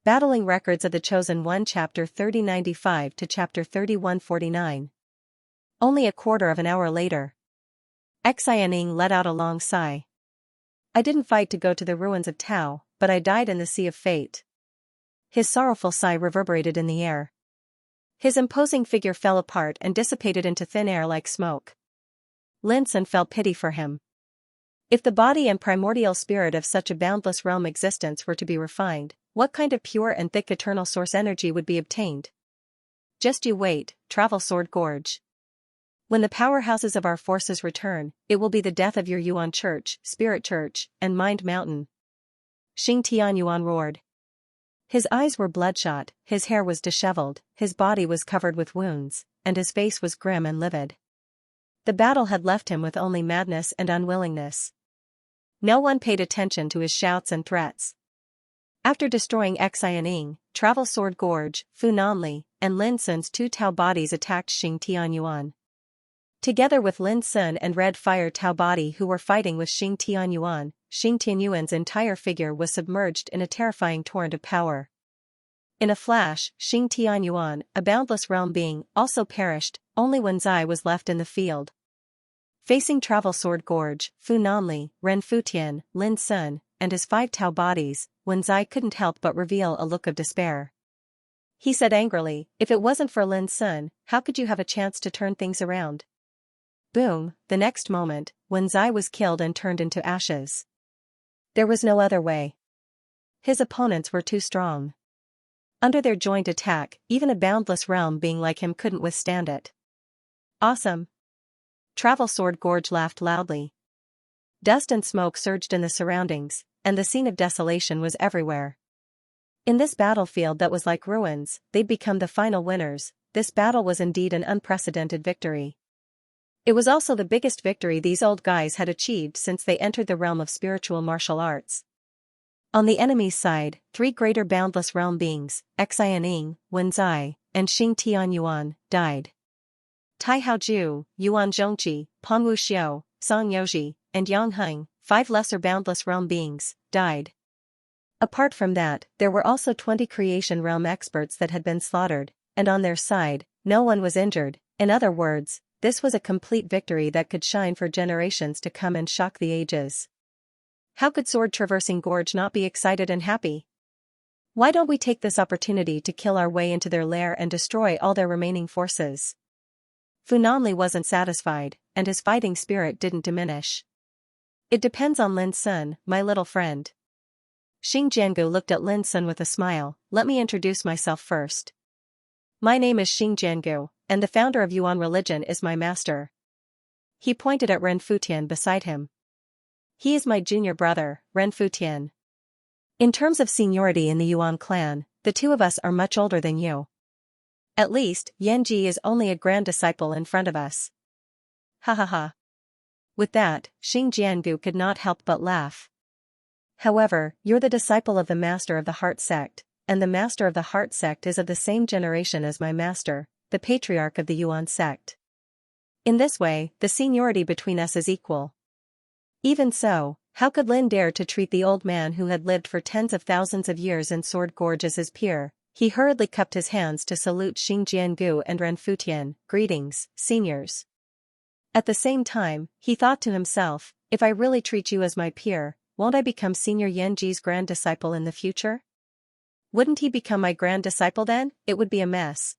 Battling Records of the Chosen One Chapter 3095 to Chapter 3149. Only a quarter of an hour later. Xianxia let out a long sigh. I didn't fight to go to the ruins of Tao, but I died in the sea of fate. His sorrowful sigh reverberated in the air. His imposing figure fell apart and dissipated into thin air like smoke. Lin Sun felt pity for him. If the body and primordial spirit of such a boundless realm existence were to be refined, what kind of pure and thick eternal source energy would be obtained? Just you wait, Travel Sword Gorge. When the powerhouses of our forces return, it will be the death of your Yuan Church, Spirit Church, and Mind Mountain. Xing Tianyuan roared. His eyes were bloodshot, his hair was disheveled, his body was covered with wounds, and his face was grim and livid. The battle had left him with only madness and unwillingness. No one paid attention to his shouts and threats. After destroying Xianxia, Travel Sword Gorge, Fu Nanli, and Lin Sun's two Tao bodies attacked Xing Tianyuan. Together with Lin Sun and Red Fire Tao body who were fighting with Xing Tianyuan's entire figure was submerged in a terrifying torrent of power. In a flash, Xing Tianyuan, a boundless realm being, also perished, only Wenzai was left in the field. Facing Travel Sword Gorge, Fu Nanli, Ren Futian, Lin Sun, and his 5 Tao bodies, Wenzai couldn't help but reveal a look of despair. He said angrily, if it wasn't for Lin Sun, how could you have a chance to turn things around? Boom, the next moment, Wenzai was killed and turned into ashes. There was no other way. His opponents were too strong. Under their joint attack, even a boundless realm being like him couldn't withstand it. Awesome. Travel Sword Gorge laughed loudly. Dust and smoke surged in the surroundings, and the scene of desolation was everywhere. In this battlefield that was like ruins, they'd become the final winners. This battle was indeed an unprecedented victory. It was also the biggest victory these old guys had achieved since they entered the realm of spiritual martial arts. On the enemy's side, 3 greater boundless realm beings, Xianxia, Wenzai, and Xing Tianyuan, died. Tai Haoju, Yuan Zhongqi, Pengwu Xiao, Song Yoji, and Yang Heng, 5 lesser boundless realm beings, died. Apart from that, there were also 20 creation realm experts that had been slaughtered, and on their side, no one was injured. In other words, this was a complete victory that could shine for generations to come and shock the ages. How could Sword Traversing Gorge not be excited and happy? Why don't we take this opportunity to kill our way into their lair and destroy all their remaining forces? Fu Nanli wasn't satisfied, and his fighting spirit didn't diminish. It depends on Lin Sun, my little friend. Xing Jiangu looked at Lin Sun with a smile. Let me introduce myself first. My name is Xing Jiangu, and the founder of Yuan religion is my master. He pointed at Ren Futian beside him. He is my junior brother, Ren Futian. In terms of seniority in the Yuan clan, the two of us are much older than you. At least, Yanji is only a grand disciple in front of us. Ha ha ha. With that, Xing Jiangu could not help but laugh. However, you're the disciple of the Master of the Heart sect, and the Master of the Heart sect is of the same generation as my master, the Patriarch of the Yuan sect. In this way, the seniority between us is equal. Even so, how could Lin dare to treat the old man who had lived for tens of thousands of years in Sword Gorge as his peer? He hurriedly cupped his hands to salute Xing Jiangu and Ren Futian. Greetings, seniors. At the same time, he thought to himself, if I really treat you as my peer, won't I become Senior Yanji's grand disciple in the future? Wouldn't he become my grand disciple then? It would be a mess.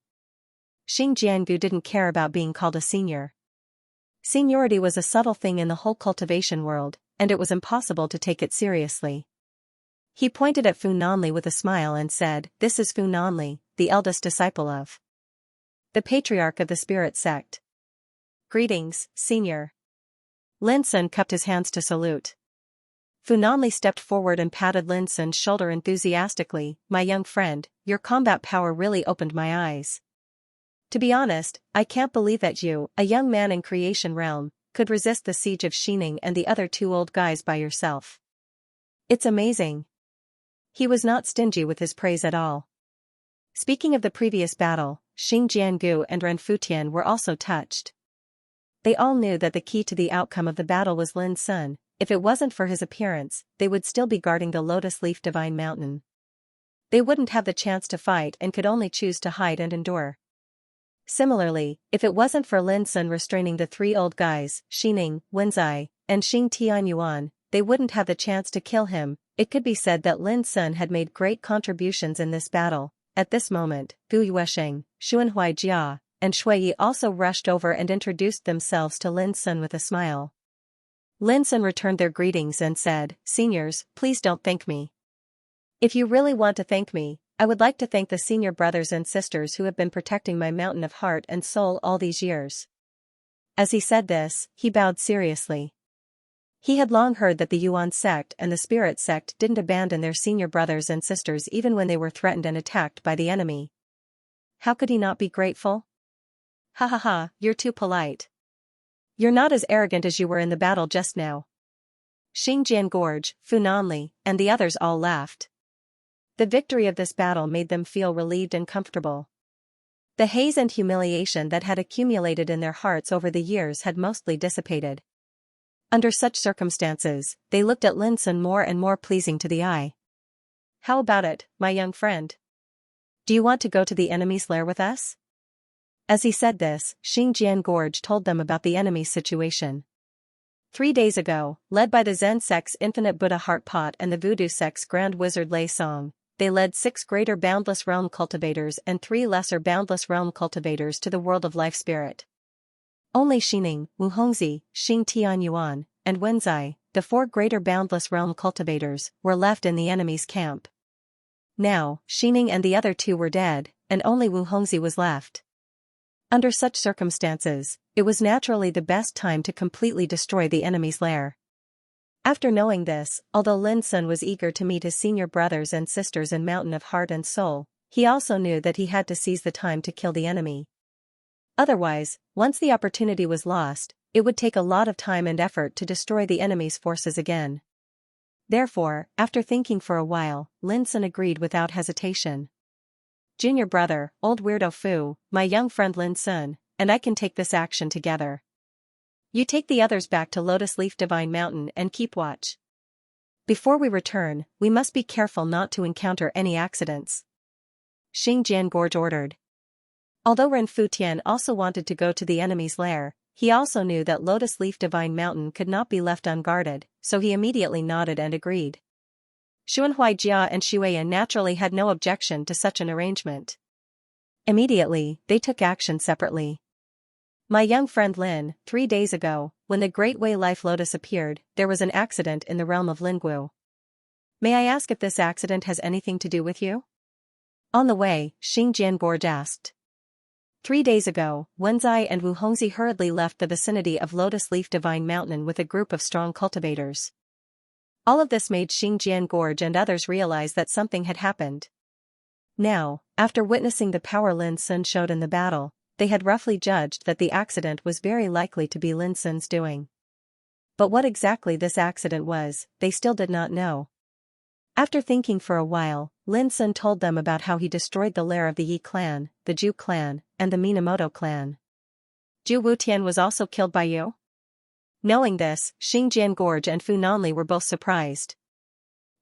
Xing Jiangu didn't care about being called a senior. Seniority was a subtle thing in the whole cultivation world, and it was impossible to take it seriously. He pointed at Fu Nanli with a smile and said, this is Fu Nanli, the eldest disciple of the Patriarch of the Spirit sect. Greetings, senior. Lin Sun cupped his hands to salute. Fu Nanli stepped forward and patted Lin Sun's shoulder enthusiastically. My young friend, your combat power really opened my eyes. To be honest, I can't believe that you, a young man in creation realm, could resist the siege of Xining and the other 2 old guys by yourself. It's amazing. He was not stingy with his praise at all. Speaking of the previous battle, Xing Jiangu and Ren Futian were also touched. They all knew that the key to the outcome of the battle was Lin Sun. If it wasn't for his appearance, they would still be guarding the Lotus Leaf Divine Mountain. they wouldn't have the chance to fight and could only choose to hide and endure. Similarly, if it wasn't for Lin Sun restraining the three old guys, Xining, Wenzai, and Xing Tianyuan, they wouldn't have the chance to kill him. It could be said that Lin Sun had made great contributions in this battle. At this moment, Gu Yuesheng, Xuanhui Jia, and Shui Yi also rushed over and introduced themselves to Lin Sun with a smile. Lin Sun returned their greetings and said, "Seniors, please don't thank me. If you really want to thank me, I would like to thank the senior brothers and sisters who have been protecting my mountain of heart and soul all these years." As he said this, he bowed seriously. He had long heard that the Yuan sect and the Spirit sect didn't abandon their senior brothers and sisters even when they were threatened and attacked by the enemy. How could he not be grateful? Ha ha ha, you're too polite. You're not as arrogant as you were in the battle just now. Xingjian Gorge, Fu Nanli, and the others all laughed. The victory of this battle made them feel relieved and comfortable. The haze and humiliation that had accumulated in their hearts over the years had mostly dissipated. Under such circumstances, they looked at Lin Sun more and more pleasing to the eye. "How about it, my young friend? Do you want to go to the enemy's lair with us?" As he said this, Xingjian Gorge told them about the enemy's situation. 3 days ago, led by the Zen sect's Infinite Buddha Heart Pot and the Voodoo sect's Grand Wizard Lei Song, they led 6 greater Boundless Realm cultivators and 3 lesser Boundless Realm cultivators to the world of life spirit. Only Xining, Wuhongzi, Xing Tianyuan, and Wenzai, the 4 greater Boundless Realm cultivators, were left in the enemy's camp. Now, Xining and the other 2 were dead, and only Wuhongzi was left. Under such circumstances, it was naturally the best time to completely destroy the enemy's lair. After knowing this, although Lin Sun was eager to meet his senior brothers and sisters in Mountain of Heart and Soul, he also knew that he had to seize the time to kill the enemy. Otherwise, once the opportunity was lost, it would take a lot of time and effort to destroy the enemy's forces again. Therefore, after thinking for a while, Lin Sun agreed without hesitation. "Junior brother, old weirdo Fu, my young friend Lin Sun, and I can take this action together. You take the others back to Lotus Leaf Divine Mountain and keep watch. Before we return, we must be careful not to encounter any accidents," Xingjian Gorge ordered. Although Ren Futian also wanted to go to the enemy's lair, he also knew that Lotus Leaf Divine Mountain could not be left unguarded, so he immediately nodded and agreed. Xuanhui Jia and Xueyan naturally had no objection to such an arrangement. Immediately, they took action separately. "My young friend Lin, 3 days ago, when the Great Way Life Lotus appeared, there was an accident in the realm of Linggu. May I ask if this accident has anything to do with you?" On the way, Xingjian Gorge asked. 3 days ago, Wenzai and Wuhongzi hurriedly left the vicinity of Lotus Leaf Divine Mountain with a group of strong cultivators. All of this made Xingjian Gorge and others realize that something had happened. Now, after witnessing the power Lin Sun showed in the battle, they had roughly judged that the accident was very likely to be Lin Sun's doing. But what exactly this accident was, they still did not know. After thinking for a while, Lin Sun told them about how he destroyed the lair of the Yi clan, the Zhu clan, and the Minamoto clan. "Zhu Wutian was also killed by you?" Knowing this, Xingjian Gorge and Fu Nanli were both surprised.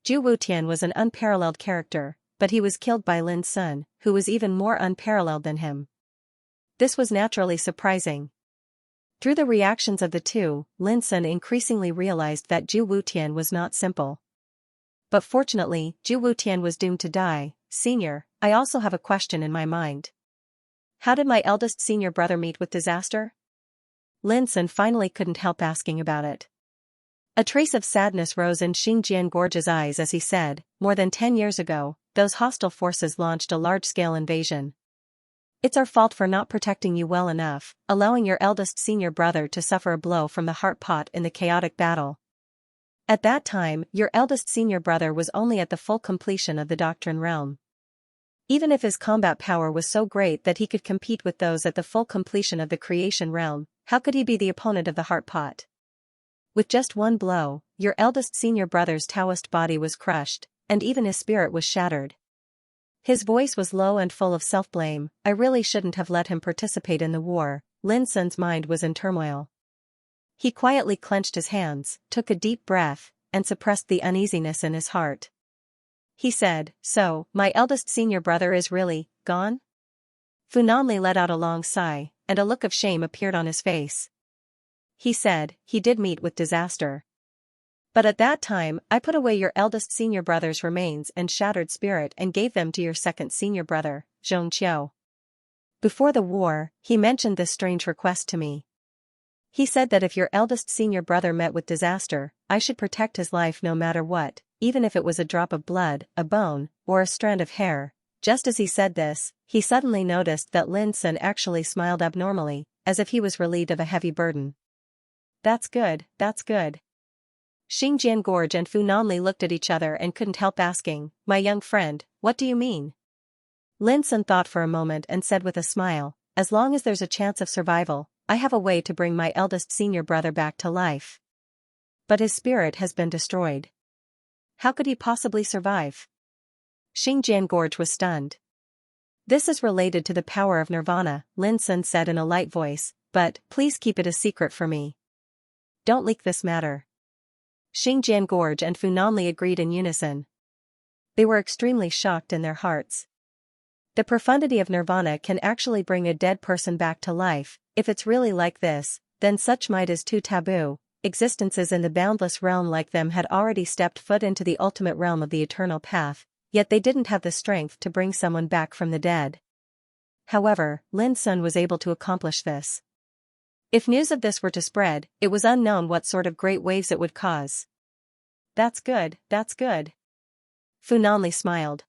Zhu Wutian was an unparalleled character, but he was killed by Lin Sun, who was even more unparalleled than him. This was naturally surprising. Through the reactions of the two, Lin Sun increasingly realized that Zhu Wutian was not simple. But fortunately, Zhu Wutian was doomed to die. "Senior, I also have a question in my mind. How did my eldest senior brother meet with disaster?" Lin Sun finally couldn't help asking about it. A trace of sadness rose in Xingjian Gorge's eyes as he said, "More than 10 years ago, those hostile forces launched a large-scale invasion. It's our fault for not protecting you well enough, allowing your eldest senior brother to suffer a blow from the heart pot in the chaotic battle. At that time, your eldest senior brother was only at the full completion of the Doctrine Realm. Even if his combat power was so great that he could compete with those at the full completion of the Creation Realm, how could he be the opponent of the heart pot? With just one blow, your eldest senior brother's Taoist body was crushed, and even his spirit was shattered." His voice was low and full of self-blame. "I really shouldn't have let him participate in the war." Lin Sun's mind was in turmoil. He quietly clenched his hands, took a deep breath, and suppressed the uneasiness in his heart. He said, "So, my eldest senior brother is really gone?" Funanli let out a long sigh, and a look of shame appeared on his face. He said, "He did meet with disaster. But at that time, I put away your eldest senior brother's remains and shattered spirit and gave them to your second senior brother, Xianxia. Before the war, he mentioned this strange request to me. He said that if your eldest senior brother met with disaster, I should protect his life no matter what, even if it was a drop of blood, a bone, or a strand of hair." Just as he said this, he suddenly noticed that Lin Sun actually smiled abnormally, as if he was relieved of a heavy burden. That's good, that's good." Xingjian Gorge and Fu Nanli looked at each other and couldn't help asking, "My young friend, what do you mean?" Lin Sun thought for a moment and said with a smile, "As long as there's a chance of survival, I have a way to bring my eldest senior brother back to life. But his spirit has been destroyed. How could he possibly survive?" Xingjian Gorge was stunned. "This is related to the power of nirvana," Lin Sun said in a light voice, "but please keep it a secret for me. Don't leak this matter." Xingjian Gorge and Fu Nanli agreed in unison. They were extremely shocked in their hearts. The profundity of nirvana can actually bring a dead person back to life. If it's really like this, then such might is too taboo. Existences in the boundless realm like them had already stepped foot into the ultimate realm of the eternal path, yet they didn't have the strength to bring someone back from the dead. However, Lin Sun was able to accomplish this. If news of this were to spread, it was unknown what sort of great waves it would cause. That's good, that's good." Fu Nanli smiled.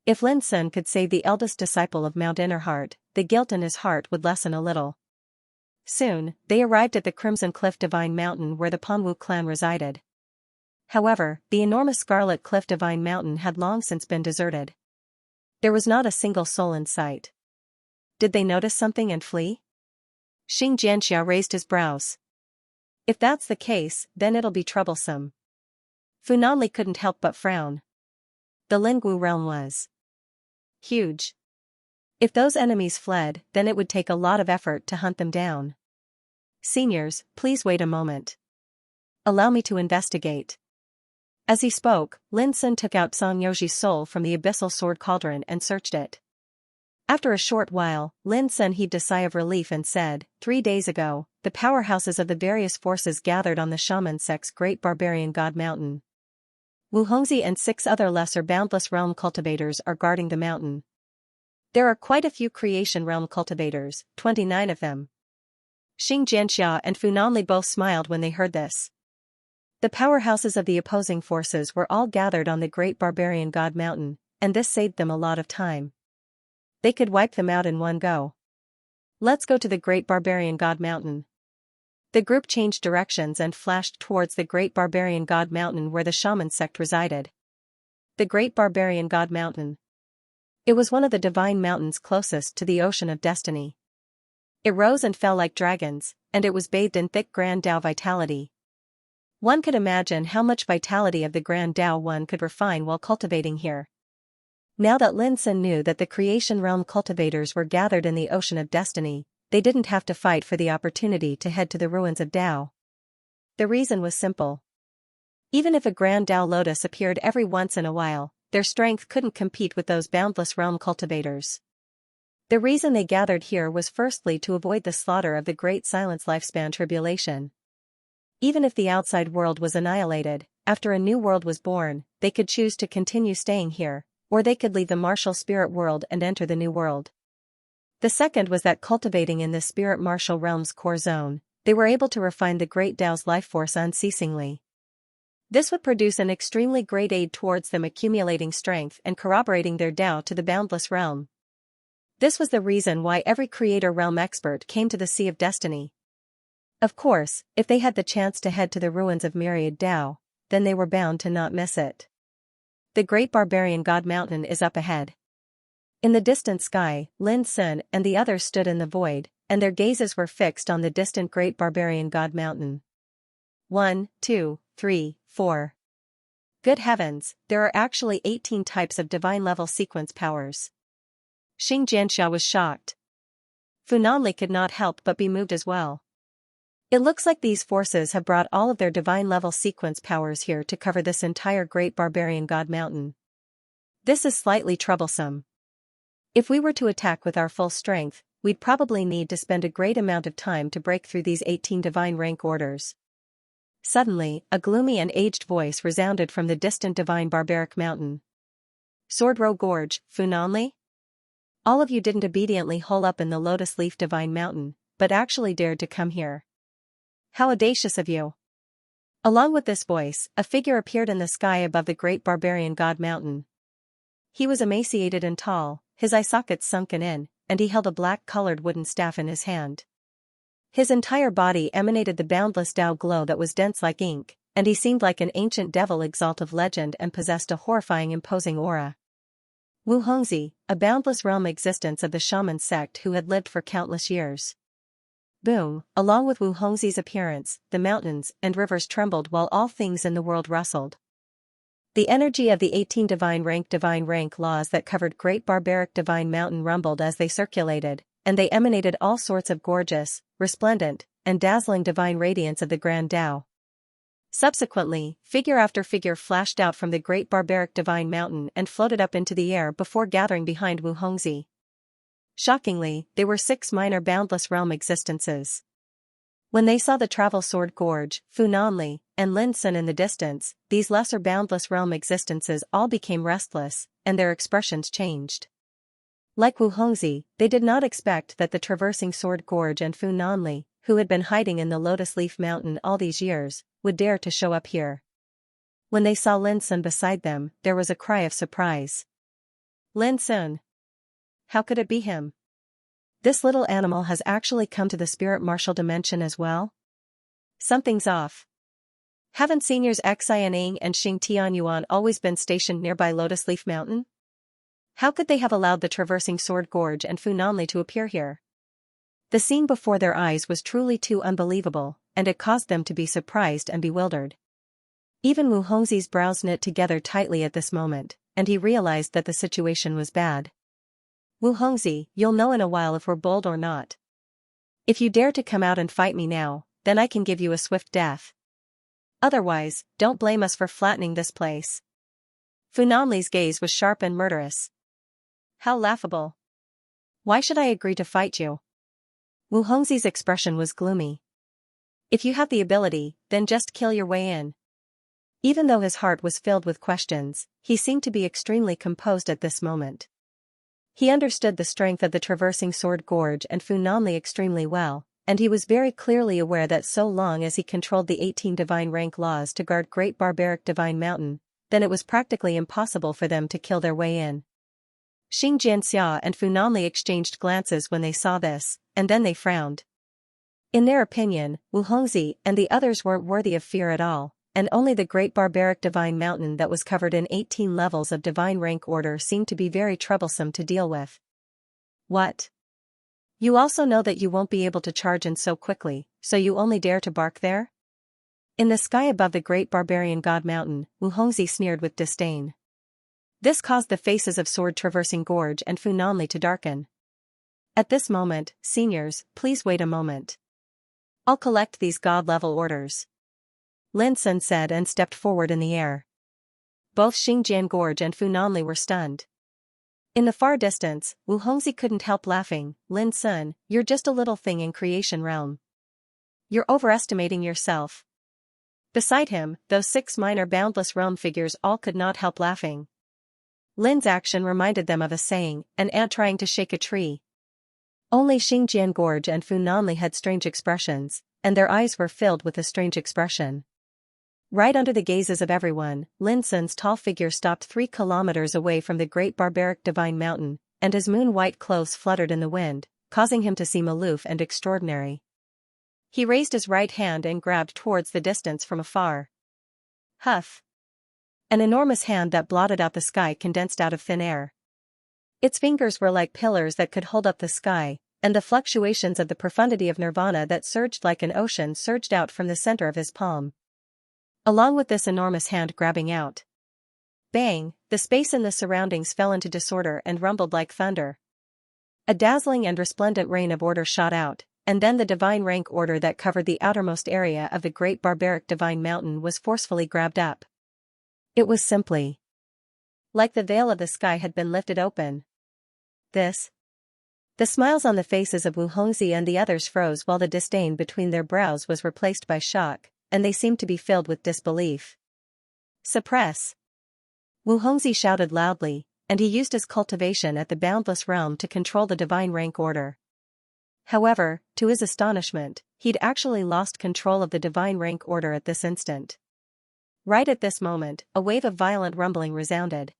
If Lin Sun could save the eldest disciple of Mount Innerheart, the guilt in his heart would lessen a little. Soon, they arrived at the Crimson Cliff Divine Mountain where the Panwu clan resided. However, the enormous Scarlet Cliff Divine Mountain had long since been deserted. There was not a single soul in sight. Did they notice something and flee? Xianxia raised his brows. "If that's the case, then it'll be troublesome." Fu Nanli couldn't help but frown. The Lingwu realm was huge. If those enemies fled, then it would take a lot of effort to hunt them down. "Seniors, please wait a moment. Allow me to investigate." As he spoke, Lin Sun took out Song Yoji's soul from the abyssal sword cauldron and searched it. After a short while, Lin Sun heaved a sigh of relief and said, 3 days ago, the powerhouses of the various forces gathered on the Shaman sect's great barbarian god mountain. Wu Hongzi and 6 other lesser boundless realm cultivators are guarding the mountain. There are quite a few creation realm cultivators, 29 of them. Xianxia and Fu Nanli both smiled when they heard this. The powerhouses of the opposing forces were all gathered on the great barbarian god mountain, and this saved them a lot of time. They could wipe them out in one go. "Let's go to the great barbarian god mountain." The group changed directions and flashed towards the great barbarian god mountain where the Shaman sect resided. The great barbarian god mountain. It was one of the divine mountains closest to the ocean of destiny. It rose and fell like dragons, and it was bathed in thick Grand Tao vitality. One could imagine how much vitality of the Grand Tao one could refine while cultivating here. Now that Lin Sun knew that the creation realm cultivators were gathered in the ocean of destiny, they didn't have to fight for the opportunity to head to the ruins of Tao. The reason was simple. Even if a Grand Tao lotus appeared every once in a while, their strength couldn't compete with those boundless realm cultivators. The reason they gathered here was firstly to avoid the slaughter of the Great Silence Lifespan Tribulation. Even if the outside world was annihilated, after a new world was born, they could choose to continue staying here, or they could leave the martial spirit world and enter the new world. The second was that cultivating in the spirit martial realm's core zone, they were able to refine the Great Tao's life force unceasingly. This would produce an extremely great aid towards them accumulating strength and corroborating their Tao to the boundless realm. This was the reason why every creator realm expert came to the Sea of Destiny. Of course, if they had the chance to head to the ruins of Myriad Tao, then they were bound to not miss it. The Great Barbarian God Mountain is up ahead. In the distant sky, Lin Sun and the others stood in the void, and their gazes were fixed on the distant Great Barbarian God Mountain. 1, 2, 3, 4. Good heavens, there are actually 18 types of divine-level sequence powers. Xianxia was shocked. Fu Nanli could not help but be moved as well. It looks like these forces have brought all of their divine-level sequence powers here to cover this entire Great Barbarian God Mountain. This is slightly troublesome. If we were to attack with our full strength, we'd probably need to spend a great amount of time to break through these 18 divine rank orders. Suddenly, a gloomy and aged voice resounded from the distant divine barbaric mountain. Sword Row Gorge, Funanli? All of you didn't obediently hole up in the Lotus Leaf Divine Mountain, but actually dared to come here. How audacious of you! Along with this voice, a figure appeared in the sky above the great barbarian god mountain. He was emaciated and tall, his eye sockets sunken in, and he held a black-colored wooden staff in his hand. His entire body emanated the boundless Tao glow that was dense like ink, and he seemed like an ancient devil exalt of legend and possessed a horrifying imposing aura. Wu Hongzi, a boundless realm existence of the shaman sect who had lived for countless years. Boom, along with Wu Hongzi's appearance, the mountains and rivers trembled while all things in the world rustled. The energy of the 18 divine rank laws that covered Great Barbaric Divine Mountain rumbled as they circulated, and they emanated all sorts of gorgeous, resplendent, and dazzling divine radiance of the Grand Tao. Subsequently, figure after figure flashed out from the Great Barbaric Divine Mountain and floated up into the air before gathering behind Wu Hongzi. Shockingly, they were 6 minor boundless realm existences. When they saw the Travel Sword Gorge, Funanli, and Linsun in the distance, these lesser boundless realm existences all became restless, and their expressions changed. Like Wu Hongzi, they did not expect that the Traversing Sword Gorge and Funanli, who had been hiding in the Lotus Leaf Mountain all these years, would dare to show up here. When they saw Linsun beside them, there was a cry of surprise. Linsun! How could it be him? This little animal has actually come to the spirit martial dimension as well? Something's off. Haven't seniors Xianxia and Xing Tianyuan always been stationed nearby Lotus Leaf Mountain? How could they have allowed the Traversing Sword Gorge and Funanli to appear here? The scene before their eyes was truly too unbelievable, and it caused them to be surprised and bewildered. Even Wu Hongzi's brows knit together tightly at this moment, and he realized that the situation was bad. Wu Hongzi, you'll know in a while if we're bold or not. If you dare to come out and fight me now, then I can give you a swift death. Otherwise, don't blame us for flattening this place. Funanli's gaze was sharp and murderous. How laughable. Why should I agree to fight you? Wu Hongzi's expression was gloomy. If you have the ability, then just kill your way in. Even though his heart was filled with questions, he seemed to be extremely composed at this moment. He understood the strength of the Traversing Sword Gorge and Funanli extremely well, and he was very clearly aware that so long as he controlled the 18 divine rank laws to guard Great Barbaric Divine Mountain, then it was practically impossible for them to kill their way in. Xianxia and Funanli exchanged glances when they saw this, and then they frowned. In their opinion, Wu Hongzi and the others weren't worthy of fear at all, and only the Great Barbaric Divine Mountain that was covered in 18 levels of divine rank order seemed to be very troublesome to deal with. What? You also know that you won't be able to charge in so quickly, so you only dare to bark there? In the sky above the Great Barbarian God Mountain, Wu Hongzi sneered with disdain. This caused the faces of Sword Traversing Gorge and Funanli to darken. At this moment, seniors, please wait a moment. I'll collect these god-level orders. Linsun said and stepped forward in the air. Both Xingjian Gorge and Funanli were stunned. In the far distance, Wu Hongzi couldn't help laughing. Linsun, you're just a little thing in creation realm. You're overestimating yourself. Beside him, those 6 minor boundless realm figures all could not help laughing. Lin's action reminded them of a saying, an ant trying to shake a tree. Only Xingjian Gorge and Funanli had strange expressions, and their eyes were filled with a strange expression. Right under the gazes of everyone, Linsun's tall figure stopped 3 kilometers away from the Great Barbaric Divine Mountain, and his moon-white clothes fluttered in the wind, causing him to seem aloof and extraordinary. He raised his right hand and grabbed towards the distance from afar. Huff! An enormous hand that blotted out the sky condensed out of thin air. Its fingers were like pillars that could hold up the sky, and the fluctuations of the profundity of nirvana that surged like an ocean surged out from the center of his palm. Along with this enormous hand grabbing out. Bang! The space in the surroundings fell into disorder and rumbled like thunder. A dazzling and resplendent rain of order shot out, and then the divine rank order that covered the outermost area of the Great Barbaric Divine Mountain was forcefully grabbed up. It was simply Like the veil of the sky had been lifted open. This. The smiles on the faces of Wu Hongzi and the others froze while the disdain between their brows was replaced by shock, and they seemed to be filled with disbelief. Suppress! Wu Hongzi shouted loudly, and he used his cultivation at the boundless realm to control the divine rank order. However, to his astonishment, he'd actually lost control of the divine rank order at this instant. Right at this moment, a wave of violent rumbling resounded.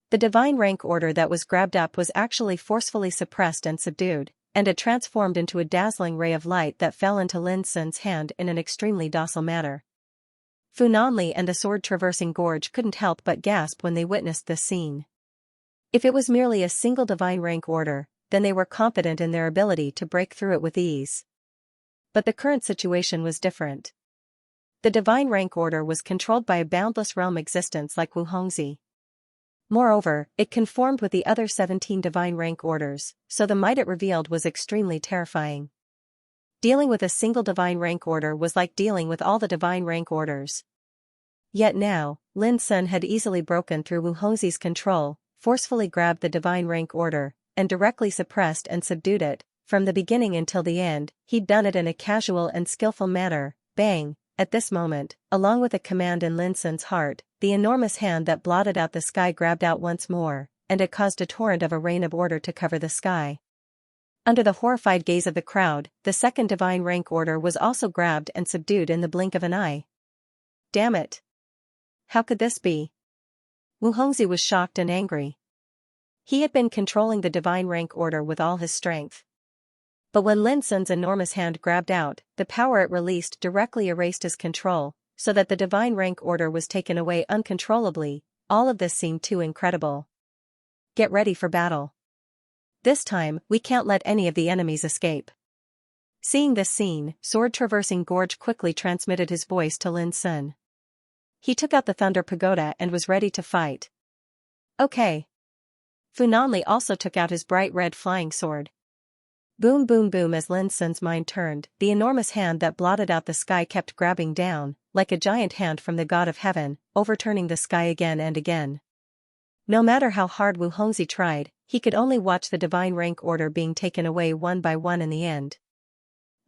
The divine rank order that was grabbed up was actually forcefully suppressed and subdued, and it transformed into a dazzling ray of light that fell into Lin Sun's hand in an extremely docile manner. Fu Nanli and the sword-traversing gorge couldn't help but gasp when they witnessed this scene. If it was merely a single divine rank order, then they were confident in their ability to break through it with ease. But the current situation was different. The divine rank order was controlled by a boundless realm existence like Wu Hongzi. Moreover, it conformed with the other 17 divine rank orders, so the might it revealed was extremely terrifying. Dealing with a single divine rank order was like dealing with all the divine rank orders. Yet now, Lin Sun had easily broken through Wu Hongzi's control, forcefully grabbed the divine rank order, and directly suppressed and subdued it. From the beginning until the end, he'd done it in a casual and skillful manner. Bang! At this moment, along with a command in Lin Sun's heart, the enormous hand that blotted out the sky grabbed out once more, and it caused a torrent of a rain of order to cover the sky. Under the horrified gaze of the crowd, the second divine rank order was also grabbed and subdued in the blink of an eye. Damn it! How could this be? Wu Hongzi was shocked and angry. He had been controlling the divine rank order with all his strength. But when Lin Sun's enormous hand grabbed out, the power it released directly erased his control, so that the divine rank order was taken away uncontrollably. All of this seemed too incredible. Get ready for battle. This time, we can't let any of the enemies escape. Seeing this scene, sword-traversing gorge quickly transmitted his voice to Lin Sun. He took out the Thunder Pagoda and was ready to fight. Okay. Fu Nanli also took out his bright red flying sword. Boom boom boom. As Lin Sun's mind turned, the enormous hand that blotted out the sky kept grabbing down, like a giant hand from the god of heaven, overturning the sky again and again. No matter how hard Wu Hongzi tried, he could only watch the divine rank order being taken away one by one in the end.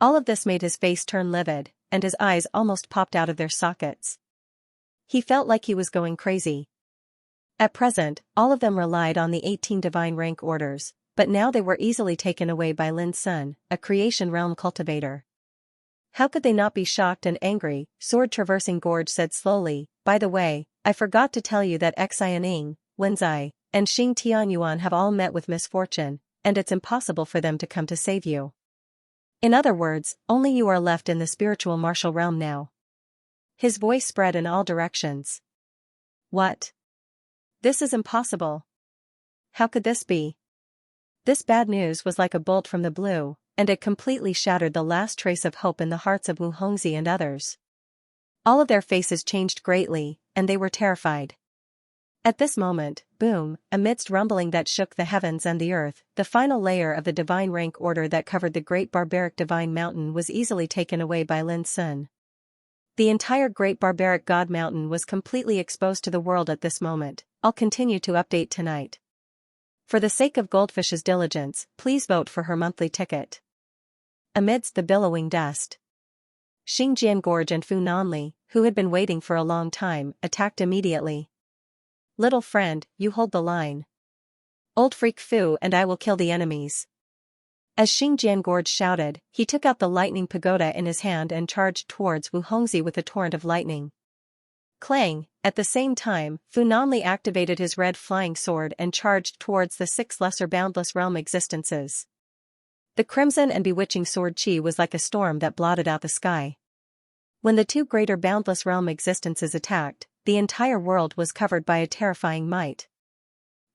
All of this made his face turn livid, and his eyes almost popped out of their sockets. He felt like he was going crazy. At present, all of them relied on the 18 divine rank orders, but now they were easily taken away by Lin Sun, a creation realm cultivator. How could they not be shocked and angry? Sword-traversing gorge said slowly. By the way, I forgot to tell you that Xianxia, Wenzai, and Xing Tianyuan have all met with misfortune, and it's impossible for them to come to save you. In other words, only you are left in the spiritual martial realm now. His voice spread in all directions. What? This is impossible. How could this be? This bad news was like a bolt from the blue, and it completely shattered the last trace of hope in the hearts of Wu Hongzi and others. All of their faces changed greatly, and they were terrified. At this moment, boom, amidst rumbling that shook the heavens and the earth, the final layer of the divine rank order that covered the great barbaric divine mountain was easily taken away by Lin Sun. The entire great barbaric god mountain was completely exposed to the world at this moment. I'll continue to update tonight. For the sake of Goldfish's diligence, please vote for her monthly ticket. Amidst the billowing dust, Xingjian Gorge and Fu Nanli, who had been waiting for a long time, attacked immediately. Little friend, you hold the line. Old freak Fu and I will kill the enemies. As Xingjian Gorge shouted, he took out the lightning pagoda in his hand and charged towards Wu Hongzi with a torrent of lightning. Clang! At the same time, Fu Nanli activated his red flying sword and charged towards the 6 lesser boundless realm existences. The crimson and bewitching sword chi was like a storm that blotted out the sky. When the 2 greater boundless realm existences attacked, the entire world was covered by a terrifying might.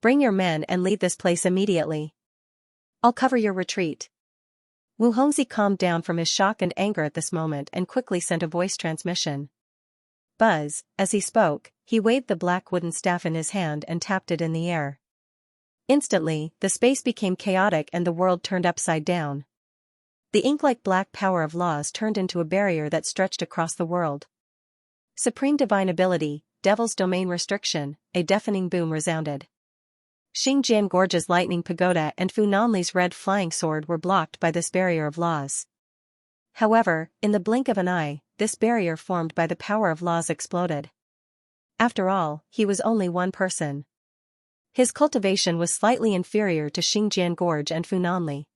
Bring your men and leave this place immediately. I'll cover your retreat. Wu Hongzi calmed down from his shock and anger at this moment and quickly sent a voice transmission. Buzz, as he spoke, he waved the black wooden staff in his hand and tapped it in the air. Instantly, the space became chaotic and the world turned upside down. The ink-like black power of laws turned into a barrier that stretched across the world. Supreme divine ability, Devil's Domain Restriction, a deafening boom resounded. Xingjian Gorge's lightning pagoda and Fu Nanli's red flying sword were blocked by this barrier of laws. However, in the blink of an eye, this barrier formed by the power of laws exploded. After all, he was only one person. His cultivation was slightly inferior to Xingjian Gorge and Fu Nanli.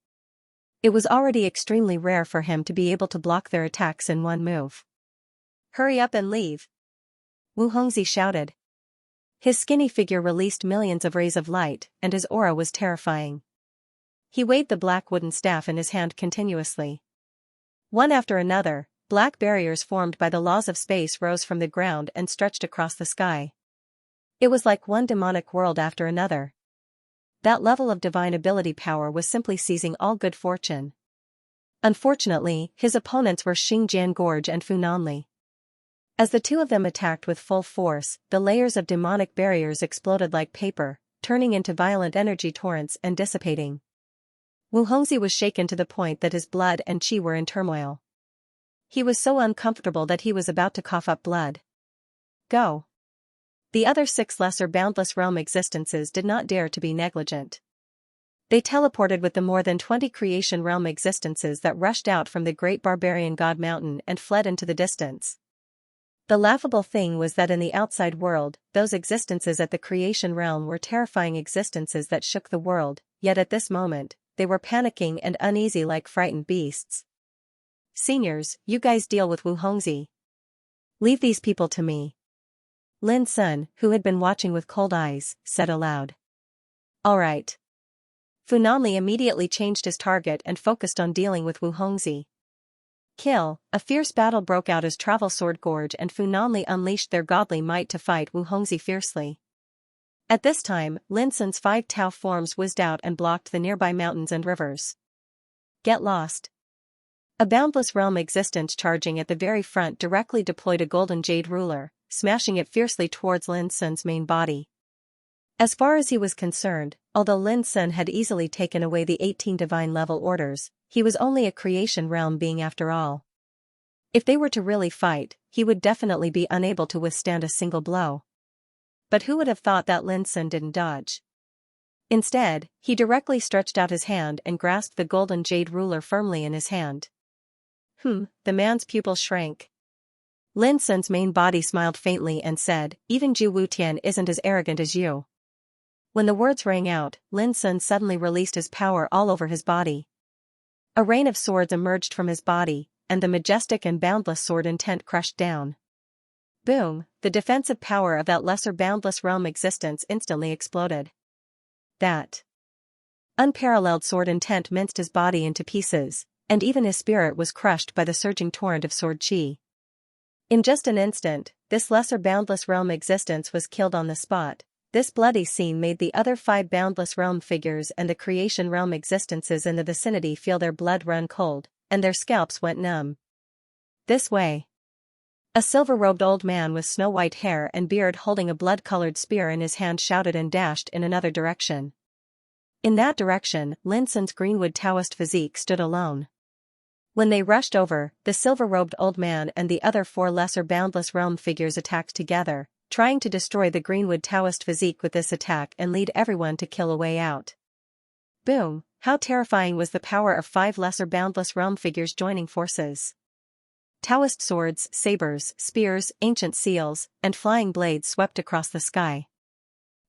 It was already extremely rare for him to be able to block their attacks in one move. "Hurry up and leave!" Wu Hongzhi shouted. His skinny figure released millions of rays of light, and his aura was terrifying. He waved the black wooden staff in his hand continuously. One after another, black barriers formed by the laws of space rose from the ground and stretched across the sky. It was like one demonic world after another. That level of divine ability power was simply seizing all good fortune. Unfortunately, his opponents were Xingjian Gorge and Fu Nanli. As the two of them attacked with full force, the layers of demonic barriers exploded like paper, turning into violent energy torrents and dissipating. Wu Hongzhi was shaken to the point that his blood and qi were in turmoil. He was so uncomfortable that he was about to cough up blood. Go! The other 6 lesser boundless realm existences did not dare to be negligent. They teleported with the more than 20 creation realm existences that rushed out from the great barbarian god mountain and fled into the distance. The laughable thing was that in the outside world, those existences at the creation realm were terrifying existences that shook the world, yet at this moment, they were panicking and uneasy like frightened beasts. "Seniors, you guys deal with Wu Hongzhi. Leave these people to me." Lin Sun, who had been watching with cold eyes, said aloud. "All right." Fu Nanli immediately changed his target and focused on dealing with Wu Hongzhi. Kill! A fierce battle broke out as Travel Sword Gorge and Fu Nanli unleashed their godly might to fight Wu Hongzhi fiercely. At this time, Lin Sun's 5 Tao forms whizzed out and blocked the nearby mountains and rivers. Get lost! A boundless realm existence charging at the very front directly deployed a golden jade ruler, smashing it fiercely towards Lin Sun's main body. As far as he was concerned, although Lin Sun had easily taken away the 18 divine level orders, he was only a creation realm being after all. If they were to really fight, he would definitely be unable to withstand a single blow. But who would have thought that Lin Sun didn't dodge? Instead, he directly stretched out his hand and grasped the golden jade ruler firmly in his hand. The man's pupil shrank. Lin Sun's main body smiled faintly and said, "Even Zhu Wutian isn't as arrogant as you." When the words rang out, Lin Sun suddenly released his power all over his body. A rain of swords emerged from his body, and the majestic and boundless sword intent crushed down. Boom! The defensive power of that lesser boundless realm existence instantly exploded. That unparalleled sword intent minced his body into pieces, and even his spirit was crushed by the surging torrent of sword qi. In just an instant, this lesser boundless realm existence was killed on the spot. This bloody scene made the other 5 boundless realm figures and the creation realm existences in the vicinity feel their blood run cold, and their scalps went numb. This way. A silver-robed old man with snow-white hair and beard holding a blood-colored spear in his hand shouted and dashed in another direction. In that direction, Lin Sun's greenwood Taoist physique stood alone. When they rushed over, the silver-robed old man and the other 4 lesser boundless realm figures attacked together, trying to destroy the greenwood Taoist physique with this attack and lead everyone to kill a way out. Boom! How terrifying was the power of 5 lesser boundless realm figures joining forces. Taoist swords, sabers, spears, ancient seals, and flying blades swept across the sky.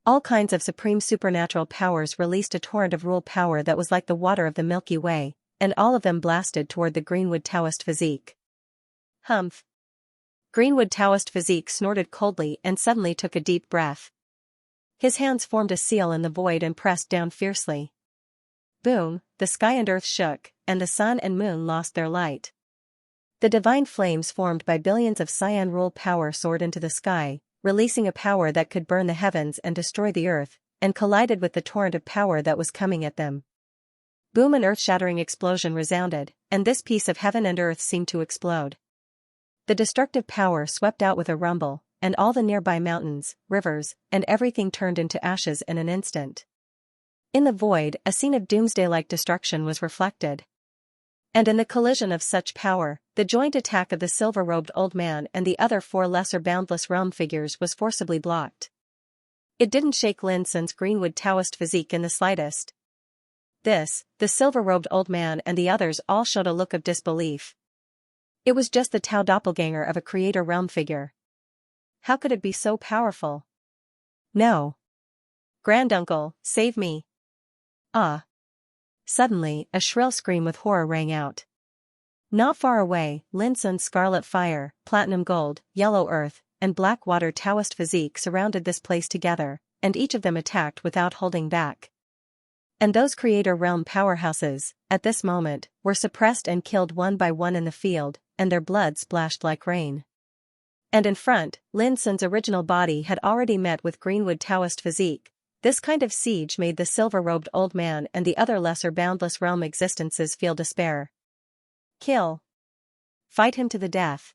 All kinds of supreme supernatural powers released a torrent of rule power that was like the water of the Milky Way, and all of them blasted toward the greenwood Taoist physique. Humph! Greenwood Taoist physique snorted coldly and suddenly took a deep breath. His hands formed a seal in the void and pressed down fiercely. Boom! The sky and earth shook, and the sun and moon lost their light. The divine flames formed by billions of cyan rule power soared into the sky, releasing a power that could burn the heavens and destroy the earth, and collided with the torrent of power that was coming at them. Boom! An earth-shattering explosion resounded, and this piece of heaven and earth seemed to explode. The destructive power swept out with a rumble, and all the nearby mountains, rivers, and everything turned into ashes in an instant. In the void, a scene of doomsday-like destruction was reflected. And in the collision of such power, the joint attack of the silver-robed old man and the other four lesser boundless realm figures was forcibly blocked. It didn't shake Lin Sun's greenwood Taoist physique in the slightest. The silver-robed old man and the others all showed a look of disbelief. It was just the Tao doppelganger of a creator realm figure. How could it be so powerful? No. Granduncle, save me. Ah. Suddenly, a shrill scream with horror rang out. Not far away, Lin Sun's scarlet fire, platinum gold, yellow earth, and black water Taoist physique surrounded this place together, and each of them attacked without holding back. And those creator realm powerhouses, at this moment, were suppressed and killed one by one in the field, and their blood splashed like rain. And in front, Lin Sun's original body had already met with greenwood Taoist physique. This kind of siege made the silver-robed old man and the other lesser boundless realm existences feel despair. Kill. Fight him to the death.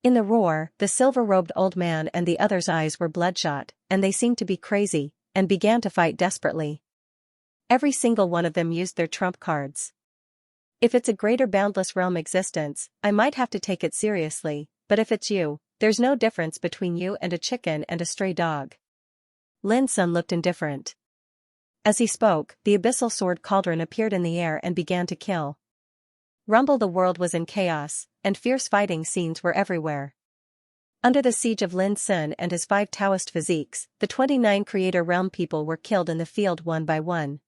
In the roar, the silver-robed old man and the others' eyes were bloodshot, and they seemed to be crazy, and began to fight desperately. Every single one of them used their trump cards. If it's a greater boundless realm existence, I might have to take it seriously, but if it's you, there's no difference between you and a chicken and a stray dog. Lin Sun looked indifferent. As he spoke, the abyssal sword cauldron appeared in the air and began to kill. Rumble, the world was in chaos, and fierce fighting scenes were everywhere. Under the siege of Lin Sun and his 5 Taoist physiques, the 29 creator realm people were killed in the field one by one.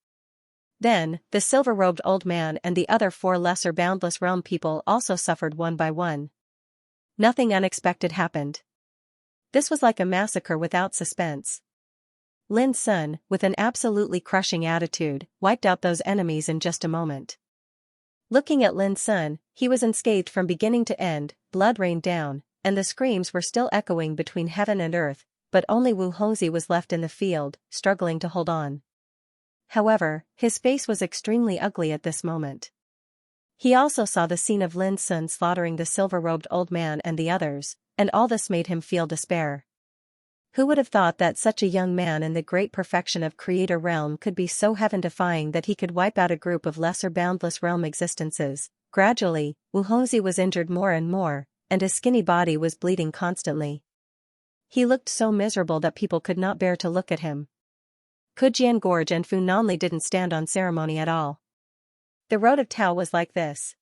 Then, the silver-robed old man and the other 4 lesser boundless realm people also suffered one by one. Nothing unexpected happened. This was like a massacre without suspense. Lin Sun, with an absolutely crushing attitude, wiped out those enemies in just a moment. Looking at Lin Sun, he was unscathed from beginning to end, blood rained down, and the screams were still echoing between heaven and earth, but only Wu Hongzhi was left in the field, struggling to hold on. However, his face was extremely ugly at this moment. He also saw the scene of Lin Sun slaughtering the silver-robed old man and the others, and all this made him feel despair. Who would have thought that such a young man in the great perfection of creator realm could be so heaven-defying that he could wipe out a group of lesser boundless realm existences? Gradually, Wu Hongzhi was injured more and more, and his skinny body was bleeding constantly. He looked so miserable that people could not bear to look at him. Kujian Gorge and Fu Nanli didn't stand on ceremony at all. The road of Tao was like this.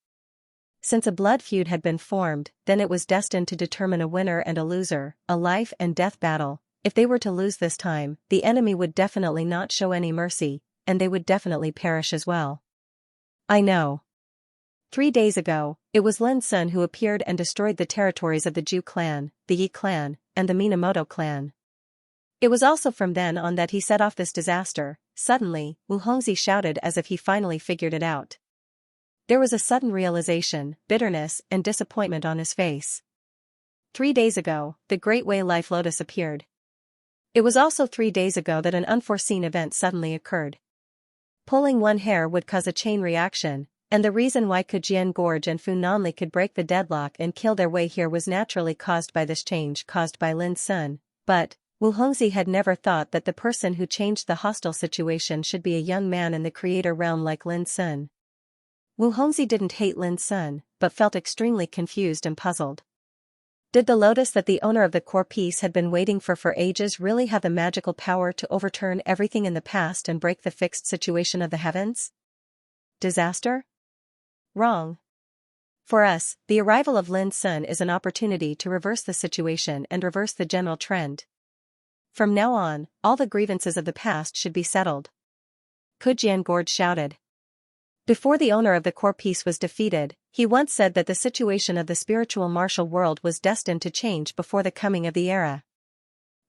Since a blood feud had been formed, then it was destined to determine a winner and a loser, a life and death battle. If they were to lose this time, the enemy would definitely not show any mercy, and they would definitely perish as well. I know. 3 days ago, it was Lin Sun who appeared and destroyed the territories of the Zhu clan, the Yi clan, and the Minamoto clan. It was also from then on that he set off this disaster. Suddenly, Wu Hongzhi shouted as if he finally figured it out. There was a sudden realization, bitterness, and disappointment on his face. 3 days ago, the Great Way Life Lotus appeared. It was also 3 days ago that an unforeseen event suddenly occurred. Pulling one hair would cause a chain reaction, and the reason why Kujian Gorge and Fu Nanli could break the deadlock and kill their way here was naturally caused by this change caused by Lin Sun, but Wu Hongzhi had never thought that the person who changed the hostile situation should be a young man in the creator realm like Lin Sun. Wu Hongzhi didn't hate Lin Sun, but felt extremely confused and puzzled. Did the lotus that the owner of the core piece had been waiting for ages really have the magical power to overturn everything in the past and break the fixed situation of the heavens? Disaster? Wrong. For us, the arrival of Lin Sun is an opportunity to reverse the situation and reverse the general trend. From now on, all the grievances of the past should be settled. Kujian Gorge shouted. Before the owner of the core piece was defeated, he once said that the situation of the spiritual martial world was destined to change before the coming of the era.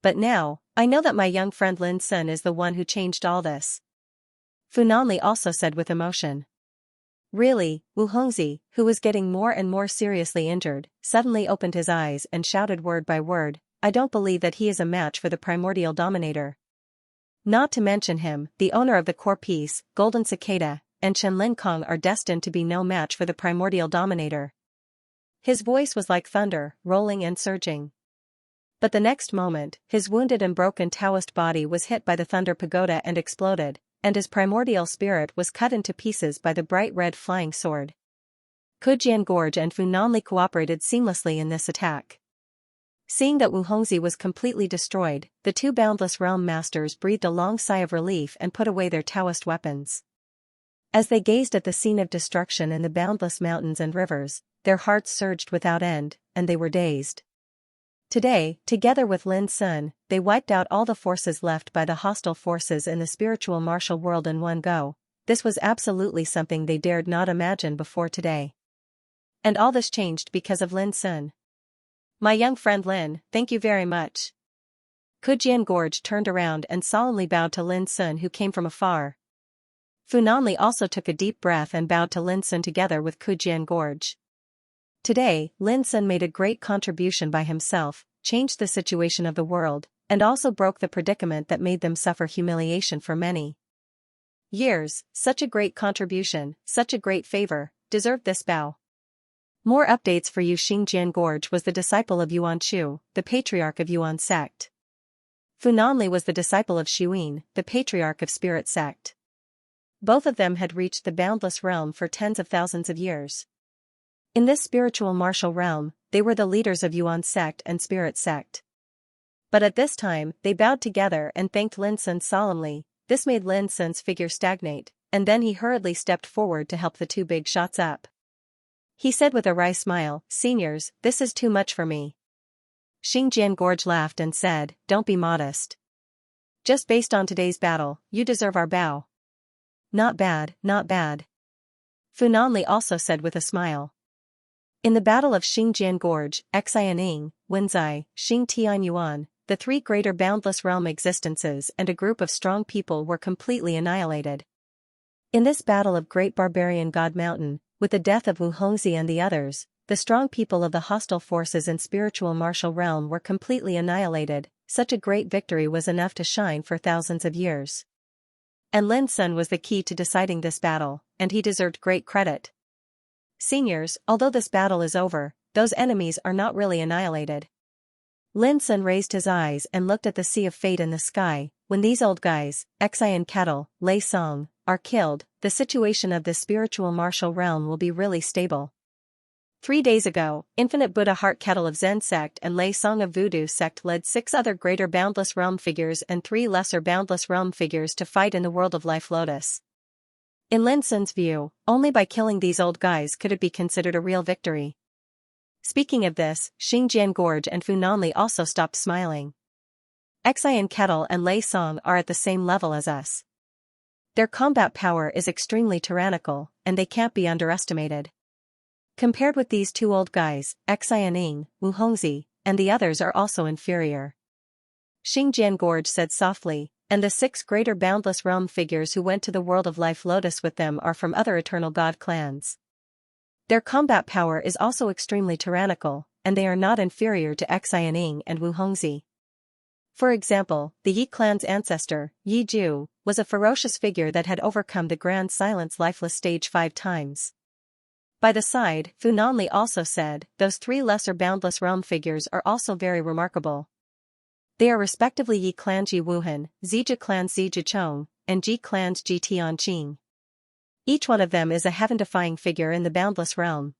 But now, I know that my young friend Lin Sun is the one who changed all this. Fu Nanli also said with emotion. Really, Wu Hongzhi, who was getting more and more seriously injured, suddenly opened his eyes and shouted word by word, I don't believe that he is a match for the primordial dominator. Not to mention him, the owner of the core piece, Golden Cicada, and Chen Linkong are destined to be no match for the primordial dominator. His voice was like thunder, rolling and surging. But the next moment, his wounded and broken Taoist body was hit by the thunder pagoda and exploded, and his primordial spirit was cut into pieces by the bright red flying sword. Kujian Gorge and Funanli cooperated seamlessly in this attack. Seeing that Wuhongzi was completely destroyed, the two Boundless Realm Masters breathed a long sigh of relief and put away their Taoist weapons. As they gazed at the scene of destruction in the boundless mountains and rivers, their hearts surged without end, and they were dazed. Today, together with Lin Sun, they wiped out all the forces left by the hostile forces in the spiritual martial world in one go. This was absolutely something they dared not imagine before today. And all this changed because of Lin Sun. My young friend Lin, thank you very much. Kujian Gorge turned around and solemnly bowed to Lin Sun, who came from afar. Funanli also took a deep breath and bowed to Lin Sun together with Kujian Gorge. Today, Lin Sun made a great contribution by himself, changed the situation of the world, and also broke the predicament that made them suffer humiliation for many years. Such a great contribution, such a great favor, deserved this bow. More updates for you. Xingjian Gorge was the disciple of Yuan Chu, the patriarch of Yuan sect. Funanli was the disciple of Xuyin, the patriarch of Spirit sect. Both of them had reached the boundless realm for tens of thousands of years. In this spiritual martial realm, they were the leaders of Yuan sect and Spirit sect. But at this time, they bowed together and thanked Lin Sun solemnly. This made Lin Sun's figure stagnate, and then he hurriedly stepped forward to help the two big shots up. He said with a wry smile, "Seniors, this is too much for me." Xingjian Gorge laughed and said, "Don't be modest. Just based on today's battle, you deserve our bow." "Not bad, not bad." Funanli also said with a smile. In the battle of Xingjian Gorge, Xianxia, Wenzai, Xing Yuan, the three greater boundless realm existences and a group of strong people were completely annihilated. In this battle of Great Barbarian God Mountain, with the death of Wuhongzi and the others, the strong people of the hostile forces in spiritual martial realm were completely annihilated. Such a great victory was enough to shine for thousands of years. And Lin Sun was the key to deciding this battle, and he deserved great credit. Seniors, although this battle is over, those enemies are not really annihilated. Lin Sun raised his eyes and looked at the sea of fate in the sky. When these old guys, Xian Kettle, Lei Song, are killed, the situation of the spiritual martial realm will be really stable. 3 days ago, Infinite Buddha Heart Kettle of Zen sect and Lei Song of Voodoo sect led 6 other greater boundless realm figures and 3 lesser boundless realm figures to fight in the world of Life Lotus. In Lin Sun's view, only by killing these old guys could it be considered a real victory. Speaking of this, Xingjian Gorge and Funanli also stopped smiling. Xian Kettle and Lei Song are at the same level as us. Their combat power is extremely tyrannical, and they can't be underestimated. Compared with these 2 old guys, Xianxia, Wuhongzi, and the others are also inferior. Xingjian Gorge said softly, and the 6 greater boundless realm figures who went to the world of Life Lotus with them are from other eternal god clans. Their combat power is also extremely tyrannical, and they are not inferior to Xianxia and Wuhongzi. For example, the Yi clan's ancestor, Yi Ju, was a ferocious figure that had overcome the Grand Silence lifeless stage 5 times. By the side, Funanli also said, those 3 lesser boundless realm figures are also very remarkable. They are respectively Yi clan's Yi Wuhan, Zija clan's Zija Chong, and Ji clan's Ji Tianqing. Each one of them is a heaven-defying figure in the boundless realm.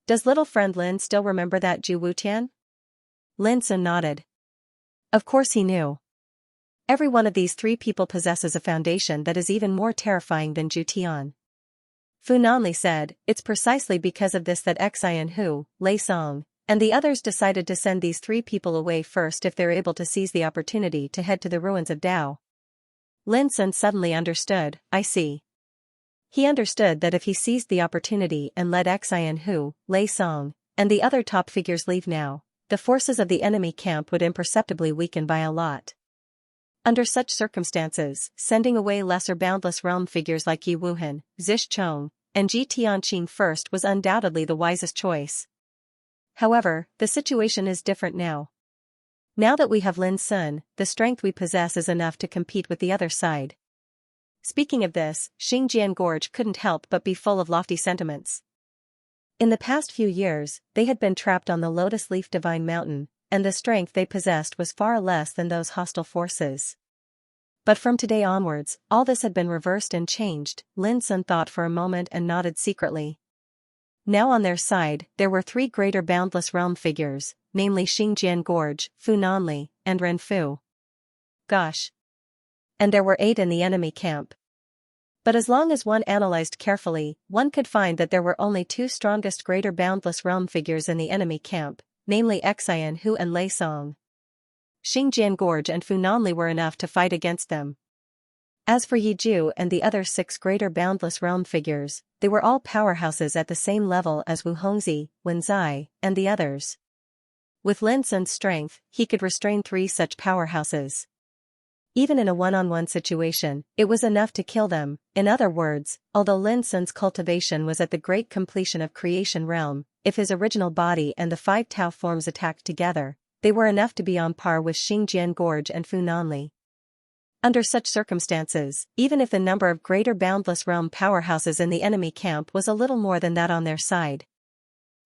Does little friend Lin still remember that Ju Wutian? Lin Sun nodded. Of course he knew. Every one of these 3 people possesses a foundation that is even more terrifying than Ju Tian. Funanli said, it's precisely because of this that Xian Hu, Lei Song, and the others decided to send these 3 people away first if they're able to seize the opportunity to head to the ruins of Dao. Lin Sun suddenly understood, I see. He understood that if he seized the opportunity and let Xian Hu, Lei Song, and the other top figures leave now, the forces of the enemy camp would imperceptibly weaken by a lot. Under such circumstances, sending away lesser boundless realm figures like Yi Wuhan, Zish Chong, and Ji Tianqing first was undoubtedly the wisest choice. However, the situation is different now. Now that we have Lin Sun, the strength we possess is enough to compete with the other side. Speaking of this, Xingjian Gorge couldn't help but be full of lofty sentiments. In the past few years, they had been trapped on the Lotus Leaf Divine Mountain, and the strength they possessed was far less than those hostile forces. But from today onwards, all this had been reversed and changed. Lin Sun thought for a moment and nodded secretly. Now on their side, there were three greater boundless realm figures, namely Xingjian Gorge, Fu Nanli, and Renfu. Gosh. And there were 8 in the enemy camp. But as long as one analyzed carefully, one could find that there were only 2 strongest greater boundless realm figures in the enemy camp, namely Xianxia and Lei Song. Xingjian Gorge and Fu Nanli were enough to fight against them. As for Yi Ju and the other 6 greater boundless realm figures, they were all powerhouses at the same level as Wu Hongzi, Wen Zai, and the others. With Lin Sun's strength, he could restrain 3 such powerhouses. Even in a one-on-one situation, it was enough to kill them. In other words, although Lin Sun's cultivation was at the great completion of creation realm, if his original body and the 5 Tao forms attacked together, they were enough to be on par with Xingjian Gorge and Fu Nanli. Under such circumstances, even if the number of greater boundless realm powerhouses in the enemy camp was a little more than that on their side.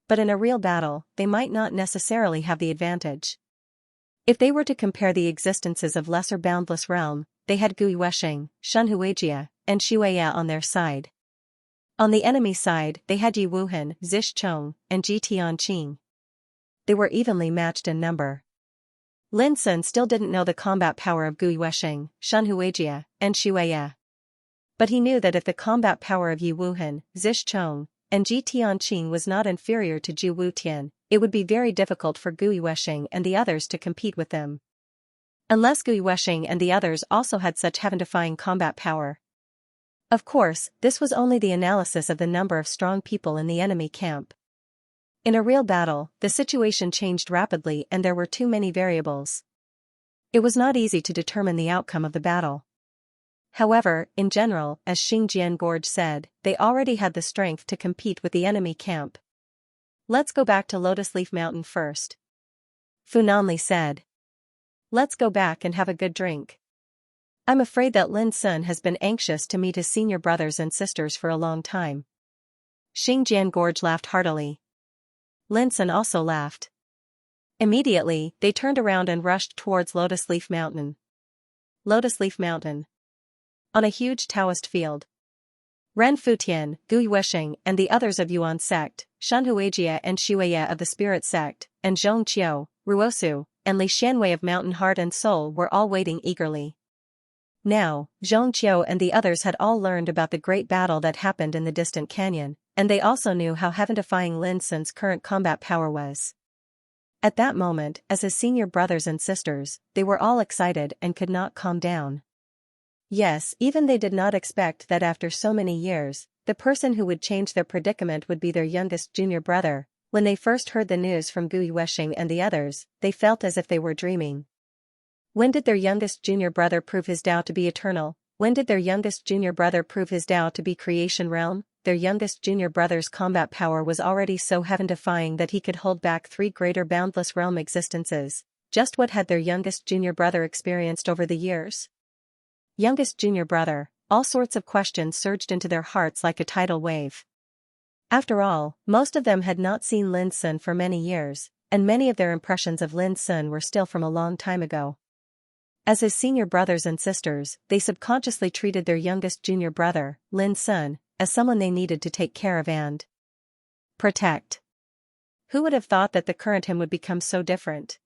But in a real battle, they might not necessarily have the advantage. If they were to compare the existences of lesser boundless realm, they had Gui Weshing, Shun Huijia, and Shueya on their side. On the enemy side, they had Yi Wuhan, Zish Chong, and Ji Tianqing. They were evenly matched in number. Lin Sun still didn't know the combat power of Gui Weshing, Shun Huijia, and Shueya. But he knew that if the combat power of Yi Wuhan, Zish Chong, and Ji Tianqing was not inferior to Ju Wutian, it would be very difficult for Gui Weshing and the others to compete with them. Unless Gui Weshing and the others also had such heaven-defying combat power. Of course, this was only the analysis of the number of strong people in the enemy camp. In a real battle, the situation changed rapidly and there were too many variables. It was not easy to determine the outcome of the battle. However, in general, as Xingjian Gorge said, they already had the strength to compete with the enemy camp. Let's go back to Lotus Leaf Mountain first. Fu Nanli said. Let's go back and have a good drink. I'm afraid that Lin Sun has been anxious to meet his senior brothers and sisters for a long time. Xingjian Gorge laughed heartily. Lin Sun also laughed. Immediately, they turned around and rushed towards Lotus Leaf Mountain. Lotus Leaf Mountain. On a huge Taoist field. Ren Futian, Gui Weshing and the others of Yuan sect, Shun Huijia and Shueya of the Spirit sect, and Zhong Qiu, Ruosu, and Li Xianwei of Mountain Heart and Soul were all waiting eagerly. Now, Zhong Qiu and the others had all learned about the great battle that happened in the distant canyon, and they also knew how heaven-defying Lin Sun's current combat power was. At that moment, as his senior brothers and sisters, they were all excited and could not calm down. Yes, even they did not expect that after so many years, the person who would change their predicament would be their youngest junior brother. When they first heard the news from Gui Weshing and the others, they felt as if they were dreaming. When did their youngest junior brother prove his Tao to be eternal? When did their youngest junior brother prove his Tao to be creation realm? Their youngest junior brother's combat power was already so heaven-defying that he could hold back 3 greater boundless realm existences. Just what had their youngest junior brother experienced over the years? Youngest junior brother, all sorts of questions surged into their hearts like a tidal wave. After all, most of them had not seen Lin Sun for many years, and many of their impressions of Lin Sun were still from a long time ago. As his senior brothers and sisters, they subconsciously treated their youngest junior brother, Lin Sun, as someone they needed to take care of and protect. Who would have thought that the current him would become so different?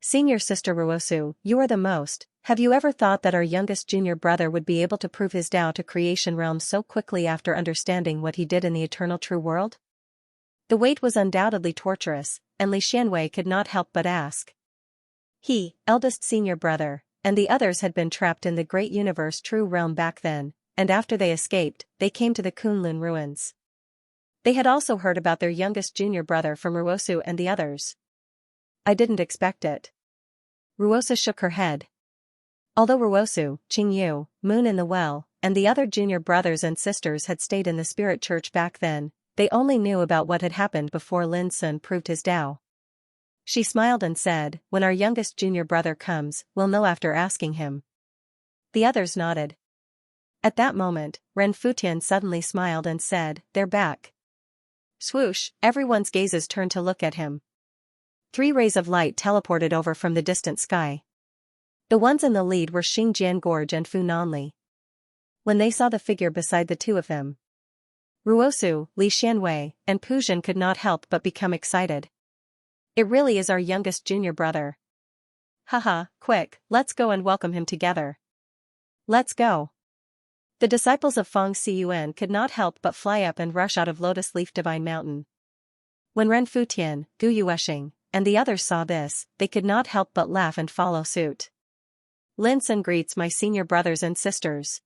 Senior sister Ruosu, you are the most. Have you ever thought that our youngest junior brother would be able to prove his Tao to creation realm so quickly after understanding what he did in the eternal true world? The wait was undoubtedly torturous, and Li Xianwei could not help but ask. He, eldest senior brother, and the others had been trapped in the great universe true realm back then, and after they escaped, they came to the Kunlun ruins. They had also heard about their youngest junior brother from Ruosu and the others. I didn't expect it. Ruosa shook her head. Although Ruosu, Qingyu, Moon in the Well, and the other junior brothers and sisters had stayed in the spirit church back then, they only knew about what had happened before Lin Sun proved his Tao. She smiled and said, when our youngest junior brother comes, we'll know after asking him. The others nodded. At that moment, Ren Futian suddenly smiled and said, they're back. Swoosh, everyone's gazes turned to look at him. 3 rays of light teleported over from the distant sky. The ones in the lead were Xingjian Gorge and Fu Nanli. When they saw the figure beside the 2 of them, Ruosu, Li Xianwei, and Puzhen could not help but become excited. It really is our youngest junior brother. Haha, quick, let's go and welcome him together. Let's go. The disciples of Feng Xiyuan could not help but fly up and rush out of Lotus Leaf Divine Mountain. When Ren Futian, Gu Yuesheng, and the others saw this, they could not help but laugh and follow suit. Lin Sun greets my senior brothers and sisters.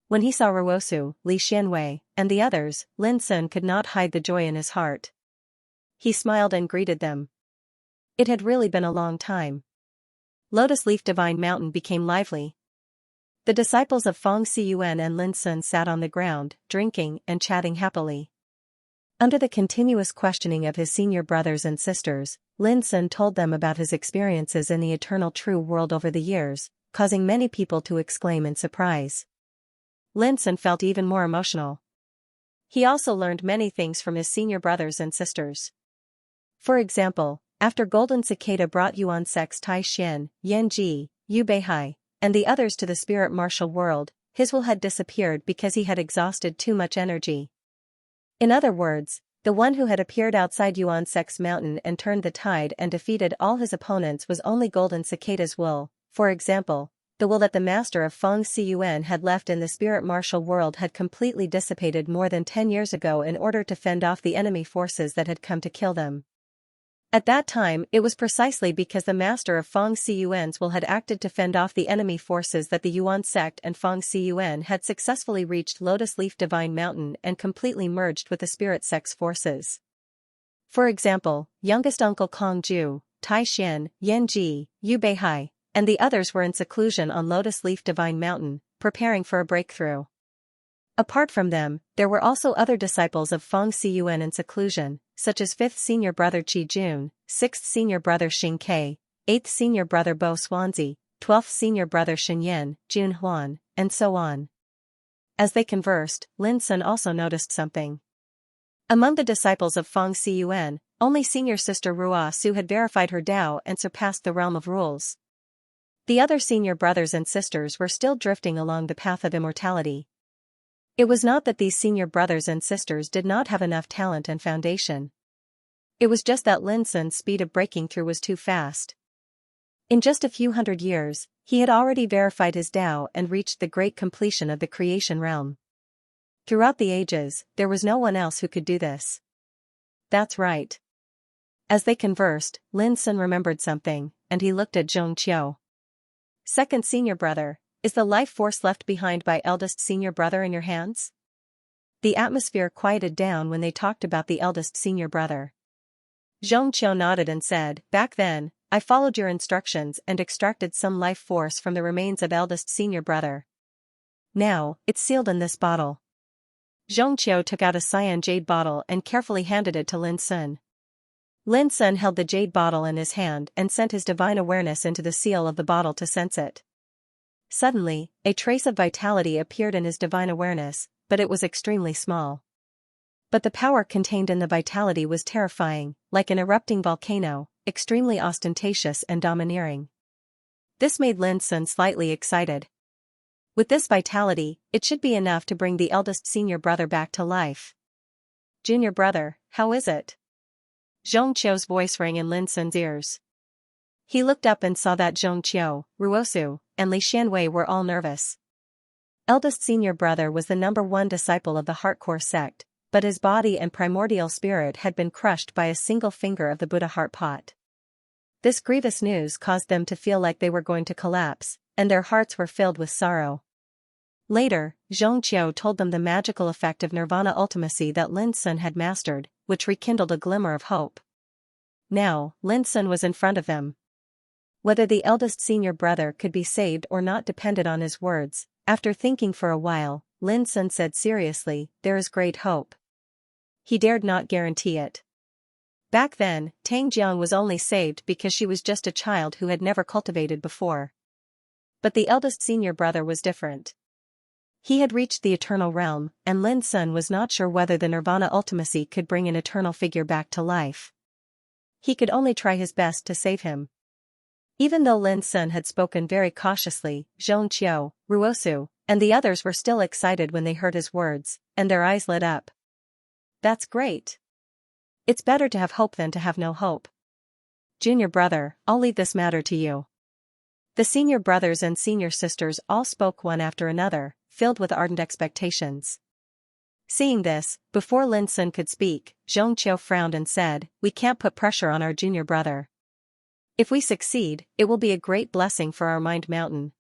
When he saw Ruosu, Li Xianwei, and the others, Lin Sun could not hide the joy in his heart. He smiled and greeted them. It had really been a long time. Lotus Leaf Divine Mountain became lively. The disciples of Feng Xiyuan and Lin Sun sat on the ground, drinking and chatting happily. Under the continuous questioning of his senior brothers and sisters, Lin Sun told them about his experiences in the eternal true world over the years, causing many people to exclaim in surprise. Lin Sun felt even more emotional. He also learned many things from his senior brothers and sisters. For example, after Golden Cicada brought Yuan Sex Tai Xian, Yan Ji, Yu Beihai, and the others to the spirit martial world, his will had disappeared because he had exhausted too much energy. In other words, the one who had appeared outside Yuan Sex Mountain and turned the tide and defeated all his opponents was only Golden Cicada's will. For example, the will that the master of Feng Xiyuan had left in the spirit martial world had completely dissipated more than 10 years ago in order to fend off the enemy forces that had come to kill them. At that time, it was precisely because the master of Feng Xiyuan's will had acted to fend off the enemy forces that the Yuan sect and Feng Xiyuan had successfully reached Lotus Leaf Divine Mountain and completely merged with the spirit sect's forces. For example, youngest uncle Kong Ju, Tai Xian, Yan Ji, Yu Beihai, and the others were in seclusion on Lotus Leaf Divine Mountain, preparing for a breakthrough. Apart from them, there were also other disciples of Feng Xiyuan in seclusion, such as 5th senior brother Qi Jun, 6th senior brother Xing Ke, 8th senior brother Bo Xuanzi, 12th senior brother Shen Yen, Jun Huan, and so on. As they conversed, Lin Sun also noticed something. Among the disciples of Feng Xiyuan, only senior sister Rua Su had verified her Tao and surpassed the realm of rules. The other senior brothers and sisters were still drifting along the path of immortality. It was not that these senior brothers and sisters did not have enough talent and foundation. It was just that Lin Sun's speed of breaking through was too fast. In just a few hundred years, he had already verified his Tao and reached the great completion of the creation realm. Throughout the ages, there was no one else who could do this. That's right. As they conversed, Lin Sun remembered something, and he looked at Zhong Qiu. Second senior brother, is the life force left behind by eldest senior brother in your hands? The atmosphere quieted down when they talked about the eldest senior brother. Zhong Qiu nodded and said, back then, I followed your instructions and extracted some life force from the remains of eldest senior brother. Now, it's sealed in this bottle. Zhong Qiu took out a cyan jade bottle and carefully handed it to Lin Sun. Lin Sun held the jade bottle in his hand and sent his divine awareness into the seal of the bottle to sense it. Suddenly, a trace of vitality appeared in his divine awareness, but it was extremely small. But the power contained in the vitality was terrifying, like an erupting volcano, extremely ostentatious and domineering. This made Lin Sun slightly excited. With this vitality, it should be enough to bring the eldest senior brother back to life. Junior brother, how is it? Zhong Qiu's voice rang in Lin Sun's ears. He looked up and saw that Zhong Qiu, Ruosu, and Li Xianwei were all nervous. Eldest senior brother was the #1 disciple of the Heartcore sect, but his body and primordial spirit had been crushed by a single finger of the Buddha heart pot. This grievous news caused them to feel like they were going to collapse, and their hearts were filled with sorrow. Later, Zhong Qiu told them the magical effect of nirvana ultimacy that Lin Sun had mastered, which rekindled a glimmer of hope. Now, Lin Sun was in front of them. Whether the eldest senior brother could be saved or not depended on his words. After thinking for a while, Lin Sun said seriously, there is great hope. He dared not guarantee it. Back then, Tang Jiang was only saved because she was just a child who had never cultivated before. But the eldest senior brother was different. He had reached the eternal realm, and Lin Sun was not sure whether the nirvana ultimacy could bring an eternal figure back to life. He could only try his best to save him. Even though Lin Sun had spoken very cautiously, Zhong Qiu, Ruosu, and the others were still excited when they heard his words, and their eyes lit up. That's great. It's better to have hope than to have no hope. Junior brother, I'll leave this matter to you. The senior brothers and senior sisters all spoke one after another, filled with ardent expectations. Seeing this, before Lin Sun could speak, Xianxia frowned and said, "We can't put pressure on our junior brother. If we succeed, it will be a great blessing for our Mind Mountain.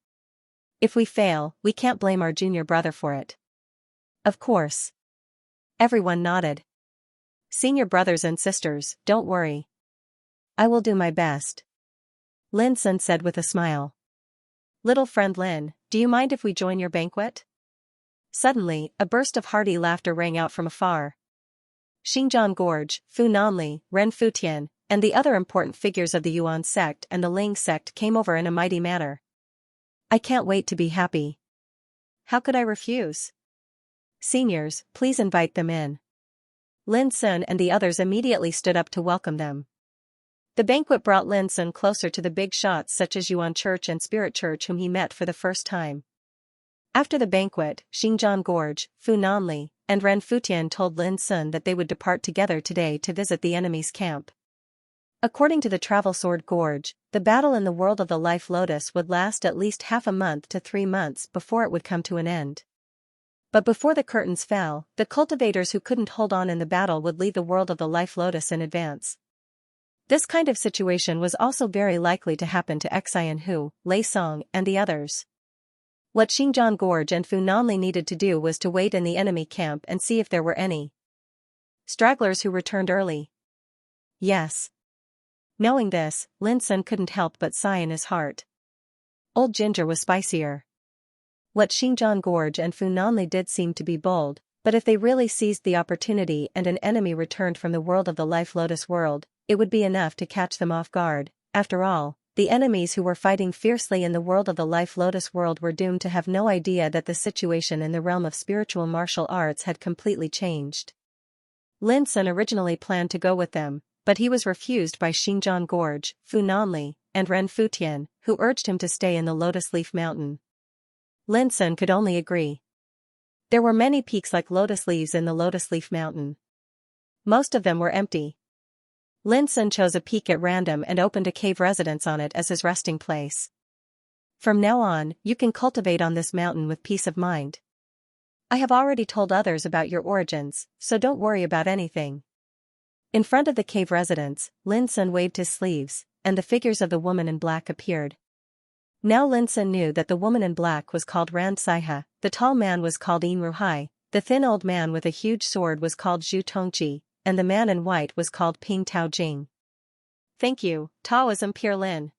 If we fail, we can't blame our junior brother for it." Of course. Everyone nodded. Senior brothers and sisters, don't worry. I will do my best. Lin Sun said with a smile. Little friend Lin, do you mind if we join your banquet? Suddenly, a burst of hearty laughter rang out from afar. Xinjiang Gorge, Fu Nanli, Ren Futian, and the other important figures of the Yuan sect and the Ling sect came over in a mighty manner. I can't wait to be happy. How could I refuse? Seniors, please invite them in. Lin Sun and the others immediately stood up to welcome them. The banquet brought Lin Sun closer to the big shots such as Yuan Church and Spirit Church whom he met for the first time. After the banquet, Xinjiang Gorge, Fu Nanli, and Ren Futian told Lin Sun that they would depart together today to visit the enemy's camp. According to the Travel Sword Gorge, the battle in the world of the Life Lotus would last at least half a month to 3 months before it would come to an end. But before the curtains fell, the cultivators who couldn't hold on in the battle would leave the world of the Life Lotus in advance. This kind of situation was also very likely to happen to Xian Hu, Lei Song, and the others. What Xinjiang Gorge and Fu Nanli needed to do was to wait in the enemy camp and see if there were any stragglers who returned early. Yes. Knowing this, Lin Sun couldn't help but sigh in his heart. Old Ginger was spicier. What Xinjiang Gorge and Fu Nanli did seemed to be bold, but if they really seized the opportunity and an enemy returned from the world of the Life Lotus world, it would be enough to catch them off guard. After all, the enemies who were fighting fiercely in the world of the Life Lotus world were doomed to have no idea that the situation in the realm of spiritual martial arts had completely changed. Lin Sun originally planned to go with them, but he was refused by Xinjiang Gorge, Fu Nanli, and Ren Futian, who urged him to stay in the Lotus Leaf Mountain. Lin Sun could only agree. There were many peaks like lotus leaves in the Lotus Leaf Mountain. Most of them were empty. Lin Sun chose a peak at random and opened a cave residence on it as his resting place. From now on, you can cultivate on this mountain with peace of mind. I have already told others about your origins, so don't worry about anything. In front of the cave residence, Lin Sun waved his sleeves, and the figures of the woman in black appeared. Now Lin Sun knew that the woman in black was called Xianxia, the tall man was called Yin Ruhai, the thin old man with a huge sword was called Zhu Tongji, and the man in white was called Ping Tao Jing. Thank you, Taoism Pure Lin.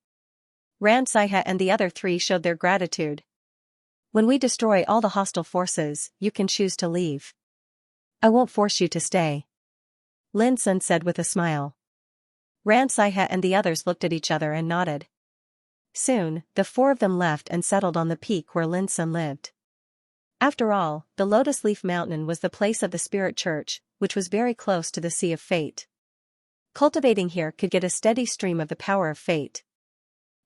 Xianxia and the other 3 showed their gratitude. When we destroy all the hostile forces, you can choose to leave. I won't force you to stay. Lin Sun said with a smile. Xianxia and the others looked at each other and nodded. Soon, the 4 of them left and settled on the peak where Lin Sun lived. After all, the Lotus Leaf Mountain was the place of the Spirit Church, which was very close to the Sea of Fate. Cultivating here could get a steady stream of the power of fate.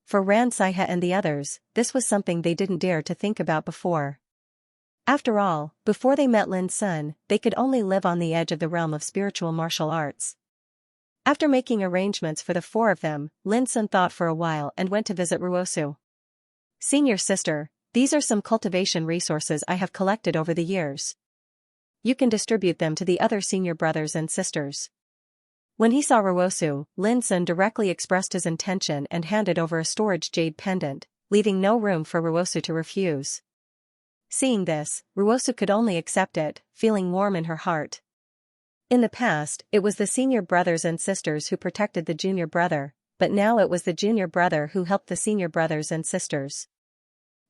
For Xianxia and the others, this was something they didn't dare to think about before. After all, before they met Lin Sun, they could only live on the edge of the realm of spiritual martial arts. After making arrangements for the 4 of them, Lin Sun thought for a while and went to visit Ruosu. Senior sister, these are some cultivation resources I have collected over the years. You can distribute them to the other senior brothers and sisters. When he saw Ruosu, Lin Sun directly expressed his intention and handed over a storage jade pendant, leaving no room for Ruosu to refuse. Seeing this, Ruosu could only accept it, feeling warm in her heart. In the past, it was the senior brothers and sisters who protected the junior brother, but now it was the junior brother who helped the senior brothers and sisters.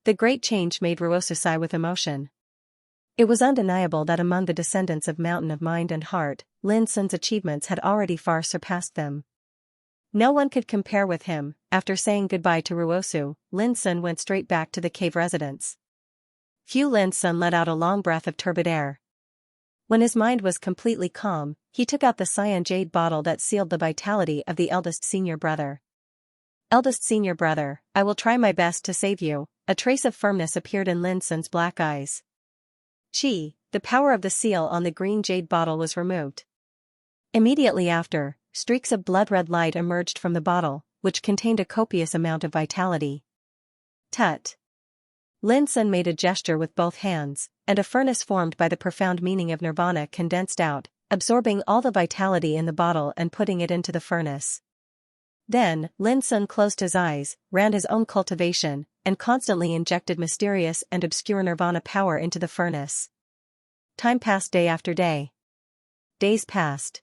The great change made Ruosu sigh with emotion. It was undeniable that among the descendants of Mountain of Mind and Heart, Lin Sun's achievements had already far surpassed them. No one could compare with him. After saying goodbye to Ruosu, Lin Sun went straight back to the cave residence. Lin Sun let out a long breath of turbid air. When his mind was completely calm, he took out the cyan jade bottle that sealed the vitality of the eldest senior brother. Eldest senior brother, I will try my best to save you, a trace of firmness appeared in Lin Sun's black eyes. Qi, the power of the seal on the green jade bottle was removed. Immediately after, streaks of blood-red light emerged from the bottle, which contained a copious amount of vitality. Tut! Lin Sun made a gesture with both hands, and a furnace formed by the profound meaning of nirvana condensed out, absorbing all the vitality in the bottle and putting it into the furnace. Then, Lin Sun closed his eyes, ran his own cultivation, and constantly injected mysterious and obscure nirvana power into the furnace. Time passed day after day. Days passed.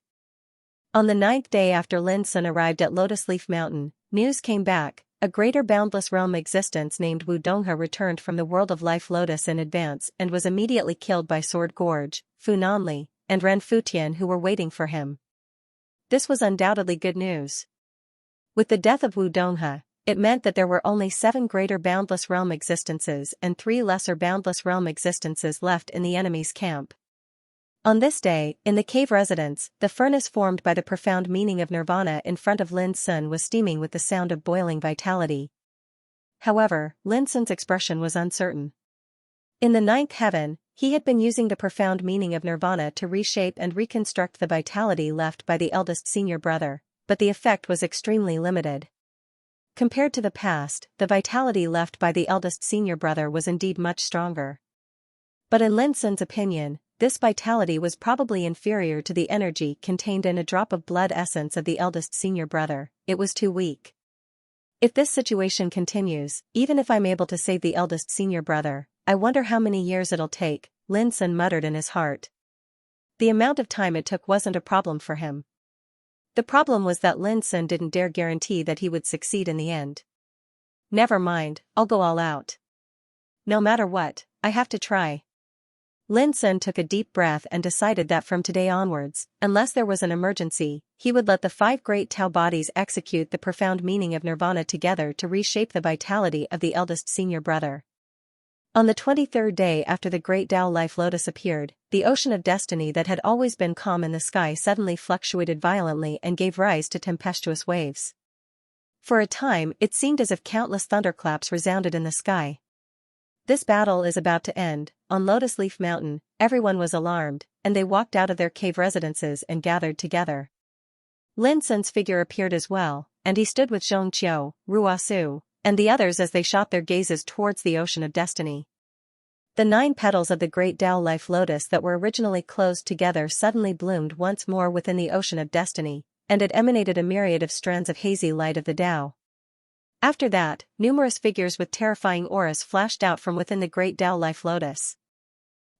On the 9th day after Lin Sun arrived at Lotus Leaf Mountain, news came back. A greater boundless realm existence named Wudonghe returned from the world of life Lotus in advance and was immediately killed by Sword Gorge, Fu Nanli, and Ren Futian who were waiting for him. This was undoubtedly good news. With the death of Wudonghe, it meant that there were only 7 greater boundless realm existences and 3 lesser boundless realm existences left in the enemy's camp. On this day, in the cave residence, the furnace formed by the profound meaning of nirvana in front of Lin Sun was steaming with the sound of boiling vitality. However, Lin Sun's expression was uncertain. In the 9th heaven, he had been using the profound meaning of nirvana to reshape and reconstruct the vitality left by the eldest senior brother, but the effect was extremely limited. Compared to the past, the vitality left by the eldest senior brother was indeed much stronger. But in Lin Sun's opinion, this vitality was probably inferior to the energy contained in a drop of blood essence of the eldest senior brother. It was too weak. If this situation continues, even if I'm able to save the eldest senior brother, I wonder how many years it'll take, Lin Sun muttered in his heart. The amount of time it took wasn't a problem for him. The problem was that Lin Sun didn't dare guarantee that he would succeed in the end. Never mind, I'll go all out. No matter what, I have to try. Lin Sun took a deep breath and decided that from today onwards, unless there was an emergency, he would let the 5 great Tao bodies execute the profound meaning of nirvana together to reshape the vitality of the eldest senior brother. On the 23rd day after the great Tao life lotus appeared, the ocean of destiny that had always been calm in the sky suddenly fluctuated violently and gave rise to tempestuous waves. For a time, it seemed as if countless thunderclaps resounded in the sky. This battle is about to end. On Lotus Leaf Mountain, everyone was alarmed, and they walked out of their cave residences and gathered together. Lin Sun's figure appeared as well, and he stood with Xianxia, Ruosu, and the others as they shot their gazes towards the ocean of destiny. The 9 petals of the great Tao life lotus that were originally closed together suddenly bloomed once more within the ocean of destiny, and it emanated a myriad of strands of hazy light of the Tao. After that, numerous figures with terrifying auras flashed out from within the great Tao life lotus.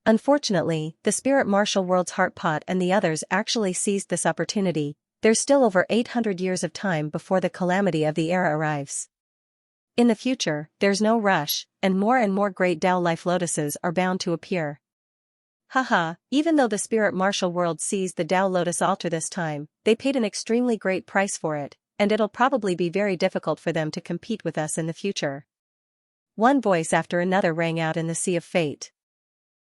Unfortunately, the spirit martial world's heartpot and the others actually seized this opportunity. There's still over 800 years of time before the calamity of the era arrives. In the future, there's no rush, and more great Tao life lotuses are bound to appear. Haha, even though the spirit martial world seized the Tao lotus altar this time, they paid an extremely great price for it, and it'll probably be very difficult for them to compete with us in the future. One voice after another rang out in the sea of fate.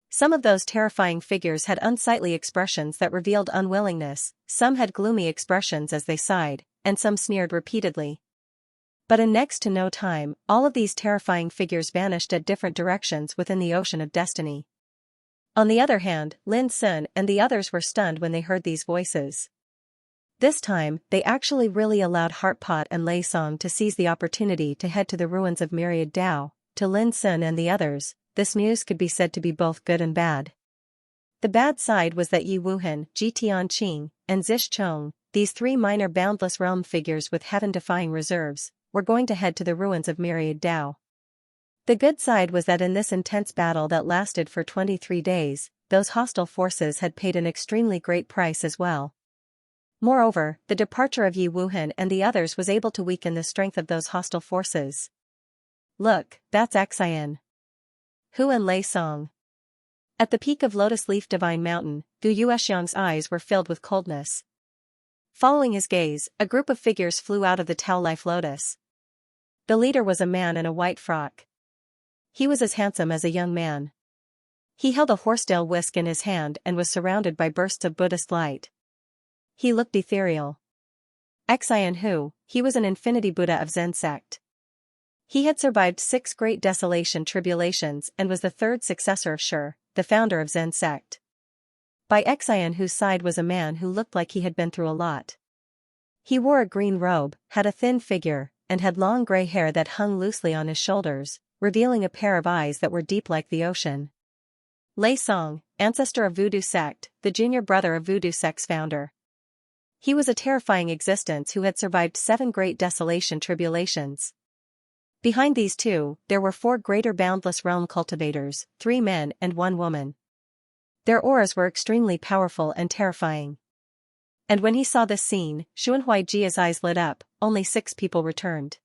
Some of those terrifying figures had unsightly expressions that revealed unwillingness, some had gloomy expressions as they sighed, and some sneered repeatedly. But in next to no time, all of these terrifying figures vanished at different directions within the ocean of destiny. On the other hand, Lin Sun and the others were stunned when they heard these voices. This time, they actually really allowed Heartpot and Lei Song to seize the opportunity to head to the ruins of Myriad Tao. To Lin Sun and the others, this news could be said to be both good and bad. The bad side was that Yi Wuhan, Ji Tianqing, and Zish Chong, these 3 minor boundless realm figures with heaven-defying reserves, were going to head to the ruins of Myriad Tao. The good side was that in this intense battle that lasted for 23 days, those hostile forces had paid an extremely great price as well. Moreover, the departure of Yi Wuhan and the others was able to weaken the strength of those hostile forces. Look, that's Xian. Hu and Lei Song. At the peak of Lotus Leaf Divine Mountain, Gu Yuexiang's eyes were filled with coldness. Following his gaze, a group of figures flew out of the Tao Life Lotus. The leader was a man in a white frock. He was as handsome as a young man. He held a horsetail whisk in his hand and was surrounded by bursts of Buddhist light. He looked ethereal. Xian Hu, he was an infinity Buddha of Zen sect. He had survived 6 great desolation tribulations and was the third successor of Shi, the founder of Zen sect. By Xian Hu's side was a man who looked like he had been through a lot. He wore a green robe, had a thin figure, and had long gray hair that hung loosely on his shoulders, revealing a pair of eyes that were deep like the ocean. Lei Song, ancestor of Voodoo sect, the junior brother of Voodoo sect's founder. He was a terrifying existence who had survived 7 great desolation tribulations. Behind these two, there were 4 greater boundless realm cultivators, 3 men and 1 woman. Their auras were extremely powerful and terrifying. And when he saw this scene, Xuanhuaijia's eyes lit up. Only 6 people returned.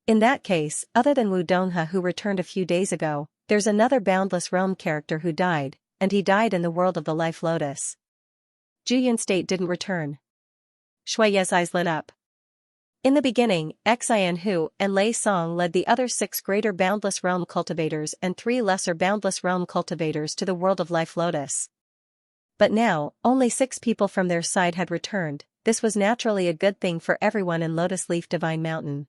In that case, other than Wu Donghe who returned a few days ago, there's another boundless realm character who died, and he died in the world of the Life Lotus. Juyun State didn't return. Shuiye's eyes lit up. In the beginning, Xian Hu and Lei Song led the other 6 greater boundless realm cultivators and 3 lesser boundless realm cultivators to the world of Life Lotus. But now, only 6 people from their side had returned. This was naturally a good thing for everyone in Lotus Leaf Divine Mountain.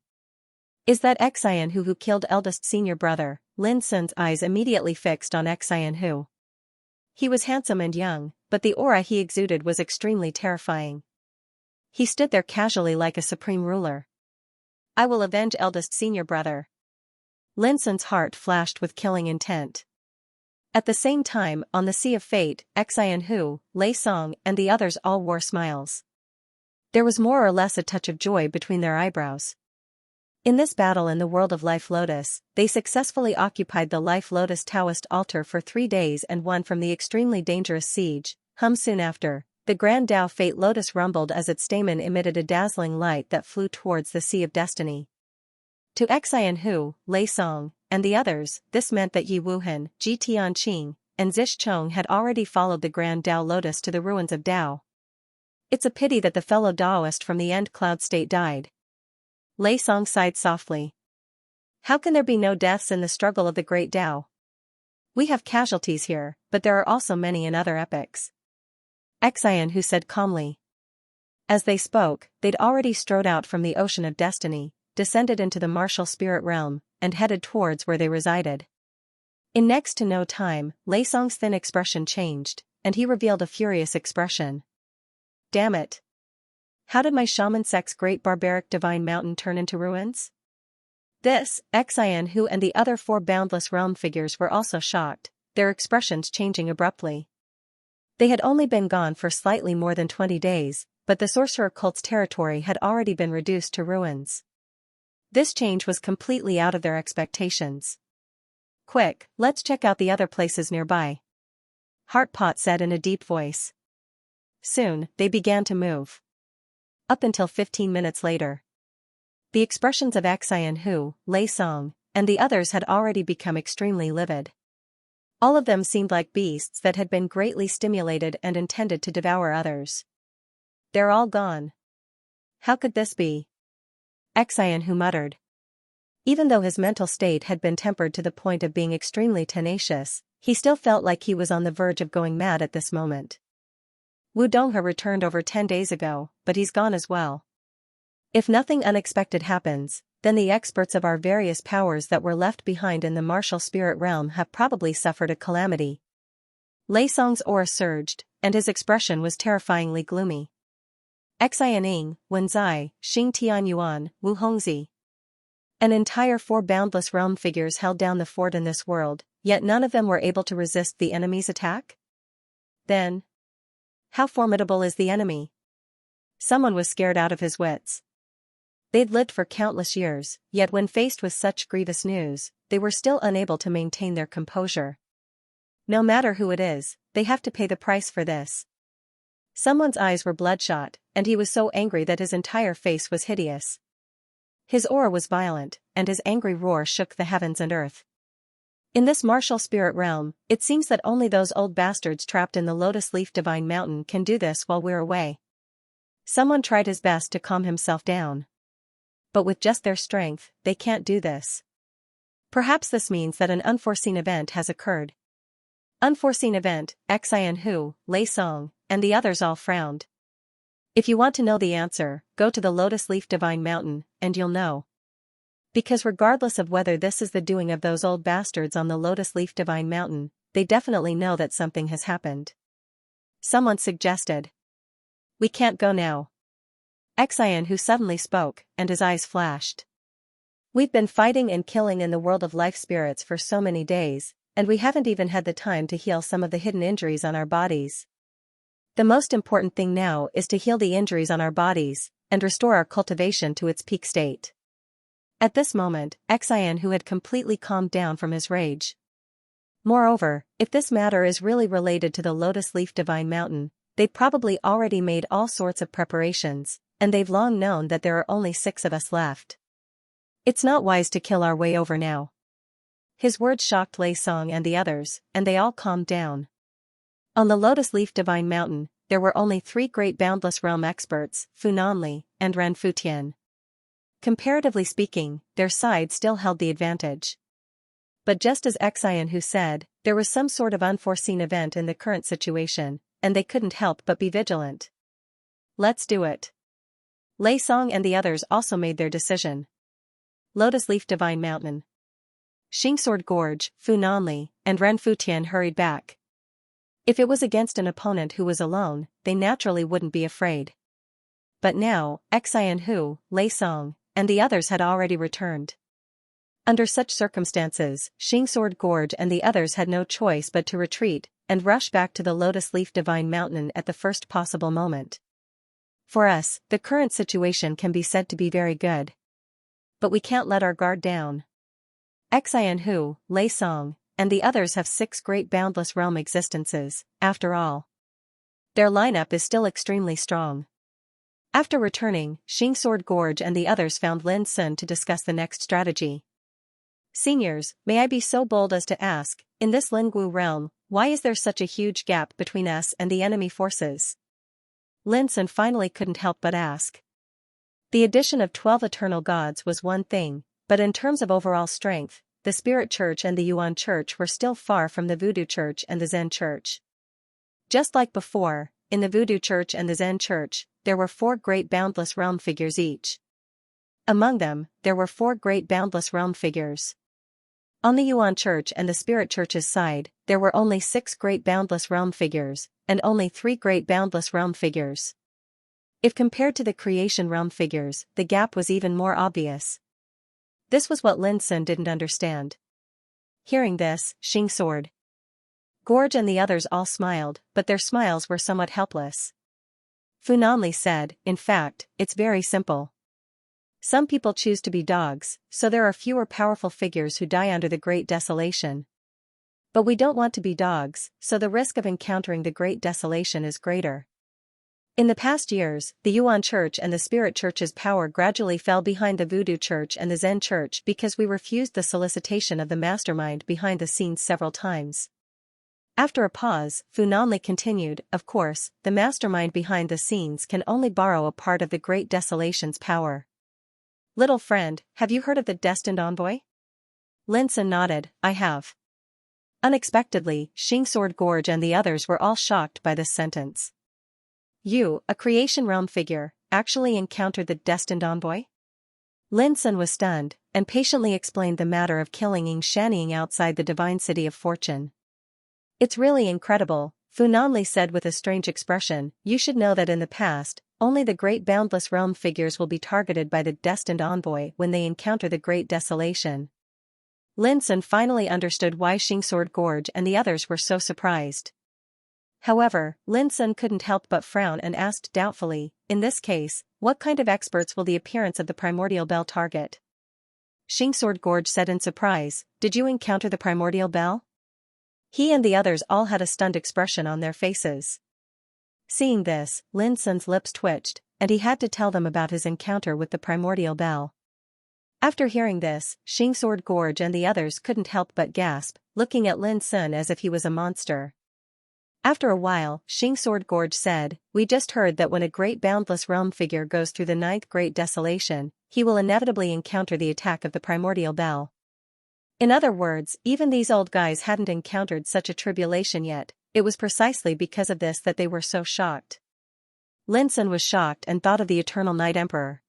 Is that Xian Hu who killed eldest senior brother? Lin Sun's eyes immediately fixed on Xian Hu. He was handsome and young, but the aura he exuded was extremely terrifying. He stood there casually like a supreme ruler. I will avenge eldest senior brother. Lin Sun's heart flashed with killing intent. At the same time, on the Sea of Fate, Xian Hu, Lei Song and the others all wore smiles. There was more or less a touch of joy between their eyebrows. In this battle in the world of Life Lotus, they successfully occupied the Life Lotus Taoist altar for 3 days and won from the extremely dangerous siege. Soon after, the Grand Tao Fate Lotus rumbled as its stamen emitted a dazzling light that flew towards the Sea of Destiny. To Xian Hu, Lei Song, and the others, this meant that Yi Wuhan, Ji Tianqing, and Zish Chong had already followed the Grand Tao Lotus to the ruins of Tao. It's a pity that the fellow Taoist from the End Cloud State died. Lei Song sighed softly. How can there be no deaths in the struggle of the Great Tao? We have casualties here, but there are also many in other epics. Xian Hu said calmly. As they spoke, they'd already strode out from the Ocean of Destiny, descended into the martial spirit realm, and headed towards where they resided. In next to no time, Lei Song's thin expression changed, and he revealed a furious expression. Damn it! How did my shaman sect's great barbaric divine mountain turn into ruins? This, Xian Hu and the other 4 boundless realm figures were also shocked, their expressions changing abruptly. They had only been gone for slightly more than 20 days, but the sorcerer cult's territory had already been reduced to ruins. This change was completely out of their expectations. Quick, let's check out the other places nearby. Heartpot said in a deep voice. Soon, they began to move. Up until 15 minutes later. The expressions of Xian Hu, Lei Song, and the others had already become extremely livid. All of them seemed like beasts that had been greatly stimulated and intended to devour others. They're all gone. How could this be? Xian Hu muttered. Even though his mental state had been tempered to the point of being extremely tenacious, he still felt like he was on the verge of going mad at this moment. Wu Donghe returned over 10 days ago, but he's gone as well. If nothing unexpected happens, then the experts of our various powers that were left behind in the martial spirit realm have probably suffered a calamity. Lei Song's aura surged, and his expression was terrifyingly gloomy. Xianing, Wenzai, Xing Tianyuan, Wu Hongzi. An entire 4 boundless realm figures held down the fort in this world, yet none of them were able to resist the enemy's attack? Then, how formidable is the enemy? Someone was scared out of his wits. They'd lived for countless years, yet when faced with such grievous news, they were still unable to maintain their composure. No matter who it is, they have to pay the price for this. Someone's eyes were bloodshot, and he was so angry that his entire face was hideous. His aura was violent, and his angry roar shook the heavens and earth. In this martial spirit realm, it seems that only those old bastards trapped in the Lotus Leaf Divine Mountain can do this while we're away. Someone tried his best to calm himself down. But with just their strength, they can't do this. Perhaps this means that an unforeseen event has occurred. Unforeseen event, Xian Hu, Lei Song, and the others all frowned. If you want to know the answer, go to the Lotus Leaf Divine Mountain, and you'll know. Because regardless of whether this is the doing of those old bastards on the Lotus Leaf Divine Mountain, they definitely know that something has happened. Someone suggested. We can't go now. Xian suddenly spoke, and his eyes flashed. We've been fighting and killing in the world of life spirits for so many days, and we haven't even had the time to heal some of the hidden injuries on our bodies. The most important thing now is to heal the injuries on our bodies, and restore our cultivation to its peak state. At this moment, Xian had completely calmed down from his rage. Moreover, if this matter is really related to the Lotus Leaf Divine Mountain, they've probably already made all sorts of preparations, and they've long known that there are only 6 of us left. It's not wise to kill our way over now. His words shocked Lei Song and the others, and they all calmed down. On the Lotus Leaf Divine Mountain, there were only 3 great Boundless Realm experts, Fu Nanli and Ren Futian. Comparatively speaking, their side still held the advantage. But just as Xian said, there was some sort of unforeseen event in the current situation, and they couldn't help but be vigilant. Let's do it. Lei Song and the others also made their decision. Lotus Leaf Divine Mountain. Xingsword Gorge, Fu Nanli, and Ren Futian hurried back. If it was against an opponent who was alone, they naturally wouldn't be afraid. But now, Xian, Lei Song, and the others had already returned. Under such circumstances, Xingsword Gorge and the others had no choice but to retreat and rush back to the Lotus Leaf Divine Mountain at the first possible moment. For us, the current situation can be said to be very good. But we can't let our guard down. Xian, Lei Song, and the others have 6 great boundless realm existences, after all. Their lineup is still extremely strong. After returning, Xingsword Gorge and the others found Lin Sun to discuss the next strategy. Seniors, may I be so bold as to ask, in this Lingwu realm, why is there such a huge gap between us and the enemy forces? Lin Sun finally couldn't help but ask. The addition of 12 eternal gods was one thing, but in terms of overall strength, the Spirit Church and the Yuan Church were still far from the Voodoo Church and the Zen Church. Just like before, in the Voodoo Church and the Zen Church, there were 4 great boundless realm figures each. Among them, there were 4 great boundless realm figures. On the Yuan Church and the Spirit Church's side, there were only 6 great boundless realm figures, and only 3 great boundless realm figures. If compared to the creation realm figures, the gap was even more obvious. This was what Lin Sun didn't understand. Hearing this, Xingsword Gorge and the others all smiled, but their smiles were somewhat helpless. Fu Nanli said, in fact, it's very simple. Some people choose to be dogs, so there are fewer powerful figures who die under the Great Desolation. But we don't want to be dogs, so the risk of encountering the Great Desolation is greater. In the past years, the Yuan Church and the Spirit Church's power gradually fell behind the Voodoo Church and the Zen Church because we refused the solicitation of the mastermind behind the scenes several times. After a pause, Fu Nanli continued, of course, the mastermind behind the scenes can only borrow a part of the Great Desolation's power. Little friend, have you heard of the Destined Envoy? Lin Sun nodded, I have. Unexpectedly, Xingsword Gorge and the others were all shocked by this sentence. You, a creation realm figure, actually encountered the Destined Envoy? Lin Sun was stunned, and patiently explained the matter of killing Xianxia outside the divine city of fortune. It's really incredible, Fu Nanli said with a strange expression. You should know that in the past, only the great boundless realm figures will be targeted by the Destined Envoy when they encounter the Great Desolation. Lin Sun finally understood why Xingsword Gorge and the others were so surprised. However, Lin Sun couldn't help but frown and asked doubtfully, in this case, what kind of experts will the appearance of the primordial bell target? Xingsword Gorge said in surprise, did you encounter the primordial bell? He and the others all had a stunned expression on their faces. Seeing this, Lin Sun's lips twitched, and he had to tell them about his encounter with the primordial bell. After hearing this, Xingsword Gorge and the others couldn't help but gasp, looking at Lin Sun as if he was a monster. After a while, Xingsword Gorge said, we just heard that when a great boundless realm figure goes through the 9th Great Desolation, he will inevitably encounter the attack of the primordial bell. In other words, even these old guys hadn't encountered such a tribulation yet. It was precisely because of this that they were so shocked. Lin Sun was shocked and thought of the Eternal Night Emperor.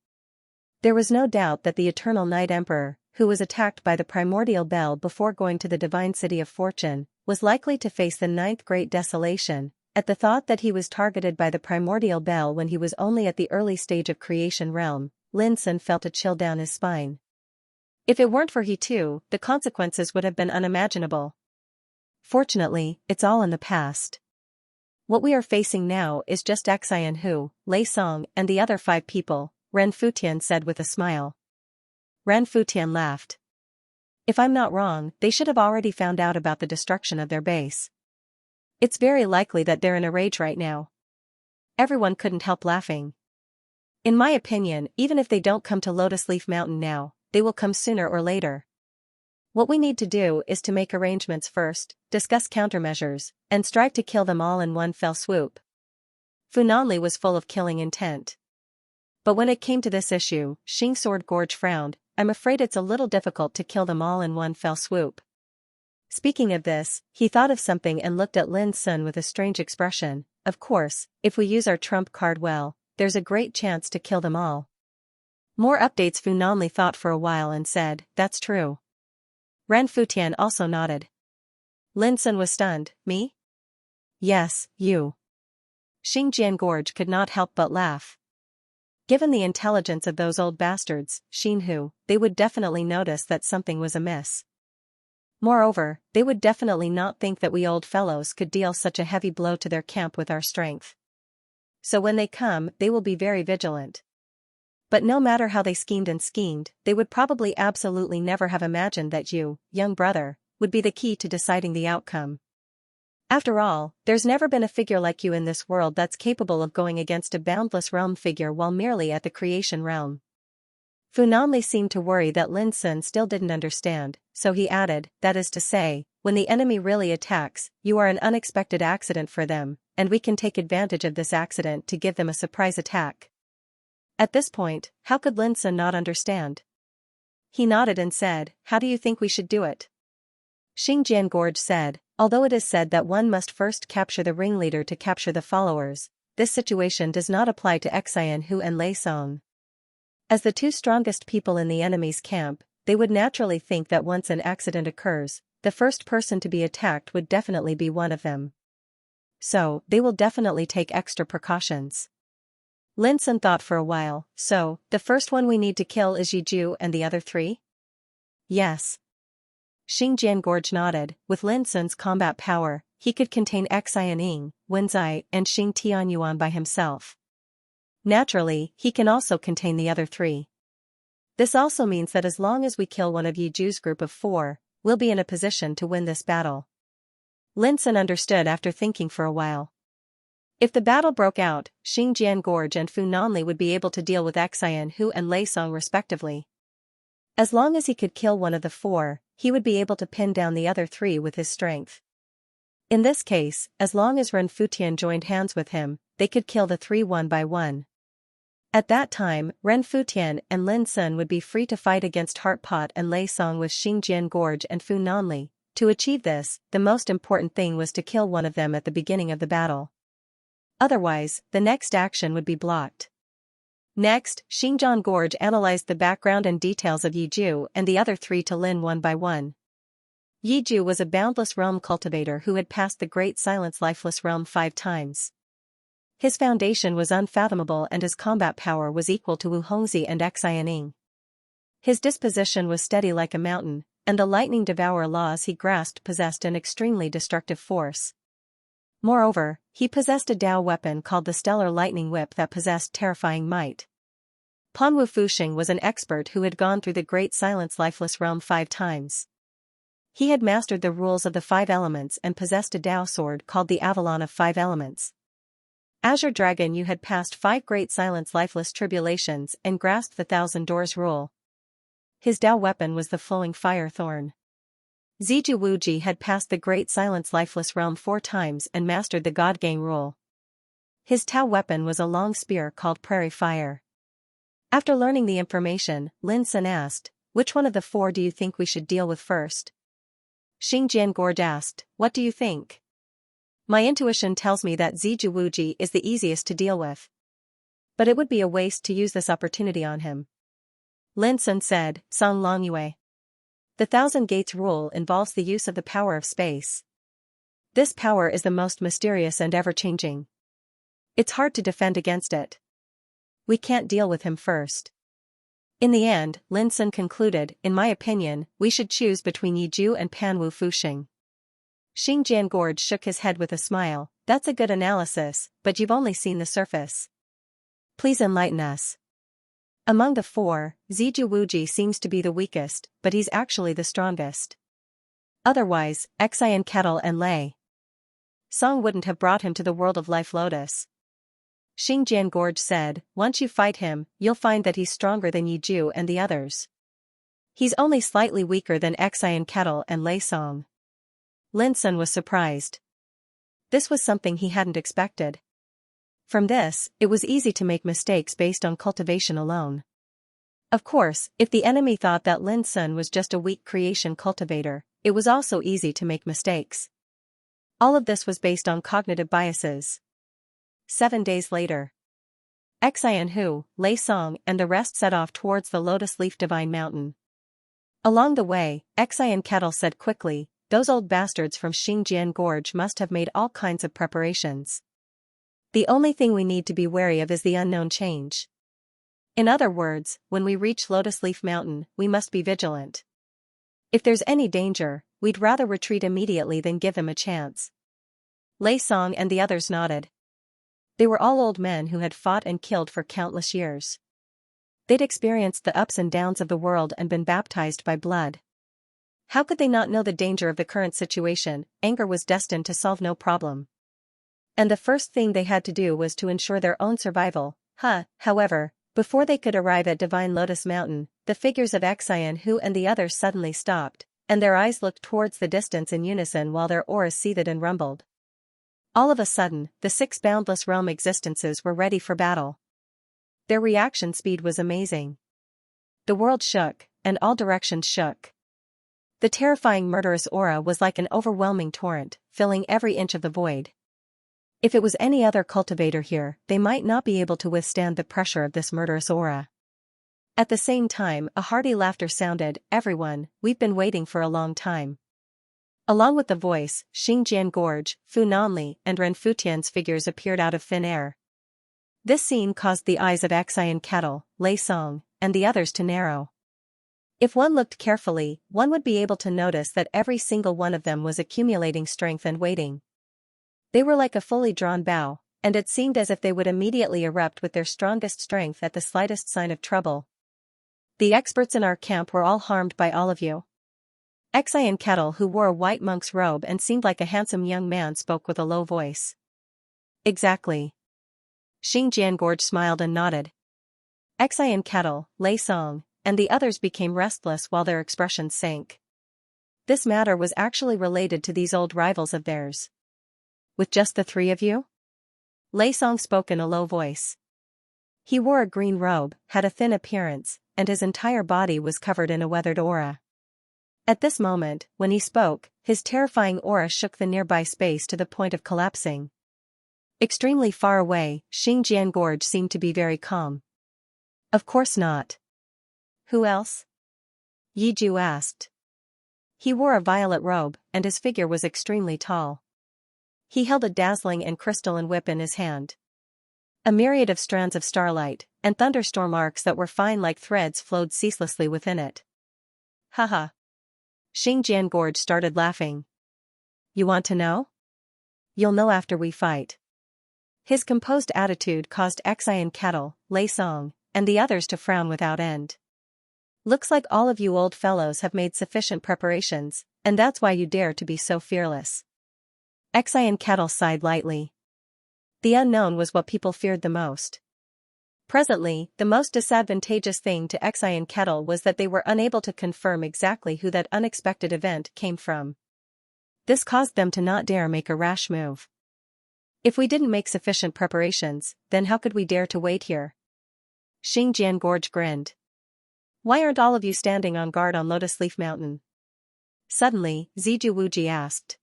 There was no doubt that the Eternal Night Emperor, who was attacked by the primordial bell before going to the divine city of fortune, was likely to face the ninth great desolation. At the thought that he was targeted by the primordial bell when he was only at the early stage of creation realm, Lin Sun felt a chill down his spine. If it weren't for he too, the consequences would have been unimaginable. Fortunately, it's all in the past. What we are facing now is just Xian Hu, Lei Song and the other 5 people, Ren Futian said with a smile. Ren Futian laughed. If I'm not wrong, they should have already found out about the destruction of their base. It's very likely that they're in a rage right now. Everyone couldn't help laughing. In my opinion, even if they don't come to Lotus Leaf Mountain now, they will come sooner or later. What we need to do is to make arrangements first, discuss countermeasures, and strive to kill them all in one fell swoop. Fu Nanli was full of killing intent. But when it came to this issue, Xing Sword Gorge frowned. I'm afraid it's a little difficult to kill them all in one fell swoop. Speaking of this, he thought of something and looked at Lin Sun with a strange expression. Of course, if we use our trump card well, there's a great chance to kill them all. More updates. Fu Nanli thought for a while and said, that's true. Ren Futian also nodded. Lin Sun was stunned. Me? Yes, you. Xingjian Gorge could not help but laugh. Given the intelligence of those old bastards, Xinhu, they would definitely notice that something was amiss. Moreover, they would definitely not think that we old fellows could deal such a heavy blow to their camp with our strength. So when they come, they will be very vigilant. But no matter how they schemed, they would probably absolutely never have imagined that you, young brother, would be the key to deciding the outcome. After all, there's never been a figure like you in this world that's capable of going against a boundless realm figure while merely at the creation realm. Fu Nanli seemed to worry that Lin Sun still didn't understand, so he added, that is to say, when the enemy really attacks, you are an unexpected accident for them, and we can take advantage of this accident to give them a surprise attack. At this point, how could Lin Sun not understand? He nodded and said, how do you think we should do it? Xingjian Gorge said, although it is said that one must first capture the ringleader to capture the followers, this situation does not apply to Xian Hu and Lei Song. As the 2 strongest people in the enemy's camp, they would naturally think that once an accident occurs, the first person to be attacked would definitely be one of them. So, they will definitely take extra precautions. Lin Sun thought for a while. So, the first one we need to kill is Yiju and the other 3? Yes. Xingjian Gorge nodded. With Lin Sun's combat power, he could contain Xianing, Wenzai and Xing Tianyuan by himself. Naturally, he can also contain the other 3. This also means that as long as we kill one of Yiju's group of 4, we'll be in a position to win this battle. Lin Sun understood after thinking for a while. If the battle broke out, Xingjian Gorge and Fu Nanli would be able to deal with Xian Hu and Lei Song respectively. As long as he could kill one of the 4, he would be able to pin down the other 3 with his strength. In this case, as long as Ren Futian joined hands with him, they could kill the 3 one by one. At that time, Ren Futian and Lin Sun would be free to fight against Heartpot and Lei Song with Xingjian Gorge and Fu Nanli. To achieve this, the most important thing was to kill one of them at the beginning of the battle. Otherwise, the next action would be blocked. Next, Xingjian Gorge analyzed the background and details of Yiju and the other 3 to Lin one by one. Yiju was a boundless realm cultivator who had passed the Great Silence Lifeless Realm 5 times. His foundation was unfathomable and his combat power was equal to Wu Hongzi and Xianing. His disposition was steady like a mountain, and the lightning devour laws he grasped possessed an extremely destructive force. Moreover, he possessed a Dao weapon called the Stellar Lightning Whip that possessed terrifying might. Panwu Fuxing was an expert who had gone through the Great Silence Lifeless Realm 5 times. He had mastered the rules of the 5 elements and possessed a Dao sword called the Avalon of 5 Elements. Azure Dragon Yu had passed 5 Great Silence Lifeless Tribulations and grasped the Thousand Doors rule. His Dao weapon was the Flowing Fire Thorn. Ziju Wuji had passed the Great Silence Lifeless Realm 4 times and mastered the God Gang rule. His Tao weapon was a long spear called Prairie Fire. After learning the information, Lin Sun asked, which one of the 4 do you think we should deal with first? Xingjian Gorge asked, what do you think? My intuition tells me that Ziju Wuji is the easiest to deal with. But it would be a waste to use this opportunity on him. Lin Sun said, Song Longyue. The Thousand Gates rule involves the use of the power of space. This power is the most mysterious and ever-changing. It's hard to defend against it. We can't deal with him first. In the end, Lin Sun concluded, in my opinion, we should choose between Yiju and Panwu Fuxing. Xing Jiangorge shook his head with a smile. That's a good analysis, but you've only seen the surface. Please enlighten us. Among the four, Ziju Wuji seems to be the weakest, but he's actually the strongest. Otherwise, Xian Kettle and Lei Song wouldn't have brought him to the world of Life Lotus. Xing Jiangorge said, once you fight him, you'll find that he's stronger than Yiju and the others. He's only slightly weaker than Xian Kettle and Lei Song. Lin Sun was surprised. This was something he hadn't expected. From this, it was easy to make mistakes based on cultivation alone. Of course, if the enemy thought that Lin Sun was just a weak creation cultivator, it was also easy to make mistakes. All of this was based on cognitive biases. 7 days later, Xian Hu, Lei Song and the rest set off towards the Lotus Leaf Divine Mountain. Along the way, Xian Kettle said quickly, those old bastards from Xingjian Gorge must have made all kinds of preparations. The only thing we need to be wary of is the unknown change. In other words, when we reach Lotus Leaf Mountain, we must be vigilant. If there's any danger, we'd rather retreat immediately than give them a chance. Lei Song and the others nodded. They were all old men who had fought and killed for countless years. They'd experienced the ups and downs of the world and been baptized by blood. How could they not know the danger of the current situation? Anger was destined to solve no problem. And the first thing they had to do was to ensure their own survival. However, before they could arrive at Divine Lotus Mountain, the figures of Xian Hu and the others suddenly stopped, and their eyes looked towards the distance in unison while their auras seethed and rumbled. All of a sudden, the 6 boundless realm existences were ready for battle. Their reaction speed was amazing. The world shook, and all directions shook. The terrifying murderous aura was like an overwhelming torrent, filling every inch of the void. If it was any other cultivator here, they might not be able to withstand the pressure of this murderous aura. At the same time, a hearty laughter sounded, everyone, we've been waiting for a long time. Along with the voice, Xingjian Gorge, Fu Nanli and Ren Futian's figures appeared out of thin air. This scene caused the eyes of Xian Kettle, Lei Song, and the others to narrow. If one looked carefully, one would be able to notice that every single one of them was accumulating strength and waiting. They were like a fully drawn bow, and it seemed as if they would immediately erupt with their strongest strength at the slightest sign of trouble. The experts in our camp were all harmed by all of you. Xian Kettle, who wore a white monk's robe and seemed like a handsome young man, spoke with a low voice. Exactly. Xingjian Gorge smiled and nodded. Xian Kettle, Lei Song, and the others became restless while their expressions sank. This matter was actually related to these old rivals of theirs. With just the 3 of you? Lei Song spoke in a low voice. He wore a green robe, had a thin appearance, and his entire body was covered in a weathered aura. At this moment, when he spoke, his terrifying aura shook the nearby space to the point of collapsing. Extremely far away, Xingjian Gorge seemed to be very calm. Of course not. Who else? Yiju asked. He wore a violet robe, and his figure was extremely tall. He held a dazzling and crystalline whip in his hand. A myriad of strands of starlight, and thunderstorm arcs that were fine like threads flowed ceaselessly within it. Haha. Xingjian Gorge started laughing. You want to know? You'll know after we fight. His composed attitude caused Xian Kettle, Lei Song, and the others to frown without end. Looks like all of you old fellows have made sufficient preparations, and that's why you dare to be so fearless. Xian Kettle sighed lightly. The unknown was what people feared the most. Presently, the most disadvantageous thing to Xian Kettle was that they were unable to confirm exactly who that unexpected event came from. This caused them to not dare make a rash move. If we didn't make sufficient preparations, then how could we dare to wait here? Xingjian Gorge grinned. Why aren't all of you standing on guard on Lotus Leaf Mountain? Suddenly, Ziju Wuji asked.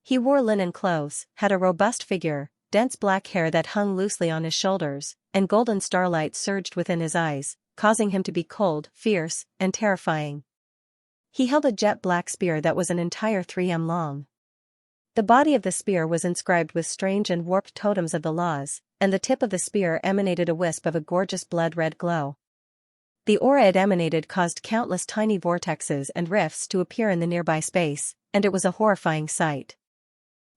He wore linen clothes, had a robust figure, dense black hair that hung loosely on his shoulders, and golden starlight surged within his eyes, causing him to be cold, fierce, and terrifying. He held a jet black spear that was an entire 3 m long. The body of the spear was inscribed with strange and warped totems of the laws, and the tip of the spear emanated a wisp of a gorgeous blood-red glow. The aura it emanated caused countless tiny vortexes and rifts to appear in the nearby space, and it was a horrifying sight.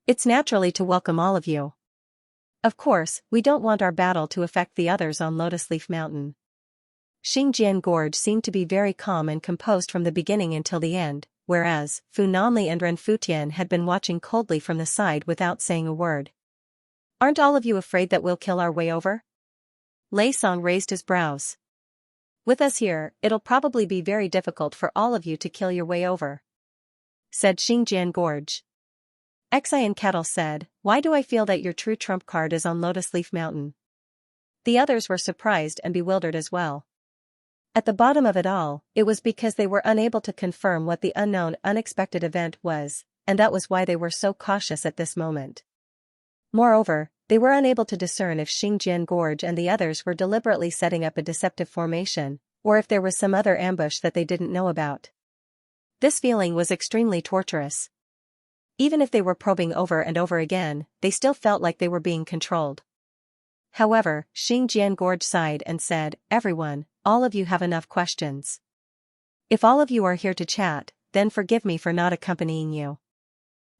It's naturally to welcome all of you. Of course, we don't want our battle to affect the others on Lotus Leaf Mountain. Xinjian Gorge seemed to be very calm and composed from the beginning until the end, whereas Fu Nanli and Ren Futian had been watching coldly from the side without saying a word. Aren't all of you afraid that we'll kill our way over? Lei Song raised his brows. With us here, it'll probably be very difficult for all of you to kill your way over, said Xinjian Gorge. Xian Kettle said, why do I feel that your true trump card is on Lotus Leaf Mountain? The others were surprised and bewildered as well. At the bottom of it all, it was because they were unable to confirm what the unknown unexpected event was, and that was why they were so cautious at this moment. Moreover, they were unable to discern if Xinjian Gorge and the others were deliberately setting up a deceptive formation, or if there was some other ambush that they didn't know about. This feeling was extremely torturous. Even if they were probing over and over again, they still felt like they were being controlled. However, Xinjian Gorge sighed and said, everyone, all of you have enough questions. If all of you are here to chat, then forgive me for not accompanying you.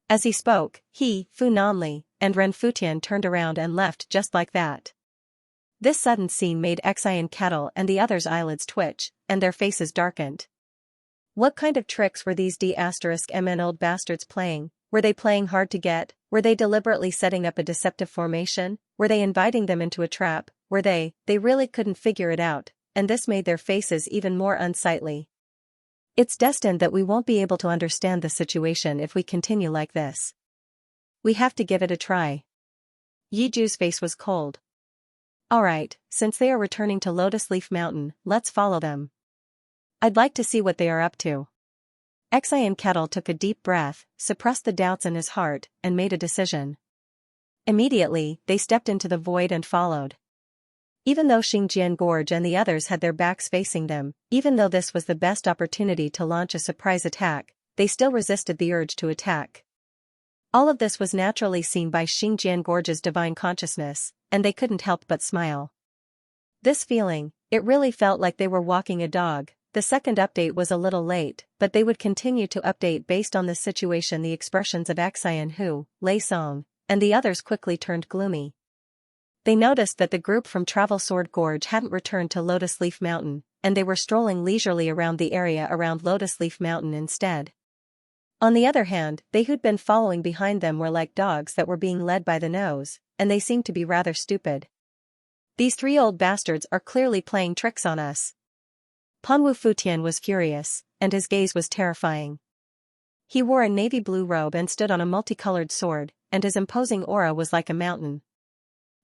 As he spoke, he, Fu Nanli, and Ren Futian turned around and left just like that. This sudden scene made Xian Kettle and the others' eyelids twitch, and their faces darkened. What kind of tricks were these D*MN old bastards playing? Were they playing hard to get? Were they deliberately setting up a deceptive formation? Were they inviting them into a trap? They really couldn't figure it out, and this made their faces even more unsightly. It's destined that we won't be able to understand the situation if we continue like this. We have to give it a try. Yi Ju's face was cold. Alright, since they are returning to Lotus Leaf Mountain, let's follow them. I'd like to see what they are up to. Xian Kettle took a deep breath, suppressed the doubts in his heart, and made a decision. Immediately, they stepped into the void and followed. Even though Xinjian Gorge and the others had their backs facing them, even though this was the best opportunity to launch a surprise attack, they still resisted the urge to attack. All of this was naturally seen by Xinjian Gorge's divine consciousness, and they couldn't help but smile. This feeling, it really felt like they were walking a dog. The second update was a little late, but they would continue to update based on this situation. The expressions of Xian Hu, Lei Song, and the others quickly turned gloomy. They noticed that the group from Travel Sword Gorge hadn't returned to Lotus Leaf Mountain, and they were strolling leisurely around the area around Lotus Leaf Mountain instead. On the other hand, they who'd been following behind them were like dogs that were being led by the nose, and they seemed to be rather stupid. These 3 old bastards are clearly playing tricks on us. Panwu Futian was furious, and his gaze was terrifying. He wore a navy blue robe and stood on a multicolored sword, and his imposing aura was like a mountain.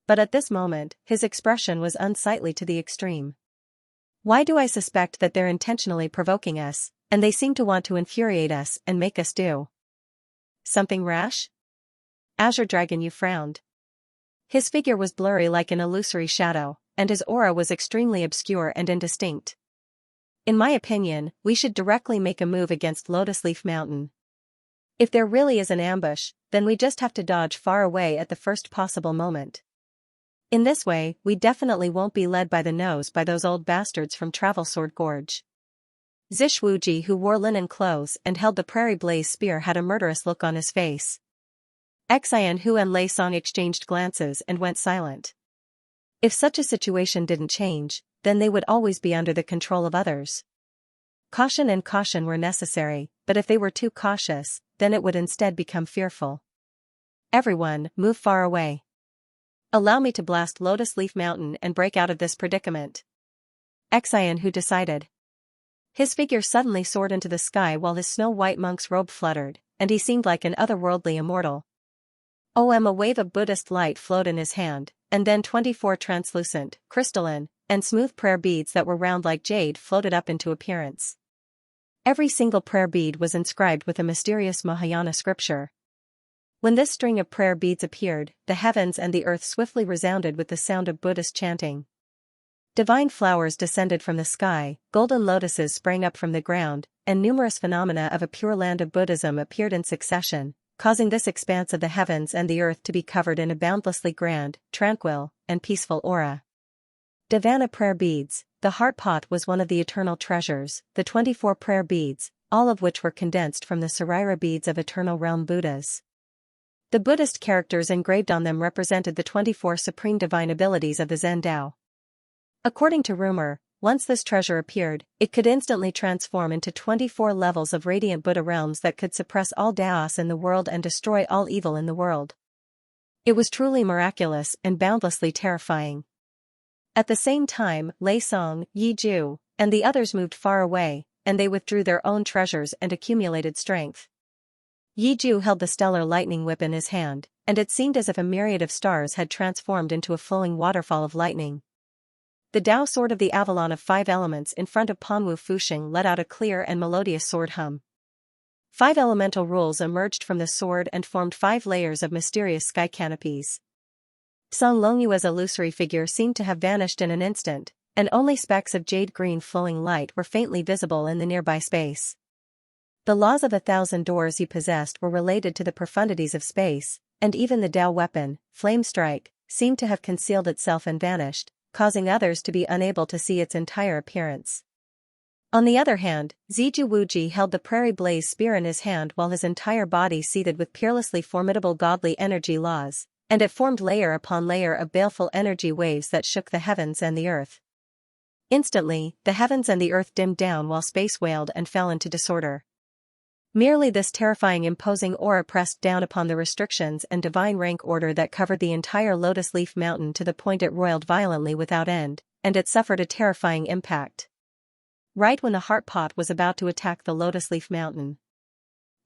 But at this moment, his expression was unsightly to the extreme. Why do I suspect that they're intentionally provoking us, and they seem to want to infuriate us and make us do something rash? Azure Dragon Yu frowned. His figure was blurry like an illusory shadow, and his aura was extremely obscure and indistinct. In my opinion, we should directly make a move against Lotus Leaf Mountain. If there really is an ambush, then we just have to dodge far away at the first possible moment. In this way, we definitely won't be led by the nose by those old bastards from Travel Sword Gorge. Zishwuji, who wore linen clothes and held the Prairie Blaze spear, had a murderous look on his face. Xian Hu and Lei Song exchanged glances and went silent. If such a situation didn't change, then they would always be under the control of others. Caution and caution were necessary, but if they were too cautious, then it would instead become fearful. Everyone, move far away. Allow me to blast Lotus Leaf Mountain and break out of this predicament. Xian Hu decided. His figure suddenly soared into the sky while his snow-white monk's robe fluttered, and he seemed like an otherworldly immortal. A wave of Buddhist light flowed in his hand, and then 24 translucent, crystalline, and smooth prayer beads that were round like jade floated up into appearance. Every single prayer bead was inscribed with a mysterious Mahayana scripture. When this string of prayer beads appeared, the heavens and the earth swiftly resounded with the sound of Buddhist chanting. Divine flowers descended from the sky, golden lotuses sprang up from the ground, and numerous phenomena of a pure land of Buddhism appeared in succession, causing this expanse of the heavens and the earth to be covered in a boundlessly grand, tranquil, and peaceful aura. Dhavana prayer beads. The heart pot was one of the eternal treasures, the 24 prayer beads, all of which were condensed from the Sarira beads of eternal realm Buddhas. The Buddhist characters engraved on them represented the 24 supreme divine abilities of the Zen Tao. According to rumor, once this treasure appeared, it could instantly transform into 24 levels of radiant Buddha realms that could suppress all Taos in the world and destroy all evil in the world. It was truly miraculous and boundlessly terrifying. At the same time, Lei Song, Yi Ju, and the others moved far away, and they withdrew their own treasures and accumulated strength. Yi Ju held the stellar lightning whip in his hand, and it seemed as if a myriad of stars had transformed into a flowing waterfall of lightning. The Tao sword of the Avalon of 5 elements in front of Panwu Fuxing let out a clear and melodious sword hum. 5 elemental rules emerged from the sword and formed 5 layers of mysterious sky canopies. Song Longyue's illusory figure seemed to have vanished in an instant, and only specks of jade-green flowing light were faintly visible in the nearby space. The laws of 1,000 doors he possessed were related to the profundities of space, and even the Tao weapon, Flame Strike, seemed to have concealed itself and vanished, causing others to be unable to see its entire appearance. On the other hand, Ziju Wuji held the Prairie Blaze spear in his hand while his entire body seethed with peerlessly formidable godly energy laws, and it formed layer upon layer of baleful energy waves that shook the heavens and the earth. Instantly, the heavens and the earth dimmed down while space wailed and fell into disorder. Merely this terrifying imposing aura pressed down upon the restrictions and divine rank order that covered the entire Lotus Leaf Mountain to the point it roiled violently without end, and it suffered a terrifying impact. Right when the heart pot was about to attack the Lotus Leaf Mountain.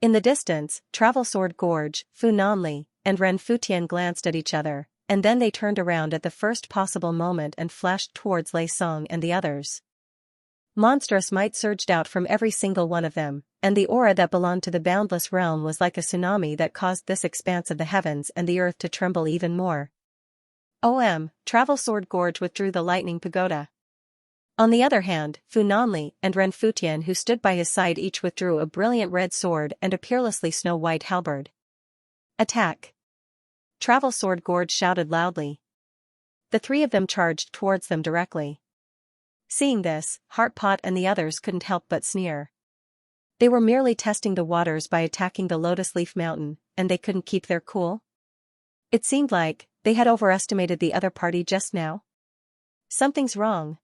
In the distance, Travel Sword Gorge, Fu Nanli, and Ren Futian glanced at each other, and then they turned around at the first possible moment and flashed towards Lei Song and the others. Monstrous might surged out from every single one of them, and the aura that belonged to the boundless realm was like a tsunami that caused this expanse of the heavens and the earth to tremble even more. Travel Sword Gorge withdrew the lightning pagoda. On the other hand, Fu Nanli and Ren Futian who stood by his side each withdrew a brilliant red sword and a peerlessly snow-white halberd. Attack! Travel Sword Gorge shouted loudly. The 3 of them charged towards them directly. Seeing this, Heart Pot and the others couldn't help but sneer. They were merely testing the waters by attacking the Lotus Leaf Mountain, and they couldn't keep their cool? It seemed like they had overestimated the other party just now. Something's wrong.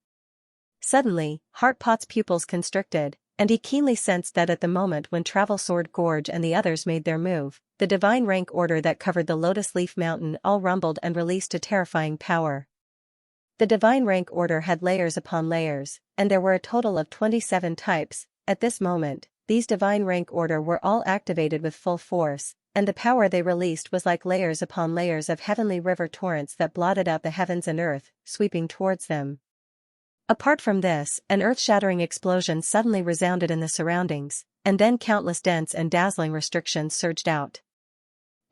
Suddenly, Heart Pot's pupils constricted, and he keenly sensed that at the moment when Travel Sword Gorge and the others made their move, the divine rank order that covered the Lotus Leaf Mountain all rumbled and released a terrifying power. The divine rank order had layers upon layers, and there were a total of 27 types. At this moment, these divine rank order were all activated with full force, and the power they released was like layers upon layers of heavenly river torrents that blotted out the heavens and earth, sweeping towards them. Apart from this, an earth-shattering explosion suddenly resounded in the surroundings, and then countless dense and dazzling restrictions surged out.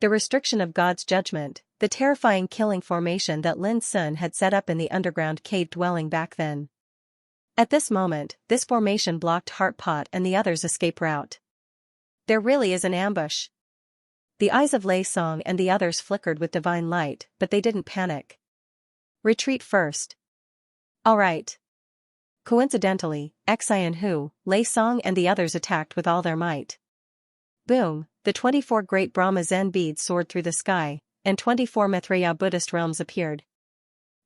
The restriction of God's judgment, the terrifying killing formation that Lin Sun had set up in the underground cave dwelling back then. At this moment, this formation blocked Heart Pot and the others' escape route. There really is an ambush. The eyes of Lei Song and the others flickered with divine light, but they didn't panic. Retreat first. All right. Coincidentally, Xian Hu, Lei Song and the others attacked with all their might. Boom, the 24 great Brahma Zen beads soared through the sky, and 24 Maitreya Buddhist realms appeared.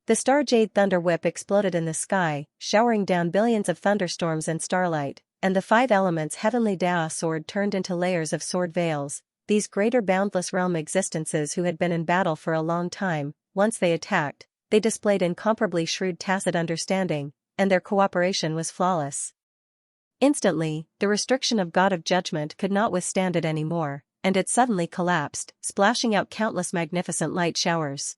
The Star Jade Thunder Whip exploded in the sky, showering down billions of thunderstorms and starlight, and the 5 elements Heavenly Dao sword turned into layers of sword veils, these greater boundless realm existences who had been in battle for a long time. Once they attacked, they displayed incomparably shrewd tacit understanding, and their cooperation was flawless. Instantly, the restriction of God of Judgment could not withstand it anymore, and it suddenly collapsed, splashing out countless magnificent light showers.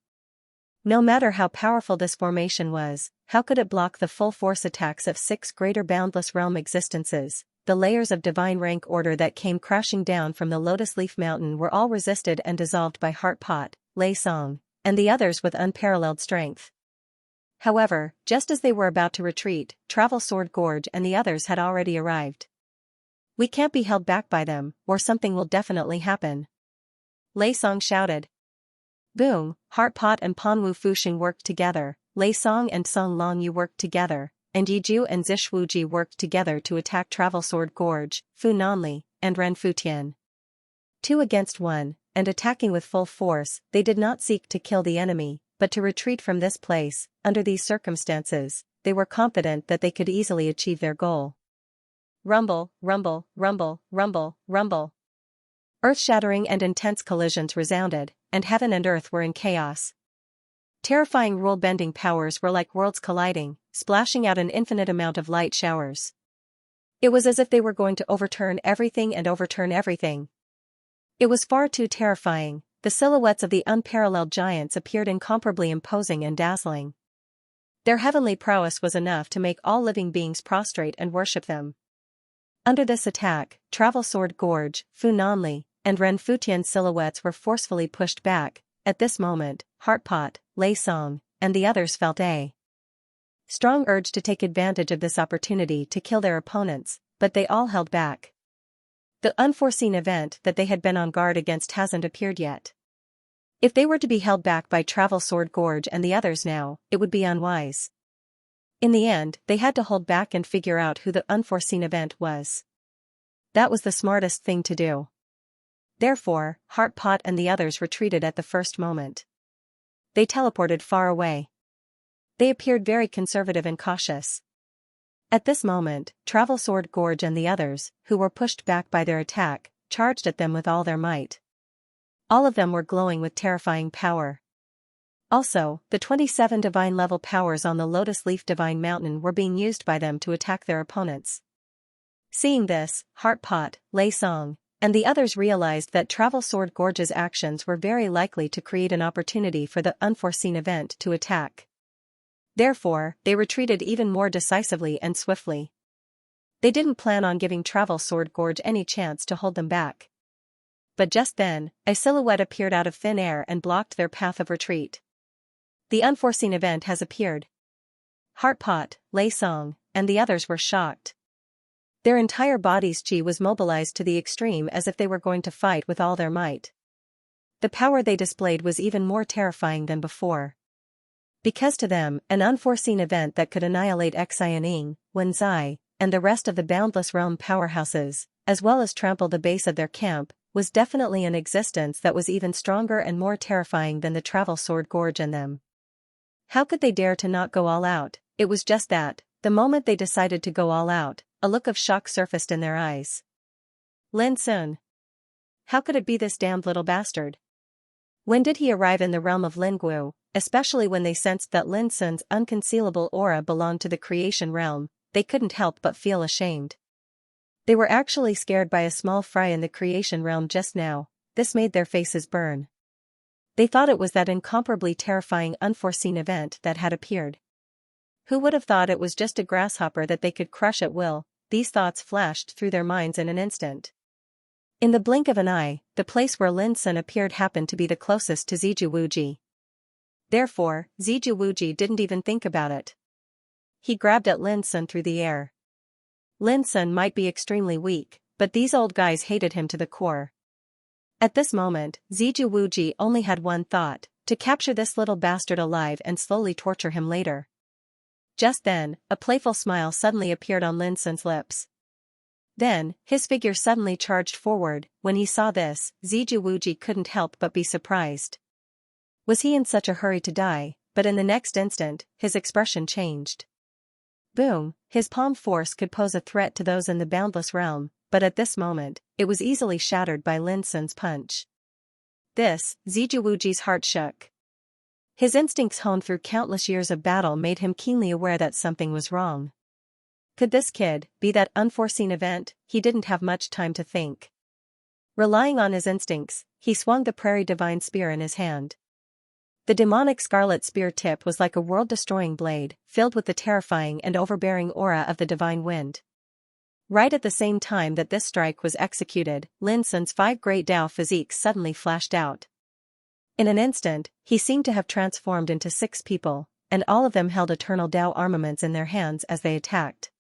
No matter how powerful this formation was, how could it block the full force attacks of 6 greater boundless realm existences? The layers of divine rank order that came crashing down from the Lotus Leaf Mountain were all resisted and dissolved by Heart Pot, Lei Song, and the others with unparalleled strength. However, just as they were about to retreat, Travel Sword Gorge and the others had already arrived. We can't be held back by them, or something will definitely happen. Lei Song shouted. Boom, Heart Pot and Panwu Fuxing worked together, Lei Song and Song Long Yu worked together, and Yiju and Zishwuji worked together to attack Travel Sword Gorge, Fu Nanli, and Ren Futian. 2 against 1, and attacking with full force, they did not seek to kill the enemy, but to retreat from this place. Under these circumstances, they were confident that they could easily achieve their goal. Rumble, rumble, rumble, rumble, rumble. Earth-shattering and intense collisions resounded, and heaven and earth were in chaos. Terrifying rule-bending powers were like worlds colliding, splashing out an infinite amount of light showers. It was as if they were going to overturn everything and overturn everything. It was far too terrifying. The silhouettes of the unparalleled giants appeared incomparably imposing and dazzling. Their heavenly prowess was enough to make all living beings prostrate and worship them. Under this attack, Travel Sword Gorge, Fu Nanli, and Ren Futian's silhouettes were forcefully pushed back. At this moment, Heart Pot, Lei Song, and the others felt a strong urge to take advantage of this opportunity to kill their opponents, but they all held back. The unforeseen event that they had been on guard against hasn't appeared yet. If they were to be held back by Travel Sword Gorge and the others now, it would be unwise. In the end, they had to hold back and figure out who the unforeseen event was. That was the smartest thing to do. Therefore, Heart Pot and the others retreated at the first moment. They teleported far away. They appeared very conservative and cautious. At this moment, Travel Sword Gorge and the others, who were pushed back by their attack, charged at them with all their might. All of them were glowing with terrifying power. Also, the 27 divine-level powers on the Lotus Leaf Divine Mountain were being used by them to attack their opponents. Seeing this, Heart Pot, Lei Song, and the others realized that Travel Sword Gorge's actions were very likely to create an opportunity for the unforeseen event to attack. Therefore, they retreated even more decisively and swiftly. They didn't plan on giving Travel Sword Gorge any chance to hold them back. But just then, a silhouette appeared out of thin air and blocked their path of retreat. The unforeseen event has appeared. Heart Pot, Lei Song, and the others were shocked. Their entire body's chi was mobilized to the extreme as if they were going to fight with all their might. The power they displayed was even more terrifying than before. Because to them, an unforeseen event that could annihilate Xianxia, Wenzai, and the rest of the Boundless Realm powerhouses, as well as trample the base of their camp, was definitely an existence that was even stronger and more terrifying than the Travel Sword Gorge and them. How could they dare to not go all out? It was just that, the moment they decided to go all out, a look of shock surfaced in their eyes. Lin Sun. How could it be this damned little bastard? When did he arrive in the realm of Lingguo, especially when they sensed that Lin Sun's unconcealable aura belonged to the creation realm, they couldn't help but feel ashamed. They were actually scared by a small fry in the creation realm just now. This made their faces burn. They thought it was that incomparably terrifying unforeseen event that had appeared. Who would have thought it was just a grasshopper that they could crush at will? These thoughts flashed through their minds in an instant. In the blink of an eye, the place where Lin Sun appeared happened to be the closest to Zijuwuji. Therefore, Zijuwuji didn't even think about it. He grabbed at Lin Sun through the air. Lin Sun might be extremely weak, but these old guys hated him to the core. At this moment, Zijuwuji only had one thought, to capture this little bastard alive and slowly torture him later. Just then, a playful smile suddenly appeared on Lin Sun's lips. Then, his figure suddenly charged forward. When he saw this, Zijuwuji couldn't help but be surprised. Was he in such a hurry to die? But in the next instant, his expression changed. Boom, his palm force could pose a threat to those in the Boundless Realm, but at this moment, it was easily shattered by Lin Sun's punch. This, Zijuwuji's heart shook. His instincts honed through countless years of battle made him keenly aware that something was wrong. Could this kid be that unforeseen event? He didn't have much time to think. Relying on his instincts, he swung the Prairie Divine Spear in his hand. The demonic scarlet spear tip was like a world-destroying blade, filled with the terrifying and overbearing aura of the divine wind. Right at the same time that this strike was executed, Lin Sun's 5 great Dao physiques suddenly flashed out. In an instant, he seemed to have transformed into 6 people. and all of them held eternal Dao armaments in their hands as they attacked.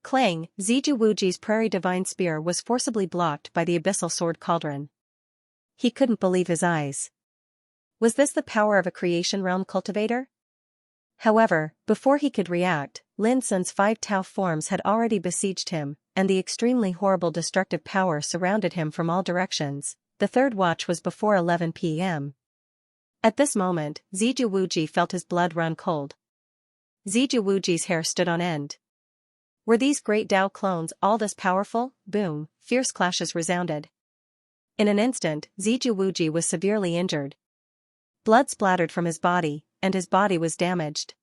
Clang, Ziju Wuji's Prairie Divine Spear was forcibly blocked by the Abyssal Sword Cauldron. He couldn't believe his eyes. Was this the power of a Creation Realm cultivator? However, before he could react, Lin Sun's 5 Tao forms had already besieged him, and the extremely horrible destructive power surrounded him from all directions. The third watch was before 11 p.m. At this moment, Ziju Wuji felt his blood run cold. Ziju Wuji's hair stood on end. Were these great Dao clones all this powerful? Boom, fierce clashes resounded. In an instant, Ziju Wuji was severely injured. Blood splattered from his body, and his body was damaged.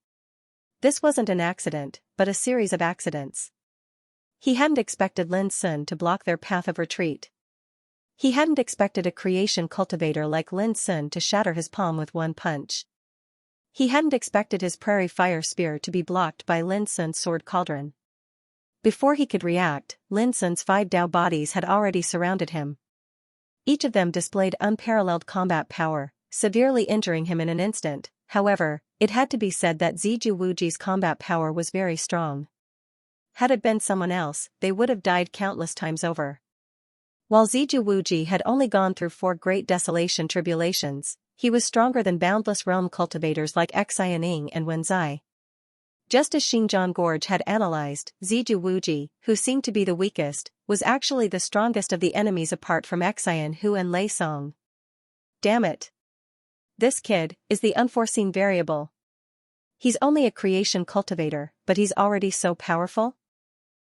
This wasn't an accident, but a series of accidents. He hadn't expected Lin Sun to block their path of retreat. He hadn't expected a creation cultivator like Lin Sun to shatter his palm with one punch. He hadn't expected his prairie fire spear to be blocked by Lin Sun's sword cauldron. Before he could react, Lin Sun's 5 Dao bodies had already surrounded him. Each of them displayed unparalleled combat power, severely injuring him in an instant. However, it had to be said that Ziju Wuji's combat power was very strong. Had it been someone else, they would have died countless times over. While Ziju Wuji had only gone through 4 great desolation tribulations, he was stronger than boundless realm cultivators like Xianxia and Wenzai. Just as Xinjiang Gorge had analyzed, Ziju Wuji, who seemed to be the weakest, was actually the strongest of the enemies apart from Xianhu and Lei Song. Damn it. This kid is the unforeseen variable. He's only a creation cultivator, but he's already so powerful?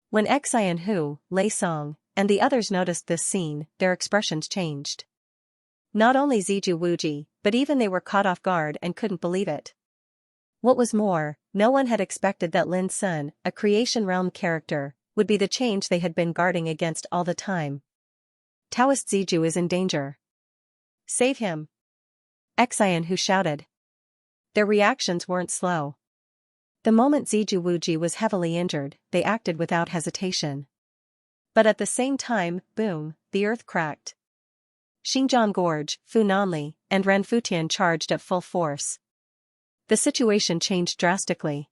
When Xianhu, Lei Song, and the others noticed this scene, their expressions changed. Not only Ziju Wuji, but even they were caught off guard and couldn't believe it. What was more, no one had expected that Lin Sun, a Creation Realm character, would be the change they had been guarding against all the time. Taoist Ziju is in danger. Save him! Xianhu shouted. Their reactions weren't slow. The moment Ziju Wuji was heavily injured, they acted without hesitation. But at the same time, boom, the earth cracked. Xinjiang Gorge, Funanli, and Renfutian charged at full force. The situation changed drastically.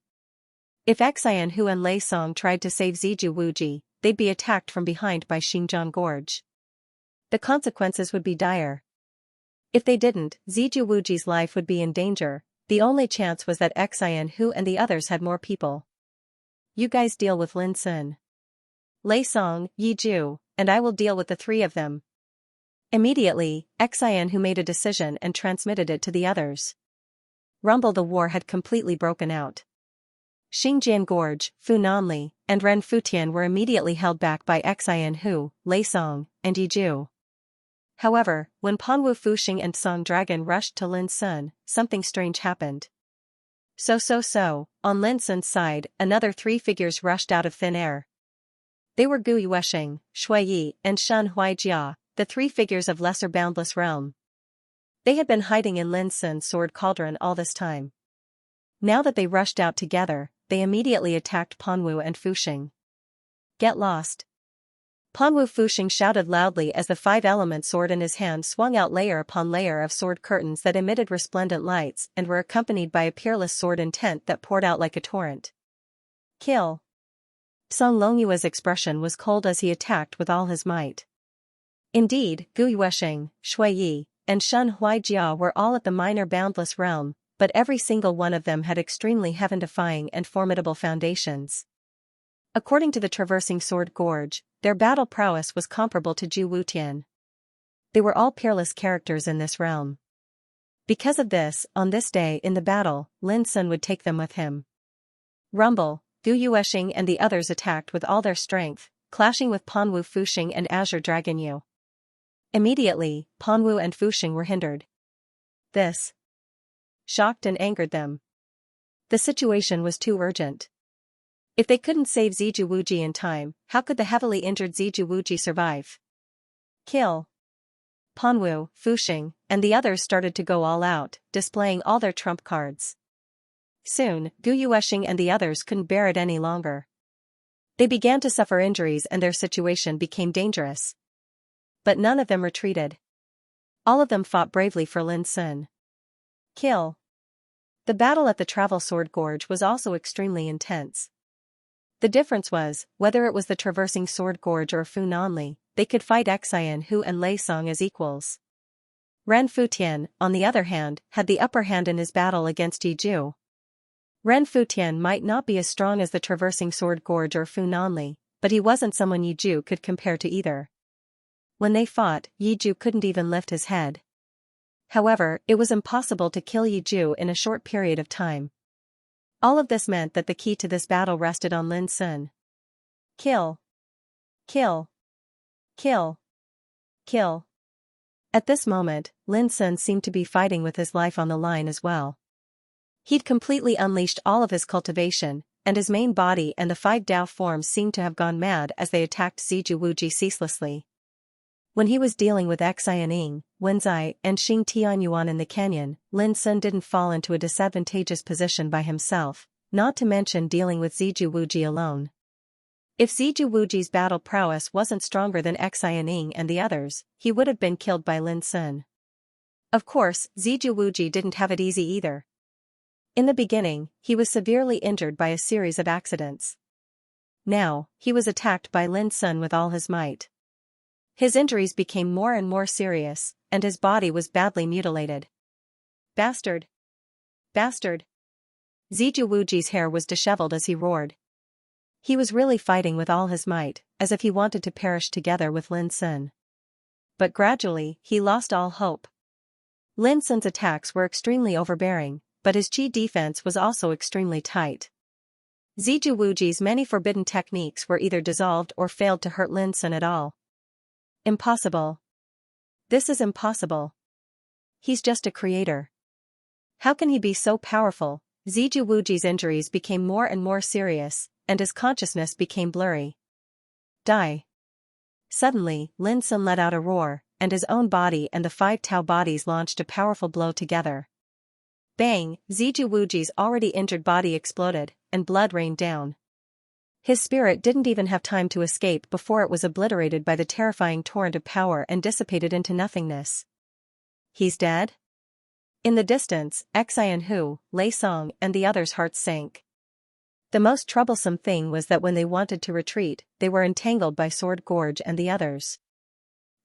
If Xianhu and Lei Song tried to save Ziju Wuji, they'd be attacked from behind by Xinjiang Gorge. The consequences would be dire. If they didn't, Ziju Wuji's life would be in danger. The only chance was that Xianhu and the others had more people. You guys deal with Lin Sun, Lei Song, Yi Ju, and I will deal with the 3 of them. Immediately, Xianhu made a decision and transmitted it to the others. Rumble, the war had completely broken out. Xinjiang Gorge, Funanli, and Renfutian were immediately held back by Xianhu, Lei Song, and Yi Ju. However, when Panwu Fuxing and Song Dragon rushed to Lin Sun, something strange happened. On Lin Sun's side, another 3 figures rushed out of thin air. They were Gu Yuesheng, Shui Yi, and Shen Huaijia, the 3 figures of Lesser Boundless Realm. They had been hiding in Lin Sun's sword cauldron all this time. Now that they rushed out together, they immediately attacked Panwu and Fuxing. Get lost! Panwu Fuxing shouted loudly as the 5-element sword in his hand swung out layer upon layer of sword curtains that emitted resplendent lights and were accompanied by a peerless sword intent that poured out like a torrent. Kill! Song Longyua's expression was cold as he attacked with all his might. Indeed, Gu Yuesheng, Shui Yi, and Shen Huaijia were all at the minor boundless realm, but every single one of them had extremely heaven-defying and formidable foundations. According to the Traversing Sword Gorge, their battle prowess was comparable to Ju Wutian. They were all peerless characters in this realm. Because of this, on this day in the battle, Lin Sun would take them with him. Rumble, Gu Yuesheng and the others attacked with all their strength, clashing with Panwu Fuxing and Azure Dragon Yu. Immediately, Panwu and Fuxing were hindered. This shocked and angered them. The situation was too urgent. If they couldn't save Ziju Wuji in time, how could the heavily injured Ziju Wuji survive? Kill! Panwu, Fuxing, and the others started to go all out, displaying all their trump cards. Soon, Gu Yuesheng and the others couldn't bear it any longer. They began to suffer injuries and their situation became dangerous. But none of them retreated. All of them fought bravely for Lin Sun. Kill! The battle at the Travel Sword Gorge was also extremely intense. The difference was, whether it was the Traversing Sword Gorge or Fu Nanli, they could fight Xianhu and Lei Song as equals. Ren Futian, on the other hand, had the upper hand in his battle against Yiju. Ren Futian might not be as strong as the Traversing Sword Gorge or Fu Nanli, but he wasn't someone Yiju could compare to either. When they fought, Yiju couldn't even lift his head. However, it was impossible to kill Yiju in a short period of time. All of this meant that the key to this battle rested on Lin Sun. Kill. Kill. Kill. Kill. At this moment, Lin Sun seemed to be fighting with his life on the line as well. He'd completely unleashed all of his cultivation, and his main body and the 5 Dao forms seemed to have gone mad as they attacked Ziju Wuji ceaselessly. When he was dealing with Xianning, Wenzai, and Xing Tianyuan in the canyon, Lin Sun didn't fall into a disadvantageous position by himself, not to mention dealing with Ziju Wuji alone. If Ziju Wuji's battle prowess wasn't stronger than Xianning and the others, he would have been killed by Lin Sun. Of course, Ziju Wuji didn't have it easy either. In the beginning, he was severely injured by a series of accidents. Now, he was attacked by Lin Sun with all his might. His injuries became more and more serious, and his body was badly mutilated. Bastard! Bastard! Ziju Wuji's hair was disheveled as he roared. He was really fighting with all his might, as if he wanted to perish together with Lin Sun. But gradually, he lost all hope. Lin Sun's attacks were extremely overbearing, but his chi defense was also extremely tight. Ziju Wuji's many forbidden techniques were either dissolved or failed to hurt Lin Sun at all. Impossible. This is impossible. He's just a creator. How can he be so powerful? Ziju Wuji's injuries became more and more serious, and his consciousness became blurry. Die. Suddenly, Lin Sun let out a roar, and his own body and the 5 Tao bodies launched a powerful blow together. Bang! Ziju Wuji's already injured body exploded, and blood rained down. His spirit didn't even have time to escape before it was obliterated by the terrifying torrent of power and dissipated into nothingness. He's dead? In the distance, Xianhu, Lei Song, and the others' hearts sank. The most troublesome thing was that when they wanted to retreat, they were entangled by Sword Gorge and the others.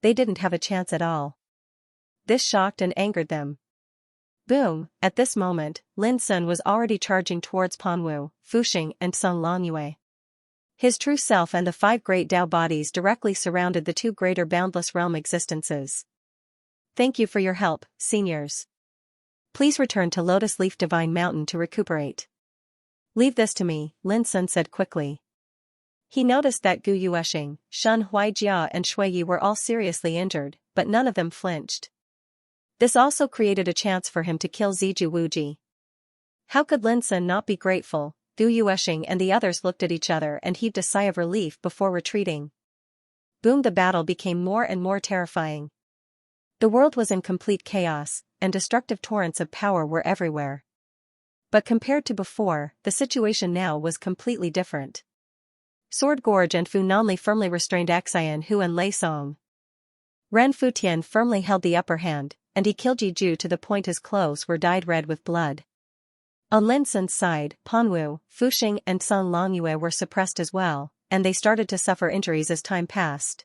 They didn't have a chance at all. This shocked and angered them. Boom! At this moment, Lin Sun was already charging towards Panwu, Fuxing, and Sun Longyue. His true self and the 5 great Dao bodies directly surrounded the 2 greater boundless realm existences. Thank you for your help, seniors. Please return to Lotus Leaf Divine Mountain to recuperate. Leave this to me, Lin Sun said quickly. He noticed that Gu Yueshing, Shun Huaijia and Shuiyi were all seriously injured, but none of them flinched. This also created a chance for him to kill Ziju Wuji. How could Lin Sun not be grateful? Gu Yueshing and the others looked at each other and heaved a sigh of relief before retreating. Boom! The battle became more and more terrifying. The world was in complete chaos, and destructive torrents of power were everywhere. But compared to before, the situation now was completely different. Sword Gorge and Fu Nanli firmly restrained Xianhu and Lei Song. Ren Futian firmly held the upper hand, and he killed Yiju to the point his clothes were dyed red with blood. On Lin Sun's side, Panwu, Fuxing and Sun Longyue were suppressed as well, and they started to suffer injuries as time passed.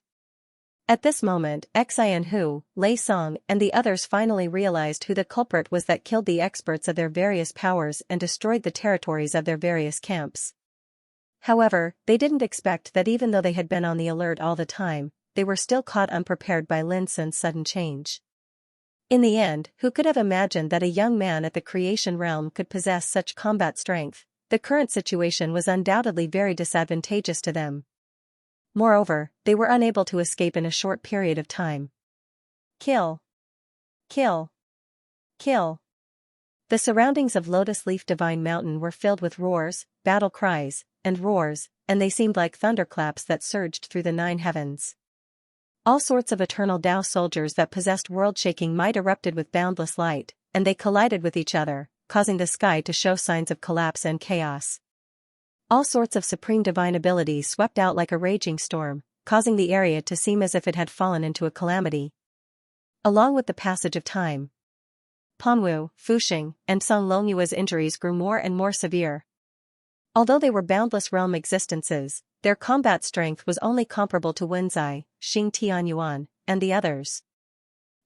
At this moment, Xianhu, Lei Song and the others finally realized who the culprit was that killed the experts of their various powers and destroyed the territories of their various camps. However, they didn't expect that even though they had been on the alert all the time, they were still caught unprepared by Lin Sun's sudden change. In the end, who could have imagined that a young man at the creation realm could possess such combat strength? The current situation was undoubtedly very disadvantageous to them. Moreover, they were unable to escape in a short period of time. Kill! Kill! Kill! The surroundings of Lotus Leaf Divine Mountain were filled with roars, battle cries, and roars, and they seemed like thunderclaps that surged through the 9 heavens. All sorts of eternal Dao soldiers that possessed world-shaking might erupted with boundless light, and they collided with each other, causing the sky to show signs of collapse and chaos. All sorts of supreme divine abilities swept out like a raging storm, causing the area to seem as if it had fallen into a calamity. Along with the passage of time, Panwu, Fuxing, and Song Longyue's injuries grew more and more severe. Although they were boundless realm existences, their combat strength was only comparable to Wenzai, Xing Tianyuan, and the others.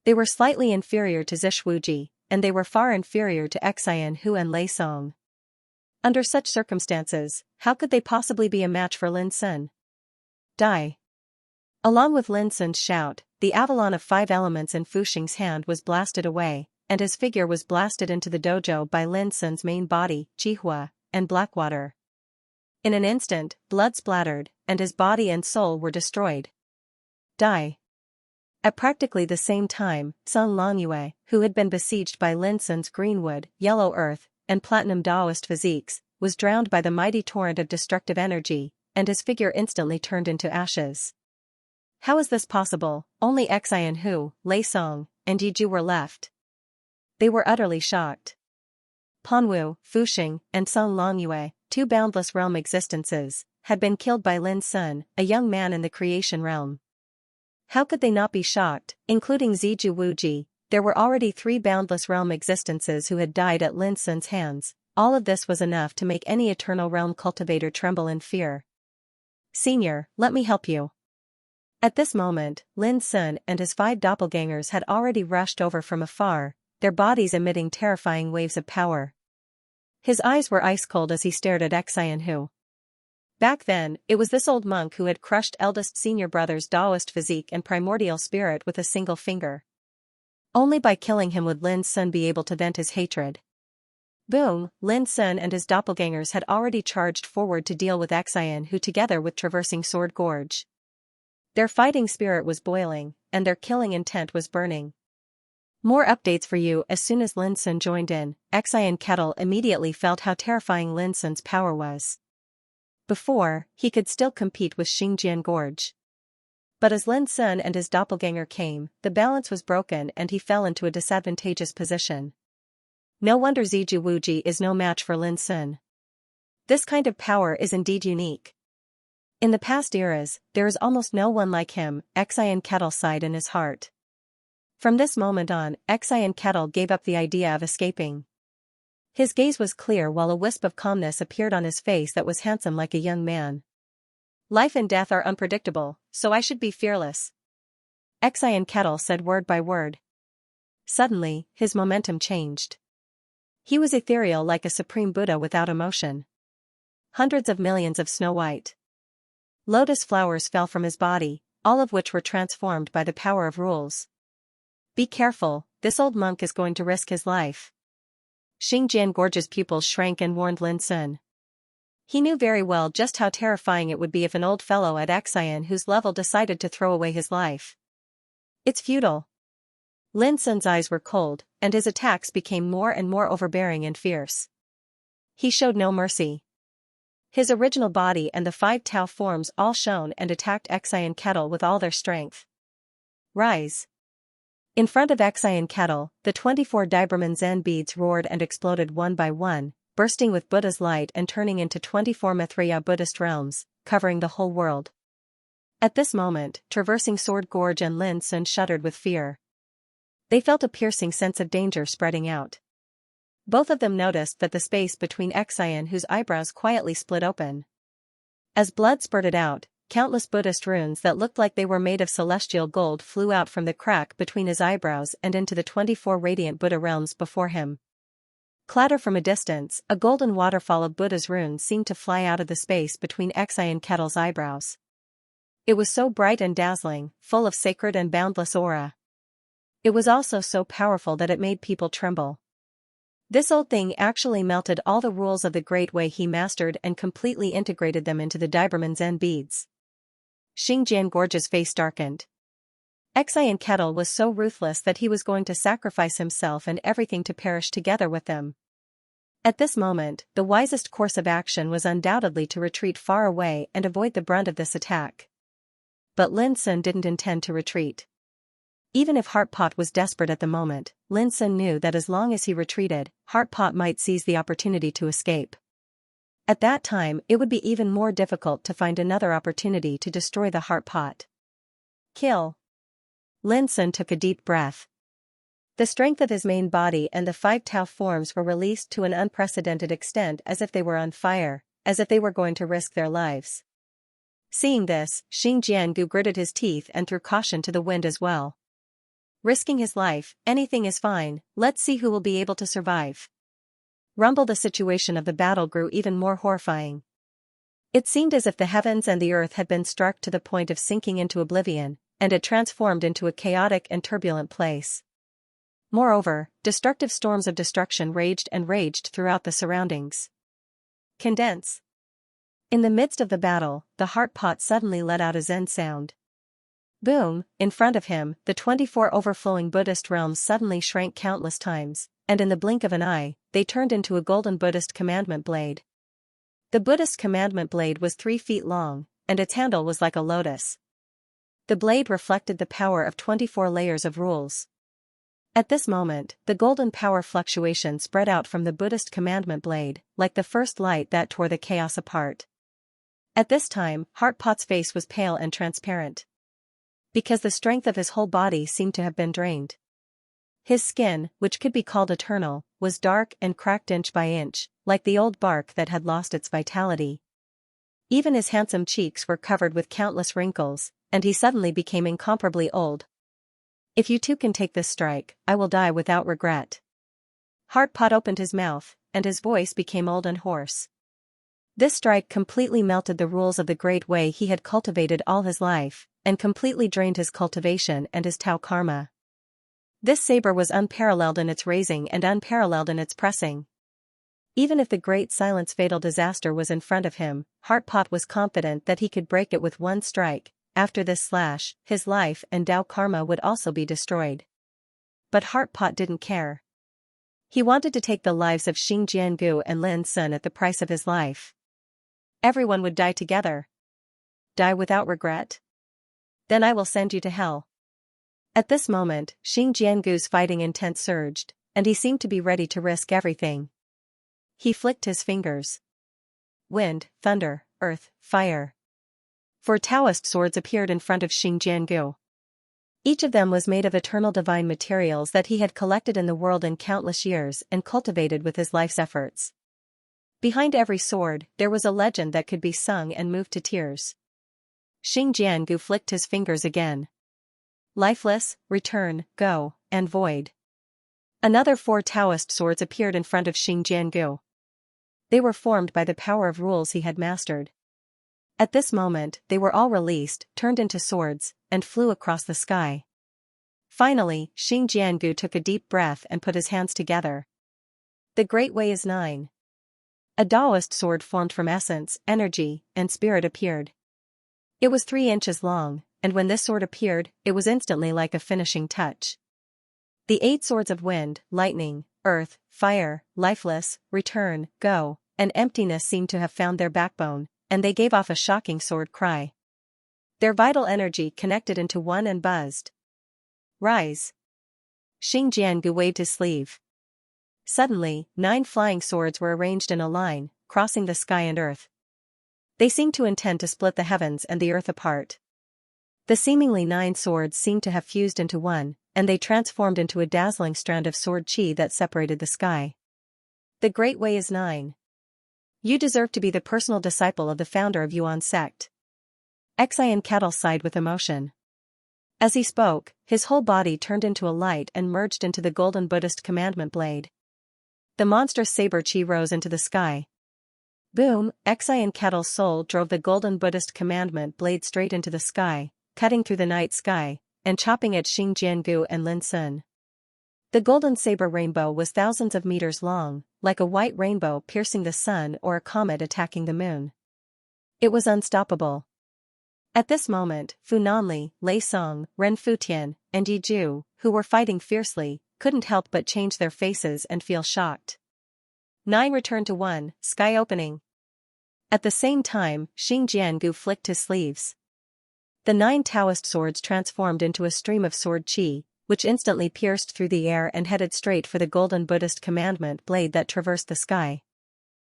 They were slightly inferior to Zishuji, and they were far inferior to Xianhu and Lei Song. Under such circumstances, how could they possibly be a match for Lin Sun? Die! Along with Lin Sun's shout, the avalon of 5 elements in Fuxing's hand was blasted away, and his figure was blasted into the dojo by Lin Sun's main body, Jihua, and Blackwater. In an instant, blood splattered, and his body and soul were destroyed. Die! At practically the same time, Song Longyue, who had been besieged by Lin Sun's greenwood, yellow earth, and platinum Taoist physiques, was drowned by the mighty torrent of destructive energy, and his figure instantly turned into ashes. How is this possible? Only Xianhu, Lei Song, and Yiju were left. They were utterly shocked. Panwu, Fuxing, and Song Longyue, 2 boundless realm existences, had been killed by Lin Sun, a young man in the creation realm. How could they not be shocked? Including Ziju Wuji, there were already 3 boundless realm existences who had died at Lin Sun's hands. All of this was enough to make any eternal realm cultivator tremble in fear. Senior, let me help you. At this moment, Lin Sun and his 5 doppelgangers had already rushed over from afar, their bodies emitting terrifying waves of power. His eyes were ice cold as he stared at Xianhu. Back then, it was this old monk who had crushed eldest senior brother's Taoist physique and primordial spirit with a single finger. Only by killing him would Lin Sun be able to vent his hatred. Boom! Lin Sun and his doppelgangers had already charged forward to deal with Xianhu together with traversing Sword Gorge. Their fighting spirit was boiling, and their killing intent was burning. More updates for you. As soon as Lin Sun joined in, Xianhu immediately felt how terrifying Lin Sun's power was. Before, he could still compete with Xingjian Gorge. But as Lin Sun and his doppelganger came, the balance was broken and he fell into a disadvantageous position. No wonder Ziju Wuji is no match for Lin Sun. This kind of power is indeed unique. In the past eras, there is almost no one like him, Xianhu sighed in his heart. From this moment on, Xianhu gave up the idea of escaping. His gaze was clear while a wisp of calmness appeared on his face that was handsome like a young man. Life and death are unpredictable, so I should be fearless. Xianhu said word by word. Suddenly, his momentum changed. He was ethereal like a supreme Buddha without emotion. Hundreds of millions of snow-white lotus flowers fell from his body, all of which were transformed by the power of rules. Be careful, this old monk is going to risk his life. Xingjian Gorge's pupils shrank and warned Lin Sun. He knew very well just how terrifying it would be if an old fellow at Xianhu's level decided to throw away his life. It's futile. Lin Sun's eyes were cold, and his attacks became more and more overbearing and fierce. He showed no mercy. His original body and the 5 Tao forms all shone and attacked Xianhu with all their strength. Rise! In front of Xianhu, the 24 Doberman Zen beads roared and exploded one by one, bursting with Buddha's light and turning into 24 Maitreya Buddhist realms, covering the whole world. At this moment, traversing Sword Gorge and Lin Sun shuddered with fear. They felt a piercing sense of danger spreading out. Both of them noticed that the space between Xianhu's eyebrows quietly split open. As blood spurted out, countless Buddhist runes that looked like they were made of celestial gold flew out from the crack between his eyebrows and into the 24 radiant Buddha realms before him. Clatter from a distance, a golden waterfall of Buddha's runes seemed to fly out of the space between Xianhu's eyebrows. It was so bright and dazzling, full of sacred and boundless aura. It was also so powerful that it made people tremble. This old thing actually melted all the rules of the Great Way he mastered and completely integrated them into the Doberman Zen beads. Xingjian Gorge's face darkened. Xianhu was so ruthless that he was going to sacrifice himself and everything to perish together with them. At this moment, the wisest course of action was undoubtedly to retreat far away and avoid the brunt of this attack. But Lin Sun didn't intend to retreat. Even if Heartpot was desperate at the moment, Lin Sun knew that as long as he retreated, Heartpot might seize the opportunity to escape. At that time, it would be even more difficult to find another opportunity to destroy the Heartpot. Kill. Lin Sun took a deep breath. The strength of his main body and the 5 Tao forms were released to an unprecedented extent, as if they were on fire, as if they were going to risk their lives. Seeing this, Xing Jiangu gritted his teeth and threw caution to the wind as well. Risking his life, anything is fine, let's see who will be able to survive. Rumble. The situation of the battle grew even more horrifying. It seemed as if the heavens and the earth had been struck to the point of sinking into oblivion, and it transformed into a chaotic and turbulent place. Moreover, destructive storms of destruction raged and raged throughout the surroundings. Condense. In the midst of the battle, the heart pot suddenly let out a Zen sound. Boom! In front of him, the 24 overflowing Buddhist realms suddenly shrank countless times, and in the blink of an eye, they turned into a golden Buddhist commandment blade. The Buddhist commandment blade was 3 feet long, and its handle was like a lotus. The blade reflected the power of 24 layers of rules. At this moment, the golden power fluctuation spread out from the Buddhist commandment blade, like the first light that tore the chaos apart. At this time, Heartpot's face was pale and transparent, because the strength of his whole body seemed to have been drained. His skin, which could be called eternal, was dark and cracked inch by inch, like the old bark that had lost its vitality. Even his handsome cheeks were covered with countless wrinkles, and he suddenly became incomparably old. If you too can take this strike, I will die without regret. Heartpot opened his mouth, and his voice became old and hoarse. This strike completely melted the rules of the great way he had cultivated all his life, and completely drained his cultivation and his Tao karma. This saber was unparalleled in its raising and unparalleled in its pressing. Even if the great silence fatal disaster was in front of him, Heartpot was confident that he could break it with one strike. After this slash, his life and Tao karma would also be destroyed. But Heartpot didn't care. He wanted to take the lives of Xing Jiangu and Lin Sun at the price of his life. Everyone would die together. Die without regret? Then I will send you to hell. At this moment, Xing Jiangu's fighting intent surged, and he seemed to be ready to risk everything. He flicked his fingers. Wind, thunder, earth, fire. 4 Taoist swords appeared in front of Xing Jiangu. Each of them was made of eternal divine materials that he had collected in the world in countless years and cultivated with his life's efforts. Behind every sword, there was a legend that could be sung and moved to tears. Xing Jiangu flicked his fingers again. Lifeless, return, go, and void. Another 4 Taoist swords appeared in front of Xing Jiangu. They were formed by the power of rules he had mastered. At this moment, they were all released, turned into swords, and flew across the sky. Finally, Xing Jiangu took a deep breath and put his hands together. The Great Way is 9. A Taoist sword formed from essence, energy, and spirit appeared. It was 3 inches long, and when this sword appeared, it was instantly like a finishing touch. The 8 swords of wind, lightning, earth, fire, lifeless, return, go, and emptiness seemed to have found their backbone, and they gave off a shocking sword cry. Their vital energy connected into one and buzzed. Rise. Xing Jiangu waved his sleeve. Suddenly, 9 flying swords were arranged in a line, crossing the sky and earth. They seemed to intend to split the heavens and the earth apart. The seemingly 9 swords seemed to have fused into one, and they transformed into a dazzling strand of sword chi that separated the sky. The Great Way is 9. You deserve to be the personal disciple of the founder of Yuan sect. Xianxia sighed with emotion. As he spoke, his whole body turned into a light and merged into the golden Buddhist commandment blade. The monstrous saber chi rose into the sky. Boom! Xianxia's soul drove the golden Buddhist commandment blade straight into the sky, cutting through the night sky, and chopping at Xing Jiangu and Lin Sun. The golden saber rainbow was thousands of meters long, like a white rainbow piercing the sun or a comet attacking the moon. It was unstoppable. At this moment, Fu Nanli, Lei Song, Ren Futian, and Yi Ju, who were fighting fiercely, couldn't help but change their faces and feel shocked. 9 returned to 1, sky opening. At the same time, Xing Jiangu flicked his sleeves. The 9 Taoist swords transformed into a stream of sword chi, which instantly pierced through the air and headed straight for the golden Buddhist commandment blade that traversed the sky.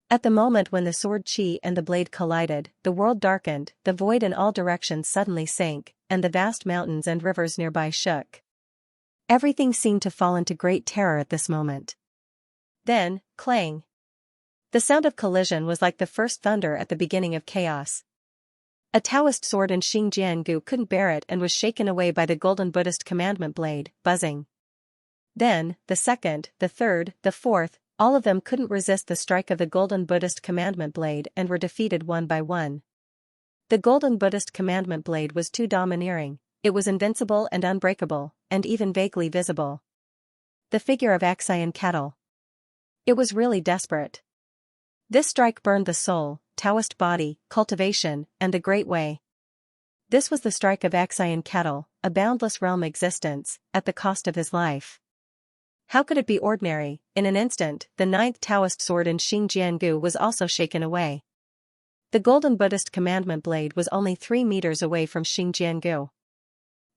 At the moment when the sword chi and the blade collided, the world darkened, the void in all directions suddenly sank, and the vast mountains and rivers nearby shook. Everything seemed to fall into great terror at this moment. Then, clang. The sound of collision was like the first thunder at the beginning of chaos. A Taoist sword in Xingjiangu couldn't bear it and was shaken away by the golden Buddhist commandment blade, buzzing. Then, the second, the third, the fourth, all of them couldn't resist the strike of the golden Buddhist commandment blade and were defeated one by one. The golden Buddhist commandment blade was too domineering, it was invincible and unbreakable, and even vaguely visible. The figure of Xianxia. It was really desperate. This strike burned the soul, Taoist body, cultivation, and the Great Way. This was the strike of Xianxia, a boundless realm existence, at the cost of his life. How could it be ordinary? In an instant, the ninth Taoist sword in Xingjiangu was also shaken away. The golden Buddhist commandment blade was only 3 meters away from Xingjiangu.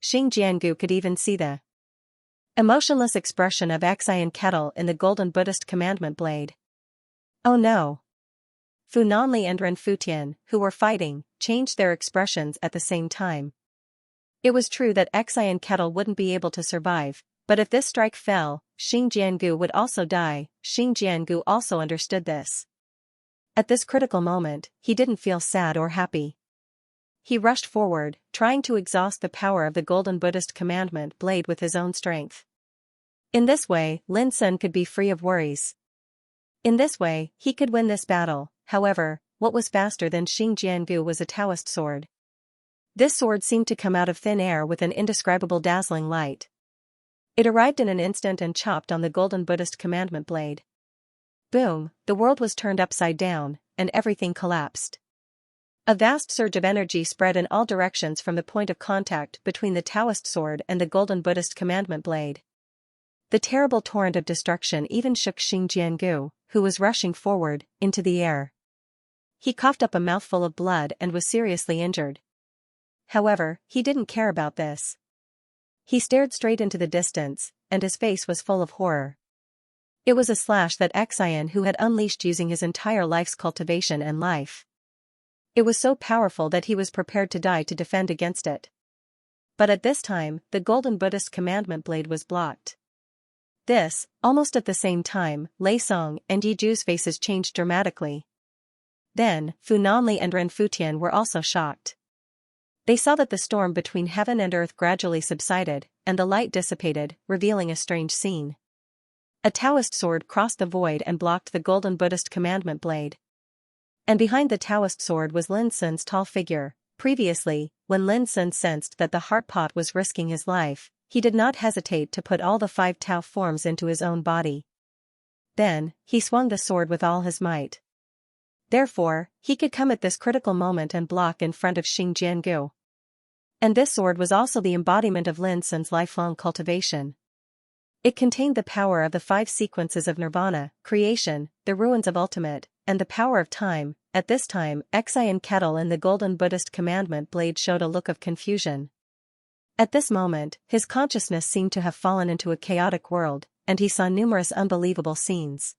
Xingjiangu could even see the emotionless expression of Xianxia in the golden Buddhist commandment blade. Oh no! Fu Nanli and Ren Futian, who were fighting, changed their expressions at the same time. It was true that Xianxia wouldn't be able to survive, but if this strike fell, Xingjiangu would also die. Xingjiangu also understood this. At this critical moment, he didn't feel sad or happy. He rushed forward, trying to exhaust the power of the golden Buddhist commandment blade with his own strength. In this way, Lin Sun could be free of worries. In this way, he could win this battle. However, what was faster than Xingjiangu was a Taoist sword. This sword seemed to come out of thin air with an indescribable dazzling light. It arrived in an instant and chopped on the golden Buddhist commandment blade. Boom, the world was turned upside down, and everything collapsed. A vast surge of energy spread in all directions from the point of contact between the Taoist sword and the golden Buddhist commandment blade. The terrible torrent of destruction even shook Xingjiangu, who was rushing forward, into the air. He coughed up a mouthful of blood and was seriously injured. However, he didn't care about this. He stared straight into the distance, and his face was full of horror. It was a slash that Xian who had unleashed using his entire life's cultivation and life. It was so powerful that he was prepared to die to defend against it. But at this time, the golden Buddhist commandment blade was blocked. This, almost at the same time, Lei Song and Yi Zhu's faces changed dramatically. Then, Fu Nanli and Ren Futian were also shocked. They saw that the storm between heaven and earth gradually subsided, and the light dissipated, revealing a strange scene. A Taoist sword crossed the void and blocked the golden Buddhist commandment blade. And behind the Taoist sword was Lin Sun's tall figure. Previously, when Lin Sun sensed that the heart pot was risking his life, he did not hesitate to put all the 5 Tao forms into his own body. Then, he swung the sword with all his might. Therefore, he could come at this critical moment and block in front of Xingjiangu. And this sword was also the embodiment of Lin Sun's lifelong cultivation. It contained the power of the 5 sequences of nirvana, creation, the ruins of ultimate, and the power of time. At this time, Xianxia in the golden Buddhist commandment blade showed a look of confusion. At this moment, his consciousness seemed to have fallen into a chaotic world, and he saw numerous unbelievable scenes.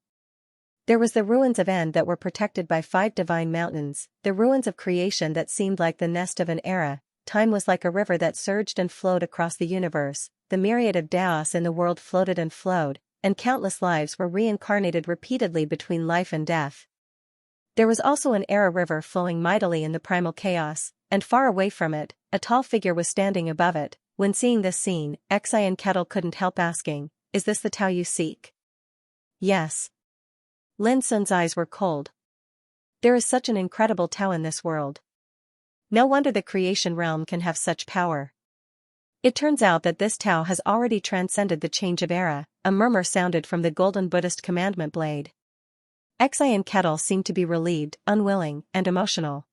There was the ruins of End that were protected by 5 divine mountains, the ruins of creation that seemed like the nest of an era. Time was like a river that surged and flowed across the universe, the myriad of Daos in the world floated and flowed, and countless lives were reincarnated repeatedly between life and death. There was also an era river flowing mightily in the primal chaos, and far away from it, a tall figure was standing above it. When seeing this scene, Xianxia couldn't help asking, "Is this the Tao you seek?" Yes. Lin Sun's eyes were cold. There is such an incredible Tao in this world. No wonder the creation realm can have such power. It turns out that this Tao has already transcended the change of era. A murmur sounded from the golden Buddhist commandment blade. Xianxia seemed to be relieved, unwilling, and emotional.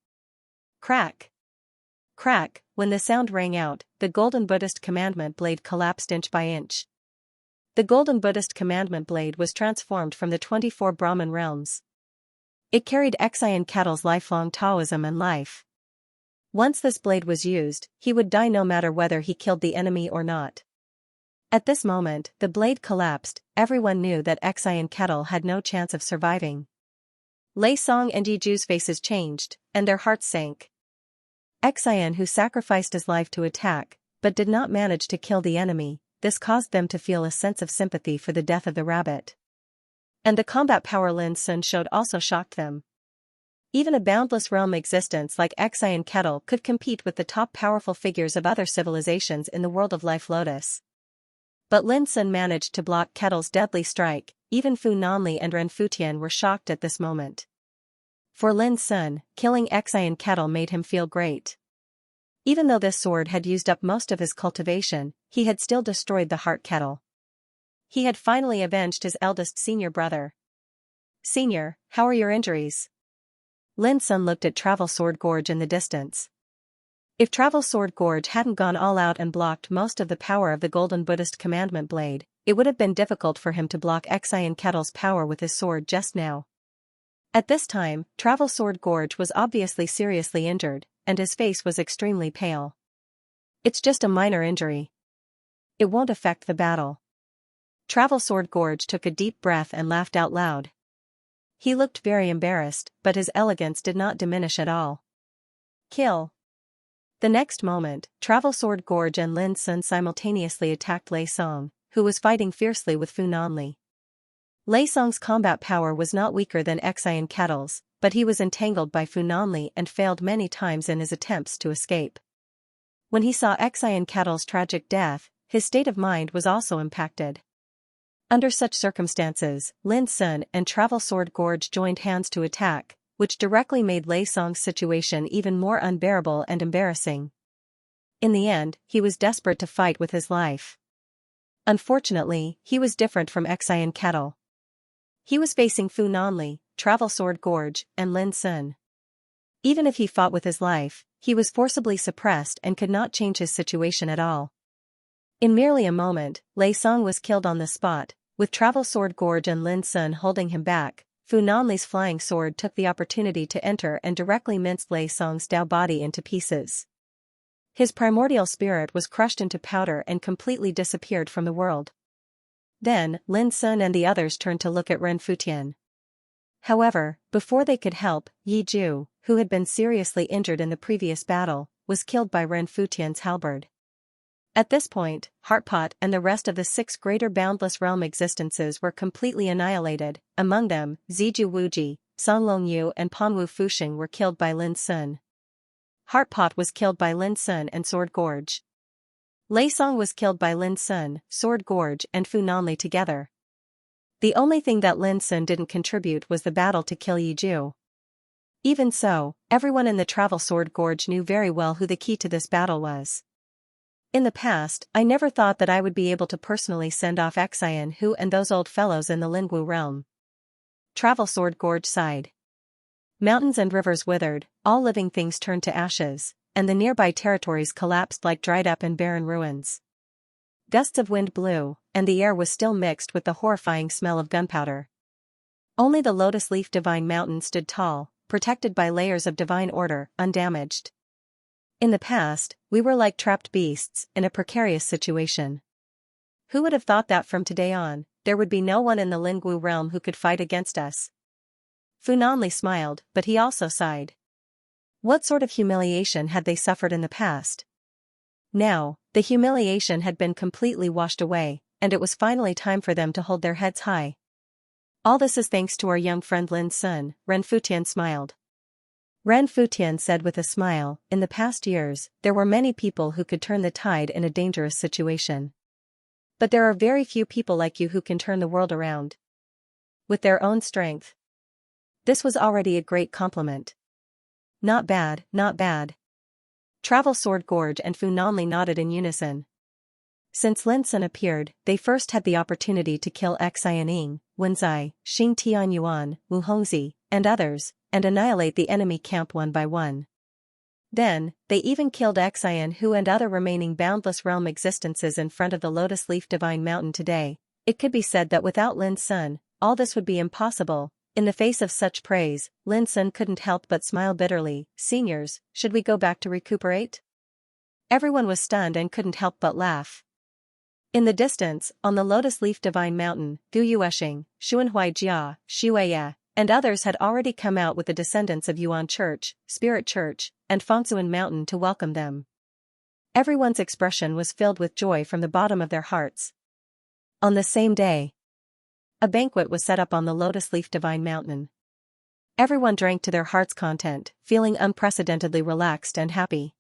Crack! Crack! When the sound rang out, the golden Buddhist commandment blade collapsed inch by inch. The golden Buddhist commandment blade was transformed from the 24 Brahman realms. It carried Xianxia's lifelong Taoism and life. Once this blade was used, he would die no matter whether he killed the enemy or not. At this moment, the blade collapsed. Everyone knew that Xianxia had no chance of surviving. Lei Song and Yi Zhu's faces changed, and their hearts sank. Xian, who sacrificed his life to attack, but did not manage to kill the enemy, this caused them to feel a sense of sympathy for the death of the rabbit. And the combat power Lin Sun showed also shocked them. Even a boundless realm existence like Xian Kettle could compete with the top powerful figures of other civilizations in the world of Life Lotus. But Lin Sun managed to block Kettle's deadly strike. Even Fu Nanli and Ren Futian were shocked at this moment. For Lin Sun, killing Xian Kettle made him feel great. Even though this sword had used up most of his cultivation, he had still destroyed the heart kettle. He had finally avenged his eldest senior brother. "Senior, how are your injuries?" Lin Sun looked at Travel Sword Gorge in the distance. If Travel Sword Gorge hadn't gone all out and blocked most of the power of the Golden Buddhist Commandment Blade, it would have been difficult for him to block Xian Kettle's power with his sword just now. At this time, Travel Sword Gorge was obviously seriously injured, and his face was extremely pale. "It's just a minor injury. It won't affect the battle." Travel Sword Gorge took a deep breath and laughed out loud. He looked very embarrassed, but his elegance did not diminish at all. "Kill." The next moment, Travel Sword Gorge and Lin Sun simultaneously attacked Lei Song, who was fighting fiercely with Fu Nanli. Lei Song's combat power was not weaker than Xian Kettle's, but he was entangled by Fu Nanli and failed many times in his attempts to escape. When he saw Xian Kettle's tragic death, his state of mind was also impacted. Under such circumstances, Lin Sun and Travel Sword Gorge joined hands to attack, which directly made Lei Song's situation even more unbearable and embarrassing. In the end, he was desperate to fight with his life. Unfortunately, he was different from Xian Kettle. He was facing Fu Nanli, Travel Sword Gorge, and Lin Sun. Even if he fought with his life, he was forcibly suppressed and could not change his situation at all. In merely a moment, Lei Song was killed on the spot, with Travel Sword Gorge and Lin Sun holding him back. Fu Nanli's flying sword took the opportunity to enter and directly minced Lei Song's Dao body into pieces. His primordial spirit was crushed into powder and completely disappeared from the world. Then, Lin Sun and the others turned to look at Ren Futian. However, before they could help, Yi Ju, who had been seriously injured in the previous battle, was killed by Ren Futian's halberd. At this point, Heartpot and the rest of the 6 greater boundless realm existences were completely annihilated. Among them, Ziju Wuji, Songlong Yu and Panwu Fuxing were killed by Lin Sun. Heartpot was killed by Lin Sun and Sword Gorge. Lei Song was killed by Lin Sun, Sword Gorge and Fu Nanli together. The only thing that Lin Sun didn't contribute was the battle to kill Yi Ju. Even so, everyone in the Travel Sword Gorge knew very well who the key to this battle was. "In the past, I never thought that I would be able to personally send off Xian Hu and those old fellows in the Lingwu realm." Travel Sword Gorge sighed. Mountains and rivers withered, all living things turned to ashes, and the nearby territories collapsed like dried-up and barren ruins. Gusts of wind blew, and the air was still mixed with the horrifying smell of gunpowder. Only the Lotus Leaf Divine Mountain stood tall, protected by layers of divine order, undamaged. "In the past, we were like trapped beasts, in a precarious situation. Who would have thought that from today on, there would be no one in the Lingwu realm who could fight against us?" Fu Nanli smiled, but he also sighed. What sort of humiliation had they suffered in the past? Now, the humiliation had been completely washed away, and it was finally time for them to hold their heads high. "All this is thanks to our young friend Lin Sun," Ren Futian smiled. Ren Futian said with a smile, "In the past years, there were many people who could turn the tide in a dangerous situation. But there are very few people like you who can turn the world around with their own strength." This was already a great compliment. "Not bad, not bad." Travel Sword Gorge and Fu Nanli nodded in unison. Since Lin Sun appeared, they first had the opportunity to kill Xianing, Wenzai, Xing Tianyuan, Wu Hongzi, and others, and annihilate the enemy camp one by one. Then, they even killed Xian Hu and other remaining boundless realm existences in front of the Lotus Leaf Divine Mountain today. It could be said that without Lin Sun, all this would be impossible. In the face of such praise, Lin Sun couldn't help but smile bitterly. "Seniors, should we go back to recuperate?" Everyone was stunned and couldn't help but laugh. In the distance, on the Lotus Leaf Divine Mountain, Gu Yueshing, Xuanhui Jia, Xueya, and others had already come out with the descendants of Yuan Church, Spirit Church, and Fengzuan Mountain to welcome them. Everyone's expression was filled with joy from the bottom of their hearts. On the same day, a banquet was set up on the Lotus Leaf Divine Mountain. Everyone drank to their heart's content, feeling unprecedentedly relaxed and happy.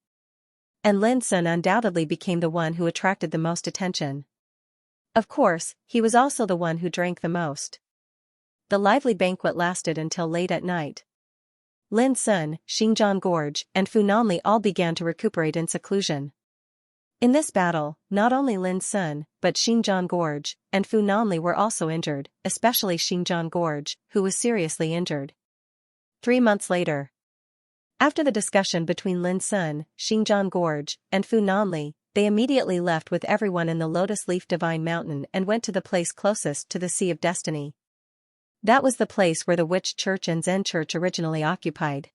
And Lin Sun undoubtedly became the one who attracted the most attention. Of course, he was also the one who drank the most. The lively banquet lasted until late at night. Lin Sun, Xinjiang Gorge, and Fu Nanli all began to recuperate in seclusion. In this battle, not only Lin Sun, but Xinjiang Gorge and Fu Nanli were also injured, especially Xinjiang Gorge, who was seriously injured. 3 months later, after the discussion between Lin Sun, Xinjiang Gorge, and Fu Nanli, they immediately left with everyone in the Lotus Leaf Divine Mountain and went to the place closest to the Sea of Destiny. That was the place where the Witch Church and Zen Church originally occupied.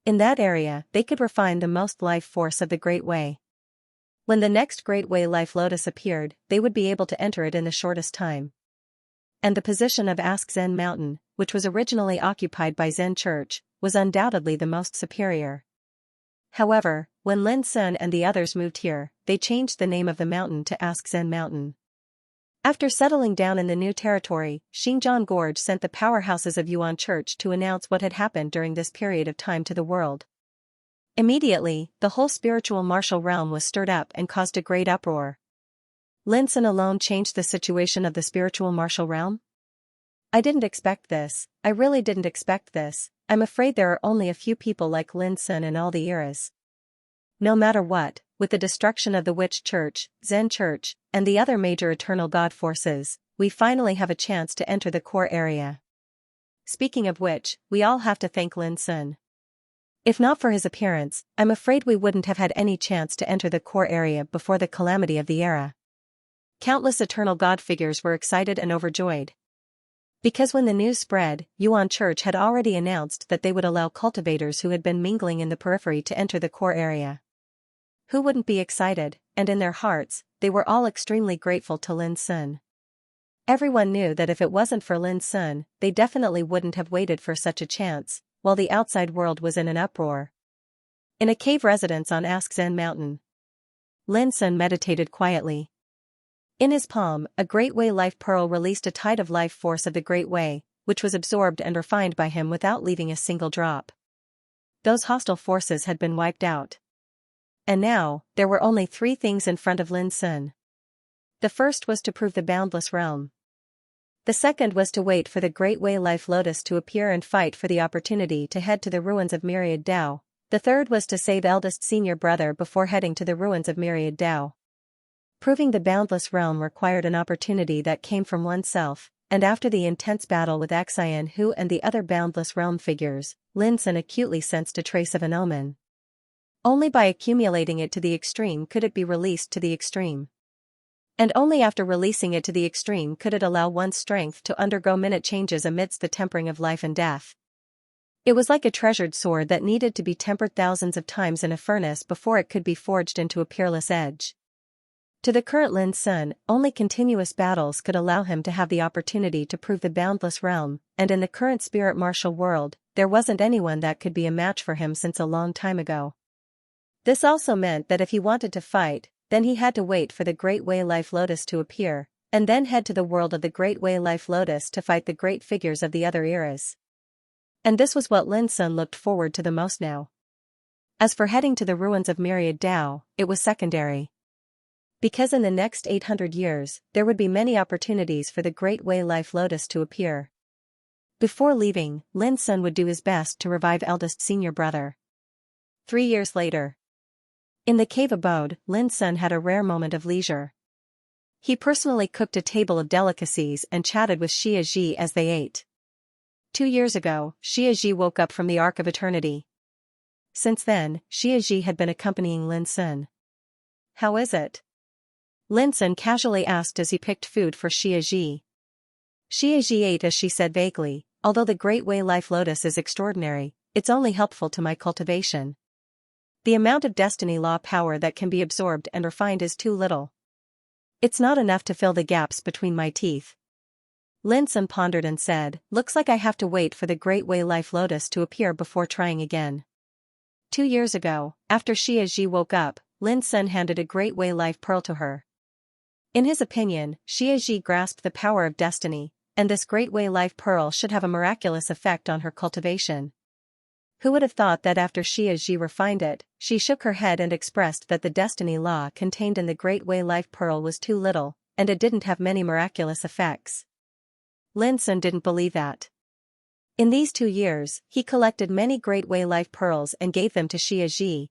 In that area, they could refine the most life force of the Great Way. When the next Great Way Life Lotus appeared, they would be able to enter it in the shortest time. And the position of Ask Zen Mountain, which was originally occupied by Zen Church, was undoubtedly the most superior. However, when Lin Sun and the others moved here, they changed the name of the mountain to Ask Zen Mountain. After settling down in the new territory, Xinjiang Gorge sent the powerhouses of Yuan Church to announce what had happened during this period of time to the world. Immediately, the whole spiritual martial realm was stirred up and caused a great uproar. Lin Sun alone changed the situation of the spiritual martial realm? I didn't expect this, I really didn't expect this. I'm afraid there are only a few people like Lin Sun in all the eras. No matter what, with the destruction of the Witch Church, Zen Church, and the other major eternal God forces, we finally have a chance to enter the core area. Speaking of which, we all have to thank Lin Sun. If not for his appearance, I'm afraid we wouldn't have had any chance to enter the core area before the calamity of the era. Countless eternal God figures were excited and overjoyed. Because when the news spread, Yuan Church had already announced that they would allow cultivators who had been mingling in the periphery to enter the core area. Who wouldn't be excited, and in their hearts, they were all extremely grateful to Lin Sun. Everyone knew that if it wasn't for Lin Sun, they definitely wouldn't have waited for such a chance, while the outside world was in an uproar. In a cave residence on Ask Zen Mountain, Lin Sun meditated quietly. In his palm, a Great Way Life Pearl released a tide of life force of the Great Way, which was absorbed and refined by him without leaving a single drop. Those hostile forces had been wiped out. And now, there were only 3 things in front of Lin Sun. The first was to prove the boundless realm. The second was to wait for the Great Way Life Lotus to appear and fight for the opportunity to head to the ruins of Myriad Tao. The third was to save eldest senior brother before heading to the ruins of Myriad Tao. Proving the boundless realm required an opportunity that came from oneself, and after the intense battle with Xianxia and the other boundless realm figures, Lin Sun acutely sensed a trace of an omen. Only by accumulating it to the extreme could it be released to the extreme. And only after releasing it to the extreme could it allow one's strength to undergo minute changes amidst the tempering of life and death. It was like a treasured sword that needed to be tempered thousands of times in a furnace before it could be forged into a peerless edge. To the current Lin Sun, only continuous battles could allow him to have the opportunity to prove the boundless realm, and in the current spirit martial world, there wasn't anyone that could be a match for him since a long time ago. This also meant that if he wanted to fight, then he had to wait for the Great Way Life Lotus to appear, and then head to the world of the Great Way Life Lotus to fight the great figures of the other eras. And this was what Lin Sun looked forward to the most now. As for heading to the ruins of Myriad Tao, it was secondary. Because in the next 800 years, there would be many opportunities for the Great Way Life Lotus to appear. Before leaving, Lin Sun would do his best to revive eldest senior brother. 3 years later. In the cave abode, Lin Sun had a rare moment of leisure. He personally cooked a table of delicacies and chatted with Xianxia as they ate. 2 years ago, Xianxia woke up from the Ark of Eternity. Since then, Xianxia had been accompanying Lin Sun. How is it? Lin Sun casually asked as he picked food for Xianxia. Xianxia ate as she said vaguely, although the Great Way Life Lotus is extraordinary, it's only helpful to my cultivation. The amount of destiny law power that can be absorbed and refined is too little. It's not enough to fill the gaps between my teeth. Lin Sun pondered and said, looks like I have to wait for the Great Way Life Lotus to appear before trying again. 2 years ago, after Xianxia woke up, Lin Sun handed a Great Way Life Pearl to her. In his opinion, Xianxia grasped the power of destiny, and this Great Way Life Pearl should have a miraculous effect on her cultivation. Who would have thought that after Xianxia refined it, she shook her head and expressed that the destiny law contained in the Great Way Life Pearl was too little, and it didn't have many miraculous effects. Lin Sun didn't believe that. In these 2 years, he collected many Great Way Life Pearls and gave them to Xianxia.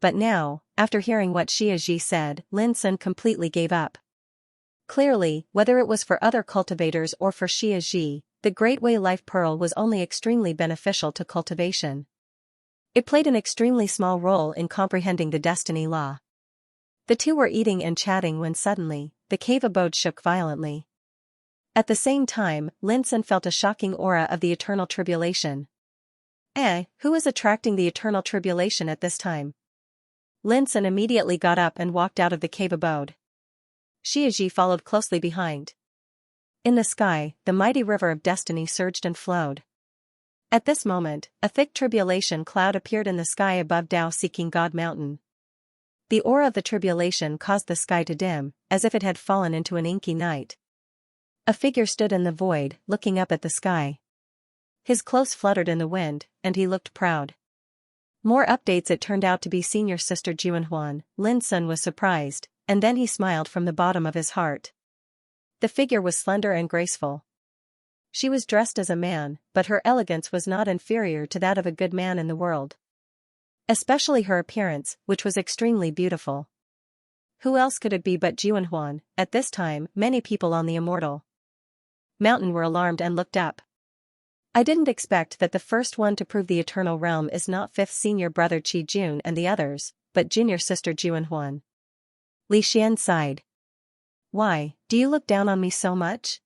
But now, after hearing what Xianxia said, Lin Sun completely gave up. Clearly, whether it was for other cultivators or for Xianxia, the Great Way Life Pearl was only extremely beneficial to cultivation. It played an extremely small role in comprehending the destiny law. The two were eating and chatting when suddenly, the cave abode shook violently. At the same time, Lin Sun felt a shocking aura of the eternal tribulation. Who is attracting the eternal tribulation at this time? Lin Sun immediately got up and walked out of the cave abode. Xianxia followed closely behind. In the sky, the mighty river of destiny surged and flowed. At this moment, a thick tribulation cloud appeared in the sky above Tao-seeking God Mountain. The aura of the tribulation caused the sky to dim, as if it had fallen into an inky night. A figure stood in the void, looking up at the sky. His clothes fluttered in the wind, and he looked proud. More updates. It turned out to be senior sister Jianhuan. Lin Sun was surprised, and then he smiled from the bottom of his heart. The figure was slender and graceful. She was dressed as a man, but her elegance was not inferior to that of a good man in the world. Especially her appearance, which was extremely beautiful. Who else could it be but Jianhuan? At this time, many people on the immortal mountain were alarmed and looked up. I didn't expect that the first one to prove the eternal realm is not fifth senior brother Qi Jun and the others, but junior sister Jianhuan. Li Xian sighed. Why, do you look down on me so much?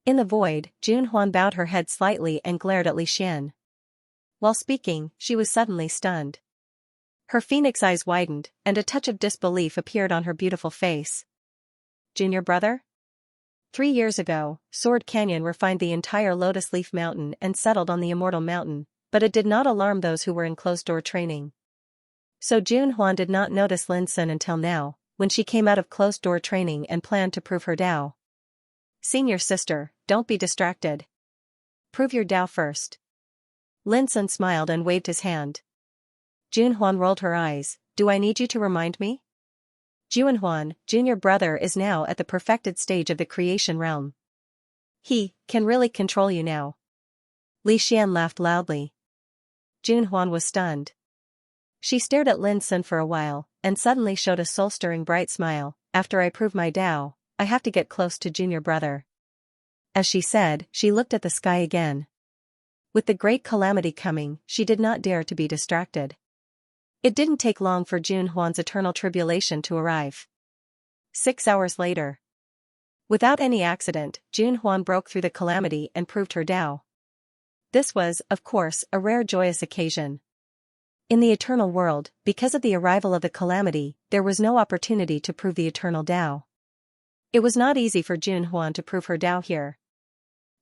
In the void, Jianhuan bowed her head slightly and glared at Li Xian. While speaking, she was suddenly stunned. Her phoenix eyes widened, and a touch of disbelief appeared on her beautiful face. Junior brother? 3 years ago, Sword Canyon refined the entire Lotus Leaf Mountain and settled on the Immortal Mountain, but it did not alarm those who were in closed-door training. So Jianhuan did not notice Lin Sun until now, when she came out of closed-door training and planned to prove her Tao. Senior sister, don't be distracted. Prove your Tao first. Lin Sun smiled and waved his hand. Jianhuan rolled her eyes. Do I need you to remind me? Jianhuan, junior brother, is now at the perfected stage of the creation realm. He can really control you now. Li Xian laughed loudly. Jianhuan was stunned. She stared at Lin Sun for a while, and suddenly showed a soul-stirring bright smile. After I prove my Tao, I have to get close to junior brother. As she said, she looked at the sky again. With the great calamity coming, she did not dare to be distracted. It didn't take long for Jianhuan's eternal tribulation to arrive. 6 hours later. Without any accident, Jianhuan broke through the calamity and proved her Tao. This was, of course, a rare joyous occasion. In the eternal world, because of the arrival of the calamity, there was no opportunity to prove the eternal Tao. It was not easy for Jianhuan to prove her Tao here.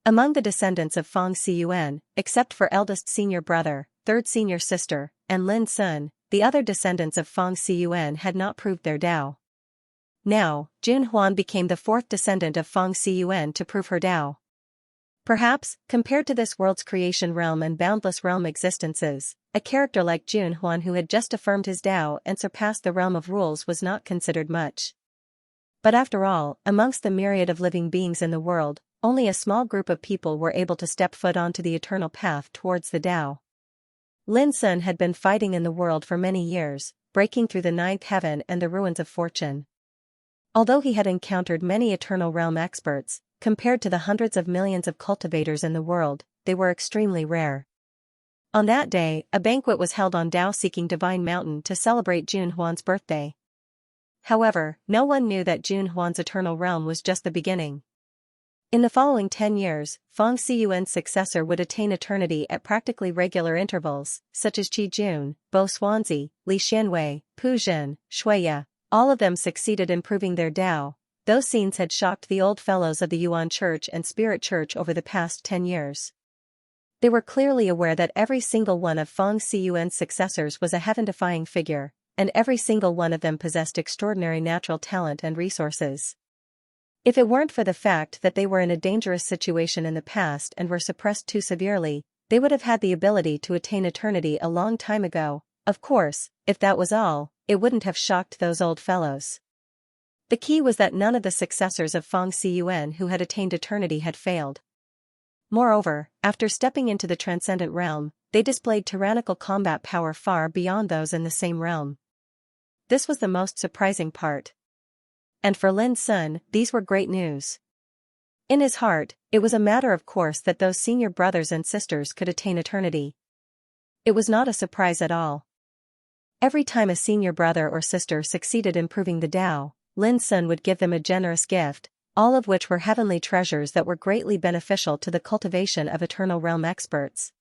Among the descendants of Feng Xiyuan, except for eldest senior brother, third senior sister, and Lin Sun, the other descendants of Feng Xiyuan had not proved their Tao. Now, Jianhuan became the fourth descendant of Feng Xiyuan to prove her Tao. Perhaps, compared to this world's creation realm and boundless realm existences, a character like Jianhuan who had just affirmed his Tao and surpassed the realm of rules was not considered much. But after all, amongst the myriad of living beings in the world, only a small group of people were able to step foot onto the eternal path towards the Tao. Lin Sun had been fighting in the world for many years, breaking through the ninth heaven and the ruins of fortune. Although he had encountered many eternal realm experts, compared to the hundreds of millions of cultivators in the world, they were extremely rare. On that day, a banquet was held on Tao-seeking Divine Mountain to celebrate Jianhuan's birthday. However, no one knew that Jianhuan's eternal realm was just the beginning. In the following 10 years, Feng Xiyuan's successor would attain eternity at practically regular intervals, such as Qi Jun, Bo Xuanzi, Li Xianwei, Pu Jin, Shuiya. All of them succeeded in proving their Tao. Those scenes had shocked the old fellows of the Yuan Church and Spirit Church over the past 10 years. They were clearly aware that every single one of Feng Xiyuan's successors was a heaven-defying figure, and every single one of them possessed extraordinary natural talent and resources. If it weren't for the fact that they were in a dangerous situation in the past and were suppressed too severely, they would have had the ability to attain eternity a long time ago. Of course, if that was all, it wouldn't have shocked those old fellows. The key was that none of the successors of Feng Xiyuan who had attained eternity had failed. Moreover, after stepping into the transcendent realm, they displayed tyrannical combat power far beyond those in the same realm. This was the most surprising part. And for Lin Sun, these were great news. In his heart, it was a matter of course that those senior brothers and sisters could attain eternity. It was not a surprise at all. Every time a senior brother or sister succeeded in proving the Tao, Lin Sun would give them a generous gift, all of which were heavenly treasures that were greatly beneficial to the cultivation of eternal realm experts.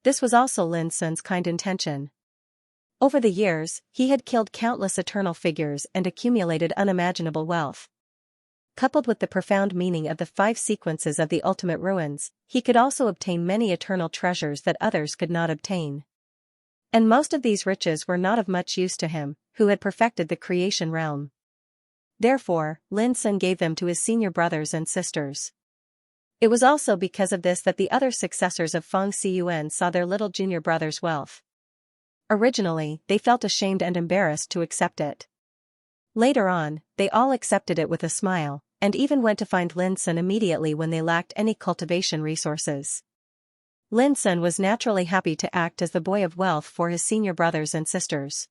This was also Lin Sun's kind intention. Over the years, he had killed countless eternal figures and accumulated unimaginable wealth. Coupled with the profound meaning of the 5 sequences of the ultimate ruins, he could also obtain many eternal treasures that others could not obtain. And most of these riches were not of much use to him, who had perfected the creation realm. Therefore, Lin Sun gave them to his senior brothers and sisters. It was also because of this that the other successors of Feng Xiyuan saw their little junior brother's wealth. Originally, they felt ashamed and embarrassed to accept it. Later on, they all accepted it with a smile, and even went to find Lin Sun immediately when they lacked any cultivation resources. Lin Sun was naturally happy to act as the boy of wealth for his senior brothers and sisters.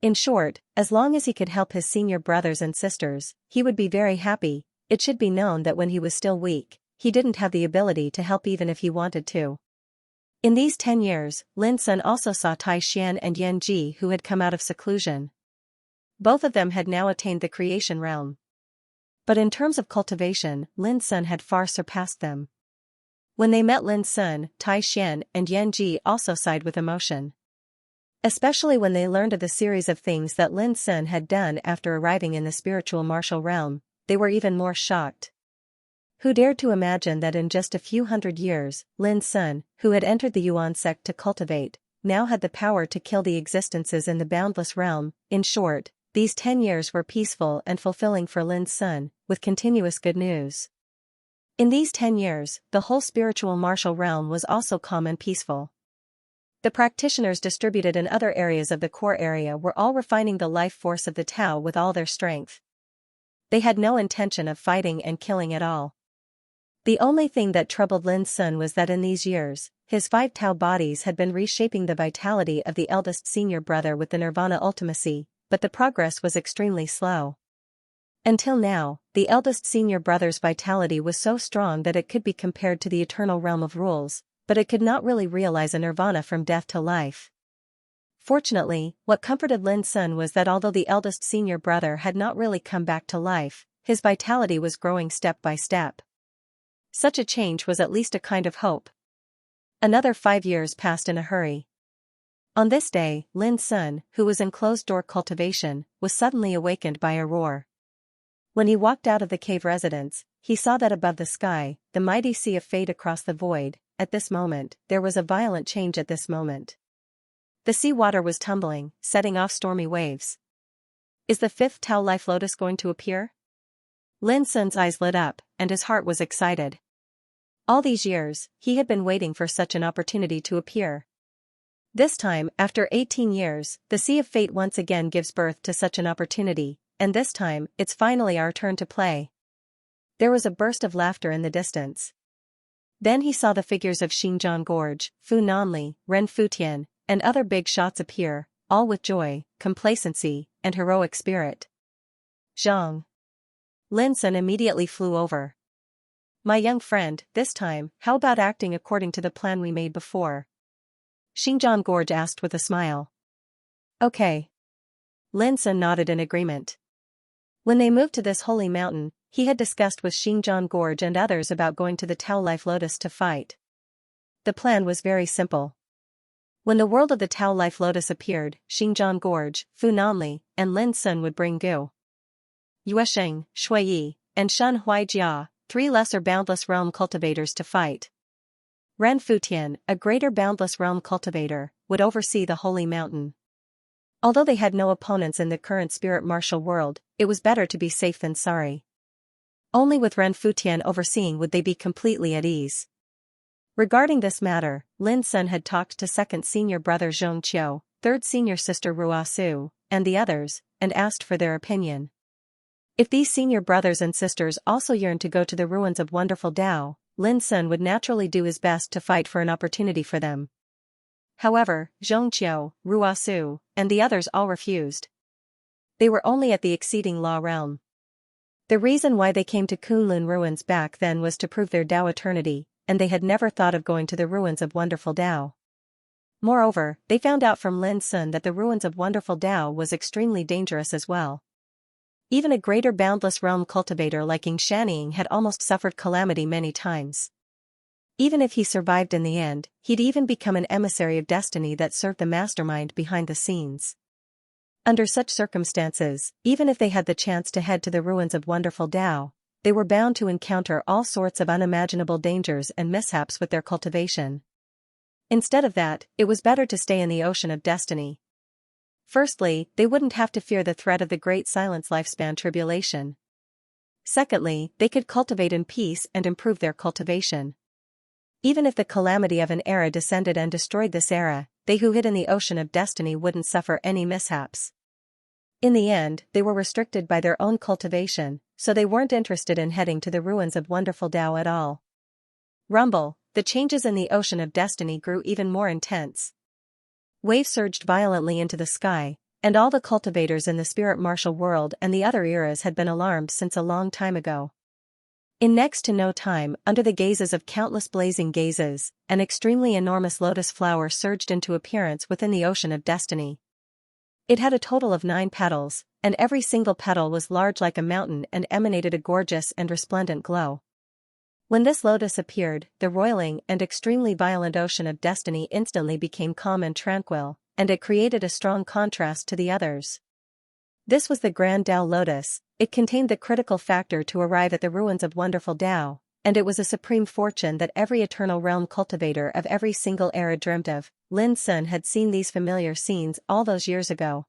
In short, as long as he could help his senior brothers and sisters, he would be very happy. It should be known that when he was still weak, he didn't have the ability to help even if he wanted to. In these 10 years, Lin Sun also saw Tai Xian and Yan Ji who had come out of seclusion. Both of them had now attained the creation realm. But in terms of cultivation, Lin Sun had far surpassed them. When they met Lin Sun, Tai Xian and Yan Ji also sighed with emotion. Especially when they learned of the series of things that Lin Sun had done after arriving in the spiritual martial realm, they were even more shocked. Who dared to imagine that in just a few hundred years, Lin Sun, who had entered the Yuan sect to cultivate, now had the power to kill the existences in the boundless realm? In short, these 10 years were peaceful and fulfilling for Lin Sun, with continuous good news. In these 10 years, the whole spiritual martial realm was also calm and peaceful. The practitioners distributed in other areas of the core area were all refining the life force of the Tao with all their strength. They had no intention of fighting and killing at all. The only thing that troubled Lin Sun was that in these years, his 5 Tao bodies had been reshaping the vitality of the eldest senior brother with the Nirvana ultimacy, but the progress was extremely slow. Until now, the eldest senior brother's vitality was so strong that it could be compared to the eternal realm of rules, but it could not really realize a nirvana from death to life. Fortunately, what comforted Lin Sun was that although the eldest senior brother had not really come back to life, his vitality was growing step by step. Such a change was at least a kind of hope. Another 5 years passed in a hurry. On this day, Lin Sun, who was in closed-door cultivation, was suddenly awakened by a roar. When he walked out of the cave residence, he saw that above the sky, the mighty sea of fate across the void. At this moment, there was a violent change at this moment. The sea water was tumbling, setting off stormy waves. Is the 5th Tao Life Lotus going to appear? Lin Sun's eyes lit up, and his heart was excited. All these years, he had been waiting for such an opportunity to appear. This time, after 18 years, the Sea of Fate once again gives birth to such an opportunity, and this time, it's finally our turn to play. There was a burst of laughter in the distance. Then he saw the figures of Xinjiang Gorge, Fu Nanli, Ren Futian, and other big shots appear, all with joy, complacency, and heroic spirit. Zhang. Lin Sun immediately flew over. My young friend, this time, how about acting according to the plan we made before? Xinjiang Gorge asked with a smile. Okay. Lin Sun nodded in agreement. When they moved to this holy mountain, he had discussed with Xinjiang Gorge and others about going to the Tao Life Lotus to fight. The plan was very simple. When the world of the Tao Life Lotus appeared, Xinjiang Gorge, Fu Nanli, and Lin Sun would bring Gu Yuesheng, Shuiyi, and Shen Huaijia, 3 lesser boundless realm cultivators to fight. Ren Futian, a greater boundless realm cultivator, would oversee the holy mountain. Although they had no opponents in the current spirit martial world, it was better to be safe than sorry. Only with Ren Futian overseeing would they be completely at ease. Regarding this matter, Lin Sun had talked to second senior brother Xianxia, third senior sister Ruasu, and the others, and asked for their opinion. If these senior brothers and sisters also yearned to go to the ruins of wonderful Tao, Lin Sun would naturally do his best to fight for an opportunity for them. However, Xianxia, Ruasu, and the others all refused. They were only at the exceeding law realm. The reason why they came to Kunlun ruins back then was to prove their Tao eternity, and they had never thought of going to the ruins of wonderful Tao. Moreover, they found out from Lin Sun that the ruins of wonderful Tao was extremely dangerous as well. Even a greater boundless realm cultivator like Xianxia had almost suffered calamity many times. Even if he survived in the end, he'd even become an emissary of destiny that served the mastermind behind the scenes. Under such circumstances, even if they had the chance to head to the ruins of wonderful Tao, they were bound to encounter all sorts of unimaginable dangers and mishaps with their cultivation. Instead of that, it was better to stay in the ocean of destiny. Firstly, they wouldn't have to fear the threat of the Great Silence lifespan tribulation. Secondly, they could cultivate in peace and improve their cultivation. Even if the calamity of an era descended and destroyed this era, they who hid in the ocean of destiny wouldn't suffer any mishaps. In the end, they were restricted by their own cultivation, so they weren't interested in heading to the ruins of wonderful Tao at all. Rumble, the changes in the ocean of destiny grew even more intense. Waves surged violently into the sky, and all the cultivators in the spirit martial world and the other eras had been alarmed since a long time ago. In next to no time, under the gazes of countless blazing gazes, an extremely enormous lotus flower surged into appearance within the ocean of destiny. It had a total of 9 petals, and every single petal was large like a mountain and emanated a gorgeous and resplendent glow. When this lotus appeared, the roiling and extremely violent ocean of destiny instantly became calm and tranquil, and it created a strong contrast to the others. This was the Grand Tao Lotus. It contained the critical factor to arrive at the ruins of wonderful Tao, and it was a supreme fortune that every eternal realm cultivator of every single era dreamt of. Lin Sun had seen these familiar scenes all those years ago.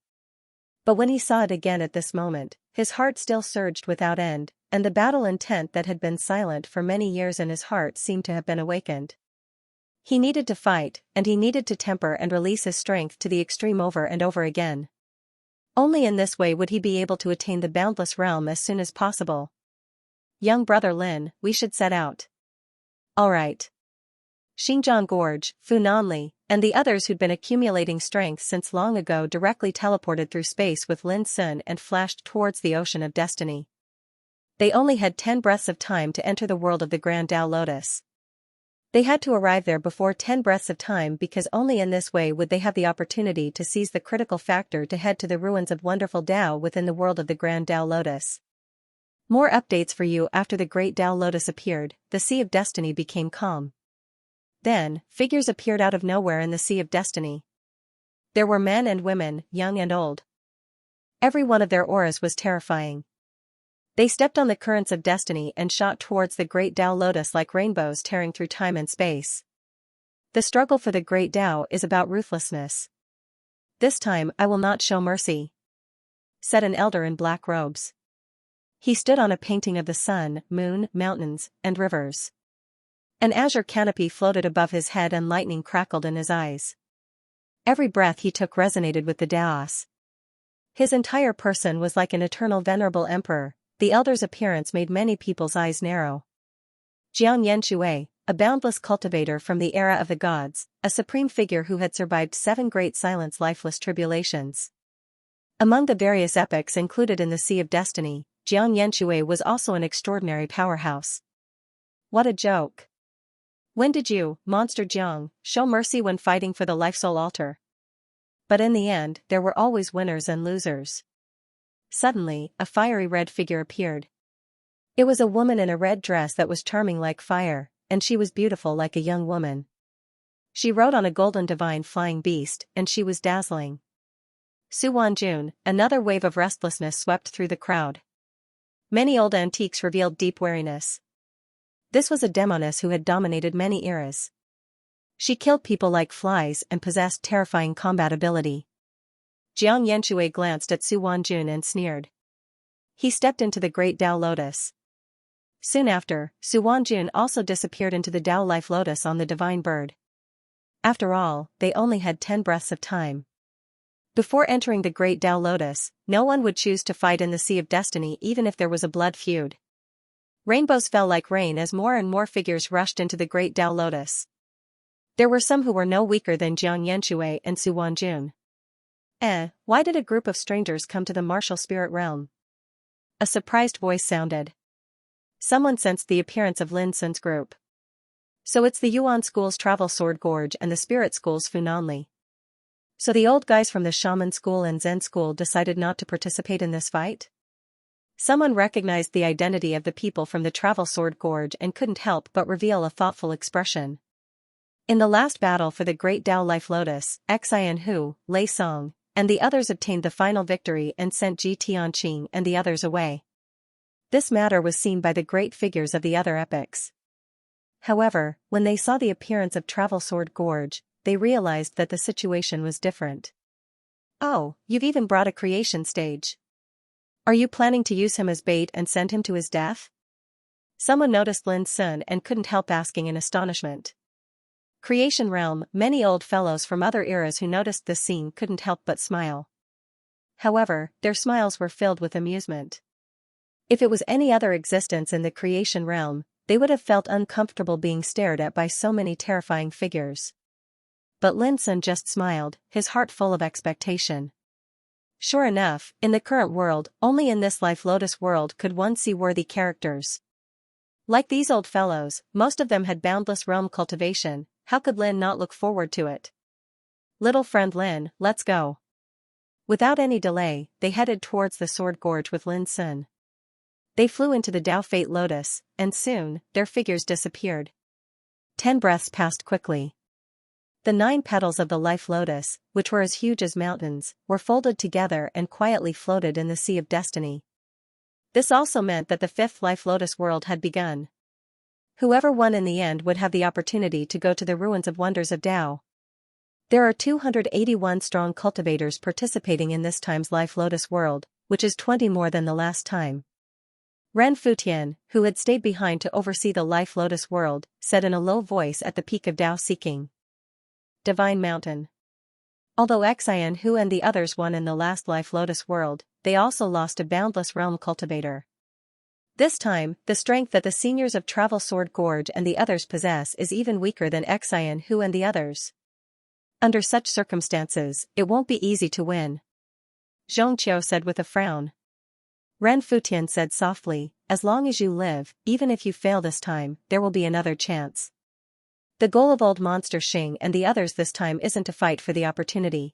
But when he saw it again at this moment, his heart still surged without end, and the battle intent that had been silent for many years in his heart seemed to have been awakened. He needed to fight, and he needed to temper and release his strength to the extreme over and over again. Only in this way would he be able to attain the boundless realm as soon as possible. Young brother Lin, we should set out. All right. Xinjiang Gorge, Funanli, and the others who'd been accumulating strength since long ago directly teleported through space with Lin Sun and flashed towards the ocean of destiny. They only had 10 breaths of time to enter the world of the Grand Tao Lotus. They had to arrive there before 10 breaths of time because only in this way would they have the opportunity to seize the critical factor to head to the ruins of wonderful Tao within the world of the Grand Tao Lotus. More updates for you. After the Great Tao Lotus appeared, the Sea of Destiny became calm. Then, figures appeared out of nowhere in the Sea of Destiny. There were men and women, young and old. Every one of their auras was terrifying. They stepped on the currents of destiny and shot towards the Great Tao Lotus like rainbows tearing through time and space. The struggle for the Great Tao is about ruthlessness. This time I will not show mercy, said an elder in black robes. He stood on a painting of the sun, moon, mountains, and rivers. An azure canopy floated above his head and lightning crackled in his eyes. Every breath he took resonated with the Daos. His entire person was like an eternal venerable emperor. The elder's appearance made many people's eyes narrow. Xianxia, a boundless cultivator from the era of the gods, a supreme figure who had survived 7 great silence lifeless tribulations. Among the various epics included in the Sea of Destiny, Xianxia was also an extraordinary powerhouse. What a joke. When did you, Monster Jiang, show mercy when fighting for the Life-Soul Altar? But in the end, there were always winners and losers. Suddenly, a fiery red figure appeared. It was a woman in a red dress that was charming like fire, and she was beautiful like a young woman. She rode on a golden divine flying beast, and she was dazzling. Su Wanjun, another wave of restlessness swept through the crowd. Many old antiques revealed deep wariness. This was a demoness who had dominated many eras. She killed people like flies and possessed terrifying combat ability. Jiang Yanxue glanced at Su Wanjun and sneered. He stepped into the great Tao lotus. Soon after, Su Wanjun also disappeared into the Tao life lotus on the divine bird. After all, they only had 10 breaths of time. Before entering the great Tao lotus, no one would choose to fight in the Sea of Destiny even if there was a blood feud. Rainbows fell like rain as more and more figures rushed into the great Tao lotus. There were some who were no weaker than Jiang Yanxue and Su Wanjun. Why did a group of strangers come to the martial spirit realm? A surprised voice sounded. Someone sensed the appearance of Lin Sun's group. So it's the Yuan School's Travel Sword Gorge and the Spirit School's Funanli. So the old guys from the Shaman School and Zen School decided not to participate in this fight? Someone recognized the identity of the people from the Travel Sword Gorge and couldn't help but reveal a thoughtful expression. In the last battle for the Great Tao Life Lotus, Xian Hu, Lei Song, and the others obtained the final victory and sent Ji Tianqing and the others away. This matter was seen by the great figures of the other epics. However, when they saw the appearance of Travel Sword Gorge, they realized that the situation was different. Oh, you've even brought a creation stage. Are you planning to use him as bait and send him to his death? Someone noticed Lin Sun and couldn't help asking in astonishment. Creation realm, many old fellows from other eras who noticed this scene couldn't help but smile. However, their smiles were filled with amusement. If it was any other existence in the creation realm, they would have felt uncomfortable being stared at by so many terrifying figures. But Lin Sun just smiled, his heart full of expectation. Sure enough, in the current world, only in this Life Lotus world could one see worthy characters. Like these old fellows, most of them had boundless realm cultivation. How could Lin not look forward to it? Little friend Lin, let's go. Without any delay, they headed towards the Sword Gorge with Lin Sun. They flew into the Tao Fate Lotus, and soon, their figures disappeared. 10 breaths passed quickly. The 9 petals of the Life Lotus, which were as huge as mountains, were folded together and quietly floated in the Sea of Destiny. This also meant that the 5th Life Lotus world had begun. Whoever won in the end would have the opportunity to go to the ruins of wonders of Tao. There are 281 strong cultivators participating in this time's Life Lotus world, which is 20 more than the last time. Ren Futian, who had stayed behind to oversee the Life Lotus world, said in a low voice at the peak of Tao Seeking. Divine Mountain. Although Xian Hu and the others won in the last Life Lotus world, they also lost a boundless realm cultivator. This time, the strength that the seniors of Travel Sword Gorge and the others possess is even weaker than Xian Hu and the others. Under such circumstances, it won't be easy to win. Zhongqiu said with a frown. Ren Futian said softly, as long as you live, even if you fail this time, there will be another chance. The goal of Old Monster Xing and the others this time isn't to fight for the opportunity.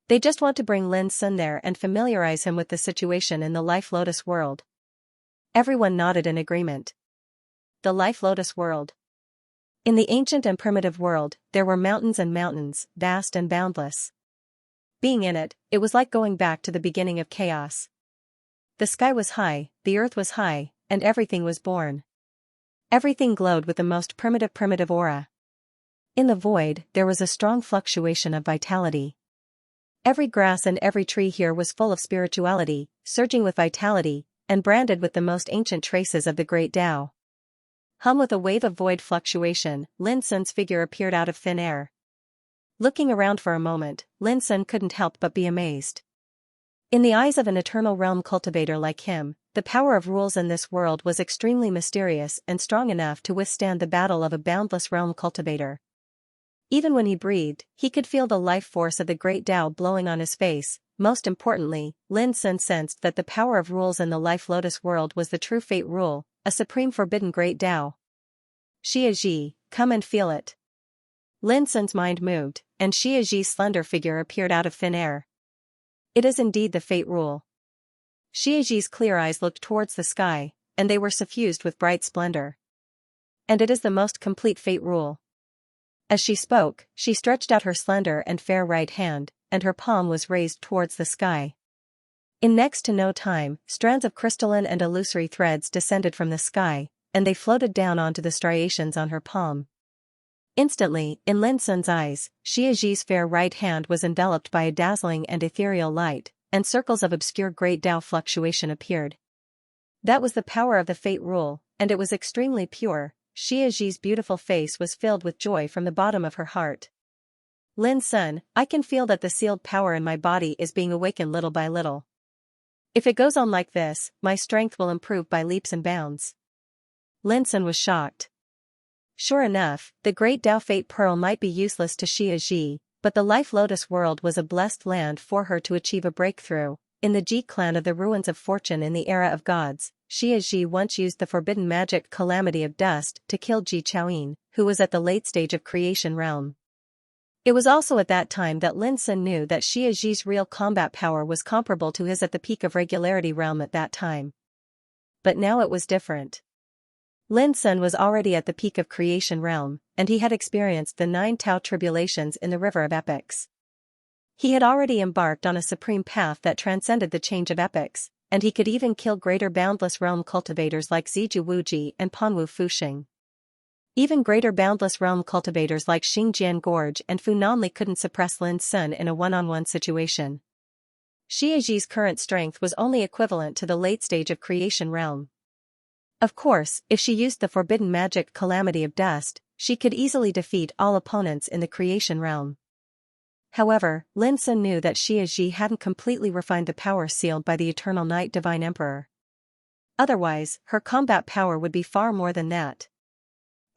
They just want to bring Lin Sun there and familiarize him with the situation in the Life Lotus world. Everyone nodded in agreement. The Life Lotus world. In the ancient and primitive world, there were mountains and mountains, vast and boundless. Being in it, it was like going back to the beginning of chaos. The sky was high, the earth was high, and everything was born. Everything glowed with the most primitive aura. In the void, there was a strong fluctuation of vitality. Every grass and every tree here was full of spirituality, surging with vitality, and branded with the most ancient traces of the great Tao. Hum with a wave of void fluctuation, Lin Sun's figure appeared out of thin air. Looking around for a moment, Lin Sun couldn't help but be amazed. In the eyes of an eternal realm cultivator like him, the power of rules in this world was extremely mysterious and strong enough to withstand the battle of a boundless realm cultivator. Even when he breathed, he could feel the life force of the great Tao blowing on his face. Most importantly, Lin Sun sensed that the power of rules in the Life Lotus world was the true fate rule, a supreme forbidden great Tao. Xia Ji, come and feel it. Lin Sun's mind moved, and Xia Ji's slender figure appeared out of thin air. It is indeed the fate rule. Xia Ji's clear eyes looked towards the sky, and they were suffused with bright splendor. And it is the most complete fate rule. As she spoke, she stretched out her slender and fair right hand, and her palm was raised towards the sky. In next to no time, strands of crystalline and illusory threads descended from the sky, and they floated down onto the striations on her palm. Instantly, in Lin Sun's eyes, Xiaoji's fair right hand was enveloped by a dazzling and ethereal light, and circles of obscure great Tao fluctuation appeared. That was the power of the fate rule, and it was extremely pure. Xiaoji's beautiful face was filled with joy from the bottom of her heart. Lin Sun, I can feel that the sealed power in my body is being awakened little by little. If it goes on like this, my strength will improve by leaps and bounds. Lin Sun was shocked. Sure enough, the great Tao Fate Pearl might be useless to Xiaoji, but the Life Lotus world was a blessed land for her to achieve a breakthrough. In the Ji clan of the Ruins of Fortune in the Era of Gods, Xiaoji once used the forbidden magic Calamity of Dust to kill Ji Chaoyin, who was at the late stage of creation realm. It was also at that time that Lin Sun knew that Xiaoji's real combat power was comparable to his at the peak of regularity realm at that time. But now it was different. Lin Sun was already at the peak of creation realm, and he had experienced the 9 Tao tribulations in the River of Epics. He had already embarked on a supreme path that transcended the change of epics, and he could even kill greater boundless realm cultivators like Ziju Wuji and Panwu Fuxing. Even greater boundless realm cultivators like Xingjian Gorge and Fu Nanli couldn't suppress Lin Sun in a one-on-one situation. Xiaoji's current strength was only equivalent to the late stage of creation realm. Of course, if she used the forbidden magic Calamity of Dust, she could easily defeat all opponents in the creation realm. However, Lin Sun knew that Xiaoji hadn't completely refined the power sealed by the Eternal Night Divine Emperor. Otherwise, her combat power would be far more than that.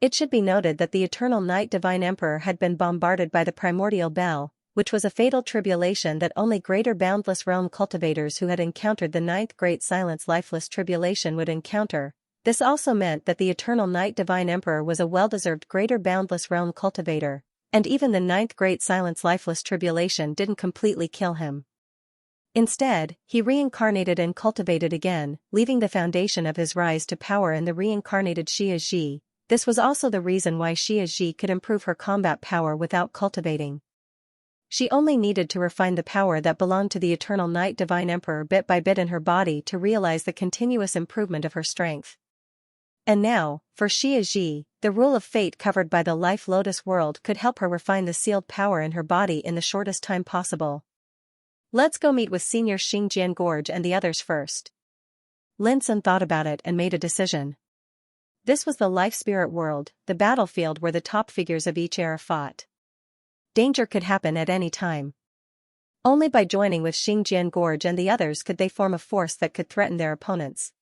It should be noted that the Eternal Night Divine Emperor had been bombarded by the Primordial Bell, which was a fatal tribulation that only greater boundless realm cultivators who had encountered the 9th Great Silence Lifeless Tribulation would encounter. This also meant that the Eternal Night Divine Emperor was a well-deserved greater boundless realm cultivator, and even the 9th Great Silence Lifeless Tribulation didn't completely kill him. Instead, he reincarnated and cultivated again, leaving the foundation of his rise to power in the reincarnated Xiaoji. This was also the reason why Xiaoji could improve her combat power without cultivating. She only needed to refine the power that belonged to the Eternal Night Divine Emperor bit by bit in her body to realize the continuous improvement of her strength. And now, for Xiaoji, the rule of fate covered by the Life Lotus world could help her refine the sealed power in her body in the shortest time possible. Let's go meet with Senior Xingjian Gorge and the others first. Lin Sun thought about it and made a decision. This was the Life Spirit world, the battlefield where the top figures of each era fought. Danger could happen at any time. Only by joining with Xingjian Gorge and the others could they form a force that could threaten their opponents.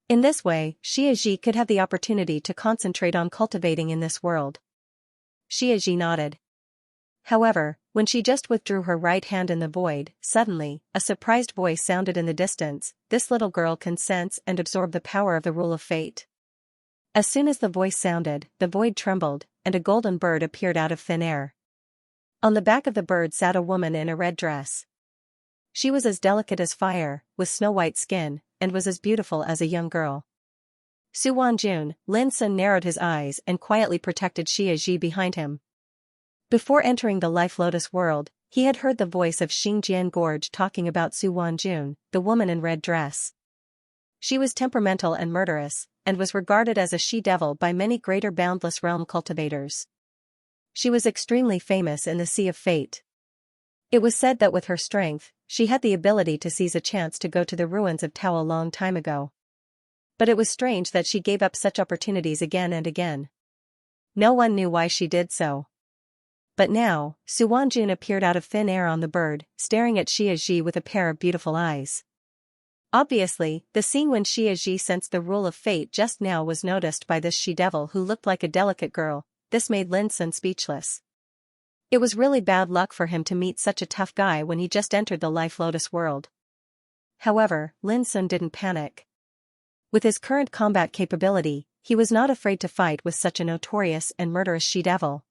In this way, Xiaoji could have the opportunity to concentrate on cultivating in this world. Xiaoji nodded. However, when she just withdrew her right hand in the void, suddenly, a surprised voice sounded in the distance. This little girl can sense and absorb the power of the rule of fate. As soon as the voice sounded, the void trembled, and a golden bird appeared out of thin air. On the back of the bird sat a woman in a red dress. She was as delicate as fire, with snow-white skin, and was as beautiful as a young girl. Su Wanjun, Lin Sun narrowed his eyes and quietly protected Xiaoji behind him. Before entering the Life Lotus world, he had heard the voice of Xingjian Gorge talking about Su Wanjun, the woman in red dress. She was temperamental and murderous, and was regarded as a she-devil by many greater boundless realm cultivators. She was extremely famous in the Sea of Fate. It was said that with her strength, she had the ability to seize a chance to go to the ruins of Tao a long time ago. But it was strange that she gave up such opportunities again and again. No one knew why she did so. But now, Su Wanjun appeared out of thin air on the bird, staring at Xiaoji with a pair of beautiful eyes. Obviously, the scene when Xiaoji sensed the rule of fate just now was noticed by this she-devil who looked like a delicate girl. This made Lin Sun speechless. It was really bad luck for him to meet such a tough guy when he just entered the Life Lotus world. However, Lin Sun didn't panic. With his current combat capability, he was not afraid to fight with such a notorious and murderous she-devil.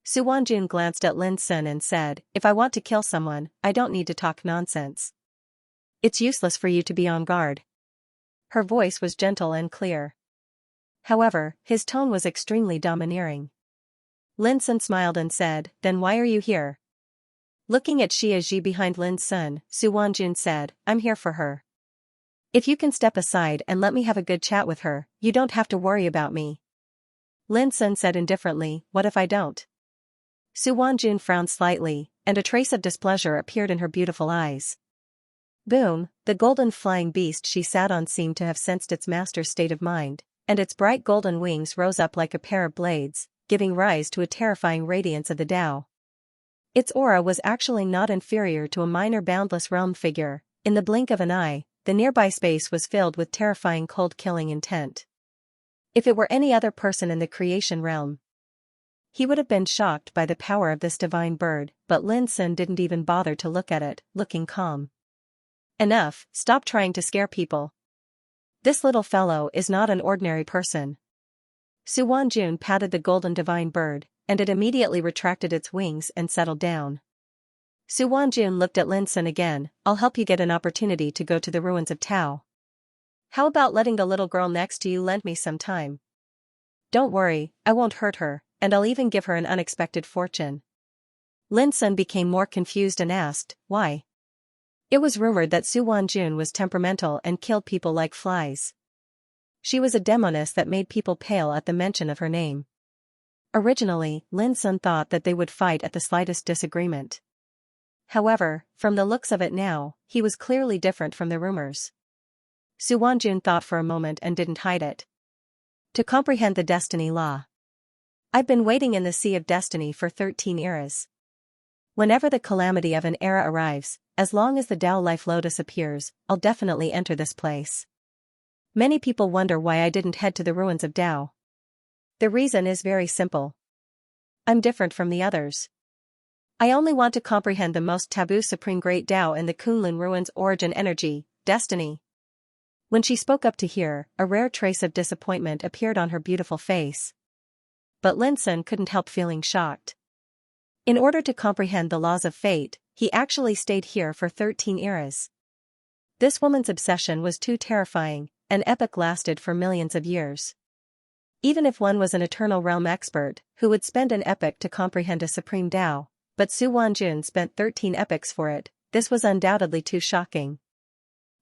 Su Wanjun glanced at Lin Sun and said, "If I want to kill someone, I don't need to talk nonsense. It's useless for you to be on guard." Her voice was gentle and clear. However, his tone was extremely domineering. Lin Sun smiled and said, "Then why are you here?" Looking at Xiaoji behind Lin Sun, Su Wanjun said, "I'm here for her. If you can step aside and let me have a good chat with her, you don't have to worry about me." Lin Sun said indifferently, what if I don't? Su Wanjun frowned slightly, and a trace of displeasure appeared in her beautiful eyes. Boom, the golden flying beast she sat on seemed to have sensed its master's state of mind, and its bright golden wings rose up like a pair of blades, giving rise to a terrifying radiance of the Tao. Its aura was actually not inferior to a minor boundless realm figure. In the blink of an eye, the nearby space was filled with terrifying cold-killing intent. If it were any other person in the creation realm, he would have been shocked by the power of this divine bird, but Lin Sun didn't even bother to look at it, looking calm. Enough, stop trying to scare people. This little fellow is not an ordinary person. Su Wanjun patted the golden divine bird, and it immediately retracted its wings and settled down. Su Wanjun looked at Lin Sun again, I'll help you get an opportunity to go to the ruins of Tao. How about letting the little girl next to you lend me some time? Don't worry, I won't hurt her, and I'll even give her an unexpected fortune. Lin Sun became more confused and asked, why? It was rumored that Su Wanjun was temperamental and killed people like flies. She was a demoness that made people pale at the mention of her name. Originally, Lin Sun thought that they would fight at the slightest disagreement. However, from the looks of it now, he was clearly different from the rumors. Su Wanjun thought for a moment and didn't hide it. To comprehend the destiny law. I've been waiting in the Sea of Destiny for 13 eras. Whenever the calamity of an era arrives, as long as the Tao Life Lotus appears, I'll definitely enter this place. Many people wonder why I didn't head to the ruins of Tao. The reason is very simple. I'm different from the others. I only want to comprehend the most taboo supreme great Tao in the Kunlun ruins origin energy, destiny. When she spoke up to hear, a rare trace of disappointment appeared on her beautiful face. But Lin Sun couldn't help feeling shocked. In order to comprehend the laws of fate, he actually stayed here for 13 eras. This woman's obsession was too terrifying, an epoch lasted for millions of years. Even if one was an eternal realm expert, who would spend an epoch to comprehend a supreme Tao, but Su Wanjun spent 13 epochs for it, this was undoubtedly too shocking.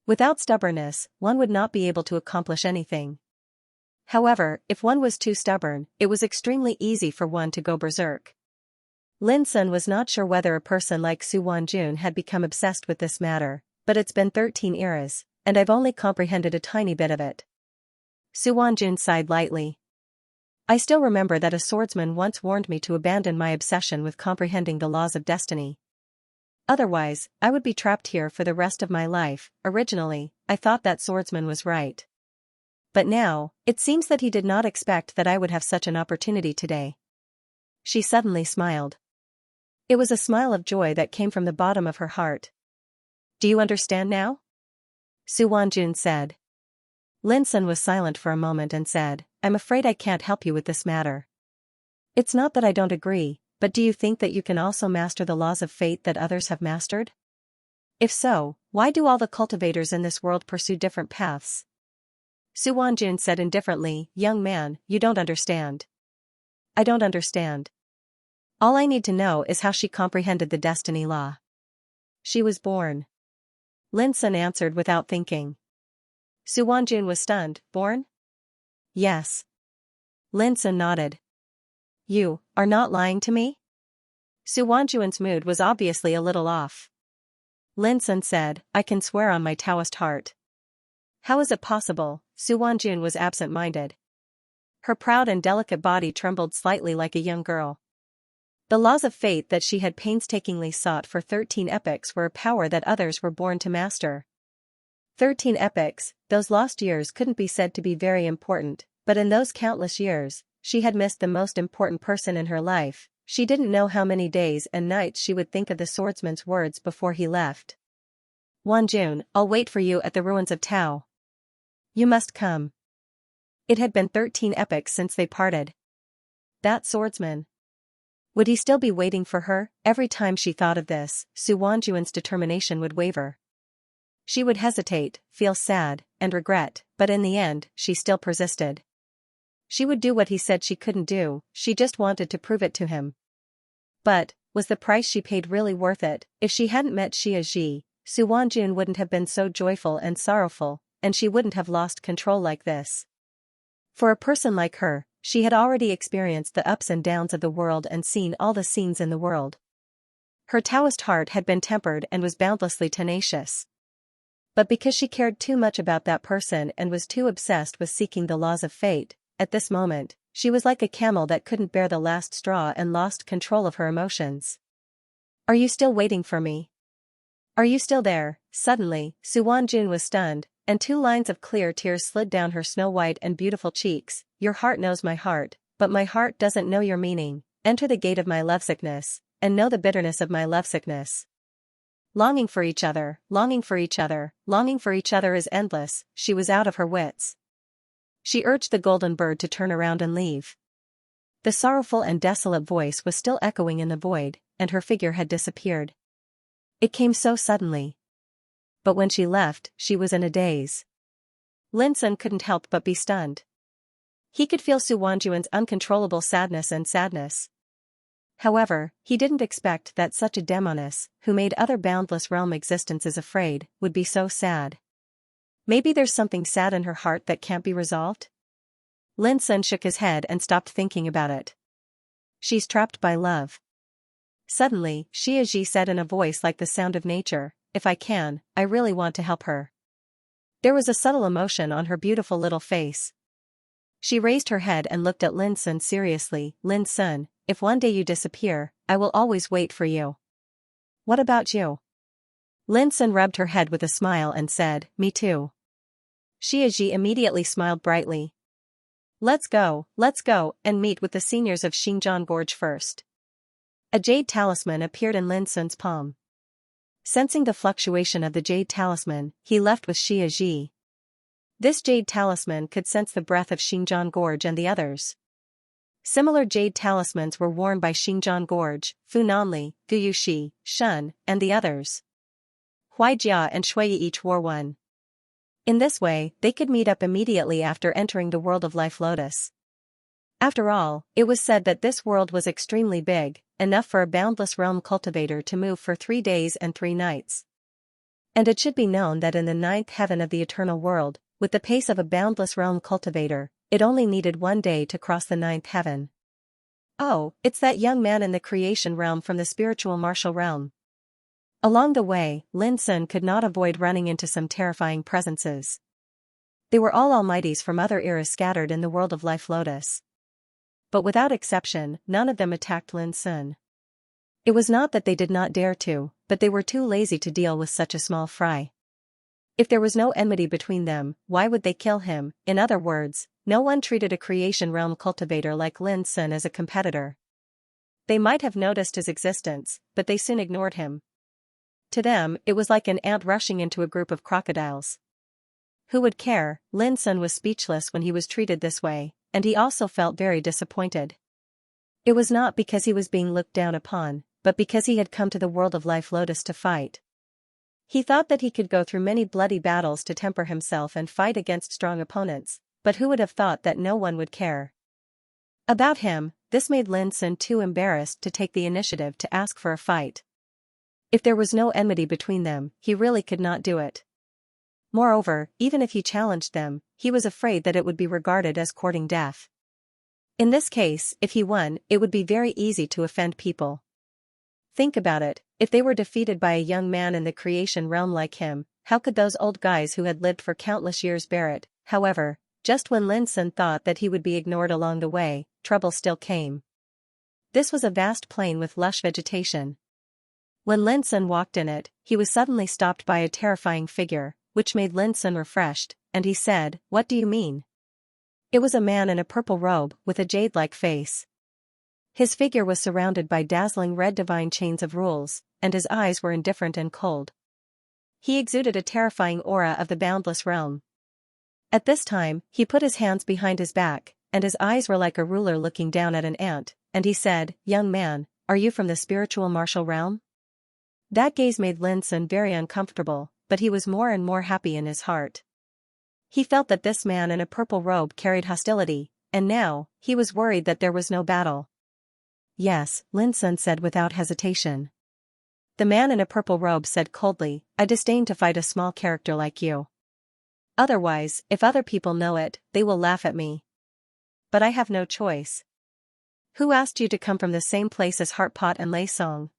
Without stubbornness, one would not be able to accomplish anything. However, if one was too stubborn, it was extremely easy for one to go berserk. Lin Sun was not sure whether a person like Su Wanjun had become obsessed with this matter, but it's been 13 eras, and I've only comprehended a tiny bit of it. Su Wanjun sighed lightly. I still remember that a swordsman once warned me to abandon my obsession with comprehending the laws of destiny. Otherwise, I would be trapped here for the rest of my life. Originally, I thought that swordsman was right. But now, it seems that he did not expect that I would have such an opportunity today. She suddenly smiled. It was a smile of joy that came from the bottom of her heart. Do you understand now? Su Wanjun said. Lin Sun was silent for a moment and said, I'm afraid I can't help you with this matter. It's not that I don't agree, but do you think that you can also master the laws of fate that others have mastered? If so, why do all the cultivators in this world pursue different paths? Su Wanjun said indifferently, young man, you don't understand. I don't understand. All I need to know is how she comprehended the destiny law. She was born. Lin Sun answered without thinking. Su Wanjun was stunned, born? Yes. Lin Sun nodded. You are not lying to me? Su Wanjun's mood was obviously a little off. Lin Sun said, I can swear on my Taoist heart. How is it possible? Su Wanjun was absent-minded. Her proud and delicate body trembled slightly like a young girl. The laws of fate that she had painstakingly sought for 13 epochs were a power that others were born to master. 13 epochs, those lost years couldn't be said to be very important, but in those countless years, she had missed the most important person in her life. She didn't know how many days and nights she would think of the swordsman's words before he left. Wanjun, I'll wait for you at the ruins of Tao. You must come. It had been 13 epochs since they parted. That swordsman. Would he still be waiting for her? Every time she thought of this, Su Wanjun's determination would waver. She would hesitate, feel sad, and regret, but in the end, she still persisted. She would do what he said she couldn't do, she just wanted to prove it to him. But, was the price she paid really worth it? If she hadn't met Xianxia, Su Wanjun wouldn't have been so joyful and sorrowful, and she wouldn't have lost control like this. For a person like her, she had already experienced the ups and downs of the world and seen all the scenes in the world. Her Taoist heart had been tempered and was boundlessly tenacious. But because she cared too much about that person and was too obsessed with seeking the laws of fate, at this moment, she was like a camel that couldn't bear the last straw and lost control of her emotions. "Are you still waiting for me? Are you still there?" Suddenly, Su Wanjun was stunned, and 2 lines of clear tears slid down her snow-white and beautiful cheeks. "Your heart knows my heart, but my heart doesn't know your meaning. Enter the gate of my lovesickness, and know the bitterness of my lovesickness. Longing for each other, longing for each other, longing for each other is endless." She was out of her wits. She urged the golden bird to turn around and leave. The sorrowful and desolate voice was still echoing in the void, and her figure had disappeared. It came so suddenly. But when she left, she was in a daze. Lin Sun couldn't help but be stunned. He could feel Su Wanjuan's uncontrollable sadness. However, he didn't expect that such a demoness, who made other boundless realm existences afraid, would be so sad. Maybe there's something sad in her heart that can't be resolved? Lin Sun shook his head and stopped thinking about it. She's trapped by love. Suddenly, Xianxia said in a voice like the sound of nature, "If I can, I really want to help her." There was a subtle emotion on her beautiful little face. She raised her head and looked at Lin Sun seriously. "Lin Sun, if one day you disappear, I will always wait for you." "What about you?" Lin Sun rubbed her head with a smile and said, "Me too." Xianxia immediately smiled brightly. Let's go, and meet with the seniors of Xinjiang Gorge first." A jade talisman appeared in Lin Sun's palm. Sensing the fluctuation of the jade talisman, he left with Xianxia. This jade talisman could sense the breath of Xinjiang Gorge and the others. Similar jade talismans were worn by Xinjiang Gorge, Fu Nanli, Guyushi, Shun, and the others. Huijia and Shuiyi each wore one. In this way, they could meet up immediately after entering the world of Life Lotus. After all, it was said that this world was extremely big, enough for a boundless realm cultivator to move for 3 days and 3 nights. And it should be known that in the 9th heaven of the eternal world, with the pace of a boundless realm cultivator, it only needed 1 day to cross the 9th heaven. "Oh, it's that young man in the creation realm from the spiritual martial realm." Along the way, Lin Sun could not avoid running into some terrifying presences. They were all almighties from other eras scattered in the world of Life Lotus. But without exception, none of them attacked Lin Sun. It was not that they did not dare to, but they were too lazy to deal with such a small fry. If there was no enmity between them, why would they kill him? In other words, no one treated a creation realm cultivator like Lin Sun as a competitor. They might have noticed his existence, but they soon ignored him. To them, it was like an ant rushing into a group of crocodiles. Who would care? Lin Sun was speechless when he was treated this way, and he also felt very disappointed. It was not because he was being looked down upon, but because he had come to the world of Life Lotus to fight. He thought that he could go through many bloody battles to temper himself and fight against strong opponents, but who would have thought that no one would care about him? This made Lin Sun too embarrassed to take the initiative to ask for a fight. If there was no enmity between them, he really could not do it. Moreover, even if he challenged them, he was afraid that it would be regarded as courting death. In this case, if he won, it would be very easy to offend people. Think about it, if they were defeated by a young man in the creation realm like him, how could those old guys who had lived for countless years bear it? However, just when Lin Sun thought that he would be ignored along the way, trouble still came. This was a vast plain with lush vegetation. When Lin Sun walked in it, he was suddenly stopped by a terrifying figure, which made Lin Sun refreshed, and he said, "What do you mean?" It was a man in a purple robe, with a jade-like face. His figure was surrounded by dazzling red divine chains of rules, and his eyes were indifferent and cold. He exuded a terrifying aura of the boundless realm. At this time, he put his hands behind his back, and his eyes were like a ruler looking down at an ant, and he said, "Young man, are you from the spiritual martial realm?" That gaze made Lin Sun very uncomfortable, but he was more and more happy in his heart. He felt that this man in a purple robe carried hostility, and now, he was worried that there was no battle. "Yes," Lin Sun said without hesitation. The man in a purple robe said coldly, "I disdain to fight a small character like you. Otherwise, if other people know it, they will laugh at me." but I have no choice. Who asked you to come from the same place as Heartpot and Lei Song?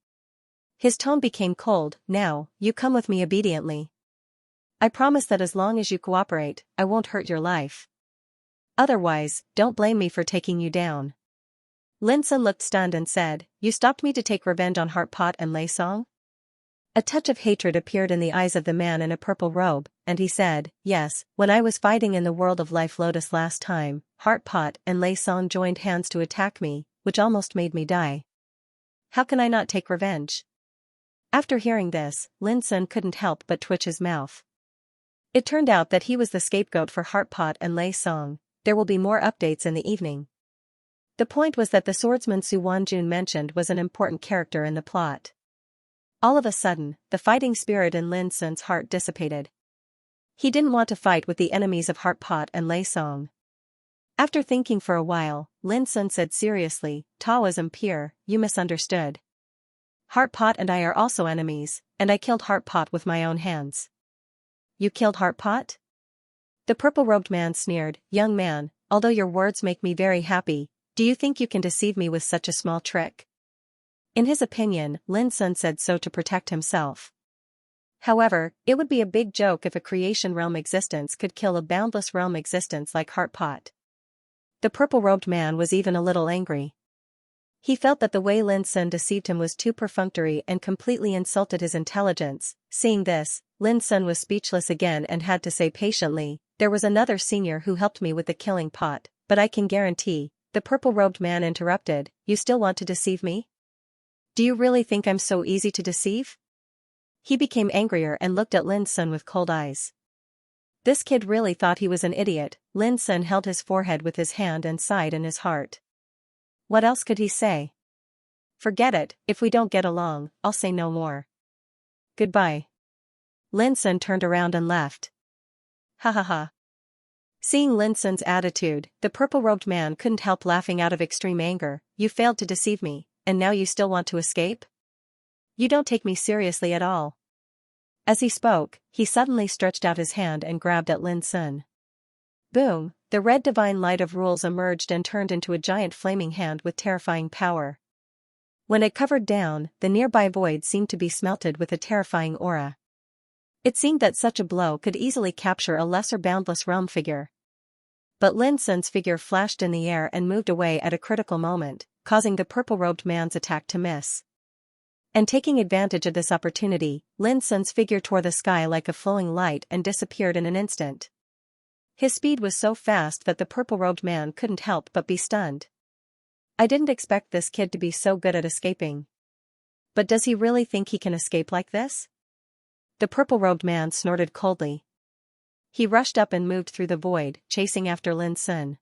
His tone became cold. Now, you come with me obediently. I promise that as long as you cooperate, I won't hurt your life. Otherwise, don't blame me for taking you down. Lin Sun looked stunned and said, You stopped me to take revenge on Heartpot and Lei Song? A touch of hatred appeared in the eyes of the man in a purple robe, and he said, Yes, when I was fighting in the world of Life Lotus last time, Heartpot and Lei Song joined hands to attack me, which almost made me die. How can I not take revenge? After hearing this, Lin Sun couldn't help but twitch his mouth. It turned out that he was the scapegoat for Heartpot and Lei Song. There will be more updates in the evening. The point was that the swordsman Su Wanjun mentioned was an important character in the plot. All of a sudden, the fighting spirit in Lin Sun's heart dissipated. He didn't want to fight with the enemies of Heartpot and Lei Song. After thinking for a while, Lin Sun said seriously, Tao's impure, you misunderstood. Heartpot and I are also enemies, and I killed Heartpot with my own hands. You killed Heartpot? The purple-robed man sneered, Young man, although your words make me very happy, do you think you can deceive me with such a small trick? In his opinion, Lin Sun said so to protect himself. However, it would be a big joke if a creation realm existence could kill a boundless realm existence like Heartpot. The purple-robed man was even a little angry. He felt that the way Lin Sun deceived him was too perfunctory and completely insulted his intelligence. Seeing this, Lin Sun was speechless again and had to say patiently, There was another senior who helped me with the killing pot, but I can guarantee, the purple-robed man interrupted, You still want to deceive me? Do you really think I'm so easy to deceive? He became angrier and looked at Lin Sun with cold eyes. This kid really thought he was an idiot. Lin Sun held his forehead with his hand and sighed in his heart. What else could he say? Forget it, if we don't get along, I'll say no more. Goodbye. Lin Sun turned around and left. Ha ha ha. Seeing Lin Sun's attitude, the purple-robed man couldn't help laughing out of extreme anger. You failed to deceive me, and now you still want to escape? You don't take me seriously at all. As he spoke, he suddenly stretched out his hand and grabbed at Lin Sun. Boom, the red divine light of rules emerged and turned into a giant flaming hand with terrifying power. When it covered down, the nearby void seemed to be smelted with a terrifying aura. It seemed that such a blow could easily capture a lesser boundless realm figure. But Lin Sun's figure flashed in the air and moved away at a critical moment, causing the purple-robed man's attack to miss. And taking advantage of this opportunity, Lin Sun's figure tore the sky like a flowing light and disappeared in an instant. His speed was so fast that the purple-robed man couldn't help but be stunned. I didn't expect this kid to be so good at escaping. But does he really think he can escape like this? The purple-robed man snorted coldly. He rushed up and moved through the void, chasing after Lin Sun.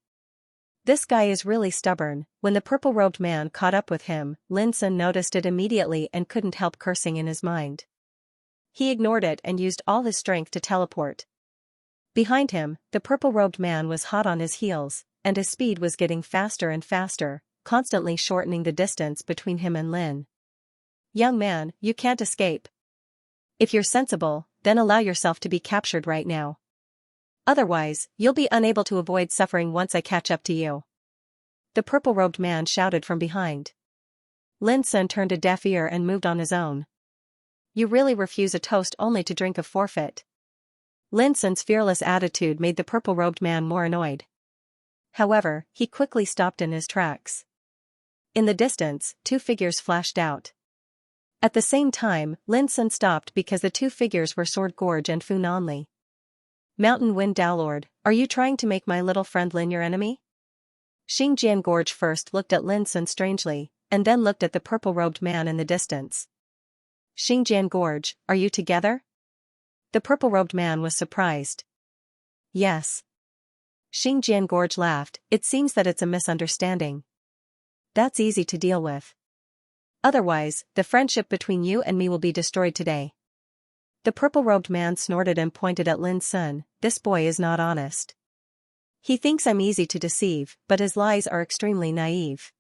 This guy is really stubborn. When the purple-robed man caught up with him, Lin Sun noticed it immediately and couldn't help cursing in his mind. He ignored it and used all his strength to teleport. Behind him, the purple-robed man was hot on his heels, and his speed was getting faster and faster, constantly shortening the distance between him and Lin. Young man, you can't escape. If you're sensible, then allow yourself to be captured right now. Otherwise, you'll be unable to avoid suffering once I catch up to you. The purple-robed man shouted from behind. Lin Sun turned a deaf ear and moved on his own. You really refuse a toast only to drink a forfeit. Lin Sun's fearless attitude made the purple-robed man more annoyed. However, he quickly stopped in his tracks. In the distance, two figures flashed out. At the same time, Lin Sun stopped because the two figures were Sword Gorge and Fu Nanli. Mountain Wind Dowlord, are you trying to make my little friend Lin your enemy? Xianxia Gorge first looked at Lin Sun strangely, and then looked at the purple-robed man in the distance. Xianxia Gorge, are you together? The purple-robed man was surprised. Yes. Xianxia Gorge laughed, it seems that it's a misunderstanding. That's easy to deal with. Otherwise, the friendship between you and me will be destroyed today. The purple-robed man snorted and pointed at Lin Sun, this boy is not honest. He thinks I'm easy to deceive, but his lies are extremely naive.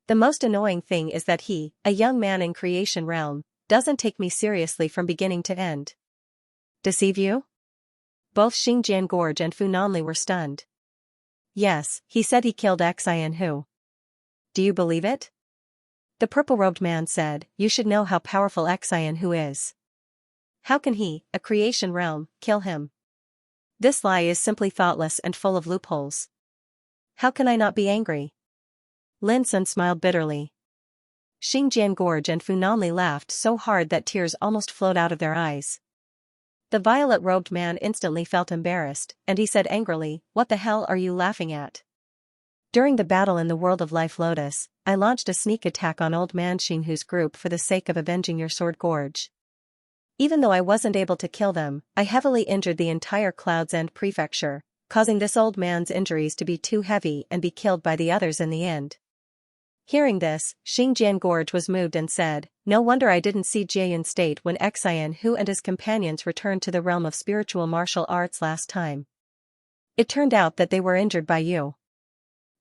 The most annoying thing is that he, a young man in creation realm, doesn't take me seriously from beginning to end. Deceive you? Both Xianxia Gorge and Fu Nanli were stunned. Yes, he said he killed Xianxia. Do you believe it? The purple-robed man said, you should know how powerful Xianxia is. How can he, a creation realm, kill him? This lie is simply thoughtless and full of loopholes. How can I not be angry? Lin Sun smiled bitterly. Xingjian Gorge and Fu Nanli laughed so hard that tears almost flowed out of their eyes. The violet-robed man instantly felt embarrassed, and he said angrily, what the hell are you laughing at? During the battle in the World of Life Lotus, I launched a sneak attack on Old Man Xinghu's group for the sake of avenging your Sword Gorge. Even though I wasn't able to kill them, I heavily injured the entire Cloud's End prefecture, causing this old man's injuries to be too heavy and be killed by the others in the end. Hearing this, Xingjian Gorge was moved and said, no wonder I didn't see Jie in state when Xianxia and his companions returned to the realm of spiritual martial arts last time. It turned out that they were injured by you.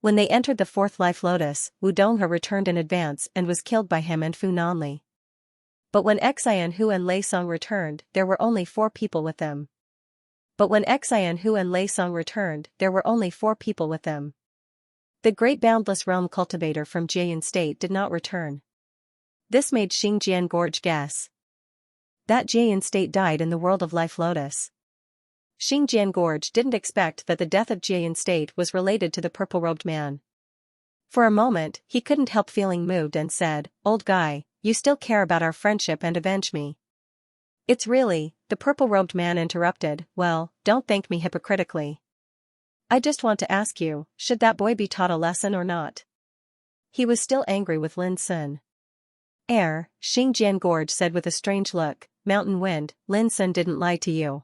When they entered the fourth life lotus, Wu Donghe returned in advance and was killed by him and Fu Nanli. But when Xianxia and Lei Song returned, there were only 4 people with them. The great boundless realm cultivator from Jian State did not return. This made Xingjian Gorge guess that Jian State died in the World of Life Lotus. Xingjian Gorge didn't expect that the death of Jian State was related to the purple-robed man. For a moment, he couldn't help feeling moved and said, old guy, you still care about our friendship and avenge me. It's really, the purple-robed man interrupted, well, don't thank me hypocritically. I just want to ask you, should that boy be taught a lesson or not? He was still angry with Lin Sun. Xingjian Gorge said with a strange look, Mountain Wind, Lin Sun didn't lie to you.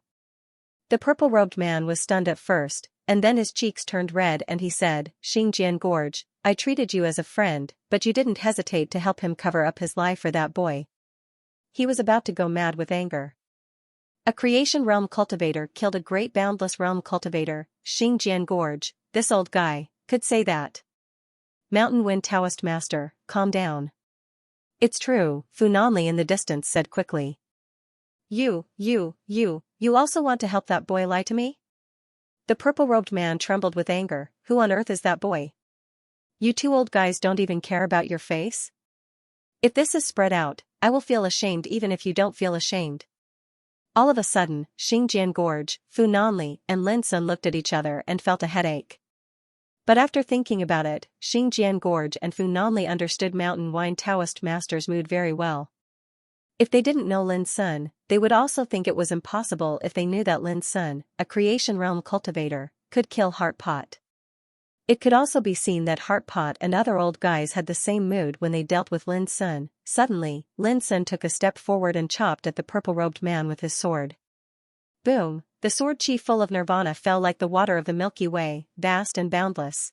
The purple-robed man was stunned at first, and then his cheeks turned red and he said, Xingjian Gorge, I treated you as a friend, but you didn't hesitate to help him cover up his lie for that boy. He was about to go mad with anger. A creation realm cultivator killed a great boundless realm cultivator, Xingjian Gorge, this old guy, could say that. Mountain Wind Taoist Master, calm down. It's true, Fu Nanli in the distance said quickly. You also want to help that boy lie to me? The purple-robed man trembled with anger, who on earth is that boy? You 2 old guys don't even care about your face? If this is spread out, I will feel ashamed even if you don't feel ashamed. All of a sudden, Xingjian Gorge, Fu Nanli, and Lin Sun looked at each other and felt a headache. But after thinking about it, Xingjian Gorge and Fu Nanli understood Mountain Wine Taoist Master's mood very well. If they didn't know Lin Sun, they would also think it was impossible if they knew that Lin Sun, a creation realm cultivator, could kill Heart Pot. It could also be seen that Heart Pot and other old guys had the same mood when they dealt with Lin Sun. Suddenly, Lin Sun took a step forward and chopped at the purple-robed man with his sword. Boom, the sword chi full of nirvana fell like the water of the Milky Way, vast and boundless.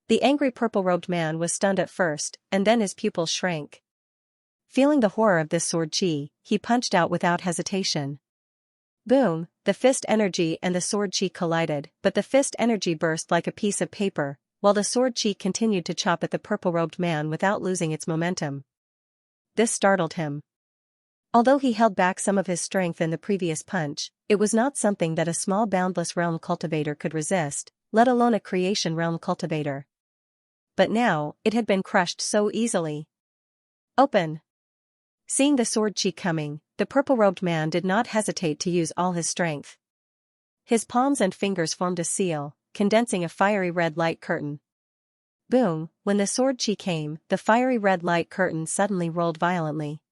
The angry purple-robed man was stunned at first, and then his pupils shrank. Feeling the horror of this sword chi, he punched out without hesitation. Boom, the fist energy and the sword chi collided, but the fist energy burst like a piece of paper, while the sword chi continued to chop at the purple-robed man without losing its momentum. This startled him. Although he held back some of his strength in the previous punch, it was not something that a small boundless realm cultivator could resist, let alone a creation realm cultivator. But now, it had been crushed so easily. Open! Seeing the sword chi coming, the purple-robed man did not hesitate to use all his strength. His palms and fingers formed a seal, condensing a fiery red light curtain. Boom, when the sword chi came, the fiery red light curtain suddenly rolled violently.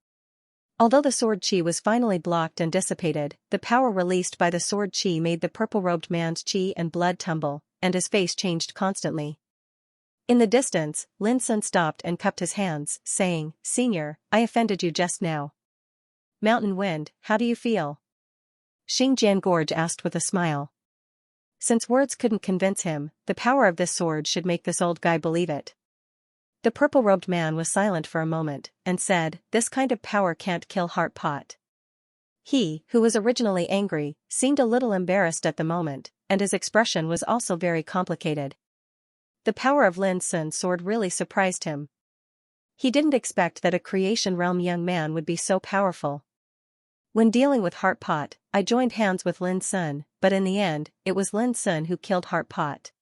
Although the sword chi was finally blocked and dissipated, the power released by the sword chi made the purple-robed man's chi and blood tumble, and his face changed constantly. In the distance, Lin Sun stopped and cupped his hands, saying, Senior, I offended you just now. Mountain Wind, how do you feel? Xingjian Gorge asked with a smile. Since words couldn't convince him, the power of this sword should make this old guy believe it. The purple-robed man was silent for a moment, and said, this kind of power can't kill Heart Pot. He, who was originally angry, seemed a little embarrassed at the moment, and his expression was also very complicated. The power of Lin Sun's sword really surprised him. He didn't expect that a creation realm young man would be so powerful. When dealing with Heart Pot, I joined hands with Lin Sun, but in the end, it was Lin Sun who killed Heart Pot.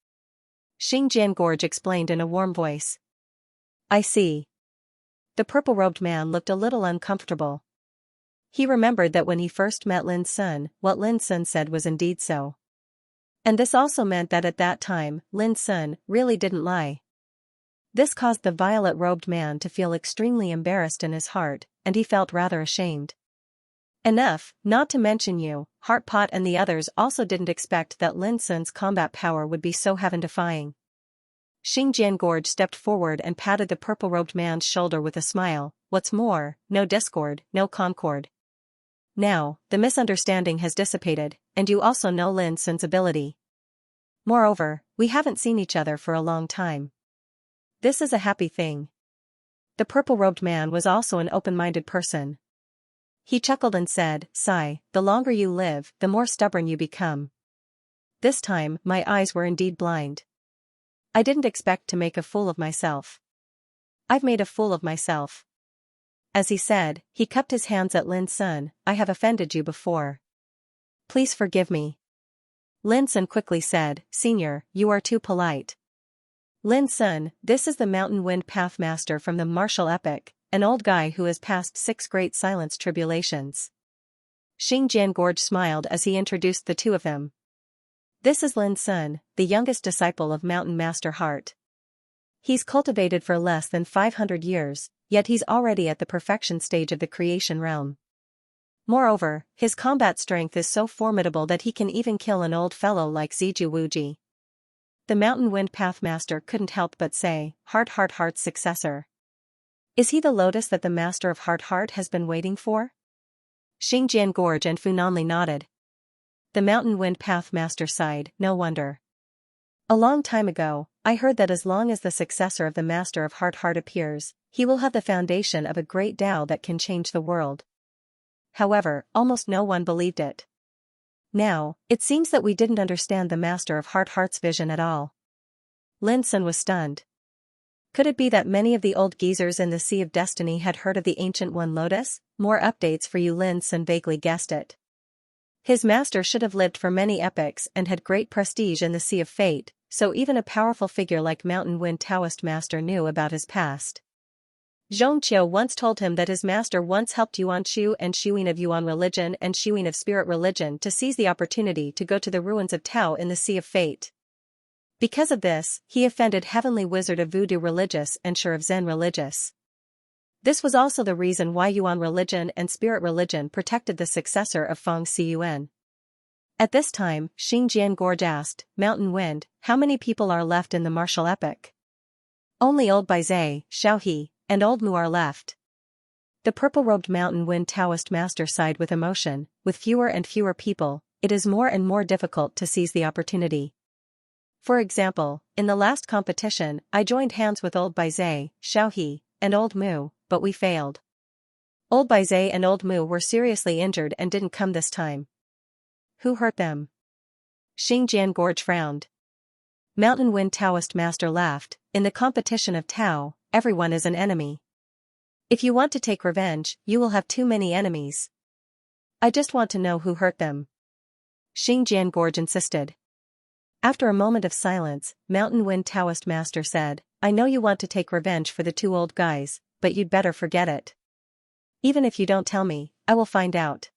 Xingjian Gorge explained in a warm voice. I see. The purple-robed man looked a little uncomfortable. He remembered that when he first met Lin Sun, what Lin Sun said was indeed so. And this also meant that at that time, Lin Sun really didn't lie. This caused the violet-robed man to feel extremely embarrassed in his heart, and he felt rather ashamed. Enough, not to mention you, Heartpot and the others also didn't expect that Lin Sun's combat power would be so heaven-defying. Xingjian Gorge stepped forward and patted the purple-robed man's shoulder with a smile. What's more, no discord, no concord. Now, the misunderstanding has dissipated, and you also know Lin Sun's ability. Moreover, we haven't seen each other for a long time. This is a happy thing. The purple-robed man was also an open-minded person. He chuckled and said, Sigh, the longer you live, the more stubborn you become. This time, my eyes were indeed blind. I didn't expect to make a fool of myself. I've made a fool of myself. As he said, he cupped his hands at Lin Sun. I have offended you before. Please forgive me. Lin Sun quickly said, Senior, you are too polite. Lin Sun, this is the Mountain Wind Pathmaster from the martial epic, an old guy who has passed 6 great silence tribulations. Xingjian Gorge smiled as he introduced the two of them. This is Lin Sun, the youngest disciple of Mountain Master Heart. He's cultivated for less than 500 years, yet he's already at the perfection stage of the creation realm. Moreover, his combat strength is so formidable that he can even kill an old fellow like Ziju Wuji. The Mountain Wind Pathmaster couldn't help but say, Heart's successor. Is he the lotus that the Master of Heart has been waiting for? Xingjian Gorge and Funanli nodded. The Mountain Wind Pathmaster sighed, no wonder. A long time ago, I heard that as long as the successor of the Master of Heart appears, he will have the foundation of a great Tao that can change the world. However, almost no one believed it. Now, it seems that we didn't understand the Master of Heart's vision at all. Lin Sun was stunned. Could it be that many of the old geezers in the Sea of Destiny had heard of the Ancient One Lotus? More updates for you. Lin Sun vaguely guessed it. His master should have lived for many epochs and had great prestige in the Sea of Fate, so even a powerful figure like Mountain Wind Taoist Master knew about his past. Xianxia once told him that his master once helped Yuan Shu and Shuin of Yuan religion and Shuin of spirit religion to seize the opportunity to go to the ruins of Tao in the Sea of Fate. Because of this, he offended Heavenly Wizard of Voodoo religious and Sure of Zen religious. This was also the reason why Yuan religion and spirit religion protected the successor of Feng Xiyuan. At this time, Xingjian Gorge asked, Mountain Wind, how many people are left in the martial epic? Only old Baizai, Xiaohe, and old Mu are left. The purple-robed Mountain Wind Taoist Master sighed with emotion. With fewer and fewer people, it is more and more difficult to seize the opportunity. For example, in the last competition, I joined hands with old Baizai, Xiaohe, and old Mu, but we failed. Old Baizai and old Mu were seriously injured and didn't come this time. Who hurt them? Xingjian Gorge frowned. Mountain Wind Taoist Master laughed. In the competition of Tao, everyone is an enemy. If you want to take revenge, you will have too many enemies. I just want to know who hurt them. Xingjian Gorge insisted. After a moment of silence, Mountain Wind Taoist Master said, I know you want to take revenge for the 2 old guys, but you'd better forget it. Even if you don't tell me, I will find out.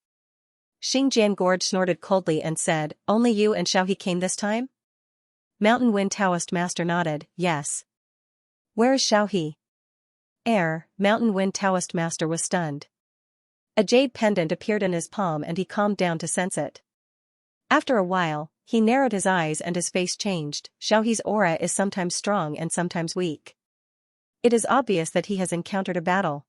Xingjian Gorge snorted coldly and said, Only you and Xiaohe came this time? Mountain Wind Taoist Master nodded, yes. Where is Xiaohe? Mountain Wind Taoist Master was stunned. A jade pendant appeared in his palm and he calmed down to sense it. After a while, he narrowed his eyes and his face changed. Xiaohe's aura is sometimes strong and sometimes weak. It is obvious that he has encountered a battle.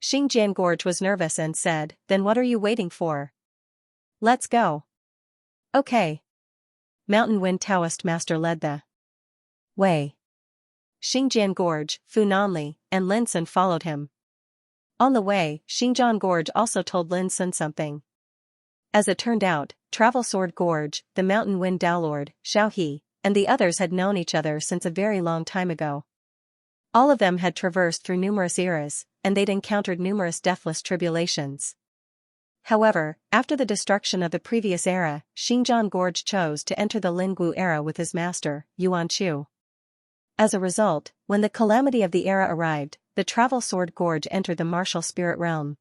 Xingjian Gorge was nervous and said, Then what are you waiting for? Let's go. Okay. Mountain Wind Taoist Master led the way. Xingjian Gorge, Funanli, and Lin Sun followed him. On the way, Xingjian Gorge also told Lin Sun something. As it turned out, Travel Sword Gorge, the Mountain Wind Dowlord, Xiaohe, and the others had known each other since a very long time ago. All of them had traversed through numerous eras, and they'd encountered numerous deathless tribulations. However, after the destruction of the previous era, Xinjiang Gorge chose to enter the Linggu era with his master, Yuan Chu. As a result, when the calamity of the era arrived, the Travel Sword Gorge entered the martial spirit realm.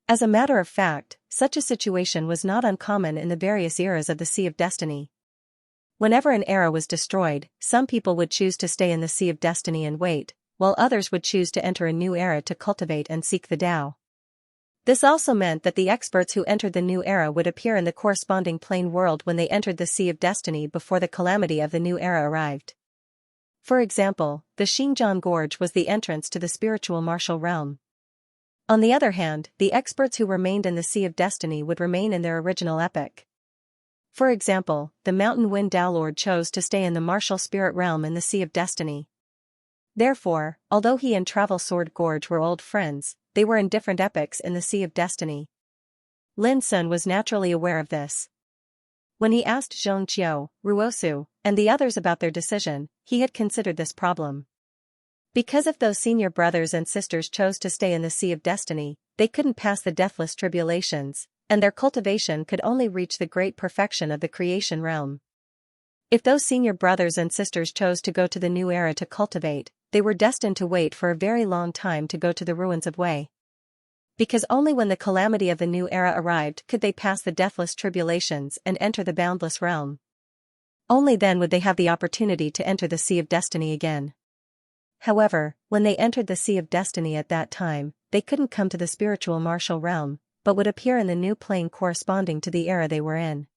As a matter of fact, such a situation was not uncommon in the various eras of the Sea of Destiny. Whenever an era was destroyed, some people would choose to stay in the Sea of Destiny and wait, while others would choose to enter a new era to cultivate and seek the Tao. This also meant that the experts who entered the new era would appear in the corresponding plane world when they entered the Sea of Destiny before the calamity of the new era arrived. For example, the Xinjiang Gorge was the entrance to the spiritual martial realm. On the other hand, the experts who remained in the Sea of Destiny would remain in their original epoch. For example, the Mountain Wind Tao Lord chose to stay in the martial spirit realm in the Sea of Destiny. Therefore, although he and Travel Sword Gorge were old friends, they were in different epochs in the Sea of Destiny. Lin Sun was naturally aware of this. When he asked Xianxia, Ruosu, and the others about their decision, he had considered this problem. Because if those senior brothers and sisters chose to stay in the Sea of Destiny, they couldn't pass the deathless tribulations, and their cultivation could only reach the great perfection of the creation realm. If those senior brothers and sisters chose to go to the new era to cultivate, they were destined to wait for a very long time to go to the ruins of Wei. Because only when the calamity of the new era arrived could they pass the deathless tribulations and enter the boundless realm. Only then would they have the opportunity to enter the Sea of Destiny again. However, when they entered the Sea of Destiny at that time, they couldn't come to the spiritual martial realm, but would appear in the new plane corresponding to the era they were in.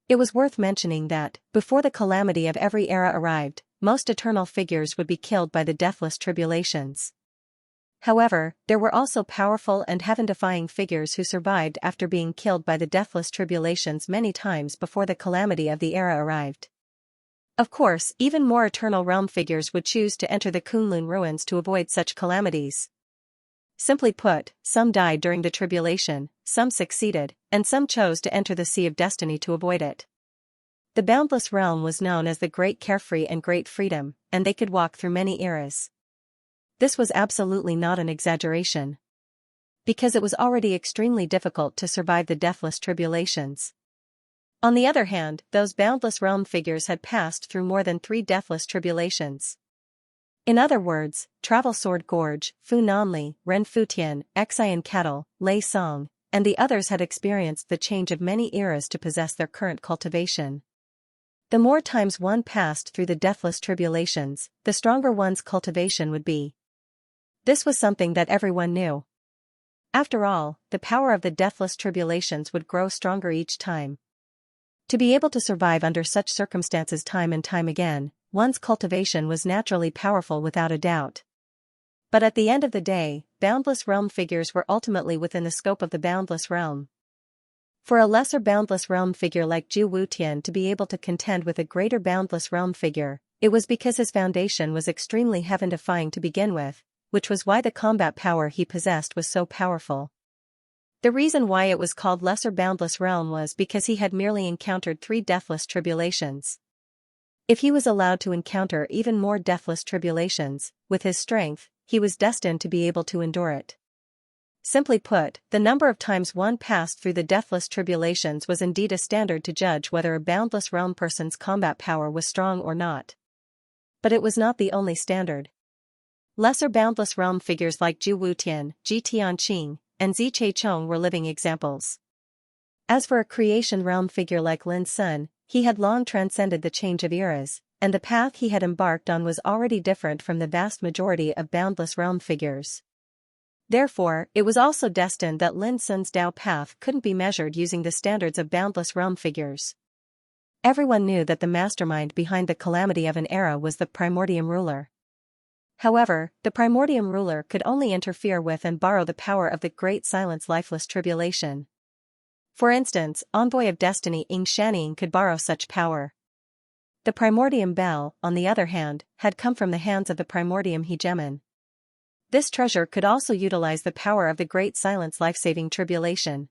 It was worth mentioning that, before the calamity of every era arrived, most eternal figures would be killed by the deathless tribulations. However, there were also powerful and heaven-defying figures who survived after being killed by the deathless tribulations many times before the calamity of the era arrived. Of course, even more eternal realm figures would choose to enter the Kunlun ruins to avoid such calamities. Simply put, some died during the tribulation, some succeeded, and some chose to enter the Sea of Destiny to avoid it. The boundless realm was known as the Great Carefree and Great Freedom, and they could walk through many eras. This was absolutely not an exaggeration. Because it was already extremely difficult to survive the deathless tribulations. On the other hand, those boundless realm figures had passed through more than 3 deathless tribulations. In other words, Travel Sword Gorge, Fu Nanli, Ren Futian, Xian Cattle, Lei Song, and the others had experienced the change of many eras to possess their current cultivation. The more times one passed through the deathless tribulations, the stronger one's cultivation would be. This was something that everyone knew. After all, the power of the deathless tribulations would grow stronger each time. To be able to survive under such circumstances time and time again, one's cultivation was naturally powerful without a doubt. But at the end of the day, boundless realm figures were ultimately within the scope of the boundless realm. For a lesser boundless realm figure like Zhu Wutian to be able to contend with a greater boundless realm figure, it was because his foundation was extremely heaven-defying to begin with, which was why the combat power he possessed was so powerful. The reason why it was called Lesser Boundless Realm was because he had merely encountered 3 deathless tribulations. If he was allowed to encounter even more deathless tribulations, with his strength, he was destined to be able to endure it. Simply put, the number of times one passed through the deathless tribulations was indeed a standard to judge whether a boundless realm person's combat power was strong or not. But it was not the only standard. Lesser boundless realm figures like Zhu Wutian, Ji Tianqing, and Zi Chaichong were living examples. As for a creation realm figure like Lin Sun, he had long transcended the change of eras, and the path he had embarked on was already different from the vast majority of boundless realm figures. Therefore, it was also destined that Lin Sun's Tao path couldn't be measured using the standards of boundless realm figures. Everyone knew that the mastermind behind the calamity of an era was the Primordium ruler. However, the Primordium ruler could only interfere with and borrow the power of the Great Silence Lifeless Tribulation. For instance, Envoy of Destiny Ying Shaning could borrow such power. The Primordium Bell, on the other hand, had come from the hands of the Primordium Hegemon. This treasure could also utilize the power of the Great Silence Life-Saving Tribulation.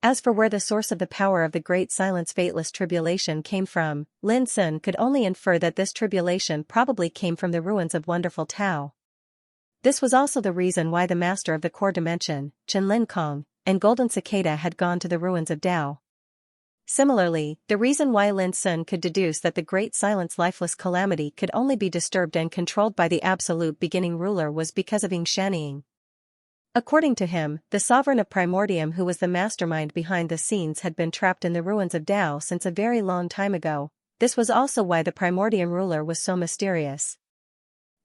As for where the source of the power of the Great Silence Fateless Tribulation came from, Lin Sun could only infer that this tribulation probably came from the ruins of Wonderful Tao. This was also the reason why the Master of the Core Dimension, Chen Lin Kong, and Golden Cicada had gone to the ruins of Tao. Similarly, the reason why Lin Sun could deduce that the Great Silence lifeless calamity could only be disturbed and controlled by the absolute beginning ruler was because of Xianxia. According to him, the sovereign of Primordium who was the mastermind behind the scenes had been trapped in the ruins of Tao since a very long time ago. This was also why the Primordium ruler was so mysterious.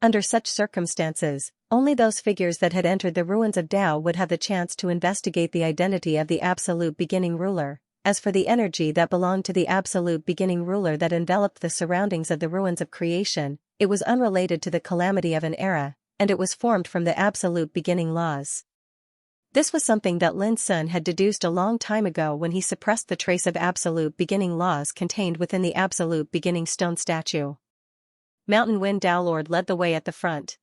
Under such circumstances, only those figures that had entered the ruins of Tao would have the chance to investigate the identity of the absolute beginning ruler. As for the energy that belonged to the absolute beginning ruler that enveloped the surroundings of the ruins of creation, it was unrelated to the calamity of an era, and it was formed from the absolute beginning laws. This was something that Lin Sun had deduced a long time ago when he suppressed the trace of absolute beginning laws contained within the absolute beginning stone statue. Mountain Wind Tao Lord led the way at the front.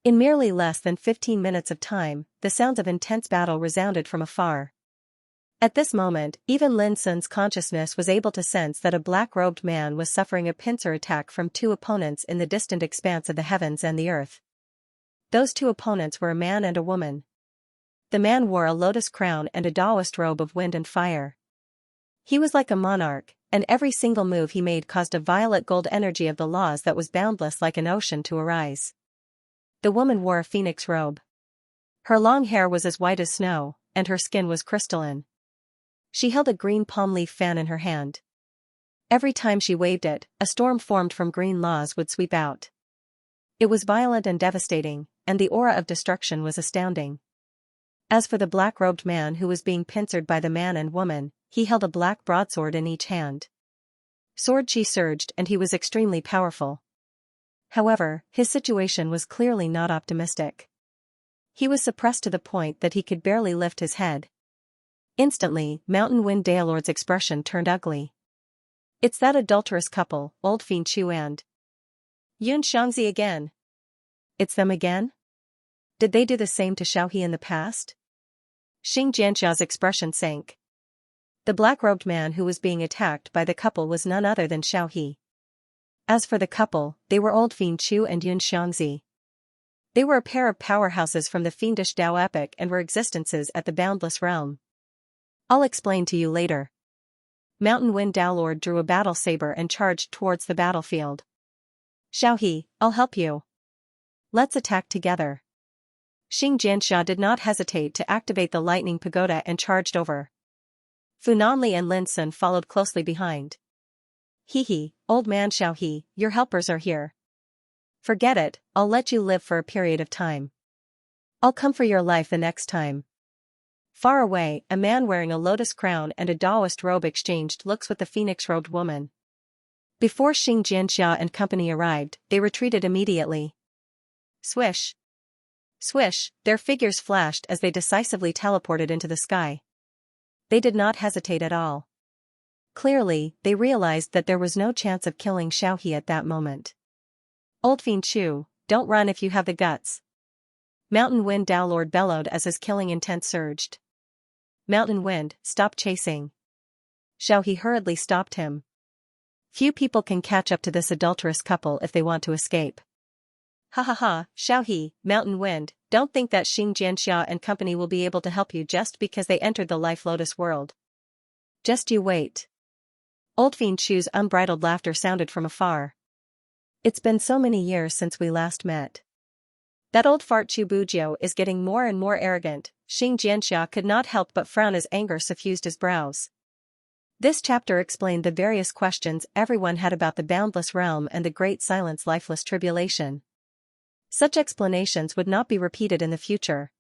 In merely less than 15 minutes of time, the sounds of intense battle resounded from afar. At this moment, even Lin Sun's consciousness was able to sense that a black-robed man was suffering a pincer attack from two opponents in the distant expanse of the heavens and the earth. Those two opponents were a man and a woman. The man wore a lotus crown and a Taoist robe of wind and fire. He was like a monarch, and every single move he made caused a violet gold energy of the laws that was boundless like an ocean to arise. The woman wore a phoenix robe. Her long hair was as white as snow, and her skin was crystalline. She held a green palm leaf fan in her hand. Every time she waved it, a storm formed from green laws would sweep out. It was violent and devastating, and the aura of destruction was astounding. As for the black-robed man who was being pincered by the man and woman, he held a black broadsword in each hand. Sword chi surged and he was extremely powerful. However, his situation was clearly not optimistic. He was suppressed to the point that he could barely lift his head. Instantly, Mountain Wind Daelord's expression turned ugly. It's that adulterous couple, Old Fiend Chu and Xianxia again. It's them again? Did they do the same to Xiaohe in the past? Xianxia's expression sank. The black-robed man who was being attacked by the couple was none other than Xiaohe. As for the couple, they were Old Fiend Chu and Xianxia. They were a pair of powerhouses from the fiendish Tao epoch and were existences at the boundless realm. I'll explain to you later. Mountain Wind Tao Lord drew a battle saber and charged towards the battlefield. Xiaohe, I'll help you. Let's attack together. Xianxia did not hesitate to activate the lightning pagoda and charged over. Funanli and Lin Sun followed closely behind. Hee, old man Xiaohe, your helpers are here. Forget it, I'll let you live for a period of time. I'll come for your life the next time. Far away, a man wearing a lotus crown and a Taoist robe exchanged looks with the phoenix-robed woman. Before Xianxia and company arrived, they retreated immediately. Swish! Swish, their figures flashed as they decisively teleported into the sky. They did not hesitate at all. Clearly, they realized that there was no chance of killing Xiaohe at that moment. Old Fiend Chu, don't run if you have the guts. Mountain Wind Tao Lord bellowed as his killing intent surged. Mountain Wind, stop chasing. Xiaohe hurriedly stopped him. Few people can catch up to this adulterous couple if they want to escape. Ha ha ha, Xiaohe, Mountain Wind, don't think that Xianxia and company will be able to help you just because they entered the Life Lotus world. Just you wait. Old Fiend Chu's unbridled laughter sounded from afar. It's been so many years since we last met. That old fart Chu Bujio is getting more and more arrogant. Xianxia could not help but frown as anger suffused his brows. This chapter explained the various questions everyone had about the boundless realm and the Great Silence lifeless tribulation. Such explanations would not be repeated in the future.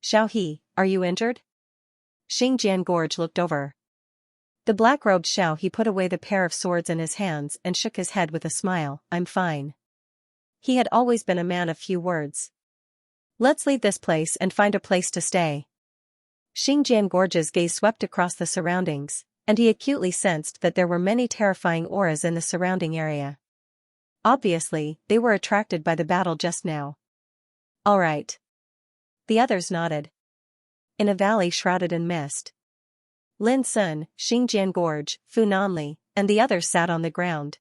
Xiaohe, are you injured? Xingjian Gorge looked over. The black-robed Xiaohe put away the pair of swords in his hands and shook his head with a smile. I'm fine. He had always been a man of few words. Let's leave this place and find a place to stay. Xingjian Gorge's gaze swept across the surroundings, and he acutely sensed that there were many terrifying auras in the surrounding area. Obviously, they were attracted by the battle just now. All right. The others nodded. In a valley shrouded in mist, Lin Sun, Xingjian Gorge, Funanli, and the others sat on the ground.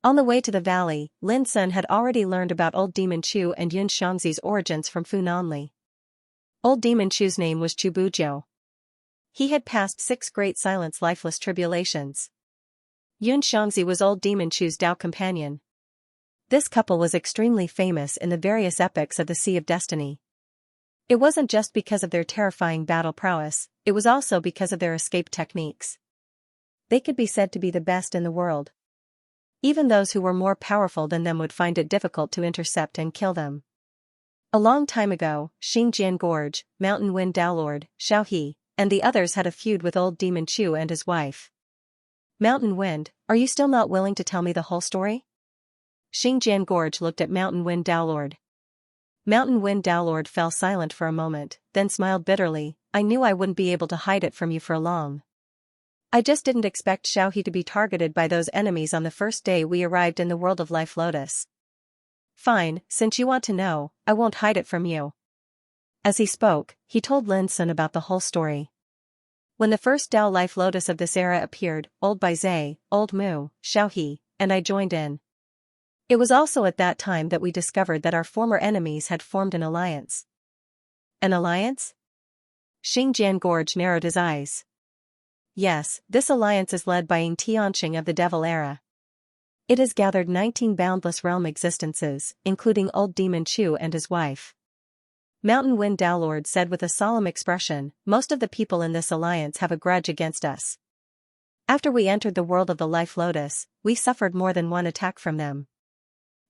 On the way to the valley, Lin Sun had already learned about Old Demon Chu and Xianxia's origins from Funanli. Old Demon Chu's name was Chubujo. He had passed 6 great silence lifeless tribulations. Xianxia was Old Demon Chu's Tao companion. This couple was extremely famous in the various epics of the Sea of Destiny. It wasn't just because of their terrifying battle prowess, it was also because of their escape techniques. They could be said to be the best in the world. Even those who were more powerful than them would find it difficult to intercept and kill them. A long time ago, Xingjian Gorge, Mountain Wind Dowlord, Xiaohe, and the others had a feud with Old Demon Chu and his wife. Mountain Wind, are you still not willing to tell me the whole story? Xingjian Gorge looked at Mountain Wind Dowlord. Mountain Wind Dowlord fell silent for a moment, then smiled bitterly. I knew I wouldn't be able to hide it from you for long. I just didn't expect Xiaohe to be targeted by those enemies on the first day we arrived in the world of Life Lotus. Fine, since you want to know, I won't hide it from you. As he spoke, he told Lin Sun about the whole story. When the first Tao Life Lotus of this era appeared, Old Baizhe, Old Mu, Xiaohe, and I joined in. It was also at that time that we discovered that our former enemies had formed an alliance. An alliance? Xingjian Gorge narrowed his eyes. Yes, this alliance is led by Ying Tianqing of the Devil Era. It has gathered 19 boundless realm existences, including Old Demon Chu and his wife. Mountain Wind Dowlord said with a solemn expression, most of the people in this alliance have a grudge against us. After we entered the world of the Life Lotus, we suffered more than one attack from them.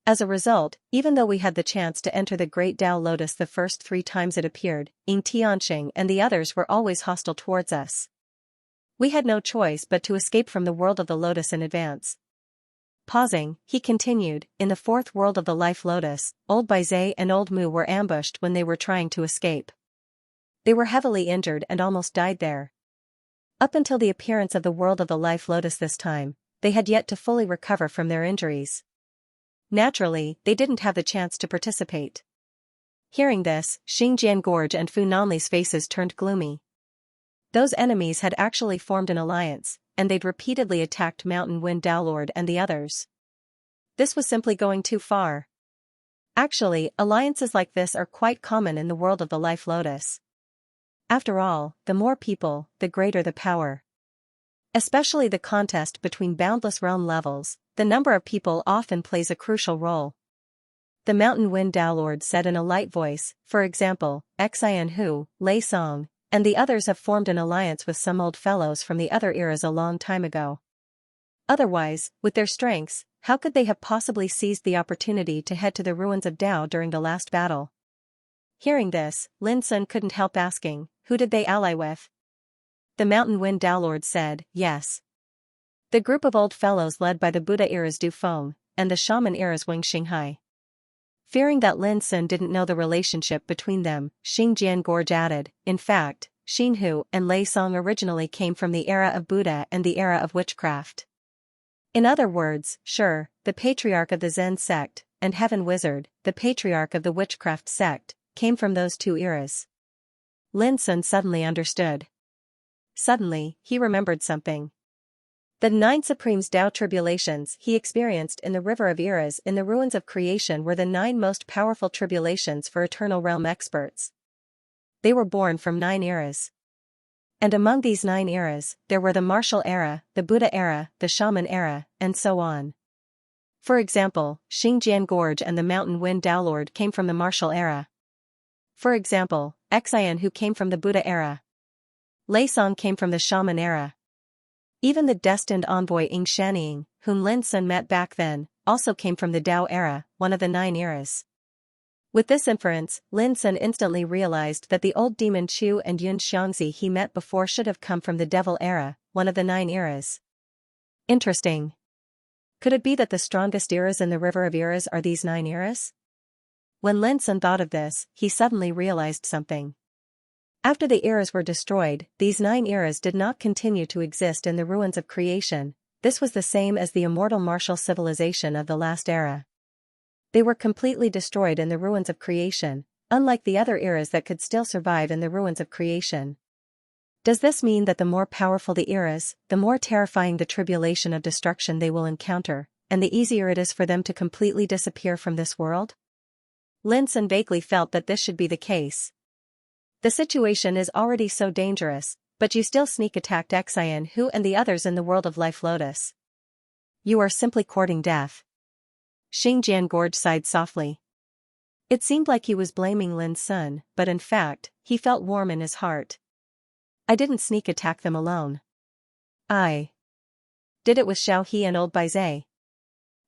As a result, even though we had the chance to enter the Great Tao Lotus the first 3 times it appeared, Ying Tianqing and the others were always hostile towards us. We had no choice but to escape from the world of the Lotus in advance. Pausing, he continued, in the 4th world of the Life Lotus, Old Baizhe and Old Mu were ambushed when they were trying to escape. They were heavily injured and almost died there. Up until the appearance of the world of the Life Lotus this time, they had yet to fully recover from their injuries. Naturally, they didn't have the chance to participate. Hearing this, Xingjian Gorge and Fu Nanli's faces turned gloomy. Those enemies had actually formed an alliance, and they'd repeatedly attacked Mountain Wind Dowlord and the others. This was simply going too far. Actually, alliances like this are quite common in the world of the Life Lotus. After all, the more people, the greater the power. Especially the contest between boundless realm levels, the number of people often plays a crucial role. The Mountain Wind Dowlord said in a light voice, for example, Xian Hu, Lei Song, and the others have formed an alliance with some old fellows from the other eras a long time ago. Otherwise, with their strengths, how could they have possibly seized the opportunity to head to the ruins of Tao during the last battle? Hearing this, Lin Sun couldn't help asking, who did they ally with? The Mountain Wind Dowlord said, yes. The group of old fellows led by the Buddha era's Du Feng, and the Shaman era's Wang Xinghai. Fearing that Lin Sun didn't know the relationship between them, Xingjian Gorge added, in fact, Xinhu and Lei Song originally came from the era of Buddha and the era of witchcraft. In other words, sure, the patriarch of the Zen sect, and Heaven Wizard, the patriarch of the witchcraft sect, came from those 2 eras. Lin Sun suddenly understood. Suddenly, he remembered something. The 9 Supremes Tao tribulations he experienced in the River of Eras in the ruins of creation were the 9 most powerful tribulations for Eternal Realm experts. They were born from 9 eras. And among these 9 eras, there were the Martial Era, the Buddha Era, the Shaman Era, and so on. For example, Xingjian Gorge and the Mountain Wind Dowlord came from the Martial Era. For example, Xian Hu came from the Buddha Era. Lei Song came from the Shaman Era. Even the destined envoy Ying Shanying, whom Lin Sun met back then, also came from the Tao era, one of the 9 eras. With this inference, Lin Sun instantly realized that the Old Demon Chu and Yun Xiangzi he met before should have come from the Devil era, one of the 9 eras. Interesting. Could it be that the strongest eras in the River of Eras are these 9 eras? When Lin Sun thought of this, he suddenly realized something. After the eras were destroyed, these 9 eras did not continue to exist in the ruins of creation. This was the same as the immortal martial civilization of the last era. They were completely destroyed in the ruins of creation, unlike the other eras that could still survive in the ruins of creation. Does this mean that the more powerful the eras, the more terrifying the tribulation of destruction they will encounter, and the easier it is for them to completely disappear from this world? Lin Sun vaguely felt that this should be the case. The situation is already so dangerous, but you still sneak attacked Xianxia and the others in the world of Life Lotus. You are simply courting death. Xinjian Gorge sighed softly. It seemed like he was blaming Lin Sun, but in fact, he felt warm in his heart. I didn't sneak attack them alone. I did it with Xiao He and old Baizhe.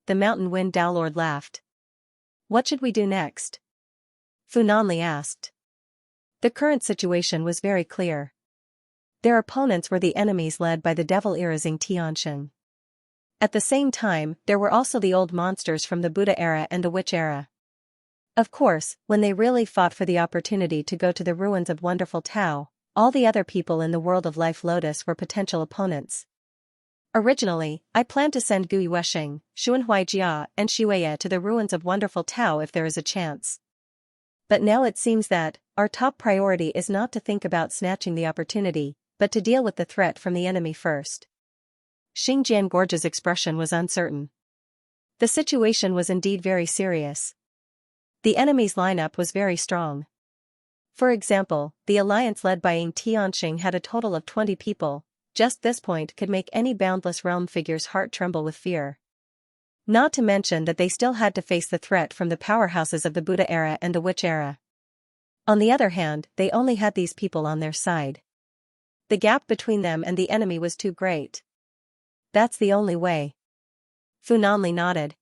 The Mountain Wind Dowlord laughed. What should we do next? Fu Nanli asked. The current situation was very clear. Their opponents were the enemies led by the devil Irazing Tiansheng. At the same time, there were also the old monsters from the Buddha era and the Witch era. Of course, when they really fought for the opportunity to go to the ruins of Wonderful Tao, all the other people in the world of Life Lotus were potential opponents. Originally, I planned to send Gu Yuesheng, Xuanhuaijia, and Xueye to the ruins of Wonderful Tao if there is a chance. But now it seems that our top priority is not to think about snatching the opportunity, but to deal with the threat from the enemy first. Xinjian Gorge's expression was uncertain. The situation was indeed very serious. The enemy's lineup was very strong. For example, the alliance led by Ying Tianxing had a total of 20 people. Just this point could make any boundless realm figure's heart tremble with fear. Not to mention that they still had to face the threat from the powerhouses of the Buddha era and the Witch era. On the other hand, they only had these people on their side. The gap between them and the enemy was too great. That's the only way. Fu Nanli nodded.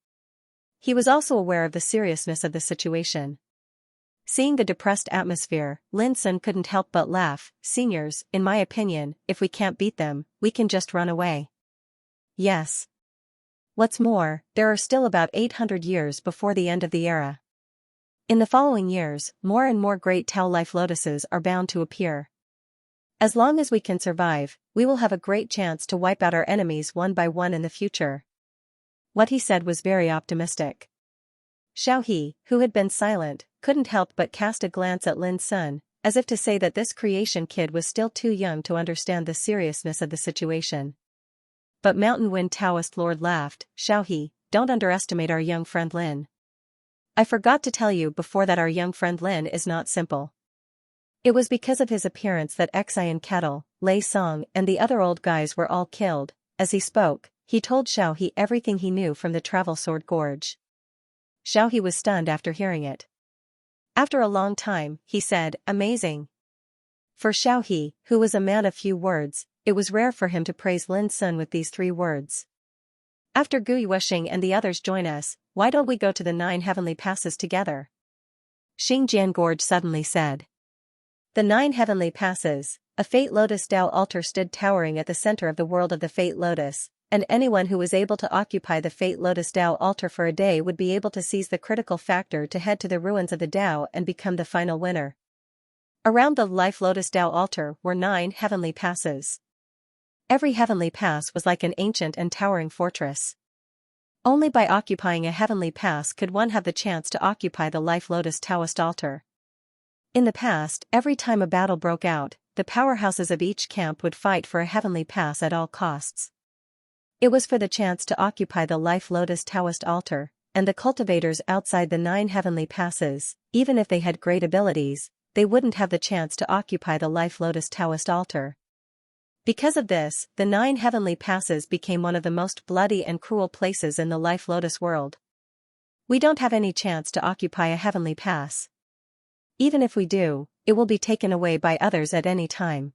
He was also aware of the seriousness of the situation. Seeing the depressed atmosphere, Lin Sun couldn't help but laugh. Seniors, in my opinion, if we can't beat them, we can just run away. Yes. What's more, there are still about 800 years before the end of the era. In the following years, more and more great Tao Life Lotuses are bound to appear. As long as we can survive, we will have a great chance to wipe out our enemies one by one in the future. What he said was very optimistic. Xiao He, who had been silent, couldn't help but cast a glance at Lin Sun, as if to say that this creation kid was still too young to understand the seriousness of the situation. But Mountain Wind Taoist Lord laughed. Xiao He, don't underestimate our young friend Lin. I forgot to tell you before that our young friend Lin is not simple. It was because of his appearance that Xian Kettle, Lei Song and the other old guys were all killed. As he spoke, he told Xiao He everything he knew from the Travel Sword Gorge. Xiao He was stunned after hearing it. After a long time, he said, amazing. For Xiao He, who was a man of few words, it was rare for him to praise Lin Sun with these 3 words. After Gu Yuesheng and the others join us, why don't we go to the 9 heavenly passes together? Xinjian Gorge suddenly said. The 9 heavenly passes, a Fate Lotus Tao altar stood towering at the center of the world of the Fate Lotus, and anyone who was able to occupy the Fate Lotus Tao altar for a day would be able to seize the critical factor to head to the ruins of the Tao and become the final winner. Around the Life Lotus Tao altar were 9 heavenly passes. Every heavenly pass was like an ancient and towering fortress. Only by occupying a heavenly pass could one have the chance to occupy the Life Lotus Taoist altar. In the past, every time a battle broke out, the powerhouses of each camp would fight for a heavenly pass at all costs. It was for the chance to occupy the Life Lotus Taoist altar, and the cultivators outside the 9 heavenly passes, even if they had great abilities, they wouldn't have the chance to occupy the Life Lotus Taoist altar. Because of this, the 9 heavenly passes became one of the most bloody and cruel places in the Life Lotus world. We don't have any chance to occupy a heavenly pass. Even if we do, it will be taken away by others at any time.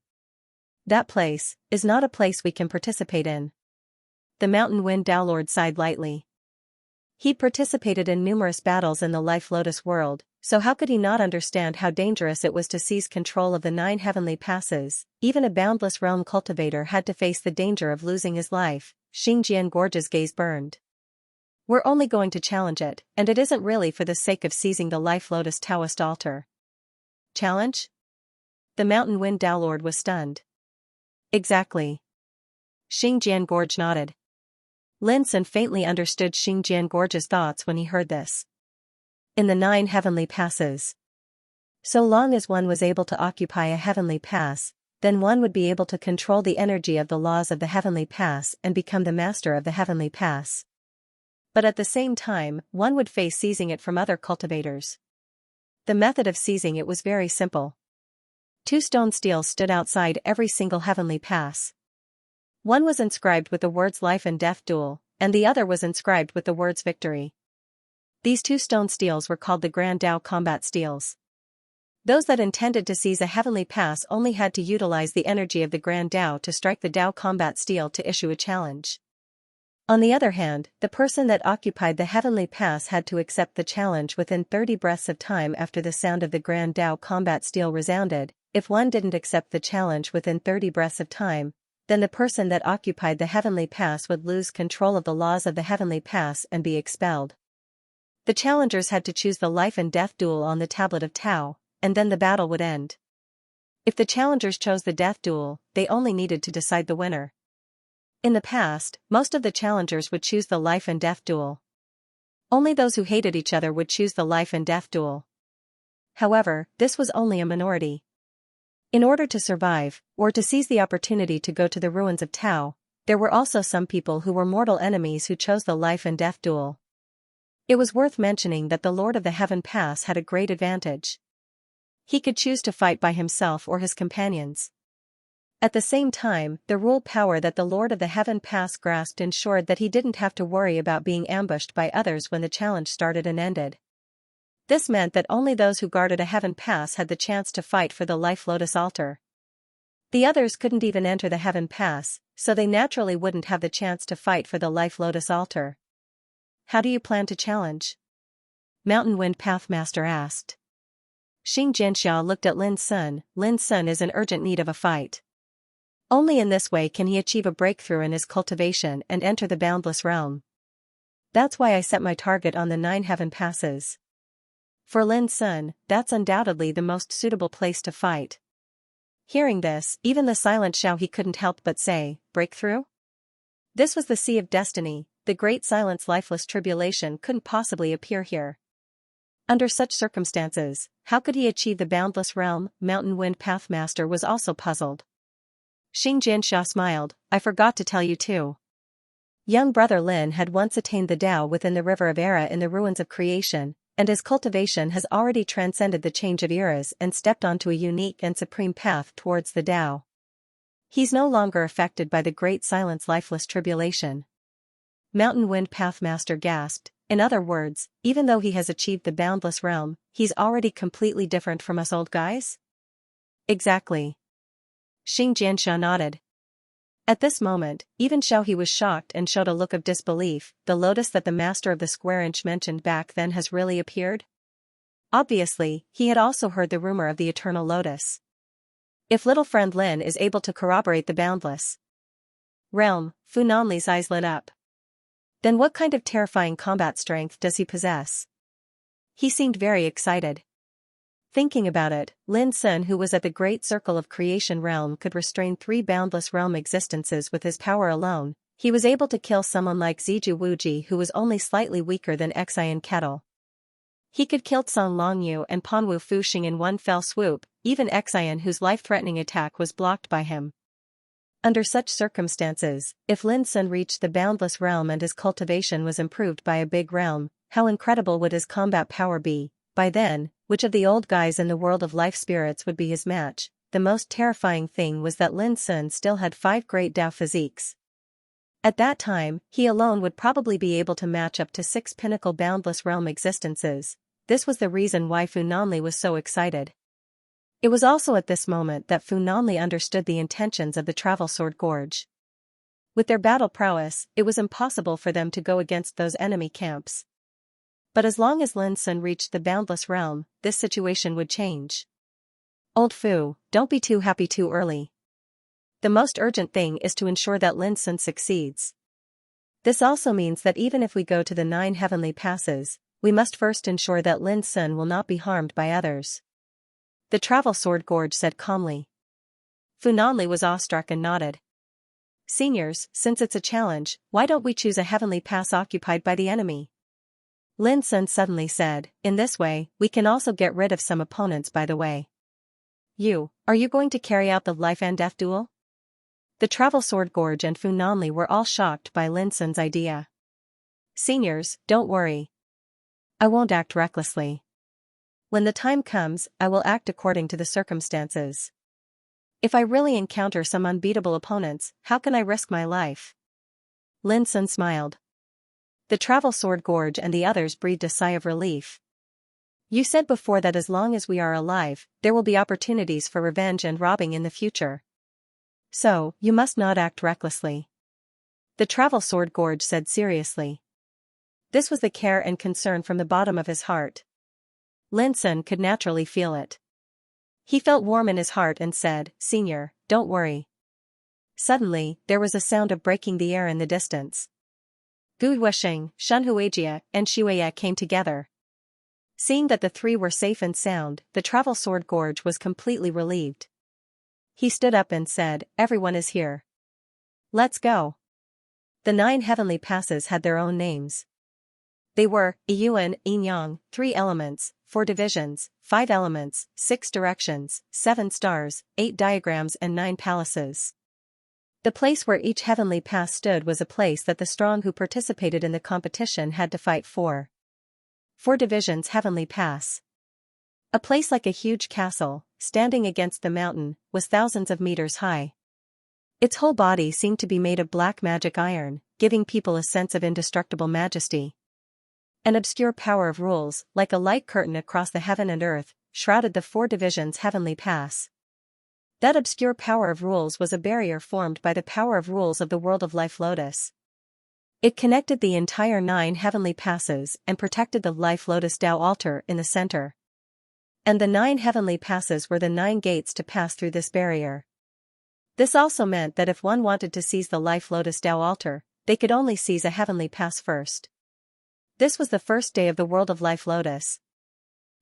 That place is not a place we can participate in. The Mountain Wind Dowlord sighed lightly. He'd participated in numerous battles in the Life Lotus world, so how could he not understand how dangerous it was to seize control of the 9 heavenly passes? Even a boundless realm cultivator had to face the danger of losing his life. Xinjian Gorge's gaze burned. We're only going to challenge it, and it isn't really for the sake of seizing the Life Lotus Taoist altar. Challenge? The Mountain Wind Dowlord was stunned. Exactly. Xinjian Gorge nodded. Lin Sun faintly understood Xinjian Gorge's thoughts when he heard this. In the 9 heavenly passes. So long as one was able to occupy a heavenly pass, then one would be able to control the energy of the laws of the heavenly pass and become the master of the heavenly pass. But at the same time, one would face seizing it from other cultivators. The method of seizing it was very simple. Two stone steels stood outside every single heavenly pass. One was inscribed with the words life and death duel, and the other was inscribed with the words victory. These two stone steels were called the Grand Dao Combat Steels. Those that intended to seize a heavenly pass only had to utilize the energy of the Grand Dao to strike the Dao Combat Steel to issue a challenge. On the other hand, the person that occupied the heavenly pass had to accept the challenge within 30 breaths of time after the sound of the Grand Dao Combat Steel resounded. If one didn't accept the challenge within 30 breaths of time, then the person that occupied the heavenly pass would lose control of the laws of the heavenly pass and be expelled. The challengers had to choose the life and death duel on the tablet of Tao, and then the battle would end. If the challengers chose the death duel, they only needed to decide the winner. In the past, most of the challengers would choose the life and death duel. Only those who hated each other would choose the life and death duel. However, this was only a minority. In order to survive, or to seize the opportunity to go to the ruins of Tao, there were also some people who were mortal enemies who chose the life and death duel. It was worth mentioning that the Lord of the Heaven Pass had a great advantage. He could choose to fight by himself or his companions. At the same time, the rule power that the Lord of the Heaven Pass grasped ensured that he didn't have to worry about being ambushed by others when the challenge started and ended. This meant that only those who guarded a Heaven Pass had the chance to fight for the Life Lotus Altar. The others couldn't even enter the Heaven Pass, so they naturally wouldn't have the chance to fight for the Life Lotus Altar. How do you plan to challenge? Mountain Wind Pathmaster asked. Xianxia looked at Lin Sun. Lin Sun is in urgent need of a fight. Only in this way can he achieve a breakthrough in his cultivation and enter the boundless realm. That's why I set my target on the 9 heaven passes. For Lin Sun, that's undoubtedly the most suitable place to fight. Hearing this, even the silent Xiao he couldn't help but say, breakthrough? This was the Sea of Destiny, the great silence lifeless tribulation couldn't possibly appear here. Under such circumstances, how could he achieve the boundless realm? Mountain Wind Pathmaster was also puzzled. Xianxia smiled, I forgot to tell you too. Young brother Lin had once attained the Tao within the river of Era in the ruins of creation, and his cultivation has already transcended the change of eras and stepped onto a unique and supreme path towards the Tao. He's no longer affected by the great silence lifeless tribulation. Mountain Wind Pathmaster gasped, in other words, even though he has achieved the boundless realm, he's already completely different from us old guys? Exactly. Xianxia nodded. At this moment, even Xiaohe was shocked and showed a look of disbelief. The lotus that the master of the square inch mentioned back then has really appeared? Obviously, he had also heard the rumor of the eternal lotus. If little friend Lin is able to corroborate the boundless realm, Fu Nanli's eyes lit up. Then what kind of terrifying combat strength does he possess? He seemed very excited. Thinking about it, Lin Sun, who was at the great circle of creation realm, could restrain 3 boundless realm existences with his power alone. He was able to kill someone like Ziju Wuji, who was only slightly weaker than Xian Kettle. He could kill Tsang Longyu and Panwu Fuxing in one fell swoop, even Xian, whose life-threatening attack was blocked by him. Under such circumstances, if Lin Sun reached the boundless realm and his cultivation was improved by a big realm, how incredible would his combat power be? By then, which of the old guys in the world of life spirits would be his match? The most terrifying thing was that Lin Sun still had 5 great Dao physiques. At that time, he alone would probably be able to match up to 6 pinnacle boundless realm existences. This was the reason why Fu Nanli was so excited. It was also at this moment that Fu Nanli understood the intentions of the Travel Sword Gorge. With their battle prowess, it was impossible for them to go against those enemy camps. But as long as Lin Sun reached the boundless realm, this situation would change. Old Fu, don't be too happy too early. The most urgent thing is to ensure that Lin Sun succeeds. This also means that even if we go to the 9 heavenly passes, we must first ensure that Lin Sun will not be harmed by others. The Travel Sword Gorge said calmly. Fu Nanli was awestruck and nodded. Seniors, since it's a challenge, why don't we choose a heavenly pass occupied by the enemy? Lin Sun suddenly said, in this way, we can also get rid of some opponents by the way. Are you going to carry out the life and death duel? The Travel Sword Gorge and Fu Nanli were all shocked by Lin Sun's idea. Seniors, don't worry. I won't act recklessly. When the time comes, I will act according to the circumstances. If I really encounter some unbeatable opponents, how can I risk my life? Lin Sun smiled. The Travel Sword Gorge and the others breathed a sigh of relief. You said before that as long as we are alive, there will be opportunities for revenge and robbing in the future. So, you must not act recklessly. The Travel Sword Gorge said seriously. This was the care and concern from the bottom of his heart. Lin Sun could naturally feel it. He felt warm in his heart and said, Senior, don't worry. Suddenly, there was a sound of breaking the air in the distance. Gu Wusheng, Xianxia, and Xianxia came together. Seeing that the three were safe and sound, the Travel Sword Gorge was completely relieved. He stood up and said, Everyone is here. Let's go. The 9 heavenly passes had their own names. They were, Yiyuan, Yinyang, 3 elements, 4 divisions, 5 elements, 6 directions, 7 stars, 8 diagrams and 9 palaces. The place where each heavenly pass stood was a place that the strong who participated in the competition had to fight for. 4 divisions heavenly pass. A place like a huge castle, standing against the mountain, was thousands of meters high. Its whole body seemed to be made of black magic iron, giving people a sense of indestructible majesty. An obscure power of rules, like a light curtain across the heaven and earth, shrouded the 4 divisions heavenly pass. That obscure power of rules was a barrier formed by the power of rules of the world of Life Lotus. It connected the entire 9 heavenly passes and protected the Life Lotus Tao altar in the center. And the 9 heavenly passes were the 9 gates to pass through this barrier. This also meant that if one wanted to seize the Life Lotus Tao altar, they could only seize a heavenly pass first. This was the first day of the world of Life Lotus.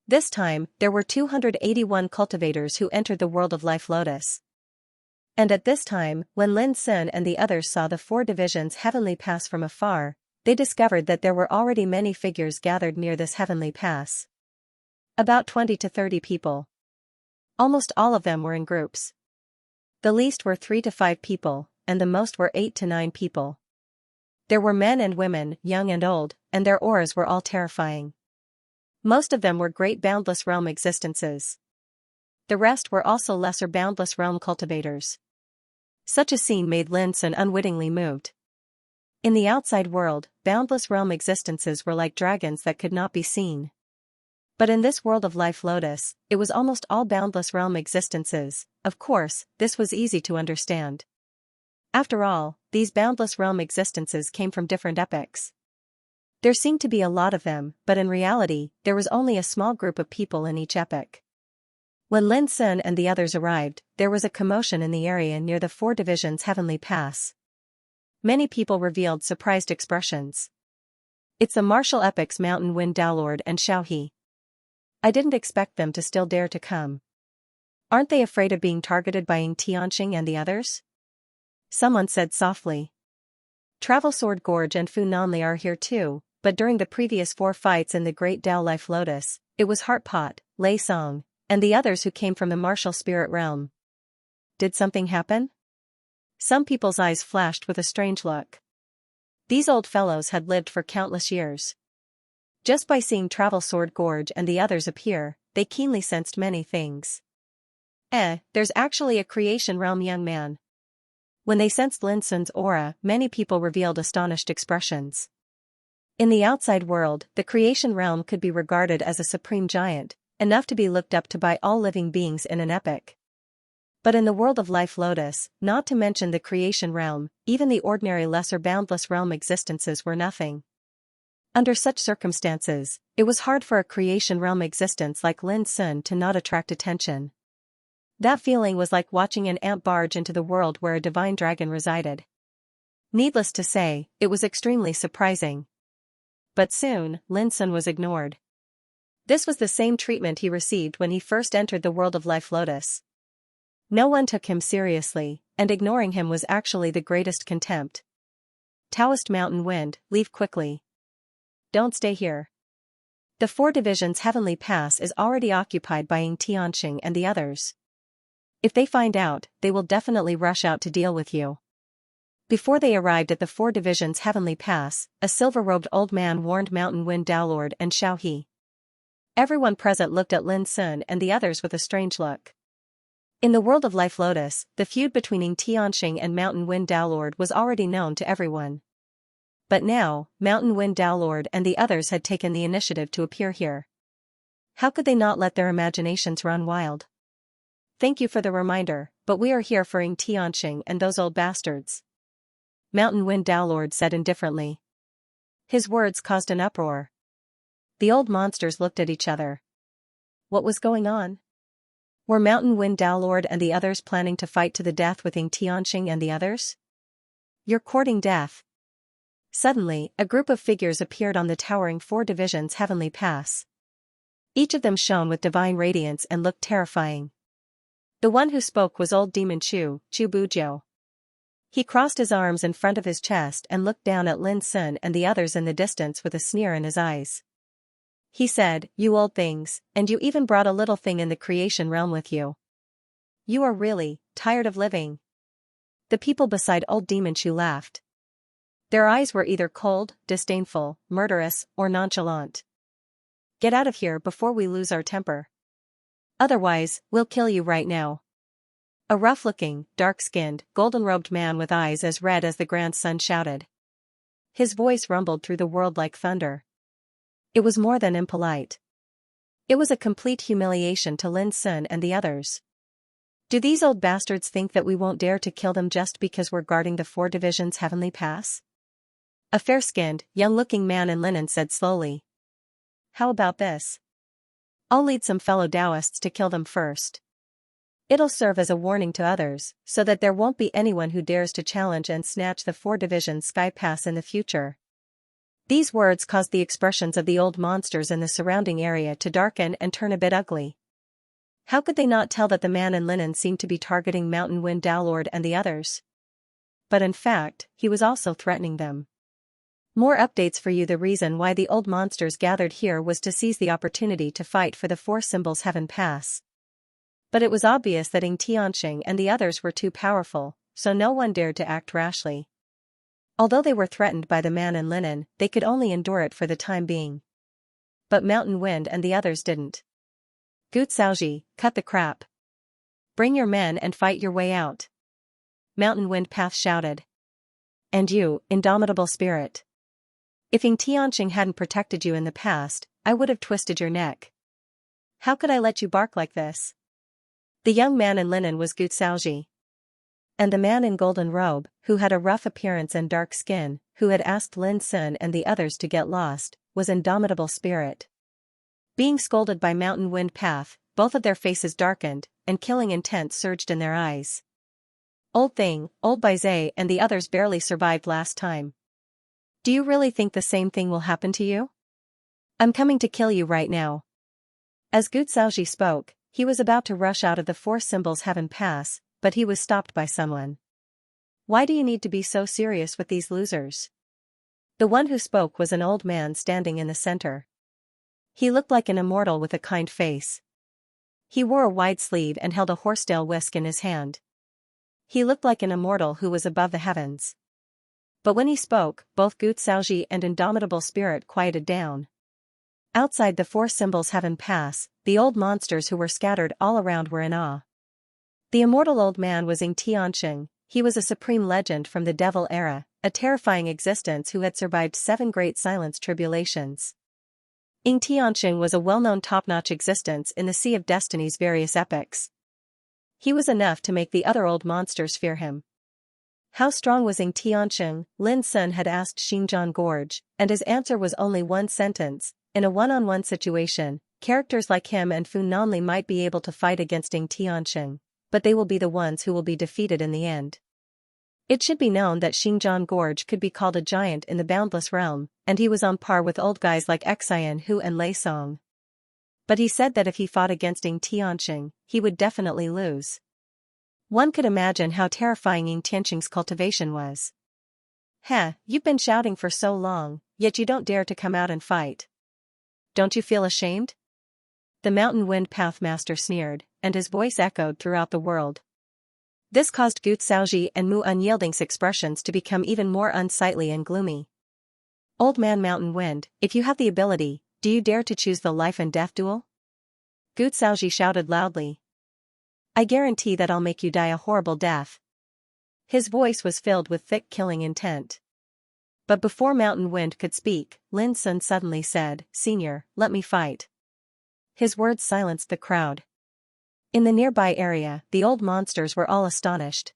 This time, there were 281 cultivators who entered the world of Life Lotus. And at this time, when Lin Sun and the others saw the 4 divisions heavenly pass from afar, they discovered that there were already many figures gathered near this heavenly pass. About 20 to 30 people. Almost all of them were in groups. The least were 3 to 5 people, and the most were 8 to 9 people. There were men and women, young and old, and their auras were all terrifying. Most of them were great boundless realm existences. The rest were also lesser boundless realm cultivators. Such a scene made Lin Sun unwittingly moved. In the outside world, boundless realm existences were like dragons that could not be seen. But in this world of Life Lotus, it was almost all boundless realm existences. Of course, this was easy to understand. After all, these boundless realm existences came from different epochs. There seemed to be a lot of them, but in reality, there was only a small group of people in each epoch. When Lin Sun and the others arrived, there was a commotion in the area near the 4 divisions heavenly pass. Many people revealed surprised expressions. It's the martial epochs Mountain Wind Dowlord and Xiaohe. I didn't expect them to still dare to come. Aren't they afraid of being targeted by Xianxia and the others? Someone said softly. Travel Sword Gorge and Fu Nanli are here too, but during the previous 4 fights in the Great Tao Life Lotus, it was Heartpot, Lei Song, and the others who came from the martial spirit realm. Did something happen? Some people's eyes flashed with a strange look. These old fellows had lived for countless years. Just by seeing Travel Sword Gorge and the others appear, they keenly sensed many things. There's actually a creation realm young man. When they sensed Lin Sun's aura, many people revealed astonished expressions. In the outside world, the creation realm could be regarded as a supreme giant, enough to be looked up to by all living beings in an epoch. But in the world of Life Lotus, not to mention the creation realm, even the ordinary lesser boundless realm existences were nothing. Under such circumstances, it was hard for a creation realm existence like Lin Sun to not attract attention. That feeling was like watching an ant barge into the world where a divine dragon resided. Needless to say, it was extremely surprising. But soon, Lin Sun was ignored. This was the same treatment he received when he first entered the world of Life Lotus. No one took him seriously, and ignoring him was actually the greatest contempt. Taoist Mountain Wind, leave quickly. Don't stay here. The 4 divisions heavenly pass is already occupied by Xianxia and the others. If they find out, they will definitely rush out to deal with you. Before they arrived at the 4 divisions heavenly pass, a silver-robed old man warned Mountain Wind Dowlord and Xiaohe. Everyone present looked at Lin Sun and the others with a strange look. In the world of Life Lotus, the feud between Ying Tianxing and Mountain Wind Dowlord was already known to everyone. But now, Mountain Wind Dowlord and the others had taken the initiative to appear here. How could they not let their imaginations run wild? Thank you for the reminder, but we are here for Ying Tianxing and those old bastards. Mountain Wind Dowlord said indifferently. His words caused an uproar. The old monsters looked at each other. What was going on? Were Mountain Wind Dowlord and the others planning to fight to the death with Ying Tianxing and the others? You're courting death. Suddenly, a group of figures appeared on the towering 4 divisions heavenly pass. Each of them shone with divine radiance and looked terrifying. The one who spoke was old demon Chu Bujiu. He crossed his arms in front of his chest and looked down at Lin Sun and the others in the distance with a sneer in his eyes. He said, "You old things, and you even brought a little thing in the creation realm with you. You are really tired of living." The people beside old demon Chu laughed. Their eyes were either cold, disdainful, murderous, or nonchalant. "Get out of here before we lose our temper. Otherwise, we'll kill you right now." A rough-looking, dark-skinned, golden-robed man with eyes as red as the grand sun shouted. His voice rumbled through the world like thunder. It was more than impolite. It was a complete humiliation to Lin Sun and the others. Do these old bastards think that we won't dare to kill them just because we're guarding the 4 divisions heavenly pass? A fair-skinned, young-looking man in linen said slowly. How about this? I'll lead some fellow Taoists to kill them first. It'll serve as a warning to others, so that there won't be anyone who dares to challenge and snatch the 4 divisions sky pass in the future. These words caused the expressions of the old monsters in the surrounding area to darken and turn a bit ugly. How could they not tell that the man in linen seemed to be targeting Mountain Wind Dowlord and the others? But in fact, he was also threatening them. More updates for you. The reason why the old monsters gathered here was to seize the opportunity to fight for the 4 symbols heaven pass. But it was obvious that Ying Tianxing and the others were too powerful, so no one dared to act rashly. Although they were threatened by the man in linen, they could only endure it for the time being. But Mountain Wind and the others didn't. Gu Xiaoji, cut the crap. Bring your men and fight your way out. Mountain Wind Path shouted. And you, indomitable spirit. If Ying Tianxing hadn't protected you in the past, I would have twisted your neck. How could I let you bark like this? The young man in linen was Gu Xiaoji. And the man in golden robe, who had a rough appearance and dark skin, who had asked Lin Sun and the others to get lost, was Indomitable Spirit. Being scolded by Mountain Wind Path, both of their faces darkened, and killing intent surged in their eyes. Old Thing, Old Baizé and the others barely survived last time. Do you really think the same thing will happen to you? I'm coming to kill you right now. As Gu Xiaoji spoke, he was about to rush out of the 4 symbols heaven pass, but he was stopped by someone. Why do you need to be so serious with these losers? The one who spoke was an old man standing in the center. He looked like an immortal with a kind face. He wore a wide sleeve and held a horsetail whisk in his hand. He looked like an immortal who was above the heavens. But when he spoke, both Gu Xiaoji and Indomitable Spirit quieted down. Outside the 4 symbols heaven pass, the old monsters who were scattered all around were in awe. The immortal old man was Ying Tianxing. He was a supreme legend from the Devil era, a terrifying existence who had survived 7 great silence tribulations. Ying Tianxing was a well-known top-notch existence in the Sea of Destiny's various epics. He was enough to make the other old monsters fear him. How strong was Ying Tianxing? Lin Sun had asked Xinjiang Gorge, and his answer was only one sentence. In a one-on-one situation, characters like him and Fu Nanli might be able to fight against Ying Tianxing, but they will be the ones who will be defeated in the end. It should be known that Xinjiang Gorge could be called a giant in the boundless realm, and he was on par with old guys like Xianxia and Lei Song. But he said that if he fought against Ying Tianxing, he would definitely lose. One could imagine how terrifying Ying Tianxing's cultivation was. Heh, you've been shouting for so long, yet you don't dare to come out and fight. Don't you feel ashamed? The Mountain Wind Path Master sneered, and his voice echoed throughout the world. This caused Gu Xiaoji and Mu Unyielding's expressions to become even more unsightly and gloomy. Old Man Mountain Wind, if you have the ability, Do you dare to choose the life and death duel? Gu Xiaoji shouted loudly. I guarantee that I'll make you die a horrible death. His voice was filled with thick killing intent. But before Mountain Wind could speak, Lin Sun suddenly said, Senior, let me fight. His words silenced the crowd. In the nearby area, the old monsters were all astonished.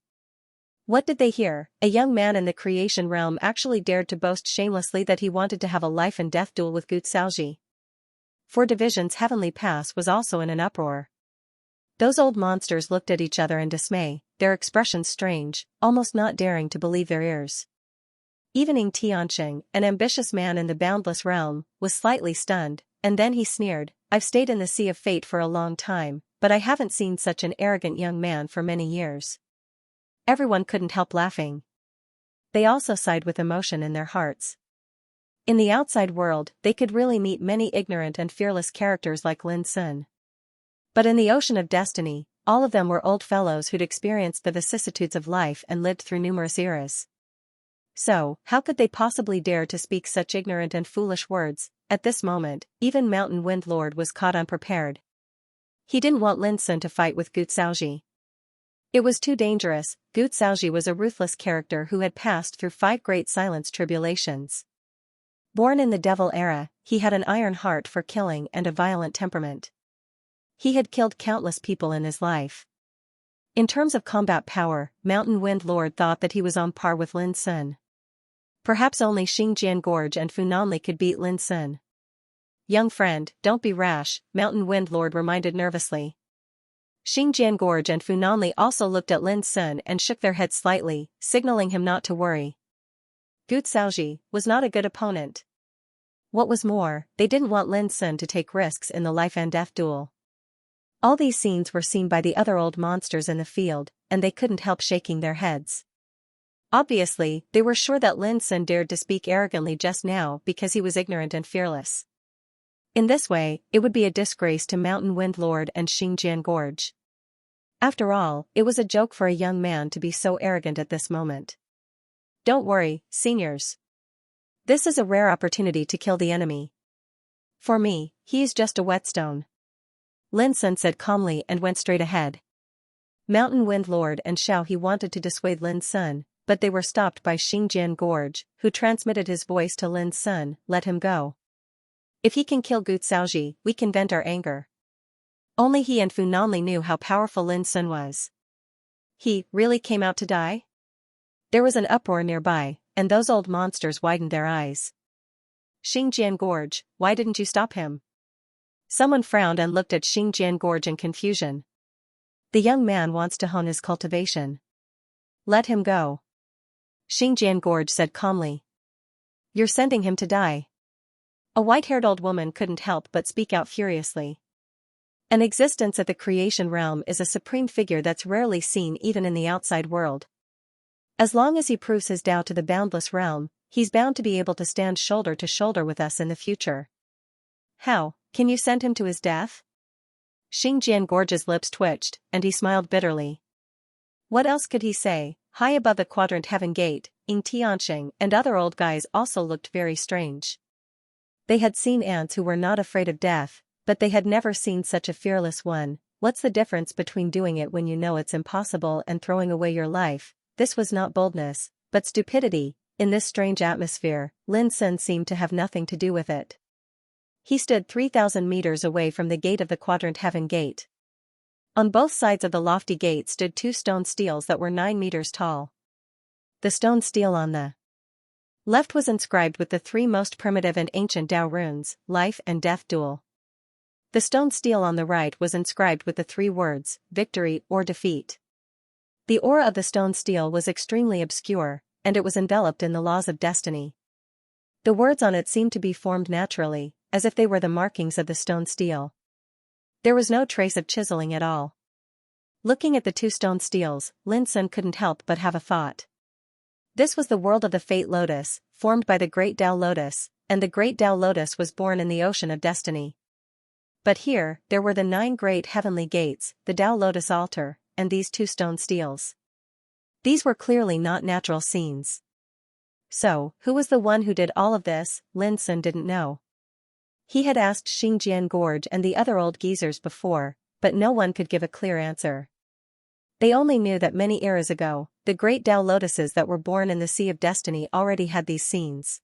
What did they hear? A young man in the creation realm actually dared to boast shamelessly that he wanted to have a life and death duel with Gu Xiaoji. 4 Division's Heavenly Pass was also in an uproar. Those old monsters looked at each other in dismay, their expressions strange, almost not daring to believe their ears. Even Xianxia, an ambitious man in the boundless realm, was slightly stunned, and then he sneered, I've stayed in the Sea of Fate for a long time, but I haven't seen such an arrogant young man for many years. Everyone couldn't help laughing. They also sighed with emotion in their hearts. In the outside world, they could really meet many ignorant and fearless characters like Lin Sun. But in the ocean of destiny, all of them were old fellows who'd experienced the vicissitudes of life and lived through numerous eras. So, how could they possibly dare to speak such ignorant and foolish words? At this moment, even Mountain Wind Lord was caught unprepared. He didn't want Lin Sun to fight with Gu Xiaoji. It was too dangerous. Gu Xiaoji was a ruthless character who had passed through 5 great silence tribulations. Born in the Devil era, he had an iron heart for killing and a violent temperament. He had killed countless people in his life. In terms of combat power, Mountain Wind Lord thought that he was on par with Lin Sun. Perhaps only Xingjian Gorge and Funanli could beat Lin Sun. Young friend, don't be rash, Mountain Wind Lord reminded nervously. Xingjian Gorge and Funanli also looked at Lin Sun and shook their heads slightly, signaling him not to worry. Gu Xiaoji was not a good opponent. What was more, they didn't want Lin Sun to take risks in the life and death duel. All these scenes were seen by the other old monsters in the field, and they couldn't help shaking their heads. Obviously, they were sure that Lin Sun dared to speak arrogantly just now because he was ignorant and fearless. In this way, it would be a disgrace to Mountain Wind Lord and Xingjian Gorge. After all, it was a joke for a young man to be so arrogant at this moment. Don't worry, seniors. This is a rare opportunity to kill the enemy. For me, he is just a whetstone. Lin Sun said calmly and went straight ahead. Mountain Wind Lord and Xiao He wanted to dissuade Lin Sun, but they were stopped by Xingjian Gorge, who transmitted his voice to Lin Sun, let him go. If he can kill Gu Xiaoji, we can vent our anger. Only he and Funanli knew how powerful Lin Sun was. He really came out to die? There was an uproar nearby, and those old monsters widened their eyes. Xingjian Gorge, why didn't you stop him? Someone frowned and looked at Xingjian Gorge in confusion. The young man wants to hone his cultivation. Let him go. Xingjian Gorge said calmly. You're sending him to die. A white-haired old woman couldn't help but speak out furiously. An existence at the creation realm is a supreme figure that's rarely seen even in the outside world. As long as he proves his Tao to the boundless realm, he's bound to be able to stand shoulder to shoulder with us in the future. How can you send him to his death? Xingjian Gorge's lips twitched, and he smiled bitterly. What else could he say? High above the quadrant heaven gate, Xianxia and other old guys also looked very strange. They had seen ants who were not afraid of death, but they had never seen such a fearless one. What's the difference between doing it when you know it's impossible and throwing away your life? This was not boldness, but stupidity. In this strange atmosphere, Lin Sun seemed to have nothing to do with it. He stood 3,000 meters away from the gate of the quadrant heaven gate. On both sides of the lofty gate stood 2 stone steels that were 9 meters tall. The stone stele on the left was inscribed with the 3 most primitive and ancient Tao runes, life and death duel. The stone stele on the right was inscribed with the 3 words, victory or defeat. The aura of the stone stele was extremely obscure, and it was enveloped in the laws of destiny. The words on it seemed to be formed naturally, as if they were the markings of the stone stele. There was no trace of chiseling at all. Looking at the 2 stone steles, Lin Sun couldn't help but have a thought. This was the world of the Fate Lotus, formed by the Great Tao Lotus, and the Great Tao Lotus was born in the ocean of destiny. But here, there were the 9 great heavenly gates, the Tao Lotus altar, and these 2 stone steles. These were clearly not natural scenes. So, who was the one who did all of this? Lin Sun didn't know. He had asked Xingjian Gorge and the other old geezers before, but no one could give a clear answer. They only knew that many eras ago, the great Tao lotuses that were born in the Sea of Destiny already had these scenes.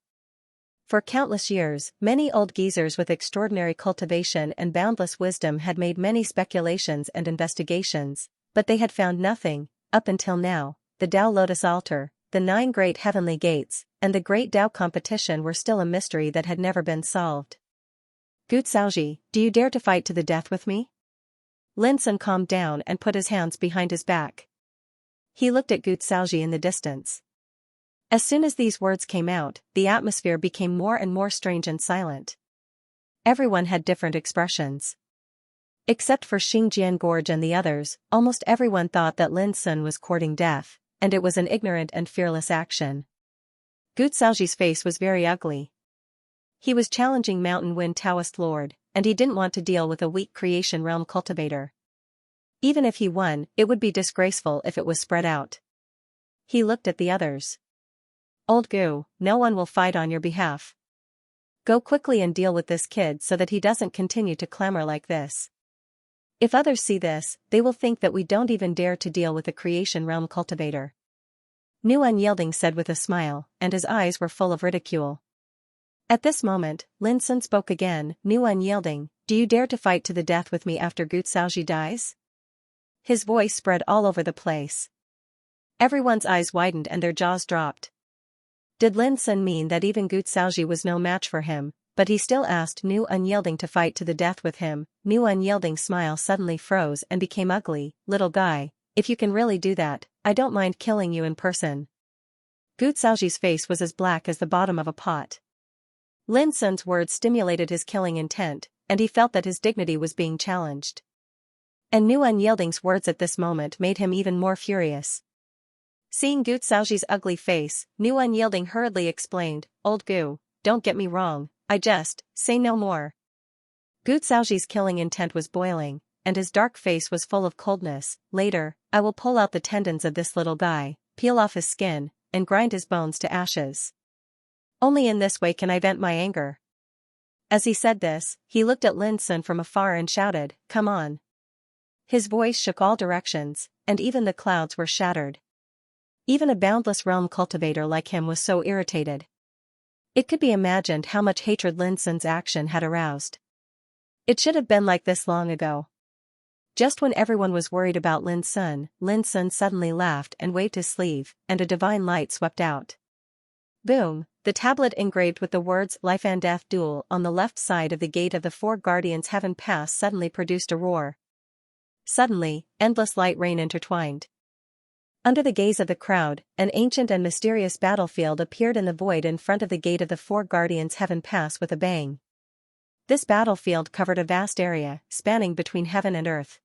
For countless years, many old geezers with extraordinary cultivation and boundless wisdom had made many speculations and investigations, but they had found nothing, up until now. The Tao Lotus Altar, the 9 great heavenly gates, and the great Tao competition were still a mystery that had never been solved. Gu Xiaoji, do you dare to fight to the death with me? Lin Sun calmed down and put his hands behind his back. He looked at Gu Xiaoji in the distance. As soon as these words came out, the atmosphere became more and more strange and silent. Everyone had different expressions. Except for Xingjian Gorge and the others, almost everyone thought that Lin Sun was courting death, and it was an ignorant and fearless action. Gu Xiaoji's face was very ugly. He was challenging Mountain Wind Taoist Lord, and he didn't want to deal with a weak creation realm cultivator. Even if he won, it would be disgraceful if it was spread out. He looked at the others. Old Gu, no one will fight on your behalf. Go quickly and deal with this kid so that he doesn't continue to clamor like this. If others see this, they will think that we don't even dare to deal with a creation realm cultivator. Nu Unyielding said with a smile, and his eyes were full of ridicule. At this moment, Lin Sun spoke again. Nu Unyielding, do you dare to fight to the death with me after Gu Xiaoji dies? His voice spread all over the place. Everyone's eyes widened and their jaws dropped. Did Lin Sun mean that even Gu Xiaoji was no match for him, but he still asked Nu Unyielding to fight to the death with him? Nu Unyielding's smile suddenly froze and became ugly. Little guy, if you can really do that, I don't mind killing you in person. Gu Xiaoji's face was as black as the bottom of a pot. Lin Sun's words stimulated his killing intent, and he felt that his dignity was being challenged. And Nu Unyielding's words at this moment made him even more furious. Seeing Gu Xiaoji's ugly face, Nu Unyielding hurriedly explained, Old Gu, don't get me wrong, I just, say no more. Gu Xiaoji's killing intent was boiling, and his dark face was full of coldness. Later, I will pull out the tendons of this little guy, peel off his skin, and grind his bones to ashes. Only in this way can I vent my anger. As he said this, he looked at Lin Sun from afar and shouted, Come on. His voice shook all directions, and even the clouds were shattered. Even a boundless realm cultivator like him was so irritated. It could be imagined how much hatred Lin Sun's action had aroused. It should have been like this long ago. Just when everyone was worried about Lin Sun suddenly laughed and waved his sleeve, and a divine light swept out. Boom! The tablet engraved with the words Life and Death Duel on the left side of the gate of the 4 Guardians Heaven Pass suddenly produced a roar. Suddenly, endless light rain intertwined. Under the gaze of the crowd, an ancient and mysterious battlefield appeared in the void in front of the gate of the 4 Guardians Heaven Pass with a bang. This battlefield covered a vast area, spanning between heaven and earth.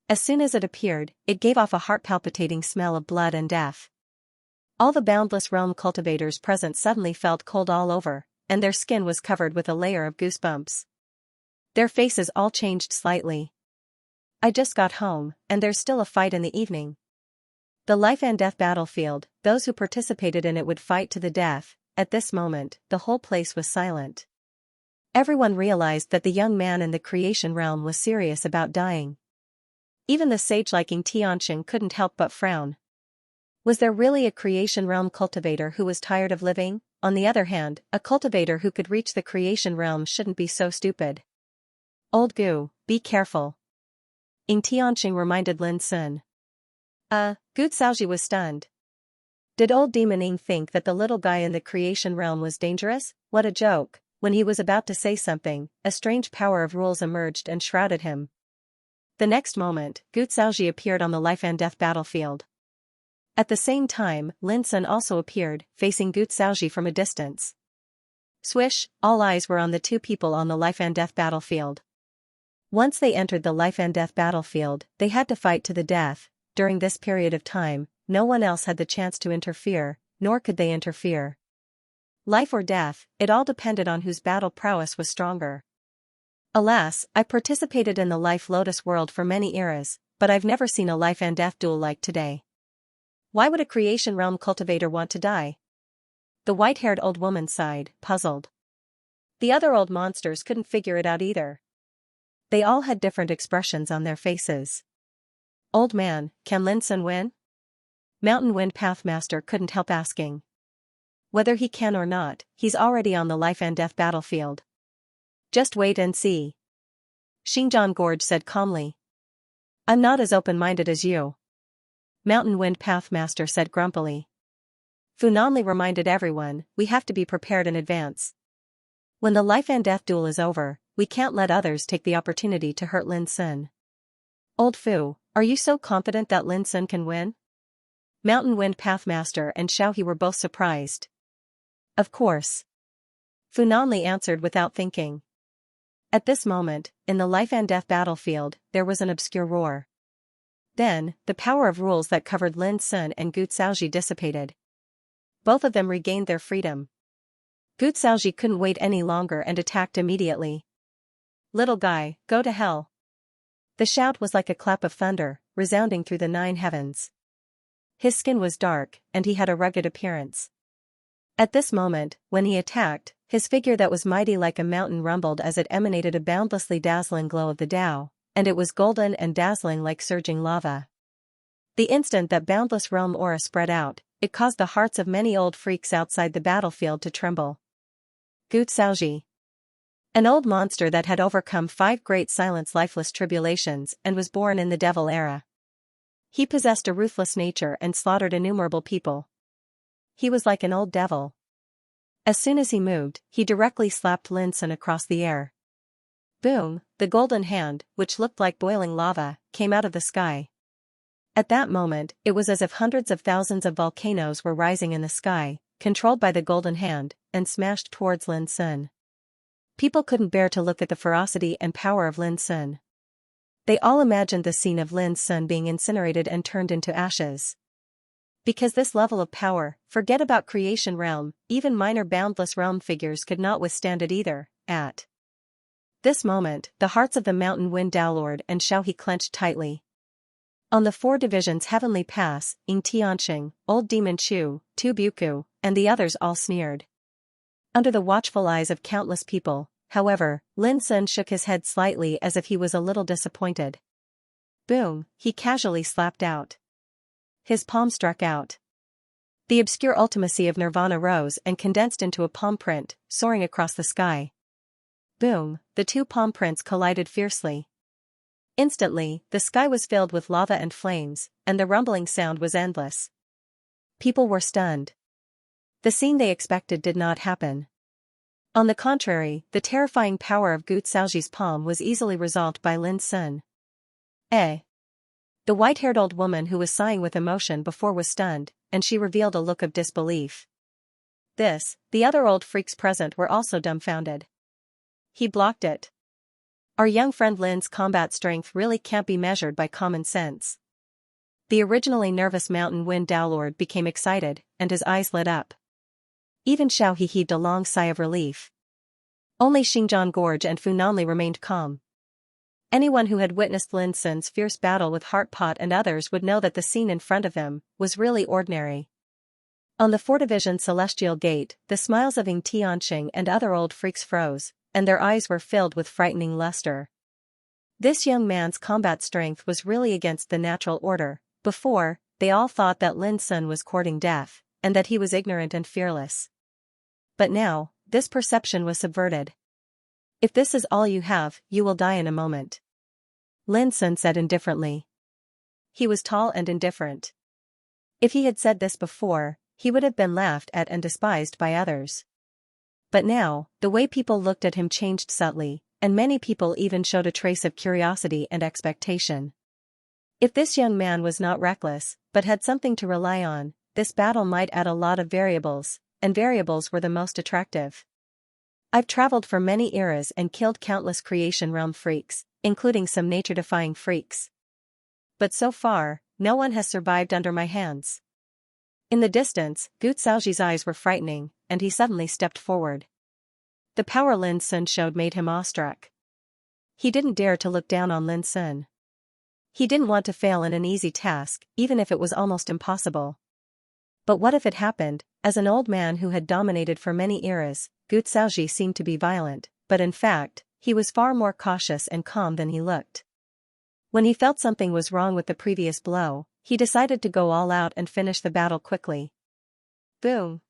As soon as it appeared, it gave off a heart-palpitating smell of blood and death. All the boundless realm cultivators present suddenly felt cold all over, and their skin was covered with a layer of goosebumps. Their faces all changed slightly. I just got home, and there's still a fight in the evening. The life and death battlefield, those who participated in it would fight to the death. At this moment, the whole place was silent. Everyone realized that the young man in the creation realm was serious about dying. Even the sage-liking Xianxia couldn't help but frown. Was there really a creation realm cultivator who was tired of living? On the other hand, a cultivator who could reach the creation realm shouldn't be so stupid. Old Gu, be careful. Xianxia reminded Lin Sun. Gu Xiaoji was stunned. Did old Demon Ying think that the little guy in the creation realm was dangerous? What a joke. When he was about to say something, a strange power of rules emerged and shrouded him. The next moment, Gu Xiaoji appeared on the life and death battlefield. At the same time, Lin Sun also appeared, facing Gu Xiaoji from a distance. Swish, all eyes were on the 2 people on the life and death battlefield. Once they entered the life and death battlefield, they had to fight to the death. During this period of time, no one else had the chance to interfere, nor could they interfere. Life or death, it all depended on whose battle prowess was stronger. Alas, I participated in the life lotus world for many eras, but I've never seen a life and death duel like today. Why would a creation realm cultivator want to die? The white-haired old woman sighed, puzzled. The other old monsters couldn't figure it out either. They all had different expressions on their faces. Old man, can Lin Sun win? Mountain Wind Pathmaster couldn't help asking. Whether he can or not, he's already on the life and death battlefield. Just wait and see. Xinjiang Gorge said calmly. I'm not as open-minded as you. Mountain Wind Pathmaster said grumpily. Fu Nanli reminded everyone, we have to be prepared in advance. When the life and death duel is over, we can't let others take the opportunity to hurt Lin Sun. Old Fu, are you so confident that Lin Sun can win? Mountain Wind Pathmaster and Xiaohe were both surprised. Of course. Fu Nanli answered without thinking. At this moment, in the life and death battlefield, there was an obscure roar. Then, the power of rules that covered Lin Sun and Gu Xiaoji dissipated. Both of them regained their freedom. Gu Xiaoji couldn't wait any longer and attacked immediately. Little guy, go to hell. The shout was like a clap of thunder, resounding through the 9 heavens. His skin was dark, and he had a rugged appearance. At this moment, when he attacked, his figure that was mighty like a mountain rumbled as it emanated a boundlessly dazzling glow of the Tao, and it was golden and dazzling like surging lava. The instant that boundless realm aura spread out, it caused the hearts of many old freaks outside the battlefield to tremble. Gu Xiaoji. An old monster that had overcome 5 great silence lifeless tribulations and was born in the Devil era. He possessed a ruthless nature and slaughtered innumerable people. He was like an old devil. As soon as he moved, he directly slapped Lin Sun across the air. Boom, the golden hand, which looked like boiling lava, came out of the sky. At that moment, it was as if hundreds of thousands of volcanoes were rising in the sky, controlled by the golden hand, and smashed towards Lin Sun. People couldn't bear to look at the ferocity and power of Lin Sun. They all imagined the scene of Lin Sun being incinerated and turned into ashes. Because this level of power, forget about creation realm, even minor boundless realm figures could not withstand it either. At this moment, the hearts of the Mountain Wind Dowlord and Xiaohe clenched tightly. On the 4 divisions Heavenly Pass, Ying Tianxing, Old Demon Chu, Tu Buku, and the others all sneered. Under the watchful eyes of countless people, however, Lin Sun shook his head slightly as if he was a little disappointed. Boom, he casually slapped out. His palm struck out. The obscure ultimacy of Nirvana rose and condensed into a palm print, soaring across the sky. Boom, the 2 palm prints collided fiercely. Instantly, the sky was filled with lava and flames, and the rumbling sound was endless. People were stunned. The scene they expected did not happen. On the contrary, the terrifying power of Gu Xiaoji's palm was easily resolved by Lin Sun. Eh? The white-haired old woman who was sighing with emotion before was stunned, and she revealed a look of disbelief. The other old freaks present were also dumbfounded. He blocked it. Our young friend Lin's combat strength really can't be measured by common sense. The originally nervous Mountain Wind Dowlord became excited, and his eyes lit up. Even Xiaohe heaved a long sigh of relief. Only Xinjiang Gorge and Fu Nanli remained calm. Anyone who had witnessed Lin Sun's fierce battle with Heartpot and others would know that the scene in front of them was really ordinary. On the 4 Division Celestial Gate, the smiles of Ying Tianxing and other old freaks froze, and their eyes were filled with frightening luster. This young man's combat strength was really against the natural order. Before, they all thought that Lin Sun was courting death, and that he was ignorant and fearless. But now, this perception was subverted. If this is all you have, you will die in a moment. Lin Sun said indifferently. He was tall and indifferent. If he had said this before, he would have been laughed at and despised by others. But now, the way people looked at him changed subtly, and many people even showed a trace of curiosity and expectation. If this young man was not reckless, but had something to rely on, this battle might add a lot of variables, and variables were the most attractive. I've traveled for many eras and killed countless creation realm freaks, including some nature-defying freaks. But so far, no one has survived under my hands. In the distance, Gu Xiaoji's eyes were frightening, and he suddenly stepped forward. The power Lin Sun showed made him awestruck. He didn't dare to look down on Lin Sun. He didn't want to fail in an easy task, even if it was almost impossible. But what if it happened? As an old man who had dominated for many eras, Gu Xiaoji seemed to be violent, but in fact, he was far more cautious and calm than he looked. When he felt something was wrong with the previous blow, he decided to go all out and finish the battle quickly. Boom!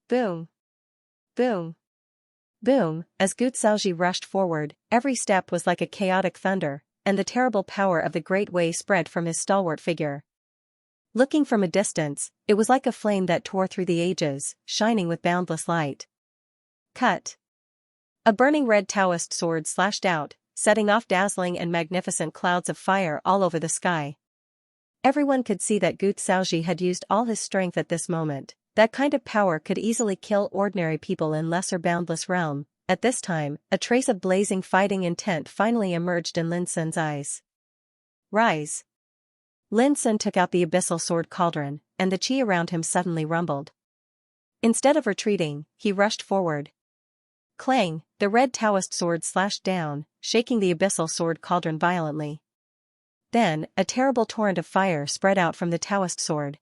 Boom! Boom! Boom! As Gu Xiaoji rushed forward, every step was like a chaotic thunder, and the terrible power of the great way spread from his stalwart figure. Looking from a distance, it was like a flame that tore through the ages, shining with boundless light. Cut! A burning red Taoist sword slashed out, setting off dazzling and magnificent clouds of fire all over the sky. Everyone could see that Gu Xiaoji had used all his strength at this moment. That kind of power could easily kill ordinary people in lesser boundless realm. At this time, a trace of blazing fighting intent finally emerged in Lin Sun's eyes. Rise! Lin Sun took out the abyssal sword cauldron, and the chi around him suddenly rumbled. Instead of retreating, he rushed forward. Clang! The red Taoist sword slashed down, shaking the abyssal sword cauldron violently. Then, a terrible torrent of fire spread out from the Taoist sword.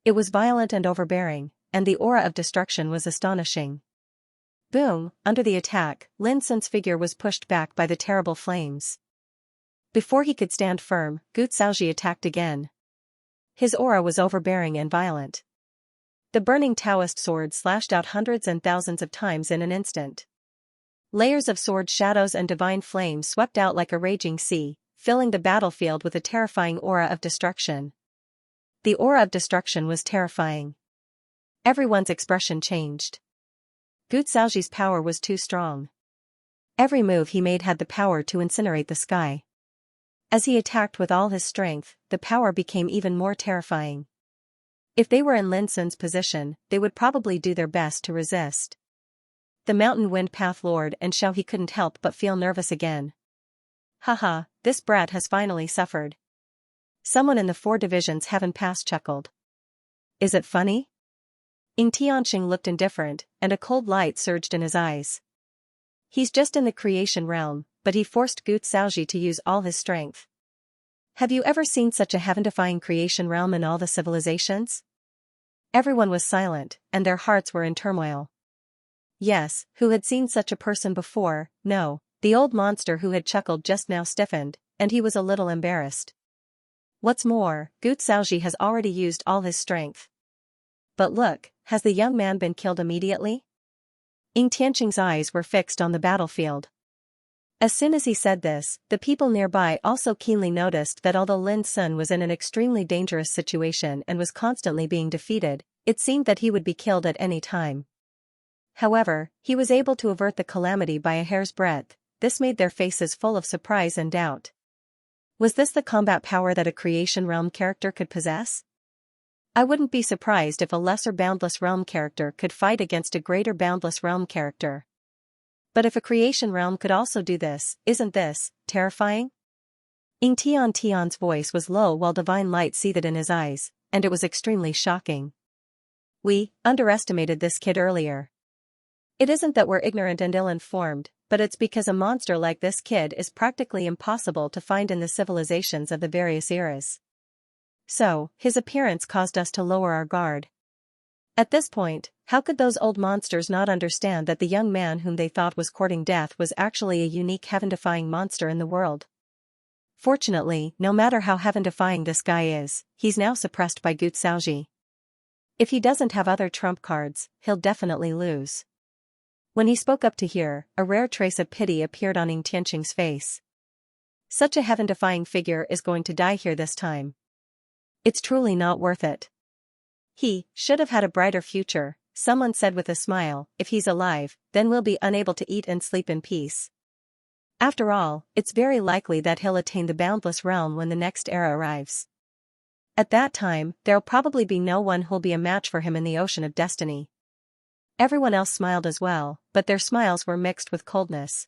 It was violent and overbearing, and the aura of destruction was astonishing. Boom! Under the attack, Lin Sun's figure was pushed back by the terrible flames. Before he could stand firm, Gu Xiaoji attacked again. His aura was overbearing and violent. The burning Taoist sword slashed out hundreds and thousands of times in an instant. Layers of sword shadows and divine flames swept out like a raging sea, filling the battlefield with a terrifying aura of destruction. The aura of destruction was terrifying. Everyone's expression changed. Gu Xiaoji's power was too strong. Every move he made had the power to incinerate the sky. As he attacked with all his strength, the power became even more terrifying. If they were in Lin Sun's position, they would probably do their best to resist. The Mountain Wind Path Lord and Xiao He couldn't help but feel nervous again. Haha, this brat has finally suffered. Someone in the 4 divisions haven't passed chuckled. Is it funny? Xianxia looked indifferent, and a cold light surged in his eyes. He's just in the creation realm, but he forced Gu Xiaoji to use all his strength. Have you ever seen such a heaven-defying creation realm in all the civilizations? Everyone was silent, and their hearts were in turmoil. Yes, who had seen such a person before? No, the old monster who had chuckled just now stiffened, and he was a little embarrassed. What's more, Gu Xiaoji has already used all his strength. But look, has the young man been killed immediately? Xianxia's eyes were fixed on the battlefield. As soon as he said this, the people nearby also keenly noticed that although Lin Sun was in an extremely dangerous situation and was constantly being defeated, it seemed that he would be killed at any time. However, he was able to avert the calamity by a hair's breadth. This made their faces full of surprise and doubt. Was this the combat power that a creation realm character could possess? I wouldn't be surprised if a lesser boundless realm character could fight against a greater boundless realm character. But if a creation realm could also do this, isn't this terrifying? Tian's voice was low while divine light seethed in his eyes, and it was extremely shocking. We underestimated this kid earlier. It isn't that we're ignorant and ill-informed, but it's because a monster like this kid is practically impossible to find in the civilizations of the various eras. So, his appearance caused us to lower our guard. At this point, how could those old monsters not understand that the young man whom they thought was courting death was actually a unique heaven-defying monster in the world? Fortunately, no matter how heaven-defying this guy is, he's now suppressed by Gu Xiaoji. If he doesn't have other trump cards, he'll definitely lose. When he spoke up to hear, a rare trace of pity appeared on Xianxia's face. Such a heaven-defying figure is going to die here this time. It's truly not worth it. He should have had a brighter future, someone said with a smile. If he's alive, then we'll be unable to eat and sleep in peace. After all, it's very likely that he'll attain the boundless realm when the next era arrives. At that time, there'll probably be no one who'll be a match for him in the ocean of destiny. Everyone else smiled as well, but their smiles were mixed with coldness.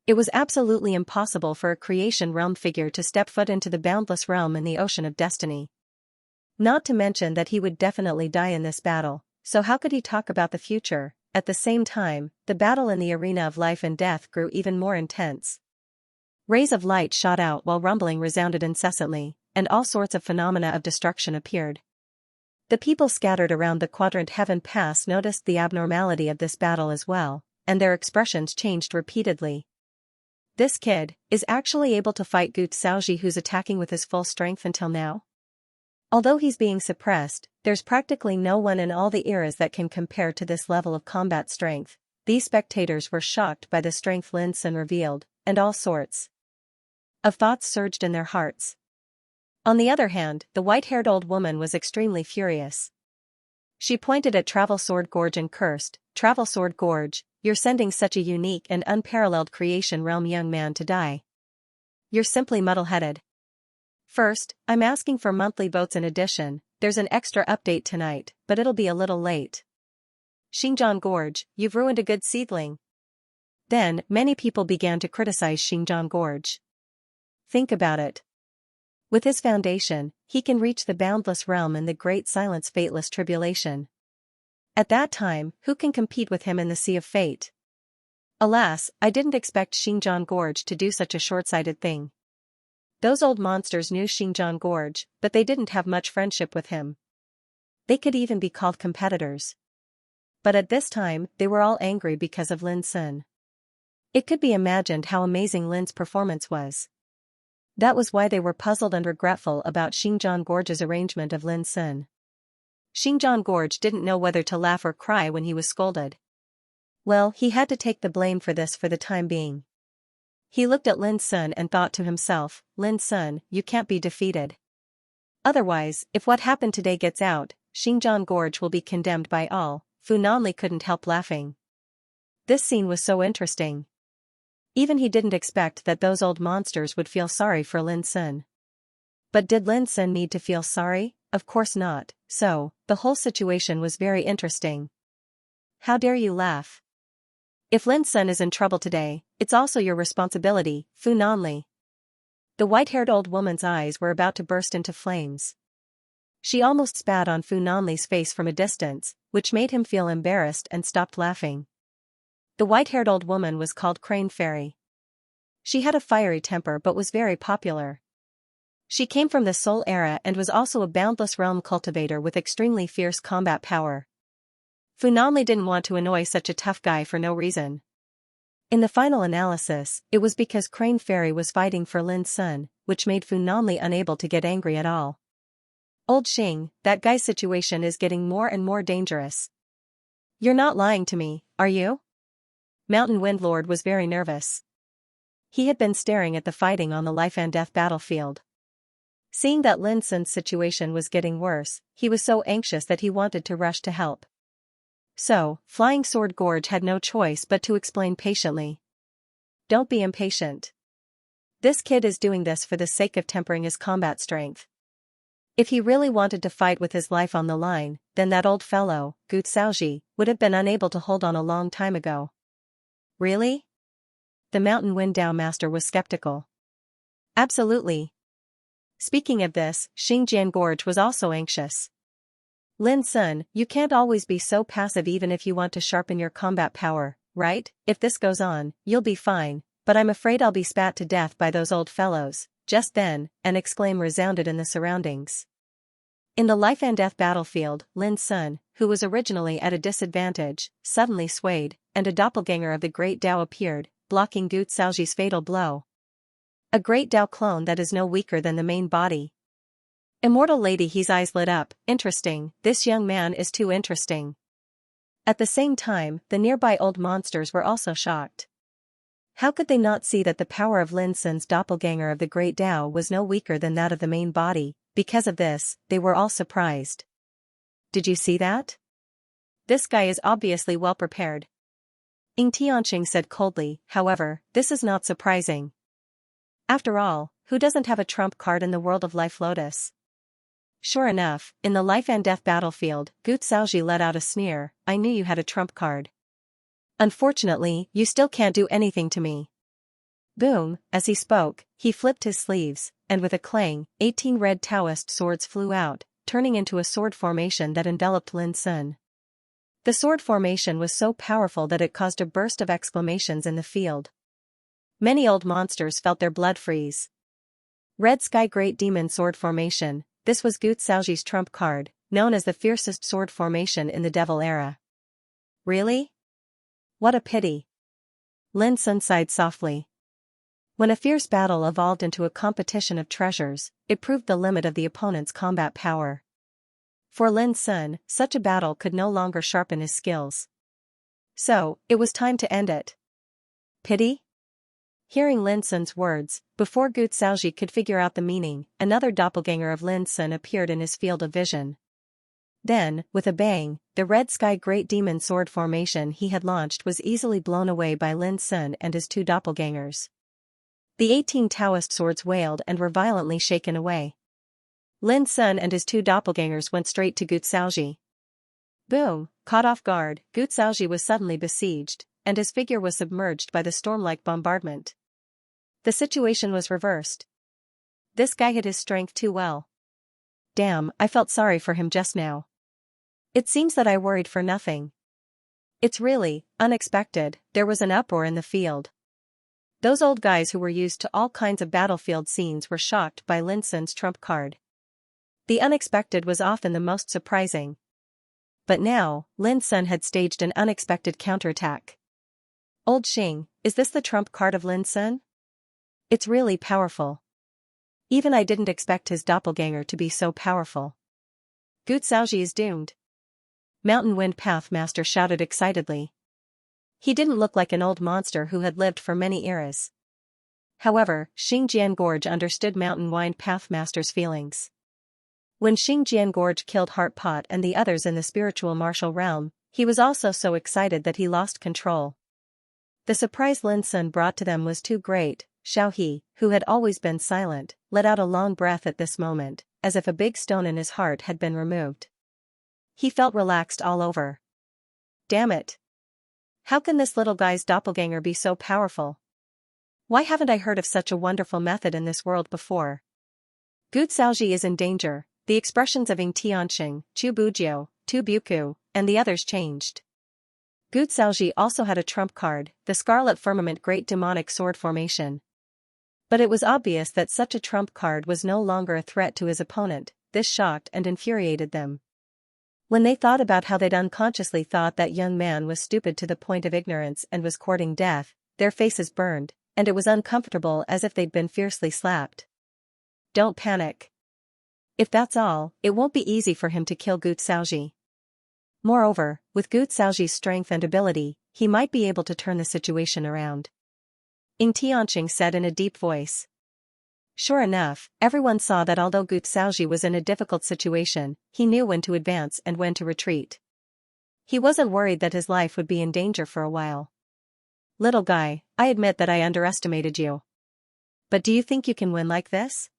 It was absolutely impossible for a creation realm figure to step foot into the boundless realm in the ocean of destiny. Not to mention that he would definitely die in this battle, so how could he talk about the future? At the same time, the battle in the arena of life and death grew even more intense. Rays of light shot out while rumbling resounded incessantly, and all sorts of phenomena of destruction appeared. The people scattered around the Quadrant Heaven Pass noticed the abnormality of this battle as well, and their expressions changed repeatedly. This kid is actually able to fight Gu Xiaoji, who's attacking with his full strength until now. Although he's being suppressed, there's practically no one in all the eras that can compare to this level of combat strength. These spectators were shocked by the strength Lin Sun revealed, and all sorts of thoughts surged in their hearts. On the other hand, the white-haired old woman was extremely furious. She pointed at Travel Sword Gorge and cursed, "Travel Sword Gorge, you're sending such a unique and unparalleled creation realm young man to die. You're simply muddle-headed. First, I'm asking for monthly votes in addition, there's an extra update tonight, but it'll be a little late. Xinjiang Gorge, you've ruined a good seedling." Then, many people began to criticize Xinjiang Gorge. Think about it. With his foundation, he can reach the boundless realm in the great silence fateless tribulation. At that time, who can compete with him in the sea of fate? Alas, I didn't expect Xinjiang Gorge to do such a short-sighted thing. Those old monsters knew Xinjiang Gorge, but they didn't have much friendship with him. They could even be called competitors. But at this time, they were all angry because of Lin Sun. It could be imagined how amazing Lin's performance was. That was why they were puzzled and regretful about Xinjiang Gorge's arrangement of Lin Sun. Xinjiang Gorge didn't know whether to laugh or cry when he was scolded. Well, he had to take the blame for this for the time being. He looked at Lin Sun and thought to himself, "Lin Sun, you can't be defeated. Otherwise, if what happened today gets out, Xinjiang Gorge will be condemned by all." Fu Nanli couldn't help laughing. This scene was so interesting. Even he didn't expect that those old monsters would feel sorry for Lin Sun. But did Lin Sun need to feel sorry? Of course not, so, the whole situation was very interesting. How dare you laugh? If Lin Sun is in trouble today, it's also your responsibility, Fu Nanli. The white-haired old woman's eyes were about to burst into flames. She almost spat on Fu Nanli's face from a distance, which made him feel embarrassed and stopped laughing. The white-haired old woman was called Crane Fairy. She had a fiery temper but was very popular. She came from the Soul era and was also a boundless realm cultivator with extremely fierce combat power. Fu Nanli didn't want to annoy such a tough guy for no reason. In the final analysis, it was because Crane Fairy was fighting for Lin Sun, which made Fu Nanli unable to get angry at all. "Old Xing, that guy's situation is getting more and more dangerous. You're not lying to me, are you?" Mountain Wind Lord was very nervous. He had been staring at the fighting on the life and death battlefield. Seeing that Lin Sun's situation was getting worse, he was so anxious that he wanted to rush to help. So, Flying Sword Gorge had no choice but to explain patiently. "Don't be impatient. This kid is doing this for the sake of tempering his combat strength. If he really wanted to fight with his life on the line, then that old fellow, Gu Xiaoji, would have been unable to hold on a long time ago." "Really?" The Mountain Wind Dao Master was skeptical. "Absolutely." Speaking of this, Xinjiang Gorge was also anxious. "Lin Sun, you can't always be so passive even if you want to sharpen your combat power, right? If this goes on, you'll be fine, but I'm afraid I'll be spat to death by those old fellows." Just then, an exclaim resounded in the surroundings. In the life and death battlefield, Lin Sun, who was originally at a disadvantage, suddenly swayed, and a doppelganger of the Great Dao appeared, blocking Gu Xiaoji's fatal blow. A Great Dao clone that is no weaker than the main body. Immortal Lady He's eyes lit up. "Interesting, this young man is too interesting." At the same time, the nearby old monsters were also shocked. How could they not see that the power of Lin Sun's doppelganger of the Great Dao was no weaker than that of the main body? Because of this, they were all surprised. "Did you see that? This guy is obviously well prepared." Ying Tianqing said coldly, "However, this is not surprising. After all, who doesn't have a trump card in the world of Life Lotus?" Sure enough, in the life and death battlefield, Gu Xiaoji let out a sneer, "I knew you had a trump card. Unfortunately, you still can't do anything to me." Boom, as he spoke, he flipped his sleeves, and with a clang, 18 red Taoist swords flew out, turning into a sword formation that enveloped Lin Sun. The sword formation was so powerful that it caused a burst of exclamations in the field. Many old monsters felt their blood freeze. Red Sky Great Demon Sword Formation, this was Gu Xiaoji's trump card, known as the fiercest sword formation in the Devil era. Really? What a pity. Lin Sun sighed softly. When a fierce battle evolved into a competition of treasures, it proved the limit of the opponent's combat power. For Lin Sun, such a battle could no longer sharpen his skills. So, it was time to end it. Pity? Hearing Lin Sun's words, before Gu Xiaoji could figure out the meaning, another doppelganger of Lin Sun appeared in his field of vision. Then, with a bang, the red sky great demon sword formation he had launched was easily blown away by Lin Sun and his two doppelgangers. The 18 Taoist swords wailed and were violently shaken away. Lin Sun and his two doppelgangers went straight to Gu Xiaoji. Boom! Caught off guard, Gu Xiaoji was suddenly besieged, and his figure was submerged by the storm-like bombardment. The situation was reversed. This guy hid his strength too well. Damn, I felt sorry for him just now. It seems that I worried for nothing. It's really unexpected. There was an uproar in the field. Those old guys who were used to all kinds of battlefield scenes were shocked by Lin Sun's trump card. The unexpected was often the most surprising. But now, Lin Sun had staged an unexpected counterattack. Old Xing, is this the trump card of Lin Sun? It's really powerful. Even I didn't expect his doppelganger to be so powerful. Gu Xiaoji is doomed. Mountain Wind Pathmaster shouted excitedly. He didn't look like an old monster who had lived for many eras. However, Xingjian Gorge understood Mountain Wind Pathmaster's feelings. When Xingjian Gorge killed Heart Pot and the others in the spiritual martial realm, he was also so excited that he lost control. The surprise Lin Sun brought to them was too great. Xiao He, who had always been silent, let out a long breath at this moment, as if a big stone in his heart had been removed. He felt relaxed all over. Damn it! How can this little guy's doppelganger be so powerful? Why haven't I heard of such a wonderful method in this world before? Gu Xiaoji is in danger. The expressions of Ying Tianxing, Chu Bujiu, Tu Buku, and the others changed. Gu Xiaoji also had a trump card, the Scarlet Firmament Great Demonic Sword Formation. But it was obvious that such a trump card was no longer a threat to his opponent. This shocked and infuriated them. When they thought about how they'd unconsciously thought that young man was stupid to the point of ignorance and was courting death, their faces burned, and it was uncomfortable as if they'd been fiercely slapped. Don't panic. If that's all, it won't be easy for him to kill Gu Xiaoji. Moreover, with Gu Xiaoji's strength and ability, he might be able to turn the situation around. Ying Tianxing said in a deep voice. Sure enough, everyone saw that although Gu Xiaoji was in a difficult situation, he knew when to advance and when to retreat. He wasn't worried that his life would be in danger for a while. Little guy, I admit that I underestimated you. But do you think you can win like this?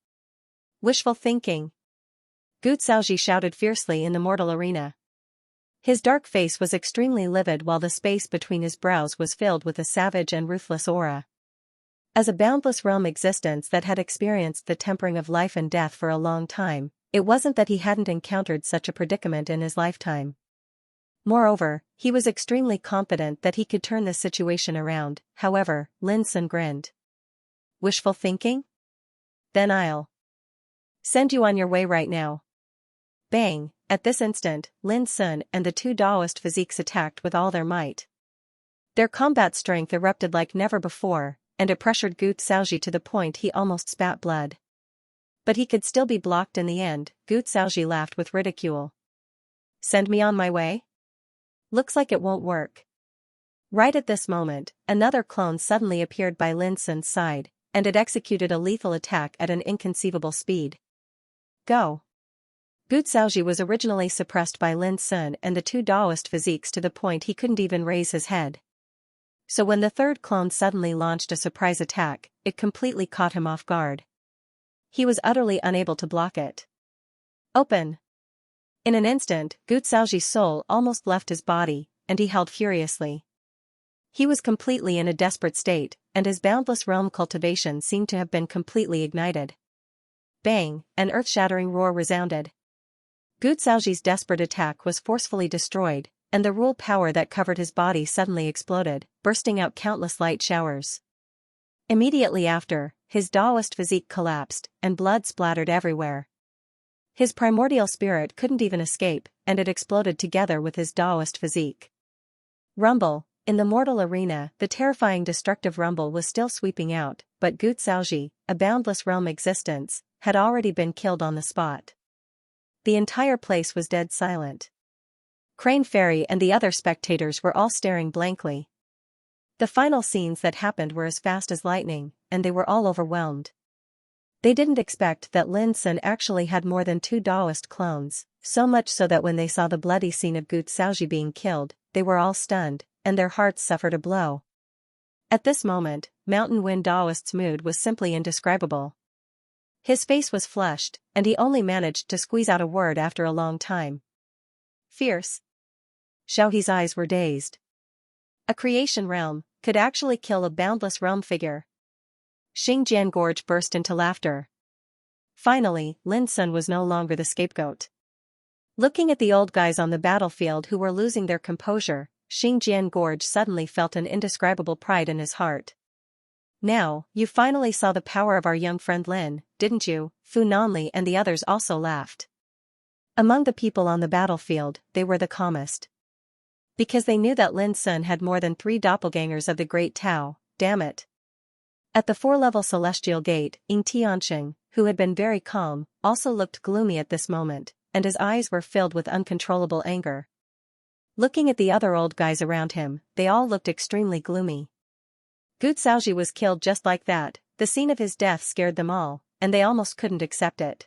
Wishful thinking. Gu Xiaoji shouted fiercely in the mortal arena. His dark face was extremely livid while the space between his brows was filled with a savage and ruthless aura. As a boundless realm existence that had experienced the tempering of life and death for a long time, it wasn't that he hadn't encountered such a predicament in his lifetime. Moreover, he was extremely confident that he could turn this situation around. However, Lin Sun grinned. Wishful thinking? Then I'll send you on your way right now. Bang! At this instant, Lin Sun and the two Daoist physiques attacked with all their might. Their combat strength erupted like never before, and it pressured Gu Xiaoji to the point he almost spat blood. But he could still be blocked in the end. Gu Xiaoji laughed with ridicule. Send me on my way? Looks like it won't work. Right at this moment, another clone suddenly appeared by Lin Sun's side, and it executed a lethal attack at an inconceivable speed. Go! Gu Xiaoji was originally suppressed by Lin Sun and the two Daoist physiques to the point he couldn't even raise his head. So when the third clone suddenly launched a surprise attack, it completely caught him off guard. He was utterly unable to block it. Open! In an instant, Gu Xiaoji's soul almost left his body, and he held furiously. He was completely in a desperate state, and his boundless realm cultivation seemed to have been completely ignited. Bang! An earth-shattering roar resounded. Gu Xiaoji's desperate attack was forcefully destroyed, and the rule power that covered his body suddenly exploded, bursting out countless light showers. Immediately after, his Daoist physique collapsed, and blood splattered everywhere. His primordial spirit couldn't even escape, and it exploded together with his Taoist physique. Rumble. In the mortal arena, the terrifying destructive rumble was still sweeping out, but Gu Xiaoji, a boundless realm existence, had already been killed on the spot. The entire place was dead silent. Crane Fairy and the other spectators were all staring blankly. The final scenes that happened were as fast as lightning, and they were all overwhelmed. They didn't expect that Lin Sun actually had more than 2 Taoist clones, so much so that when they saw the bloody scene of Gu Xiaoji being killed, they were all stunned, and their hearts suffered a blow. At this moment, Mountain Wind Taoist's mood was simply indescribable. His face was flushed, and he only managed to squeeze out a word after a long time. Fierce. Xiaohe's eyes were dazed. A creation realm could actually kill a boundless realm figure. Xingjian Gorge burst into laughter. Finally, Lin Sun was no longer the scapegoat. Looking at the old guys on the battlefield who were losing their composure, Xingjian Gorge suddenly felt an indescribable pride in his heart. Now, you finally saw the power of our young friend Lin, didn't you? Fu Nanli and the others also laughed. Among the people on the battlefield, they were the calmest. Because they knew that Lin Sun had more than 3 doppelgangers of the Great Tao, damn it. At the 4-level celestial gate, Ying Tianxing, who had been very calm, also looked gloomy at this moment, and his eyes were filled with uncontrollable anger. Looking at the other old guys around him, they all looked extremely gloomy. Gu Xiaoji was killed just like that. The scene of his death scared them all, and they almost couldn't accept it.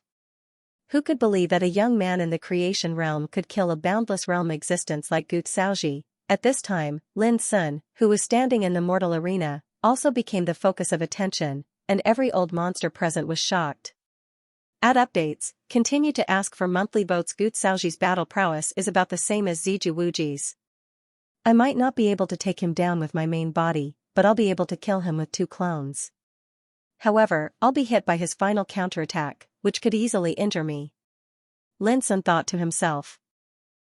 Who could believe that a young man in the creation realm could kill a boundless realm existence like Gu Xiaoji? At this time, Lin Sun, who was standing in the mortal arena, also became the focus of attention, and every old monster present was shocked. Add updates, continue to ask for monthly votes. Gu Xiaoji's battle prowess is about the same as Ziju Wuji's. I might not be able to take him down with my main body, but I'll be able to kill him with 2 clones. However, I'll be hit by his final counterattack, which could easily injure me. Lin Sun thought to himself.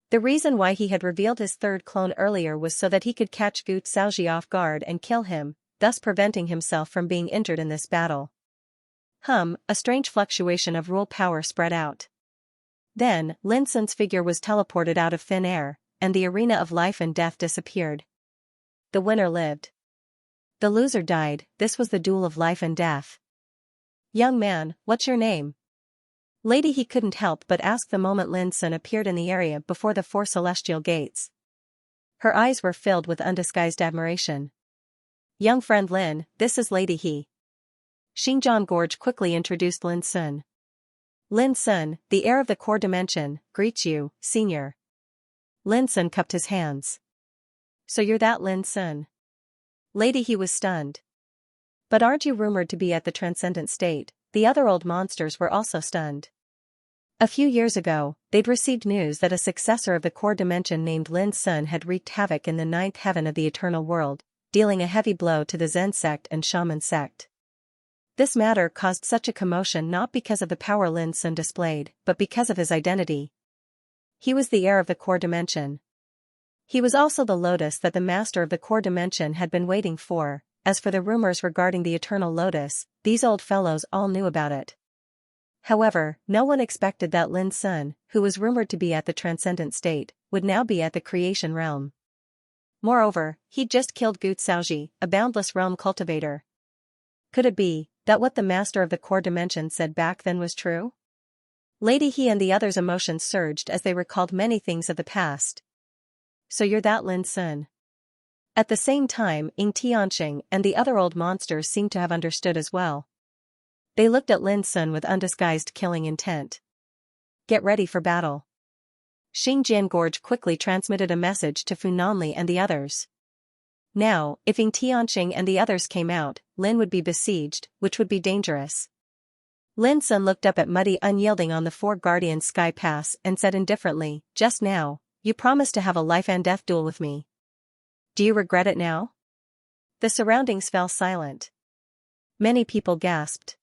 The reason why he had revealed his 3rd clone earlier was so that he could catch Gu Xiaoji off guard and kill him, thus preventing himself from being injured in this battle. A strange fluctuation of rule power spread out. Then, Lin Sun's figure was teleported out of thin air, and the arena of life and death disappeared. The winner lived. The loser died. This was the duel of life and death. Young man, what's your name? Lady, he couldn't help but ask the moment Lin Sun appeared in the area before the 4 celestial gates. Her eyes were filled with undisguised admiration. Young friend Lin, this is Lady He. Xingjian Gorge quickly introduced Lin Sun. Lin Sun, the heir of the core dimension, greets you, senior. Lin Sun cupped his hands. So you're that Lin Sun? Lady He was stunned. But aren't you rumored to be at the transcendent state? The other old monsters were also stunned. A few years ago, they'd received news that a successor of the core dimension named Lin Sun had wreaked havoc in the 9th heaven of the eternal world, dealing a heavy blow to the Zen sect and Shaman sect. This matter caused such a commotion not because of the power Lin Sun displayed, but because of his identity. He was the heir of the core dimension. He was also the lotus that the master of the core dimension had been waiting for. As for the rumors regarding the eternal lotus, these old fellows all knew about it. However, no one expected that Lin Sun, who was rumored to be at the transcendent state, would now be at the creation realm. Moreover, he'd just killed Gu Xiaoji, a boundless realm cultivator. Could it be that what the master of the core dimension said back then was true? Lady He and the others' emotions surged as they recalled many things of the past. So you're that Lin Sun? At the same time, Ying Tianxing and the other old monsters seemed to have understood as well. They looked at Lin Sun with undisguised killing intent. Get ready for battle. Xingjian Gorge quickly transmitted a message to Fu Nanli and the others. Now, if Ying Tianxing and the others came out, Lin would be besieged, which would be dangerous. Lin Sun looked up at Muddy Unyielding on the 4 Guardian Sky Pass and said indifferently, just now, you promised to have a life and death duel with me. Do you regret it now? The surroundings fell silent. Many people gasped.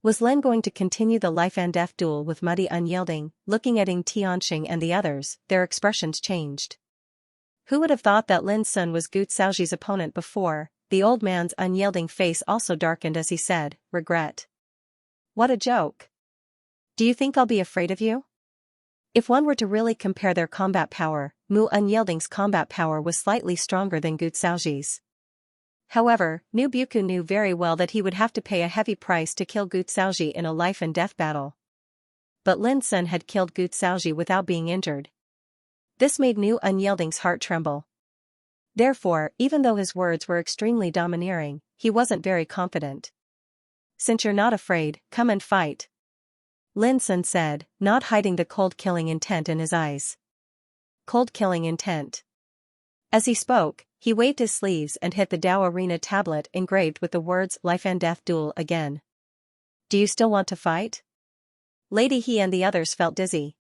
Was Lin going to continue the life and death duel with Muddy Unyielding? Looking at Ying Tianxing and the others, their expressions changed. Who would have thought that Lin Sun was Gu Xiaoji's opponent before? The old man's unyielding face also darkened as he said, regret. What a joke. Do you think I'll be afraid of you? If one were to really compare their combat power, Mu Unyielding's combat power was slightly stronger than Gu Xiaoji's. However, Nu Buku knew very well that he would have to pay a heavy price to kill Gu Xiaoji in a life-and-death battle. But Lin Sun had killed Gu Xiaoji without being injured. This made Nu Unyielding's heart tremble. Therefore, even though his words were extremely domineering, he wasn't very confident. Since you're not afraid, come and fight, Lin Sun said, not hiding the cold-killing intent in his eyes. Cold-killing intent. As he spoke, he waved his sleeves and hit the Dao Arena tablet engraved with the words Life and Death Duel again. Do you still want to fight? Lady He and the others felt dizzy.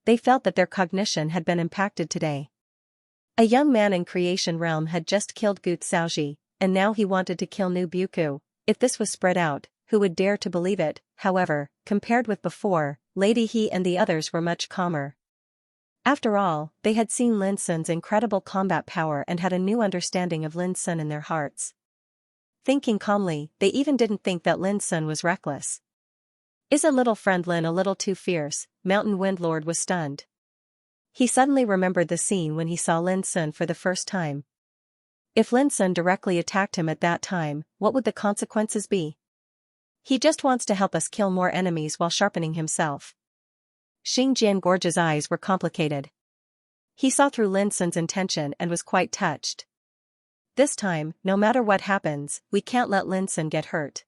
They felt that their cognition had been impacted today. A young man in Creation Realm had just killed Gu Xiaoji, and now he wanted to kill Nu Buku. If this was spread out, who would dare to believe it? However, compared with before, Lady He and the others were much calmer. After all, they had seen Lin Sun's incredible combat power and had a new understanding of Lin Sun in their hearts. Thinking calmly, they even didn't think that Lin Sun was reckless. Is a little friend Lin a little too fierce? Mountain Wind Lord was stunned. He suddenly remembered the scene when he saw Lin Sun for the first time. If Lin Sun directly attacked him at that time, what would the consequences be? He just wants to help us kill more enemies while sharpening himself. Xing Gorge's eyes were complicated. He saw through Lin Sun's intention and was quite touched. This time, no matter what happens, we can't let Lin Sun get hurt.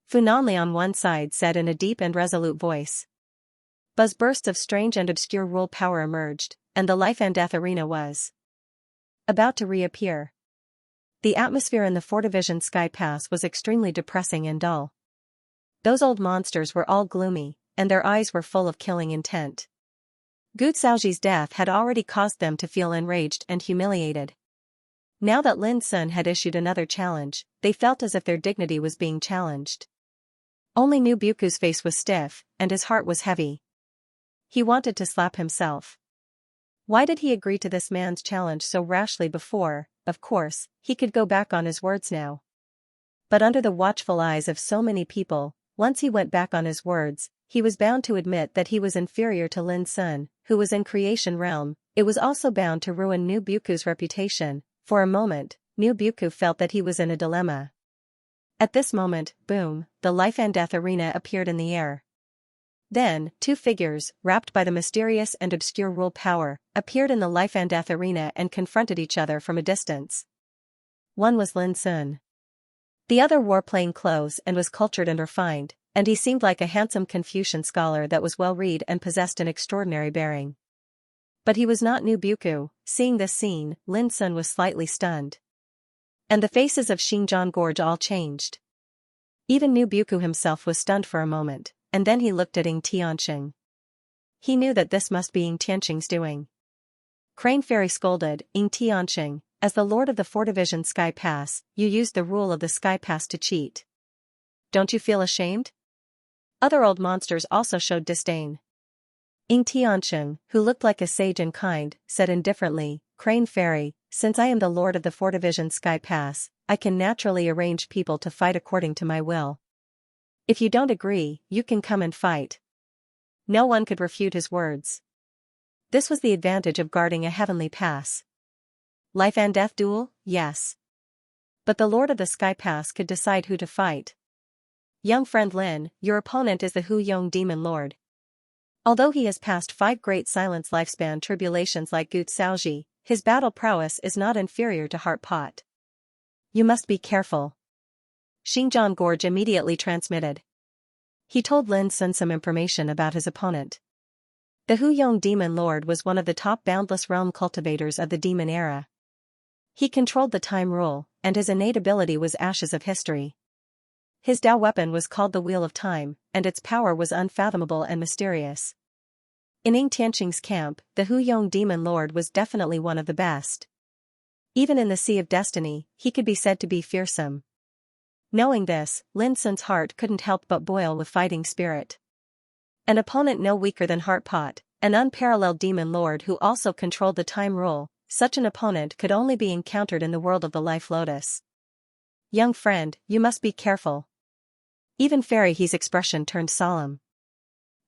Fu Nanli on one side said in a deep and resolute voice. Buzz bursts of strange and obscure rule power emerged, and the life and death arena was about to reappear. The atmosphere in the 4 Division Sky Pass was extremely depressing and dull. Those old monsters were all gloomy, and their eyes were full of killing intent. Gu Xiaoji's death had already caused them to feel enraged and humiliated. Now that Lin Sun had issued another challenge, they felt as if their dignity was being challenged. Only Nu Buku's face was stiff, and his heart was heavy. He wanted to slap himself. Why did he agree to this man's challenge so rashly before? Of course, he could go back on his words now. But under the watchful eyes of so many people, once he went back on his words, he was bound to admit that he was inferior to Lin Sun, who was in Creation Realm. It was also bound to ruin Nu Buku's reputation. For a moment, Nu Buku felt that he was in a dilemma. At this moment, boom, the life and death arena appeared in the air. Then, 2 figures, wrapped by the mysterious and obscure rule power, appeared in the life and death arena and confronted each other from a distance. One was Lin Sun. The other wore plain clothes and was cultured and refined, and he seemed like a handsome Confucian scholar that was well-read and possessed an extraordinary bearing. But he was not Nu Buku. Seeing this scene, Lin Sun was slightly stunned. And the faces of Xing Gorge all changed. Even Nu Buku himself was stunned for a moment, and then he looked at Ying Tianxing. He knew that this must be Ying Tianxing's doing. Crane Fairy scolded, Ying Tianxing, as the Lord of the 4 Division Sky Pass, you used the rule of the Sky Pass to cheat. Don't you feel ashamed? Other old monsters also showed disdain. Ying Tianxing, who looked like a sage and kind, said indifferently, Crane Fairy, since I am the Lord of the 4 Division Sky Pass, I can naturally arrange people to fight according to my will. If you don't agree, you can come and fight. No one could refute his words. This was the advantage of guarding a heavenly pass. Life and death duel? Yes. But the Lord of the Sky Pass could decide who to fight. Young friend Lin, your opponent is the Hu Yong Demon Lord. Although he has passed 5 great silence lifespan tribulations like Gu Xiaoji, his battle prowess is not inferior to Heart Pot. You must be careful. Xing Gorge immediately transmitted. He told Lin Sun some information about his opponent. The Hu Yong Demon Lord was one of the top boundless realm cultivators of the demon era. He controlled the time rule, and his innate ability was Ashes of History. His Dao weapon was called the Wheel of Time, and its power was unfathomable and mysterious. In Ying Tianxing's camp, the Hu Yong Demon Lord was definitely one of the best. Even in the Sea of Destiny, he could be said to be fearsome. Knowing this, Lin Sun's heart couldn't help but boil with fighting spirit. An opponent no weaker than Heart Pot, an unparalleled demon lord who also controlled the time rule, such an opponent could only be encountered in the world of the Life Lotus. Young friend, you must be careful. Even Fairy He's expression turned solemn.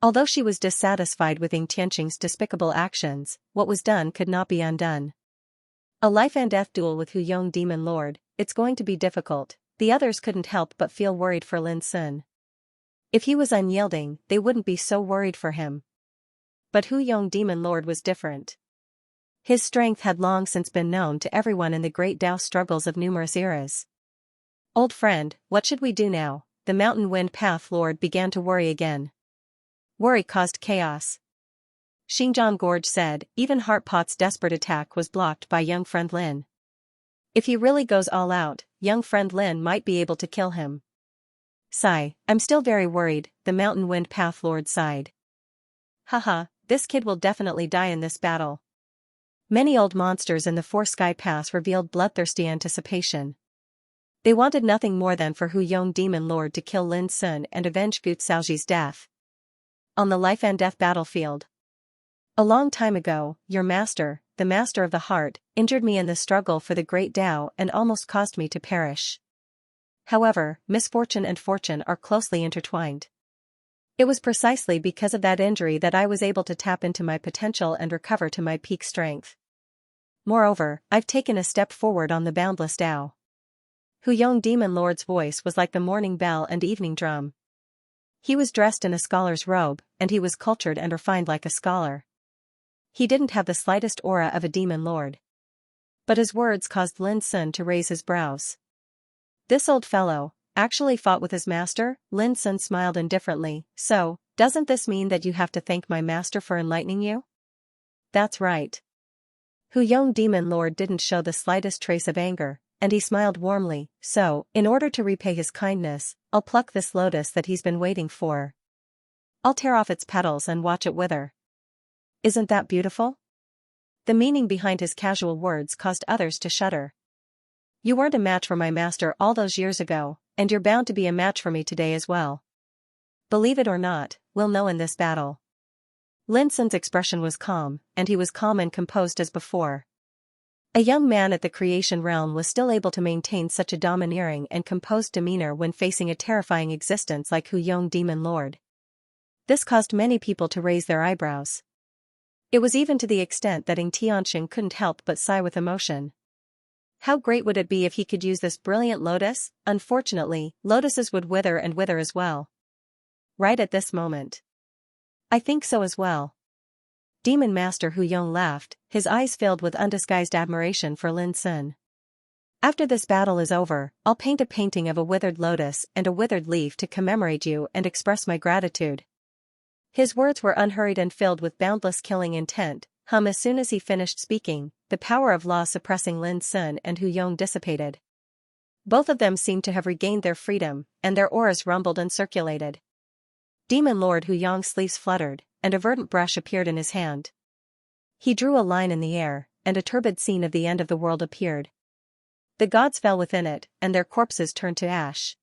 Although she was dissatisfied with Xianxia's despicable actions, what was done could not be undone. A life and death duel with Hu Yong Demon Lord, it's going to be difficult. The others couldn't help but feel worried for Lin Sun. If he was unyielding, they wouldn't be so worried for him. But Hu Yong Demon Lord was different. His strength had long since been known to everyone in the great Tao struggles of numerous eras. Old friend, what should we do now? The Mountain Wind Path Lord began to worry again. Worry caused chaos. Xinjiang Gorge said, even Heartpot's desperate attack was blocked by young friend Lin. If he really goes all out, young friend Lin might be able to kill him. Sigh, I'm still very worried, the Mountain Wind Path Lord sighed. Haha, this kid will definitely die in this battle. Many old monsters in the Four Sky Pass revealed bloodthirsty anticipation. They wanted nothing more than for Hu Yong Demon Lord to kill Lin Sun and avenge Gu Xiaoji's death. On the life and death battlefield. A long time ago, your master, the master of the heart, injured me in the struggle for the great Tao and almost caused me to perish. However, misfortune and fortune are closely intertwined. It was precisely because of that injury that I was able to tap into my potential and recover to my peak strength. Moreover, I've taken a step forward on the boundless Tao. Hu Yong Demon Lord's voice was like the morning bell and evening drum. He was dressed in a scholar's robe, and he was cultured and refined like a scholar. He didn't have the slightest aura of a demon lord. But his words caused Lin Sun to raise his brows. This old fellow actually fought with his master? Lin Sun smiled indifferently. So, doesn't this mean that you have to thank my master for enlightening you? That's right. Hu Yong Demon Lord didn't show the slightest trace of anger, and he smiled warmly. So, in order to repay his kindness, I'll pluck this lotus that he's been waiting for. I'll tear off its petals and watch it wither. Isn't that beautiful? The meaning behind his casual words caused others to shudder. You weren't a match for my master all those years ago, and you're bound to be a match for me today as well. Believe it or not, we'll know in this battle. Lin Sun's expression was calm, and he was calm and composed as before. A young man at the creation realm was still able to maintain such a domineering and composed demeanor when facing a terrifying existence like Hu Yong Demon Lord. This caused many people to raise their eyebrows. It was even to the extent that Xianxia couldn't help but sigh with emotion. How great would it be if he could use this brilliant lotus? Unfortunately, lotuses would wither and wither as well. Right at this moment. I think so as well. Demon Master Hu Yong laughed, his eyes filled with undisguised admiration for Lin Sun. After this battle is over, I'll paint a painting of a withered lotus and a withered leaf to commemorate you and express my gratitude. His words were unhurried and filled with boundless killing intent. As soon as he finished speaking, the power of law suppressing Lin Sun and Hu Yong dissipated. Both of them seemed to have regained their freedom, and their auras rumbled and circulated. Demon Lord Hu Yong's sleeves fluttered, and a verdant brush appeared in his hand. He drew a line in the air, and a turbid scene of the end of the world appeared. The gods fell within it, and their corpses turned to ash.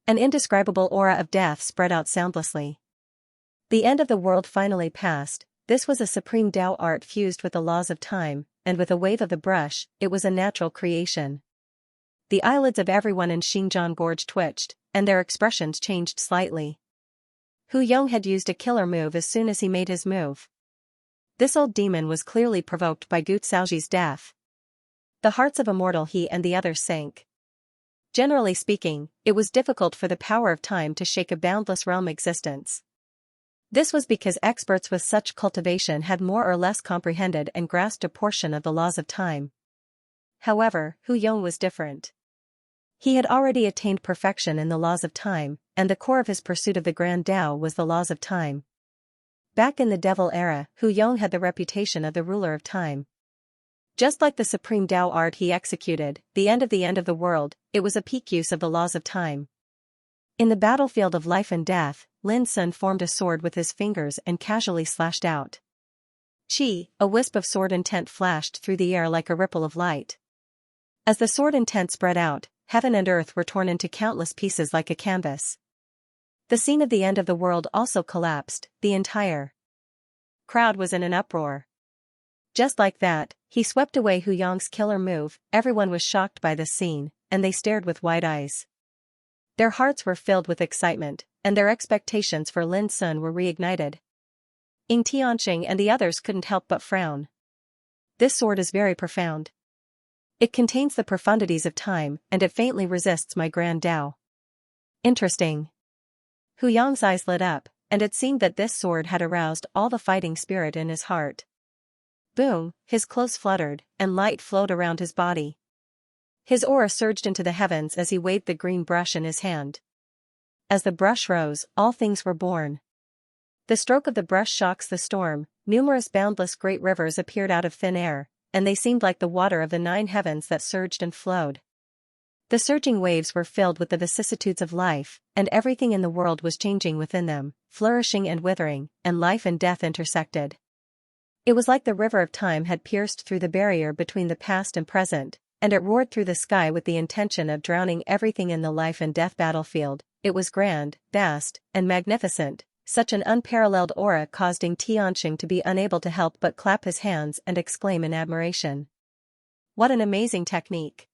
An indescribable aura of death spread out soundlessly. The end of the world finally passed. This was a supreme Tao art fused with the laws of time, and with a wave of the brush, it was a natural creation. The eyelids of everyone in Xinjiang Gorge twitched, and their expressions changed slightly. Hu Yong had used a killer move as soon as he made his move. This old demon was clearly provoked by Gu Xiaoji's death. The hearts of a mortal he and the others sank. Generally speaking, it was difficult for the power of time to shake a boundless realm existence. This was because experts with such cultivation had more or less comprehended and grasped a portion of the laws of time. However, Hu Yong was different. He had already attained perfection in the laws of time, and the core of his pursuit of the Grand Tao was the laws of time. Back in the Devil era, Hu Yong had the reputation of the ruler of time. Just like the supreme Tao art he executed, the end of the world, it was a peak use of the laws of time. In the battlefield of life and death, Lin Sun formed a sword with his fingers and casually slashed out. Chi, a wisp of sword intent flashed through the air like a ripple of light. As the sword intent spread out, heaven and earth were torn into countless pieces like a canvas. The scene of the end of the world also collapsed, the entire crowd was in an uproar. Just like that, he swept away Hu Yong's killer move. Everyone was shocked by this scene, and they stared with wide eyes. Their hearts were filled with excitement, and their expectations for Lin Sun were reignited. Xianxia and the others couldn't help but frown. This sword is very profound. It contains the profundities of time, and it faintly resists my grand Tao. Interesting. Hu Yang's eyes lit up, and it seemed that this sword had aroused all the fighting spirit in his heart. Boom, his clothes fluttered, and light flowed around his body. His aura surged into the heavens as he waved the green brush in his hand. As the brush rose, all things were born. The stroke of the brush shocks the storm, numerous boundless great rivers appeared out of thin air, and they seemed like the water of the 9 heavens that surged and flowed. The surging waves were filled with the vicissitudes of life, and everything in the world was changing within them, flourishing and withering, and life and death intersected. It was like the river of time had pierced through the barrier between the past and present, and it roared through the sky with the intention of drowning everything in the life and death battlefield. It was grand, vast, and magnificent. Such an unparalleled aura caused Xianxia to be unable to help but clap his hands and exclaim in admiration. What an amazing technique!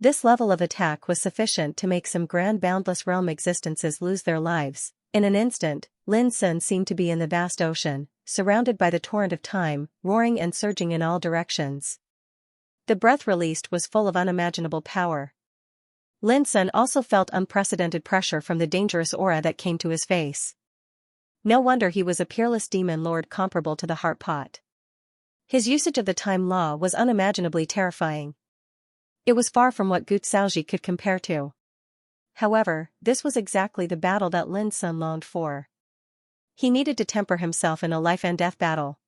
This level of attack was sufficient to make some grand boundless realm existences lose their lives. In an instant, Lin Sun seemed to be in the vast ocean, surrounded by the torrent of time, roaring and surging in all directions. The breath released was full of unimaginable power. Lin Sun also felt unprecedented pressure from the dangerous aura that came to his face. No wonder he was a peerless demon lord comparable to the heart pot. His usage of the time law was unimaginably terrifying. It was far from what Gu Xiaoji could compare to. However, this was exactly the battle that Lin Sun longed for. He needed to temper himself in a life and death battle.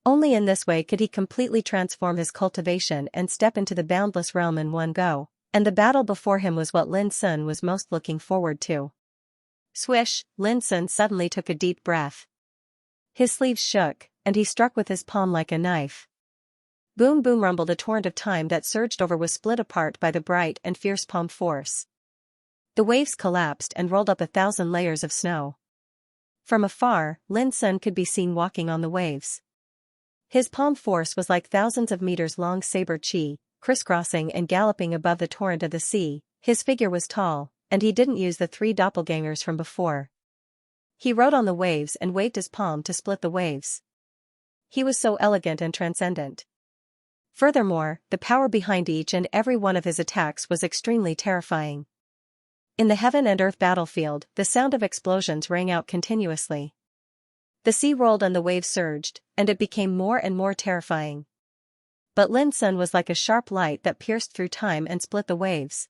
Only in this way could he completely transform his cultivation and step into the boundless realm in one go, and the battle before him was what Lin Sun was most looking forward to. Swish, Lin Sun suddenly took a deep breath. His sleeves shook, and he struck with his palm like a knife. Boom boom rumbled a torrent of time that surged over was split apart by the bright and fierce palm force. The waves collapsed and rolled up 1,000 layers of snow. From afar, Lin Sun could be seen walking on the waves. His palm force was like thousands of meters long saber chi, crisscrossing and galloping above the torrent of the sea. His figure was tall, and he didn't use the 3 doppelgangers from before. He rode on the waves and waved his palm to split the waves. He was so elegant and transcendent. Furthermore, the power behind each and every one of his attacks was extremely terrifying. In the heaven and earth battlefield, the sound of explosions rang out continuously. The sea rolled and the waves surged, and it became more and more terrifying. But Lin Sun was like a sharp light that pierced through time and split the waves.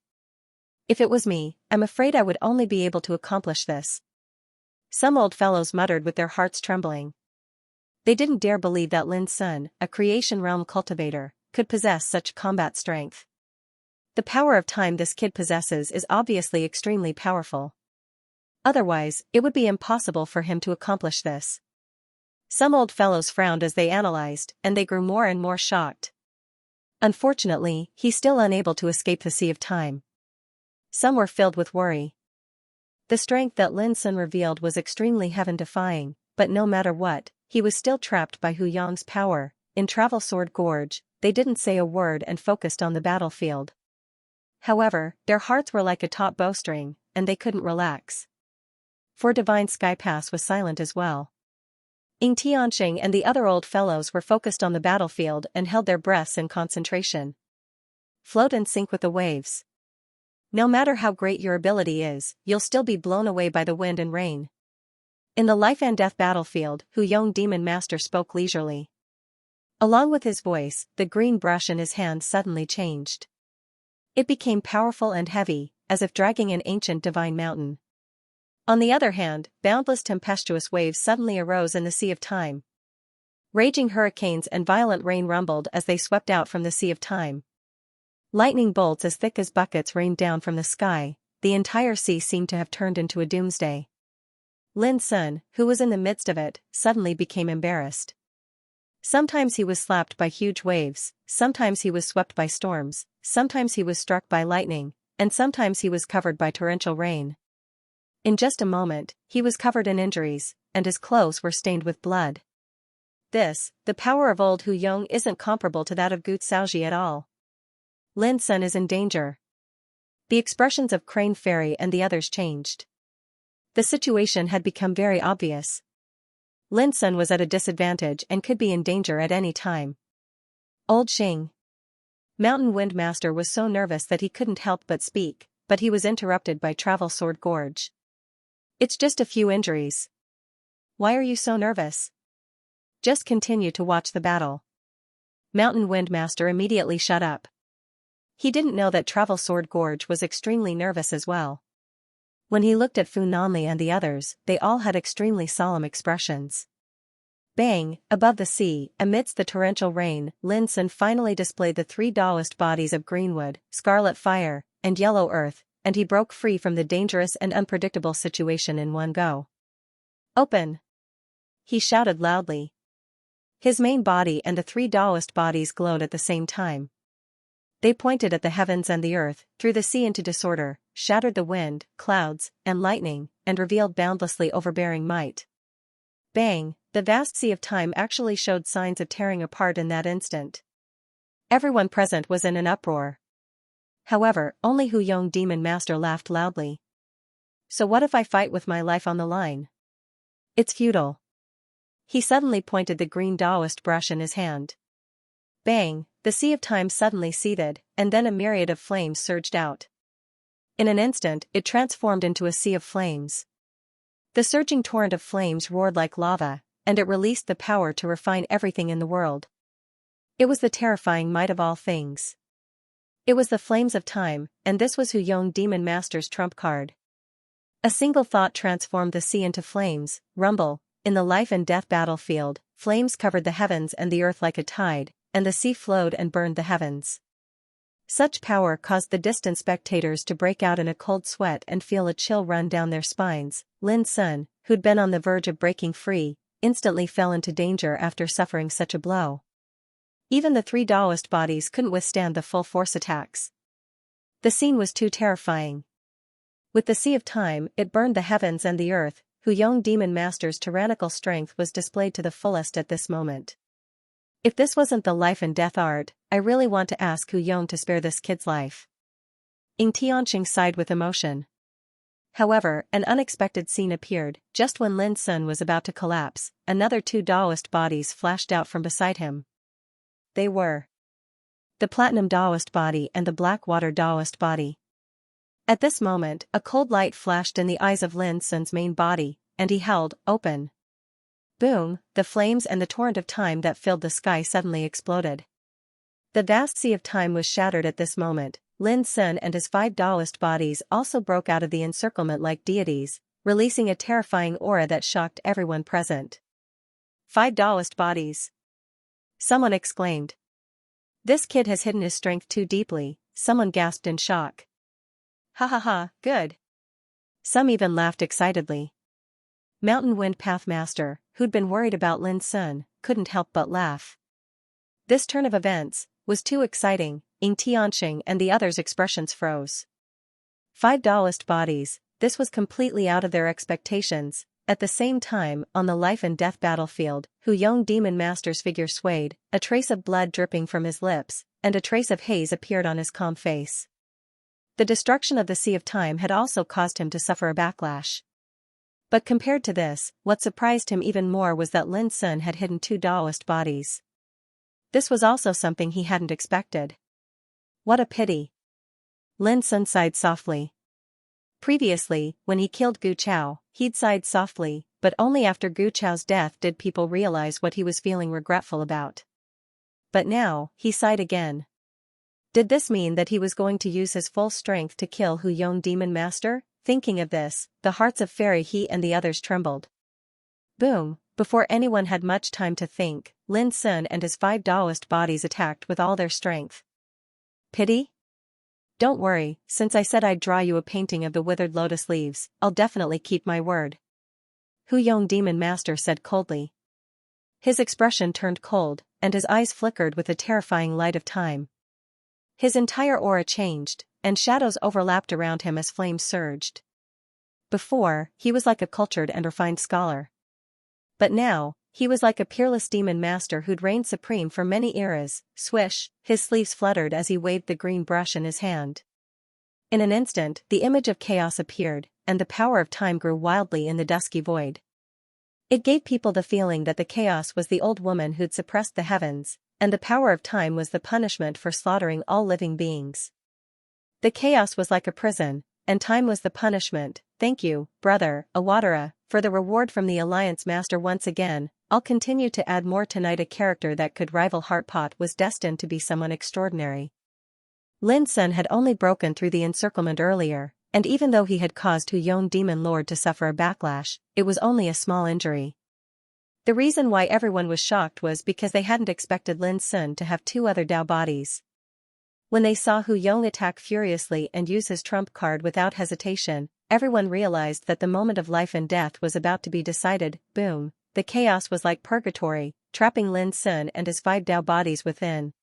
If it was me, I'm afraid I would only be able to accomplish this. Some old fellows muttered with their hearts trembling. They didn't dare believe that Lin Sun, a creation realm cultivator, could possess such combat strength. The power of time this kid possesses is obviously extremely powerful. Otherwise, it would be impossible for him to accomplish this. Some old fellows frowned as they analyzed, and they grew more and more shocked. Unfortunately, he's still unable to escape the sea of time. Some were filled with worry. The strength that Lin Sun revealed was extremely heaven-defying, but no matter what, he was still trapped by Hu Yang's power. In Travel Sword Gorge, they didn't say a word and focused on the battlefield. However, their hearts were like a taut bowstring, and they couldn't relax. For Divine Sky Pass was silent as well. Xianxia and the other old fellows were focused on the battlefield and held their breaths in concentration. Float and sink with the waves. No matter how great your ability is, you'll still be blown away by the wind and rain. In the life and death battlefield, Hu Yong Demon Master spoke leisurely. Along with his voice, the green brush in his hand suddenly changed. It became powerful and heavy, as if dragging an ancient divine mountain. On the other hand, boundless tempestuous waves suddenly arose in the sea of time. Raging hurricanes and violent rain rumbled as they swept out from the sea of time. Lightning bolts as thick as buckets rained down from the sky. The entire sea seemed to have turned into a doomsday. Lin Sun, who was in the midst of it, suddenly became embarrassed. Sometimes he was slapped by huge waves, sometimes he was swept by storms, sometimes he was struck by lightning, and sometimes he was covered by torrential rain. In just a moment, he was covered in injuries, and his clothes were stained with blood. The power of old Hu Yong isn't comparable to that of Gu Xiaoji at all. Lin Sun is in danger. The expressions of Crane Fairy and the others changed. The situation had become very obvious. Lin Sun was at a disadvantage and could be in danger at any time. Old Xing. Mountain Wind Master was so nervous that he couldn't help but speak, but he was interrupted by Travel Sword Gorge. It's just a few injuries. Why are you so nervous? Just continue to watch the battle. Mountain Wind Master immediately shut up. He didn't know that Travel Sword Gorge was extremely nervous as well. When he looked at Fu Nanli and the others, they all had extremely solemn expressions. Bang, above the sea, amidst the torrential rain, Lin Sun finally displayed the 3 Taoist bodies of Greenwood, Scarlet Fire, and Yellow Earth, and he broke free from the dangerous and unpredictable situation in one go. Open! He shouted loudly. His main body and the 3 Taoist bodies glowed at the same time. They pointed at the heavens and the earth, threw the sea into disorder, shattered the wind, clouds, and lightning, and revealed boundlessly overbearing might. Bang, the vast sea of time actually showed signs of tearing apart in that instant. Everyone present was in an uproar. However, only Hu Yong Demon Master laughed loudly. So what if I fight with my life on the line? It's futile. He suddenly pointed the green Taoist brush in his hand. Bang, the sea of time suddenly seethed, and then a myriad of flames surged out. In an instant, it transformed into a sea of flames. The surging torrent of flames roared like lava, and it released the power to refine everything in the world. It was the terrifying might of all things. It was the flames of time, and this was Hu Yong Demon Master's trump card. A single thought transformed the sea into flames. Rumble, in the life and death battlefield, flames covered the heavens and the earth like a tide, and the sea flowed and burned the heavens. Such power caused the distant spectators to break out in a cold sweat and feel a chill run down their spines. Lin Sun, who'd been on the verge of breaking free, instantly fell into danger after suffering such a blow. Even the 3 Taoist bodies couldn't withstand the full force attacks. The scene was too terrifying. With the sea of time, it burned the heavens and the earth. Hu Yong Demon Master's tyrannical strength was displayed to the fullest at this moment. If this wasn't the life and death art, I really want to ask Hu Yong to spare this kid's life. Ying Tianqing sighed with emotion. However, an unexpected scene appeared. Just when Lin Sun was about to collapse, another 2 Taoist bodies flashed out from beside him. They were the Platinum Taoist body and the Blackwater Taoist body. At this moment, a cold light flashed in the eyes of Lin Sun's main body, and he held open. Boom, the flames and the torrent of time that filled the sky suddenly exploded. The vast sea of time was shattered at this moment. Lin Sun and his 5 Taoist bodies also broke out of the encirclement like deities, releasing a terrifying aura that shocked everyone present. 5 Taoist bodies. Someone exclaimed. This kid has hidden his strength too deeply, someone gasped in shock. Ha ha ha, good. Some even laughed excitedly. Mountain Wind Path Master, who'd been worried about Lin Sun, couldn't help but laugh. This turn of events was too exciting. Ying Tianqing and the others' expressions froze. 5 Taoist bodies, this was completely out of their expectations. At the same time, on the life and death battlefield, Hu Yong Demon Master's figure swayed, a trace of blood dripping from his lips, and a trace of haze appeared on his calm face. The destruction of the Sea of Time had also caused him to suffer a backlash. But compared to this, what surprised him even more was that Lin Sun had hidden 2 Taoist bodies. This was also something he hadn't expected. What a pity. Lin Sun sighed softly. Previously, when he killed Gu Chao, he'd sighed softly, but only after Gu Chao's death did people realize what he was feeling regretful about. But now, he sighed again. Did this mean that he was going to use his full strength to kill Hu Yong Demon Master? Thinking of this, the hearts of Fairy He and the others trembled. Boom, before anyone had much time to think, Lin Sun and his 5 Taoist bodies attacked with all their strength. Pity? Don't worry, since I said I'd draw you a painting of the withered lotus leaves, I'll definitely keep my word. Hu Yong Demon Master said coldly. His expression turned cold, and his eyes flickered with the terrifying light of time. His entire aura changed, and shadows overlapped around him as flames surged. Before, he was like a cultured and refined scholar. But now, he was like a peerless demon master who'd reigned supreme for many eras. Swish, his sleeves fluttered as he waved the green brush in his hand. In an instant, the image of chaos appeared, and the power of time grew wildly in the dusky void. It gave people the feeling that the chaos was the old woman who'd suppressed the heavens, and the power of time was the punishment for slaughtering all living beings. The chaos was like a prison, and time was the punishment. Thank you, brother, Awadara, for the reward from the Alliance Master once again. I'll continue to add more tonight. A character that could rival Heartpot was destined to be someone extraordinary. Lin Sun had only broken through the encirclement earlier, and even though he had caused Hu Yong Demon Lord to suffer a backlash, it was only a small injury. The reason why everyone was shocked was because they hadn't expected Lin Sun to have two other Dao bodies. When they saw Hu Yong attack furiously and use his trump card without hesitation, everyone realized that the moment of life and death was about to be decided. Boom, the chaos was like purgatory, trapping Lin Sun and his 5 Dao bodies within.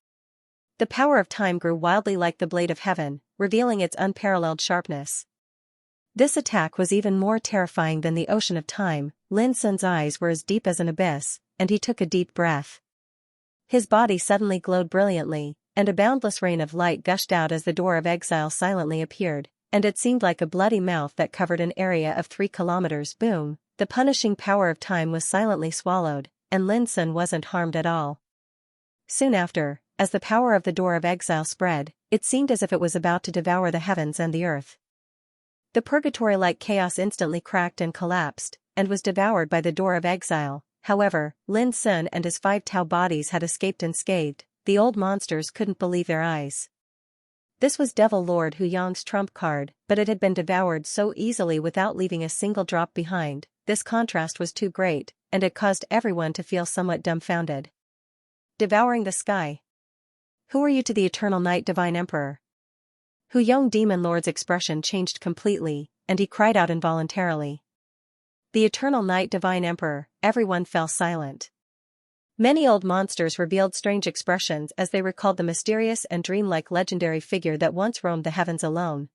The power of time grew wildly like the blade of heaven, revealing its unparalleled sharpness. This attack was even more terrifying than the ocean of time. Lin Sun's eyes were as deep as an abyss, and he took a deep breath. His body suddenly glowed brilliantly, and a boundless rain of light gushed out as the door of exile silently appeared, and it seemed like a bloody mouth that covered an area of 3 kilometers. Boom, the punishing power of time was silently swallowed, and Lin Sun wasn't harmed at all. Soon after, as the power of the door of exile spread, it seemed as if it was about to devour the heavens and the earth. The purgatory-like chaos instantly cracked and collapsed, and was devoured by the door of exile. However, Lin Sun and his 5 Tao bodies had escaped unscathed. The old monsters couldn't believe their eyes. This was Devil Lord Hu Yong's trump card, but it had been devoured so easily without leaving a single drop behind. This contrast was too great, and it caused everyone to feel somewhat dumbfounded. Devouring the sky. Who are you to the Eternal Night Divine Emperor? Hu Yong Demon Lord's expression changed completely, and he cried out involuntarily. The Eternal Night Divine Emperor. Everyone fell silent. Many old monsters revealed strange expressions as they recalled the mysterious and dreamlike legendary figure that once roamed the heavens alone.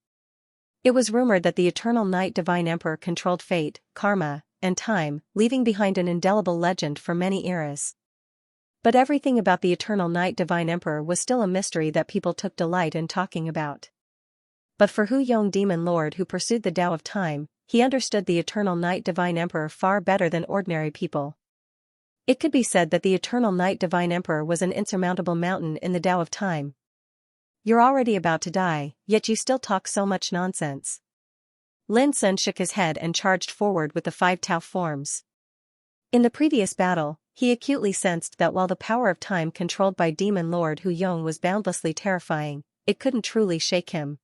It was rumored that the Eternal Night Divine Emperor controlled fate, karma, and time, leaving behind an indelible legend for many eras. But everything about the Eternal Night Divine Emperor was still a mystery that people took delight in talking about. But for Hu Yong Demon Lord, who pursued the Tao of time, he understood the Eternal Night Divine Emperor far better than ordinary people. It could be said that the Eternal Night Divine Emperor was an insurmountable mountain in the Tao of time. You're already about to die, yet you still talk so much nonsense. Lin Sun shook his head and charged forward with the 5 Tao forms. In the previous battle, he acutely sensed that while the power of time controlled by Demon Lord Hu Yong was boundlessly terrifying, it couldn't truly shake him.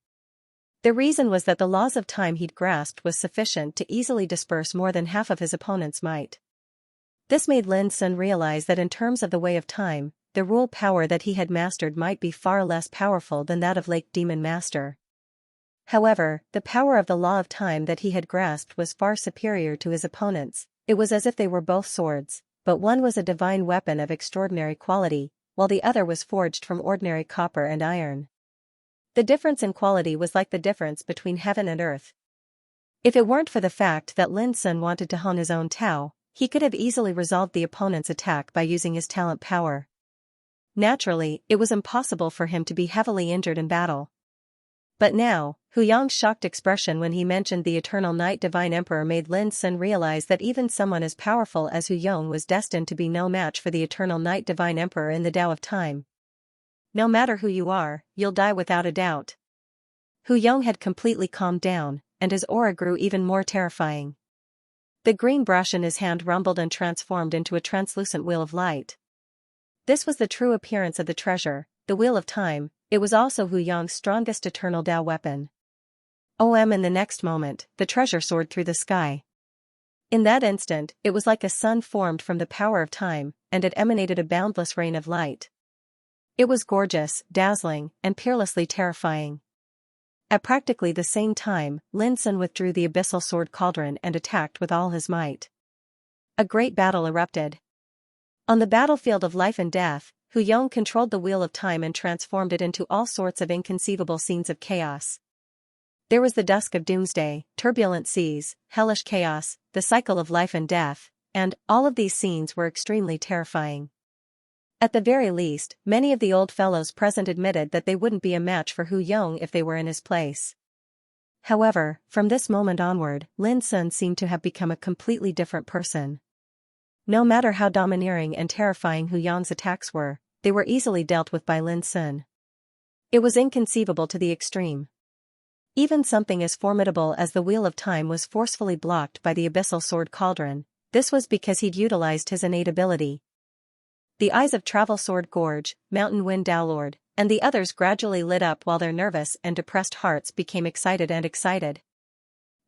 The reason was that the laws of time he'd grasped was sufficient to easily disperse more than half of his opponent's might. This made Lin Sun realize that in terms of the way of time, the rule power that he had mastered might be far less powerful than that of Lake Demon Master. However, the power of the law of time that he had grasped was far superior to his opponent's. It was as if they were both swords, but one was a divine weapon of extraordinary quality, while the other was forged from ordinary copper and iron. The difference in quality was like the difference between heaven and earth. If it weren't for the fact that Lin Sun wanted to hone his own Tao, he could have easily resolved the opponent's attack by using his talent power. Naturally, it was impossible for him to be heavily injured in battle. But now, Hu Yong's shocked expression when he mentioned the Eternal Night Divine Emperor made Lin Sun realize that even someone as powerful as Hu Yong was destined to be no match for the Eternal Night Divine Emperor in the Tao of time. No matter who you are, you'll die without a doubt. Hu Yong had completely calmed down, and his aura grew even more terrifying. The green brush in his hand rumbled and transformed into a translucent wheel of light. This was the true appearance of the treasure, the Wheel of Time. It was also Hu Yong's strongest eternal Tao weapon. In the next moment, the treasure soared through the sky. In that instant, it was like a sun formed from the power of time, and it emanated a boundless rain of light. It was gorgeous, dazzling, and peerlessly terrifying. At practically the same time, Lin Sun withdrew the abyssal sword cauldron and attacked with all his might. A great battle erupted. On the battlefield of life and death, Hu Yong controlled the Wheel of Time and transformed it into all sorts of inconceivable scenes of chaos. There was the dusk of doomsday, turbulent seas, hellish chaos, the cycle of life and death, and all of these scenes were extremely terrifying. At the very least, many of the old fellows present admitted that they wouldn't be a match for Hu Yong if they were in his place. However, from this moment onward, Lin Sun seemed to have become a completely different person. No matter how domineering and terrifying Hu Yang's attacks were, they were easily dealt with by Lin Sun. It was inconceivable to the extreme. Even something as formidable as the Wheel of Time was forcefully blocked by the Abyssal Sword Cauldron. This was because he'd utilized his innate ability. The eyes of Travel Sword Gorge, Mountain Wind Dowlord, and the others gradually lit up while their nervous and depressed hearts became excited.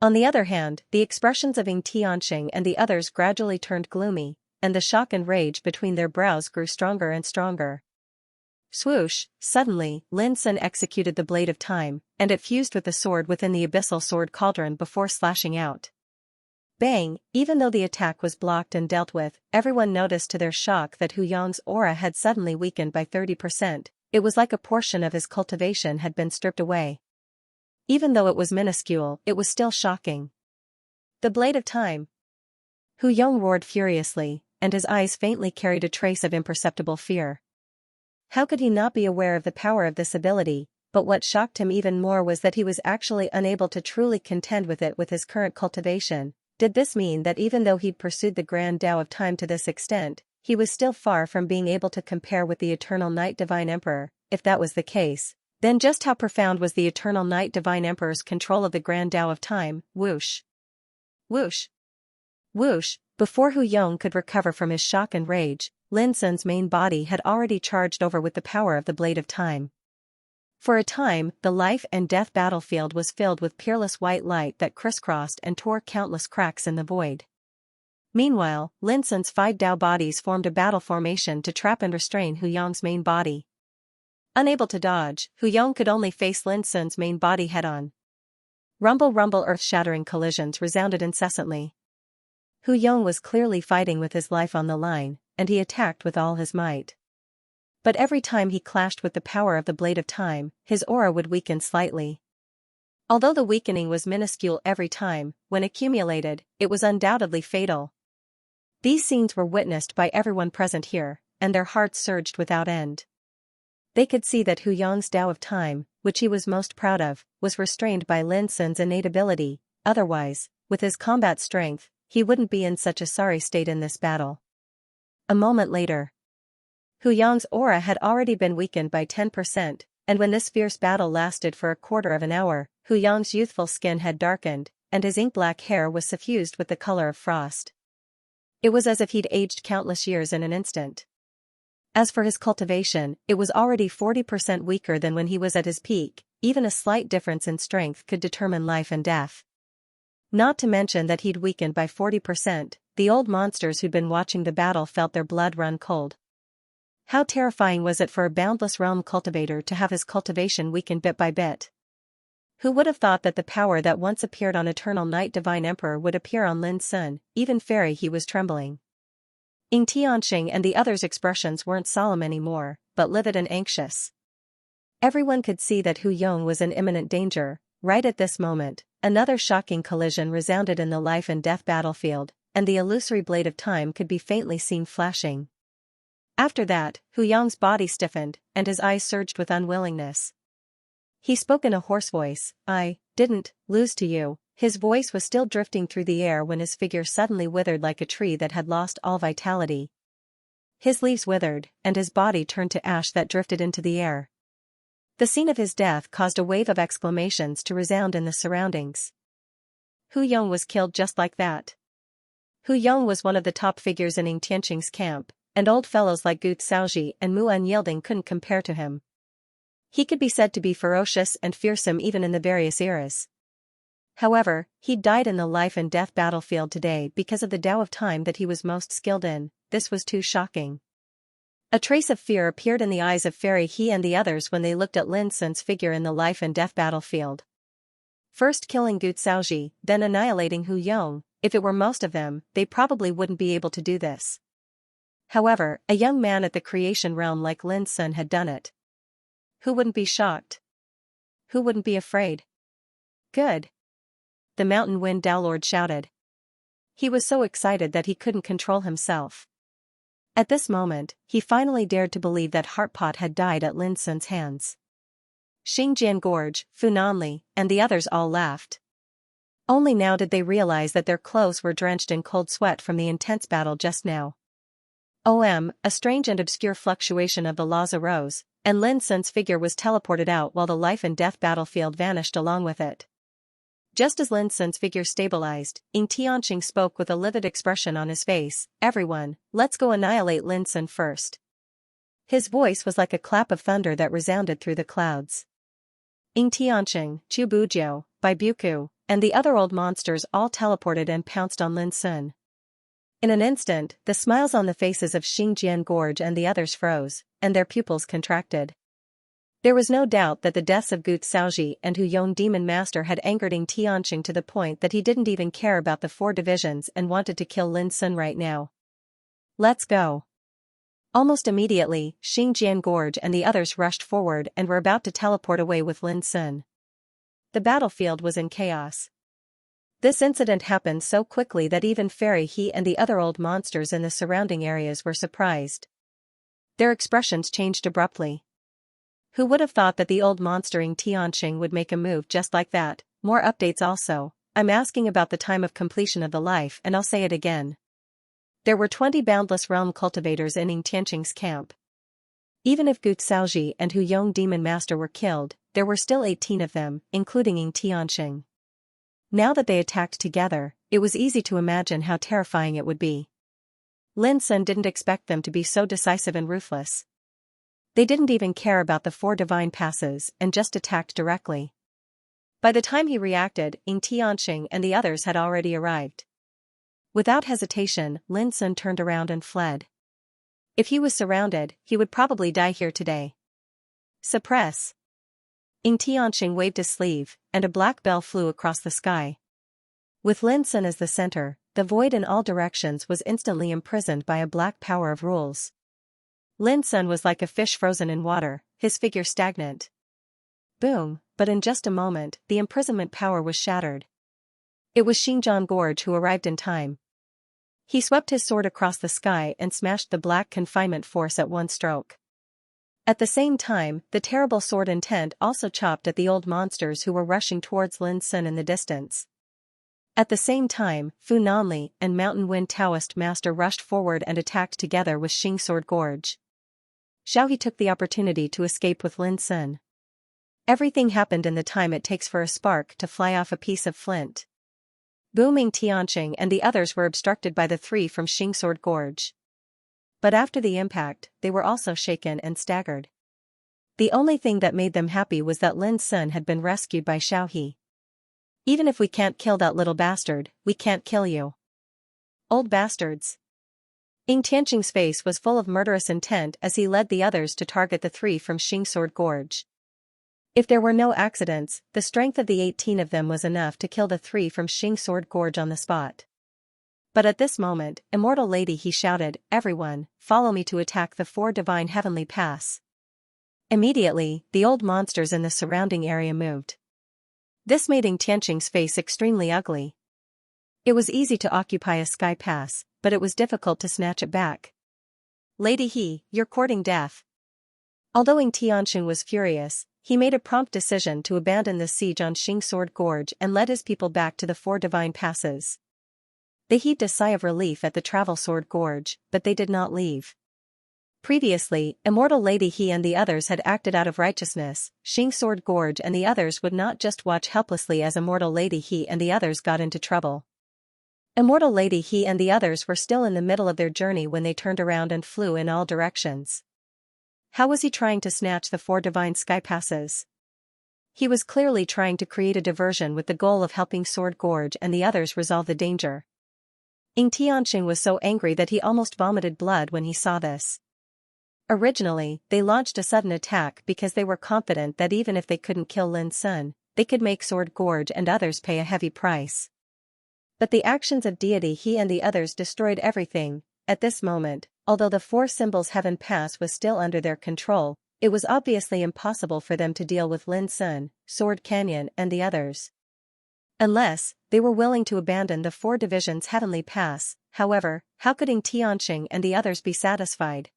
On the other hand, the expressions of Xianxia and the others gradually turned gloomy, and the shock and rage between their brows grew stronger and stronger. Swoosh! Suddenly, Lin Sun executed the Blade of Time, and it fused with the sword within the Abyssal Sword Cauldron before slashing out. Bang! Even though the attack was blocked and dealt with, everyone noticed to their shock that Hu Yang's aura had suddenly weakened by 30%. It was like a portion of his cultivation had been stripped away. Even though it was minuscule, it was still shocking. The Blade of Time! Hu Yang roared furiously, and his eyes faintly carried a trace of imperceptible fear. How could he not be aware of the power of this ability? But what shocked him even more was that he was actually unable to truly contend with it with his current cultivation. Did this mean that even though he'd pursued the Grand Tao of Time to this extent, he was still far from being able to compare with the Eternal Night Divine Emperor? If that was the case, then just how profound was the Eternal Night Divine Emperor's control of the Grand Tao of Time? Whoosh! Whoosh! Whoosh! Before Hu Yang could recover from his shock and rage, Lin Sun's main body had already charged over with the power of the Blade of Time. For a time, the life and death battlefield was filled with peerless white light that crisscrossed and tore countless cracks in the void. Meanwhile, Lin Sun's 5 Dao bodies formed a battle formation to trap and restrain Hu Yang's main body. Unable to dodge, Hu Yang could only face Lin Sun's main body head-on. Rumble, earth-shattering collisions resounded incessantly. Hu Yang was clearly fighting with his life on the line, and he attacked with all his might. But every time he clashed with the power of the Blade of Time, his aura would weaken slightly. Although the weakening was minuscule every time, when accumulated, it was undoubtedly fatal. These scenes were witnessed by everyone present here, and their hearts surged without end. They could see that Hu Yang's Tao of Time, which he was most proud of, was restrained by Lin Sun's innate ability. Otherwise, with his combat strength, he wouldn't be in such a sorry state in this battle. A moment later, Hu Yang's aura had already been weakened by 10%, and when this fierce battle lasted for a quarter of an hour, Hu Yang's youthful skin had darkened, and his ink-black hair was suffused with the color of frost. It was as if he'd aged countless years in an instant. As for his cultivation, it was already 40% weaker than when he was at his peak. Even a slight difference in strength could determine life and death. Not to mention that he'd weakened by 40%, the old monsters who'd been watching the battle felt their blood run cold. How terrifying was it for a boundless realm cultivator to have his cultivation weaken bit by bit? Who would have thought that the power that once appeared on Eternal Night Divine Emperor would appear on Lin Sun? Even Fairy he was trembling. Xianxia and the others' expressions weren't solemn anymore, but livid and anxious. Everyone could see that Hu Yang was in imminent danger. Right at this moment, another shocking collision resounded in the life and death battlefield, and the illusory Blade of Time could be faintly seen flashing. After that, Hu Yang's body stiffened, and his eyes surged with unwillingness. He spoke in a hoarse voice. "I didn't lose to you." His voice was still drifting through the air when his figure suddenly withered like a tree that had lost all vitality. His leaves withered, and his body turned to ash that drifted into the air. The scene of his death caused a wave of exclamations to resound in the surroundings. Hu Yang was killed just like that. Hu Yang was one of the top figures in Xianxia's camp, and old fellows like Gu Xiaoji and Mu Unyielding couldn't compare to him. He could be said to be ferocious and fearsome even in the various eras. However, he died in the life and death battlefield today because of the Tao of Time that he was most skilled in. This was too shocking. A trace of fear appeared in the eyes of Fairy He and the others when they looked at Lin Sun's figure in the life and death battlefield. First killing Gu Xiaoji, then annihilating Hu Yang. If it were most of them, they probably wouldn't be able to do this. However, a young man at the creation realm like Lin Sun had done it. Who wouldn't be shocked? Who wouldn't be afraid? Good! The Mountain Wind Dowlord shouted. He was so excited that he couldn't control himself. At this moment, he finally dared to believe that Heartpot had died at Lin Sun's hands. Xingjian Gorge, Funanli, and the others all laughed. Only now did they realize that their clothes were drenched in cold sweat from the intense battle just now. A strange and obscure fluctuation of the laws arose, and Lin Sun's figure was teleported out while the life and death battlefield vanished along with it. Just as Lin Sun's figure stabilized, Ying Tianqing spoke with a livid expression on his face, "Everyone, let's go annihilate Lin Sun first." His voice was like a clap of thunder that resounded through the clouds. Ying Tianqing, Chu Bujiu, Bai Buku, and the other old monsters all teleported and pounced on Lin Sun. In an instant, the smiles on the faces of Xingjian Gorge and the others froze, and their pupils contracted. There was no doubt that the deaths of Gut Xiaoji and Hu Yong Demon Master had angered Ying Tianqing to the point that he didn't even care about the 4 divisions and wanted to kill Lin Sun right now. "Let's go." Almost immediately, Xingjian Gorge and the others rushed forward and were about to teleport away with Lin Sun. The battlefield was in chaos. This incident happened so quickly that even Fairy He and the other old monsters in the surrounding areas were surprised. Their expressions changed abruptly. Who would have thought that the old monster Ying Tianqing would make a move just like that? More updates also. I'm asking about the time of completion of the life and I'll say it again. There were 20 Boundless Realm cultivators in Ying Tianqing's camp. Even if Gut Xiaoji and Hu Yong Demon Master were killed, there were still 18 of them, including Ying Tianqing. Now that they attacked together, it was easy to imagine how terrifying it would be. Lin Sun didn't expect them to be so decisive and ruthless. They didn't even care about the 4 divine passes and just attacked directly. By the time he reacted, Ying Tianqing and the others had already arrived. Without hesitation, Lin Sun turned around and fled. If he was surrounded, he would probably die here today. Suppress. Ying Tianqing waved his sleeve, and a black bell flew across the sky. With Lin Sun as the center, the void in all directions was instantly imprisoned by a black power of rules. Lin Sun was like a fish frozen in water, his figure stagnant. Boom, but in just a moment, the imprisonment power was shattered. It was Xingjian Gorge who arrived in time. He swept his sword across the sky and smashed the black confinement force at one stroke. At the same time, the terrible sword intent also chopped at the old monsters who were rushing towards Lin Sun in the distance. At the same time, Fu Nanli and Mountain Wind Taoist Master rushed forward and attacked together with Xing Sword Gorge. Xiaohe took the opportunity to escape with Lin Sun. Everything happened in the time it takes for a spark to fly off a piece of flint. Booming Tianqing and the others were obstructed by the 3 from Xing Sword Gorge. But after the impact, they were also shaken and staggered. The only thing that made them happy was that Lin Sun had been rescued by Xiaohe. "Even if we can't kill that little bastard, we can't kill you. Old bastards." Ying Tianqing's face was full of murderous intent as he led the others to target the 3 from Xing Sword Gorge. If there were no accidents, the strength of the 18 of them was enough to kill the 3 from Xing Sword Gorge on the spot. But at this moment, Immortal Lady He shouted, "Everyone, follow me to attack the 4 divine heavenly pass." Immediately, the old monsters in the surrounding area moved. This made Ying Tianqing's face extremely ugly. It was easy to occupy a sky pass, but it was difficult to snatch it back. "Lady He, you're courting death." Although Ying Tianqing was furious, he made a prompt decision to abandon the siege on Xing Sword Gorge and led his people back to the 4 divine passes. They heaved a sigh of relief at the Travel Sword Gorge, but they did not leave. Previously, Immortal Lady He and the others had acted out of righteousness. Xing Sword Gorge and the others would not just watch helplessly as Immortal Lady He and the others got into trouble. Immortal Lady He and the others were still in the middle of their journey when they turned around and flew in all directions. How was he trying to snatch the 4 divine sky passes? He was clearly trying to create a diversion with the goal of helping Sword Gorge and the others resolve the danger. Ying Tianqing was so angry that he almost vomited blood when he saw this. Originally, they launched a sudden attack because they were confident that even if they couldn't kill Lin Sun, they could make Sword Gorge and others pay a heavy price. But the actions of Deity He and the others destroyed everything. At this moment, although the 4 symbols Heaven Pass was still under their control, it was obviously impossible for them to deal with Lin Sun, Sword Canyon and the others. Unless, they were willing to abandon the 4 divisions Heavenly Pass. However, how could Ying Tianqing and the others be satisfied?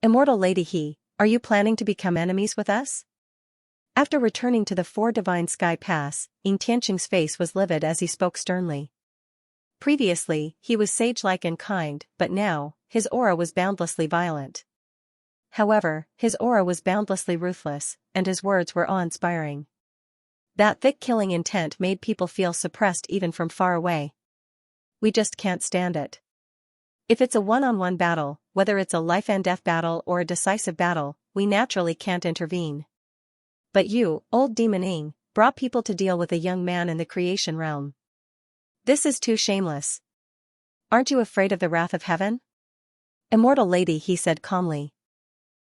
"Immortal Lady He, are you planning to become enemies with us?" After returning to the Four Divine Sky Pass, Xianxia's face was livid as he spoke sternly. Previously, he was sage-like and kind, but now, his aura was boundlessly violent. However, his aura was boundlessly ruthless, and his words were awe-inspiring. That thick killing intent made people feel suppressed even from far away. We just can't stand it. If it's a one-on-one battle, whether it's a life-and-death battle or a decisive battle, we naturally can't intervene. But you, old demon Ying, brought people to deal with a young man in the creation realm. This is too shameless. Aren't you afraid of the wrath of heaven? Immortal lady, he said calmly.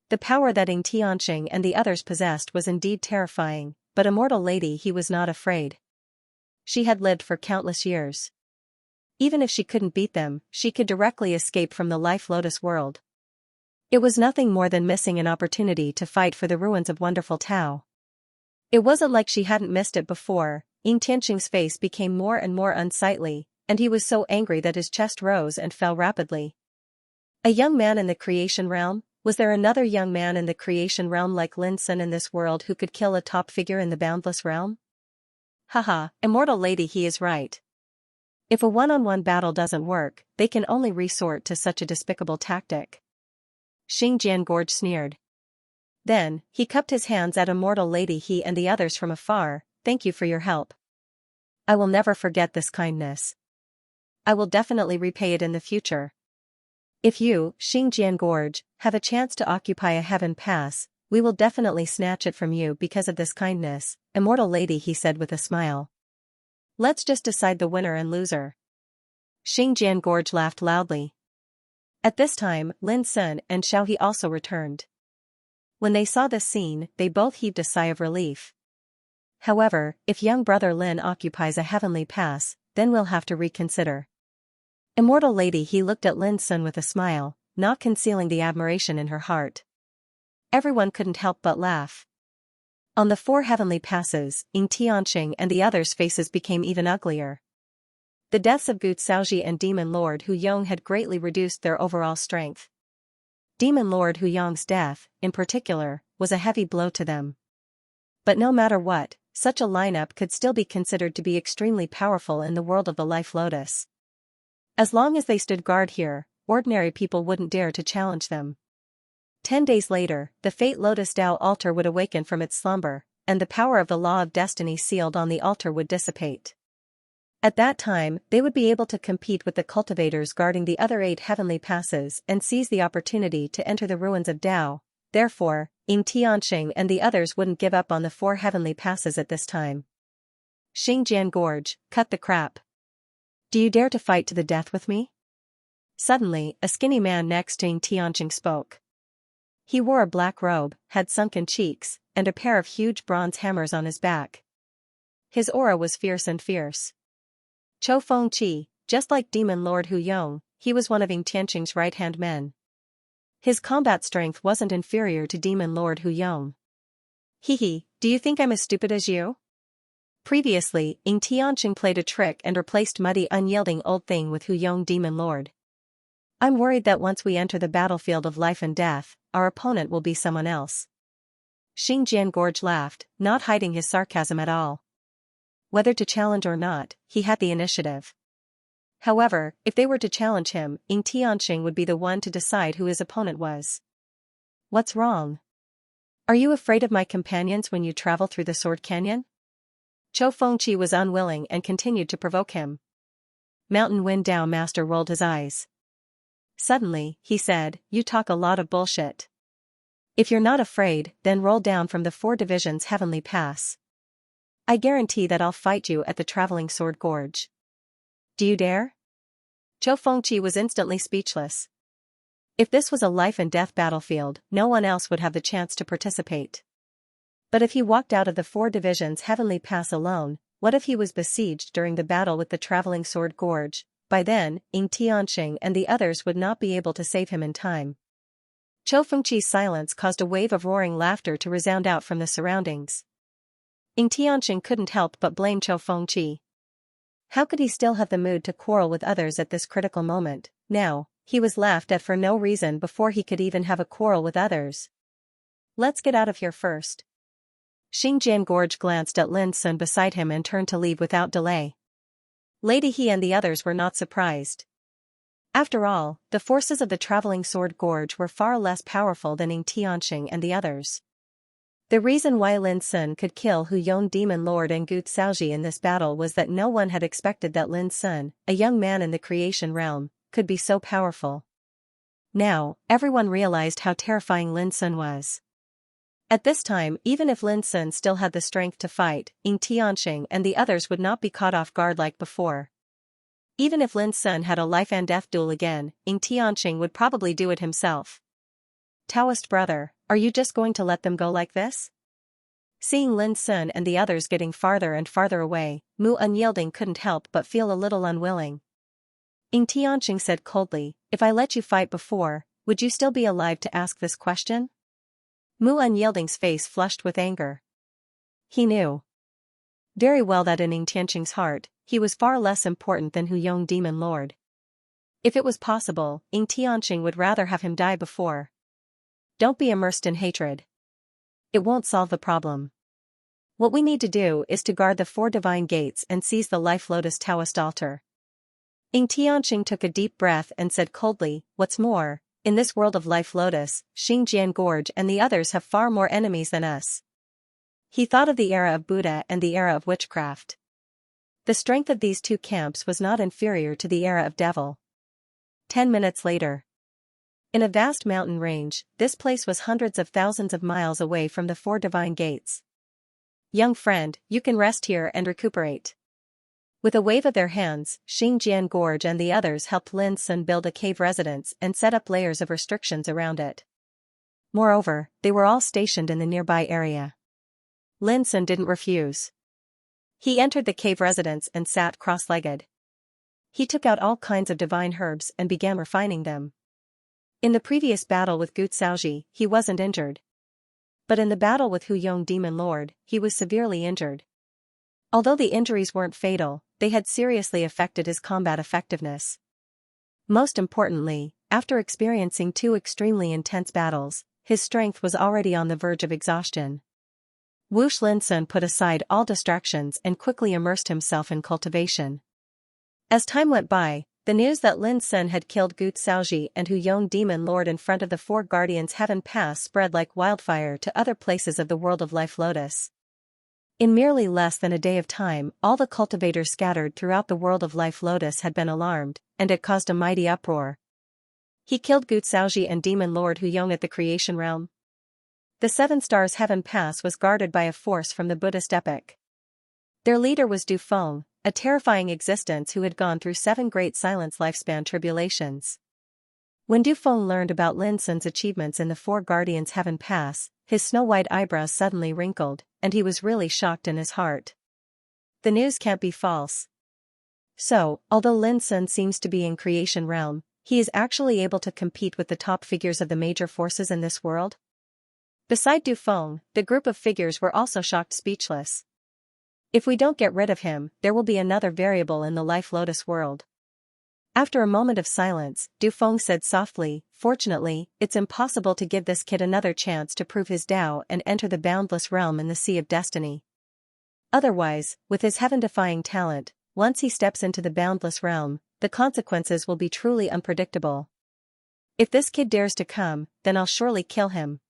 The power that Xianxia and the others possessed was indeed terrifying, but immortal lady, he was not afraid. She had lived for countless years. Even if she couldn't beat them, she could directly escape from the Life Lotus world. It was nothing more than missing an opportunity to fight for the ruins of wonderful Tao. It wasn't like she hadn't missed it before. Xianxia's face became more and more unsightly, and he was so angry that his chest rose and fell rapidly. A young man in the creation realm? Was there another young man in the creation realm like Lin Sun in this world who could kill a top figure in the boundless realm? Haha, immortal lady, he is right. If a one-on-one battle doesn't work, they can only resort to such a despicable tactic. Xianxia Gorge sneered. Then, he cupped his hands at immortal lady he and the others from afar. Thank you for your help. I will never forget this kindness. I will definitely repay it in the future. If you, Xianxia Gorge, have a chance to occupy a heaven pass, we will definitely snatch it from you because of this kindness, immortal lady, he said with a smile. Let's just decide the winner and loser. Xianxia Gorge laughed loudly. At this time, Lin Sun and Xiaohe also returned. When they saw this scene, they both heaved a sigh of relief. However, if young brother Lin occupies a heavenly pass, then we'll have to reconsider. Immortal lady, he looked at Lin Sun with a smile, not concealing the admiration in her heart. Everyone couldn't help but laugh. On the 4 heavenly passes, Xianxia and the others' faces became even uglier. The deaths of Gu Xiaoji and Demon Lord Hu Yong had greatly reduced their overall strength. Demon Lord Hu Yong's death, in particular, was a heavy blow to them. But no matter what, such a lineup could still be considered to be extremely powerful in the world of the Life Lotus. As long as they stood guard here, ordinary people wouldn't dare to challenge them. 10 days later, the Fate Lotus Tao altar would awaken from its slumber, and the power of the law of destiny sealed on the altar would dissipate. At that time, they would be able to compete with the cultivators guarding the other 8 heavenly passes and seize the opportunity to enter the ruins of Tao. Therefore, Xianxia and the others wouldn't give up on the 4 heavenly passes at this time. Xianxia Gorge, cut the crap. Do you dare to fight to the death with me? Suddenly, a skinny man next to Xianxia spoke. He wore a black robe, had sunken cheeks, and a pair of huge bronze hammers on his back. His aura was fierce. Chou Fengqi, just like Demon Lord Hu Yong, he was one of Xianxia's right-hand men. His combat strength wasn't inferior to Demon Lord Hu Yong. Hehe, do you think I'm as stupid as you? Previously, Xianxia played a trick and replaced muddy unyielding old thing with Hu Yong Demon Lord. I'm worried that once we enter the battlefield of life and death, our opponent will be someone else. Xianxia Gorge laughed, not hiding his sarcasm at all. Whether to challenge or not, he had the initiative. However, if they were to challenge him, Xianxia would be the one to decide who his opponent was. What's wrong? Are you afraid of my companions when you travel through the Sword Canyon? Chou Fengqi was unwilling and continued to provoke him. Mountain Wind Dao Master rolled his eyes. Suddenly, he said, you talk a lot of bullshit. If you're not afraid, then roll down from the 4 divisions heavenly pass. I guarantee that I'll fight you at the Traveling Sword Gorge. Do you dare? Chou Fengqi was instantly speechless. If this was a life and death battlefield, no one else would have the chance to participate. But if he walked out of the 4 divisions heavenly pass alone, what if he was besieged during the battle with the Traveling Sword Gorge? By then, Xianxia and the others would not be able to save him in time. Chou Fengqi's silence caused a wave of roaring laughter to resound out from the surroundings. Xianxia couldn't help but blame Chou Fengqi. How could he still have the mood to quarrel with others at this critical moment? Now, he was laughed at for no reason before he could even have a quarrel with others. Let's get out of here first. Xingjian Gorge glanced at Lin Sun beside him and turned to leave without delay. Lady He and the others were not surprised. After all, the forces of the traveling sword gorge were far less powerful than Ying Tianxing and the others. The reason why Lin Sun could kill Hu Yong Demon Lord and Gu Xiaoji in this battle was that no one had expected that Lin Sun, a young man in the creation realm, could be so powerful. Now, everyone realized how terrifying Lin Sun was. At this time, even if Lin Sun still had the strength to fight, Ying Tianxing and the others would not be caught off guard like before. Even if Lin Sun had a life and death duel again, Ying Tianxing would probably do it himself. Taoist brother, are you just going to let them go like this? Seeing Lin Sun and the others getting farther and farther away, Mu Unyielding couldn't help but feel a little unwilling. Ying Tianxing said coldly, if I let you fight before, would you still be alive to ask this question? Mu Unyielding's face flushed with anger. He knew very well that in Ying Tianxing's heart, he was far less important than Hu Yong Demon Lord. If it was possible, Ying Tianxing would rather have him die before. Don't be immersed in hatred. It won't solve the problem. What we need to do is to guard the 4 divine gates and seize the Life Lotus Taoist altar. Ying Tianxing took a deep breath and said coldly, what's more, in this world of Life Lotus, Xingjian Gorge and the others have far more enemies than us. He thought of the era of Buddha and the era of witchcraft. The strength of these 2 camps was not inferior to the era of Devil. 10 minutes later. In a vast mountain range, this place was hundreds of thousands of miles away from the 4 divine gates. Young friend, you can rest here and recuperate. With a wave of their hands, Xingjian Gorge and the others helped Lin Sun build a cave residence and set up layers of restrictions around it. Moreover, they were all stationed in the nearby area. Lin Sun didn't refuse. He entered the cave residence and sat cross-legged. He took out all kinds of divine herbs and began refining them. In the previous battle with Gu Xiaoji, he wasn't injured. But in the battle with Hu Yong Demon Lord, he was severely injured. Although the injuries weren't fatal, they had seriously affected his combat effectiveness. Most importantly, after experiencing 2 extremely intense battles, his strength was already on the verge of exhaustion. Wush Lin Sun put aside all distractions and quickly immersed himself in cultivation. As time went by, the news that Lin Sun had killed Gu Xiaoji and Hu Yong Demon Lord in front of the 4 Guardians Heaven Pass spread like wildfire to other places of the world of Life Lotus. In merely less than a day of time, all the cultivators scattered throughout the world of Life Lotus had been alarmed, and it caused a mighty uproar. He killed Gu Xiaoji and Demon Lord Hu Yong at the creation realm. The 7 Stars Heaven Pass was guarded by a force from the Buddhist epic. Their leader was Du Feng, a terrifying existence who had gone through 7 great silence lifespan tribulations. When Du Feng learned about Lin Sun's achievements in the 4 Guardians Heaven Pass, his snow-white eyebrows suddenly wrinkled, and he was really shocked in his heart. The news can't be false. So, although Lin Sun seems to be in creation realm, he is actually able to compete with the top figures of the major forces in this world? Beside Du Feng, the group of figures were also shocked speechless. If we don't get rid of him, there will be another variable in the Life Lotus world. After a moment of silence, Du Feng said softly, fortunately, it's impossible to give this kid another chance to prove his Tao and enter the boundless realm in the Sea of Destiny. Otherwise, with his heaven-defying talent, once he steps into the boundless realm, the consequences will be truly unpredictable. If this kid dares to come, then I'll surely kill him.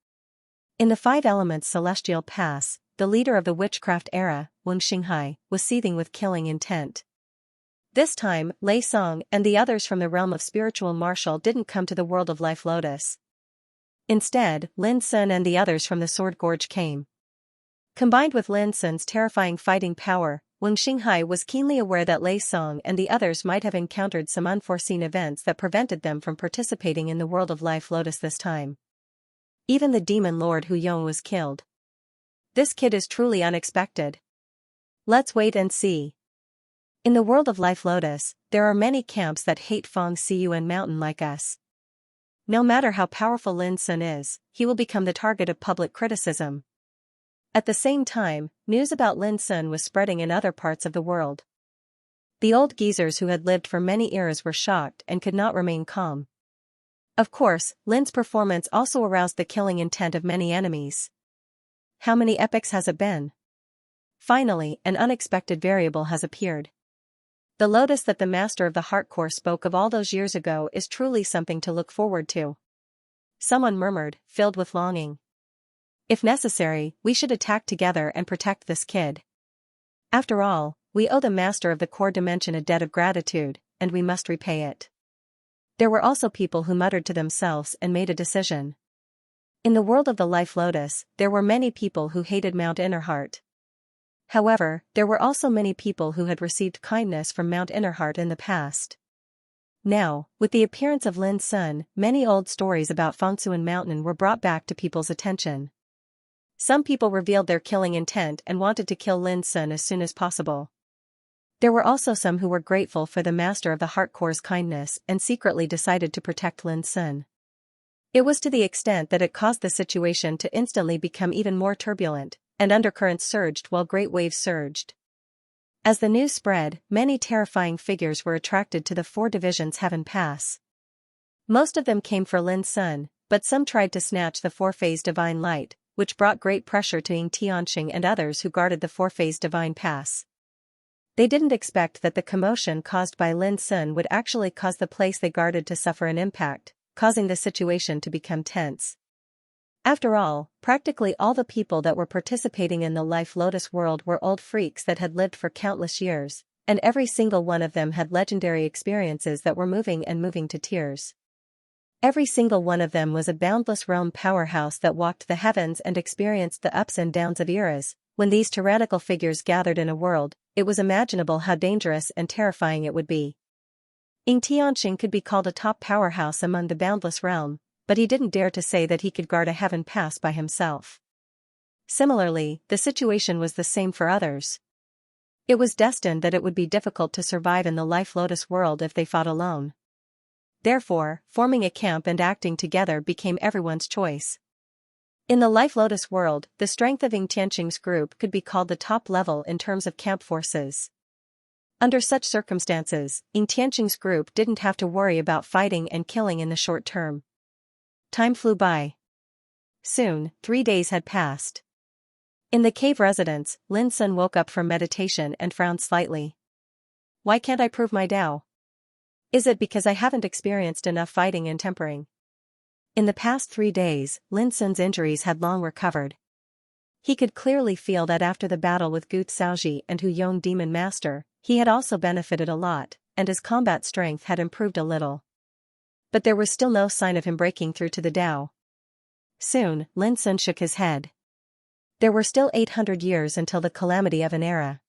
In the 5 Elements Celestial Pass, the leader of the witchcraft era, Wen Xinghai, was seething with killing intent. This time, Lei Song and the others from the realm of spiritual martial didn't come to the world of Life Lotus. Instead, Lin Sun and the others from the Sword Gorge came. Combined with Lin Sun's terrifying fighting power, Wen Xinghai was keenly aware that Lei Song and the others might have encountered some unforeseen events that prevented them from participating in the world of Life Lotus this time. Even the Demon Lord Hu Yong was killed. This kid is truly unexpected. Let's wait and see. In the world of Life Lotus, there are many camps that hate Feng Siyu and Mountain like us. No matter how powerful Lin Sun is, he will become the target of public criticism. At the same time, news about Lin Sun was spreading in other parts of the world. The old geezers who had lived for many eras were shocked and could not remain calm. Of course, Lin's performance also aroused the killing intent of many enemies. How many epochs has it been? Finally, an unexpected variable has appeared. The lotus that the master of the heart course spoke of all those years ago is truly something to look forward to. Someone murmured, filled with longing. If necessary, we should attack together and protect this kid. After all, we owe the master of the core dimension a debt of gratitude, and we must repay it. There were also people who muttered to themselves and made a decision. In the world of the Life Lotus, there were many people who hated Mount Innerheart. However, there were also many people who had received kindness from Mount Innerheart in the past. Now, with the appearance of Lin Sun, many old stories about Fengsuan Mountain were brought back to people's attention. Some people revealed their killing intent and wanted to kill Lin Sun as soon as possible. There were also some who were grateful for the master of the heart core's kindness and secretly decided to protect Lin Sun. It was to the extent that it caused the situation to instantly become even more turbulent, and undercurrents surged while great waves surged. As the news spread, many terrifying figures were attracted to the 4 divisions Heaven Pass. Most of them came for Lin Sun, but some tried to snatch the 4-phase divine light, which brought great pressure to Xianxia and others who guarded the 4-phase divine pass. They didn't expect that the commotion caused by Lin Sun would actually cause the place they guarded to suffer an impact, causing the situation to become tense. After all, practically all the people that were participating in the Life Lotus world were old freaks that had lived for countless years, and every single one of them had legendary experiences that were moving to tears. Every single one of them was a boundless realm powerhouse that walked the heavens and experienced the ups and downs of eras. When these tyrannical figures gathered in a world, it was imaginable how dangerous and terrifying it would be. Xianxia could be called a top powerhouse among the boundless realm, but he didn't dare to say that he could guard a heaven pass by himself. Similarly, the situation was the same for others. It was destined that it would be difficult to survive in the Life Lotus world if they fought alone. Therefore, forming a camp and acting together became everyone's choice. In the Life Lotus world, the strength of Xianxia's group could be called the top level in terms of camp forces. Under such circumstances, Xianxia's group didn't have to worry about fighting and killing in the short term. Time flew by. Soon, 3 days had passed. In the cave residence, Lin Sun woke up from meditation and frowned slightly. Why can't I prove my Tao? Is it because I haven't experienced enough fighting and tempering? In the past 3 days, Lin Sun's injuries had long recovered. He could clearly feel that after the battle with Gu Xiaoji and Hu Yong Demon Master, he had also benefited a lot, and his combat strength had improved a little. But there was still no sign of him breaking through to the Tao. Soon, Lin Sun shook his head. There were still 800 years until the calamity of an era.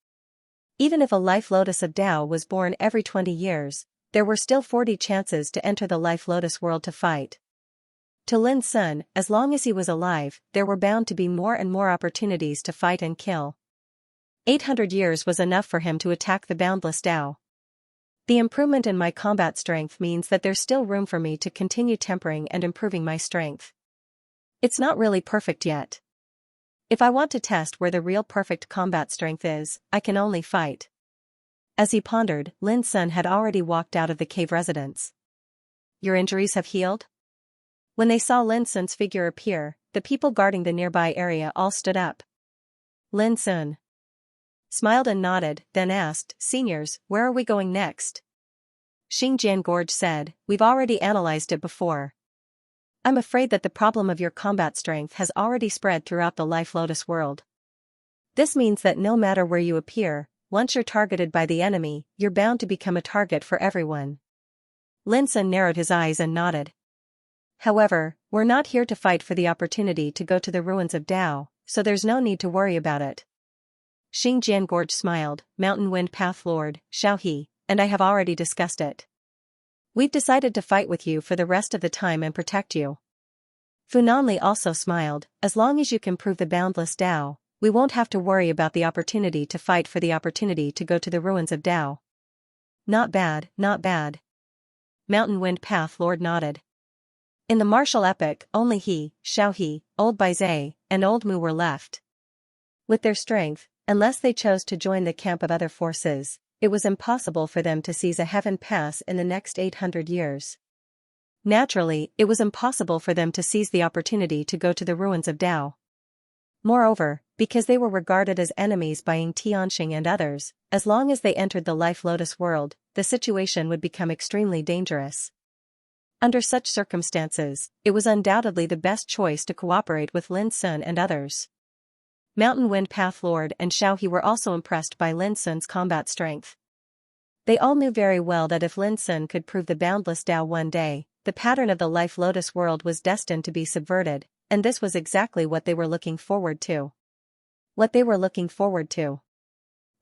Even if a Life Lotus of Tao was born every 20 years, there were still 40 chances to enter the Life Lotus world to fight. To Lin Sun, as long as he was alive, there were bound to be more and more opportunities to fight and kill. 800 years was enough for him to attack the boundless Tao. The improvement in my combat strength means that there's still room for me to continue tempering and improving my strength. It's not really perfect yet. If I want to test where the real perfect combat strength is, I can only fight. As he pondered, Lin Sun had already walked out of the cave residence. Your injuries have healed? When they saw Lin Sun's figure appear, the people guarding the nearby area all stood up. Lin Sun smiled and nodded, then asked, Seniors, where are we going next? Xingjian Gorge said, We've already analyzed it before. I'm afraid that the problem of your combat strength has already spread throughout the Life Lotus world. This means that no matter where you appear, once you're targeted by the enemy, you're bound to become a target for everyone. Lin Sun narrowed his eyes and nodded. However, we're not here to fight for the opportunity to go to the ruins of Tao, so there's no need to worry about it. Xingjian Gorge smiled, Mountain Wind Path Lord, Xiaohe, and I have already discussed it. We've decided to fight with you for the rest of the time and protect you. Funanli also smiled, as long as you can prove the boundless Tao, we won't have to worry about the opportunity to fight for the opportunity to go to the ruins of Tao. Not bad, not bad. Mountain Wind Path Lord nodded. In the martial epoch, only he, Xiaohe, Old Baizhe, and Old Mu were left. With their strength, unless they chose to join the camp of other forces, it was impossible for them to seize a heaven pass in the next 800 years. Naturally, it was impossible for them to seize the opportunity to go to the ruins of Tao. Moreover, because they were regarded as enemies by Ying Tianxing and others, as long as they entered the Life Lotus world, the situation would become extremely dangerous. Under such circumstances, it was undoubtedly the best choice to cooperate with Lin Sun and others. Mountain Wind Path Lord and Xiaohe were also impressed by Lin Sun's combat strength. They all knew very well that if Lin Sun could prove the boundless Tao one day, the pattern of the Life Lotus world was destined to be subverted, and this was exactly what they were looking forward to.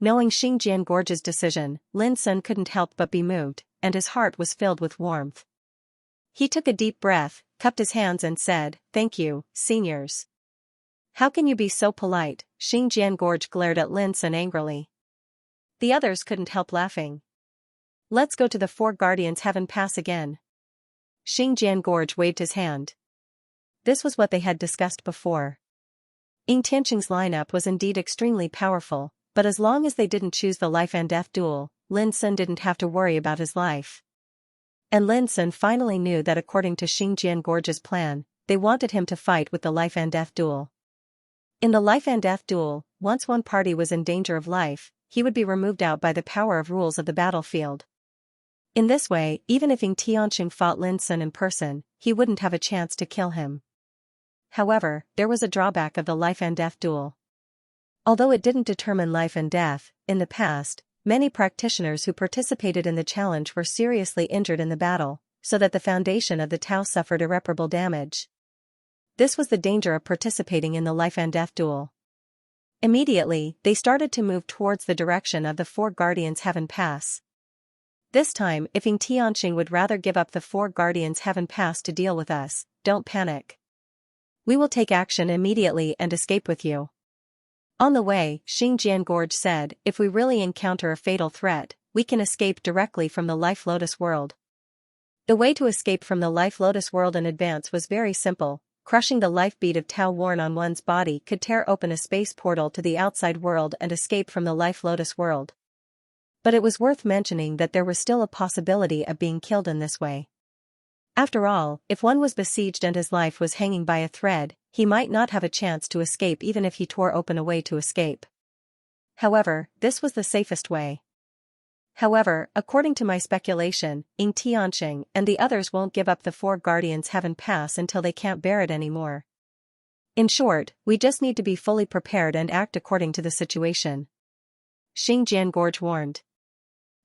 Knowing Xingjian Gorge's decision, Lin Sun couldn't help but be moved, and his heart was filled with warmth. He took a deep breath, cupped his hands and said, "Thank you, seniors." "How can you be so polite?" Xingjian Gorge glared at Lin Sun angrily. The others couldn't help laughing. "Let's go to the Four Guardians' Heaven Pass again." Xingjian Gorge waved his hand. This was what they had discussed before. Ying Tianqing's lineup was indeed extremely powerful, but as long as they didn't choose the life and death duel, Lin Sun didn't have to worry about his life. And Lin Sun finally knew that according to Xingjian Gorge's plan, they wanted him to fight with the life and death duel. In the life and death duel, once one party was in danger of life, he would be removed out by the power of rules of the battlefield. In this way, even if Ying Tianqing fought Lin Sun in person, he wouldn't have a chance to kill him. However, there was a drawback of the life and death duel. Although it didn't determine life and death, in the past, many practitioners who participated in the challenge were seriously injured in the battle, so that the foundation of the Tao suffered irreparable damage. This was the danger of participating in the life and death duel. Immediately, they started to move towards the direction of the Four Guardians' Heaven Pass. This time, if Ying Tianqing would rather give up the Four Guardians' Heaven Pass to deal with us, don't panic. We will take action immediately and escape with you. On the way, Xingjian Gorge said, if we really encounter a fatal threat, we can escape directly from the Life Lotus world. The way to escape from the Life Lotus world in advance was very simple. Crushing the life bead of Tao worn on one's body could tear open a space portal to the outside world and escape from the Life Lotus world. But it was worth mentioning that there was still a possibility of being killed in this way. After all, if one was besieged and his life was hanging by a thread, he might not have a chance to escape even if he tore open a way to escape. However, this was the safest way. However, according to my speculation, Ying Tianqing and the others won't give up the Four Guardians' Heaven Pass until they can't bear it anymore. In short, we just need to be fully prepared and act according to the situation. Xingjian Gorge warned.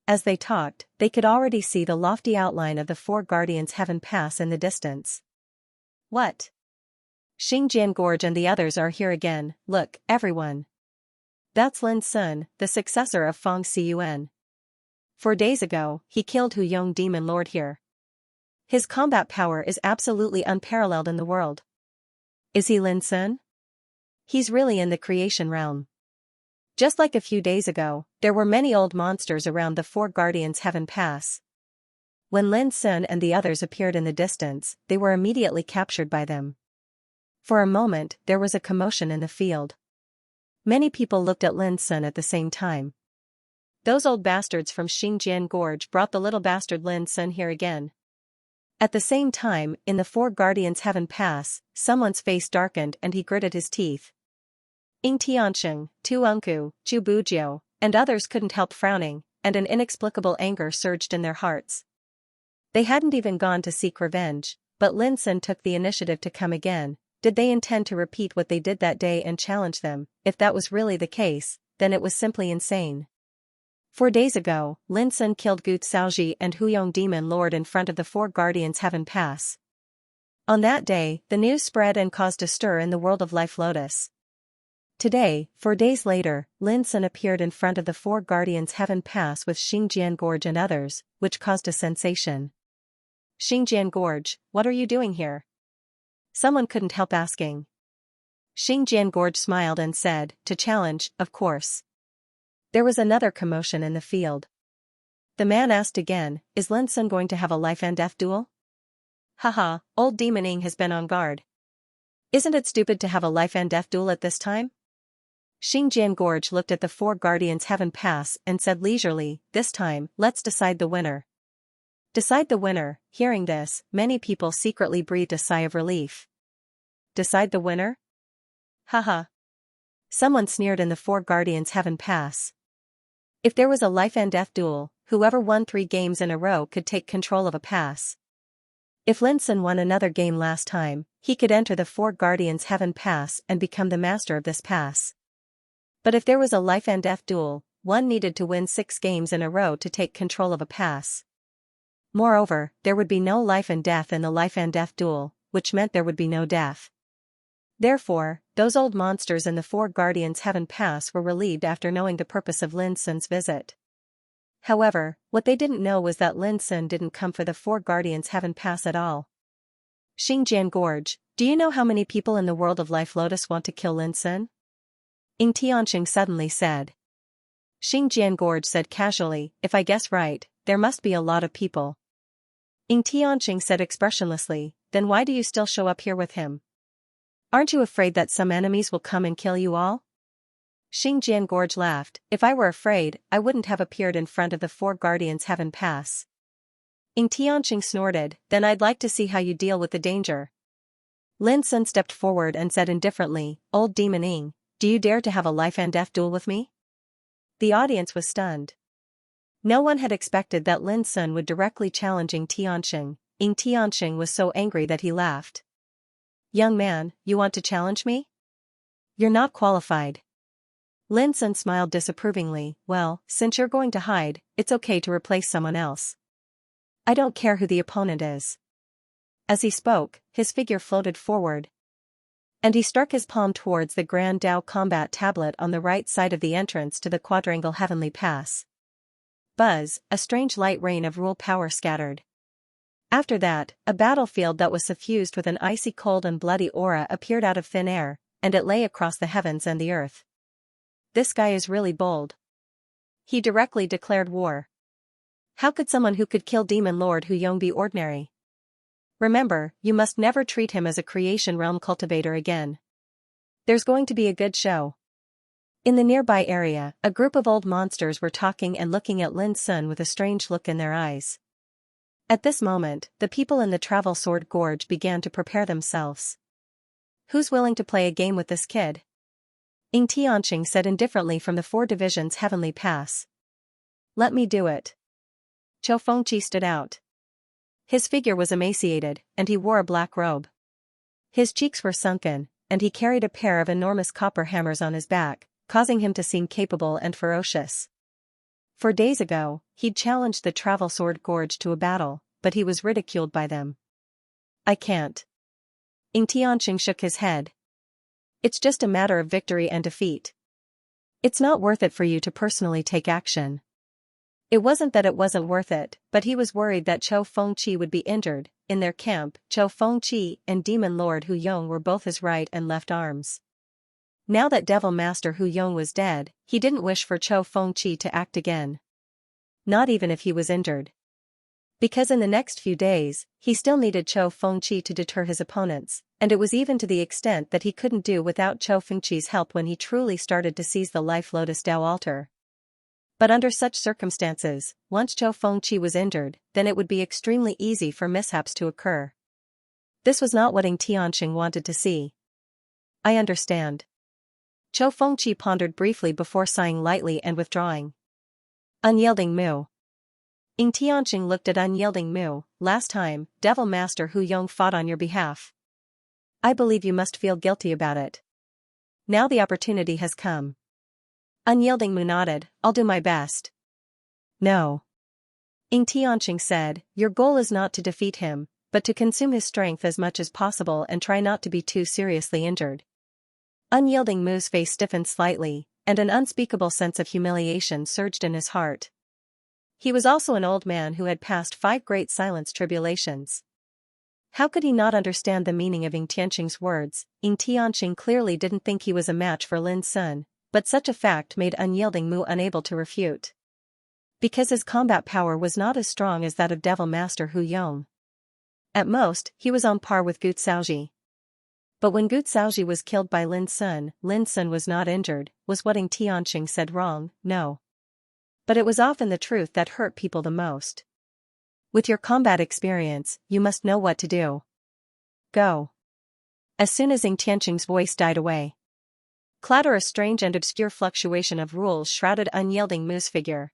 As they talked, they could already see the lofty outline of the Four Guardians' Heaven Pass in the distance. What? Xingjian Gorge and the others are here again, look, everyone. That's Lin Sun, the successor of Feng Xiyuan. 4 days ago, he killed Hu Yong Demon Lord here. His combat power is absolutely unparalleled in the world. Is he Lin Sun? He's really in the creation realm. Just like a few days ago, there were many old monsters around the Four Guardians' Heaven Pass. When Lin Sun and the others appeared in the distance, they were immediately captured by them. For a moment, there was a commotion in the field. Many people looked at Lin Sun at the same time. Those old bastards from Xingjian Gorge brought the little bastard Lin Sun here again. At the same time, in the Four Guardians' Heaven Pass, someone's face darkened and he gritted his teeth. Ying Tianqing, Tu Unku, Chu Bujiu, and others couldn't help frowning, and an inexplicable anger surged in their hearts. They hadn't even gone to seek revenge, but Lin Sun took the initiative to come again. Did they intend to repeat what they did that day and challenge them? If that was really the case, then it was simply insane. 4 days ago, Lin Sun killed Gu Xiaoji and Hu Yong Demon Lord in front of the Four Guardians' Heaven Pass. On that day, the news spread and caused a stir in the world of Life Lotus. Today, 4 days later, Lin Sun appeared in front of the Four Guardians' Heaven Pass with Xingjian Gorge and others, which caused a sensation. Xingjian Gorge, what are you doing here? Someone couldn't help asking. Xingjian Gorge smiled and said, to challenge, of course. There was another commotion in the field. The man asked again, is Lin Sun going to have a life and death duel? Haha, old Demon Ying has been on guard. Isn't it stupid to have a life and death duel at this time? Xingjian Gorge looked at the Four Guardians' Heaven Pass and said leisurely, this time, let's decide the winner. Decide the winner. Hearing this, many people secretly breathed a sigh of relief. Decide the winner? Haha. Someone sneered in the Four Guardians Heaven Pass. If there was a life and death duel, whoever won 3 games in a row could take control of a pass. If Lin Sun won another game last time, he could enter the Four Guardians Heaven Pass and become the master of this pass. But if there was a life and death duel, one needed to win 6 games in a row to take control of a pass. Moreover, there would be no life and death in the life and death duel, which meant there would be no death. Therefore, those old monsters in the Four Guardians Heaven Pass were relieved after knowing the purpose of Lin Sun's visit. However, what they didn't know was that Lin Sun didn't come for the Four Guardians Heaven Pass at all. Xingjian Gorge, do you know how many people in the world of Life Lotus want to kill Lin Sun? Ying Tianxing suddenly said. Xingjian Gorge said casually, if I guess right, there must be a lot of people. Ying Tianxing said expressionlessly, then why do you still show up here with him? Aren't you afraid that some enemies will come and kill you all? Xingjian Gorge laughed, if I were afraid, I wouldn't have appeared in front of the Four Guardians Heaven Pass. Ying Tianxing snorted, then I'd like to see how you deal with the danger. Lin Sun stepped forward and said indifferently, old demon Ying, do you dare to have a life and death duel with me? The audience was stunned. No one had expected that Lin Sun would directly challenge Ying Tianxing. Ying Tianxing was so angry that he laughed. Young man, you want to challenge me? You're not qualified. Lin Sun smiled disapprovingly, well, since you're going to hide, it's okay to replace someone else. I don't care who the opponent is. As he spoke, his figure floated forward. And he struck his palm towards the Grand Dao combat tablet on the right side of the entrance to the quadrangle Heavenly Pass. Buzz, a strange light rain of rule power scattered. After that, a battlefield that was suffused with an icy cold and bloody aura appeared out of thin air, and it lay across the heavens and the earth. This guy is really bold. He directly declared war. How could someone who could kill Demon Lord Hu Yong be ordinary? Remember, you must never treat him as a creation realm cultivator again. There's going to be a good show. In the nearby area, a group of old monsters were talking and looking at Lin Sun with a strange look in their eyes. At this moment, the people in the Travel Sword Gorge began to prepare themselves. Who's willing to play a game with this kid? Ying Tianxing said indifferently from the 4 divisions Heavenly Pass. Let me do it. Chou Fengqi stood out. His figure was emaciated, and he wore a black robe. His cheeks were sunken, and he carried a pair of enormous copper hammers on his back, causing him to seem capable and ferocious. 4 days ago, he'd challenged the Travel Sword Gorge to a battle, but he was ridiculed by them. I can't. Ying Tianxing shook his head. It's just a matter of victory and defeat. It's not worth it for you to personally take action. It wasn't that it wasn't worth it, but he was worried that Chou Fengqi would be injured. In their camp, Chou Fengqi and Demon Lord Hu Yong were both his right and left arms. Now that Devil Master Hu Yong was dead, he didn't wish for Chou Fengqi to act again. Not even if he was injured. Because in the next few days, he still needed Chou Fengqi to deter his opponents, and it was even to the extent that he couldn't do without Chou Fengqi's help when he truly started to seize the Life Lotus Dao altar. But under such circumstances, once Chou Fengqi was injured, then it would be extremely easy for mishaps to occur. This was not what Ying Tianxing wanted to see. I understand. Chou Fengqi pondered briefly before sighing lightly and withdrawing. Unyielding Mu. Ying Tianxing looked at Unyielding Mu. Last time, Devil Master Hu Yong fought on your behalf. I believe you must feel guilty about it. Now the opportunity has come. Unyielding Mu nodded, I'll do my best. No. Ying Tianxing said, your goal is not to defeat him, but to consume his strength as much as possible and try not to be too seriously injured. Unyielding Mu's face stiffened slightly, and an unspeakable sense of humiliation surged in his heart. He was also an old man who had passed 5 great silence tribulations. How could he not understand the meaning of Ying Tianxing's words? Ying Tianxing clearly didn't think he was a match for Lin Sun, but such a fact made Unyielding Mu unable to refute. Because his combat power was not as strong as that of Devil Master Hu Yong. At most, he was on par with Gu Xiaoji. But when Gu Xiaoji was killed by Lin Sun was not injured. Was what Ying Tianxing said wrong? No. But it was often the truth that hurt people the most. With your combat experience, you must know what to do. Go. As soon as Ying Tianxing's voice died away. Clatter, a strange and obscure fluctuation of rules shrouded Unyielding Mu's figure.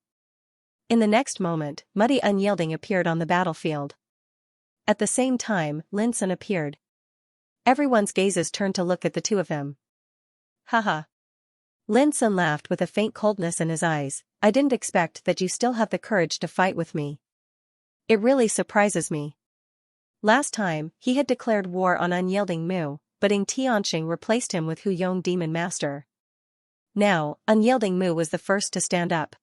In the next moment, Muddy Unyielding appeared on the battlefield. At the same time, Lin Sun appeared. Everyone's gazes turned to look at the two of them. Haha. Lin Sun laughed with a faint coldness in his eyes. I didn't expect that you still have the courage to fight with me. It really surprises me. Last time, he had declared war on Unyielding Mu, but Ying Tianxing replaced him with Hu Yong Demon Master. Now, Unyielding Mu was the first to stand up.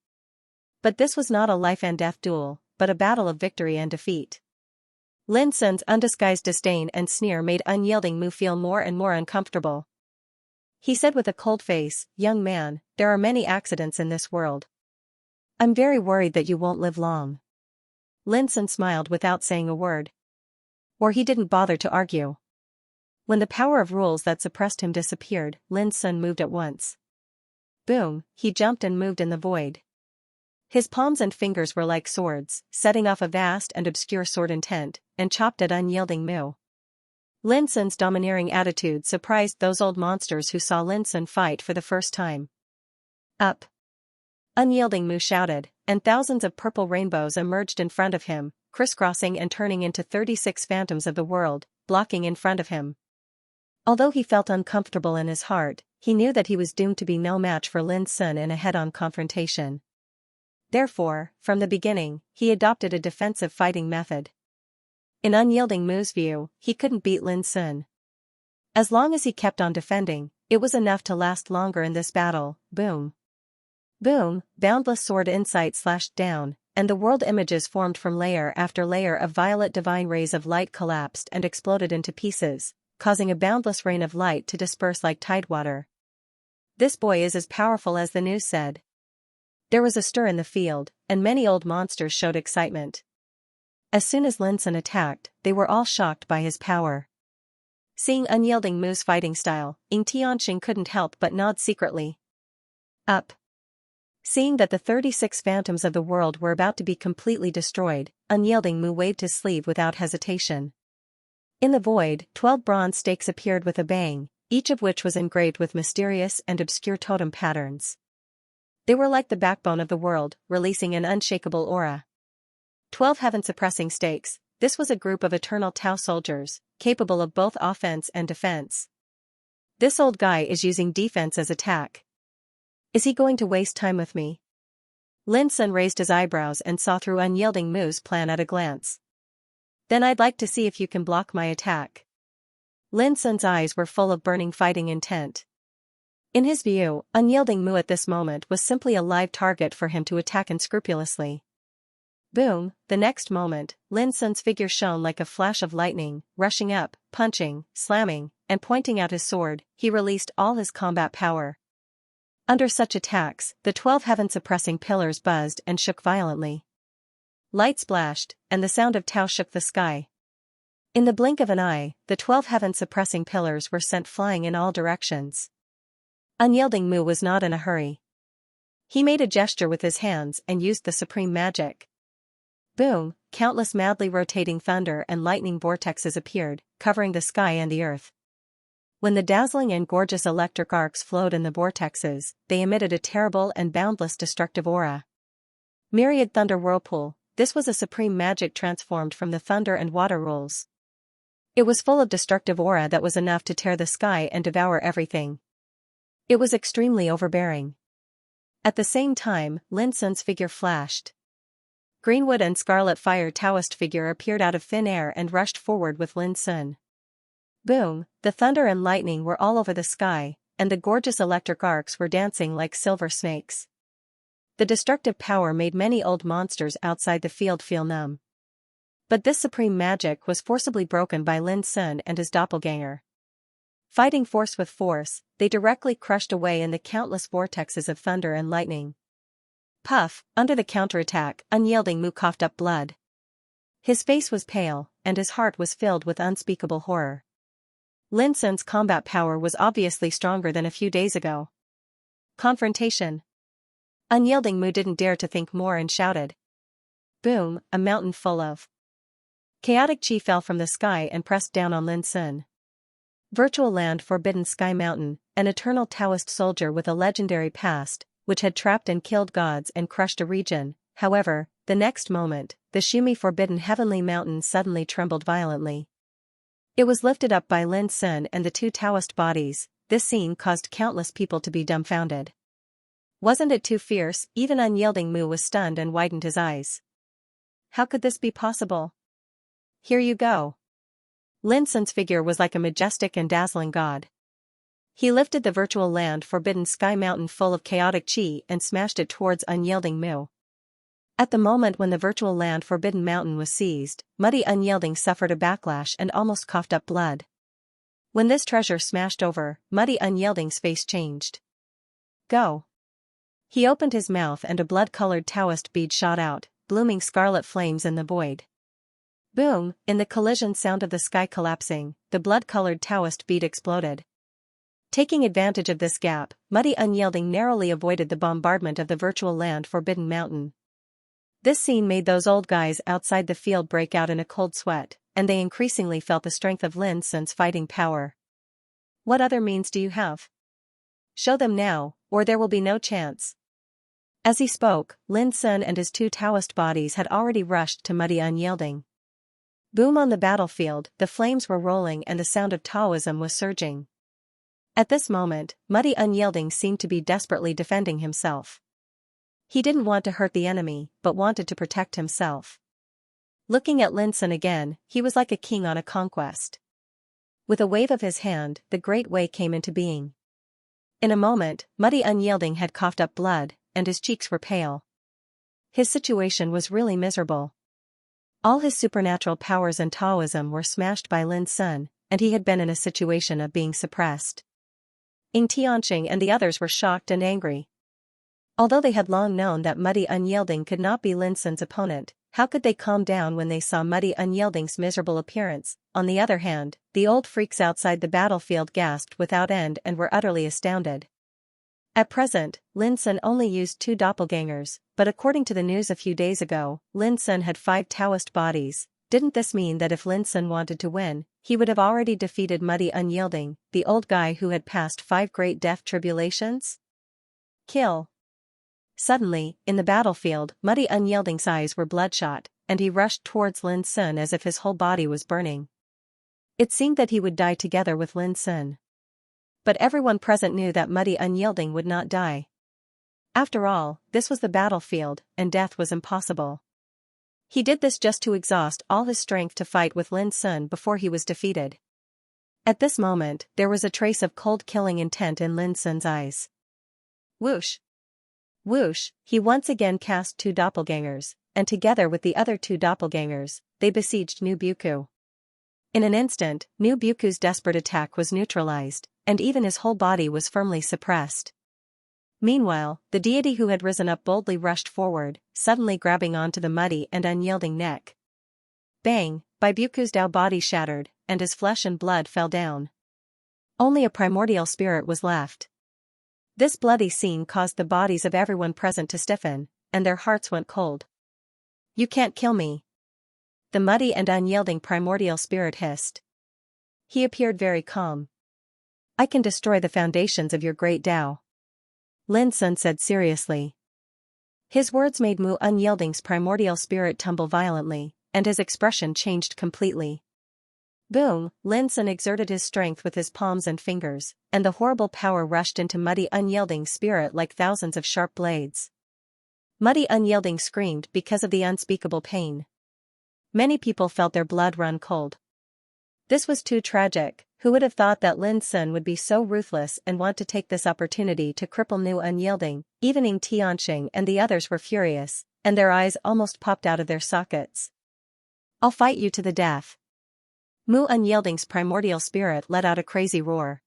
But this was not a life and death duel, but a battle of victory and defeat. Lin Sun's undisguised disdain and sneer made Unyielding Mu feel more and more uncomfortable. He said with a cold face, "Young man, there are many accidents in this world. I'm very worried that you won't live long." Lin Sun smiled without saying a word. Or he didn't bother to argue. When the power of rules that suppressed him disappeared, Lin Sun moved at once. Boom, he jumped and moved in the void. His palms and fingers were like swords, setting off a vast and obscure sword intent, and chopped at Unyielding Mu. Lin Sun's domineering attitude surprised those old monsters who saw Lin Sun fight for the first time. Up! Unyielding Mu shouted, and thousands of purple rainbows emerged in front of him, crisscrossing and turning into 36 phantoms of the world, blocking in front of him. Although he felt uncomfortable in his heart, he knew that he was doomed to be no match for Lin Sun in a head-on confrontation. Therefore, from the beginning, he adopted a defensive fighting method. In Unyielding Mu's view, he couldn't beat Lin Sun. As long as he kept on defending, it was enough to last longer in this battle. Boom. Boom, boundless sword insight slashed down, and the world images formed from layer after layer of violet divine rays of light collapsed and exploded into pieces, causing a boundless rain of light to disperse like tidewater. This boy is as powerful as the news said. There was a stir in the field, and many old monsters showed excitement. As soon as Lin Sun attacked, they were all shocked by his power. Seeing Unyielding Mu's fighting style, Ying Tianxing couldn't help but nod secretly. Up! Seeing that the 36 phantoms of the world were about to be completely destroyed, Unyielding Mu waved his sleeve without hesitation. In the void, 12 bronze stakes appeared with a bang, each of which was engraved with mysterious and obscure totem patterns. They were like the backbone of the world, releasing an unshakable aura. 12 heaven-suppressing stakes. This was a group of eternal Tao soldiers, capable of both offense and defense. This old guy is using defense as attack. Is he going to waste time with me? Lin Sun raised his eyebrows and saw through Unyielding Mu's plan at a glance. Then I'd like to see if you can block my attack. Lin Sun's eyes were full of burning fighting intent. In his view, Unyielding Mu at this moment was simply a live target for him to attack unscrupulously. Boom, the next moment, Lin Sun's figure shone like a flash of lightning, rushing up, punching, slamming, and pointing out his sword. He released all his combat power. Under such attacks, the 12 heaven-suppressing pillars buzzed and shook violently. Light splashed, and the sound of Tao shook the sky. In the blink of an eye, the 12 heaven-suppressing pillars were sent flying in all directions. Unyielding Mu was not in a hurry. He made a gesture with his hands and used the supreme magic. Boom, countless madly rotating thunder and lightning vortexes appeared, covering the sky and the earth. When the dazzling and gorgeous electric arcs flowed in the vortexes, they emitted a terrible and boundless destructive aura. Myriad thunder whirlpool, this was a supreme magic transformed from the thunder and water rules. It was full of destructive aura that was enough to tear the sky and devour everything. It was extremely overbearing. At the same time, Lin Sun's figure flashed. Greenwood and Scarlet Fire Taoist figure appeared out of thin air and rushed forward with Lin Sun. Boom, the thunder and lightning were all over the sky, and the gorgeous electric arcs were dancing like silver snakes. The destructive power made many old monsters outside the field feel numb. But this supreme magic was forcibly broken by Lin Sun and his doppelganger. Fighting force with force, they directly crushed away in the countless vortexes of thunder and lightning. Puff, under the counterattack, Unyielding Mu coughed up blood. His face was pale, and his heart was filled with unspeakable horror. Lin Sun's combat power was obviously stronger than a few days ago. Confrontation. Unyielding Mu didn't dare to think more and shouted. Boom, a mountain full of chaotic chi fell from the sky and pressed down on Lin Sun. Virtual land Forbidden Sky Mountain, an eternal Taoist soldier with a legendary past, which had trapped and killed gods and crushed a region. However, the next moment, the Shumi Forbidden Heavenly Mountain suddenly trembled violently. It was lifted up by Lin Sun and the two Taoist bodies. This scene caused countless people to be dumbfounded. Wasn't it too fierce? Even unyielding Mu was stunned and widened his eyes. How could this be possible? Here you go. Lin Sun's figure was like a majestic and dazzling god. He lifted the virtual land Forbidden Sky Mountain full of chaotic chi and smashed it towards unyielding Mu. At the moment when the virtual land Forbidden Mountain was seized, Muddy Unyielding suffered a backlash and almost coughed up blood. When this treasure smashed over, Muddy Unyielding's face changed. Go. He opened his mouth and a blood-colored Taoist bead shot out, blooming scarlet flames in the void. Boom! In the collision sound of the sky collapsing, the blood-colored Taoist bead exploded. Taking advantage of this gap, Muddy Unyielding narrowly avoided the bombardment of the virtual land Forbidden Mountain. This scene made those old guys outside the field break out in a cold sweat, and they increasingly felt the strength of Lin Sun's fighting power. What other means do you have? Show them now, or there will be no chance. As he spoke, Lin Sun and his two Taoist bodies had already rushed to Muddy Unyielding. Boom on the battlefield, the flames were rolling and the sound of Taoism was surging. At this moment, Muddy Unyielding seemed to be desperately defending himself. He didn't want to hurt the enemy, but wanted to protect himself. Looking at Lin Sun again, he was like a king on a conquest. With a wave of his hand, the Great Way came into being. In a moment, Muddy Unyielding had coughed up blood, and his cheeks were pale. His situation was really miserable. All his supernatural powers and Taoism were smashed by Lin Sun, and he had been in a situation of being suppressed. Xianxia and the others were shocked and angry. Although they had long known that Muddy Unyielding could not be Lin Sun's opponent, how could they calm down when they saw Muddy Unyielding's miserable appearance? On the other hand, the old freaks outside the battlefield gasped without end and were utterly astounded. At present, Lin Sun only used 2 doppelgangers, but according to the news a few days ago, Lin Sun had 5 Taoist bodies. Didn't this mean that if Lin Sun wanted to win, he would have already defeated Muddy Unyielding, the old guy who had passed 5 great death tribulations? Kill. Suddenly, in the battlefield, Muddy Unyielding's eyes were bloodshot, and he rushed towards Lin Sun as if his whole body was burning. It seemed that he would die together with Lin Sun. But everyone present knew that Muddy Unyielding would not die. After all, this was the battlefield, and death was impossible. He did this just to exhaust all his strength to fight with Lin Sun before he was defeated. At this moment, there was a trace of cold killing intent in Lin Sun's eyes. Whoosh! Whoosh! He once again cast 2 doppelgangers, and together with the other 2 doppelgangers, they besieged Nu Buku. In an instant, Nu Buku's desperate attack was neutralized, and even his whole body was firmly suppressed. Meanwhile, the deity who had risen up boldly rushed forward, suddenly grabbing onto the Muddy and Unyielding neck. Bang! By Buku's Dao body shattered, and his flesh and blood fell down. Only a primordial spirit was left. This bloody scene caused the bodies of everyone present to stiffen, and their hearts went cold. You can't kill me. The Muddy and Unyielding primordial spirit hissed. He appeared very calm. I can destroy the foundations of your great Tao. Lin Sun said seriously. His words made Mu Unyielding's primordial spirit tumble violently, and his expression changed completely. Boom! Lin Sun exerted his strength with his palms and fingers, and the horrible power rushed into Muddy Unyielding's spirit like thousands of sharp blades. Muddy Unyielding screamed because of the unspeakable pain. Many people felt their blood run cold. This was too tragic. Who would have thought that Lin Sun would be so ruthless and want to take this opportunity to cripple Nu Unyielding? Even Xianxia and the others were furious, and their eyes almost popped out of their sockets. I'll fight you to the death. Mu Unyielding's primordial spirit let out a crazy roar.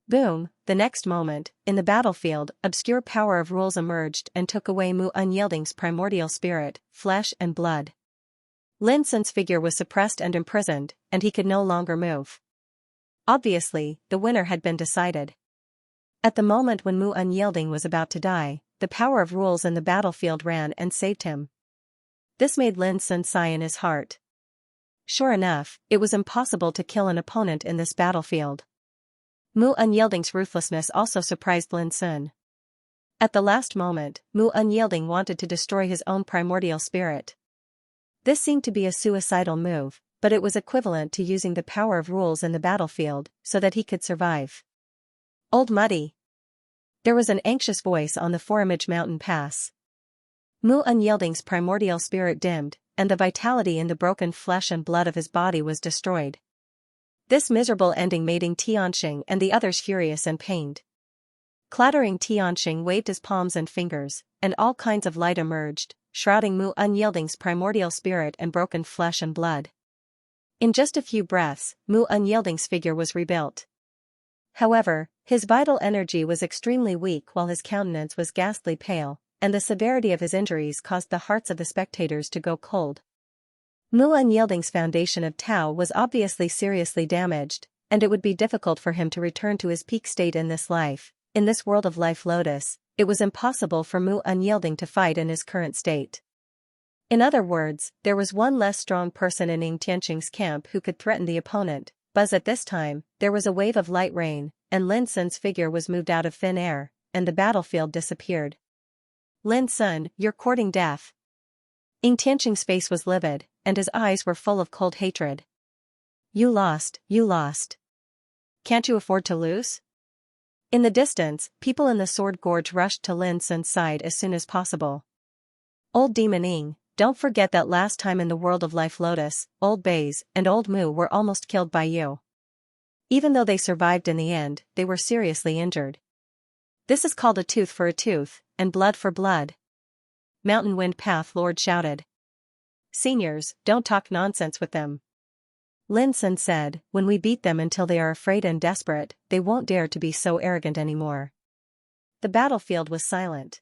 Boom! The next moment, in the battlefield, obscure power of rules emerged and took away Mu Unyielding's primordial spirit, flesh and blood. Lin Sun's figure was suppressed and imprisoned, and he could no longer move. Obviously, the winner had been decided. At the moment when Mu Unyielding was about to die, the power of rules in the battlefield ran and saved him. This made Lin Sun sigh in his heart. Sure enough, it was impossible to kill an opponent in this battlefield. Mu Unyielding's ruthlessness also surprised Lin Sun. At the last moment, Mu Unyielding wanted to destroy his own primordial spirit. This seemed to be a suicidal move, but it was equivalent to using the power of rules in the battlefield so that he could survive. Old Muddy. There was an anxious voice on the Four-Image Mountain Pass. Mu Unyielding's primordial spirit dimmed, and the vitality in the broken flesh and blood of his body was destroyed. This miserable ending made Xianxia and the others furious and pained. Clattering, Xianxia waved his palms and fingers, and all kinds of light emerged, shrouding Mu Unyielding's primordial spirit and broken flesh and blood. In just a few breaths, Mu Unyielding's figure was rebuilt. However, his vital energy was extremely weak while his countenance was ghastly pale, and the severity of his injuries caused the hearts of the spectators to go cold. Mu Unyielding's foundation of Tao was obviously seriously damaged, and it would be difficult for him to return to his peak state in this life. In this world of Life Lotus, it was impossible for Mu Unyielding to fight in his current state. In other words, there was one less strong person in Xianxia's camp who could threaten the opponent, but at this time, there was a wave of light rain, and Lin Sun's figure was moved out of thin air, and the battlefield disappeared. Lin Sun, you're courting death. Xianxia's face was livid, and his eyes were full of cold hatred. You lost, you lost. Can't you afford to lose? In the distance, people in the Sword Gorge rushed to Lin Sun's side as soon as possible. Old Demon Ying, don't forget that last time in the world of Life Lotus, Old Baze and Old Mu were almost killed by you. Even though they survived in the end, they were seriously injured. This is called a tooth for a tooth, and blood for blood. Mountain Wind Path Lord shouted. Seniors, don't talk nonsense with them. Lin Sun said, when we beat them until they are afraid and desperate, they won't dare to be so arrogant anymore. The battlefield was silent.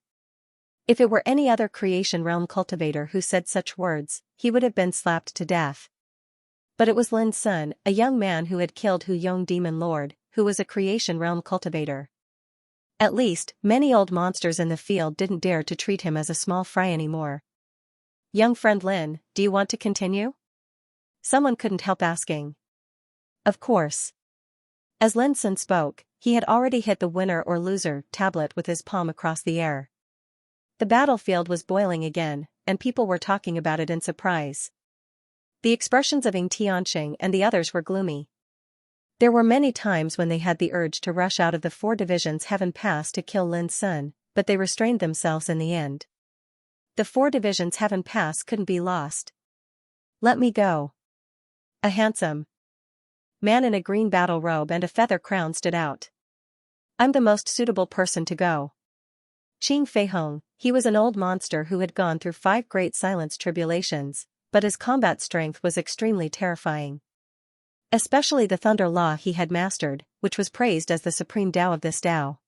If it were any other Creation Realm cultivator who said such words, he would have been slapped to death. But it was Lin Sun, a young man who had killed Hu Yong Demon Lord, who was a Creation Realm cultivator. At least, many old monsters in the field didn't dare to treat him as a small fry anymore. Young friend Lin, do you want to continue? Someone couldn't help asking. Of course. As Lin Sun spoke, he had already hit the winner or loser tablet with his palm across the air. The battlefield was boiling again, and people were talking about it in surprise. The expressions of Xianxia and the others were gloomy. There were many times when they had the urge to rush out of the 4 divisions Heaven Pass to kill Lin Sun, but they restrained themselves in the end. The 4 divisions Heaven Pass couldn't be lost. Let me go. A handsome man in a green battle robe and a feather crown stood out. I'm the most suitable person to go. Qing Feihong, he was an old monster who had gone through 5 great silence tribulations, but his combat strength was extremely terrifying. Especially the Thunder Law he had mastered, which was praised as the supreme Tao of this Tao.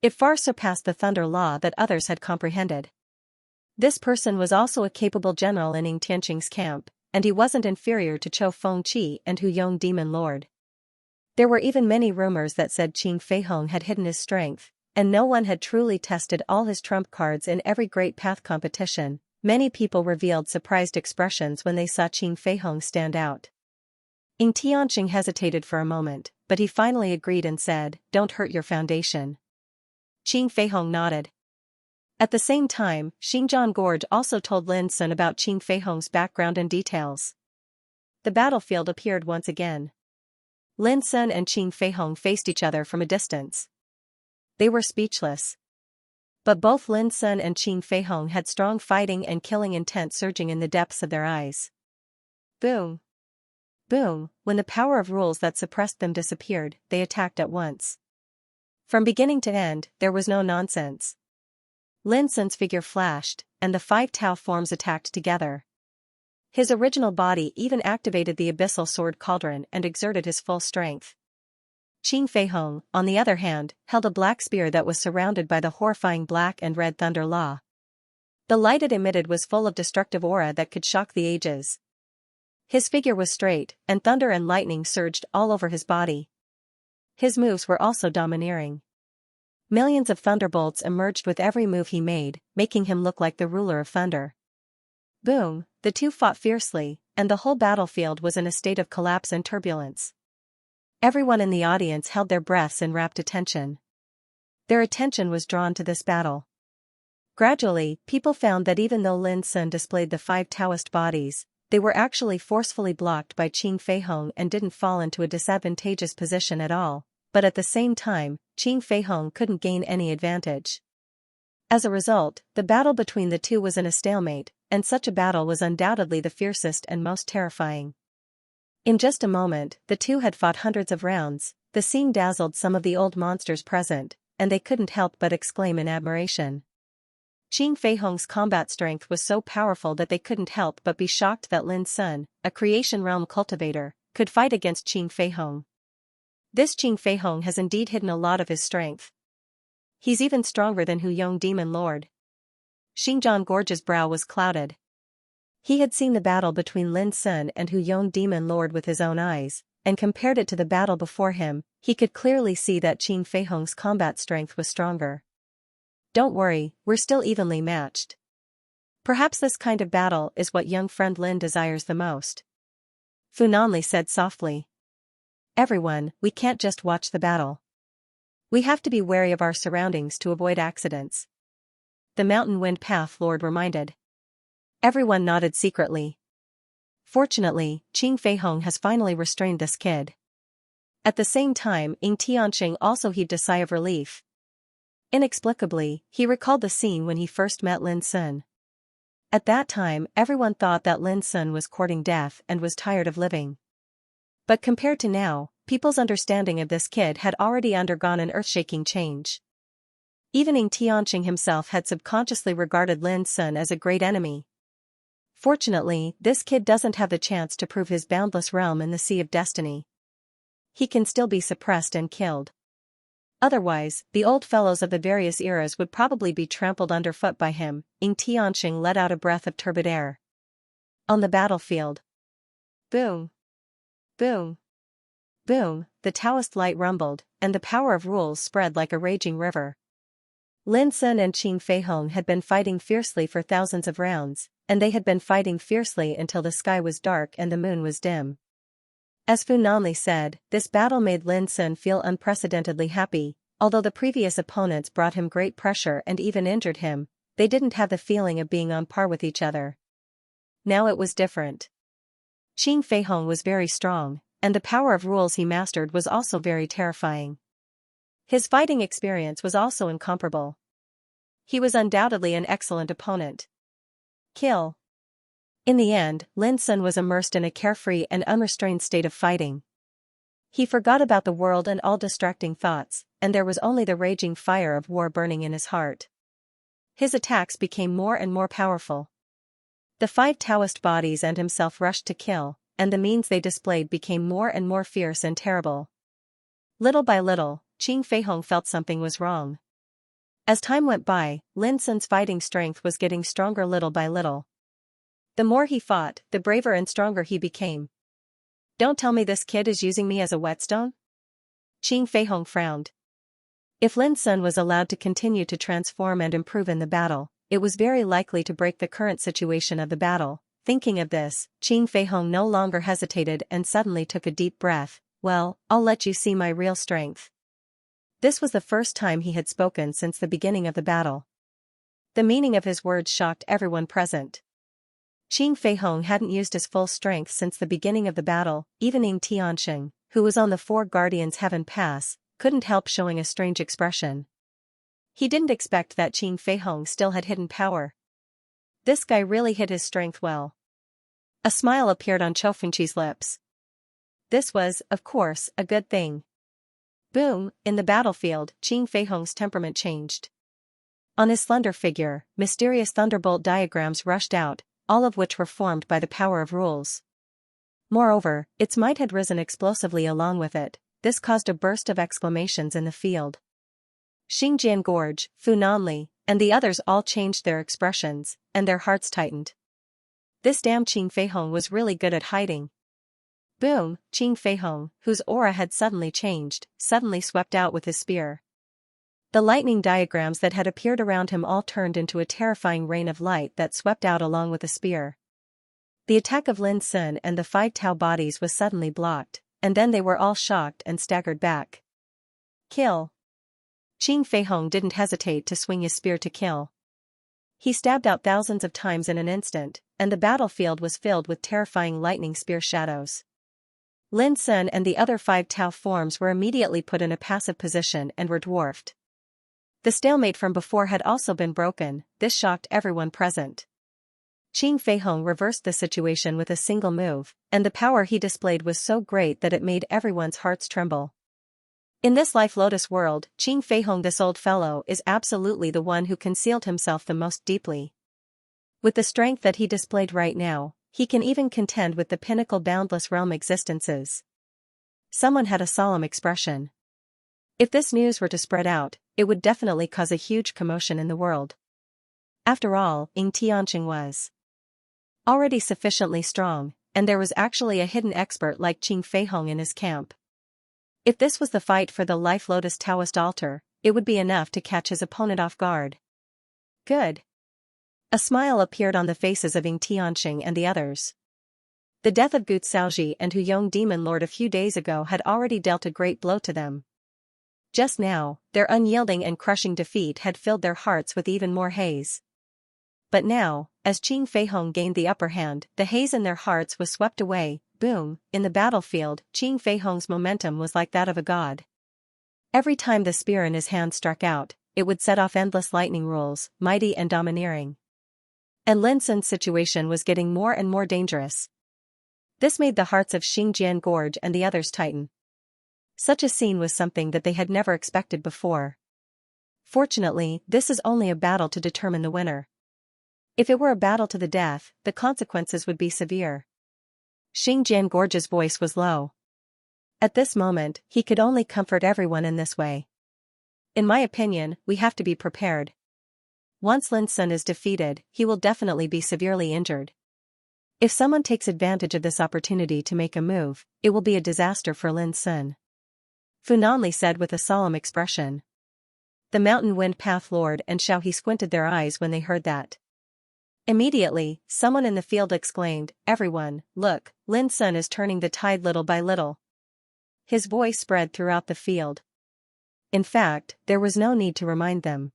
It far surpassed the Thunder Law that others had comprehended. This person was also a capable general in Xianxia's camp, and he wasn't inferior to Chou Fengqi and Hu Yong Demon Lord. There were even many rumors that said Qing Feihong had hidden his strength, and no one had truly tested all his trump cards in every Great Path competition. Many people revealed surprised expressions when they saw Qing Feihong stand out. Xianxia hesitated for a moment, but he finally agreed and said, "Don't hurt your foundation." Qing Feihong nodded. At the same time, Xinjiang Gorge also told Lin Sun about Qing Feihong's background and details. The battlefield appeared once again. Lin Sun and Qing Feihong faced each other from a distance. They were speechless. But both Lin Sun and Qing Feihong had strong fighting and killing intent surging in the depths of their eyes. Boom! Boom! When the power of rules that suppressed them disappeared, they attacked at once. From beginning to end, there was no nonsense. Lin Sun's figure flashed, and the 5 Tao forms attacked together. His original body even activated the abyssal sword cauldron and exerted his full strength. Qing Feihong, on the other hand, held a black spear that was surrounded by the horrifying black and red Thunder Law. The light it emitted was full of destructive aura that could shock the ages. His figure was straight, and thunder and lightning surged all over his body. His moves were also domineering. Millions of thunderbolts emerged with every move he made, making him look like the ruler of thunder. Boom! The two fought fiercely, and the whole battlefield was in a state of collapse and turbulence. Everyone in the audience held their breaths in rapt attention. Their attention was drawn to this battle. Gradually, people found that even though Lin Sun displayed the 5 Taoist bodies, they were actually forcefully blocked by Qing Feihong and didn't fall into a disadvantageous position at all, but at the same time, Qing Feihong couldn't gain any advantage. As a result, the battle between the two was in a stalemate, and such a battle was undoubtedly the fiercest and most terrifying. In just a moment, the two had fought hundreds of rounds. The scene dazzled some of the old monsters present, and they couldn't help but exclaim in admiration. Qing Feihong's combat strength was so powerful that they couldn't help but be shocked that Lin Sun, a creation realm cultivator, could fight against Qing Feihong. This Qing Feihong has indeed hidden a lot of his strength. He's even stronger than Hu Yong Demon Lord. Xingjian Gorge's brow was clouded. He had seen the battle between Lin Sun and Hu Yong Demon Lord with his own eyes, and compared it to the battle before him. He could clearly see that Qing Feihong's combat strength was stronger. Don't worry, we're still evenly matched. Perhaps this kind of battle is what young friend Lin desires the most. Fu Nanli said softly. Everyone, we can't just watch the battle. We have to be wary of our surroundings to avoid accidents. The Mountain Wind Path Lord reminded. Everyone nodded secretly. Fortunately, Qing Feihong has finally restrained this kid. At the same time, Ying Tianqing also heaved a sigh of relief. Inexplicably, he recalled the scene when he first met Lin Sun. At that time, everyone thought that Lin Sun was courting death and was tired of living. But compared to now, people's understanding of this kid had already undergone an earth-shaking change. Even Ying Tianqing himself had subconsciously regarded Lin Sun as a great enemy. Fortunately, this kid doesn't have the chance to prove his boundless realm in the Sea of Destiny. He can still be suppressed and killed. Otherwise, the old fellows of the various eras would probably be trampled underfoot by him. Ying Tianqing let out a breath of turbid air. On the battlefield. Boom. Boom. Boom, the Taoist light rumbled, and the power of rules spread like a raging river. Lin Sun and Qing Feihong had been fighting fiercely for thousands of rounds, and they had been fighting fiercely until the sky was dark and the moon was dim. As Fu Nanli said, this battle made Lin Sun feel unprecedentedly happy. Although the previous opponents brought him great pressure and even injured him, they didn't have the feeling of being on par with each other. Now it was different. Qing Feihong was very strong, and the power of rules he mastered was also very terrifying. His fighting experience was also incomparable. He was undoubtedly an excellent opponent. Kill. In the end, Lin Sun was immersed in a carefree and unrestrained state of fighting. He forgot about the world and all distracting thoughts, and there was only the raging fire of war burning in his heart. His attacks became more and more powerful. The 5 Taoist bodies and himself rushed to kill, and the means they displayed became more and more fierce and terrible. Little by little, Qing Feihong felt something was wrong. As time went by, Lin Sun's fighting strength was getting stronger little by little. The more he fought, the braver and stronger he became. Don't tell me this kid is using me as a whetstone? Qing Feihong frowned. If Lin Sun was allowed to continue to transform and improve in the battle, it was very likely to break the current situation of the battle. Thinking of this, Qing Feihong no longer hesitated and suddenly took a deep breath. Well, I'll let you see my real strength. This was the first time he had spoken since the beginning of the battle. The meaning of his words shocked everyone present. Qing Feihong hadn't used his full strength since the beginning of the battle. Even Ying Tianqing, who was on the 4 Guardians Heaven Pass, couldn't help showing a strange expression. He didn't expect that Qing Feihong still had hidden power. This guy really hid his strength well. A smile appeared on Chou Fengqi's lips. This was, of course, a good thing. Boom, in the battlefield, Qing Feihong's temperament changed. On his slender figure, mysterious thunderbolt diagrams rushed out, all of which were formed by the power of rules. Moreover, its might had risen explosively along with it. This caused a burst of exclamations in the field. Xingjian Gorge, Fu Nanli, and the others all changed their expressions, and their hearts tightened. This damn Qing Feihong was really good at hiding. Boom, Qing Feihong, whose aura had suddenly changed, suddenly swept out with his spear. The lightning diagrams that had appeared around him all turned into a terrifying rain of light that swept out along with the spear. The attack of Lin Sun and the 5 Tao bodies was suddenly blocked, and then they were all shocked and staggered back. Kill. Qing Feihong didn't hesitate to swing his spear to kill. He stabbed out thousands of times in an instant, and the battlefield was filled with terrifying lightning spear shadows. Lin Sun and the other 5 Tao forms were immediately put in a passive position and were dwarfed. The stalemate from before had also been broken. This shocked everyone present. Qing Feihong reversed the situation with a single move, and the power he displayed was so great that it made everyone's hearts tremble. In this Life Lotus world, Qing Feihong, this old fellow, is absolutely the one who concealed himself the most deeply. With the strength that he displayed right now, he can even contend with the pinnacle boundless realm existences. Someone had a solemn expression. If this news were to spread out, it would definitely cause a huge commotion in the world. After all, Xianxia was already sufficiently strong, and there was actually a hidden expert like Qing Feihong in his camp. If this was the fight for the Life Lotus Taoist altar, it would be enough to catch his opponent off guard. Good. A smile appeared on the faces of Xianxia and the others. The death of Gu Xiaoji and Hu Yong Demon Lord a few days ago had already dealt a great blow to them. Just now, their unyielding and crushing defeat had filled their hearts with even more haze. But now, as Qing Feihong gained the upper hand, the haze in their hearts was swept away. Boom! In the battlefield, Qing Feihong's momentum was like that of a god. Every time the spear in his hand struck out, it would set off endless lightning rules, mighty and domineering. And Lin Sun's situation was getting more and more dangerous. This made the hearts of Xingjian gorge and the others tighten. Such a scene was something that they had never expected before. Fortunately, this is only a battle to determine the winner. If it were a battle to the death, the consequences would be severe. Xingjian Gorge's voice was low. At this moment, he could only comfort everyone in this way. In my opinion, we have to be prepared. Once Lin Sun is defeated, he will definitely be severely injured. If someone takes advantage of this opportunity to make a move, it will be a disaster for Lin Sun. Fu Nanli said with a solemn expression. The Mountain Wind Path Lord and Xiao He squinted their eyes when they heard that. Immediately, someone in the field exclaimed, "Everyone, look, Lin Sun is turning the tide little by little." His voice spread throughout the field. In fact, there was no need to remind them.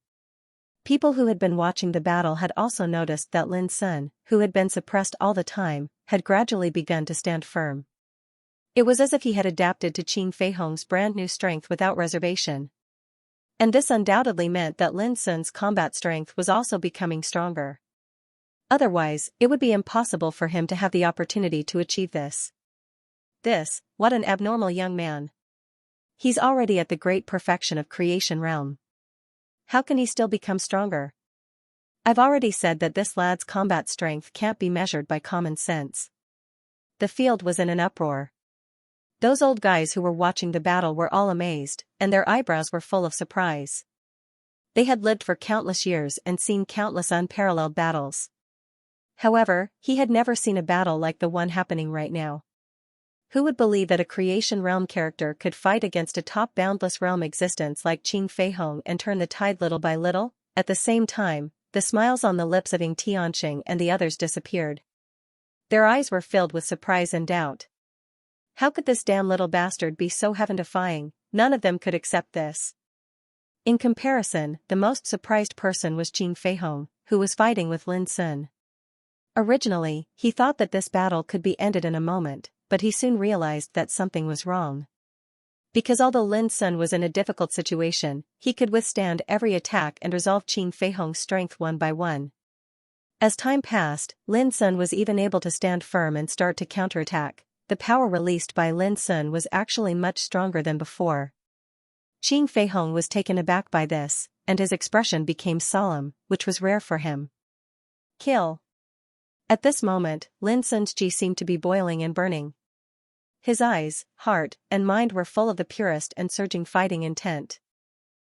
People who had been watching the battle had also noticed that Lin Sun, who had been suppressed all the time, had gradually begun to stand firm. It was as if he had adapted to Qing Feihong's brand new strength without reservation. And this undoubtedly meant that Lin Sun's combat strength was also becoming stronger. Otherwise, it would be impossible for him to have the opportunity to achieve this. What an abnormal young man. He's already at the great perfection of creation realm. How can he still become stronger? I've already said that this lad's combat strength can't be measured by common sense. The field was in an uproar. Those old guys who were watching the battle were all amazed, and their eyebrows were full of surprise. They had lived for countless years and seen countless unparalleled battles. However, he had never seen a battle like the one happening right now. Who would believe that a creation realm character could fight against a top boundless realm existence like Qing Feihong and turn the tide little by little? At the same time, the smiles on the lips of Xianxia and the others disappeared. Their eyes were filled with surprise and doubt. How could this damn little bastard be so heaven-defying? None of them could accept this. In comparison, the most surprised person was Qing Feihong, who was fighting with Lin Sun. Originally, he thought that this battle could be ended in a moment, but he soon realized that something was wrong. Because although Lin Sun was in a difficult situation, he could withstand every attack and resolve Qing Feihong's strength one by one. As time passed, Lin Sun was even able to stand firm and start to counterattack. The power released by Lin Sun was actually much stronger than before. Qing Feihong was taken aback by this, and his expression became solemn, which was rare for him. Kill. At this moment, Lin Sun's chi seemed to be boiling and burning. His eyes, heart, and mind were full of the purest and surging fighting intent.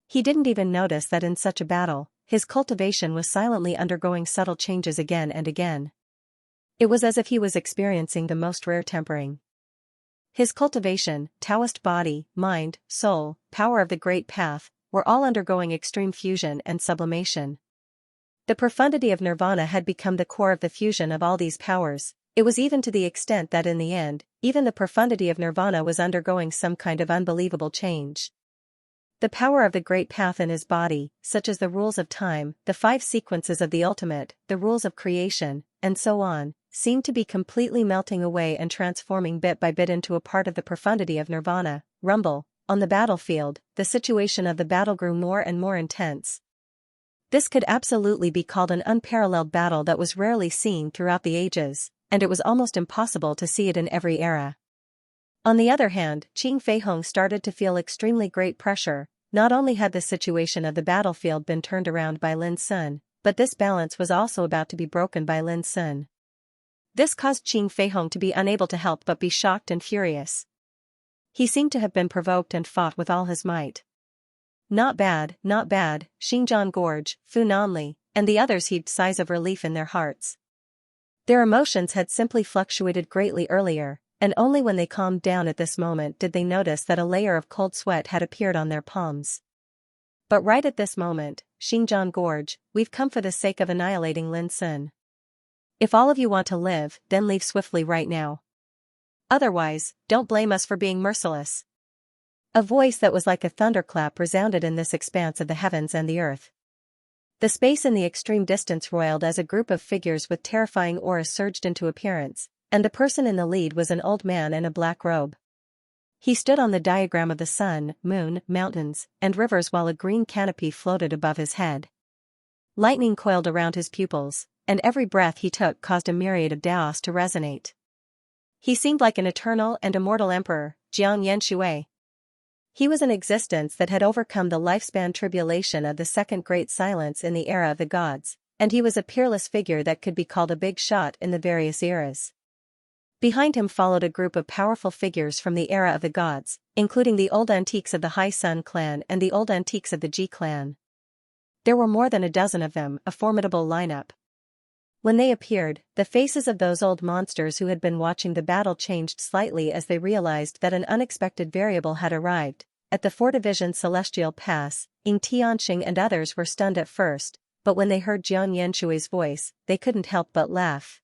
He didn't even notice that in such a battle, his cultivation was silently undergoing subtle changes again and again. It was as if he was experiencing the most rare tempering. His cultivation, Taoist body, mind, soul, power of the great path, were all undergoing extreme fusion and sublimation. The profundity of nirvana had become the core of the fusion of all these powers. It was even to the extent that in the end, even the profundity of nirvana was undergoing some kind of unbelievable change. The power of the great path in his body, such as the rules of time, the 5 sequences of the ultimate, the rules of creation, and so on, seemed to be completely melting away and transforming bit by bit into a part of the profundity of nirvana. Rumble. On the battlefield, the situation of the battle grew more and more intense. This could absolutely be called an unparalleled battle that was rarely seen throughout the ages, and it was almost impossible to see it in every era. On the other hand, Qing Feihong started to feel extremely great pressure. Not only had the situation of the battlefield been turned around by Lin Sun, but this balance was also about to be broken by Lin Sun. This caused Qing Feihong to be unable to help but be shocked and furious. He seemed to have been provoked and fought with all his might. Not bad, not bad, Xinjiang Gorge, Fu Nanli, and the others heaved sighs of relief in their hearts. Their emotions had simply fluctuated greatly earlier, and only when they calmed down at this moment did they notice that a layer of cold sweat had appeared on their palms. But right at this moment, Xinjiang Gorge, we've come for the sake of annihilating Lin Sun. If all of you want to live, then leave swiftly right now. Otherwise, don't blame us for being merciless. A voice that was like a thunderclap resounded in this expanse of the heavens and the earth. The space in the extreme distance roiled as a group of figures with terrifying auras surged into appearance, and the person in the lead was an old man in a black robe. He stood on the diagram of the sun, moon, mountains, and rivers while a green canopy floated above his head. Lightning coiled around his pupils, and every breath he took caused a myriad of daos to resonate. He seemed like an eternal and immortal emperor, Jiang Yanxue. He was an existence that had overcome the lifespan tribulation of the second great silence in the era of the gods, and he was a peerless figure that could be called a big shot in the various eras. Behind him followed a group of powerful figures from the era of the gods, including the old antiques of the Hai Sun clan and the old antiques of the Ji clan. There were more than a dozen of them, a formidable lineup. When they appeared, the faces of those old monsters who had been watching the battle changed slightly as they realized that an unexpected variable had arrived. At the 4-division Celestial Pass, Ying Tianxing and others were stunned at first, but when they heard Jiang Yanshui's voice, they couldn't help but laugh.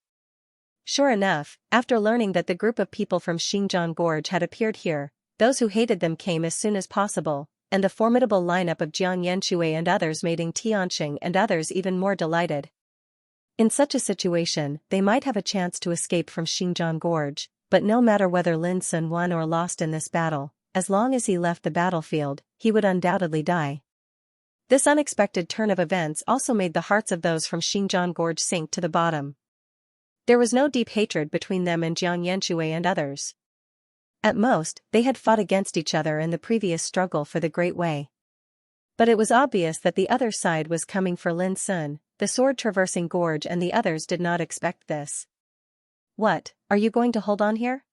Sure enough, after learning that the group of people from Xinjiang Gorge had appeared here, those who hated them came as soon as possible, and the formidable lineup of Jiang Yanxue and others made Ying Tianxing and others even more delighted. In such a situation, they might have a chance to escape from Xinjiang Gorge, but no matter whether Lin Sun won or lost in this battle, as long as he left the battlefield, he would undoubtedly die. This unexpected turn of events also made the hearts of those from Xinjiang Gorge sink to the bottom. There was no deep hatred between them and Jiang Yanxue and others. At most, they had fought against each other in the previous struggle for the Great Way. But it was obvious that the other side was coming for Lin Sun, the sword-traversing gorge, and the others did not expect this. What, are you going to hold on here?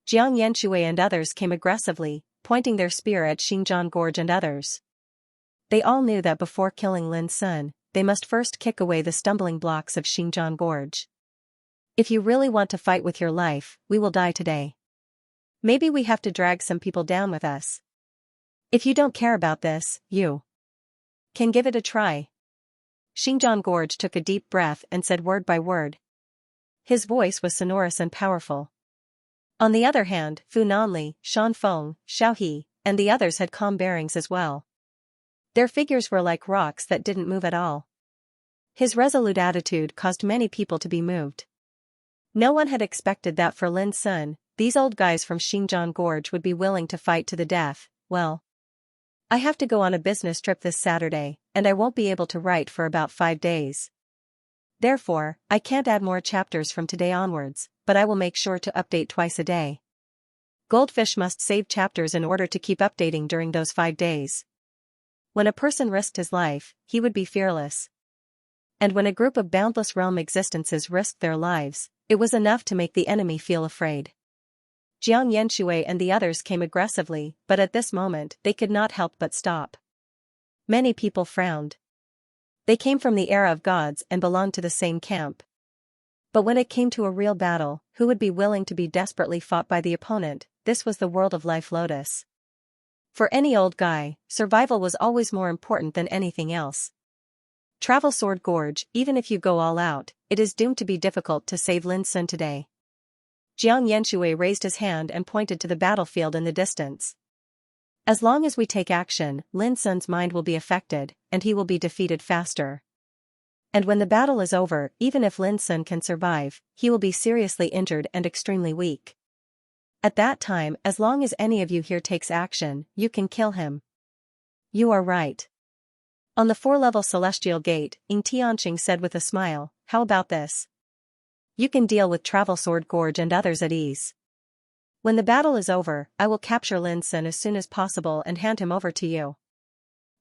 Jiang Yanxue and others came aggressively, pointing their spear at Xinjiang Gorge and others. They all knew that before killing Lin Sun, they must first kick away the stumbling blocks of Xinjiang Gorge. If you really want to fight with your life, we will die today. Maybe we have to drag some people down with us. If you don't care about this, you can give it a try. Xinjiang Gorge took a deep breath and said word by word. His voice was sonorous and powerful. On the other hand, Fu Nanli, Shan Feng, Xiao He, and the others had calm bearings as well. Their figures were like rocks that didn't move at all. His resolute attitude caused many people to be moved. No one had expected that for Lin Sun, these old guys from Xinjiang Gorge would be willing to fight to the death. Well, I have to go on a business trip this Saturday, and I won't be able to write for about 5 days. Therefore, I can't add more chapters from today onwards, but I will make sure to update twice a day. Goldfish must save chapters in order to keep updating during those 5 days. When a person risked his life, he would be fearless. And when a group of boundless realm existences risked their lives, it was enough to make the enemy feel afraid. Jiang Yanxue and the others came aggressively, but at this moment they could not help but stop. Many people frowned. They came from the era of gods and belonged to the same camp. But when it came to a real battle, who would be willing to be desperately fought by the opponent? This was the world of Life Lotus. For any old guy, survival was always more important than anything else. Travel Sword Gorge, even if you go all out, it is doomed to be difficult to save Lin Sun today. Jiang Yanshui raised his hand and pointed to the battlefield in the distance. As long as we take action, Lin Sun's mind will be affected, and he will be defeated faster. And when the battle is over, even if Lin Sun can survive, he will be seriously injured and extremely weak. At that time, as long as any of you here takes action, you can kill him. You are right. On the 4-level celestial gate, Ying Tianqing said with a smile, how about this? You can deal with Travel Sword Gorge and others at ease. When the battle is over, I will capture Lin Sun as soon as possible and hand him over to you.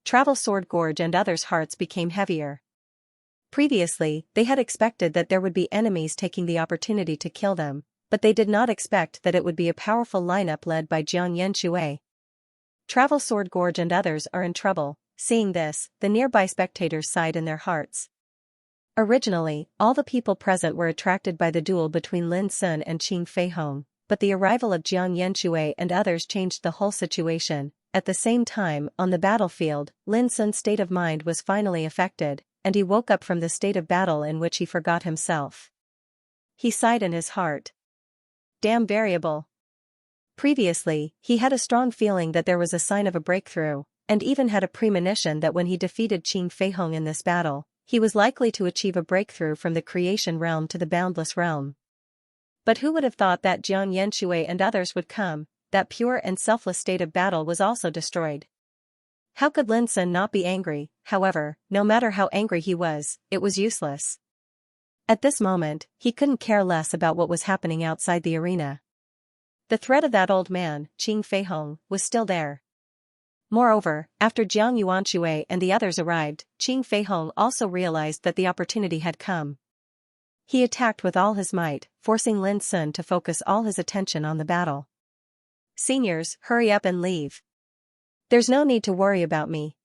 Travel Sword Gorge and others' hearts became heavier. Previously, they had expected that there would be enemies taking the opportunity to kill them, but they did not expect that it would be a powerful lineup led by Jiang Yanshui. Travel Sword Gorge and others are in trouble. Seeing this, the nearby spectators sighed in their hearts. Originally, all the people present were attracted by the duel between Lin Sun and Qing Feihong, but the arrival of Jiang Yanshui and others changed the whole situation. At the same time, on the battlefield, Lin Sun's state of mind was finally affected, and he woke up from the state of battle in which he forgot himself. He sighed in his heart. Damn variable. Previously, he had a strong feeling that there was a sign of a breakthrough, and even had a premonition that when he defeated Qing Feihong in this battle, he was likely to achieve a breakthrough from the creation realm to the boundless realm. But who would have thought that Jiang Yanshui and others would come? That pure and selfless state of battle was also destroyed. How could Lin Sun not be angry? However, no matter how angry he was, it was useless. At this moment, he couldn't care less about what was happening outside the arena. The threat of that old man, Qing Feihong, was still there. Moreover, after Jiang Yuanshui and the others arrived, Qing Feihong also realized that the opportunity had come. He attacked with all his might, forcing Lin Sun to focus all his attention on the battle. Seniors, hurry up and leave. There's no need to worry about me.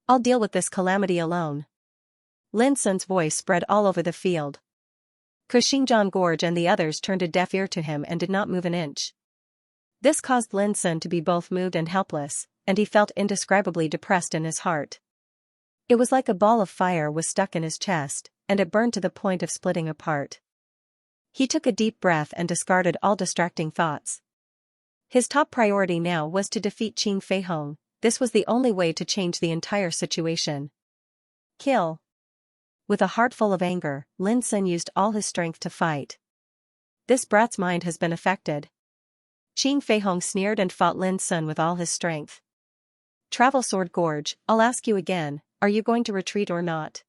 I'll deal with this calamity alone. Lin Sun's voice spread all over the field. Xinjiang Gorge and the others turned a deaf ear to him and did not move an inch. This caused Lin Sun to be both moved and helpless, and he felt indescribably depressed in his heart. It was like a ball of fire was stuck in his chest, and it burned to the point of splitting apart. He took a deep breath and discarded all distracting thoughts. His top priority now was to defeat Qing Feihong. This was the only way to change the entire situation. Kill. With a heart full of anger, Lin Sun used all his strength to fight. This brat's mind has been affected. Qing Feihong sneered and fought Lin Sun with all his strength. Travel Sword Gorge, I'll ask you again, are you going to retreat or not?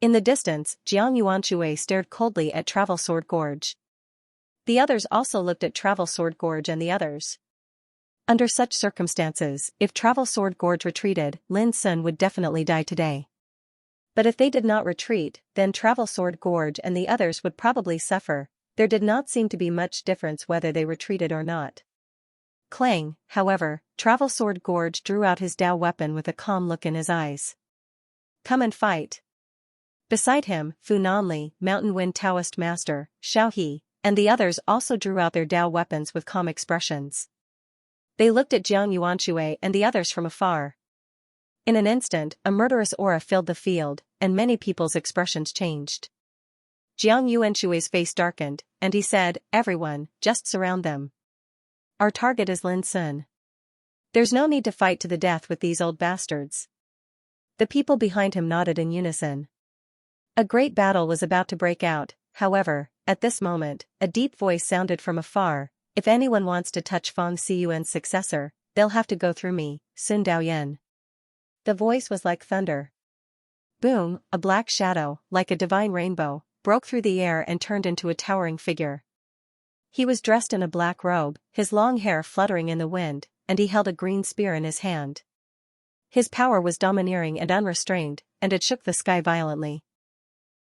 In the distance, Jiang Yuanshui stared coldly at Travel Sword Gorge. The others also looked at Travel Sword Gorge and the others. Under such circumstances, if Travel Sword Gorge retreated, Lin Sun would definitely die today. But if they did not retreat, then Travel Sword Gorge and the others would probably suffer. There did not seem to be much difference whether they retreated or not. Clang, however, Travel Sword Gorge drew out his Dao weapon with a calm look in his eyes. Come and fight. Beside him, Fu Nanli, Mountain Wind Taoist Master, Xiao He, and the others also drew out their Dao weapons with calm expressions. They looked at Jiang Yuanshui and the others from afar. In an instant, a murderous aura filled the field, and many people's expressions changed. Jiang Yuanshui's face darkened, and he said, everyone, just surround them. Our target is Lin Sun. There's no need to fight to the death with these old bastards. The people behind him nodded in unison. A great battle was about to break out, however, at this moment, a deep voice sounded from afar, if anyone wants to touch Fang Xiyuan's successor, they'll have to go through me, Sun Daoyan. The voice was like thunder. Boom, a black shadow, like a divine rainbow, broke through the air and turned into a towering figure. He was dressed in a black robe, his long hair fluttering in the wind, and he held a green spear in his hand. His power was domineering and unrestrained, and it shook the sky violently.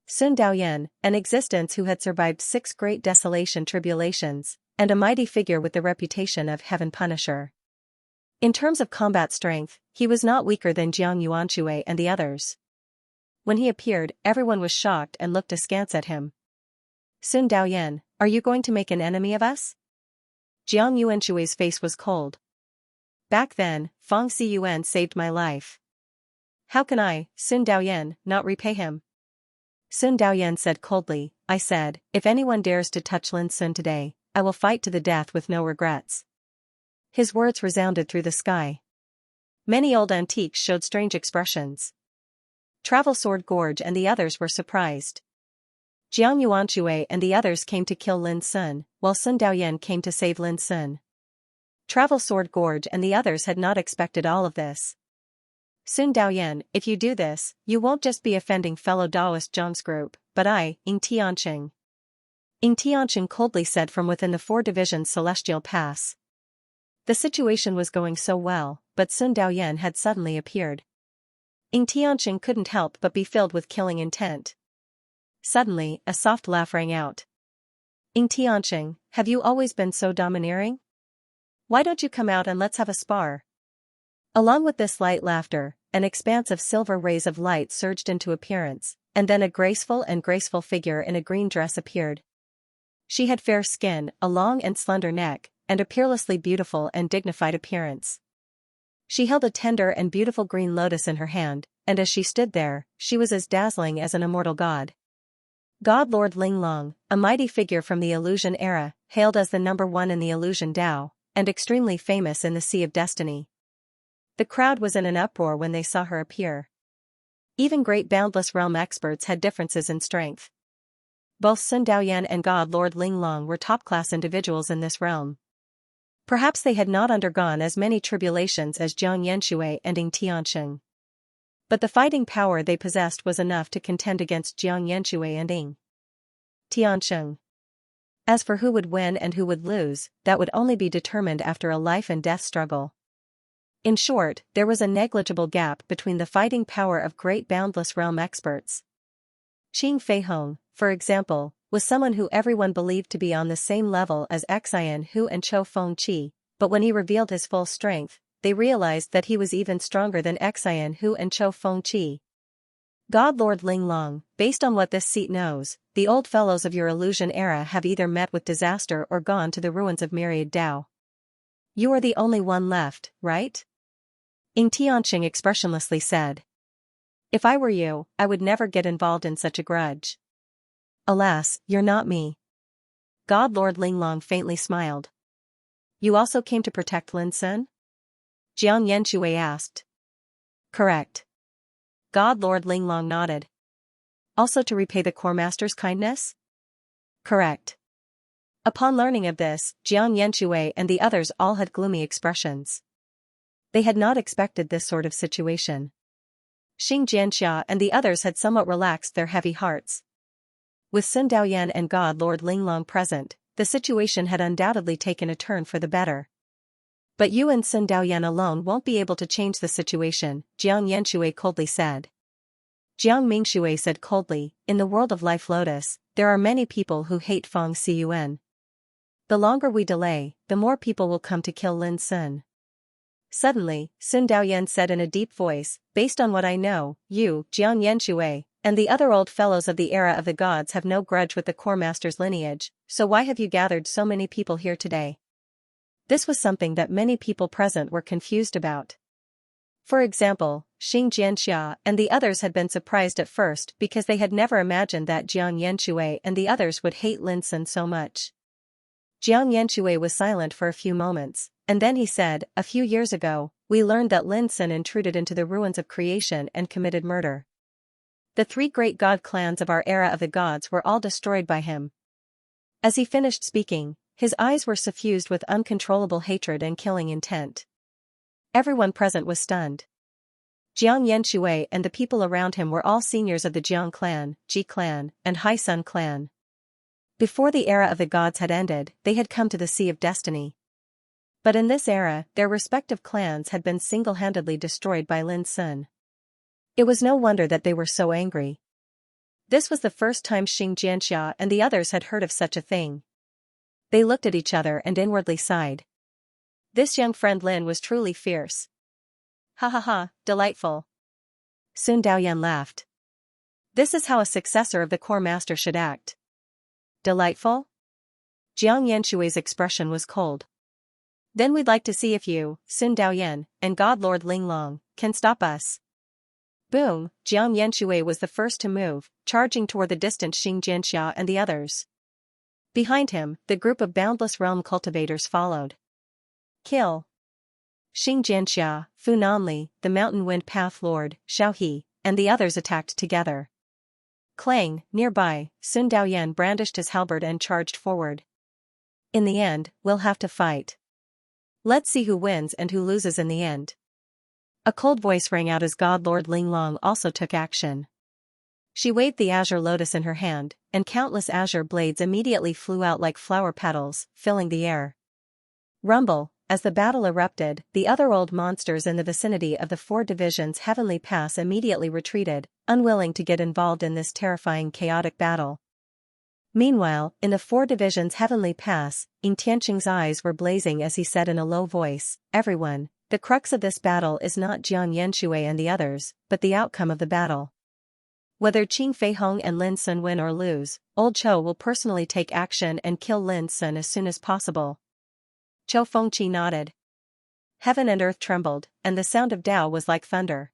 Sun Daoyan, an existence who had survived 6 great desolation tribulations, and a mighty figure with the reputation of Heaven Punisher. In terms of combat strength, he was not weaker than Jiang Yuanshui and the others. When he appeared, everyone was shocked and looked askance at him. Sun Daoyan, are you going to make an enemy of us? Jiang Yuanshui's face was cold. Back then, Fang Xiyuan saved my life. How can I, Sun Daoyan, not repay him? Sun Daoyan said coldly, I said, if anyone dares to touch Lin Sun today, I will fight to the death with no regrets. His words resounded through the sky. Many old antiques showed strange expressions. Travel Sword Gorge and the others were surprised. Jiang Yuanshui and the others came to kill Lin Sun, while Sun Daoyan came to save Lin Sun. Travel Sword Gorge and the others had not expected all of this. Sun Daoyan, if you do this, you won't just be offending fellow Daoist Zhang's group, but I, Ying Tianqing. Ying Tianqing coldly said from within the 4 divisions Celestial Pass. The situation was going so well, but Sun Daoyan had suddenly appeared. Ying Tianqing couldn't help but be filled with killing intent. Suddenly, a soft laugh rang out. Ying Tianqing, have you always been so domineering? Why don't you come out and let's have a spar? Along with this light laughter, an expanse of silver rays of light surged into appearance, and then a graceful figure in a green dress appeared. She had fair skin, a long and slender neck, and a peerlessly beautiful and dignified appearance. She held a tender and beautiful green lotus in her hand, and as she stood there, she was as dazzling as an immortal god. God Lord Linglong, a mighty figure from the Illusion era, hailed as the number 1 in the Illusion Dao, and extremely famous in the Sea of Destiny. The crowd was in an uproar when they saw her appear. Even great boundless realm experts had differences in strength. Both Sun Daoyan and God Lord Linglong were top-class individuals in this realm. Perhaps they had not undergone as many tribulations as Jiang Yuanshui and Ying Tianqing. But the fighting power they possessed was enough to contend against Jiang Yuanshui and Ying Tianqing. As for who would win and who would lose, that would only be determined after a life-and-death struggle. In short, there was a negligible gap between the fighting power of great boundless realm experts. Qing Feihong, for example, was someone who everyone believed to be on the same level as Xian Hu and Chou Fengqi, but when he revealed his full strength, they realized that he was even stronger than Xian Hu and Chou Fengqi. God Lord Linglong, based on what this seat knows, the old fellows of your illusion era have either met with disaster or gone to the ruins of myriad Dao. You are the only one left, right? Ying Tianqing expressionlessly said. If I were you, I would never get involved in such a grudge. Alas, you're not me. God Lord Linglong faintly smiled. You also came to protect Lin Sun? Jiang Yuanshui asked. Correct. God Lord Linglong nodded. Also to repay the Core Master's kindness? Correct. Upon learning of this, Jiang Yuanshui and the others all had gloomy expressions. They had not expected this sort of situation. Xianxia and the others had somewhat relaxed their heavy hearts. With Sun Daoyan and God Lord Linglong present, the situation had undoubtedly taken a turn for the better. But you and Sun Daoyan alone won't be able to change the situation, Jiang Yuanshui coldly said. Jiang Mingshui said coldly, in the world of Life Lotus, there are many people who hate Feng Ciyuan. The longer we delay, the more people will come to kill Lin Sun. Suddenly, Sun Daoyan said in a deep voice, based on what I know, you, Jiang Yuanshui, and the other old fellows of the era of the gods have no grudge with the Core Master's lineage, so why have you gathered so many people here today? This was something that many people present were confused about. For example, Xianxia and the others had been surprised at first because they had never imagined that Jiang Yuanshui and the others would hate Lin Sun so much. Jiang Yuanshui was silent for a few moments, and then he said, a few years ago, we learned that Lin Sun intruded into the ruins of creation and committed murder. The 3 great god clans of our era of the gods were all destroyed by him. As he finished speaking, his eyes were suffused with uncontrollable hatred and killing intent. Everyone present was stunned. Jiang Yuanshui and the people around him were all seniors of the Jiang clan, Ji clan, and Hai Sun clan. Before the era of the gods had ended, they had come to the Sea of Destiny. But in this era, their respective clans had been single-handedly destroyed by Lin Sun. It was no wonder that they were so angry. This was the first time Xianxia and the others had heard of such a thing. They looked at each other and inwardly sighed. This young friend Lin was truly fierce. Ha ha ha, delightful. Sun Daoyan laughed. This is how a successor of the Core Master should act. Delightful? Jiang Yuanshui's expression was cold. Then we'd like to see if you, Sun Daoyan, and God Lord Linglong, can stop us. Boom, Jiang Yanshui was the first to move, charging toward the distant Xianxia and the others. Behind him, the group of Boundless Realm cultivators followed. Kill. Xianxia, Fu Nanli, the Mountain Wind Path Lord, Xiaohe, and the others attacked together. Clang, nearby, Sun Daoyan brandished his halberd and charged forward. In the end, we'll have to fight. Let's see who wins and who loses in the end. A cold voice rang out as God Lord Linglong also took action. She waved the azure lotus in her hand, and countless azure blades immediately flew out like flower petals, filling the air. Rumble, as the battle erupted, the other old monsters in the vicinity of the 4 divisions Heavenly Pass immediately retreated, unwilling to get involved in this terrifying chaotic battle. Meanwhile, in the 4 divisions Heavenly Pass, Ying Tianqing's eyes were blazing as he said in a low voice, "Everyone, the crux of this battle is not Jiang Yanshui and the others, but the outcome of the battle. Whether Qing Fei Hong and Lin Sun win or lose, Old Chou will personally take action and kill Lin Sun as soon as possible." Chou Fengqi nodded. Heaven and earth trembled, and the sound of Tao was like thunder.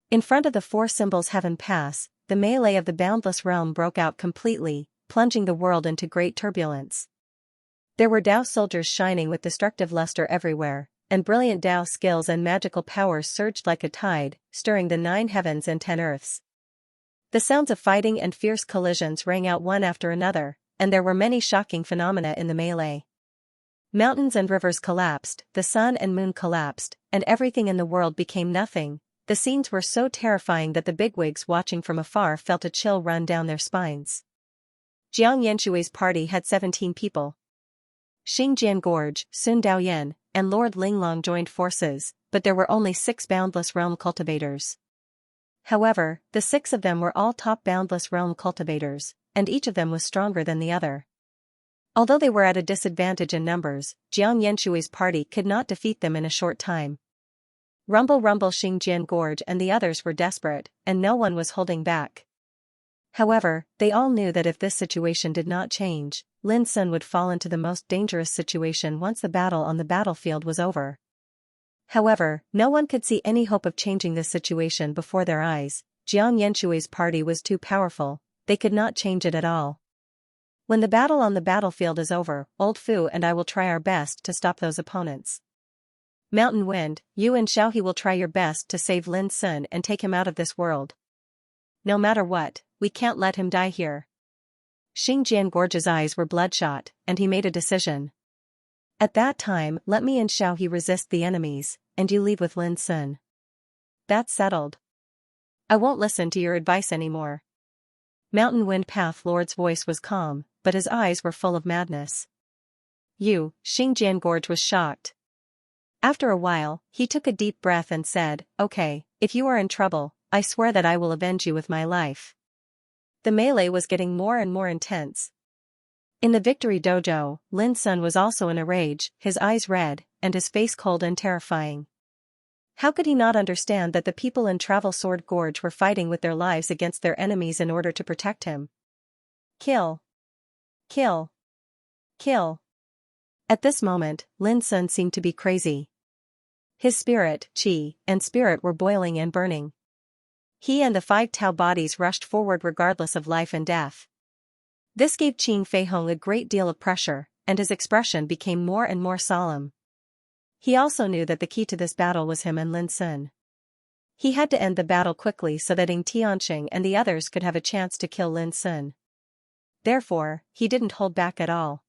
In front of the 4 symbols Heaven Pass, the melee of the Boundless Realm broke out completely, plunging the world into great turbulence. There were Tao soldiers shining with destructive luster everywhere, and brilliant Tao skills and magical powers surged like a tide, stirring the 9 heavens and 10 earths. The sounds of fighting and fierce collisions rang out one after another, and there were many shocking phenomena in the melee. Mountains and rivers collapsed, the sun and moon collapsed, and everything in the world became nothing. The scenes were so terrifying that the bigwigs watching from afar felt a chill run down their spines. Jiang Yanshui's party had 17 people. Xingjian Gorge, Sun Daoyan, and Lord Linglong joined forces, but there were only 6 Boundless Realm cultivators. However, the 6 of them were all top Boundless Realm cultivators, and each of them was stronger than the other. Although they were at a disadvantage in numbers, Jiang Yanshui's party could not defeat them in a short time. Rumble Rumble Xingjian Gorge and the others were desperate, and no one was holding back. However, they all knew that if this situation did not change, Lin Sun would fall into the most dangerous situation once the battle on the battlefield was over. However, no one could see any hope of changing this situation before their eyes. Jiang Yanshui's party was too powerful, they could not change it at all. When the battle on the battlefield is over, Old Fu and I will try our best to stop those opponents. Mountain Wind, you and Xiaohe will try your best to save Lin Sun and take him out of this world. No matter what, we can't let him die here. Xingjian Gorge's eyes were bloodshot, and he made a decision. At that time, let me and Xiaohe resist the enemies, and you leave with Lin Sun. That's settled. I won't listen to your advice anymore. Mountain Wind Path Lord's voice was calm, but his eyes were full of madness. You, Xingjian Gorge was shocked. After a while, he took a deep breath and said, "Okay, if you are in trouble, I swear that I will avenge you with my life." The melee was getting more and more intense. In the victory dojo, Lin Sun was also in a rage, his eyes red, and his face cold and terrifying. How could he not understand that the people in Travel Sword Gorge were fighting with their lives against their enemies in order to protect him? Kill. Kill. Kill. At this moment, Lin Sun seemed to be crazy. His spirit, qi, and spirit were boiling and burning. He and the 5 Tao bodies rushed forward regardless of life and death. This gave Qing Fei Hong a great deal of pressure, and his expression became more and more solemn. He also knew that the key to this battle was him and Lin Sun. He had to end the battle quickly so that Ying Tianqing and the others could have a chance to kill Lin Sun. Therefore, he didn't hold back at all.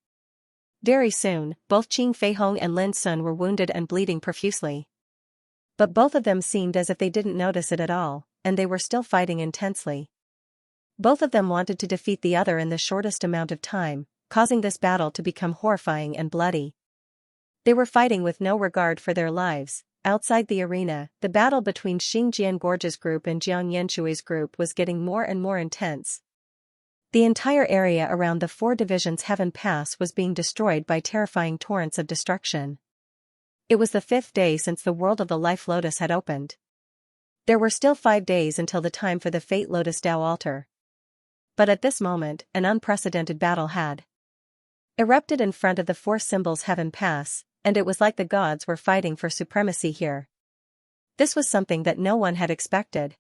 Very soon, both Qing Fei Hong and Lin Sun were wounded and bleeding profusely. But both of them seemed as if they didn't notice it at all, and they were still fighting intensely. Both of them wanted to defeat the other in the shortest amount of time, causing this battle to become horrifying and bloody. They were fighting with no regard for their lives. Outside the arena, the battle between Xingjian Gorge's group and Jiang Yanshui's group was getting more and more intense. The entire area around the 4 divisions Heaven Pass was being destroyed by terrifying torrents of destruction. It was the 5th day since the World of the Life Lotus had opened. There were still 5 days until the time for the Fate Lotus Tao altar. But at this moment, an unprecedented battle had erupted in front of the 4 symbols Heaven Pass, and it was like the gods were fighting for supremacy here. This was something that no one had expected.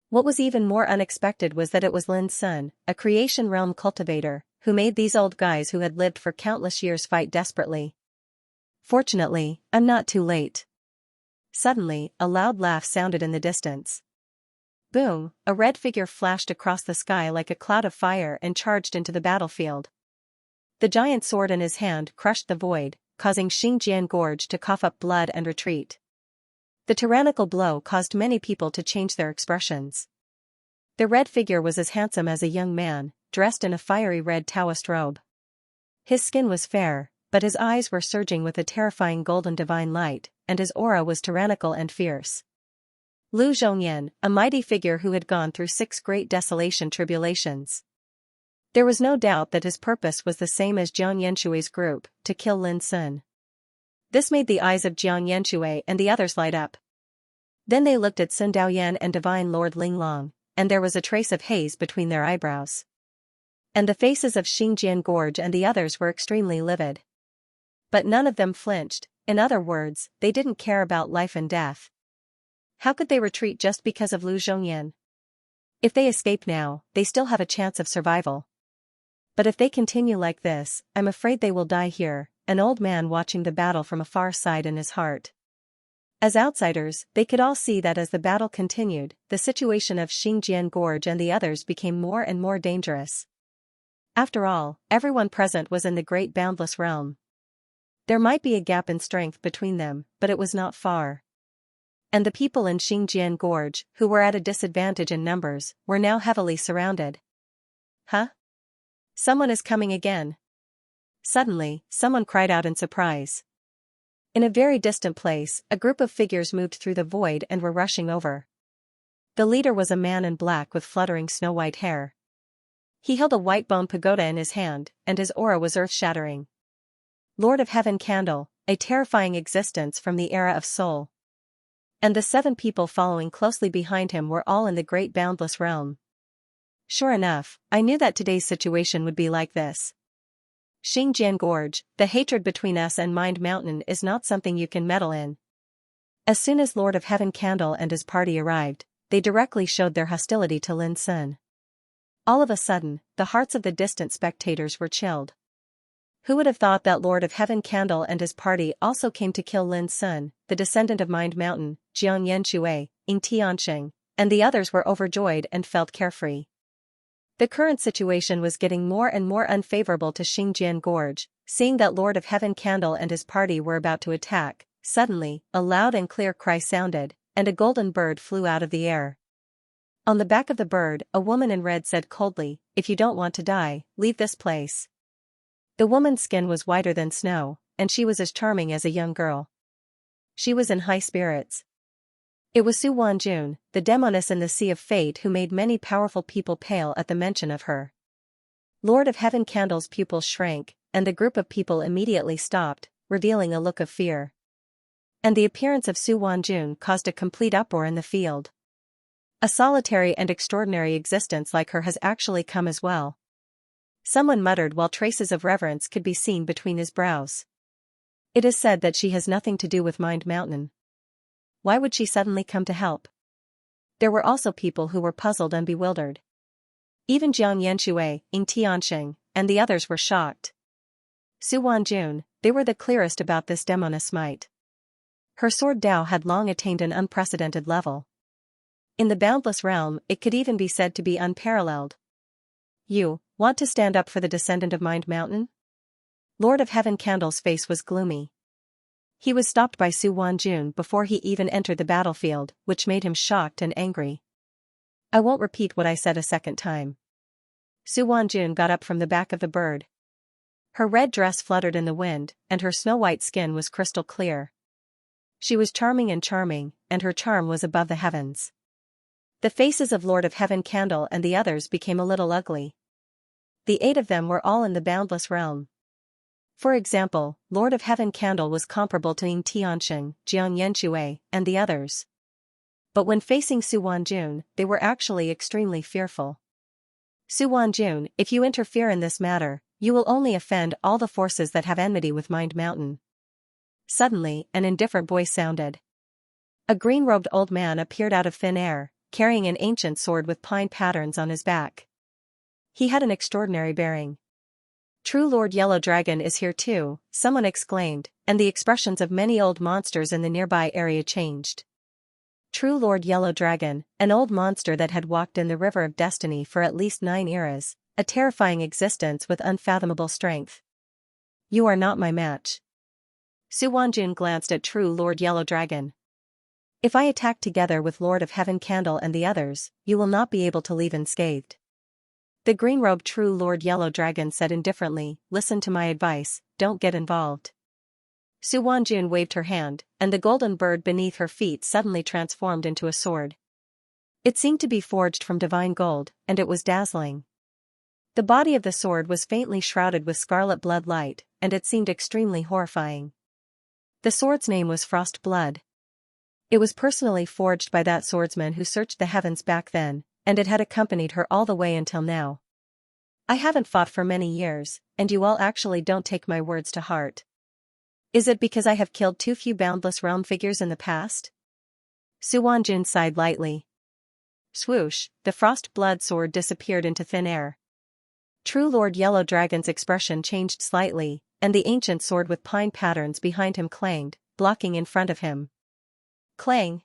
What was even more unexpected was that it was Lin Sun, a creation realm cultivator, who made these old guys who had lived for countless years fight desperately. Fortunately, I'm not too late. Suddenly, a loud laugh sounded in the distance. Boom, a red figure flashed across the sky like a cloud of fire and charged into the battlefield. The giant sword in his hand crushed the void, causing Xianxia Gorge to cough up blood and retreat. The tyrannical blow caused many people to change their expressions. The red figure was as handsome as a young man, dressed in a fiery red Taoist robe. His skin was fair, but his eyes were surging with a terrifying golden divine light, and his aura was tyrannical and fierce. Lu Zhongyan, a mighty figure who had gone through 6 great desolation tribulations. There was no doubt that his purpose was the same as Jiang Yanshui's group, to kill Lin Sun. This made the eyes of Jiang Yanshui and the others light up. Then they looked at Sun Daoyan and Divine Lord Linglong, and there was a trace of haze between their eyebrows. And the faces of Xingjian Gorge and the others were extremely livid. But none of them flinched, in other words, they didn't care about life and death. How could they retreat just because of Lu Zhongyan? If they escape now, they still have a chance of survival. But if they continue like this, I'm afraid they will die here, an old man watching the battle from afar sighed in his heart. As outsiders, they could all see that as the battle continued, the situation of Xingjian Gorge and the others became more and more dangerous. After all, everyone present was in the great boundless realm. There might be a gap in strength between them, but it was not far. And the people in Xingjian Gorge, who were at a disadvantage in numbers, were now heavily surrounded. Huh? Someone is coming again. Suddenly, someone cried out in surprise. In a very distant place, a group of figures moved through the void and were rushing over. The leader was a man in black with fluttering snow-white hair. He held a white bone pagoda in his hand, and his aura was earth-shattering. Lord of Heaven Candle, a terrifying existence from the era of Soul. And the 7 people following closely behind him were all in the great boundless realm. Sure enough, I knew that today's situation would be like this. Xingjian Gorge, the hatred between us and Mind Mountain is not something you can meddle in. As soon as Lord of Heaven Candle and his party arrived, they directly showed their hostility to Lin Sun. All of a sudden, the hearts of the distant spectators were chilled. Who would have thought that Lord of Heaven Candle and his party also came to kill Lin Sun, the descendant of Mind Mountain, Jiang Yanshui, Ying Tianxing, and the others were overjoyed and felt carefree. The current situation was getting more and more unfavorable to Xingjian Gorge. Seeing that Lord of Heaven Candle and his party were about to attack, suddenly, a loud and clear cry sounded, and a golden bird flew out of the air. On the back of the bird, a woman in red said coldly, "If you don't want to die, leave this place." The woman's skin was whiter than snow, and she was as charming as a young girl. She was in high spirits. It was Su Wanjun, the demoness in the Sea of Fate who made many powerful people pale at the mention of her. Lord of Heaven Candle's pupils shrank, and the group of people immediately stopped, revealing a look of fear. And the appearance of Su Wanjun caused a complete uproar in the field. A solitary and extraordinary existence like her has actually come as well. Someone muttered while traces of reverence could be seen between his brows. It is said that she has nothing to do with Mind Mountain. Why would she suddenly come to help? There were also people who were puzzled and bewildered. Even Jiang Yanshui, Ying Tianxing, and the others were shocked. Su Wanjun, they were the clearest about this demoness might. Her sword Dao had long attained an unprecedented level. In the boundless realm, it could even be said to be unparalleled. You want to stand up for the descendant of Mind Mountain? Lord of Heaven Candle's face was gloomy. He was stopped by Su Wanjun before he even entered the battlefield, which made him shocked and angry. I won't repeat what I said a second time. Su Wanjun got up from the back of the bird. Her red dress fluttered in the wind, and her snow-white skin was crystal clear. She was charming, and her charm was above the heavens. The faces of Lord of Heaven Candle and the others became a little ugly. The 8 of them were all in the boundless realm. For example, Lord of Heaven Candle was comparable to Ying Tianxing, Jiang Yanshui, and the others. But when facing Su Wanjun, they were actually extremely fearful. Su Wanjun, if you interfere in this matter, you will only offend all the forces that have enmity with Mind Mountain. Suddenly, an indifferent voice sounded. A green-robed old man appeared out of thin air, carrying an ancient sword with pine patterns on his back. He had an extraordinary bearing. "True Lord Yellow Dragon is here too," someone exclaimed, and the expressions of many old monsters in the nearby area changed. True Lord Yellow Dragon, an old monster that had walked in the River of Destiny for at least 9 eras, a terrifying existence with unfathomable strength. "You are not my match." Su Wanjun glanced at True Lord Yellow Dragon. "If I attack together with Lord of Heaven Candle and the others, you will not be able to leave unscathed." The green-robed True Lord Yellow Dragon said indifferently, "Listen to my advice, don't get involved." Su Wanjun waved her hand, and the golden bird beneath her feet suddenly transformed into a sword. It seemed to be forged from divine gold, and it was dazzling. The body of the sword was faintly shrouded with scarlet blood light, and it seemed extremely horrifying. The sword's name was Frost Blood. It was personally forged by that swordsman who searched the heavens back then, and it had accompanied her all the way until now. "I haven't fought for many years, and you all actually don't take my words to heart. Is it because I have killed too few Boundless Realm figures in the past?" Su Wanjun sighed lightly. Swoosh, the Frost Blood sword disappeared into thin air. True Lord Yellow Dragon's expression changed slightly, and the ancient sword with pine patterns behind him clanged, blocking in front of him. Clang!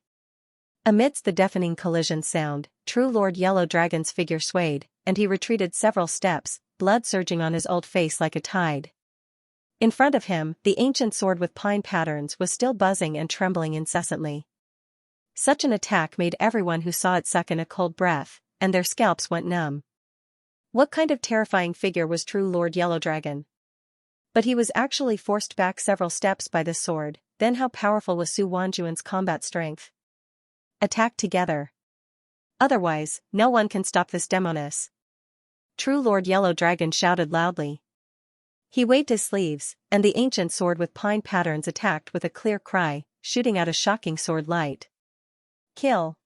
Amidst the deafening collision sound, True Lord Yellow Dragon's figure swayed, and he retreated several steps, blood surging on his old face like a tide. In front of him, the ancient sword with pine patterns was still buzzing and trembling incessantly. Such an attack made everyone who saw it suck in a cold breath, and their scalps went numb. What kind of terrifying figure was True Lord Yellow Dragon? But he was actually forced back several steps by the sword. Then how powerful was Su Wanjun's combat strength? "Attack together. Otherwise, no one can stop this demoness." True Lord Yellow Dragon shouted loudly. He waved his sleeves, and the ancient sword with pine patterns attacked with a clear cry, shooting out a shocking sword light. "Kill."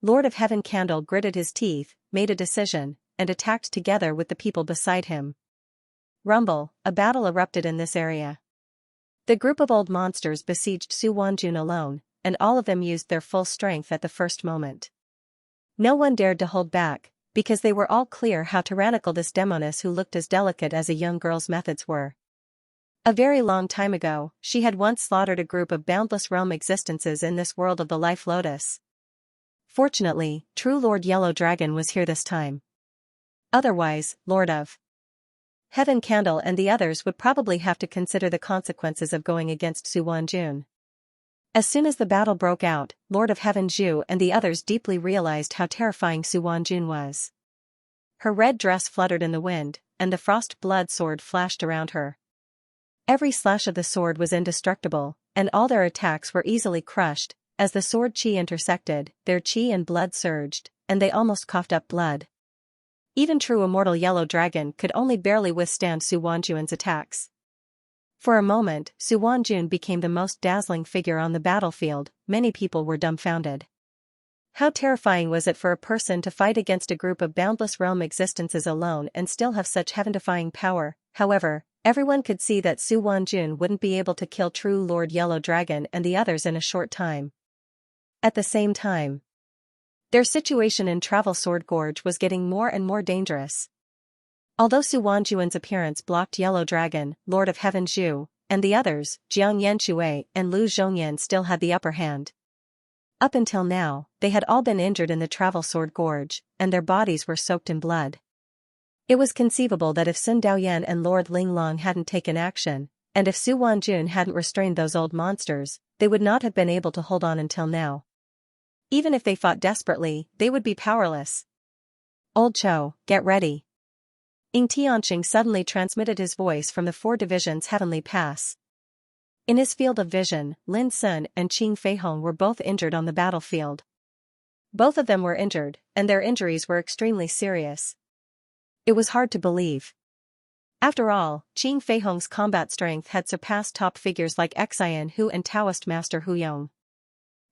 Lord of Heaven Candle gritted his teeth, made a decision, and attacked together with the people beside him. Rumble, a battle erupted in this area. The group of old monsters besieged Su Wanjun alone, and all of them used their full strength at the first moment. No one dared to hold back, because they were all clear how tyrannical this demoness who looked as delicate as a young girl's methods were. A very long time ago, she had once slaughtered a group of boundless realm existences in this world of the Life Lotus. Fortunately, True Lord Yellow Dragon was here this time. Otherwise, Lord of Heaven Candle and the others would probably have to consider the consequences of going against Su Wanjun. As soon as the battle broke out, Lord of Heaven Zhu and the others deeply realized how terrifying Su Wanjun was. Her red dress fluttered in the wind, and the Frost Blood sword flashed around her. Every slash of the sword was indestructible, and all their attacks were easily crushed. As the sword chi intersected, their chi and blood surged, and they almost coughed up blood. Even true immortal Yellow Dragon could only barely withstand Su Wanjun's attacks. For a moment, Su Wanjun became the most dazzling figure on the battlefield. Many people were dumbfounded. How terrifying was it for a person to fight against a group of boundless realm existences alone and still have such heaven-defying power? However, everyone could see that Su Wanjun wouldn't be able to kill True Lord Yellow Dragon and the others in a short time. At the same time, their situation in Travel Sword Gorge was getting more and more dangerous. Although Su Wanjun's appearance blocked Yellow Dragon, Lord of Heaven Zhu, and the others, Jiang Yanxue and Lu Zhongyan still had the upper hand. Up until now, they had all been injured in the Travel Sword Gorge, and their bodies were soaked in blood. It was conceivable that if Sun Daoyan and Lord Linglong hadn't taken action, and if Su Wanjun hadn't restrained those old monsters, they would not have been able to hold on until now. Even if they fought desperately, they would be powerless. "Old Cho, get ready." Ying Tianqing suddenly transmitted his voice from the 4 divisions heavenly pass. In his field of vision, Lin Sun and Qing Feihong were both injured on the battlefield. Both of them were injured, and their injuries were extremely serious. It was hard to believe. After all, Qing Feihong's combat strength had surpassed top figures like Xian Hu and Taoist Master Hu Yong.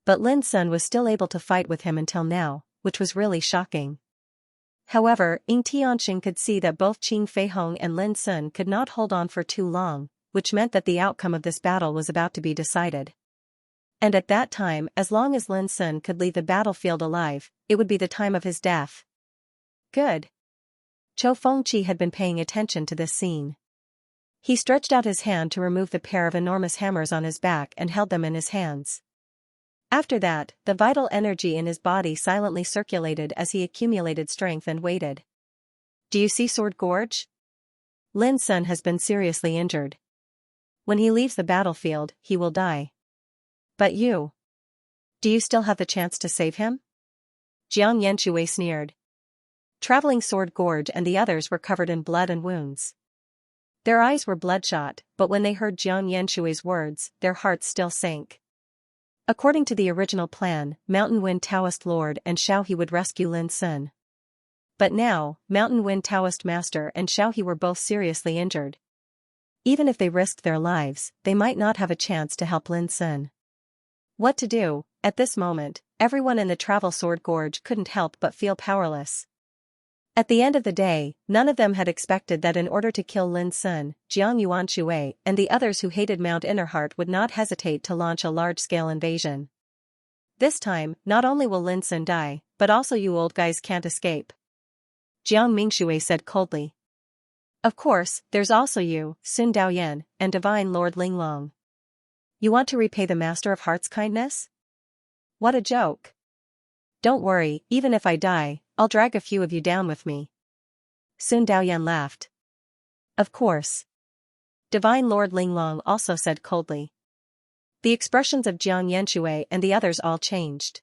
But Lin Sun was still able to fight with him until now, which was really shocking. However, Ying Tianqing could see that both Qing Feihong and Lin Sun could not hold on for too long, which meant that the outcome of this battle was about to be decided. And at that time, as long as Lin Sun could leave the battlefield alive, it would be the time of his death. Good. Chou Fengqi had been paying attention to this scene. He stretched out his hand to remove the pair of enormous hammers on his back and held them in his hands. After that, the vital energy in his body silently circulated as he accumulated strength and waited. Do you see Sword Gorge? Lin Sun has been seriously injured. When he leaves the battlefield, he will die. But you? Do you still have the chance to save him? Jiang Yanxue sneered. Traveling Sword Gorge and the others were covered in blood and wounds. Their eyes were bloodshot, but when they heard Jiang Yanshui's words, their hearts still sank. According to the original plan, Mountain Wind Taoist Lord and Xiaohe would rescue Lin Sun. But now, Mountain Wind Taoist Master and Xiaohe were both seriously injured. Even if they risked their lives, they might not have a chance to help Lin Sun. What to do? At this moment, everyone in the Travel Sword Gorge couldn't help but feel powerless. At the end of the day, none of them had expected that in order to kill Lin Sun, Jiang Yuanxue and the others who hated Mount Innerheart would not hesitate to launch a large-scale invasion. This time, not only will Lin Sun die, but also you old guys can't escape. Jiang Mingxue said coldly. Of course, there's also you, Sun Daoyan, and Divine Lord Linglong. You want to repay the Master of Heart's kindness? What a joke. Don't worry, even if I die, I'll drag a few of you down with me. Sun Daoyan laughed. Of course. Divine Lord Linglong also said coldly. The expressions of Jiang Yanxue and the others all changed.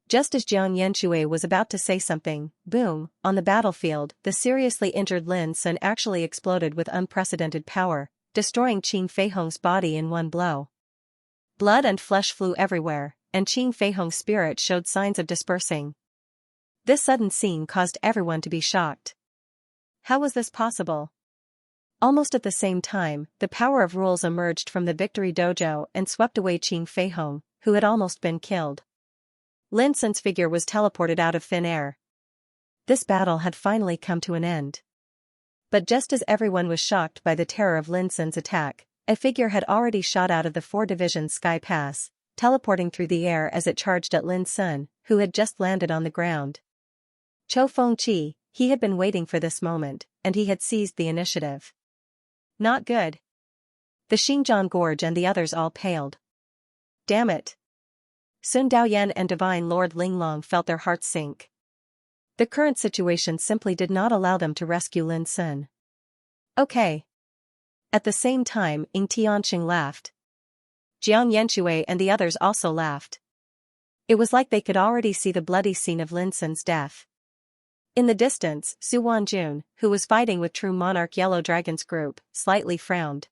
Just as Jiang Yanxue was about to say something, boom, on the battlefield, the seriously injured Lin Sun actually exploded with unprecedented power, destroying Qing Feihong's body in one blow. Blood and flesh flew everywhere, and Qing Feihong's spirit showed signs of dispersing. This sudden scene caused everyone to be shocked. How was this possible? Almost at the same time, the power of rules emerged from the Victory Dojo and swept away Qing Feihong, who had almost been killed. Lin Sun's figure was teleported out of thin air. This battle had finally come to an end. But just as everyone was shocked by the terror of Lin Sun's attack, a figure had already shot out of the 4 Divisions Sky Pass, teleporting through the air as it charged at Lin Sun, who had just landed on the ground. Chou Fengqi, he had been waiting for this moment, and he had seized the initiative. Not good. The Xingjiang Gorge and the others all paled. Damn it. Sun Daoyan and Divine Lord Linglong felt their hearts sink. The current situation simply did not allow them to rescue Lin Sun. Okay. At the same time, Ying Tianqing laughed. Jiang Yanxue and the others also laughed. It was like they could already see the bloody scene of Lin Sun's death. In the distance, Su Wanjun, who was fighting with True Monarch Yellow Dragon's group, slightly frowned.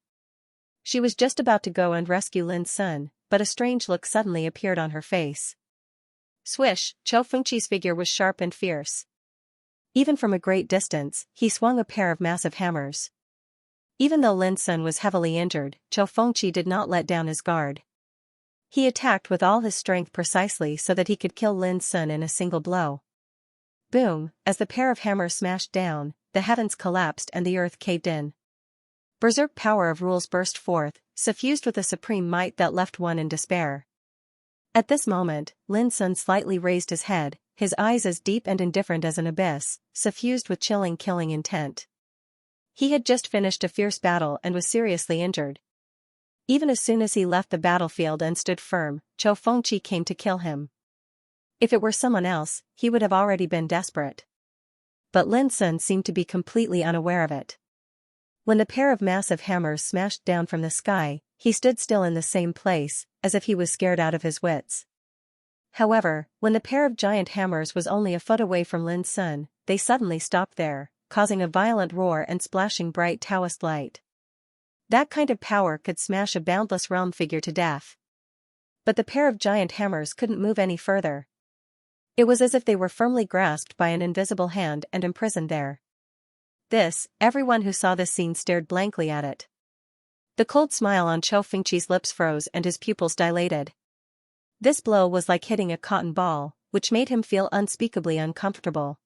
She was just about to go and rescue Lin Sun, but a strange look suddenly appeared on her face. Swish, Chou Fengqi's figure was sharp and fierce. Even from a great distance, he swung a pair of massive hammers. Even though Lin Sun was heavily injured, Chou Fengqi did not let down his guard. He attacked with all his strength precisely so that he could kill Lin Sun in a single blow. Boom, as the pair of hammers smashed down, the heavens collapsed and the earth caved in. Berserk power of rules burst forth, suffused with a supreme might that left one in despair. At this moment, Lin Sun slightly raised his head, his eyes as deep and indifferent as an abyss, suffused with chilling killing intent. He had just finished a fierce battle and was seriously injured. Even as soon as he left the battlefield and stood firm, Chou Fengqi came to kill him. If it were someone else, he would have already been desperate. But Lin Sun seemed to be completely unaware of it. When the pair of massive hammers smashed down from the sky, he stood still in the same place, as if he was scared out of his wits. However, when the pair of giant hammers was only a foot away from Lin Sun, they suddenly stopped there, causing a violent roar and splashing bright Taoist light. That kind of power could smash a boundless realm figure to death. But the pair of giant hammers couldn't move any further. It was as if they were firmly grasped by an invisible hand and imprisoned there. Everyone who saw this scene stared blankly at it. The cold smile on Chou Fengqi's lips froze and his pupils dilated. This blow was like hitting a cotton ball, which made him feel unspeakably uncomfortable.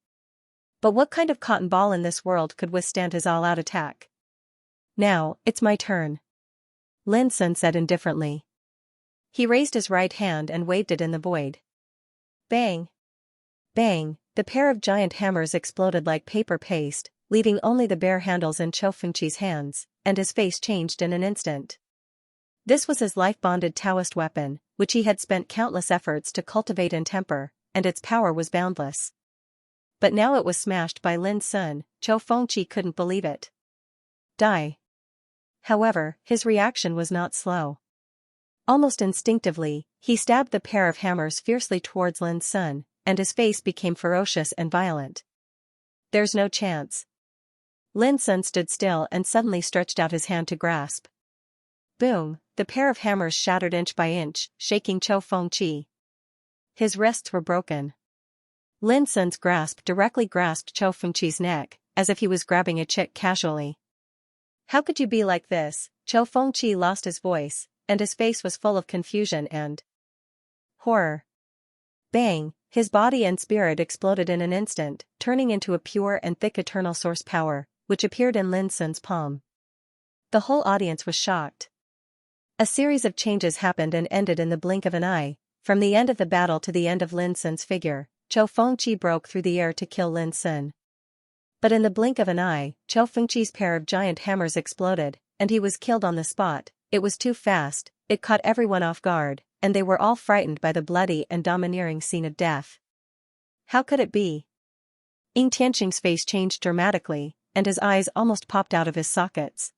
But what kind of cotton ball in this world could withstand his all-out attack? Now, it's my turn. Lin Sun said indifferently. He raised his right hand and waved it in the void. Bang! Bang! The pair of giant hammers exploded like paper paste, leaving only the bare handles in Chou Fengqi's hands, and his face changed in an instant. This was his life-bonded Taoist weapon, which he had spent countless efforts to cultivate and temper, and its power was boundless. But now it was smashed by Lin Sun. Chou Fengqi couldn't believe it. Die. However, his reaction was not slow. Almost instinctively, he stabbed the pair of hammers fiercely towards Lin Sun, and his face became ferocious and violent. There's no chance. Lin Sun stood still and suddenly stretched out his hand to grasp. Boom! The pair of hammers shattered inch by inch, shaking Chou Fengqi. His wrists were broken. Lin Sun's grasp directly grasped Chou Fengqi's neck, as if he was grabbing a chick casually. How could you be like this? Chou Fengqi lost his voice, and his face was full of confusion and horror. Bang! His body and spirit exploded in an instant, turning into a pure and thick eternal source power, which appeared in Lin Sun's palm. The whole audience was shocked. A series of changes happened and ended in the blink of an eye. From the end of the battle to the end of Lin Sun's figure, Chou Fengqi broke through the air to kill Lin Sun. But in the blink of an eye, Chou Fengqi's pair of giant hammers exploded, and he was killed on the spot. It was too fast, it caught everyone off guard, and they were all frightened by the bloody and domineering scene of death. How could it be? Ying Tianqing's face changed dramatically, and his eyes almost popped out of his sockets.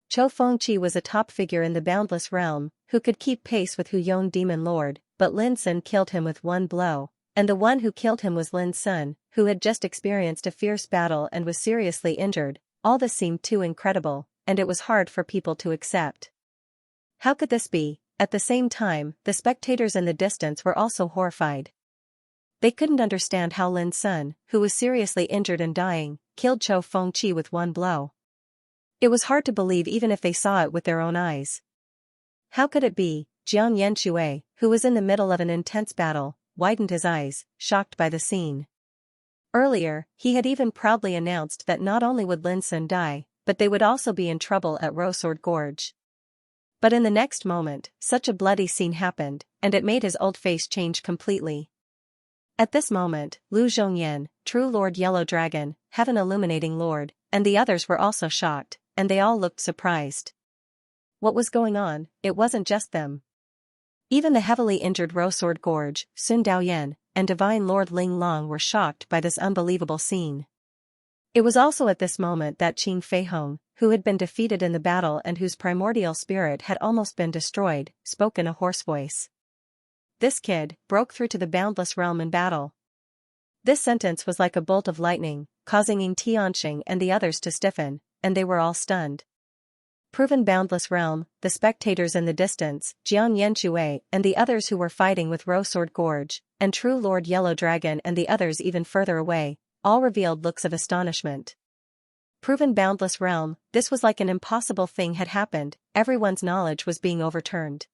Chou Fengqi was a top figure in the boundless realm, who could keep pace with Hu Yong Demon Lord, but Lin Sun killed him with one blow, and the one who killed him was Lin Sun, who had just experienced a fierce battle and was seriously injured. All this seemed too incredible, and it was hard for people to accept. How could this be? At the same time, the spectators in the distance were also horrified. They couldn't understand how Lin Sun, who was seriously injured and dying, killed Chou Fengqi with one blow. It was hard to believe even if they saw it with their own eyes. How could it be? Jiang Yanxue, who was in the middle of an intense battle, widened his eyes, shocked by the scene. Earlier, he had even proudly announced that not only would Lin Sun die, but they would also be in trouble at Roseward Gorge. But in the next moment, such a bloody scene happened, and it made his old face change completely. At this moment, Lu Zhongyan, True Lord Yellow Dragon, Heaven Illuminating Lord, and the others were also shocked, and they all looked surprised. What was going on? It wasn't just them. Even the heavily injured Roseward Gorge, Sun Daoyan, and Divine Lord Ling Long were shocked by this unbelievable scene. It was also at this moment that Qin Feihong, who had been defeated in the battle and whose primordial spirit had almost been destroyed, spoke in a hoarse voice. This kid broke through to the boundless realm in battle. This sentence was like a bolt of lightning, causing Ying Tianqing and the others to stiffen, and they were all stunned. Proven boundless realm, the spectators in the distance, Jiang Yanxue and the others who were fighting with Roseward Gorge, and True Lord Yellow Dragon and the others even further away, all revealed looks of astonishment. Proven boundless realm, this was like an impossible thing had happened, everyone's knowledge was being overturned.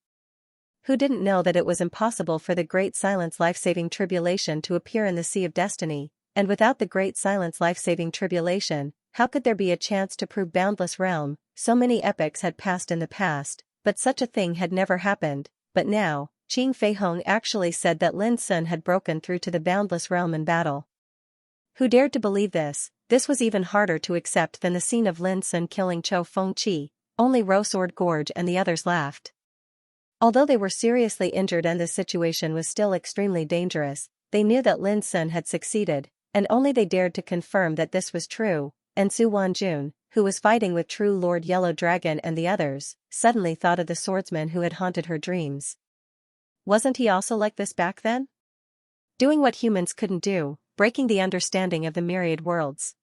Who didn't know that it was impossible for the Great Silence life-saving tribulation to appear in the Sea of Destiny, and without the Great Silence life-saving tribulation, how could there be a chance to prove boundless realm? So many epochs had passed in the past, but such a thing had never happened. But now, Qin Feihong actually said that Lin Sun had broken through to the boundless realm in battle. Who dared to believe this? This was even harder to accept than the scene of Lin Sun killing Chou Fengqi. Only Roseward Gorge and the others laughed. Although they were seriously injured and the situation was still extremely dangerous, they knew that Lin Sun had succeeded, and only they dared to confirm that this was true. And Su Wanjun, who was fighting with True Lord Yellow Dragon and the others, suddenly thought of the swordsman who had haunted her dreams. Wasn't he also like this back then? Doing what humans couldn't do, breaking the understanding of the myriad worlds.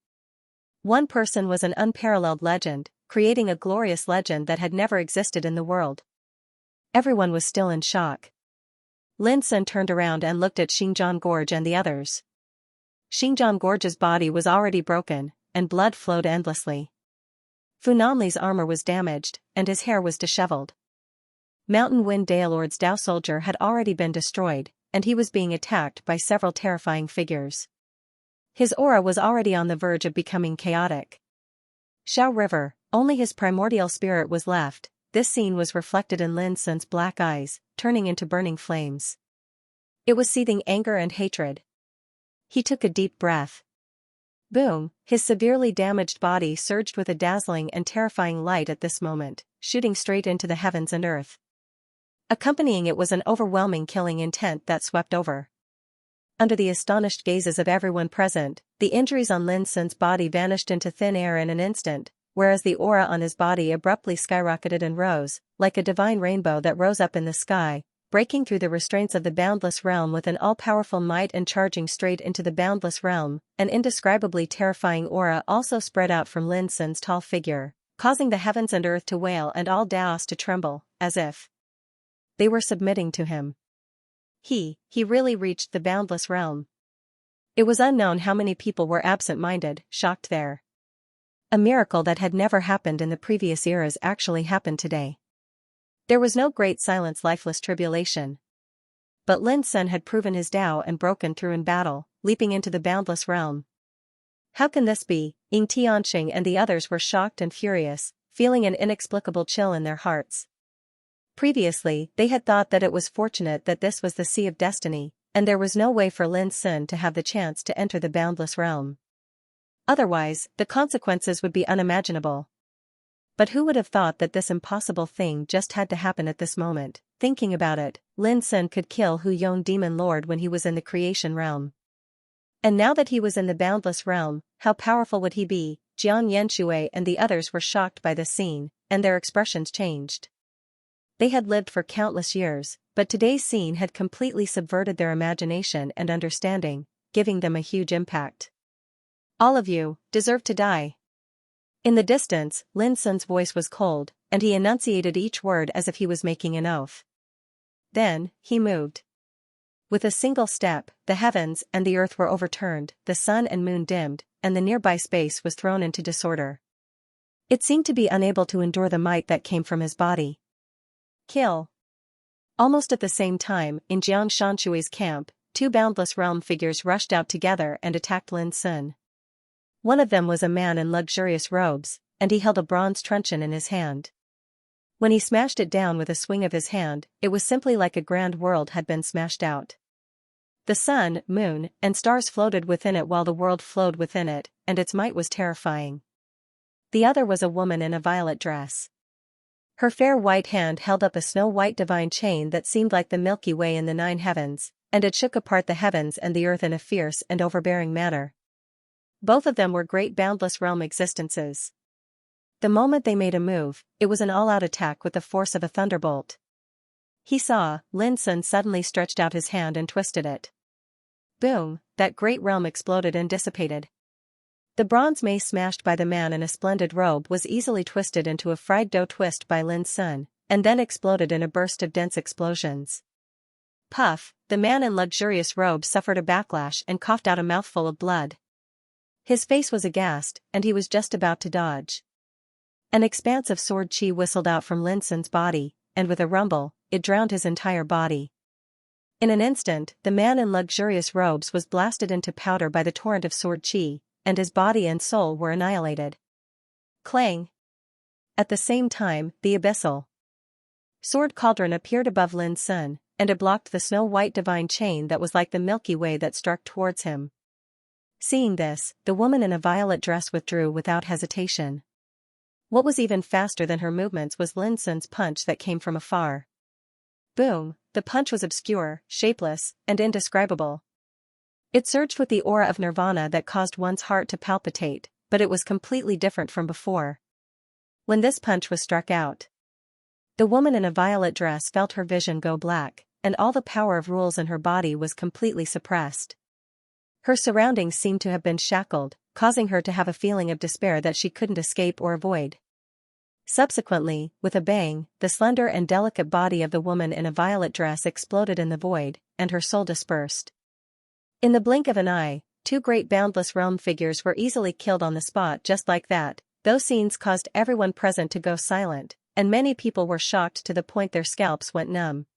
One person was an unparalleled legend, creating a glorious legend that had never existed in the world. Everyone was still in shock. Lin Sun turned around and looked at Xinjiang Gorge and the others. Xinjiang Gorge's body was already broken, and blood flowed endlessly. Fu Nanli's armor was damaged, and his hair was disheveled. Mountain Wind Daelord's Dao soldier had already been destroyed, and he was being attacked by several terrifying figures. His aura was already on the verge of becoming chaotic. Xiao River, only his primordial spirit was left. this scene was reflected in Lin Sun's black eyes, turning into burning flames. It was seething anger and hatred. He took a deep breath. Boom, his severely damaged body surged with a dazzling and terrifying light at this moment, shooting straight into the heavens and earth. Accompanying it was an overwhelming killing intent that swept over. Under the astonished gazes of everyone present, the injuries on Lin Sun's body vanished into thin air in an instant, whereas the aura on his body abruptly skyrocketed and rose, like a divine rainbow that rose up in the sky, breaking through the restraints of the boundless realm with an all-powerful might and charging straight into the boundless realm. An indescribably terrifying aura also spread out from Lin Sun's tall figure, causing the heavens and earth to wail and all Daos to tremble, as if they were submitting to him. He really reached the boundless realm. It was unknown how many people were absent-minded, shocked there. A miracle that had never happened in the previous eras actually happened today. There was no great silence, lifeless tribulation. But Lin Sun had proven his Tao and broken through in battle, leaping into the boundless realm. How can this be? Ying Tianxing and the others were shocked and furious, feeling an inexplicable chill in their hearts. Previously, they had thought that it was fortunate that this was the Sea of Destiny, and there was no way for Lin Sun to have the chance to enter the boundless realm. Otherwise, the consequences would be unimaginable. But who would have thought that this impossible thing just had to happen at this moment? Thinking about it, Lin Sun could kill Hu Yong Demon Lord when he was in the creation realm. And now that he was in the boundless realm, how powerful would he be? Jiang Yanshui and the others were shocked by this scene, and their expressions changed. They had lived for countless years, but today's scene had completely subverted their imagination and understanding, giving them a huge impact. All of you deserve to die. In the distance, Lin Sun's voice was cold, and he enunciated each word as if he was making an oath. Then, he moved. With a single step, the heavens and the earth were overturned, the sun and moon dimmed, and the nearby space was thrown into disorder. It seemed to be unable to endure the might that came from his body. Kill. Almost at the same time, in Jiang Shanshui's camp, two boundless realm figures rushed out together and attacked Lin Sun. One of them was a man in luxurious robes, and he held a bronze truncheon in his hand. When he smashed it down with a swing of his hand, it was simply like a grand world had been smashed out. The sun, moon, and stars floated within it while the world flowed within it, and its might was terrifying. The other was a woman in a violet dress. Her fair white hand held up a snow-white divine chain that seemed like the Milky Way in the 9 heavens, and it shook apart the heavens and the earth in a fierce and overbearing manner. Both of them were great boundless realm existences. The moment they made a move, it was an all-out attack with the force of a thunderbolt. He saw, Lin Sun suddenly stretched out his hand and twisted it. Boom, that great realm exploded and dissipated. The bronze mace smashed by the man in a splendid robe was easily twisted into a fried dough twist by Lin Sun, and then exploded in a burst of dense explosions. Puff, the man in luxurious robes suffered a backlash and coughed out a mouthful of blood. His face was aghast, and he was just about to dodge. An expanse of sword chi whistled out from Lin Sun's body, and with a rumble, it drowned his entire body. In an instant, the man in luxurious robes was blasted into powder by the torrent of sword chi, and his body and soul were annihilated. Clang! At the same time, the abyssal sword cauldron appeared above Lin Sun, and it blocked the snow-white divine chain that was like the Milky Way that struck towards him. Seeing this, the woman in a violet dress withdrew without hesitation. What was even faster than her movements was Lin Sun's punch that came from afar. Boom, the punch was obscure, shapeless, and indescribable. It surged with the aura of nirvana that caused one's heart to palpitate, but it was completely different from before. When this punch was struck out, the woman in a violet dress felt her vision go black, and all the power of rules in her body was completely suppressed. Her surroundings seemed to have been shackled, causing her to have a feeling of despair that she couldn't escape or avoid. Subsequently, with a bang, the slender and delicate body of the woman in a violet dress exploded in the void, and her soul dispersed. In the blink of an eye, two great boundless realm figures were easily killed on the spot just like that. Those scenes caused everyone present to go silent, and many people were shocked to the point their scalps went numb.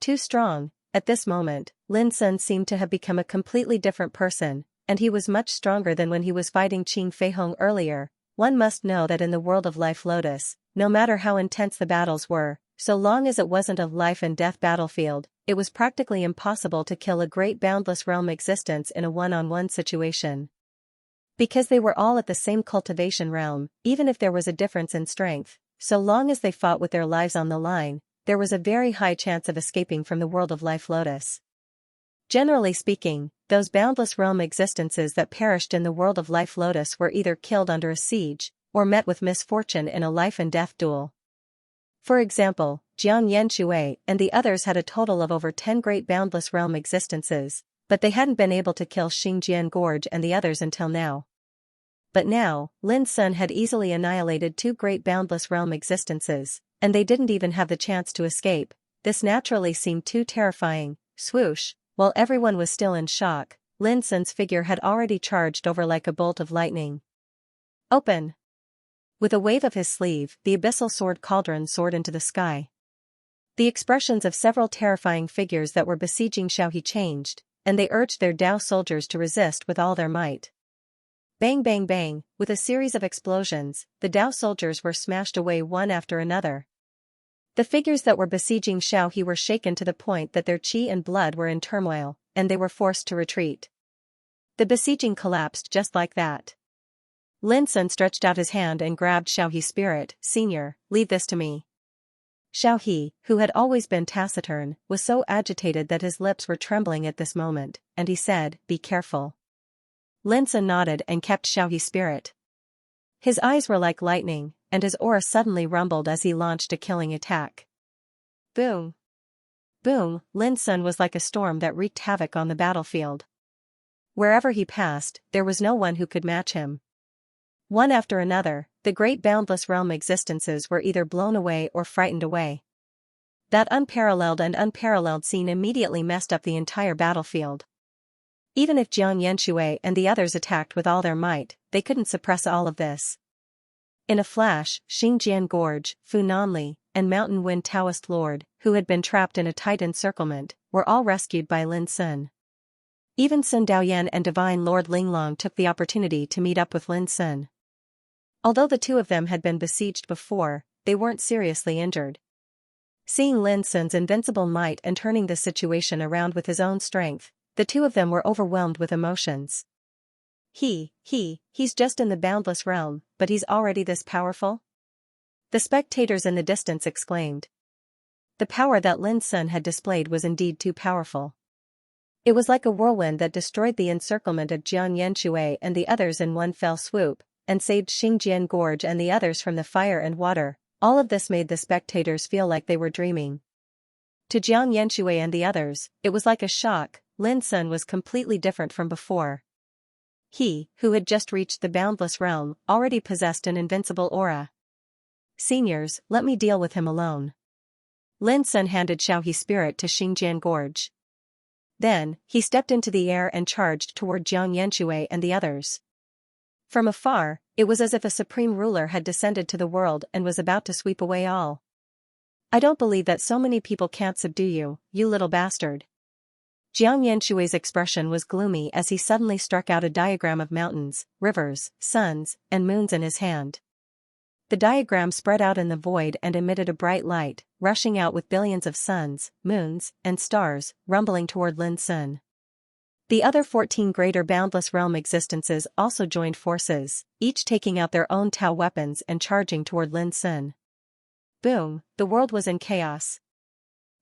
Too strong. At this moment, Lin Sun seemed to have become a completely different person, and he was much stronger than when he was fighting Qing Feihong earlier. One must know that in the world of Life Lotus, no matter how intense the battles were, so long as it wasn't a life-and-death battlefield, it was practically impossible to kill a great boundless realm existence in a one-on-one situation. Because they were all at the same cultivation realm, even if there was a difference in strength, so long as they fought with their lives on the line, there was a very high chance of escaping from the world of Life Lotus. Generally speaking, those boundless realm existences that perished in the world of Life Lotus were either killed under a siege, or met with misfortune in a life-and-death duel. For example, Xianxia and the others had a total of over 10 great boundless realm existences, but they hadn't been able to kill Xingjian Gorge and the others until now. But now, Lin Sun had easily annihilated 2 great boundless realm existences, and they didn't even have the chance to escape. This naturally seemed too terrifying. Swoosh, while everyone was still in shock, Lin Sun's figure had already charged over like a bolt of lightning. Open! With a wave of his sleeve, the abyssal sword cauldron soared into the sky. The expressions of several terrifying figures that were besieging Xiaohe changed, and they urged their Dao soldiers to resist with all their might. Bang bang bang, with a series of explosions, the Dao soldiers were smashed away one after another. The figures that were besieging Xiaohe were shaken to the point that their qi and blood were in turmoil, and they were forced to retreat. The besieging collapsed just like that. Lin Sun stretched out his hand and grabbed Xiaohe's spirit. "Senior, leave this to me." Xiaohe, who had always been taciturn, was so agitated that his lips were trembling at this moment, and he said, "Be careful." Lin Sun nodded and kept Xiaohe's spirit. His eyes were like lightning, and his aura suddenly rumbled as he launched a killing attack. Boom! Boom! Lin Sun was like a storm that wreaked havoc on the battlefield. Wherever he passed, there was no one who could match him. One after another, the great boundless realm existences were either blown away or frightened away. That unparalleled scene immediately messed up the entire battlefield. Even if Jiang Yanxue and the others attacked with all their might, they couldn't suppress all of this. In a flash, Xingjian Gorge, Fu Nanli, and Mountain Wind Taoist Lord, who had been trapped in a tight encirclement, were all rescued by Lin Sun. Even Sun Daoyan and Divine Lord Linglong took the opportunity to meet up with Lin Sun. Although the 2 of them had been besieged before, they weren't seriously injured. Seeing Lin Sun's invincible might and turning the situation around with his own strength, the 2 of them were overwhelmed with emotions. He's just in the boundless realm, but he's already this powerful? The spectators in the distance exclaimed. The power that Lin Sun had displayed was indeed too powerful. It was like a whirlwind that destroyed the encirclement of Jiang Yanxue and the others in one fell swoop, and saved Xingjian Gorge and the others from the fire and water. All of this made the spectators feel like they were dreaming. To Jiang Yanxue and the others, it was like a shock. Lin Sun was completely different from before. He, who had just reached the boundless realm, already possessed an invincible aura. "Seniors, let me deal with him alone." Lin Sun handed Xiaohe's spirit to Xingjian Gorge. Then, he stepped into the air and charged toward Jiang Yanxue and the others. From afar, it was as if a supreme ruler had descended to the world and was about to sweep away all. "I don't believe that so many people can't subdue you, you little bastard." Jiang Yanshui's expression was gloomy as he suddenly struck out a diagram of mountains, rivers, suns, and moons in his hand. The diagram spread out in the void and emitted a bright light, rushing out with billions of suns, moons, and stars, rumbling toward Lin Sun. The other 14 greater boundless realm existences also joined forces, each taking out their own Tao weapons and charging toward Lin Sun. Boom, the world was in chaos.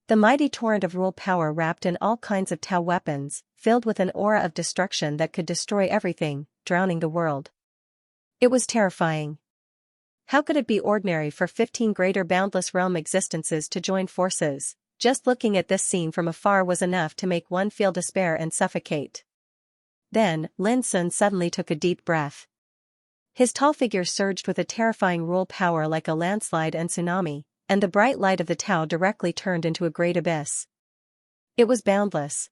The mighty torrent of rule power wrapped in all kinds of Tao weapons, filled with an aura of destruction that could destroy everything, drowning the world. It was terrifying. How could it be ordinary for 15 greater boundless realm existences to join forces? Just looking at this scene from afar was enough to make one feel despair and suffocate. Then, Lin Sun suddenly took a deep breath. His tall figure surged with a terrifying rule power like a landslide and tsunami, and the bright light of the Tao directly turned into a great abyss. It was boundless.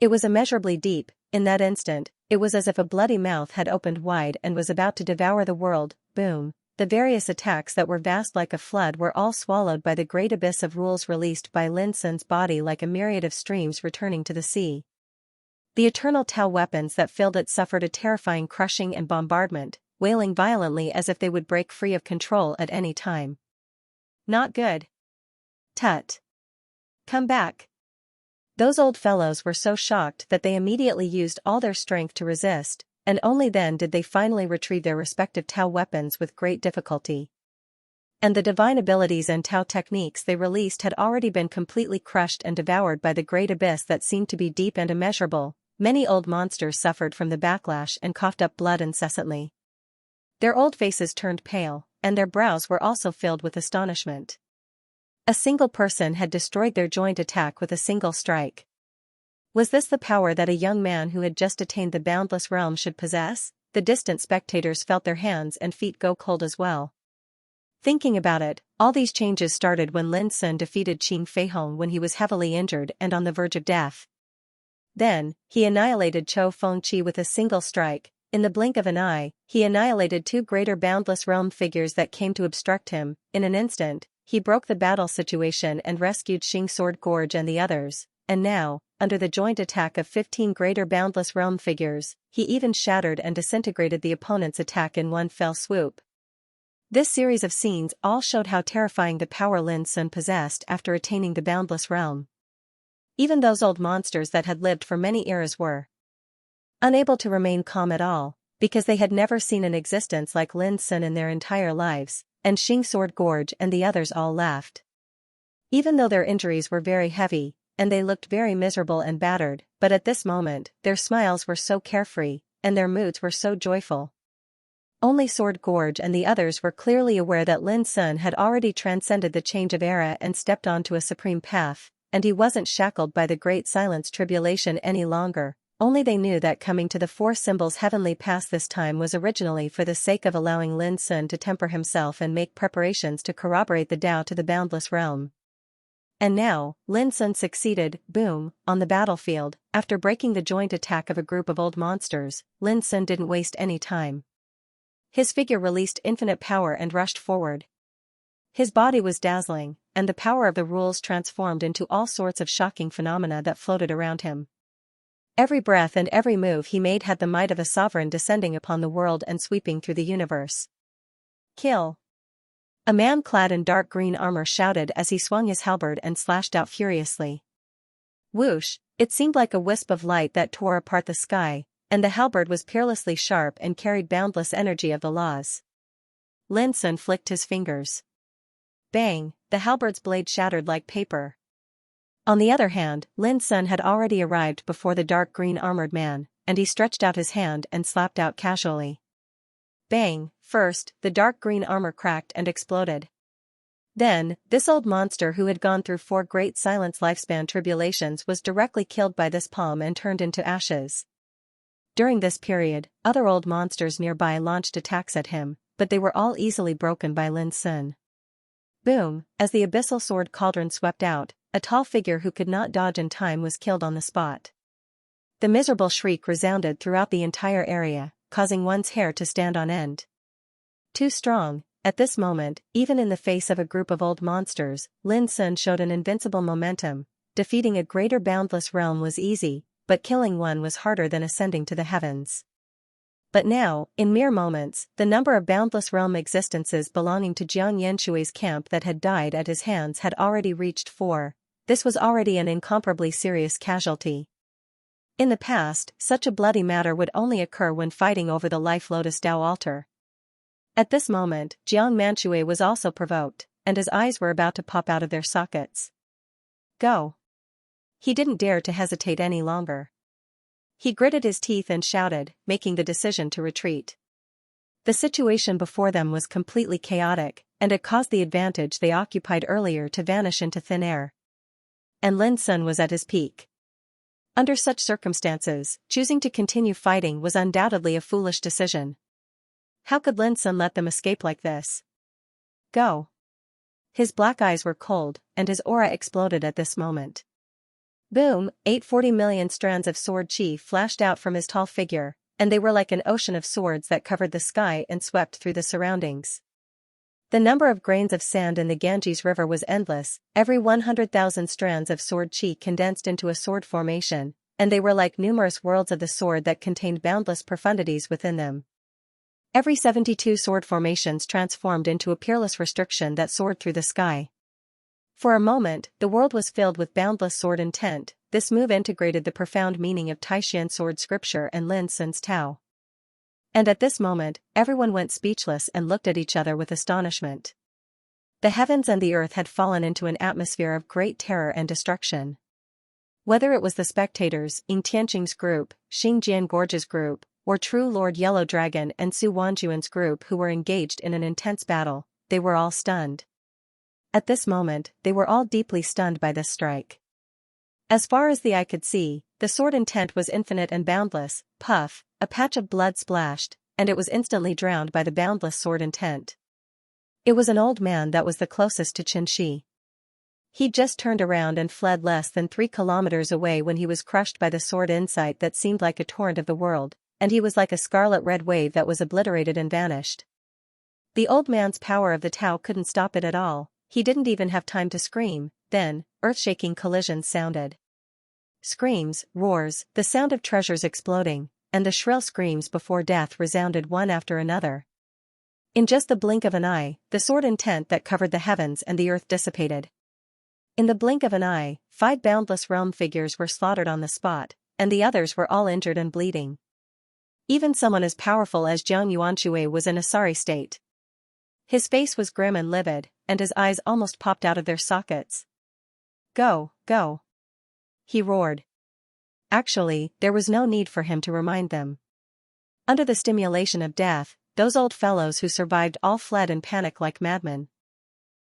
It was immeasurably deep. In that instant, it was as if a bloody mouth had opened wide and was about to devour the world. Boom. The various attacks that were vast like a flood were all swallowed by the great abyss of rules released by Lin Sun's body like a myriad of streams returning to the sea. The eternal Tao weapons that filled it suffered a terrifying crushing and bombardment, wailing violently as if they would break free of control at any time. Not good. Tut. Come back. Those old fellows were so shocked that they immediately used all their strength to resist, and only then did they finally retrieve their respective Tao weapons with great difficulty. And the divine abilities and Tao techniques they released had already been completely crushed and devoured by the great abyss that seemed to be deep and immeasurable. Many old monsters suffered from the backlash and coughed up blood incessantly. Their old faces turned pale, and their brows were also filled with astonishment. A single person had destroyed their joint attack with a single strike. Was this the power that a young man who had just attained the boundless realm should possess? The distant spectators felt their hands and feet go cold as well. Thinking about it, all these changes started when Lin Sun defeated Qing Feihong when he was heavily injured and on the verge of death. Then, he annihilated Chou Fengqi with a single strike. In the blink of an eye, he annihilated two greater boundless realm figures that came to obstruct him. In an instant, he broke the battle situation and rescued Xing Sword Gorge and the others, and now, under the joint attack of 15 greater boundless realm figures, he even shattered and disintegrated the opponent's attack in one fell swoop. This series of scenes all showed how terrifying the power Lin Sun possessed after attaining the boundless realm. Even those old monsters that had lived for many eras were unable to remain calm at all, because they had never seen an existence like Lin Sun in their entire lives, and Xing Sword Gorge and the others all laughed. Even though their injuries were very heavy, and they looked very miserable and battered, but at this moment, their smiles were so carefree, and their moods were so joyful. Only Sword Gorge and the others were clearly aware that Lin Sun had already transcended the change of era and stepped onto a supreme path, and he wasn't shackled by the great silence tribulation any longer. Only they knew that coming to the four symbols heavenly pass this time was originally for the sake of allowing Lin Sun to temper himself and make preparations to corroborate the Tao to the boundless realm. And now, Lin Sun succeeded, boom, on the battlefield. After breaking the joint attack of a group of old monsters, Lin Sun didn't waste any time. His figure released infinite power and rushed forward. His body was dazzling, and the power of the rules transformed into all sorts of shocking phenomena that floated around him. Every breath and every move he made had the might of a sovereign descending upon the world and sweeping through the universe. Kill! A man clad in dark green armor shouted as he swung his halberd and slashed out furiously. Whoosh! It seemed like a wisp of light that tore apart the sky, and the halberd was peerlessly sharp and carried boundless energy of the laws. Lin Sun flicked his fingers. Bang! The halberd's blade shattered like paper. On the other hand, Lin Sun had already arrived before the dark green armored man, and he stretched out his hand and slapped out casually. Bang! First, the dark green armor cracked and exploded. Then, this old monster who had gone through 4 great silence lifespan tribulations was directly killed by this palm and turned into ashes. During this period, other old monsters nearby launched attacks at him, but they were all easily broken by Lin Sun. Boom! As the abyssal sword cauldron swept out, a tall figure who could not dodge in time was killed on the spot. The miserable shriek resounded throughout the entire area, causing one's hair to stand on end. Too strong. At this moment, even in the face of a group of old monsters, Lin Sun showed an invincible momentum. Defeating a greater boundless realm was easy, but killing one was harder than ascending to the heavens. But now, in mere moments, the number of boundless realm existences belonging to Jiang Yanshui's camp that had died at his hands had already reached 4. This was already an incomparably serious casualty. In the past, such a bloody matter would only occur when fighting over the Life Lotus Tao altar. At this moment, Jiang Yanshui was also provoked, and his eyes were about to pop out of their sockets. Go! He didn't dare to hesitate any longer. He gritted his teeth and shouted, making the decision to retreat. The situation before them was completely chaotic, and it caused the advantage they occupied earlier to vanish into thin air. And Lin Sun was at his peak. Under such circumstances, choosing to continue fighting was undoubtedly a foolish decision. How could Lin Sun let them escape like this? Go! His black eyes were cold, and his aura exploded at this moment. Boom! 840 million strands of sword chi flashed out from his tall figure, and they were like an ocean of swords that covered the sky and swept through the surroundings. The number of grains of sand in the Ganges River was endless, every 100,000 strands of sword chi condensed into a sword formation, and they were like numerous worlds of the sword that contained boundless profundities within them. Every 72 sword formations transformed into a peerless restriction that soared through the sky. For a moment, the world was filled with boundless sword intent. This move integrated the profound meaning of Taishan sword scripture and Lin Sun's Tao. And at this moment, everyone went speechless and looked at each other with astonishment. The heavens and the earth had fallen into an atmosphere of great terror and destruction. Whether it was the spectators, Ying Tianqing's group, Xingjian Gorge's group, or True Lord Yellow Dragon and Su Wanjuan's group who were engaged in an intense battle, they were all stunned. At this moment, they were all deeply stunned by this strike. As far as the eye could see, the sword intent was infinite and boundless. Puff, a patch of blood splashed, and it was instantly drowned by the boundless sword intent. It was an old man that was the closest to Xianxia. He'd just turned around and fled less than 3 kilometers away when he was crushed by the sword insight that seemed like a torrent of the world, and he was like a scarlet-red wave that was obliterated and vanished. The old man's power of the Tao couldn't stop it at all. He didn't even have time to scream. Then, earth-shaking collisions sounded. Screams, roars, the sound of treasures exploding, and the shrill screams before death resounded one after another. In just the blink of an eye, the sword intent that covered the heavens and the earth dissipated. In the blink of an eye, 5 boundless realm figures were slaughtered on the spot, and the others were all injured and bleeding. Even someone as powerful as Jiang Yuanshui was in a sorry state. His face was grim and livid, and his eyes almost popped out of their sockets. "Go, go!" he roared. Actually, there was no need for him to remind them. Under the stimulation of death, those old fellows who survived all fled in panic like madmen.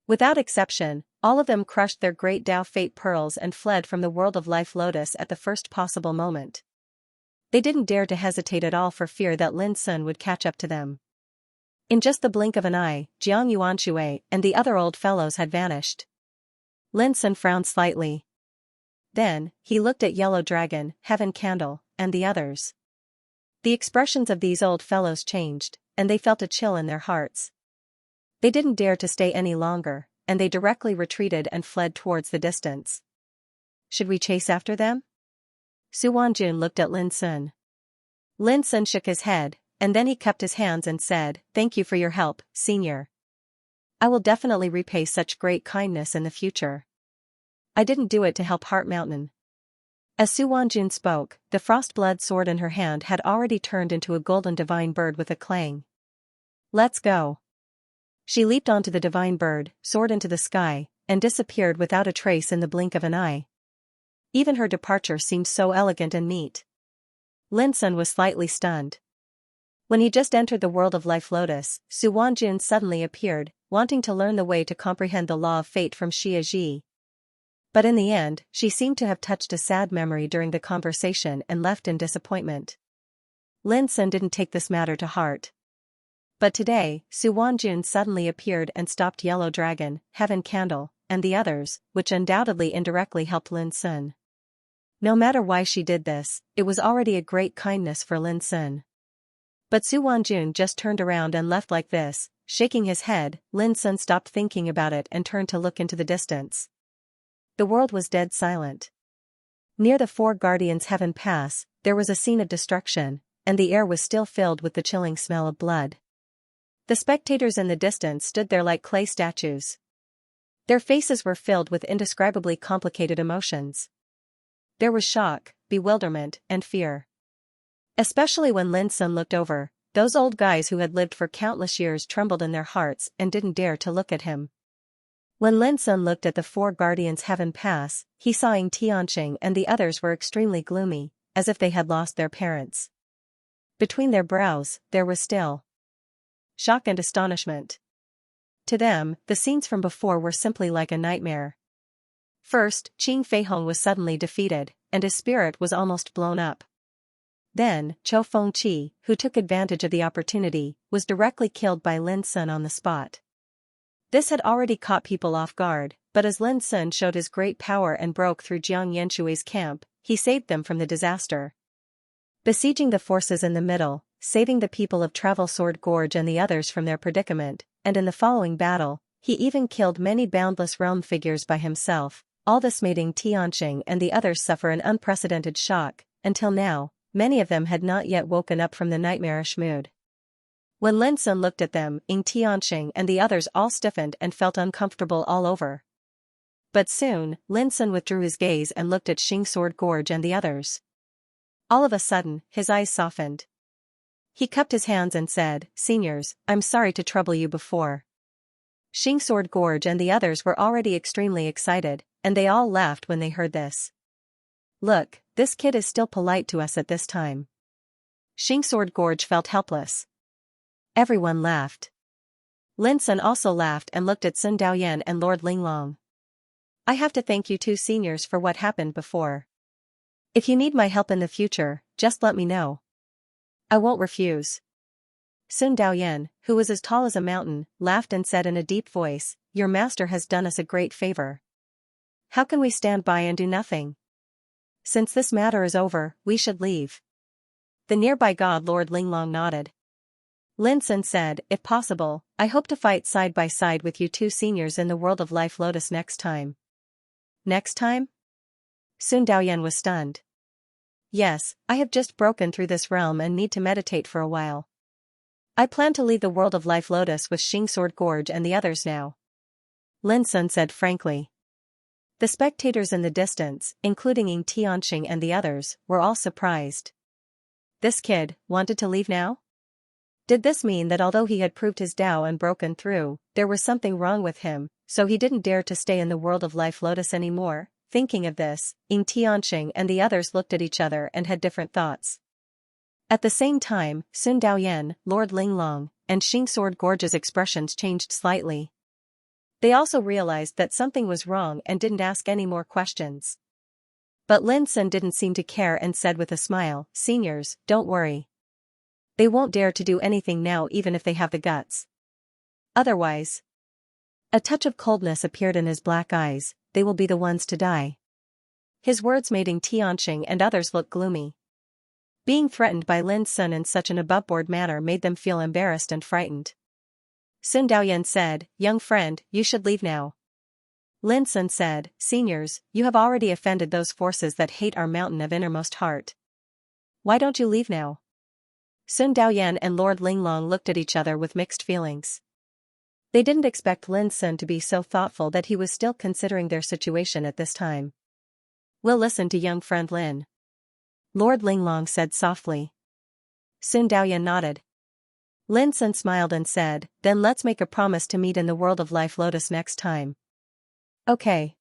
Without exception, all of them crushed their great Tao Fate pearls and fled from the world of Life Lotus at the first possible moment. They didn't dare to hesitate at all for fear that Lin Sun would catch up to them. In just the blink of an eye, Jiang Yuanshui and the other old fellows had vanished. Lin Sun frowned slightly. Then, he looked at Yellow Dragon, Heaven Candle, and the others. The expressions of these old fellows changed, and they felt a chill in their hearts. They didn't dare to stay any longer, and they directly retreated and fled towards the distance. "Should we chase after them?" Su Wanjun looked at Lin Sun. Lin Sun shook his head, and then he cupped his hands and said, "Thank you for your help, Senior. I will definitely repay such great kindness in the future. I didn't do it to help Heart Mountain." As Su Wanjun spoke, the frost-blood sword in her hand had already turned into a golden divine bird with a clang. "Let's go." She leaped onto the divine bird, soared into the sky, and disappeared without a trace in the blink of an eye. Even her departure seemed so elegant and neat. Lin Sun was slightly stunned. When he just entered the world of Life Lotus, Su Wanjun suddenly appeared, wanting to learn the way to comprehend the law of fate from Xia Ji. But in the end, she seemed to have touched a sad memory during the conversation and left in disappointment. Lin Sun didn't take this matter to heart. But today, Su Wanjun suddenly appeared and stopped Yellow Dragon, Heaven Candle, and the others, which undoubtedly indirectly helped Lin Sun. No matter why she did this, it was already a great kindness for Lin Sun. But Su Wanjun just turned around and left like this, shaking his head. Lin Sun stopped thinking about it and turned to look into the distance. The world was dead silent. Near the 4 Guardians' Heaven Pass, there was a scene of destruction, and the air was still filled with the chilling smell of blood. The spectators in the distance stood there like clay statues. Their faces were filled with indescribably complicated emotions. There was shock, bewilderment, and fear. Especially when Lin Sun looked over, those old guys who had lived for countless years trembled in their hearts and didn't dare to look at him. When Lin Sun looked at the 4 Guardians' Heaven Pass, he saw Ying Tianqing and the others were extremely gloomy, as if they had lost their parents. Between their brows, there was still shock and astonishment. To them, the scenes from before were simply like a nightmare. First, Qing Feihong was suddenly defeated, and his spirit was almost blown up. Then, Chou Fengqi, who took advantage of the opportunity, was directly killed by Lin Sun on the spot. This had already caught people off guard, but as Lin Sun showed his great power and broke through Jiang Yanshui's camp, he saved them from the disaster. Besieging the forces in the middle, saving the people of Travel Sword Gorge and the others from their predicament, and in the following battle, he even killed many boundless realm figures by himself. All this made Ying Tianqing and the others suffer an unprecedented shock. Until now, many of them had not yet woken up from the nightmarish mood. When Lin Sun looked at them, Ying Tianxing and the others all stiffened and felt uncomfortable all over. But soon, Lin Sun withdrew his gaze and looked at Xing Sword Gorge and the others. All of a sudden, his eyes softened. He cupped his hands and said, "Seniors, I'm sorry to trouble you before." Xing Sword Gorge and the others were already extremely excited, and they all laughed when they heard this. "Look, this kid is still polite to us at this time." Xing Sword Gorge felt helpless. Everyone laughed. Lin Sun also laughed and looked at Sun Daoyan and Lord Linglong. "I have to thank you two seniors for what happened before. If you need my help in the future, just let me know. I won't refuse." Sun Daoyan, who was as tall as a mountain, laughed and said in a deep voice, "Your master has done us a great favor. How can we stand by and do nothing? Since this matter is over, we should leave." The nearby god Lord Linglong nodded. Lin Sun said, "If possible, I hope to fight side by side with you two seniors in the world of Life Lotus next time." "Next time?" Sun Daoyan was stunned. "Yes, I have just broken through this realm and need to meditate for a while. I plan to leave the world of Life Lotus with Xing Sword Gorge and the others now," Lin Sun said frankly. The spectators in the distance, including Ying Tianxing and the others, were all surprised. This kid wanted to leave now? Did this mean that although he had proved his Tao and broken through, there was something wrong with him, so he didn't dare to stay in the world of Life Lotus anymore? Thinking of this, Ying Tianxing and the others looked at each other and had different thoughts. At the same time, Sun Daoyan, Lord Linglong, and Xing Sword Gorge's expressions changed slightly. They also realized that something was wrong and didn't ask any more questions. But Lin Sun didn't seem to care and said with a smile, "Seniors, don't worry. They won't dare to do anything now even if they have the guts. Otherwise." A touch of coldness appeared in his black eyes, "They will be the ones to die." His words made Ying Tianxing and others look gloomy. Being threatened by Lin Sun in such an aboveboard manner made them feel embarrassed and frightened. Sun Daoyan said, "Young friend, you should leave now." Lin Sun said, "Seniors, you have already offended those forces that hate our mountain of innermost heart. Why don't you leave now?" Sun Daoyan and Lord Linglong looked at each other with mixed feelings. They didn't expect Lin Sun to be so thoughtful that he was still considering their situation at this time. "We'll listen to young friend Lin," Lord Linglong said softly. Sun Daoyan nodded. Lin Sun smiled and said, "Then let's make a promise to meet in the world of Life Lotus next time." "Okay."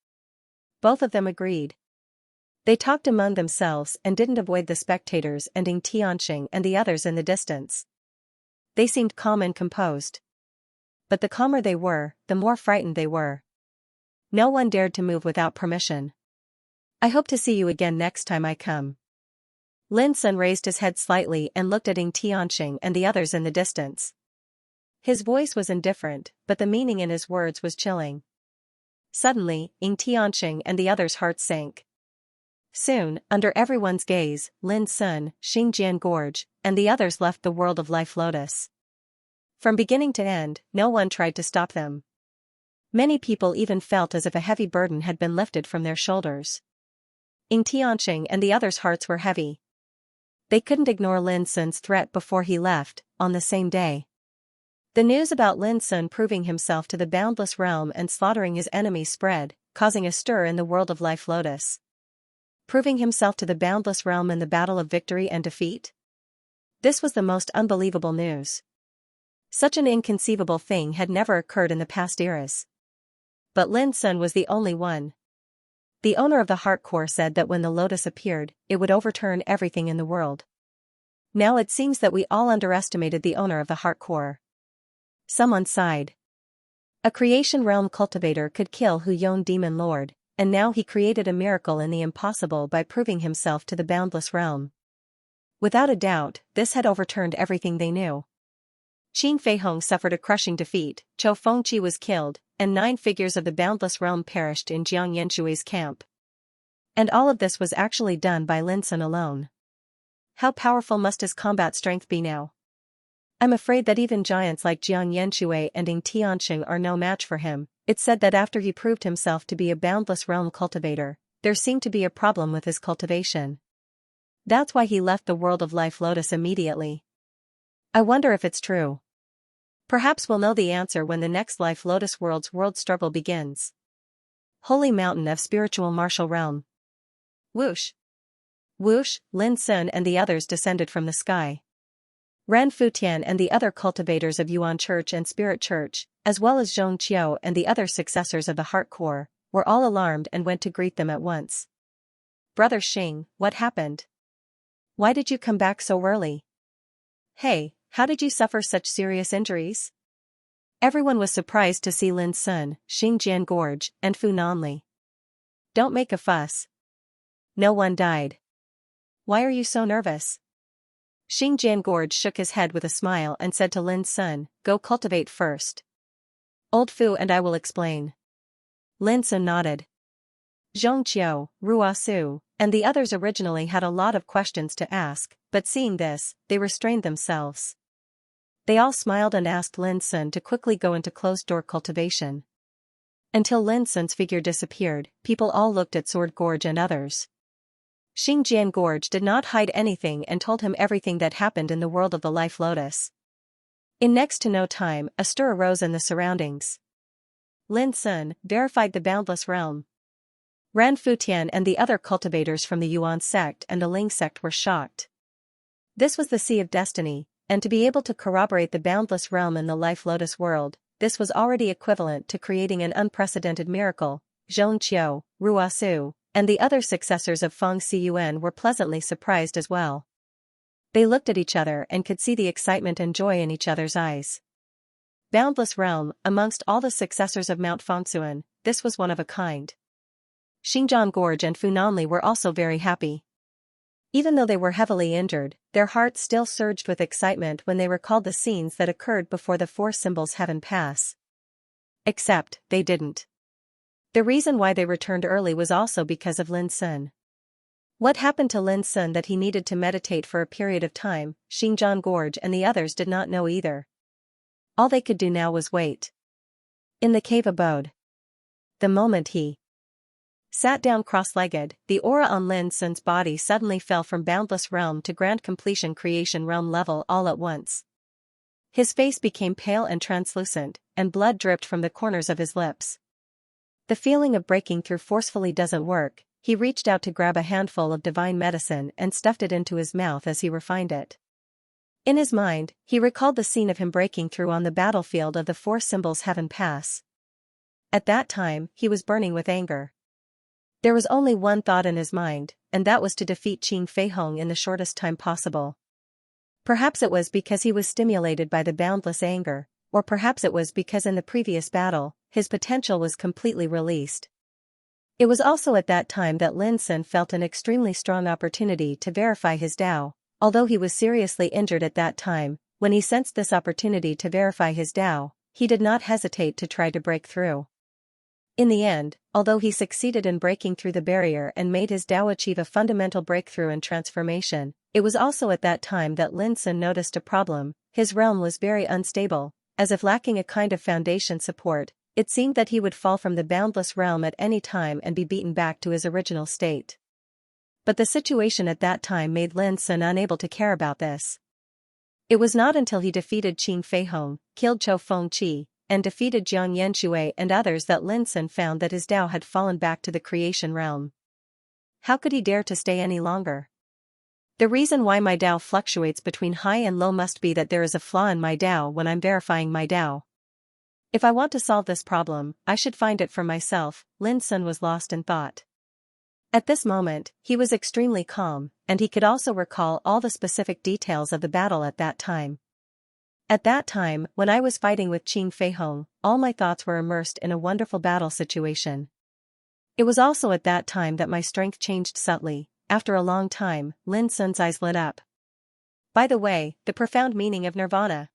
Both of them agreed. They talked among themselves and didn't avoid the spectators and Ying Tianxing and the others in the distance. They seemed calm and composed. But the calmer they were, the more frightened they were. No one dared to move without permission. "I hope to see you again next time I come." Lin Sun raised his head slightly and looked at Ying Tianxing and the others in the distance. His voice was indifferent, but the meaning in his words was chilling. Suddenly, Ying Tianxing and the others' hearts sank. Soon, under everyone's gaze, Lin Sun, Xingjian Gorge, and the others left the world of Life Lotus. From beginning to end, no one tried to stop them. Many people even felt as if a heavy burden had been lifted from their shoulders. Ying Tianxing and the others' hearts were heavy. They couldn't ignore Lin Sun's threat before he left, on the same day. The news about Lin Sun proving himself to the boundless realm and slaughtering his enemies spread, causing a stir in the world of Life Lotus. Proving himself to the boundless realm in the battle of victory and defeat? This was the most unbelievable news. Such an inconceivable thing had never occurred in the past eras. But Lin Sun was the only one. The owner of the Heart Core said that when the lotus appeared, it would overturn everything in the world. Now it seems that we all underestimated the owner of the Heart Core. Someone sighed. A creation realm cultivator could kill Hu Yong Demon Lord, and now he created a miracle in the impossible by proving himself to the boundless realm. Without a doubt, this had overturned everything they knew. Qin Feihong suffered a crushing defeat, Chou Fengqi was killed, and 9 figures of the boundless realm perished in Jiang Yanshui's camp. And all of this was actually done by Lin Sun alone. How powerful must his combat strength be now? I'm afraid that even giants like Jiang Yanshui and Ying Tianxing are no match for him. It's said that after he proved himself to be a boundless realm cultivator, there seemed to be a problem with his cultivation. That's why he left the world of Life Lotus immediately. I wonder if it's true. Perhaps we'll know the answer when the next Life Lotus World's world struggle begins. Holy Mountain of Spiritual Martial Realm. Whoosh! Whoosh! Lin Sun and the others descended from the sky. Ren Futian and the other cultivators of Yuan Church and Spirit Church, as well as Xianxia and the other successors of the Heart Core, were all alarmed and went to greet them at once. Brother Xing, what happened? Why did you come back so early? Hey, how did you suffer such serious injuries? Everyone was surprised to see Lin Sun, Xingjian Gorge, and Fu Nanli. Don't make a fuss. No one died. Why are you so nervous? Xingjian Gorge shook his head with a smile and said to Lin Sun, go cultivate first. Old Fu and I will explain. Lin Sun nodded. Zhongqiu, Ruasu, and the others originally had a lot of questions to ask, but seeing this, they restrained themselves. They all smiled and asked Lin Sun to quickly go into closed-door cultivation. Until Lin Sun's figure disappeared, people all looked at Sword Gorge and others. Xingjian Gorge did not hide anything and told him everything that happened in the world of the Life Lotus. In next to no time, a stir arose in the surroundings. Lin Sun verified the boundless realm. Ran Futian and the other cultivators from the Yuan sect and the Ling sect were shocked. This was the Sea of Destiny, and to be able to corroborate the boundless realm in the Life Lotus world, this was already equivalent to creating an unprecedented miracle. Zhongqiu, Ruasu, and the other successors of Feng Xiyuan were pleasantly surprised as well. They looked at each other and could see the excitement and joy in each other's eyes. Boundless realm, amongst all the successors of Mount Fengxuan, this was one of a kind. Xingjian Gorge and Fu Nanli were also very happy. Even though they were heavily injured, their hearts still surged with excitement when they recalled the scenes that occurred before the four symbols heaven pass. Except, they didn't. The reason why they returned early was also because of Lin Sun. What happened to Lin Sun that he needed to meditate for a period of time, Xingjian Gorge and the others did not know either. All they could do now was wait. In the cave abode. The moment he sat down cross-legged, the aura on Lin Sun's body suddenly fell from boundless realm to grand completion creation realm level all at once. His face became pale and translucent, and blood dripped from the corners of his lips. The feeling of breaking through forcefully doesn't work. He reached out to grab a handful of divine medicine and stuffed it into his mouth as he refined it. In his mind, he recalled the scene of him breaking through on the battlefield of the four symbols heaven pass. At that time, he was burning with anger. There was only one thought in his mind, and that was to defeat Qing Feihong in the shortest time possible. Perhaps it was because he was stimulated by the boundless anger, or perhaps it was because in the previous battle, his potential was completely released. It was also at that time that Lin Sun felt an extremely strong opportunity to verify his Tao. Although he was seriously injured at that time, when he sensed this opportunity to verify his Tao, he did not hesitate to try to break through. In the end, although he succeeded in breaking through the barrier and made his Tao achieve a fundamental breakthrough and transformation, it was also at that time that Lin Sun noticed a problem. His realm was very unstable, as if lacking a kind of foundation support. It seemed that he would fall from the boundless realm at any time and be beaten back to his original state. But the situation at that time made Lin Sun unable to care about this. It was not until he defeated Qing Feihong, killed Chou Fengqi, and defeated Jiang Yanshui and others that Lin Sun found that his Tao had fallen back to the creation realm. How could he dare to stay any longer? The reason why my Tao fluctuates between high and low must be that there is a flaw in my Tao when I'm verifying my Tao. If I want to solve this problem, I should find it for myself. Lin Sun was lost in thought. At this moment, he was extremely calm, and he could also recall all the specific details of the battle at that time. At that time, when I was fighting with Qing Feihong, all my thoughts were immersed in a wonderful battle situation. It was also at that time that my strength changed subtly. After a long time, Lin Sun's eyes lit up. By the way, the profound meaning of nirvana.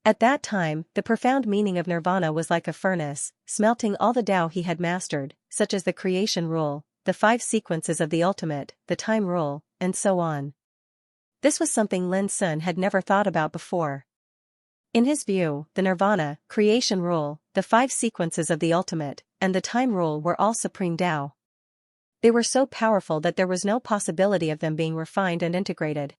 At that time, the profound meaning of nirvana was like a furnace, smelting all the Tao he had mastered, such as the creation rule, the 5 sequences of the ultimate, the time rule, and so on. This was something Lin Sun had never thought about before. In his view, the nirvana, creation rule, the 5 sequences of the ultimate, and the time rule were all supreme Tao. They were so powerful that there was no possibility of them being refined and integrated.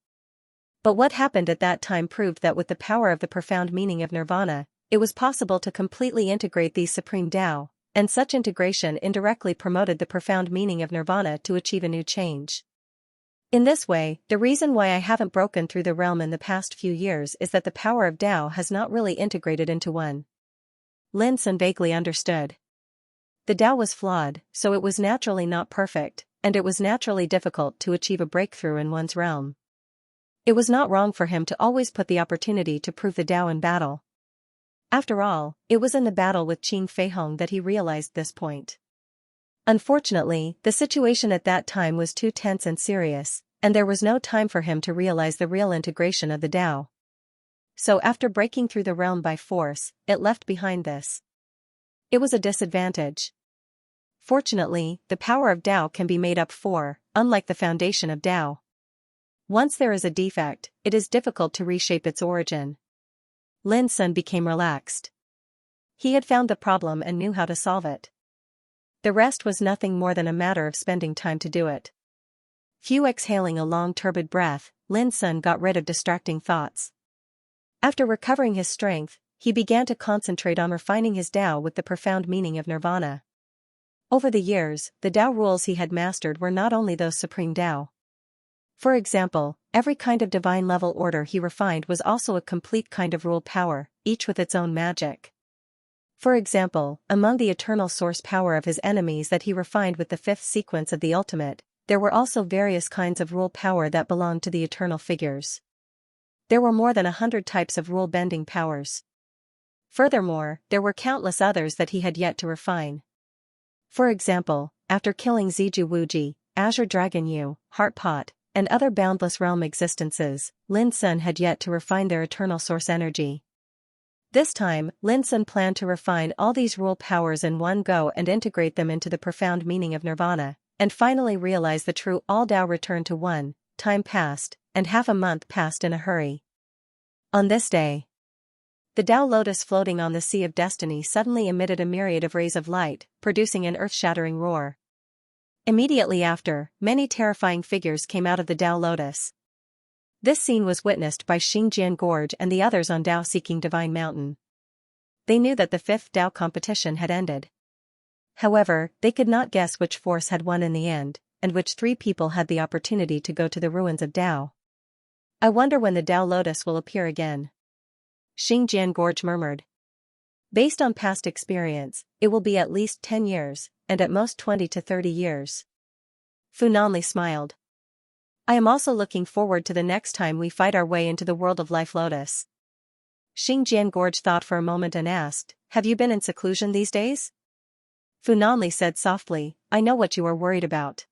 But what happened at that time proved that with the power of the profound meaning of nirvana, it was possible to completely integrate these supreme Tao, and such integration indirectly promoted the profound meaning of nirvana to achieve a new change. In this way, the reason why I haven't broken through the realm in the past few years is that the power of Tao has not really integrated into one. Lin Sun vaguely understood. The Tao was flawed, so it was naturally not perfect, and it was naturally difficult to achieve a breakthrough in one's realm. It was not wrong for him to always put the opportunity to prove the Tao in battle. After all, it was in the battle with Qing Feihong that he realized this point. Unfortunately, the situation at that time was too tense and serious, and there was no time for him to realize the real integration of the Tao. So after breaking through the realm by force, it left behind this. It was a disadvantage. Fortunately, the power of Tao can be made up for, unlike the foundation of Tao. Once there is a defect, it is difficult to reshape its origin. Lin Sun became relaxed. He had found the problem and knew how to solve it. The rest was nothing more than a matter of spending time to do it. Exhaling a long turbid breath, Lin Sun got rid of distracting thoughts. After recovering his strength, he began to concentrate on refining his Tao with the profound meaning of nirvana. Over the years, the Tao rules he had mastered were not only those supreme Tao. For example, every kind of divine level order he refined was also a complete kind of rule power, each with its own magic. For example, among the eternal source power of his enemies that he refined with the fifth sequence of the ultimate, there were also various kinds of rule power that belonged to the eternal figures. There were more than 100 types of rule-bending powers. Furthermore, there were countless others that he had yet to refine. For example, after killing Ziju Wuji, Azure Dragon Yu, Heart Pot, and other boundless realm existences, Lin Sun had yet to refine their eternal source energy. This time, Lin Sun planned to refine all these rule powers in one go and integrate them into the profound meaning of nirvana, and finally realize the true all-Tao return to one. Time passed, and half a month passed in a hurry. On this day, the Tao lotus floating on the Sea of Destiny suddenly emitted a myriad of rays of light, producing an earth-shattering roar. Immediately after, many terrifying figures came out of the Tao lotus. This scene was witnessed by Xingjian Gorge and the others on Tao-seeking Divine Mountain. They knew that the fifth Tao competition had ended. However, they could not guess which force had won in the end, and which 3 people had the opportunity to go to the ruins of Tao. I wonder when the Tao lotus will appear again. Xingjian Gorge murmured. Based on past experience, it will be at least 10 years, and at most 20 to 30 years. Fu Nanli smiled. I am also looking forward to the next time we fight our way into the world of Life Lotus. Xingjian Gorge thought for a moment and asked, have you been in seclusion these days? Fu Nanli said softly, I know what you are worried about.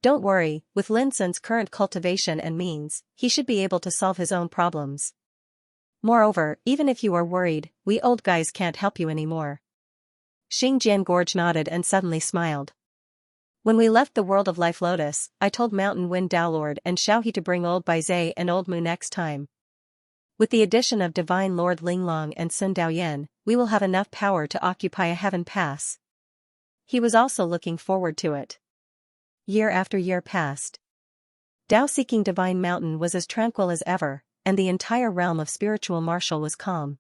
Don't worry, with Lin Sun's current cultivation and means, he should be able to solve his own problems. Moreover, even if you are worried, we old guys can't help you anymore. Xingjian Gorge nodded and suddenly smiled. When we left the world of Life Lotus, I told Mountain Wind Daolord and Xiaohe to bring Old Baizhe and Old Mu next time. With the addition of Divine Lord Linglong and Sun Daoyan, we will have enough power to occupy a heaven pass. He was also looking forward to it. Year after year passed. Tao-seeking Divine Mountain was as tranquil as ever, and the entire realm of spiritual martial was calm.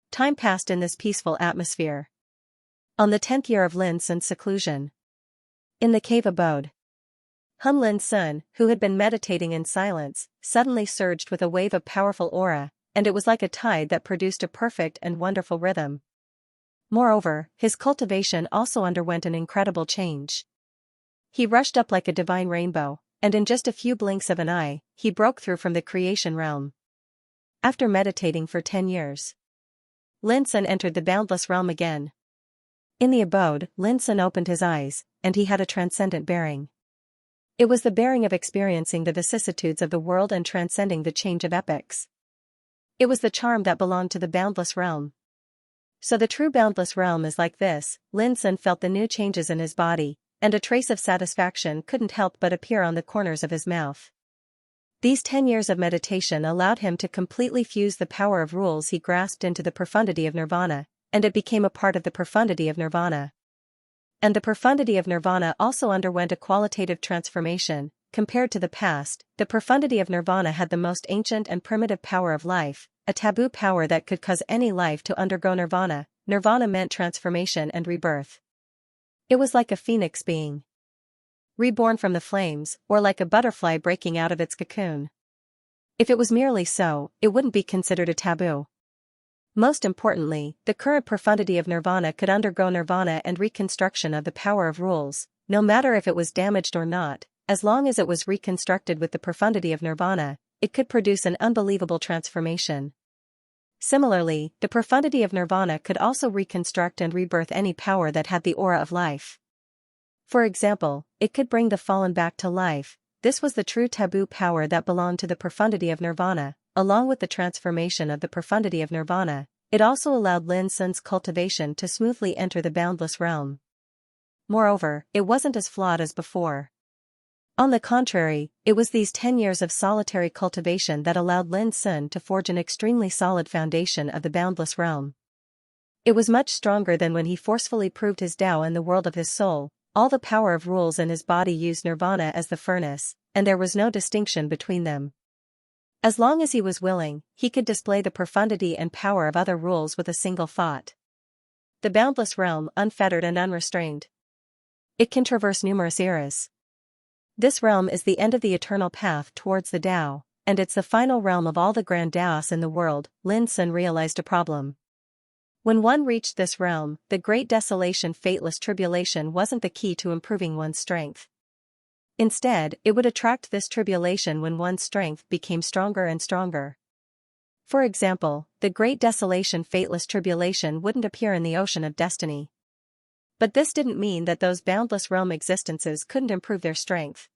Time passed in this peaceful atmosphere. On the 10th year of Lin Sun's seclusion. In the cave abode. Lin Sun, who had been meditating in silence, suddenly surged with a wave of powerful aura, and it was like a tide that produced a perfect and wonderful rhythm. Moreover, his cultivation also underwent an incredible change. He rushed up like a divine rainbow, and in just a few blinks of an eye, he broke through from the creation realm. After meditating for 10 years, Lin Sun entered the boundless realm again. In the abode, Lin Sun opened his eyes, and he had a transcendent bearing. It was the bearing of experiencing the vicissitudes of the world and transcending the change of epochs. It was the charm that belonged to the boundless realm. So the true boundless realm is like this. Lin Sun felt the new changes in his body, and a trace of satisfaction couldn't help but appear on the corners of his mouth. These 10 years of meditation allowed him to completely fuse the power of rules he grasped into the profundity of nirvana, and it became a part of the profundity of nirvana. And the profundity of nirvana also underwent a qualitative transformation, compared to the past, the profundity of nirvana had the most ancient and primitive power of life, a taboo power that could cause any life to undergo nirvana. Nirvana meant transformation and rebirth. It was like a phoenix being reborn from the flames, or like a butterfly breaking out of its cocoon. If it was merely so, it wouldn't be considered a taboo. Most importantly, the current profundity of nirvana could undergo nirvana and reconstruction of the power of rules, no matter if it was damaged or not. As long as it was reconstructed with the profundity of nirvana, it could produce an unbelievable transformation. Similarly, the profundity of nirvana could also reconstruct and rebirth any power that had the aura of life. For example, it could bring the fallen back to life. This was the true taboo power that belonged to the profundity of nirvana. Along with the transformation of the profundity of nirvana, it also allowed Lin Sun's cultivation to smoothly enter the boundless realm. Moreover, it wasn't as flawed as before. On the contrary, it was these 10 years of solitary cultivation that allowed Lin Sun to forge an extremely solid foundation of the boundless realm. It was much stronger than when he forcefully proved his Tao in the world of his soul. All the power of rules in his body used nirvana as the furnace, and there was no distinction between them. As long as he was willing, he could display the profundity and power of other rules with a single thought. The boundless realm, unfettered and unrestrained. It can traverse numerous eras. This realm is the end of the eternal path towards the Tao, and it's the final realm of all the grand Taos in the world. Lin Sun realized a problem. When one reached this realm, the great desolation, fateless tribulation wasn't the key to improving one's strength. Instead, it would attract this tribulation when one's strength became stronger and stronger. For example, the great desolation, fateless tribulation wouldn't appear in the ocean of destiny. But this didn't mean that those boundless realm existences couldn't improve their strength.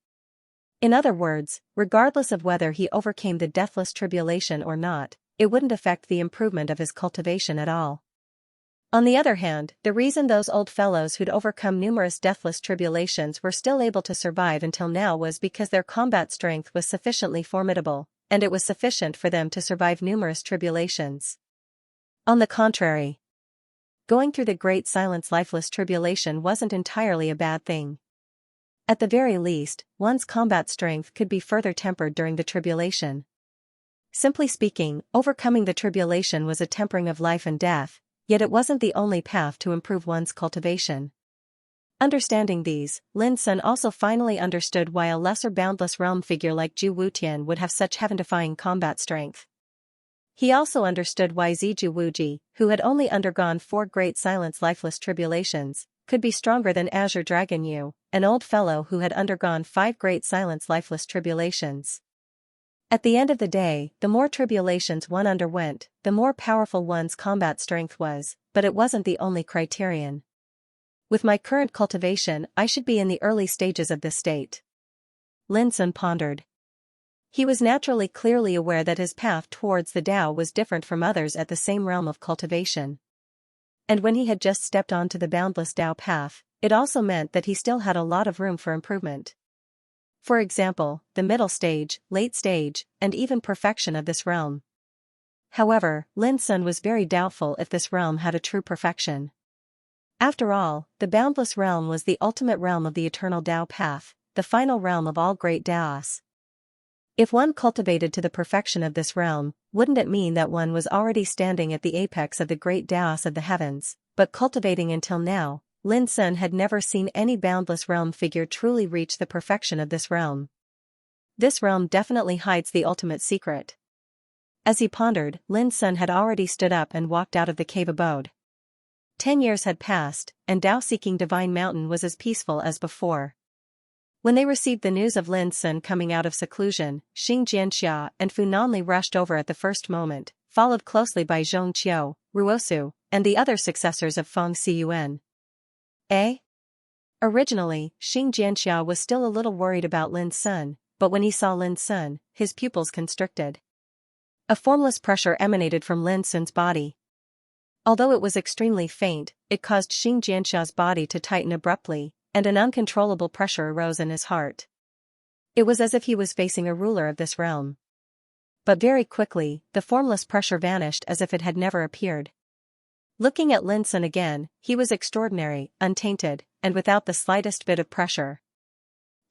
In other words, regardless of whether he overcame the deathless tribulation or not, it wouldn't affect the improvement of his cultivation at all. On the other hand, the reason those old fellows who'd overcome numerous deathless tribulations were still able to survive until now was because their combat strength was sufficiently formidable, and it was sufficient for them to survive numerous tribulations. On the contrary, going through the great silence lifeless tribulation wasn't entirely a bad thing. At the very least, one's combat strength could be further tempered during the tribulation. Simply speaking, overcoming the tribulation was a tempering of life and death, yet it wasn't the only path to improve one's cultivation. Understanding these, Lin Sun also finally understood why a lesser boundless realm figure like Zhu Wutian would have such heaven-defying combat strength. He also understood why Ziju Wuji, who had only undergone 4 great silence lifeless tribulations, could be stronger than Azure Dragon Yu, an old fellow who had undergone 5 great silence lifeless tribulations. At the end of the day, the more tribulations one underwent, the more powerful one's combat strength was, but it wasn't the only criterion. With my current cultivation, I should be in the early stages of this state. Lin Sun pondered. He was naturally clearly aware that his path towards the Tao was different from others at the same realm of cultivation. And when he had just stepped onto the boundless Tao path, it also meant that he still had a lot of room for improvement. For example, the middle stage, late stage, and even perfection of this realm. However, Lin Sun was very doubtful if this realm had a true perfection. After all, the boundless realm was the ultimate realm of the eternal Tao path, the final realm of all great Taos. If one cultivated to the perfection of this realm, wouldn't it mean that one was already standing at the apex of the great Taos of the heavens? But cultivating until now, Lin Sun had never seen any boundless realm figure truly reach the perfection of this realm. This realm definitely hides the ultimate secret. As he pondered, Lin Sun had already stood up and walked out of the cave abode. 10 years had passed, and Tao-seeking Divine Mountain was as peaceful as before. When they received the news of Lin Sun coming out of seclusion, Xianxia and Fu Nanli rushed over at the first moment, followed closely by Zhong Qiu, Ruosu, and the other successors of Feng Xiyuan. Originally, Xianxia was still a little worried about Lin Sun, but when he saw Lin Sun, his pupils constricted. A formless pressure emanated from Lin Sun's body. Although it was extremely faint, it caused Xianxia's body to tighten abruptly, and an uncontrollable pressure arose in his heart. It was as if he was facing a ruler of this realm. But very quickly, the formless pressure vanished as if it had never appeared. Looking at Lin Sun again, he was extraordinary, untainted, and without the slightest bit of pressure.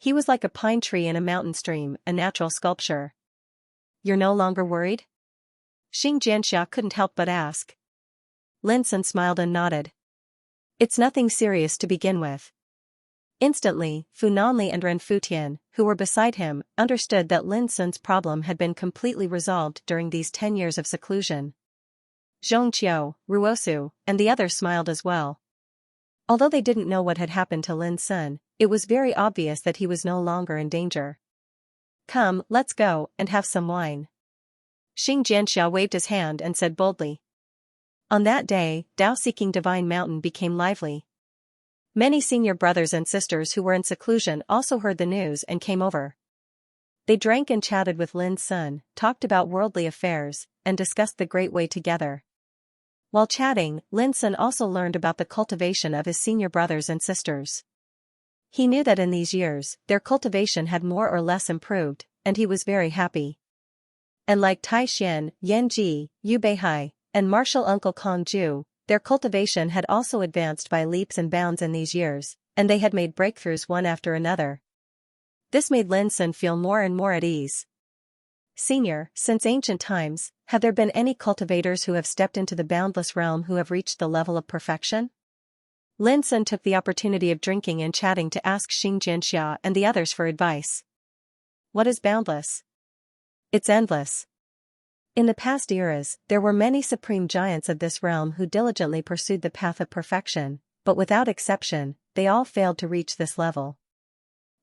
He was like a pine tree in a mountain stream, a natural sculpture. You're no longer worried? Xianxia couldn't help but ask. Lin Sun smiled and nodded. It's nothing serious to begin with. Instantly, Fu Nanli and Ren Futian, who were beside him, understood that Lin Sun's problem had been completely resolved during these 10 years of seclusion. Zhongqiu, Ruosu, and the others smiled as well. Although they didn't know what had happened to Lin Sun, it was very obvious that he was no longer in danger. Come, let's go, and have some wine. Xianxia waved his hand and said boldly. On that day, Tao-seeking Divine Mountain became lively. Many senior brothers and sisters who were in seclusion also heard the news and came over. They drank and chatted with Lin Sun, talked about worldly affairs, and discussed the Great Way together. While chatting, Lin Sun also learned about the cultivation of his senior brothers and sisters. He knew that in these years, their cultivation had more or less improved, and he was very happy. And like Tai Xian, Yan Ji, Yu Beihai, and martial uncle Kong Ju, their cultivation had also advanced by leaps and bounds in these years, and they had made breakthroughs one after another. This made Lin Sun feel more and more at ease. Senior, since ancient times, have there been any cultivators who have stepped into the boundless realm who have reached the level of perfection? Lin Sun took the opportunity of drinking and chatting to ask Xianxia and the others for advice. What is boundless? It's endless. In the past eras, there were many supreme giants of this realm who diligently pursued the path of perfection, but without exception, they all failed to reach this level.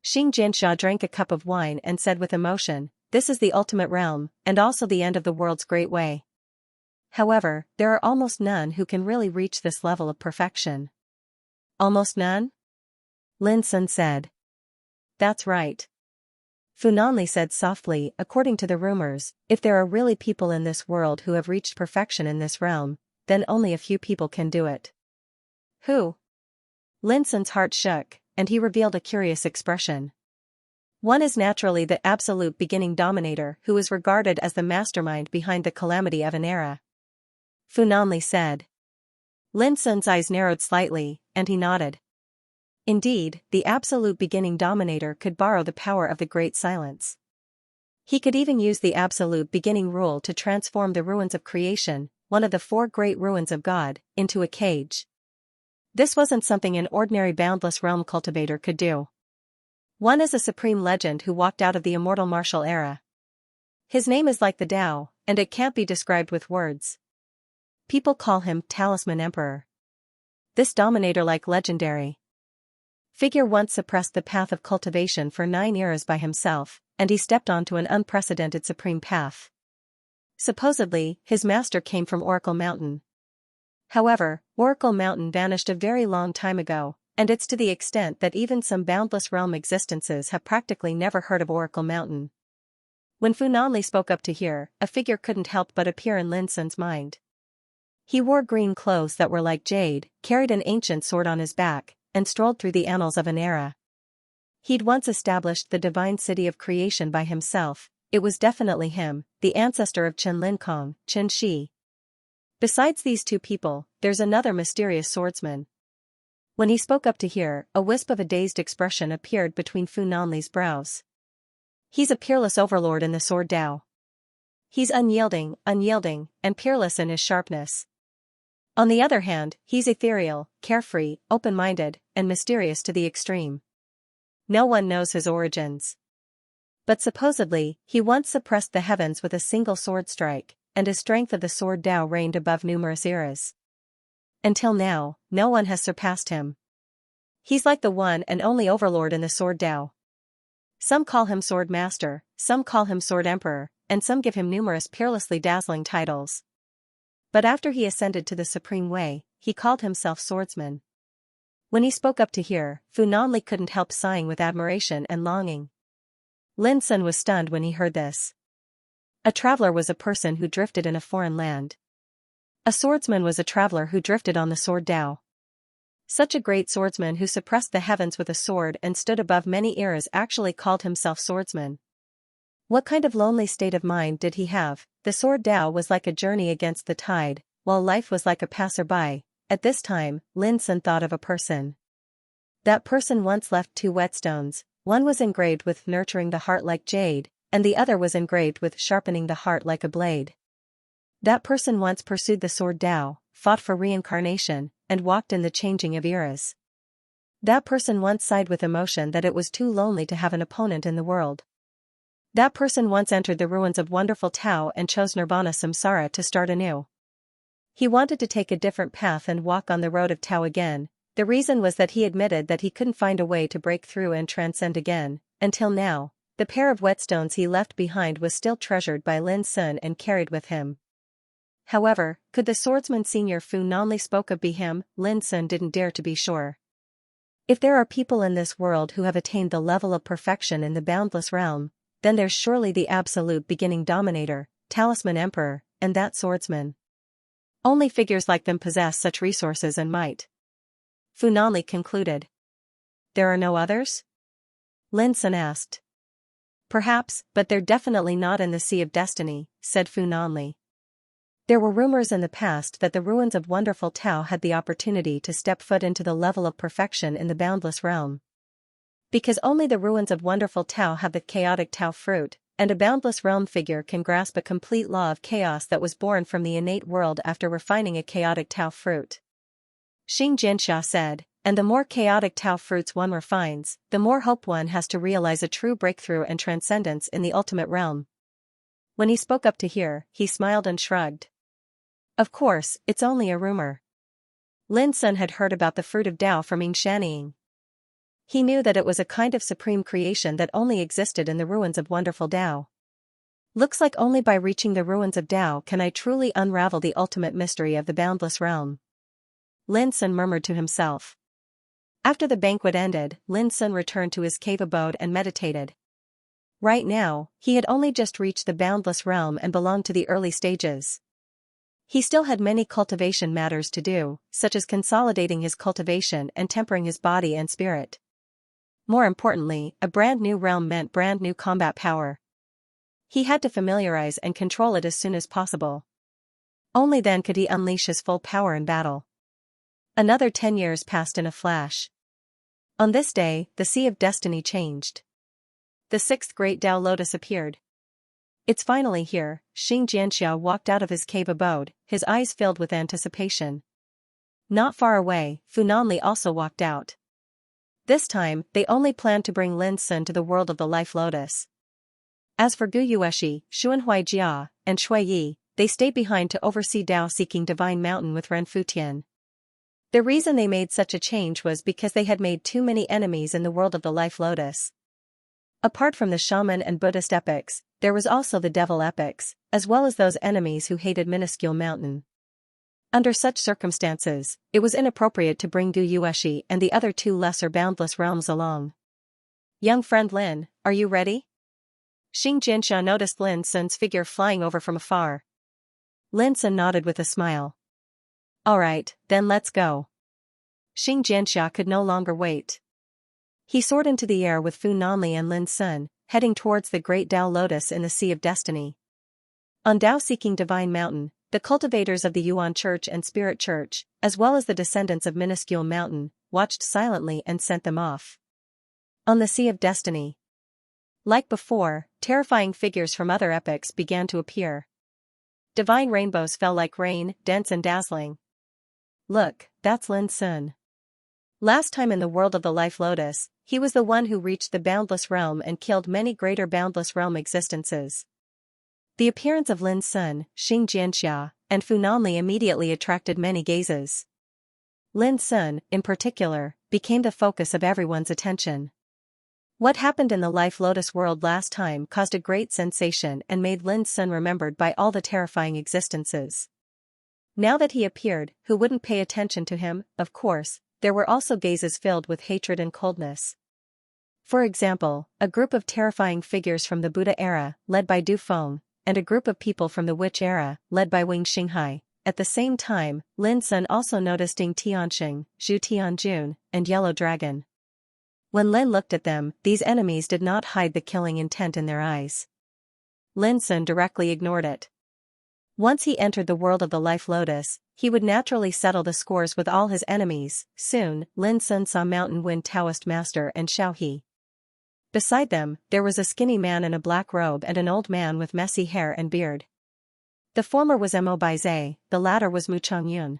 Xianxia drank a cup of wine and said with emotion, "This is the ultimate realm, and also the end of the world's great way. However, there are almost none who can really reach this level of perfection." Almost none? Lin Sun said. That's right. Fu Nanli said softly, according to the rumors, if there are really people in this world who have reached perfection in this realm, then only a few people can do it. Who? Lin Sun's heart shook, and he revealed a curious expression. One is naturally the absolute beginning dominator who is regarded as the mastermind behind the calamity of an era. Fu Nanli said. Lin Sun's eyes narrowed slightly, and he nodded. Indeed, the absolute beginning dominator could borrow the power of the Great Silence. He could even use the absolute beginning rule to transform the ruins of creation, one of the 4 great ruins of God, into a cage. This wasn't something an ordinary boundless realm cultivator could do. One is a supreme legend who walked out of the immortal martial era. His name is like the Tao, and it can't be described with words. People call him Talisman Emperor. This dominator-like legendary figure once suppressed the path of cultivation for 9 eras by himself, and he stepped onto an unprecedented supreme path. Supposedly, his master came from Oracle Mountain. However, Oracle Mountain vanished a very long time ago, and it's to the extent that even some boundless realm existences have practically never heard of Oracle Mountain. When Fu Nanli spoke up to hear, a figure couldn't help but appear in Lin Sun's mind. He wore green clothes that were like jade, carried an ancient sword on his back, and strolled through the annals of an era. He'd once established the divine city of creation by himself. It was definitely him, the ancestor of Chen Linkong, Chen Shi. Besides these 2 people, there's another mysterious swordsman. When he spoke up to hear, a wisp of a dazed expression appeared between Fu Nanli's brows. He's a peerless overlord in the sword Tao. He's unyielding, and peerless in his sharpness. On the other hand, he's ethereal, carefree, open-minded, and mysterious to the extreme. No one knows his origins. But supposedly, he once suppressed the heavens with a single sword strike, and his strength of the sword Tao reigned above numerous eras. Until now, no one has surpassed him. He's like the one and only overlord in the sword Tao. Some call him Sword Master, some call him Sword Emperor, and some give him numerous peerlessly dazzling titles. But after he ascended to the supreme way, he called himself Swordsman. When he spoke up to hear, Fu Nanli couldn't help sighing with admiration and longing. Lin Sun was stunned when he heard this. A traveler was a person who drifted in a foreign land. A swordsman was a traveler who drifted on the sword Tao. Such a great swordsman who suppressed the heavens with a sword and stood above many eras actually called himself swordsman. What kind of lonely state of mind did he have? The sword Tao was like a journey against the tide, while life was like a passerby. At this time, Lin Sun thought of a person. That person once left 2 whetstones, One was engraved with nurturing the heart like jade, and the other was engraved with sharpening the heart like a blade. That person once pursued the sword Tao, fought for reincarnation, and walked in the changing of eras. That person once sighed with emotion that it was too lonely to have an opponent in the world. That person once entered the ruins of wonderful Tao and chose Nirvana Samsara to start anew. He wanted to take a different path and walk on the road of Tao again. The reason was that he admitted that he couldn't find a way to break through and transcend again. Until now, the pair of whetstones he left behind was still treasured by Lin Sun and carried with him. However, could the swordsman Senior Fu Nanli spoke of be him? Lin Sun didn't dare to be sure. If there are people in this world who have attained the level of perfection in the boundless realm, then there's surely the absolute beginning dominator, talisman emperor, and that swordsman. Only figures like them possess such resources and might. Fu Nanli concluded. There are no others? Lin Sun asked. Perhaps, but they're definitely not in the Sea of Destiny, said Fu Nanli. There were rumors in the past that the ruins of wonderful Tao had the opportunity to step foot into the level of perfection in the boundless realm. Because only the ruins of wonderful Tao have the chaotic Tao fruit, and a boundless realm figure can grasp a complete law of chaos that was born from the innate world after refining a chaotic Tao fruit. Xianxia said, and the more chaotic Tao fruits one refines, the more hope one has to realize a true breakthrough and transcendence in the ultimate realm. When he spoke up to hear, he smiled and shrugged. Of course, it's only a rumor. Lin Sun had heard about the fruit of Tao from Xianxia. He knew that it was a kind of supreme creation that only existed in the ruins of wonderful Tao. Looks like only by reaching the ruins of Tao can I truly unravel the ultimate mystery of the boundless realm. Lin Sun murmured to himself. After the banquet ended, Lin Sun returned to his cave abode and meditated. Right now, he had only just reached the boundless realm and belonged to the early stages. He still had many cultivation matters to do, such as consolidating his cultivation and tempering his body and spirit. More importantly, a brand new realm meant brand new combat power. He had to familiarize and control it as soon as possible. Only then could he unleash his full power in battle. Another 10 years passed in a flash. On this day, the Sea of Destiny changed. The sixth great Tao Lotus appeared. It's finally here, Xianxia walked out of his cave abode, his eyes filled with anticipation. Not far away, Fu Nanli also walked out. This time, they only planned to bring Lin Sun to the world of the Life Lotus. As for Gu Yueshi, Xuanhui Jia, and Shui Yi, they stayed behind to oversee Tao-seeking Divine Mountain with Ren Futian. The reason they made such a change was because they had made too many enemies in the world of the Life Lotus. Apart from the shaman and Buddhist epics, there was also the devil epics, as well as those enemies who hated Minuscule Mountain. Under such circumstances, it was inappropriate to bring Gu Yueshi and the other two lesser boundless realms along. Young friend Lin, are you ready? Xianxia noticed Lin Sun's figure flying over from afar. Lin Sun nodded with a smile. Alright, then let's go. Xianxia could no longer wait. He soared into the air with Fu Nanli and Lin Sun, heading towards the great Tao Lotus in the Sea of Destiny. On Tao-seeking Divine Mountain, the cultivators of the Yuan Church and Spirit Church, as well as the descendants of Minuscule Mountain, watched silently and sent them off. On the Sea of Destiny. Like before, terrifying figures from other epics began to appear. Divine rainbows fell like rain, dense and dazzling. Look, that's Lin Sun. Last time in the world of the Life Lotus, he was the one who reached the boundless realm and killed many greater boundless realm existences. The appearance of Lin Sun, Xianxia, and Fu Nanli immediately attracted many gazes. Lin Sun, in particular, became the focus of everyone's attention. What happened in the Life Lotus world last time caused a great sensation and made Lin Sun remembered by all the terrifying existences. Now that he appeared, who wouldn't pay attention to him? Of course, there were also gazes filled with hatred and coldness. For example, a group of terrifying figures from the Buddha era, led by Du Feng, and a group of people from the Witch era, led by Wing Xinghai. At the same time, Lin Sun also noticed Ding Tianxing, Zhu Tianjun, and Yellow Dragon. When Lin looked at them, these enemies did not hide the killing intent in their eyes. Lin Sun directly ignored it. Once he entered the world of the Life Lotus, he would naturally settle the scores with all his enemies. Soon, Lin Sun saw Mountain Wind Taoist Master and Xiao He. Beside them, there was a skinny man in a black robe and an old man with messy hair and beard. The former was Mo Baizhe, the latter was Mu Chongyun.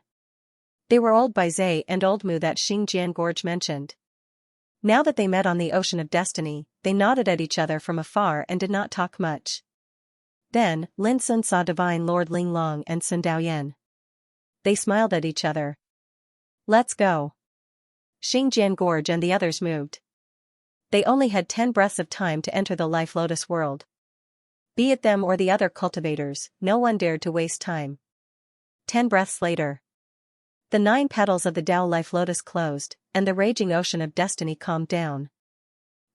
They were old Baizhe and old Mu that Xingjian Gorge mentioned. Now that they met on the ocean of destiny, they nodded at each other from afar and did not talk much. Then, Lin Sun saw Divine Lord Ling Long and Sun Daoyan. They smiled at each other. Let's go. Xingjian Gorge and the others moved. They only had 10 breaths of time to enter the Life Lotus world. Be it them or the other cultivators, no one dared to waste time. 10 breaths later. The 9 petals of the Tao Life Lotus closed, and the raging ocean of destiny calmed down.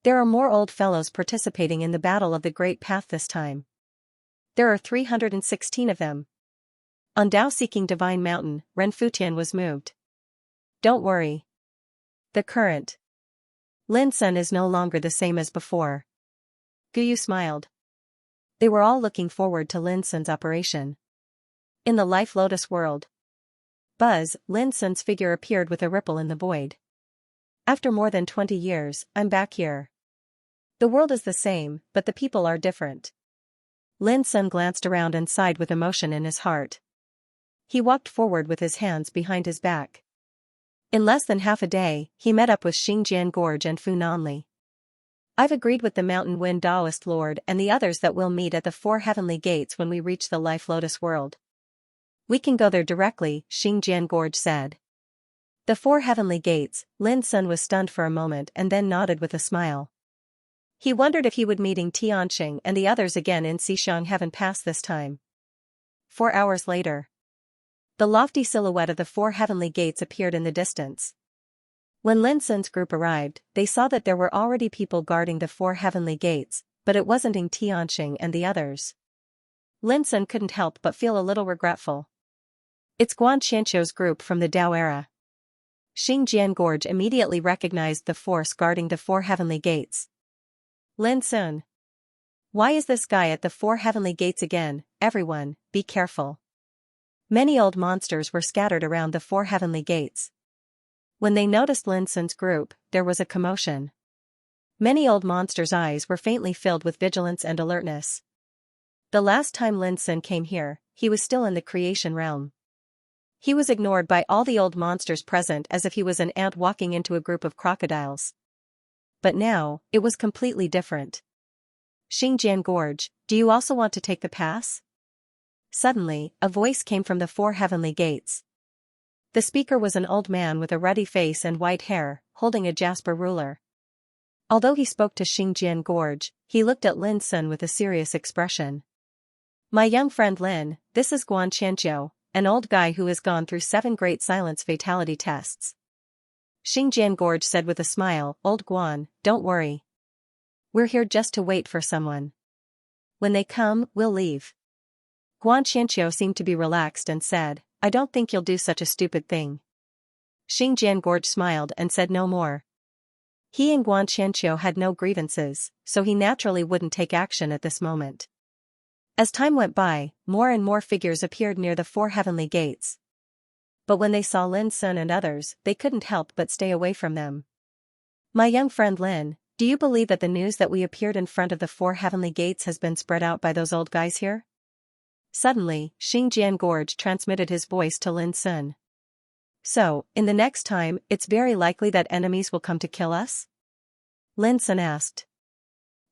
There are more old fellows participating in the battle of the Great Path this time. There are 316 of them. On Tao-seeking Divine Mountain, Ren Futian was moved. Don't worry. The current. Lin Sun is no longer the same as before. Guyu smiled. They were all looking forward to Lin Sun's operation. In the Life Lotus world. Buzz, Lin Sun's figure appeared with a ripple in the void. After more than 20 years, I'm back here. The world is the same, but the people are different. Lin Sun glanced around and sighed with emotion in his heart. He walked forward with his hands behind his back. In less than half a day, he met up with Xingjian Gorge and Fu Nanli. I've agreed with the Mountain Wind Taoist Lord and the others that we'll meet at the 4 heavenly gates when we reach the Life Lotus world. We can go there directly, Xingjian Gorge said. The 4 heavenly gates, Lin Sun was stunned for a moment and then nodded with a smile. He wondered if he would meeting Tianxing and the others again in Xixiang Heaven Pass this time. 4 hours later. The lofty silhouette of the 4 heavenly gates appeared in the distance. When Lin Sun's group arrived, they saw that there were already people guarding the 4 heavenly gates, but it wasn't Tianxing and the others. Lin Sun couldn't help but feel a little regretful. It's Guan Qianqiu's group from the Tao era. Xingjian Gorge immediately recognized the force guarding the 4 heavenly gates. Lin Sun. Why is this guy at the 4 heavenly gates again? Everyone, be careful. Many old monsters were scattered around the 4 heavenly gates. When they noticed Lin Sun's group, there was a commotion. Many old monsters' eyes were faintly filled with vigilance and alertness. The last time Lin Sun came here, he was still in the creation realm. He was ignored by all the old monsters present as if he was an ant walking into a group of crocodiles. But now, it was completely different. Xingjian Gorge, do you also want to take the pass? Suddenly, a voice came from the 4 heavenly gates. The speaker was an old man with a ruddy face and white hair, holding a jasper ruler. Although he spoke to Xingjian Gorge, he looked at Lin Sun with a serious expression. My young friend Lin, this is Guan Qianqiu, an old guy who has gone through 7 great silence fatality tests. Xingjian Gorge said with a smile, Old Guan, don't worry. We're here just to wait for someone. When they come, we'll leave. Guan Qianqiu seemed to be relaxed and said, I don't think you'll do such a stupid thing. Xingjian Gorge smiled and said no more. He and Guan Qianqiu had no grievances, so he naturally wouldn't take action at this moment. As time went by, more and more figures appeared near the 4 heavenly gates. But when they saw Lin Sun and others, they couldn't help but stay away from them. My young friend Lin, do you believe that the news that we appeared in front of the 4 heavenly gates has been spread out by those old guys here? Suddenly, Xingjian Gorge transmitted his voice to Lin Sun. So, in the next time, it's very likely that enemies will come to kill us? Lin Sun asked.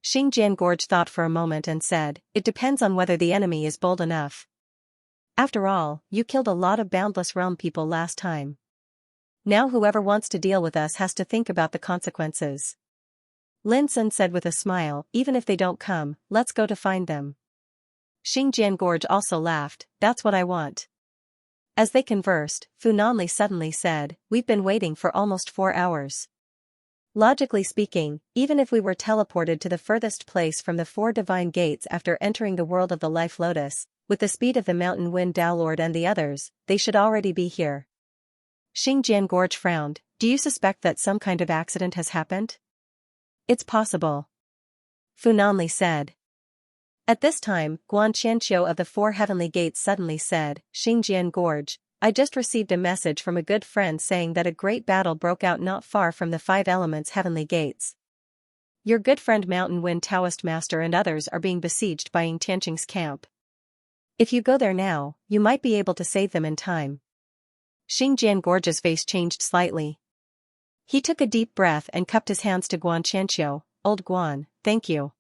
Xingjian Gorge thought for a moment and said, it depends on whether the enemy is bold enough. After all, you killed a lot of Boundless Realm people last time. Now whoever wants to deal with us has to think about the consequences. Lin Sun said with a smile, even if they don't come, let's go to find them. Xingjian Gorge also laughed, that's what I want. As they conversed, Fu Nanli suddenly said, we've been waiting for almost 4 hours. Logically speaking, even if we were teleported to the furthest place from the 4 divine gates after entering the world of the Life Lotus, with the speed of the Mountain Wind Tao Lord and the others, they should already be here. Xingjian Gorge frowned, do you suspect that some kind of accident has happened? It's possible. Fu Nanli said. At this time, Guan Qianqiu of the 4 heavenly gates suddenly said, Xingjian Gorge, I just received a message from a good friend saying that a great battle broke out not far from the 5 elements heavenly gates. Your good friend Mountain Wind Taoist Master and others are being besieged by Ying Tianqing's camp. If you go there now, you might be able to save them in time. Xingjian Gorge's face changed slightly. He took a deep breath and cupped his hands to Guan Qianqiu. Old Guan, thank you.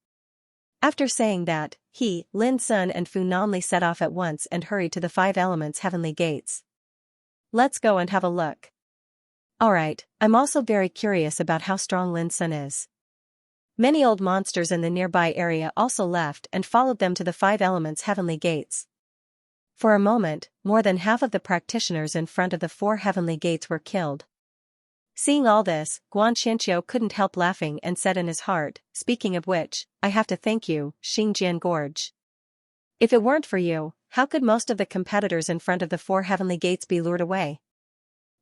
After saying that, he, Lin Sun and Fu Nanli set off at once and hurried to the Five Elements Heavenly Gates. Let's go and have a look. Alright, I'm also very curious about how strong Lin Sun is. Many old monsters in the nearby area also left and followed them to the Five Elements Heavenly Gates. For a moment, more than half of the practitioners in front of the four heavenly gates were killed. Seeing all this, Guan Qianqiu couldn't help laughing and said in his heart, speaking of which, I have to thank you, Xingjian Gorge. If it weren't for you, how could most of the competitors in front of the four heavenly gates be lured away?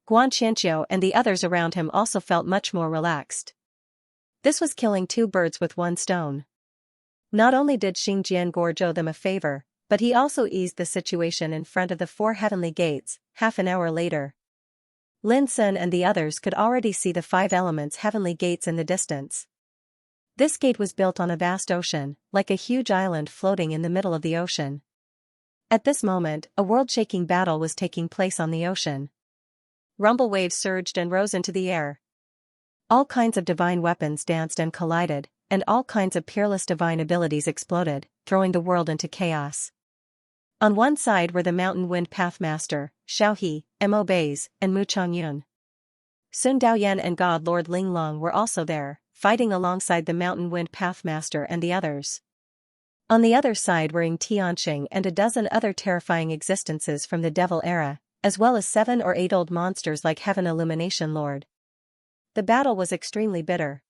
Guan Qianqiu and the others around him also felt much more relaxed. This was killing two birds with one stone. Not only did Xingjian Gorge owe them a favor, but he also eased the situation in front of the four heavenly gates. Half an hour later, Lin Sun and the others could already see the Five Elements Heavenly Gates in the distance. This gate was built on a vast ocean, like a huge island floating in the middle of the ocean. At this moment, a world-shaking battle was taking place on the ocean. Rumble waves surged and rose into the air. All kinds of divine weapons danced and collided, and all kinds of peerless divine abilities exploded, throwing the world into chaos. On one side were the Mountain Wind Pathmaster, Xiaohe, Mo Bei's, and Mu Chongyun. Sun Daoyan and God Lord Linglong were also there, fighting alongside the Mountain Wind Pathmaster and the others. On the other side were Ying Tianqing and a dozen other terrifying existences from the Devil era, as well as 7 or 8 old monsters like Heaven Illumination Lord. The battle was extremely bitter.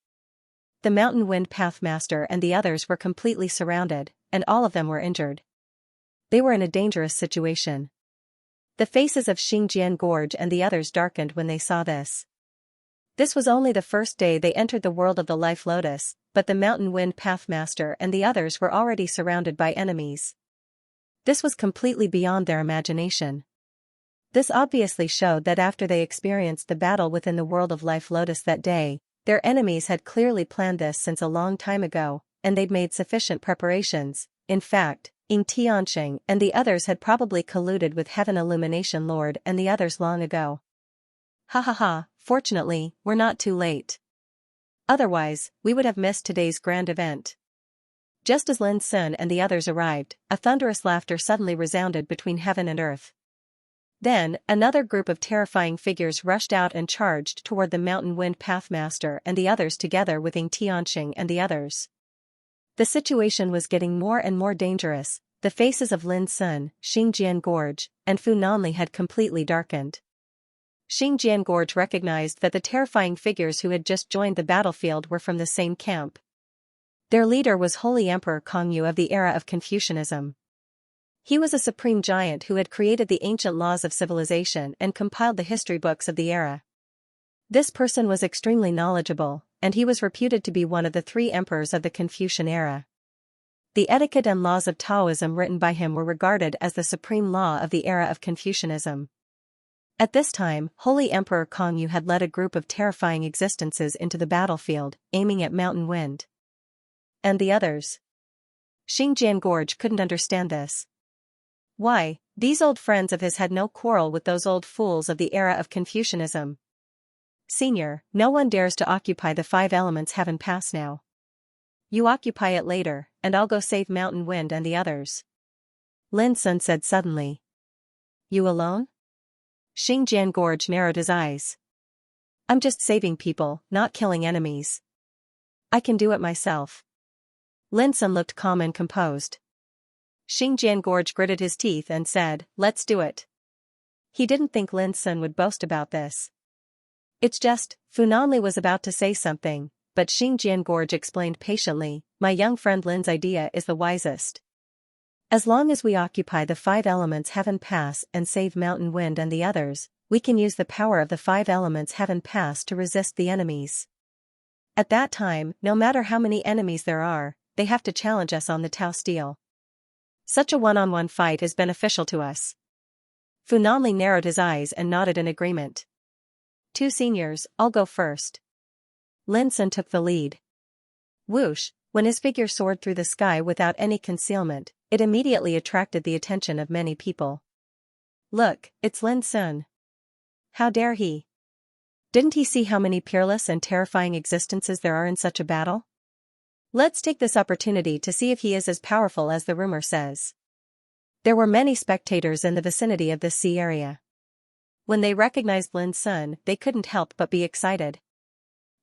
The Mountain Wind Pathmaster and the others were completely surrounded, and all of them were injured. They were in a dangerous situation. The faces of Xingjian Gorge and the others darkened when they saw this. This was only the first day they entered the world of the Life Lotus, but the Mountain Wind Pathmaster and the others were already surrounded by enemies. This was completely beyond their imagination. This obviously showed that after they experienced the battle within the world of Life Lotus that day, their enemies had clearly planned this since a long time ago, and they'd made sufficient preparations. In fact, Ying Tianqing and the others had probably colluded with Heaven Illumination Lord and the others long ago. Ha ha ha, fortunately, we're not too late. Otherwise, we would have missed today's grand event. Just as Lin Sun and the others arrived, a thunderous laughter suddenly resounded between heaven and earth. Then, another group of terrifying figures rushed out and charged toward the Mountain Wind Pathmaster and the others together with Ying Tianqing and the others. The situation was getting more and more dangerous. The faces of Lin Sun, Xingjian Gorge, and Fu Nanli had completely darkened. Xingjian Gorge recognized that the terrifying figures who had just joined the battlefield were from the same camp. Their leader was Holy Emperor Kongyu of the era of Confucianism. He was a supreme giant who had created the ancient laws of civilization and compiled the history books of the era. This person was extremely knowledgeable, and he was reputed to be one of the 3 emperors of the Confucian era. The etiquette and laws of Taoism written by him were regarded as the supreme law of the era of Confucianism. At this time, Holy Emperor Kongyu had led a group of terrifying existences into the battlefield, aiming at Mountain Wind. And the others? Xingjian Gorge couldn't understand this. Why, these old friends of his had no quarrel with those old fools of the era of Confucianism. Senior, no one dares to occupy the 5 Elements Heaven Pass now. You occupy it later, and I'll go save Mountain Wind and the others. Lin Sun said suddenly. You alone? Xingjian Gorge narrowed his eyes. I'm just saving people, not killing enemies. I can do it myself. Lin Sun looked calm and composed. Xingjian Gorge gritted his teeth and said, let's do it. He didn't think Lin Sun would boast about this. It's just, Fu Nanli was about to say something, but Xingjian Gorge explained patiently, my young friend Lin's idea is the wisest. As long as we occupy the 5 Elements Heaven Pass and save Mountain Wind and the others, we can use the power of the 5 Elements Heaven Pass to resist the enemies. At that time, no matter how many enemies there are, they have to challenge us on the Tao Steel. Such a one-on-one fight is beneficial to us. Fu Nanli narrowed his eyes and nodded in agreement. 2 seniors, I'll go first. Lin Sun took the lead. Whoosh, when his figure soared through the sky without any concealment, it immediately attracted the attention of many people. Look, it's Lin Sun. How dare he? Didn't he see how many peerless and terrifying existences there are in such a battle? Let's take this opportunity to see if he is as powerful as the rumor says. There were many spectators in the vicinity of this sea area. When they recognized Lin Sun, they couldn't help but be excited.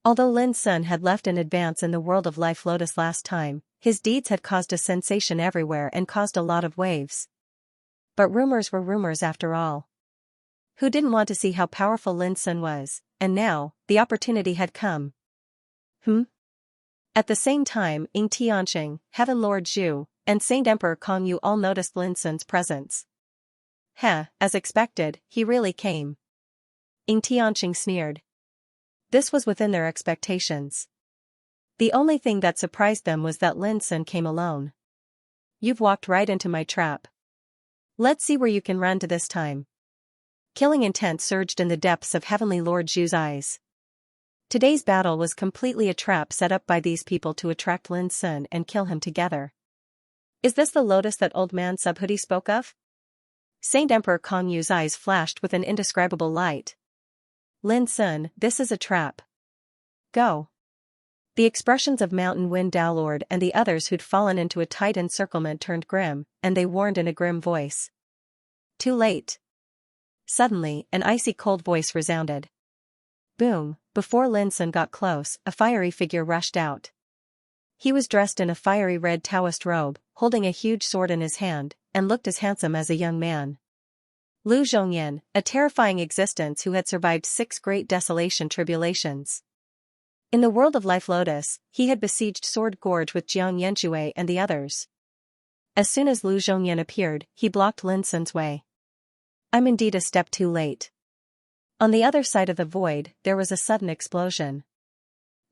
Although Lin Sun had left in advance in the world of Life Lotus last time, his deeds had caused a sensation everywhere and caused a lot of waves. But rumors were rumors after all. Who didn't want to see how powerful Lin Sun was, and now, the opportunity had come. At the same time, Xianxia, Heaven Lord Zhu, and Saint Emperor Kongyu all noticed Lin Sun's presence. As expected, he really came. Xianxia sneered. This was within their expectations. The only thing that surprised them was that Lin Sun came alone. You've walked right into my trap. Let's see where you can run to this time. Killing intent surged in the depths of Heavenly Lord Zhu's eyes. Today's battle was completely a trap set up by these people to attract Lin Sun and kill him together. Is this the lotus that old man Subhoodie spoke of? Saint Emperor Kongyu's eyes flashed with an indescribable light. Lin Sun, this is a trap. Go. The expressions of Mountain Wind Dowlord and the others who'd fallen into a tight encirclement turned grim, and they warned in a grim voice. Too late. Suddenly, an icy cold voice resounded. Boom, before Lin Sun got close, a fiery figure rushed out. He was dressed in a fiery red Taoist robe, holding a huge sword in his hand, and looked as handsome as a young man. Lu Zhongyan, a terrifying existence who had survived 6 great desolation tribulations. In the world of Life Lotus, he had besieged Sword Gorge with Jiang Yenshui and the others. As soon as Lu Zhongyan appeared, he blocked Lin Sun's way. I'm indeed a step too late. On the other side of the void, there was a sudden explosion.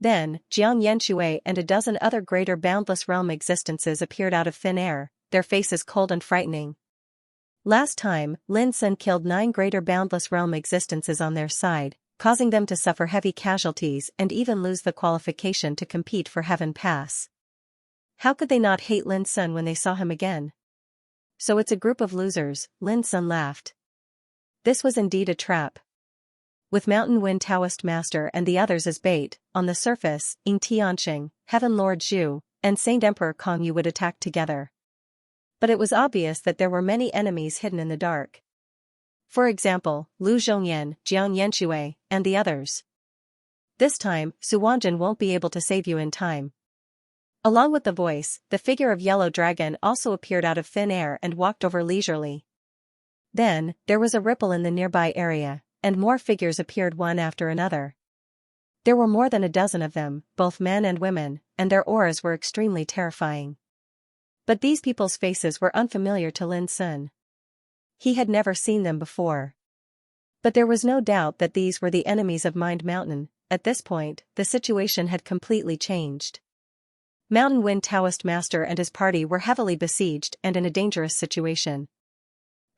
Then, Jiang Yenshui and a dozen other greater boundless realm existences appeared out of thin air, their faces cold and frightening. Last time, Lin Sun killed 9 greater boundless realm existences on their side, causing them to suffer heavy casualties and even lose the qualification to compete for Heaven Pass. How could they not hate Lin Sun when they saw him again? So it's a group of losers, Lin Sun laughed. This was indeed a trap. With Mountain Wind Taoist Master and the others as bait, on the surface, Xianxia, Heaven Lord Zhu, and Saint Emperor Kongyu would attack together. But it was obvious that there were many enemies hidden in the dark. For example, Lu Zhongyan, Jiang Yenshui, and the others. This time, Suwanjin won't be able to save you in time. Along with the voice, the figure of Yellow Dragon also appeared out of thin air and walked over leisurely. Then, there was a ripple in the nearby area, and more figures appeared one after another. There were more than a dozen of them, both men and women, and their auras were extremely terrifying. But these people's faces were unfamiliar to Lin Sun. He had never seen them before. But there was no doubt that these were the enemies of Mind Mountain. At this point, the situation had completely changed. Mountain Wind Taoist Master and his party were heavily besieged and in a dangerous situation.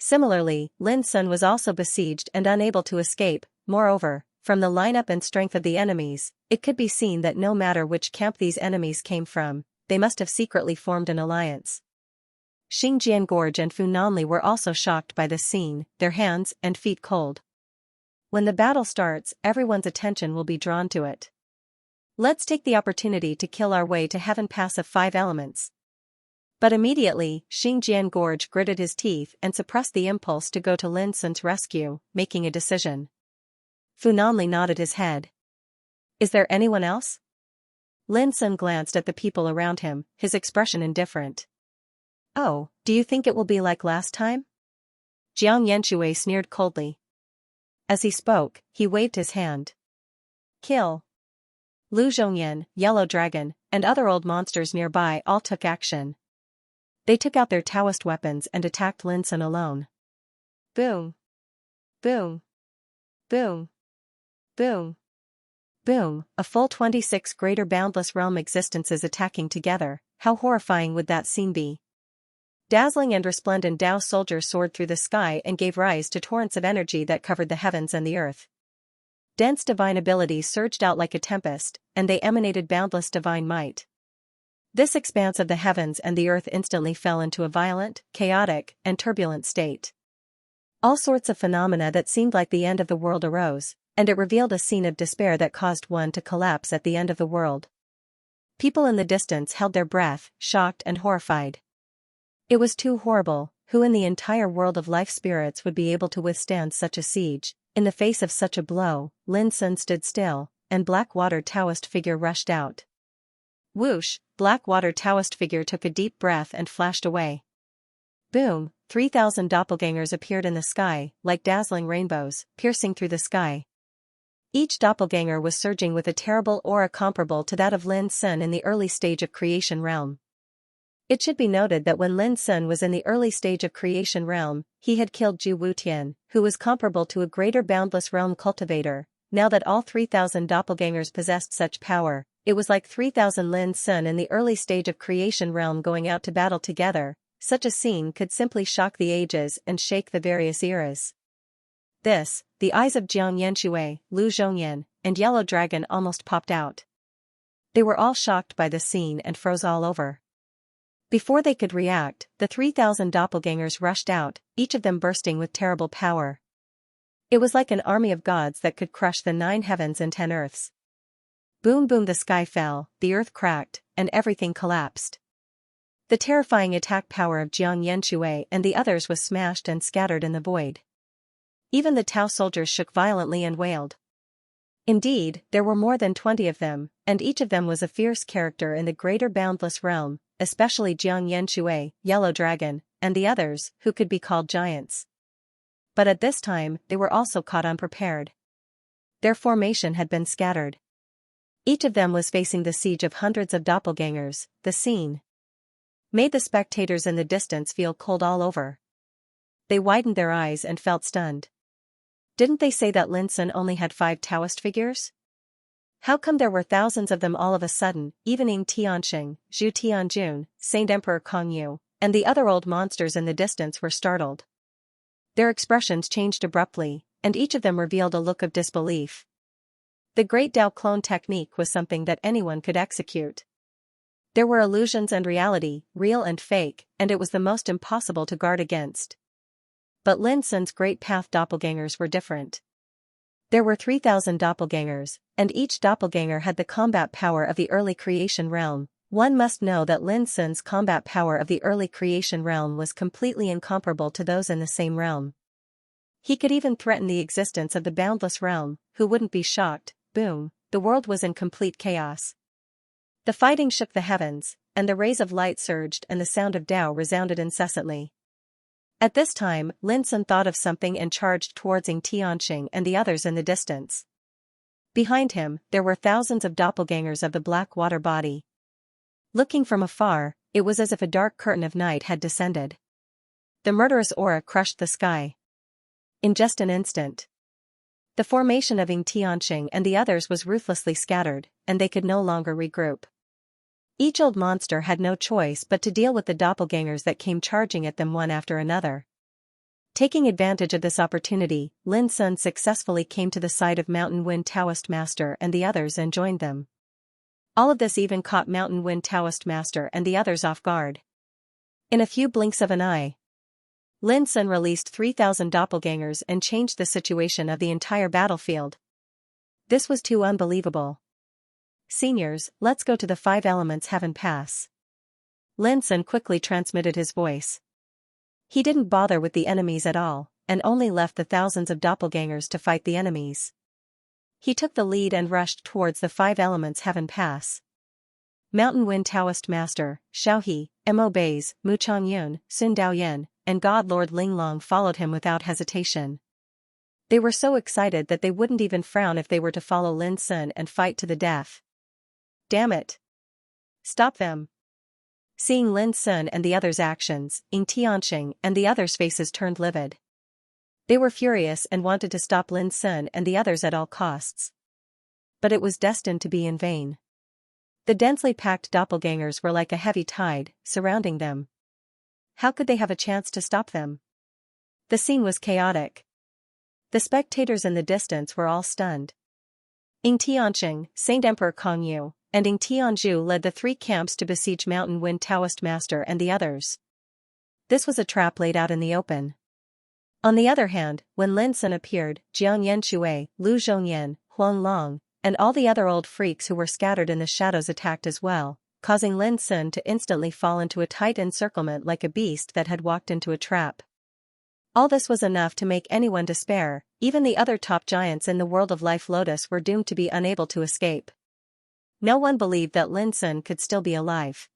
Similarly, Lin Sun was also besieged and unable to escape. Moreover, from the lineup and strength of the enemies, it could be seen that no matter which camp these enemies came from, they must have secretly formed an alliance. Xingjian Gorge and Funanli were also shocked by this scene, their hands and feet cold. When the battle starts, everyone's attention will be drawn to it. Let's take the opportunity to kill our way to Heaven Pass of 5 elements. But immediately, Xingjian Gorge gritted his teeth and suppressed the impulse to go to Lin Sun's rescue, making a decision. Funanli nodded his head. Is there anyone else? Lin Sun glanced at the people around him, his expression indifferent. Oh, do you think it will be like last time? Jiang Yenshui sneered coldly. As he spoke, he waved his hand. Kill. Lu Zhongyan, Yellow Dragon, and other old monsters nearby all took action. They took out their Taoist weapons and attacked Lin Sun alone. Boom. Boom. Boom. Boom. Boom, a full 26 greater boundless realm existences attacking together. How horrifying would that scene be? Dazzling and resplendent Tao soldiers soared through the sky and gave rise to torrents of energy that covered the heavens and the earth. Dense divine abilities surged out like a tempest, and they emanated boundless divine might. This expanse of the heavens and the earth instantly fell into a violent, chaotic, and turbulent state. All sorts of phenomena that seemed like the end of the world arose, and it revealed a scene of despair that caused one to collapse at the end of the world. People in the distance held their breath, shocked and horrified. It was too horrible. Who in the entire world of life spirits would be able to withstand such a siege? In the face of such a blow, Lin Sun stood still, and Blackwater Taoist figure rushed out. Whoosh, Blackwater Taoist figure took a deep breath and flashed away. Boom, 3,000 doppelgangers appeared in the sky, like dazzling rainbows, piercing through the sky. Each doppelganger was surging with a terrible aura comparable to that of Lin Sun in the early stage of creation realm. It should be noted that when Lin Sun was in the early stage of creation realm, he had killed Zhu Wutian, who was comparable to a greater boundless realm cultivator. Now that all 3,000 doppelgangers possessed such power, it was like 3,000 Lin Sun in the early stage of creation realm going out to battle together. Such a scene could simply shock the ages and shake the various eras. The eyes of Jiang Yanxue, Lu Zhongyan, and Yellow Dragon almost popped out. They were all shocked by the scene and froze all over. Before they could react, the 3,000 doppelgangers rushed out, each of them bursting with terrible power. It was like an army of gods that could crush the 9 heavens and 10 earths. Boom boom, the sky fell, the earth cracked, and everything collapsed. The terrifying attack power of Jiang Yanxue and the others was smashed and scattered in the void. Even the Tao soldiers shook violently and wailed. Indeed, there were more than 20 of them, and each of them was a fierce character in the greater boundless realm, especially Jiang Yanxue, Yellow Dragon, and the others, who could be called giants. But at this time, they were also caught unprepared. Their formation had been scattered. Each of them was facing the siege of hundreds of doppelgangers. The scene made the spectators in the distance feel cold all over. They widened their eyes and felt stunned. Didn't they say that Lin Sun only had 5 Taoist figures? How come there were thousands of them all of a sudden? Even Ying Tianxing, Zhu Tianjun, Saint Emperor Kongyu, and the other old monsters in the distance were startled. Their expressions changed abruptly, and each of them revealed a look of disbelief. The Great Dao clone technique was something that anyone could execute. There were illusions and reality, real and fake, and it was the most impossible to guard against. But Lin Sun's Great Path doppelgangers were different. There were 3,000 doppelgangers, and each doppelganger had the combat power of the early creation realm. One must know that Lin Sun's combat power of the early creation realm was completely incomparable to those in the same realm. He could even threaten the existence of the boundless realm. Who wouldn't be shocked? Boom, the world was in complete chaos. The fighting shook the heavens, and the rays of light surged and the sound of Dao resounded incessantly. At this time, Lin Sun thought of something and charged towards Ying Tianxing and the others in the distance. Behind him, there were thousands of doppelgangers of the black water body. Looking from afar, it was as if a dark curtain of night had descended. The murderous aura crushed the sky. In just an instant, the formation of Ying Tianxing and the others was ruthlessly scattered, and they could no longer regroup. Each old monster had no choice but to deal with the doppelgangers that came charging at them one after another. Taking advantage of this opportunity, Lin Sun successfully came to the side of Mountain Wind Taoist Master and the others and joined them. All of this even caught Mountain Wind Taoist Master and the others off guard. In a few blinks of an eye, Lin Sun released 3,000 doppelgangers and changed the situation of the entire battlefield. This was too unbelievable. Seniors, let's go to the 5 elements heaven pass. Lin Sun quickly transmitted his voice. He didn't bother with the enemies at all, and only left the thousands of doppelgangers to fight the enemies. He took the lead and rushed towards the 5 elements heaven pass. Mountain Wind Taoist Master, Xiaohe, Mo Bays, Mu Changyun, Sun Daoyan, and God Lord Linglong followed him without hesitation. They were so excited that they wouldn't even frown if they were to follow Lin Sun and fight to the death. Damn it! Stop them! Seeing Lin Sun and the others' actions, Ying Tianxing and the others' faces turned livid. They were furious and wanted to stop Lin Sun and the others at all costs. But it was destined to be in vain. The densely packed doppelgangers were like a heavy tide, surrounding them. How could they have a chance to stop them? The scene was chaotic. The spectators in the distance were all stunned. Ying Tianxing, Saint Emperor Kongyu, and Ying Tianzhu led the three camps to besiege Mountain Wind Taoist Master and the others. This was a trap laid out in the open. On the other hand, when Lin Sun appeared, Jiang Yanxue, Lu Zhongyan, Huang Long, and all the other old freaks who were scattered in the shadows attacked as well, causing Lin Sun to instantly fall into a tight encirclement like a beast that had walked into a trap. All this was enough to make anyone despair. Even the other top giants in the world of Life Lotus were doomed to be unable to escape. No one believed that Lin Sun could still be alive.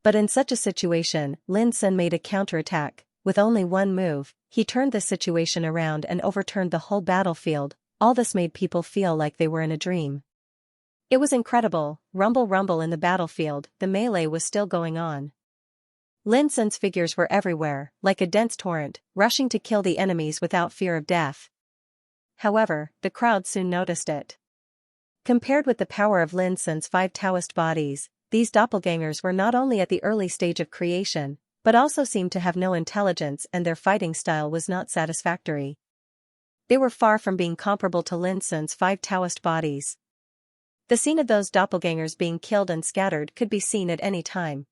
But in such a situation, Lin Sun made a counterattack. With only one move, he turned the situation around and overturned the whole battlefield. All this made people feel like they were in a dream. It was incredible. Rumble rumble in the battlefield, the melee was still going on. Lin Sun's figures were everywhere, like a dense torrent, rushing to kill the enemies without fear of death. However, the crowd soon noticed it. Compared with the power of Lin Sun's 5 Taoist bodies, these doppelgangers were not only at the early stage of creation, but also seemed to have no intelligence, and their fighting style was not satisfactory. They were far from being comparable to Lin Sun's 5 Taoist bodies. The scene of those doppelgangers being killed and scattered could be seen at any time.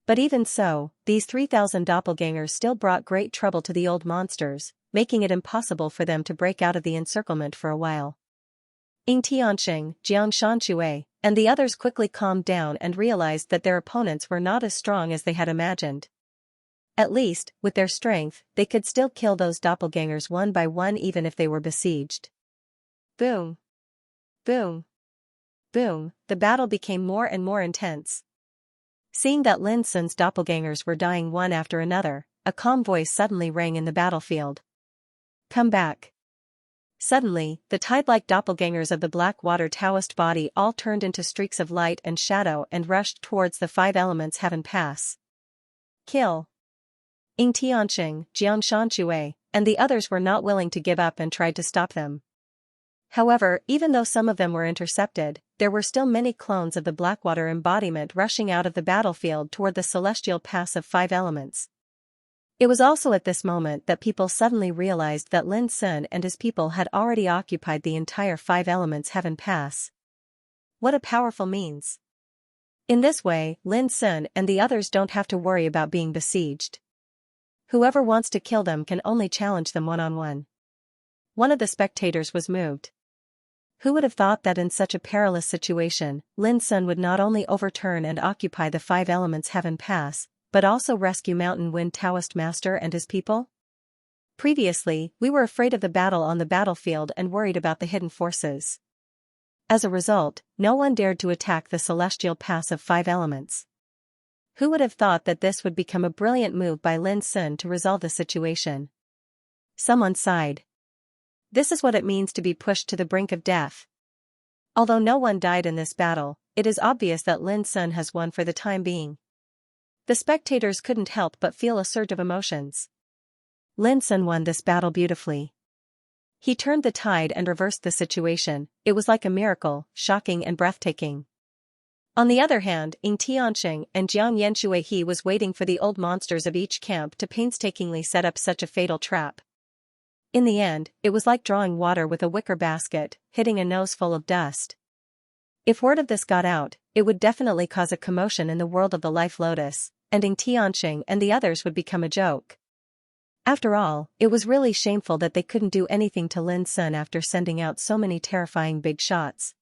But even so, these 3,000 doppelgangers still brought great trouble to the old monsters, making it impossible for them to break out of the encirclement for a while. Ying Tianxing, Jiang Shanxue, and the others quickly calmed down and realized that their opponents were not as strong as they had imagined. At least, with their strength, they could still kill those doppelgangers one by one even if they were besieged. Boom! Boom! Boom! The battle became more and more intense. Seeing that Lin Sun's doppelgangers were dying one after another, a calm voice suddenly rang in the battlefield. Come back. Suddenly, the tide-like doppelgangers of the Blackwater Taoist body all turned into streaks of light and shadow and rushed towards the 5 elements heaven pass. Kill! Ying Tianxing, Jiang Shanxue, and the others were not willing to give up and tried to stop them. However, even though some of them were intercepted, there were still many clones of the Blackwater embodiment rushing out of the battlefield toward the celestial pass of 5 elements. It was also at this moment that people suddenly realized that Lin Sun and his people had already occupied the entire 5 elements heaven pass. What a powerful means! In this way, Lin Sun and the others don't have to worry about being besieged. Whoever wants to kill them can only challenge them one-on-one. One of the spectators was moved. Who would have thought that in such a perilous situation, Lin Sun would not only overturn and occupy the 5 elements heaven pass, but also rescue Mountain Wind Taoist Master and his people? Previously, we were afraid of the battle on the battlefield and worried about the hidden forces. As a result, no one dared to attack the celestial pass of 5 elements. Who would have thought that this would become a brilliant move by Lin Sun to resolve the situation? Someone sighed. This is what it means to be pushed to the brink of death. Although no one died in this battle, it is obvious that Lin Sun has won for the time being. The spectators couldn't help but feel a surge of emotions. Lin Sun won this battle beautifully. He turned the tide and reversed the situation. It was like a miracle, shocking and breathtaking. On the other hand, Ying Tianxing and Jiang Yanxue he was waiting for the old monsters of each camp to painstakingly set up such a fatal trap. In the end, it was like drawing water with a wicker basket, hitting a nose full of dust. If word of this got out, it would definitely cause a commotion in the world of the Life Lotus, and Ying Tianxing and the others would become a joke. After all, it was really shameful that they couldn't do anything to Lin Sun after sending out so many terrifying big shots.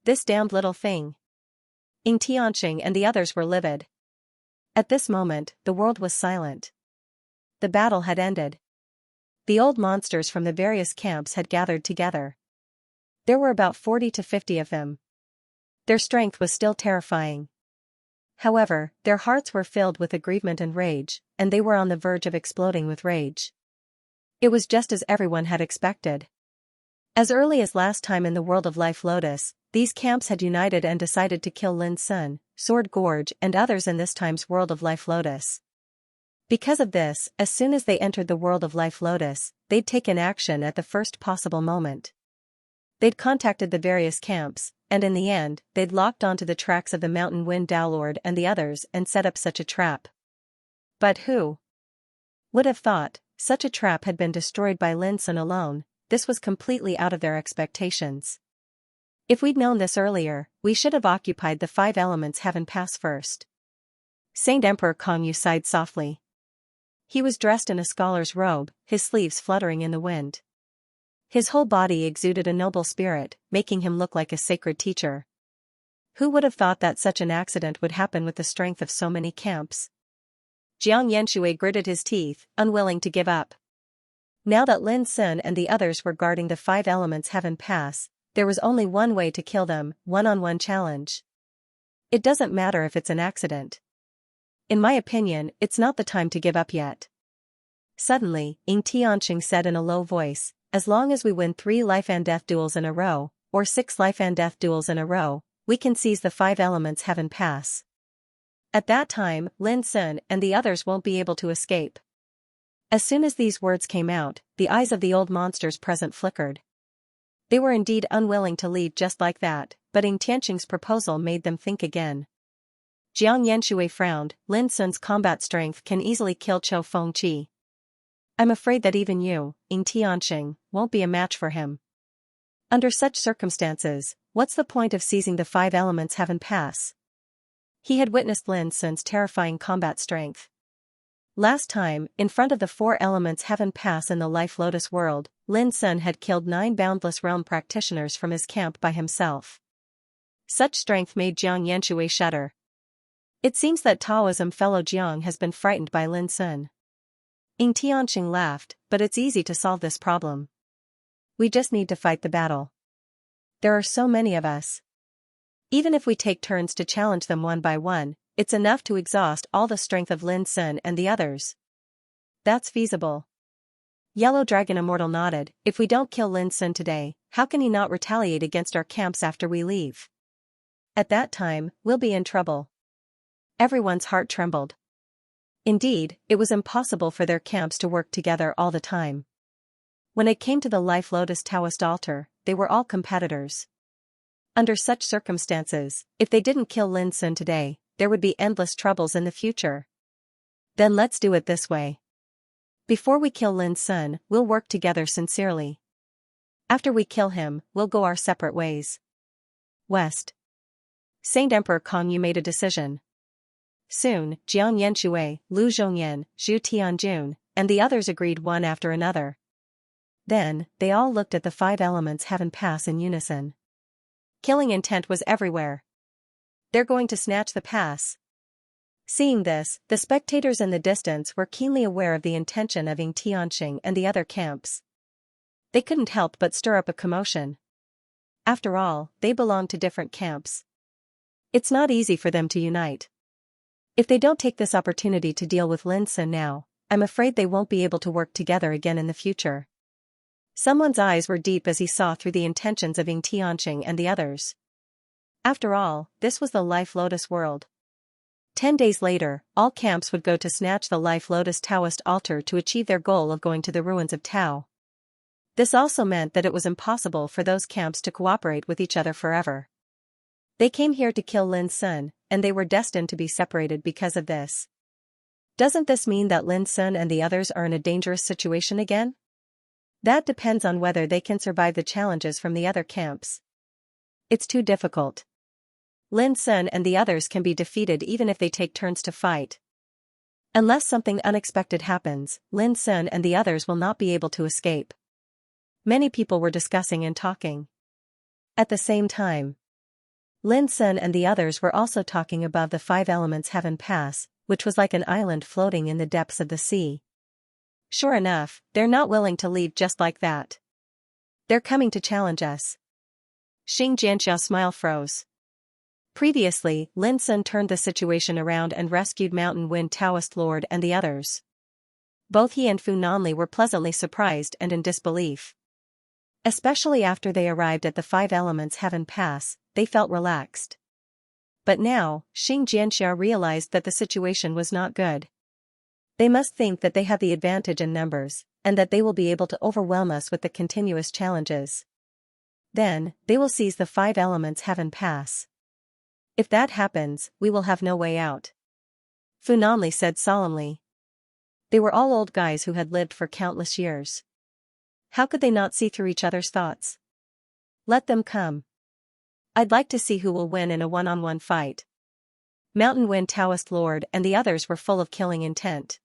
This damned little thing. Ying Tianxing and the others were livid. At this moment, the world was silent. The battle had ended. The old monsters from the various camps had gathered together. There were about 40 to 50 of them. Their strength was still terrifying. However, their hearts were filled with aggrievement and rage, and they were on the verge of exploding with rage. It was just as everyone had expected. As early as last time in the world of Life Lotus, these camps had united and decided to kill Lin Sun, Sword Gorge and others in this time's world of Life Lotus. Because of this, as soon as they entered the world of Life Lotus, they'd taken action at the first possible moment. They'd contacted the various camps, and in the end, they'd locked onto the tracks of the Mountain Wind Dowlord and the others and set up such a trap. But who would have thought such a trap had been destroyed by Lin Sun alone? This was completely out of their expectations. If we'd known this earlier, we should have occupied the 5 elements heaven pass first. Saint Emperor Kongyu sighed softly. He was dressed in a scholar's robe, his sleeves fluttering in the wind. His whole body exuded a noble spirit, making him look like a sacred teacher. Who would have thought that such an accident would happen with the strength of so many camps? Jiang Yanxue gritted his teeth, unwilling to give up. Now that Lin Sun and the others were guarding the 5 elements heaven pass, there was only one way to kill them, one-on-one challenge. It doesn't matter if it's an accident. In my opinion, it's not the time to give up yet. Suddenly, Ying Tianqing said in a low voice, as long as we win 3 life and death duels in a row, or 6 life and death duels in a row, we can seize the 5 elements heaven pass. At that time, Lin Sun and the others won't be able to escape. As soon as these words came out, the eyes of the old monsters present flickered. They were indeed unwilling to leave just like that, but Ying Tianqing's proposal made them think again. Jiang Yanxue frowned. Lin Sun's combat strength can easily kill Chou Fengqi. I'm afraid that even you, Ying Tianqing, won't be a match for him. Under such circumstances, what's the point of seizing the 5 elements heaven pass? He had witnessed Lin Sun's terrifying combat strength. Last time, in front of the 4 elements heaven pass in the Life Lotus world, Lin Sun had killed 9 boundless realm practitioners from his camp by himself. Such strength made Jiang Yanxue shudder. It seems that Taoism fellow Jiang has been frightened by Lin Sun. Ying Tianqing laughed, but it's easy to solve this problem. We just need to fight the battle. There are so many of us. Even if we take turns to challenge them one by one, it's enough to exhaust all the strength of Lin Sun and the others. That's feasible. Yellow Dragon Immortal nodded. If we don't kill Lin Sun today, how can he not retaliate against our camps after we leave? At that time, we'll be in trouble. Everyone's heart trembled. Indeed, it was impossible for their camps to work together all the time. When it came to the Life Lotus Taoist altar, they were all competitors. Under such circumstances, if they didn't kill Lin Sun today, there would be endless troubles in the future. Then let's do it this way. Before we kill Lin Sun, we'll work together sincerely. After we kill him, we'll go our separate ways. West. Saint Emperor Kongyu made a decision. Soon, Jiang Yanxue, Lu Zhongyan, Zhu Tianjun, and the others agreed one after another. Then, they all looked at the 5 elements heaven pass in unison. Killing intent was everywhere. They're going to snatch the pass. Seeing this, the spectators in the distance were keenly aware of the intention of Ying Tianqing and the other camps. They couldn't help but stir up a commotion. After all, they belonged to different camps. It's not easy for them to unite. If they don't take this opportunity to deal with Lin Sun now, I'm afraid they won't be able to work together again in the future. Someone's eyes were deep as he saw through the intentions of Ying Tianqing and the others. After all, this was the Life Lotus world. 10 days later, all camps would go to snatch the Life Lotus Taoist altar to achieve their goal of going to the ruins of Tao. This also meant that it was impossible for those camps to cooperate with each other forever. They came here to kill Lin Sun, and they were destined to be separated because of this. Doesn't this mean that Lin Sun and the others are in a dangerous situation again? That depends on whether they can survive the challenges from the other camps. It's too difficult. Lin Sun and the others can be defeated even if they take turns to fight. Unless something unexpected happens, Lin Sun and the others will not be able to escape. Many people were discussing and talking. At the same time, Lin Sun and the others were also talking above the 5 elements heaven pass, which was like an island floating in the depths of the sea. Sure enough, they're not willing to leave just like that. They're coming to challenge us. Xianxia's smile froze. Previously, Lin Sun turned the situation around and rescued Mountain Wind Taoist Lord and the others. Both he and Fu Nanli were pleasantly surprised and in disbelief. Especially after they arrived at the 5 elements heaven pass, they felt relaxed. But now, Xianxia realized that the situation was not good. They must think that they have the advantage in numbers, and that they will be able to overwhelm us with the continuous challenges. Then, they will seize the 5 elements heaven pass. If that happens, we will have no way out. Fu Nanli said solemnly. They were all old guys who had lived for countless years. How could they not see through each other's thoughts? Let them come. I'd like to see who will win in a one-on-one fight. Mountain Wind Taoist Lord and the others were full of killing intent.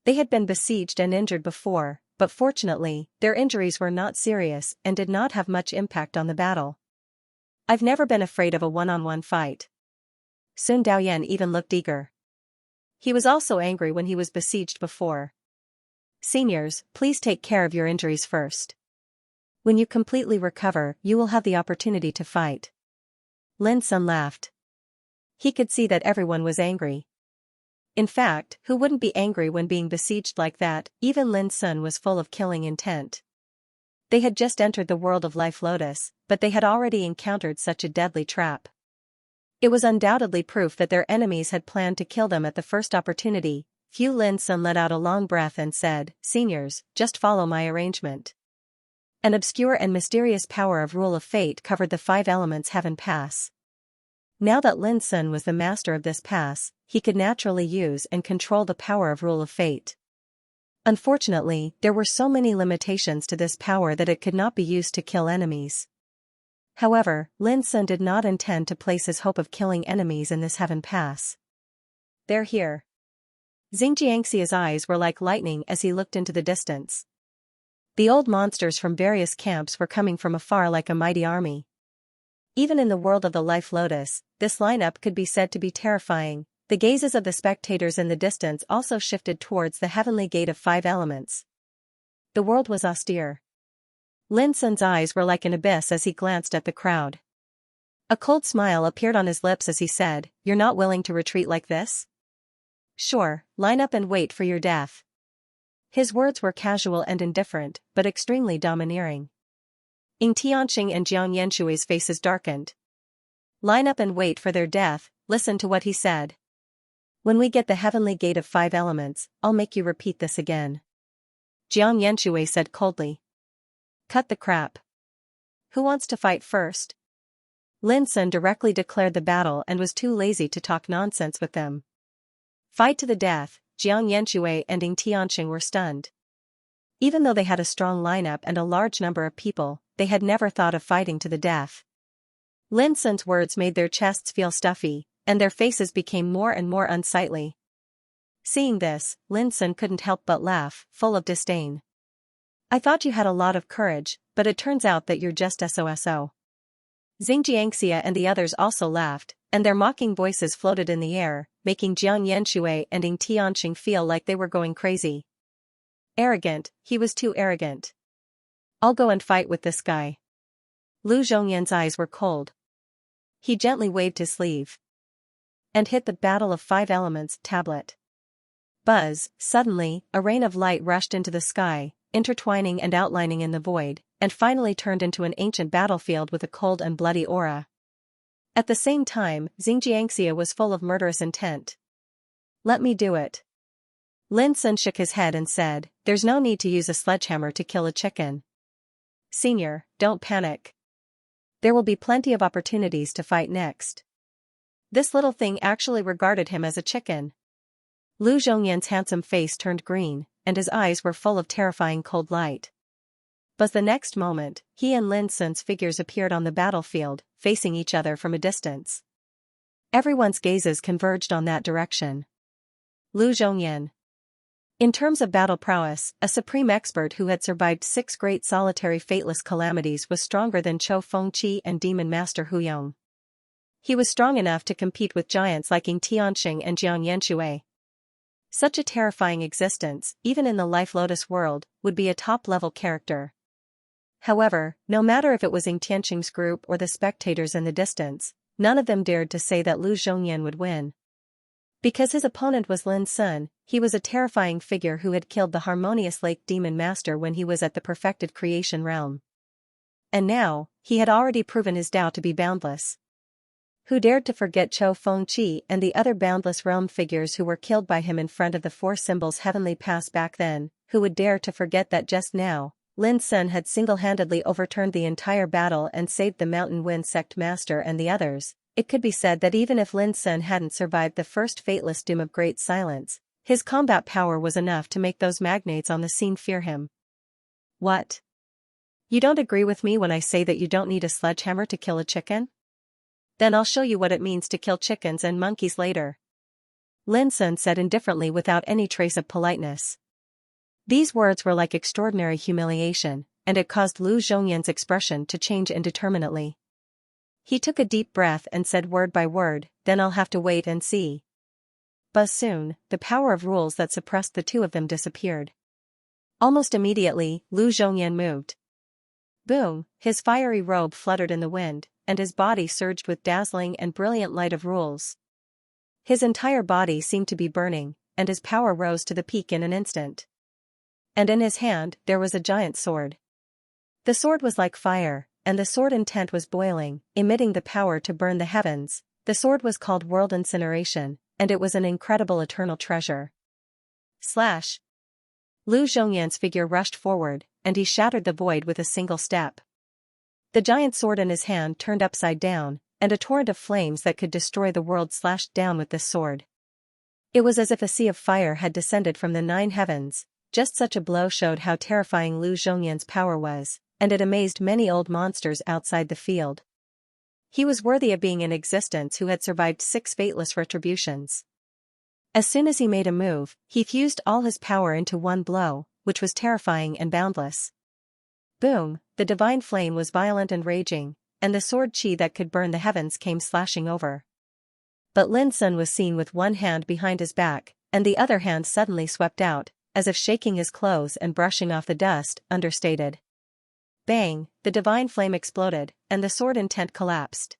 They had been besieged and injured before, but fortunately, their injuries were not serious and did not have much impact on the battle. I've never been afraid of a one-on-one fight. Sun Daoyan even looked eager. He was also angry when he was besieged before. Seniors, please take care of your injuries first. When you completely recover, you will have the opportunity to fight. Lin Sun laughed. He could see that everyone was angry. In fact, who wouldn't be angry when being besieged like that? Even Lin Sun was full of killing intent. They had just entered the world of Life Lotus, but they had already encountered such a deadly trap. It was undoubtedly proof that their enemies had planned to kill them at the first opportunity. Lin Sun let out a long breath and said, "Seniors, just follow my arrangement." An obscure and mysterious power of rule of fate covered the 5 elements heaven pass. Now that Lin Sun was the master of this pass, he could naturally use and control the power of rule of fate. Unfortunately, there were so many limitations to this power that it could not be used to kill enemies. However, Lin Sun did not intend to place his hope of killing enemies in this heaven pass. "They're here." Xianxia's eyes were like lightning as he looked into the distance. The old monsters from various camps were coming from afar like a mighty army. Even in the world of the Life Lotus, this lineup could be said to be terrifying. The gazes of the spectators in the distance also shifted towards the heavenly gate of 5 elements. The world was austere. Lin Sun's eyes were like an abyss as he glanced at the crowd. A cold smile appeared on his lips as he said, "You're not willing to retreat like this? Sure, line up and wait for your death." His words were casual and indifferent, but extremely domineering. Ying Tianxing and Jiang Yanshui's faces darkened. "Line up and wait for their death," listen to what he said. "When we get the heavenly gate of 5 elements, I'll make you repeat this again." Jiang Yanshui said coldly. "Cut the crap. Who wants to fight first?" Lin Sun directly declared the battle and was too lazy to talk nonsense with them. Fight to the death. Jiang Yanshui and Ying Tianxing were stunned. Even though they had a strong lineup and a large number of people, they had never thought of fighting to the death. Lin Sun's words made their chests feel stuffy, and their faces became more and more unsightly. Seeing this, Lin Sun couldn't help but laugh, full of disdain. "I thought you had a lot of courage, but it turns out that you're just SOSO." Xianxia and the others also laughed, and their mocking voices floated in the air, making Jiang Yanshui and Ying Tianxing feel like they were going crazy. Arrogant, he was too arrogant. "I'll go and fight with this guy." Lu Zhongyan's eyes were cold. He gently waved his sleeve and hit the Battle of 5 Elements tablet. Buzz, suddenly, a rain of light rushed into the sky, intertwining and outlining in the void, and finally turned into an ancient battlefield with a cold and bloody aura. At the same time, Xianxia was full of murderous intent. "Let me do it." Lin Sun shook his head and said, "There's no need to use a sledgehammer to kill a chicken. Senior, don't panic. There will be plenty of opportunities to fight next." This little thing actually regarded him as a chicken. Lu Zhongyan's handsome face turned green, and his eyes were full of terrifying cold light. But the next moment, he and Lin Sun's figures appeared on the battlefield, facing each other from a distance. Everyone's gazes converged on that direction. Lu Zhongyan. In terms of battle prowess, a supreme expert who had survived 6 great solitary fateless calamities was stronger than Chou Fengqi and Demon Master Hu Yong. He was strong enough to compete with giants like Ying Tianxing and Jiang Yanshui. Such a terrifying existence, even in the Life Lotus world, would be a top-level character. However, no matter if it was Ying Tianxing's group or the spectators in the distance, none of them dared to say that Lu Zhongyan would win. Because his opponent was Lin Sun, he was a terrifying figure who had killed the Harmonious Lake Demon Master when he was at the perfected creation realm. And now, he had already proven his Tao to be boundless. Who dared to forget Chou Fengqi and the other boundless realm figures who were killed by him in front of the 4 symbols heavenly pass back then? Who would dare to forget that just now, Lin Sun had single-handedly overturned the entire battle and saved the Mountain Wind Sect Master and the others? It could be said that even if Lin Sun hadn't survived the first fateless doom of Great Silence, his combat power was enough to make those magnates on the scene fear him. "What? You don't agree with me when I say that you don't need a sledgehammer to kill a chicken?" Then I'll show you what it means to kill chickens and monkeys later. Lin Sun said indifferently without any trace of politeness. These words were like extraordinary humiliation, and it caused Lu Zhongyan's expression to change indeterminately. He took a deep breath and said word by word, then I'll have to wait and see. But soon, the power of rules that suppressed the two of them disappeared. Almost immediately, Lu Zhongyan moved. Boom, his fiery robe fluttered in the wind, and his body surged with dazzling and brilliant light of rules. His entire body seemed to be burning, and his power rose to the peak in an instant. And in his hand, there was a giant sword. The sword was like fire, and the sword intent was boiling, emitting the power to burn the heavens. The sword was called World Incineration, and it was an incredible eternal treasure. Slash! Lu Zhongyan's figure rushed forward, and he shattered the void with a single step. The giant sword in his hand turned upside down, and a torrent of flames that could destroy the world slashed down with this sword. It was as if a sea of fire had descended from the 9 heavens. Just such a blow showed how terrifying Lu Zhongyan's power was, and it amazed many old monsters outside the field. He was worthy of being in existence who had survived 6 fateless retributions. As soon as he made a move, he fused all his power into one blow, which was terrifying and boundless. Boom, the divine flame was violent and raging, and the sword chi that could burn the heavens came slashing over. But Lin Sun was seen with one hand behind his back, and the other hand suddenly swept out, as if shaking his clothes and brushing off the dust, understated. Bang, the divine flame exploded, and the sword intent collapsed.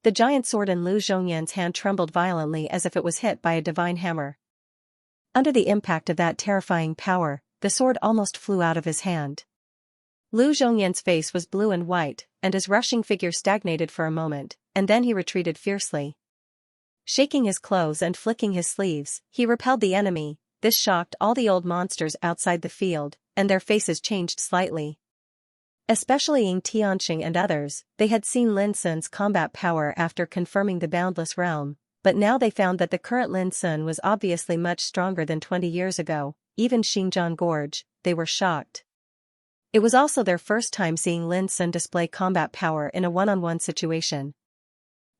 The giant sword in Lu Zhongyan's hand trembled violently as if it was hit by a divine hammer. Under the impact of that terrifying power, the sword almost flew out of his hand. Lu Zhongyan's face was blue and white, and his rushing figure stagnated for a moment, and then he retreated fiercely. Shaking his clothes and flicking his sleeves, he repelled the enemy. This shocked all the old monsters outside the field, and their faces changed slightly. Especially Xianxia and others, they had seen Lin Sun's combat power after confirming the boundless realm, but now they found that the current Lin Sun was obviously much stronger than 20 years ago. Even Xinjiang Gorge, they were shocked. It was also their first time seeing Lin Sun display combat power in a one-on-one situation.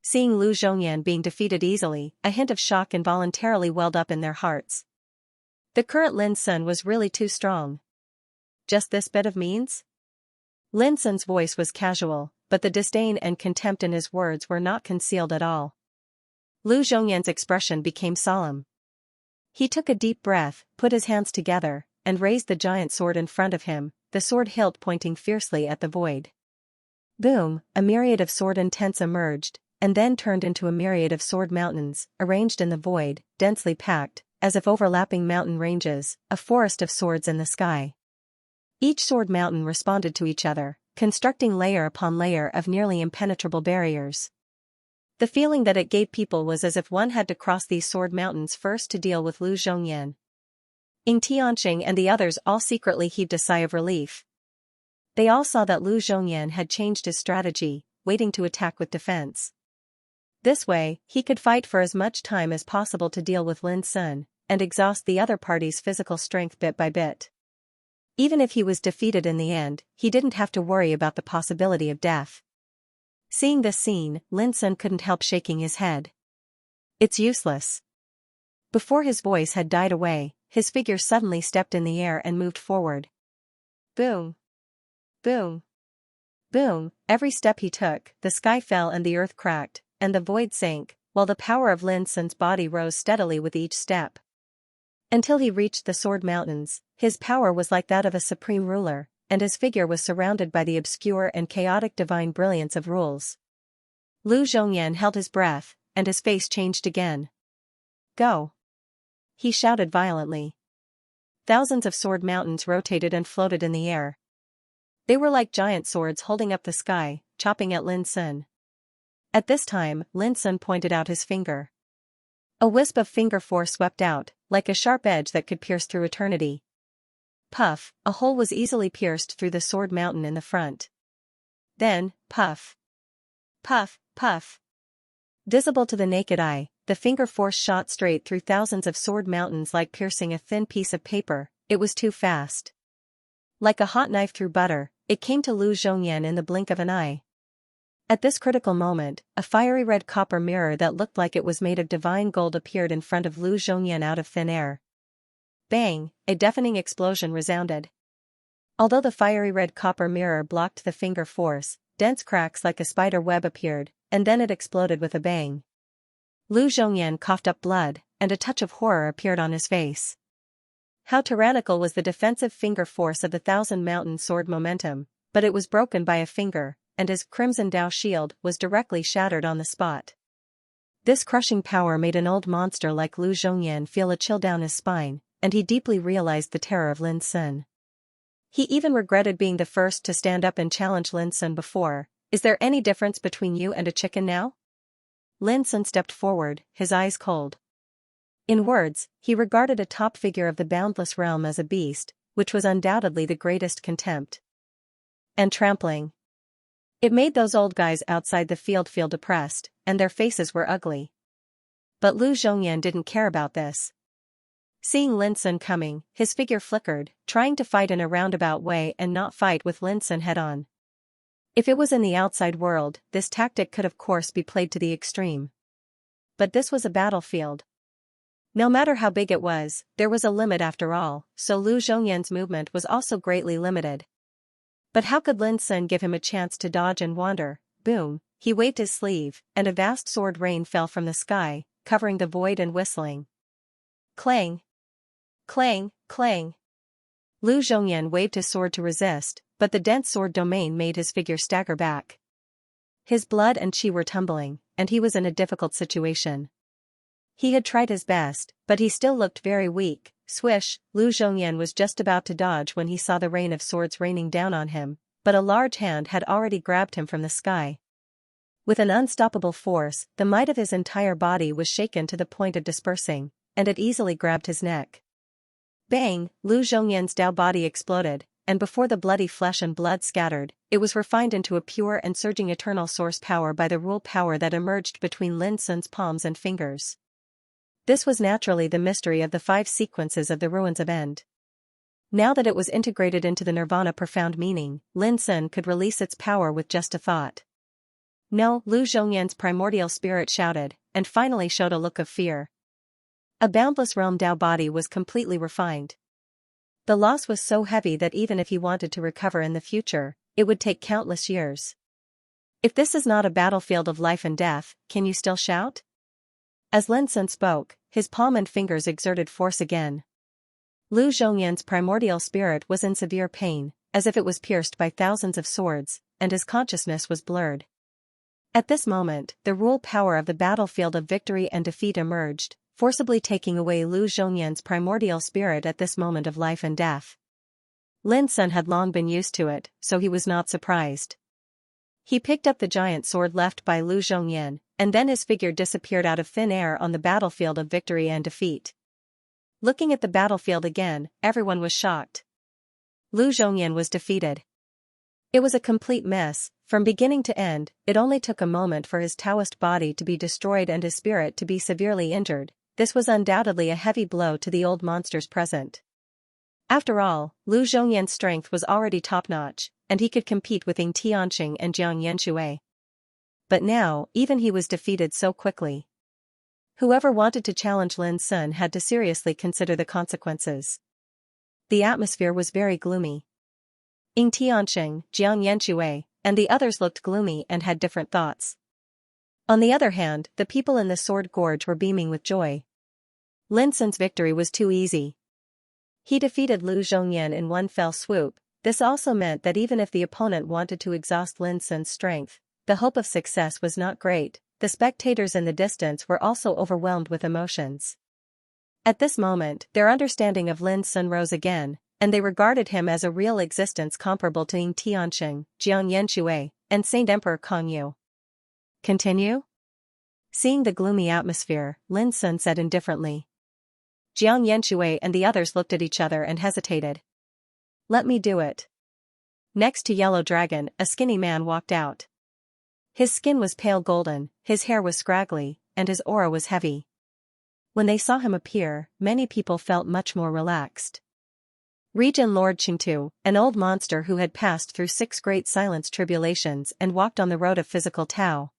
Seeing Lu Zhongyan being defeated easily, a hint of shock involuntarily welled up in their hearts. The current Lin Sun was really too strong. Just this bit of means? Lin Sun's voice was casual, but the disdain and contempt in his words were not concealed at all. Lu Zhongyan's expression became solemn. He took a deep breath, put his hands together, and raised the giant sword in front of him, the sword hilt pointing fiercely at the void. Boom, a myriad of sword intents emerged, and then turned into a myriad of sword mountains, arranged in the void, densely packed, as if overlapping mountain ranges, a forest of swords in the sky. Each sword mountain responded to each other, constructing layer upon layer of nearly impenetrable barriers. The feeling that it gave people was as if one had to cross these sword mountains first to deal with Lu Zhongyan. Tianqing and the others all secretly heaved a sigh of relief. They all saw that Lu Zhongyan had changed his strategy, waiting to attack with defense. This way, he could fight for as much time as possible to deal with Lin Sun, and exhaust the other party's physical strength bit by bit. Even if he was defeated in the end, he didn't have to worry about the possibility of death. Seeing this scene, Lin Sun couldn't help shaking his head. It's useless. Before his voice had died away, his figure suddenly stepped in the air and moved forward. Boom! Boom! Boom! Every step he took, the sky fell and the earth cracked, and the void sank, while the power of Lin Sun's body rose steadily with each step. Until he reached the sword mountains, his power was like that of a supreme ruler, and his figure was surrounded by the obscure and chaotic divine brilliance of rules. Lu Zhongyan held his breath, and his face changed again. Go! He shouted violently. Thousands of sword mountains rotated and floated in the air. They were like giant swords holding up the sky, chopping at Lin Sun. At this time, Lin Sun pointed out his finger. A wisp of finger force swept out, like a sharp edge that could pierce through eternity. Puff, a hole was easily pierced through the sword mountain in the front. Then, puff. Puff, puff. Visible to the naked eye, the finger force shot straight through thousands of sword mountains like piercing a thin piece of paper. It was too fast. Like a hot knife through butter, it came to Lu Zhongyan in the blink of an eye. At this critical moment, a fiery red copper mirror that looked like it was made of divine gold appeared in front of Lu Zhongyan out of thin air. Bang! A deafening explosion resounded. Although the fiery red copper mirror blocked the finger force, dense cracks like a spider web appeared, and then it exploded with a bang. Lu Zhongyan coughed up blood, and a touch of horror appeared on his face. How tyrannical was the defensive finger force of the Thousand Mountain Sword momentum, but it was broken by a finger, and his Crimson Dao shield was directly shattered on the spot. This crushing power made an old monster like Lu Zhongyan feel a chill down his spine, and he deeply realized the terror of Lin Sun. He even regretted being the first to stand up and challenge Lin Sun before. Is there any difference between you and a chicken now? Lin Sun stepped forward, his eyes cold. In words, he regarded a top figure of the boundless realm as a beast, which was undoubtedly the greatest contempt. And trampling. It made those old guys outside the field feel depressed, and their faces were ugly. But Lu Zhongyan didn't care about this. Seeing Lin Sun coming, his figure flickered, trying to fight in a roundabout way and not fight with Lin Sun head-on. If it was in the outside world, this tactic could of course be played to the extreme. But this was a battlefield. No matter how big it was, there was a limit after all, so Lu Zhongyan's movement was also greatly limited. But how could Lin Sun give him a chance to dodge and wander? Boom, he waved his sleeve, and a vast sword rain fell from the sky, covering the void and whistling. Clang! Clang, clang! Lu Zhongyan waved his sword to resist, but the dense sword domain made his figure stagger back. His blood and chi were tumbling, and he was in a difficult situation. He had tried his best, but he still looked very weak. Swish, Lu Zhongyan was just about to dodge when he saw the rain of swords raining down on him, but a large hand had already grabbed him from the sky. With an unstoppable force, the might of his entire body was shaken to the point of dispersing, and it easily grabbed his neck. Bang! Lu Zhongyan's Dao body exploded, and before the bloody flesh and blood scattered, it was refined into a pure and surging eternal source power by the rule power that emerged between Lin Sun's palms and fingers. This was naturally the mystery of the 5 sequences of the Ruins of End. Now that it was integrated into the Nirvana profound meaning, Lin Sun could release its power with just a thought. No, Lu Zhongyan's primordial spirit shouted, and finally showed a look of fear. A boundless realm Dao body was completely refined. The loss was so heavy that even if he wanted to recover in the future, it would take countless years. If this is not a battlefield of life and death, can you still shout? As Lin Sun spoke, his palm and fingers exerted force again. Lu Zhongyan's primordial spirit was in severe pain, as if it was pierced by thousands of swords, and his consciousness was blurred. At this moment, the rule power of the battlefield of victory and defeat emerged, forcibly taking away Lu Zhongyan's primordial spirit at this moment of life and death. Lin Sun had long been used to it, so he was not surprised. He picked up the giant sword left by Lu Zhongyan, and then his figure disappeared out of thin air on the battlefield of victory and defeat. Looking at the battlefield again, everyone was shocked. Lu Zhongyan was defeated. It was a complete mess. From beginning to end, it only took a moment for his Taoist body to be destroyed and his spirit to be severely injured. This was undoubtedly a heavy blow to the old monsters present. After all, Lu Zhongyan's strength was already top-notch, and he could compete with Ying Tianqing and Jiang Yanxue. But now, even he was defeated so quickly. Whoever wanted to challenge Lin Sun had to seriously consider the consequences. The atmosphere was very gloomy. Ying Tianqing, Jiang Yanxue, and the others looked gloomy and had different thoughts. On the other hand, the people in the Sword Gorge were beaming with joy. Lin Sun's victory was too easy. He defeated Lu Zhongyan in one fell swoop. This also meant that even if the opponent wanted to exhaust Lin Sun's strength, the hope of success was not great. The spectators in the distance were also overwhelmed with emotions. At this moment, their understanding of Lin Sun rose again, and they regarded him as a real existence comparable to Ying Tianqing, Jiang Yanxue, and Saint Emperor Kongyu. Continue? Seeing the gloomy atmosphere, Lin Sun said indifferently. Jiang Yanxue and the others looked at each other and hesitated. Let me do it. Next to Yellow Dragon, a skinny man walked out. His skin was pale golden, his hair was scraggly, and his aura was heavy. When they saw him appear, many people felt much more relaxed. Regent Lord Qingtu, an old monster who had passed through 6 great silence tribulations and walked on the road of physical Tao.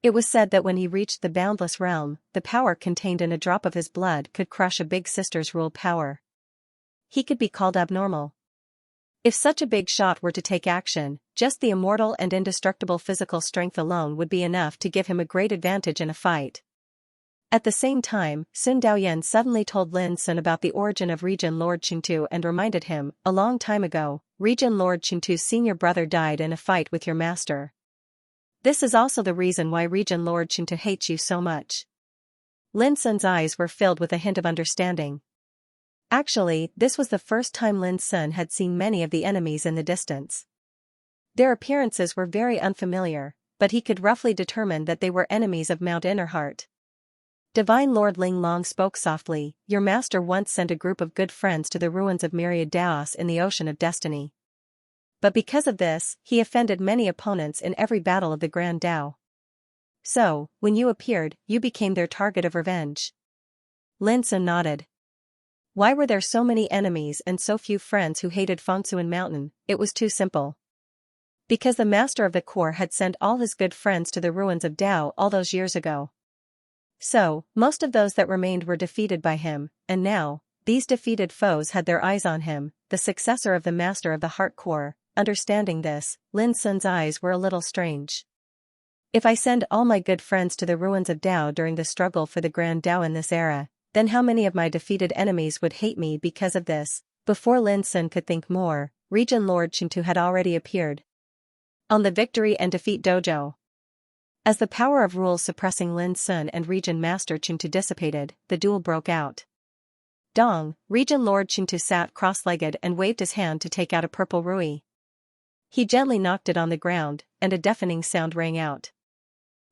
It was said that when he reached the boundless realm, the power contained in a drop of his blood could crush a big sister's rule power. He could be called abnormal. If such a big shot were to take action, just the immortal and indestructible physical strength alone would be enough to give him a great advantage in a fight. At the same time, Sun Daoyan suddenly told Lin Sun about the origin of Regent Lord Qingtu and reminded him, a long time ago, Regent Lord Qingtu's senior brother died in a fight with your master. This is also the reason why Regent Lord Qingtu hates you so much. Lin Sun's eyes were filled with a hint of understanding. Actually, this was the first time Lin Sun had seen many of the enemies in the distance. Their appearances were very unfamiliar, but he could roughly determine that they were enemies of Mount Innerheart. Divine Lord Ling Long spoke softly, your master once sent a group of good friends to the ruins of myriad Daos in the Ocean of Destiny. But because of this, he offended many opponents in every battle of the Grand Dao. So, when you appeared, you became their target of revenge. Lin Sun nodded. Why were there so many enemies and so few friends who hated Fengsuan Mountain? It was too simple. Because the master of the core had sent all his good friends to the ruins of Dao all those years ago. So, most of those that remained were defeated by him, and now, these defeated foes had their eyes on him, the successor of the master of the heart core. Understanding this, Lin Sun's eyes were a little strange. If I send all my good friends to the ruins of Dao during the struggle for the Grand Dao in this era, then how many of my defeated enemies would hate me because of this? Before Lin Sun could think more, Regent Lord Qingtu had already appeared on the Victory and Defeat Dojo. As the power of rules suppressing Lin Sun and Regent Master Qingtu dissipated, the duel broke out. Dong, Regent Lord Qingtu sat cross-legged and waved his hand to take out a purple rui. He gently knocked it on the ground, and a deafening sound rang out.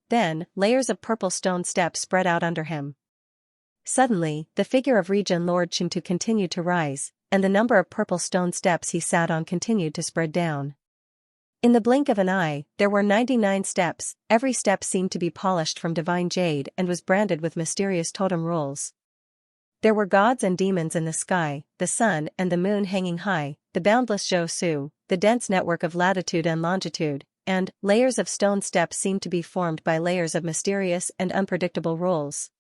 Then, layers of purple stone steps spread out under him. Suddenly, the figure of Regent Lord Qingtu continued to rise, and the number of purple stone steps he sat on continued to spread down. In the blink of an eye, there were 99 steps, every step seemed to be polished from divine jade and was branded with mysterious totem rules. There were gods and demons in the sky, the sun and the moon hanging high, the boundless Zhou Su, the dense network of latitude and longitude, and layers of stone steps seemed to be formed by layers of mysterious and unpredictable rules.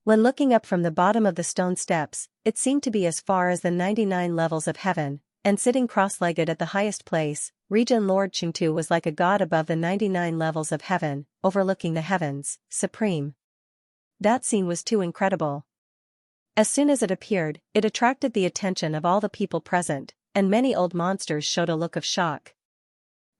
When looking up from the bottom of the stone steps, it seemed to be as far as the 99 levels of heaven, and sitting cross-legged at the highest place, Regent Lord Qingtu was like a god above the 99 levels of heaven, overlooking the heavens, supreme. That scene was too incredible. As soon as it appeared, it attracted the attention of all the people present, and many old monsters showed a look of shock.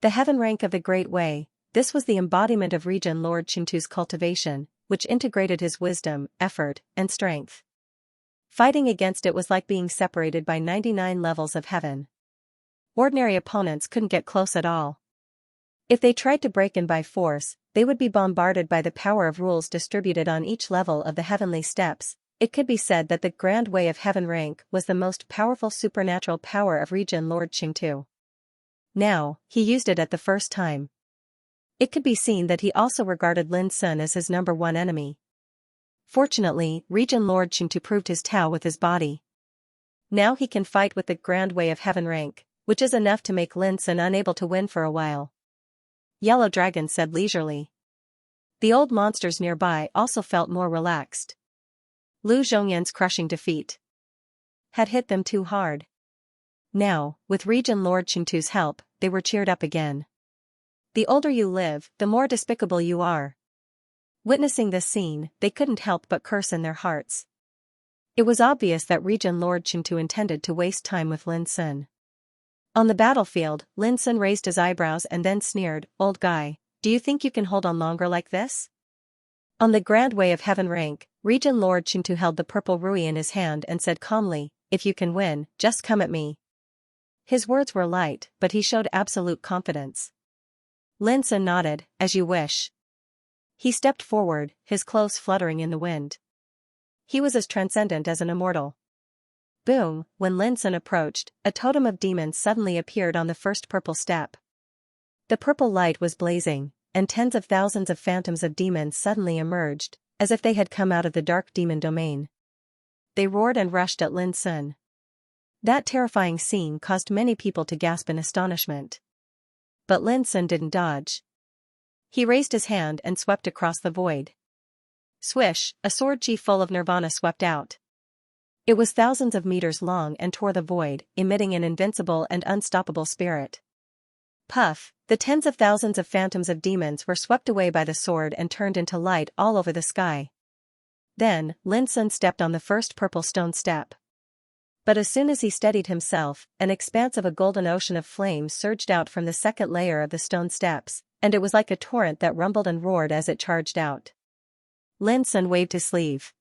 The heaven rank of the Great Way, this was the embodiment of Regent Lord Qingtu's cultivation, which integrated his wisdom, effort, and strength. Fighting against it was like being separated by 99 levels of heaven. Ordinary opponents couldn't get close at all. If they tried to break in by force, they would be bombarded by the power of rules distributed on each level of the heavenly steps. It could be said that the Grand Way of Heaven rank was the most powerful supernatural power of Regent Lord Qingtu. Now, he used it at the first time. It could be seen that he also regarded Lin Sun as his number one enemy. Fortunately, Regent Lord Qingtu proved his Tao with his body. Now he can fight with the Grand Way of Heaven rank, which is enough to make Lin Sun unable to win for a while. Yellow Dragon said leisurely. The old monsters nearby also felt more relaxed. Lu Zhongyan's crushing defeat had hit them too hard. Now, with Regent Lord Qingtu's help, they were cheered up again. The older you live, the more despicable you are. Witnessing this scene, they couldn't help but curse in their hearts. It was obvious that Regent Lord Qingtu intended to waste time with Lin Sun. On the battlefield, Lin Sun raised his eyebrows and then sneered, "Old guy, do you think you can hold on longer like this?" On the Grand Way of Heaven rank, Regent Lord Qingtu held the purple rui in his hand and said calmly, "If you can win, just come at me." His words were light, but he showed absolute confidence. Lin Sun nodded, "As you wish." He stepped forward, his clothes fluttering in the wind. He was as transcendent as an immortal. Boom, when Lin Sun approached, a totem of demons suddenly appeared on the first purple step. The purple light was blazing, and tens of thousands of phantoms of demons suddenly emerged, as if they had come out of the dark demon domain. They roared and rushed at Lin Sun. That terrifying scene caused many people to gasp in astonishment. But Lin Sun didn't dodge. He raised his hand and swept across the void. Swish, a sword chi full of nirvana swept out. It was thousands of meters long and tore the void, emitting an invincible and unstoppable spirit. Puff, the tens of thousands of phantoms of demons were swept away by the sword and turned into light all over the sky. Then, Lin Sun stepped on the first purple stone step. But as soon as he steadied himself, an expanse of a golden ocean of flames surged out from the second layer of the stone steps, and it was like a torrent that rumbled and roared as it charged out. Lin Sun waved his sleeve.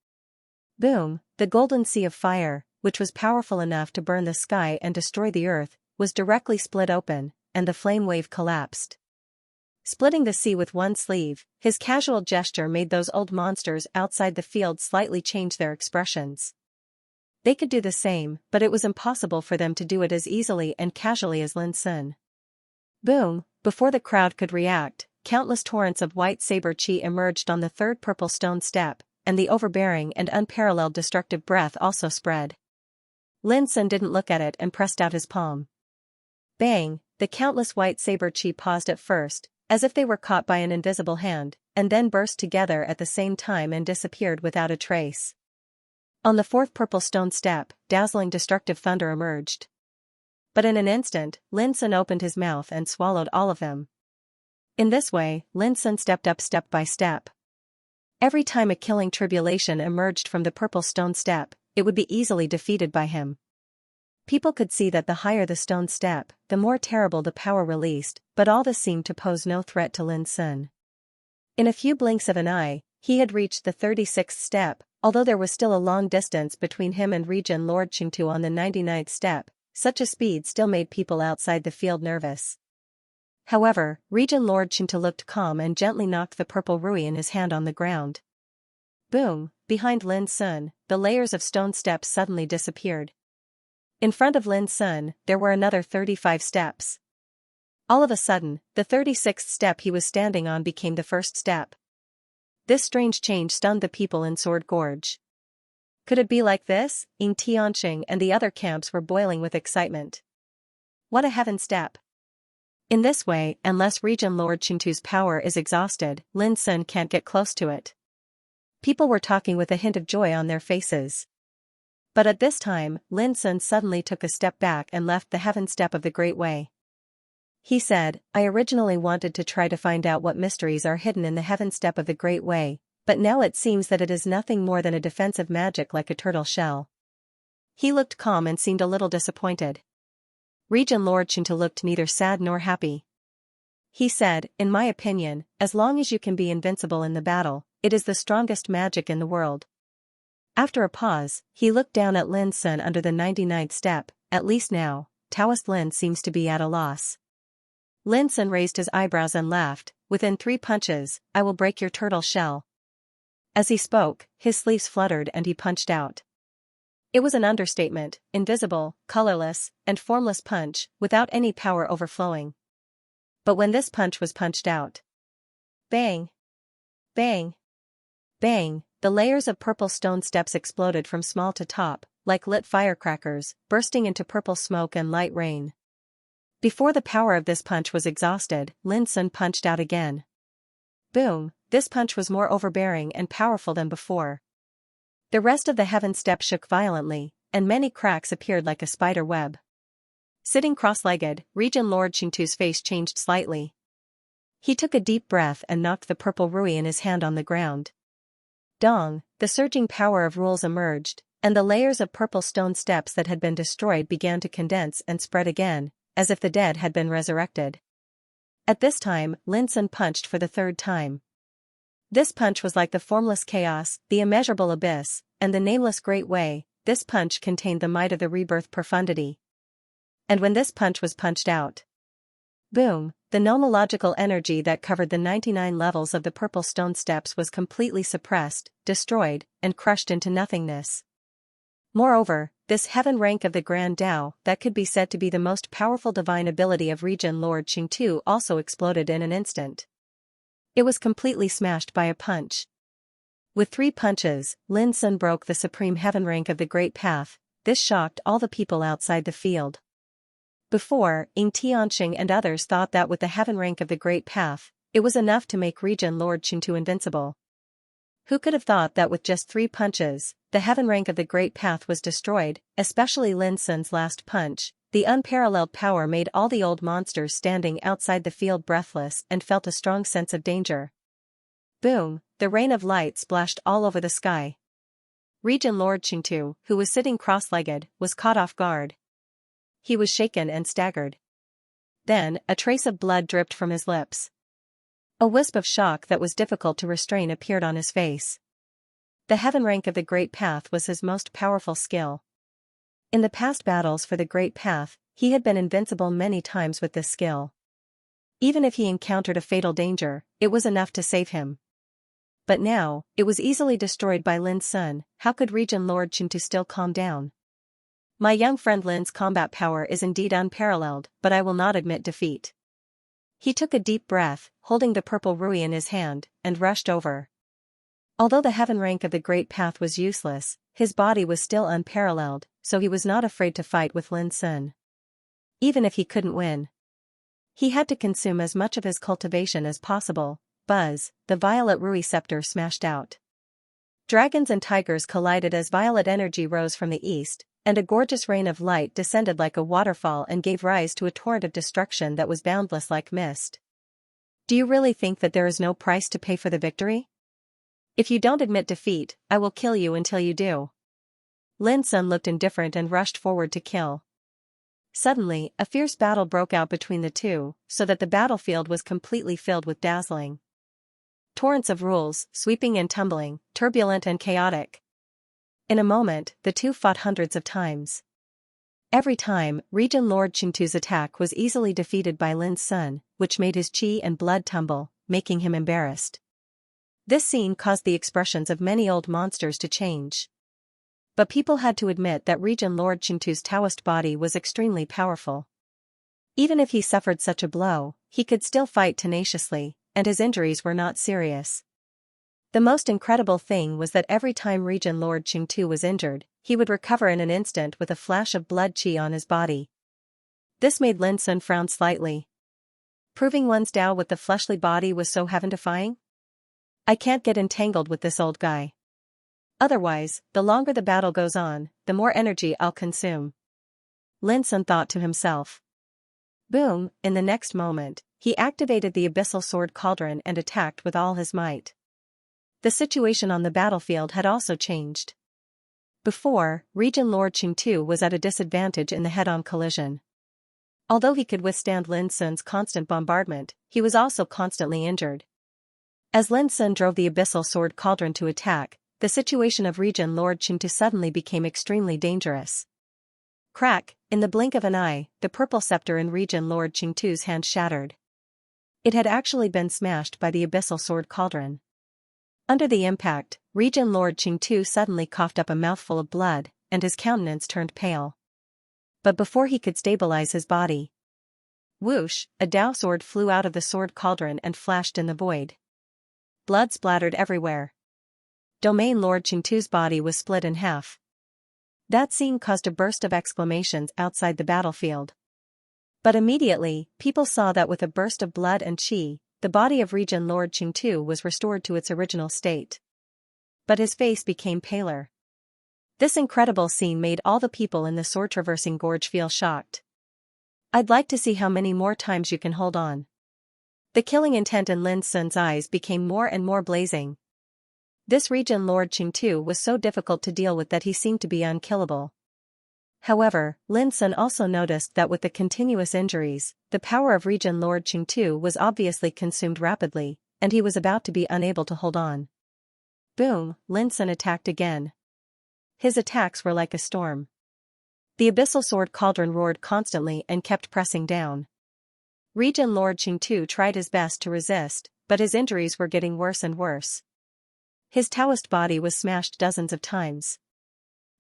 Boom, the golden sea of fire, which was powerful enough to burn the sky and destroy the earth, was directly split open, and the flame wave collapsed. Splitting the sea with one sleeve, his casual gesture made those old monsters outside the field slightly change their expressions. They could do the same, but it was impossible for them to do it as easily and casually as Lin Sun. Boom, before the crowd could react, countless torrents of white saber chi emerged on the third purple stone step, and the overbearing and unparalleled destructive breath also spread. Lin Sun didn't look at it and pressed out his palm. Bang, the countless white saber chi paused at first, as if they were caught by an invisible hand, and then burst together at the same time and disappeared without a trace. On the fourth purple stone step, dazzling destructive thunder emerged. But in an instant, Lin Sun opened his mouth and swallowed all of them. In this way, Lin Sun stepped up step by step. Every time a killing tribulation emerged from the purple stone step, it would be easily defeated by him. People could see that the higher the stone step, the more terrible the power released, but all this seemed to pose no threat to Lin Sun. In a few blinks of an eye, he had reached the 36th step, although there was still a long distance between him and Regent Lord Qingtu on the 99th step. Such a speed still made people outside the field nervous. However, Regent Lord Qingtu looked calm and gently knocked the purple rui in his hand on the ground. Boom, behind Lin Sun, the layers of stone steps suddenly disappeared. In front of Lin Sun, there were another 35 steps. All of a sudden, the 36th step he was standing on became the first step. This strange change stunned the people in Sword Gorge. Could it be like this? Ying Tianqing and the other camps were boiling with excitement. What a heaven step! In this way, unless Regent Lord Qingtu's power is exhausted, Lin Sun can't get close to it. People were talking with a hint of joy on their faces. But at this time, Lin Sun suddenly took a step back and left the heaven step of the Great Way. He said, I originally wanted to try to find out what mysteries are hidden in the heaven step of the Great Way, but now it seems that it is nothing more than a defensive magic like a turtle shell. He looked calm and seemed a little disappointed. Regent Lord Qingtu looked neither sad nor happy. He said, in my opinion, as long as you can be invincible in the battle, it is the strongest magic in the world. After a pause, he looked down at Lin Sun under the 99th step. At least now, Taoist Lin seems to be at a loss. Lin Sun raised his eyebrows and laughed, within 3 punches, I will break your turtle shell. As he spoke, his sleeves fluttered and he punched out. It was an understatement, invisible, colorless, and formless punch, without any power overflowing. But when this punch was punched out, bang! Bang! Bang! The layers of purple stone steps exploded from small to top, like lit firecrackers, bursting into purple smoke and light rain. Before the power of this punch was exhausted, Lin Sun punched out again. Boom! This punch was more overbearing and powerful than before. The rest of the heaven step shook violently, and many cracks appeared like a spider web. Sitting cross-legged, Regent Lord Qingtu's face changed slightly. He took a deep breath and knocked the purple rui in his hand on the ground. Dong, the surging power of rules emerged, and the layers of purple stone steps that had been destroyed began to condense and spread again, as if the dead had been resurrected. At this time, Lin Sun punched for the 3rd time. This punch was like the formless chaos, the immeasurable abyss, and the nameless Great Way. This punch contained the might of the rebirth profundity. And when this punch was punched out, boom, the nomological energy that covered the 99 levels of the purple stone steps was completely suppressed, destroyed, and crushed into nothingness. Moreover, this heaven rank of the Grand Tao, that could be said to be the most powerful divine ability of Regent Lord Qingtu, also exploded in an instant. It was completely smashed by a punch. With 3 punches, Lin Sun broke the supreme heaven rank of the Great Path. this shocked all the people outside the field. Before, Xianxia and others thought that with the heaven rank of the Great Path, it was enough to make Region Lord Qingtu invincible. Who could have thought that with just 3 punches, the heaven rank of the Great Path was destroyed, especially Lin Sun's last punch. The unparalleled power made all the old monsters standing outside the field breathless and felt a strong sense of danger. Boom, the rain of light splashed all over the sky. Region Lord Qingtu, who was sitting cross-legged, was caught off guard. He was shaken and staggered. Then, a trace of blood dripped from his lips. A wisp of shock that was difficult to restrain appeared on his face. The heaven rank of the Great Path was his most powerful skill. In the past battles for the Great Path, he had been invincible many times with this skill. Even if he encountered a fatal danger, it was enough to save him. But now, it was easily destroyed by Lin Sun. How could Region Lord Qingtu still calm down? My young friend Lin's combat power is indeed unparalleled, but I will not admit defeat. He took a deep breath, holding the purple rui in his hand, and rushed over. Although the heaven rank of the Great Path was useless, his body was still unparalleled, so he was not afraid to fight with Lin Sun. Even if he couldn't win, he had to consume as much of his cultivation as possible. Buzz, the violet rui scepter smashed out. Dragons and tigers collided as violet energy rose from the east, and a gorgeous rain of light descended like a waterfall and gave rise to a torrent of destruction that was boundless like mist. Do you really think that there is no price to pay for the victory? If you don't admit defeat, I will kill you until you do. Lin Sun looked indifferent and rushed forward to kill. Suddenly, a fierce battle broke out between the two, so that the battlefield was completely filled with dazzling torrents of rules, sweeping and tumbling, turbulent and chaotic. In a moment, the two fought hundreds of times. Every time, Region Lord Qingtu's attack was easily defeated by Lin Sun, which made his chi and blood tumble, making him embarrassed. This scene caused the expressions of many old monsters to change. But people had to admit that Region Lord Qingtu's Taoist body was extremely powerful. Even if he suffered such a blow, he could still fight tenaciously, and his injuries were not serious. The most incredible thing was that every time Region Lord Qingtu was injured, he would recover in an instant with a flash of blood chi on his body. This made Lin Sun frown slightly. Proving one's Tao with the fleshly body was so heaven-defying? I can't get entangled with this old guy. Otherwise, the longer the battle goes on, the more energy I'll consume. Lin Sun thought to himself. Boom, in the next moment, he activated the abyssal sword cauldron and attacked with all his might. The situation on the battlefield had also changed. Before, Region Lord Qingtu was at a disadvantage in the head-on collision. Although he could withstand Lin Sun's constant bombardment, he was also constantly injured. As Lin Sun drove the abyssal sword cauldron to attack, the situation of Region Lord Qingtu suddenly became extremely dangerous. Crack, in the blink of an eye, the purple scepter in Region Lord Qingtu's hand shattered. It had actually been smashed by the abyssal sword cauldron. Under the impact, Region Lord Qingtu suddenly coughed up a mouthful of blood, and his countenance turned pale. But before he could stabilize his body, whoosh, a Dao sword flew out of the sword cauldron and flashed in the void. Blood splattered everywhere. Domain Lord Qingtu's body was split in half. That scene caused a burst of exclamations outside the battlefield. But immediately, people saw that with a burst of blood and chi, the body of Region Lord Qingtu was restored to its original state. But his face became paler. This incredible scene made all the people in the sword-traversing gorge feel shocked. I'd like to see how many more times you can hold on. The killing intent in Lin Sun's eyes became more and more blazing. This Region Lord Qingtu was so difficult to deal with that he seemed to be unkillable. However, Lin Sun also noticed that with the continuous injuries, the power of Region Lord Qingtu was obviously consumed rapidly, and he was about to be unable to hold on. Boom, Lin Sun attacked again. His attacks were like a storm. The abyssal sword cauldron roared constantly and kept pressing down. Region Lord Qingtu tried his best to resist, but his injuries were getting worse and worse. His Taoist body was smashed dozens of times.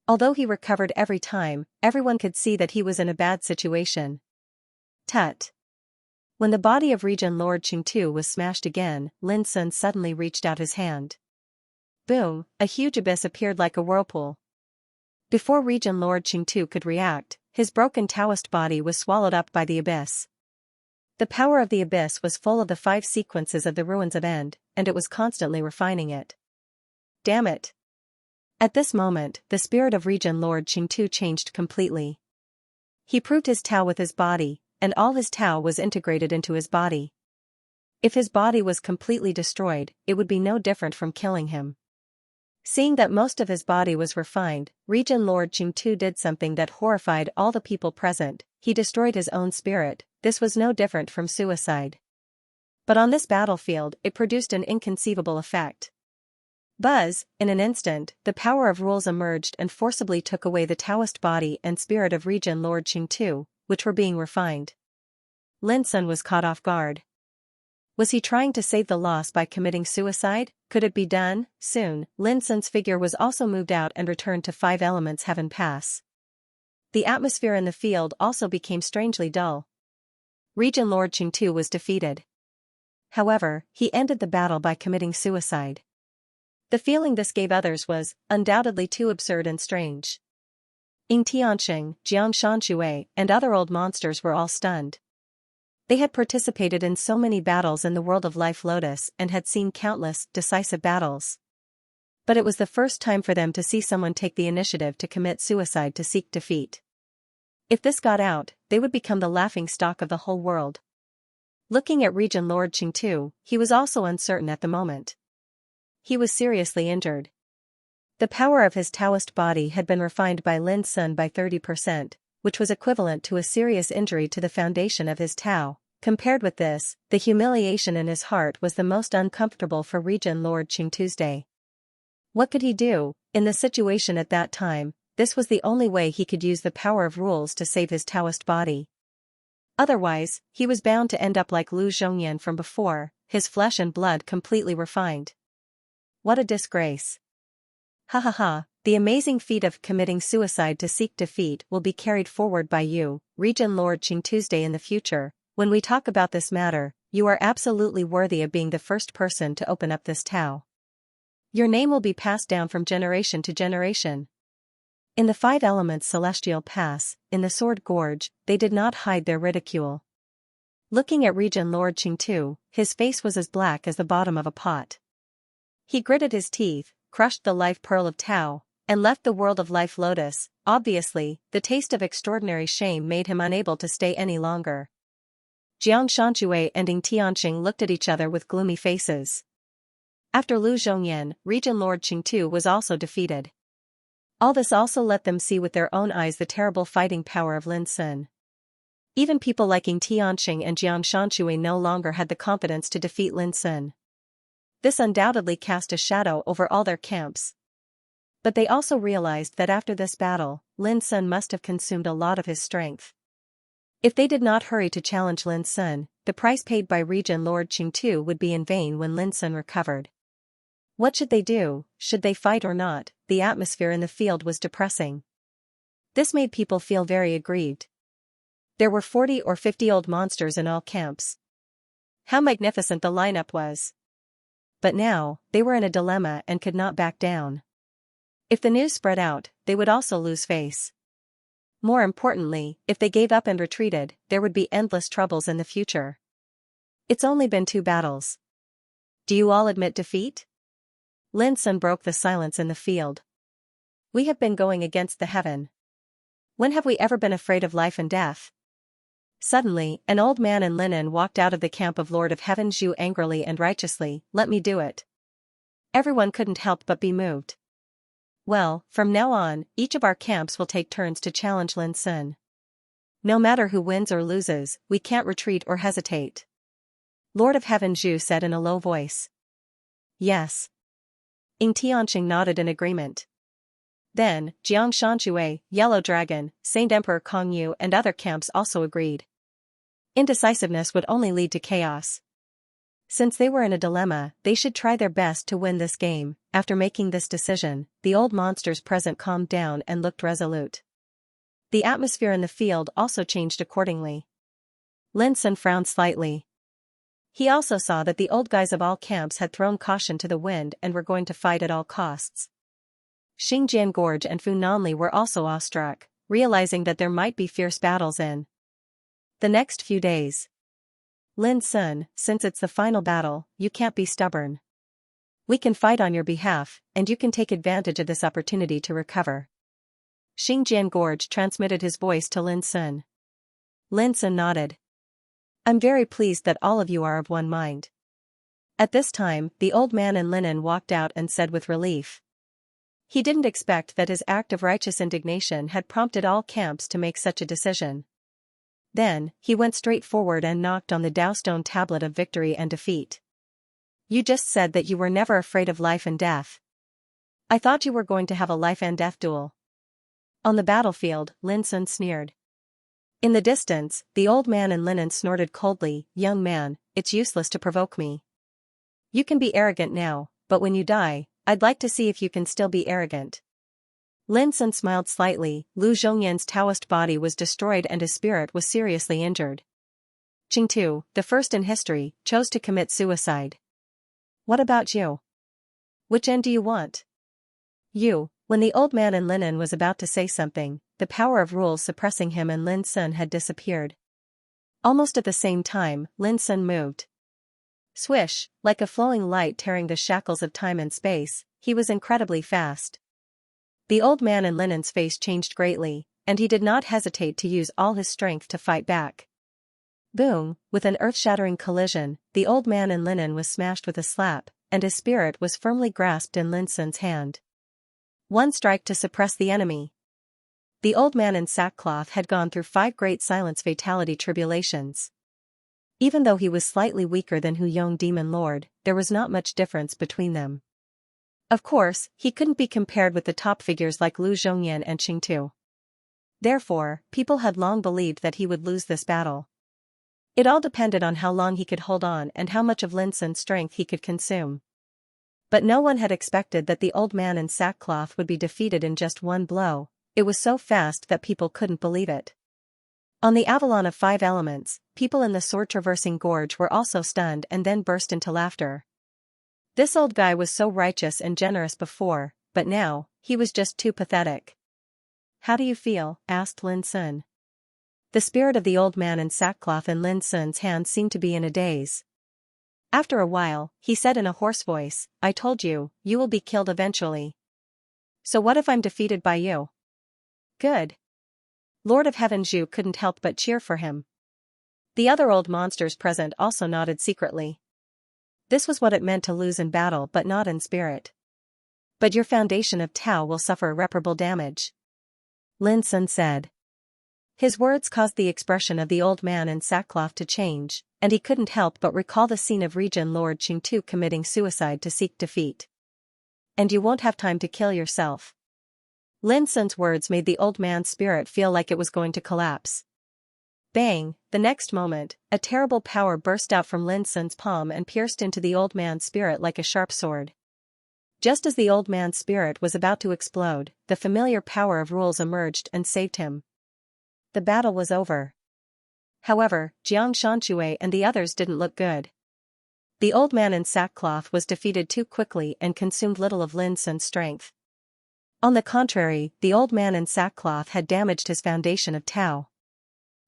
Although he recovered every time, everyone could see that he was in a bad situation. Tut. When the body of Region Lord Qingtu was smashed again, Lin Sun suddenly reached out his hand. Boom, a huge abyss appeared like a whirlpool. Before Region Lord Qingtu could react, his broken Taoist body was swallowed up by the abyss. The power of the abyss was full of the 5 sequences of the ruins of End, and it was constantly refining it. Damn it! At this moment, the spirit of Region Lord Qingtu changed completely. He proved his Tao with his body, and all his Tao was integrated into his body. If his body was completely destroyed, it would be no different from killing him. Seeing that most of his body was refined, Region Lord Qingtu did something that horrified all the people present. He destroyed his own spirit. This was no different from suicide. But on this battlefield, it produced an inconceivable effect. Buzz, in an instant, the power of rules emerged and forcibly took away the Taoist body and spirit of Region Lord Qingtu, which were being refined. Lin Sun was caught off guard. Was he trying to save the loss by committing suicide? Could it be done? Soon, Lin Sun's figure was also moved out and returned to 5 elements heaven pass. The atmosphere in the field also became strangely dull. Region Lord Qingtu was defeated. However, he ended the battle by committing suicide. The feeling this gave others was, undoubtedly too absurd and strange. Ying Tianxing, Jiang Shanxue, and other old monsters were all stunned. They had participated in so many battles in the world of Life Lotus and had seen countless, decisive battles. But it was the first time for them to see someone take the initiative to commit suicide to seek defeat. If this got out, they would become the laughingstock of the whole world. Looking at Region Lord Qingtu, he was also uncertain at the moment. He was seriously injured. The power of his Taoist body had been refined by Lin Sun by 30%, which was equivalent to a serious injury to the foundation of his Tao. Compared with this, the humiliation in his heart was the most uncomfortable for Region Lord Qingtu's day. What could he do? In the situation at that time, this was the only way he could use the power of rules to save his Taoist body. Otherwise, he was bound to end up like Lu Zhongyan from before, his flesh and blood completely refined. What a disgrace. Ha ha ha, the amazing feat of committing suicide to seek defeat will be carried forward by you, Region Lord Qingtu's day in the future. When we talk about this matter, you are absolutely worthy of being the first person to open up this Tao. Your name will be passed down from generation to generation. In the 5 elements Celestial Pass, in the Sword Gorge, they did not hide their ridicule. Looking at Region Lord Qingtu, his face was as black as the bottom of a pot. He gritted his teeth, crushed the life pearl of Tao, and left the world of Life Lotus. Obviously, the taste of extraordinary shame made him unable to stay any longer. Jiang Shanxue and Ying Tianxing looked at each other with gloomy faces. After Lu Zhongyan, Region Lord Qingtu was also defeated. All this also let them see with their own eyes the terrible fighting power of Lin Sun. Even people like Ying Tianxing and Jiang Shanxue no longer had the confidence to defeat Lin Sun. This undoubtedly cast a shadow over all their camps. But they also realized that after this battle, Lin Sun must have consumed a lot of his strength. If they did not hurry to challenge Lin Sun, the price paid by Region Lord Qingtu would be in vain when Lin Sun recovered. What should they do? Should they fight or not? The atmosphere in the field was depressing. This made people feel very aggrieved. There were 40 or 50 old monsters in all camps. How magnificent the lineup was. But now, they were in a dilemma and could not back down. If the news spread out, they would also lose face. More importantly, if they gave up and retreated, there would be endless troubles in the future. It's only been 2 battles. Do you all admit defeat? Lin Sun broke the silence in the field. We have been going against the heaven. When have we ever been afraid of life and death? Suddenly, an old man in linen walked out of the camp of Lord of Heaven Zhu angrily and righteously. Let me do it. Everyone couldn't help but be moved. Well, from now on, each of our camps will take turns to challenge Lin Sun. No matter who wins or loses, we can't retreat or hesitate. Lord of Heaven Zhu said in a low voice. Yes. Ying Tianxing nodded in agreement. Then, Jiang Shanxue, Yellow Dragon, Saint Emperor Kongyu and other camps also agreed. Indecisiveness would only lead to chaos. Since they were in a dilemma, they should try their best to win this game. After making this decision, the old monsters present calmed down and looked resolute. The atmosphere in the field also changed accordingly. Lin Sun frowned slightly. He also saw that the old guys of all camps had thrown caution to the wind and were going to fight at all costs. Xingjian Gorge and Fu Nanli were also awestruck, realizing that there might be fierce battles in the next few days. Lin Sun, since it's the final battle, you can't be stubborn. We can fight on your behalf, and you can take advantage of this opportunity to recover. Xingjian Gorge transmitted his voice to Lin Sun. Lin Sun nodded. I'm very pleased that all of you are of one mind. At this time, the old man in linen walked out and said with relief. He didn't expect that his act of righteous indignation had prompted all camps to make such a decision. Then, he went straight forward and knocked on the Dao tablet of victory and defeat. You just said that you were never afraid of life and death. I thought you were going to have a life and death duel. On the battlefield, Lin Sun sneered. In the distance, the old man in linen snorted coldly, young man, it's useless to provoke me. You can be arrogant now, but when you die, I'd like to see if you can still be arrogant. Lin Sun smiled slightly. Lu Zhongyan's Taoist body was destroyed and his spirit was seriously injured. Qingtu, the first in history, chose to commit suicide. What about you? Which end do you want? When the old man in linen was about to say something, the power of rules suppressing him and Lin Sun had disappeared. Almost at the same time, Lin Sun moved. Swish, like a flowing light tearing the shackles of time and space, he was incredibly fast. The old man in linen's face changed greatly, and he did not hesitate to use all his strength to fight back. Boom, with an earth-shattering collision, the old man in linen was smashed with a slap, and his spirit was firmly grasped in Lin Sun's hand. One strike to suppress the enemy. The old man in sackcloth had gone through 5 great silence fatality tribulations. Even though he was slightly weaker than Hu Yong Demon Lord, there was not much difference between them. Of course, he couldn't be compared with the top figures like Lu Zhongyan and Qingtu. Therefore, people had long believed that he would lose this battle. It all depended on how long he could hold on and how much of Lin Sun's strength he could consume. But no one had expected that the old man in sackcloth would be defeated in just one blow. It was so fast that people couldn't believe it. On the Avalon of 5 elements, people in the sword-traversing gorge were also stunned and then burst into laughter. This old guy was so righteous and generous before, but now, he was just too pathetic. How do you feel? Asked Lin Sun. The spirit of the old man in sackcloth in Lin Sun's hand seemed to be in a daze. After a while, he said in a hoarse voice, I told you, you will be killed eventually. So what if I'm defeated by you? Good. Lord of Heaven Zhu couldn't help but cheer for him. The other old monsters present also nodded secretly. This was what it meant to lose in battle but not in spirit. But your foundation of Tao will suffer irreparable damage. Lin Sun said. His words caused the expression of the old man in sackcloth to change, and he couldn't help but recall the scene of Region Lord Qingtu committing suicide to seek defeat. And you won't have time to kill yourself. Lin Sun's words made the old man's spirit feel like it was going to collapse. Bang! The next moment, a terrible power burst out from Lin Sun's palm and pierced into the old man's spirit like a sharp sword. Just as the old man's spirit was about to explode, the familiar power of rules emerged and saved him. The battle was over. However, Xianxia and the others didn't look good. The old man in sackcloth was defeated too quickly and consumed little of Lin Sun's strength. On the contrary, the old man in sackcloth had damaged his foundation of Tao.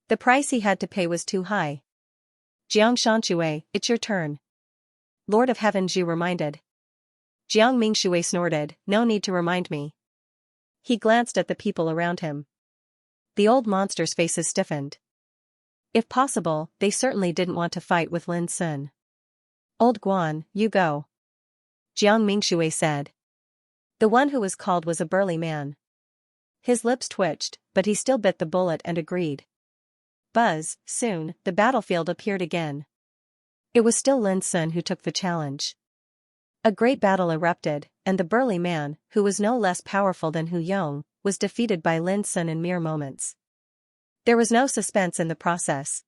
The price he had to pay was too high. Xianxia, it's your turn. Lord of Heaven Zhu reminded. Jiang Mingshui snorted, no need to remind me. He glanced at the people around him. The old monsters' faces stiffened. If possible, they certainly didn't want to fight with Lin Sun. Old Guan, you go. Jiang Mingshui said. The one who was called was a burly man. His lips twitched, but he still bit the bullet and agreed. Buzz, soon, the battlefield appeared again. It was still Lin Sun who took the challenge. A great battle erupted, and the burly man, who was no less powerful than Hu Yong, was defeated by Lin Sun in mere moments. There was no suspense in the process.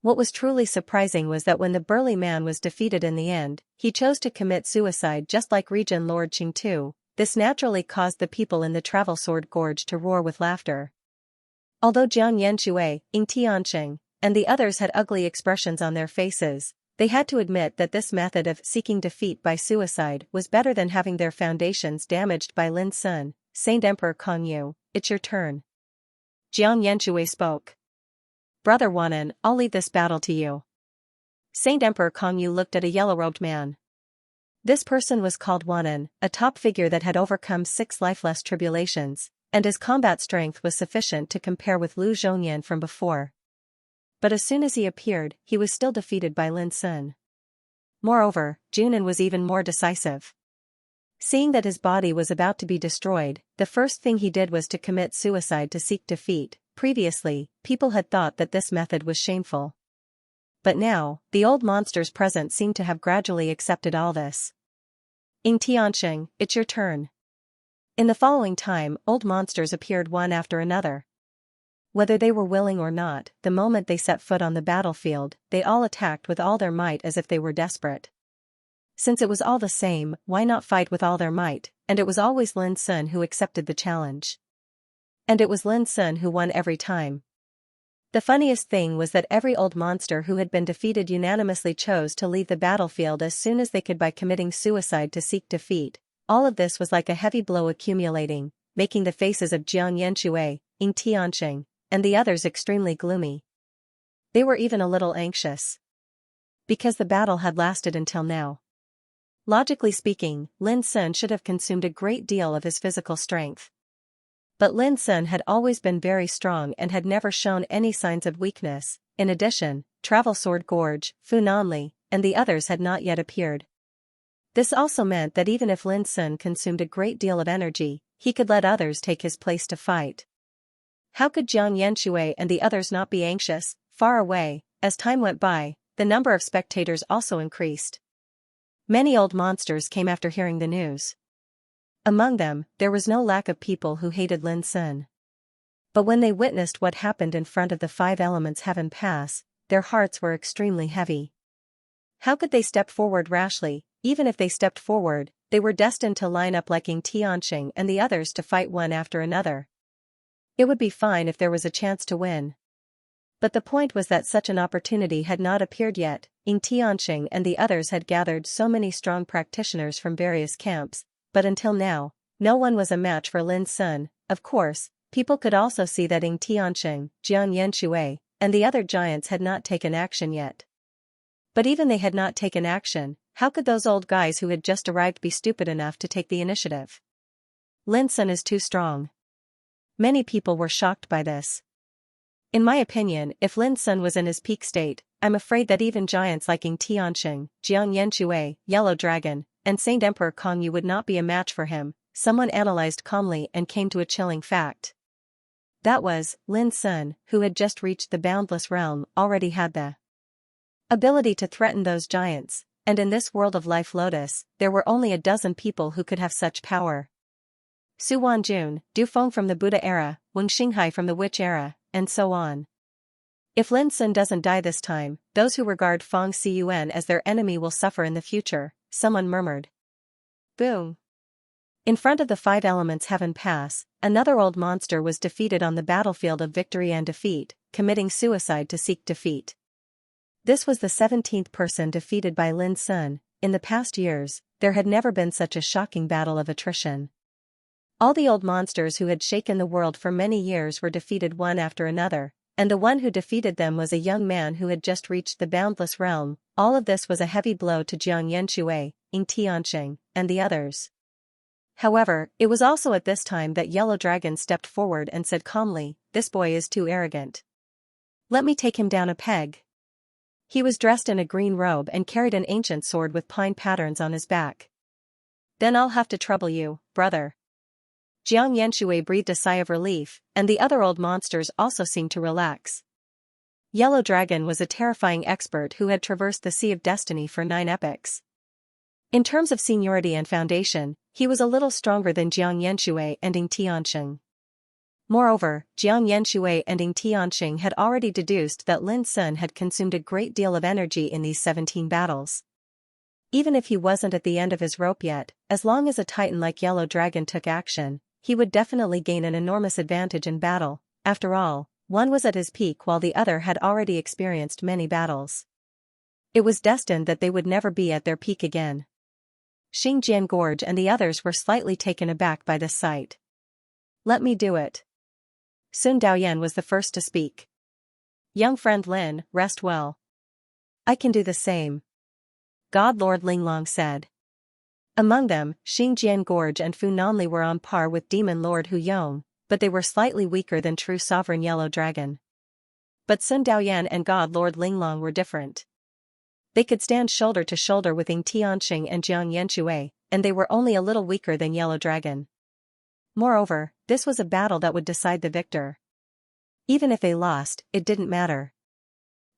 What was truly surprising was that when the burly man was defeated in the end, he chose to commit suicide just like Region Lord Qingtu. This naturally caused the people in the Travel Sword Gorge to roar with laughter. Although Jiang Yanxue, Ying Tianqing, and the others had ugly expressions on their faces, They had to admit that this method of seeking defeat by suicide was better than having their foundations damaged by Lin Sun. Saint Emperor Kongyu, it's your turn. Jiang Yanxue spoke. Brother Wanan, I'll leave this battle to you. Saint Emperor Kongyu looked at a yellow-robed man. This person was called Wanan, a top figure that had overcome 6 lifeless tribulations, and his combat strength was sufficient to compare with Lu Zhongyan from before. But as soon as he appeared, he was still defeated by Lin Sun. Moreover, Junin was even more decisive. Seeing that his body was about to be destroyed, the first thing he did was to commit suicide to seek defeat. Previously, people had thought that this method was shameful. But now, the old monsters present seemed to have gradually accepted all this. Ying Tianxing, it's your turn. In the following time, old monsters appeared one after another. Whether they were willing or not, the moment they set foot on the battlefield, they all attacked with all their might as if they were desperate. Since it was all the same, why not fight with all their might? And it was always Lin Sun who accepted the challenge. And it was Lin Sun who won every time. The funniest thing was that every old monster who had been defeated unanimously chose to leave the battlefield as soon as they could by committing suicide to seek defeat. All of this was like a heavy blow accumulating, making the faces of Jiang Yanxue, Ying Tianxing, and the others extremely gloomy. They were even a little anxious. Because the battle had lasted until now. Logically speaking, Lin Sun should have consumed a great deal of his physical strength. But Lin Sun had always been very strong and had never shown any signs of weakness. In addition, Travel Sword Gorge, Fu Nanli, and the others had not yet appeared. This also meant that even if Lin Sun consumed a great deal of energy, he could let others take his place to fight. How could Jiang Yanxue and the others not be anxious? Far away, as time went by, the number of spectators also increased. Many old monsters came after hearing the news. Among them, there was no lack of people who hated Lin Sun. But when they witnessed what happened in front of the 5 elements heaven pass, their hearts were extremely heavy. How could they step forward rashly? Even if they stepped forward, they were destined to line up like Ying Tianxing and the others to fight one after another. It would be fine if there was a chance to win. But the point was that such an opportunity had not appeared yet. Ying Tianxing and the others had gathered so many strong practitioners from various camps, but until now, no one was a match for Lin Sun. Of course, people could also see that Ying Tianxing, Jiang Yanxue, and the other giants had not taken action yet. But even they had not taken action, how could those old guys who had just arrived be stupid enough to take the initiative? Lin Sun is too strong. Many people were shocked by this. In my opinion, if Lin Sun was in his peak state, I'm afraid that even giants like Ying Tianxing, Jiang Yanxue, Yellow Dragon, and Saint Emperor Kongyu would not be a match for him. Someone analyzed calmly and came to a chilling fact. That was, Lin Sun, who had just reached the boundless realm, already had the ability to threaten those giants, and in this world of Life Lotus, there were only a dozen people who could have such power. Su Wanjun, Du Feng from the Buddha era, Wen Xinghai from the Witch era, and so on. If Lin Sun doesn't die this time, those who regard Feng Ciyuan as their enemy will suffer in the future, someone murmured. Boom. In front of the 5 elements heaven pass, another old monster was defeated on the battlefield of victory and defeat, committing suicide to seek defeat. This was the 17th person defeated by Lin Sun. In the past years, there had never been such a shocking battle of attrition. All the old monsters who had shaken the world for many years were defeated one after another, and the one who defeated them was a young man who had just reached the boundless realm. All of this was a heavy blow to Jiang Yanxue, Ying Tianxing, and the others. However, it was also at this time that Yellow Dragon stepped forward and said calmly, "This boy is too arrogant. Let me take him down a peg." He was dressed in a green robe and carried an ancient sword with pine patterns on his back. "Then I'll have to trouble you, brother." Jiang Yanxue breathed a sigh of relief, and the other old monsters also seemed to relax. Yellow Dragon was a terrifying expert who had traversed the Sea of Destiny for 9 epochs. In terms of seniority and foundation, he was a little stronger than Jiang Yanxue and Ying Tianxing. Moreover, Jiang Yanxue and Ying Tianxing had already deduced that Lin Sun had consumed a great deal of energy in these 17 battles. Even if he wasn't at the end of his rope yet, as long as a titan like Yellow Dragon took action, he would definitely gain an enormous advantage in battle. After all, one was at his peak while the other had already experienced many battles. It was destined that they would never be at their peak again. Xingjian Gorge and the others were slightly taken aback by this sight. Let me do it. Sun Daoyan was the first to speak. Young friend Lin, rest well. I can do the same. God Lord Linglong said. Among them, Xingjian Gorge and Fu Nanli were on par with Demon Lord Hu Yong, but they were slightly weaker than true Sovereign Yellow Dragon. But Sun Daoyan and God Lord Linglong were different. They could stand shoulder to shoulder with Ying Tianxing and Jiang Yanxue, and they were only a little weaker than Yellow Dragon. Moreover, this was a battle that would decide the victor. Even if they lost, it didn't matter.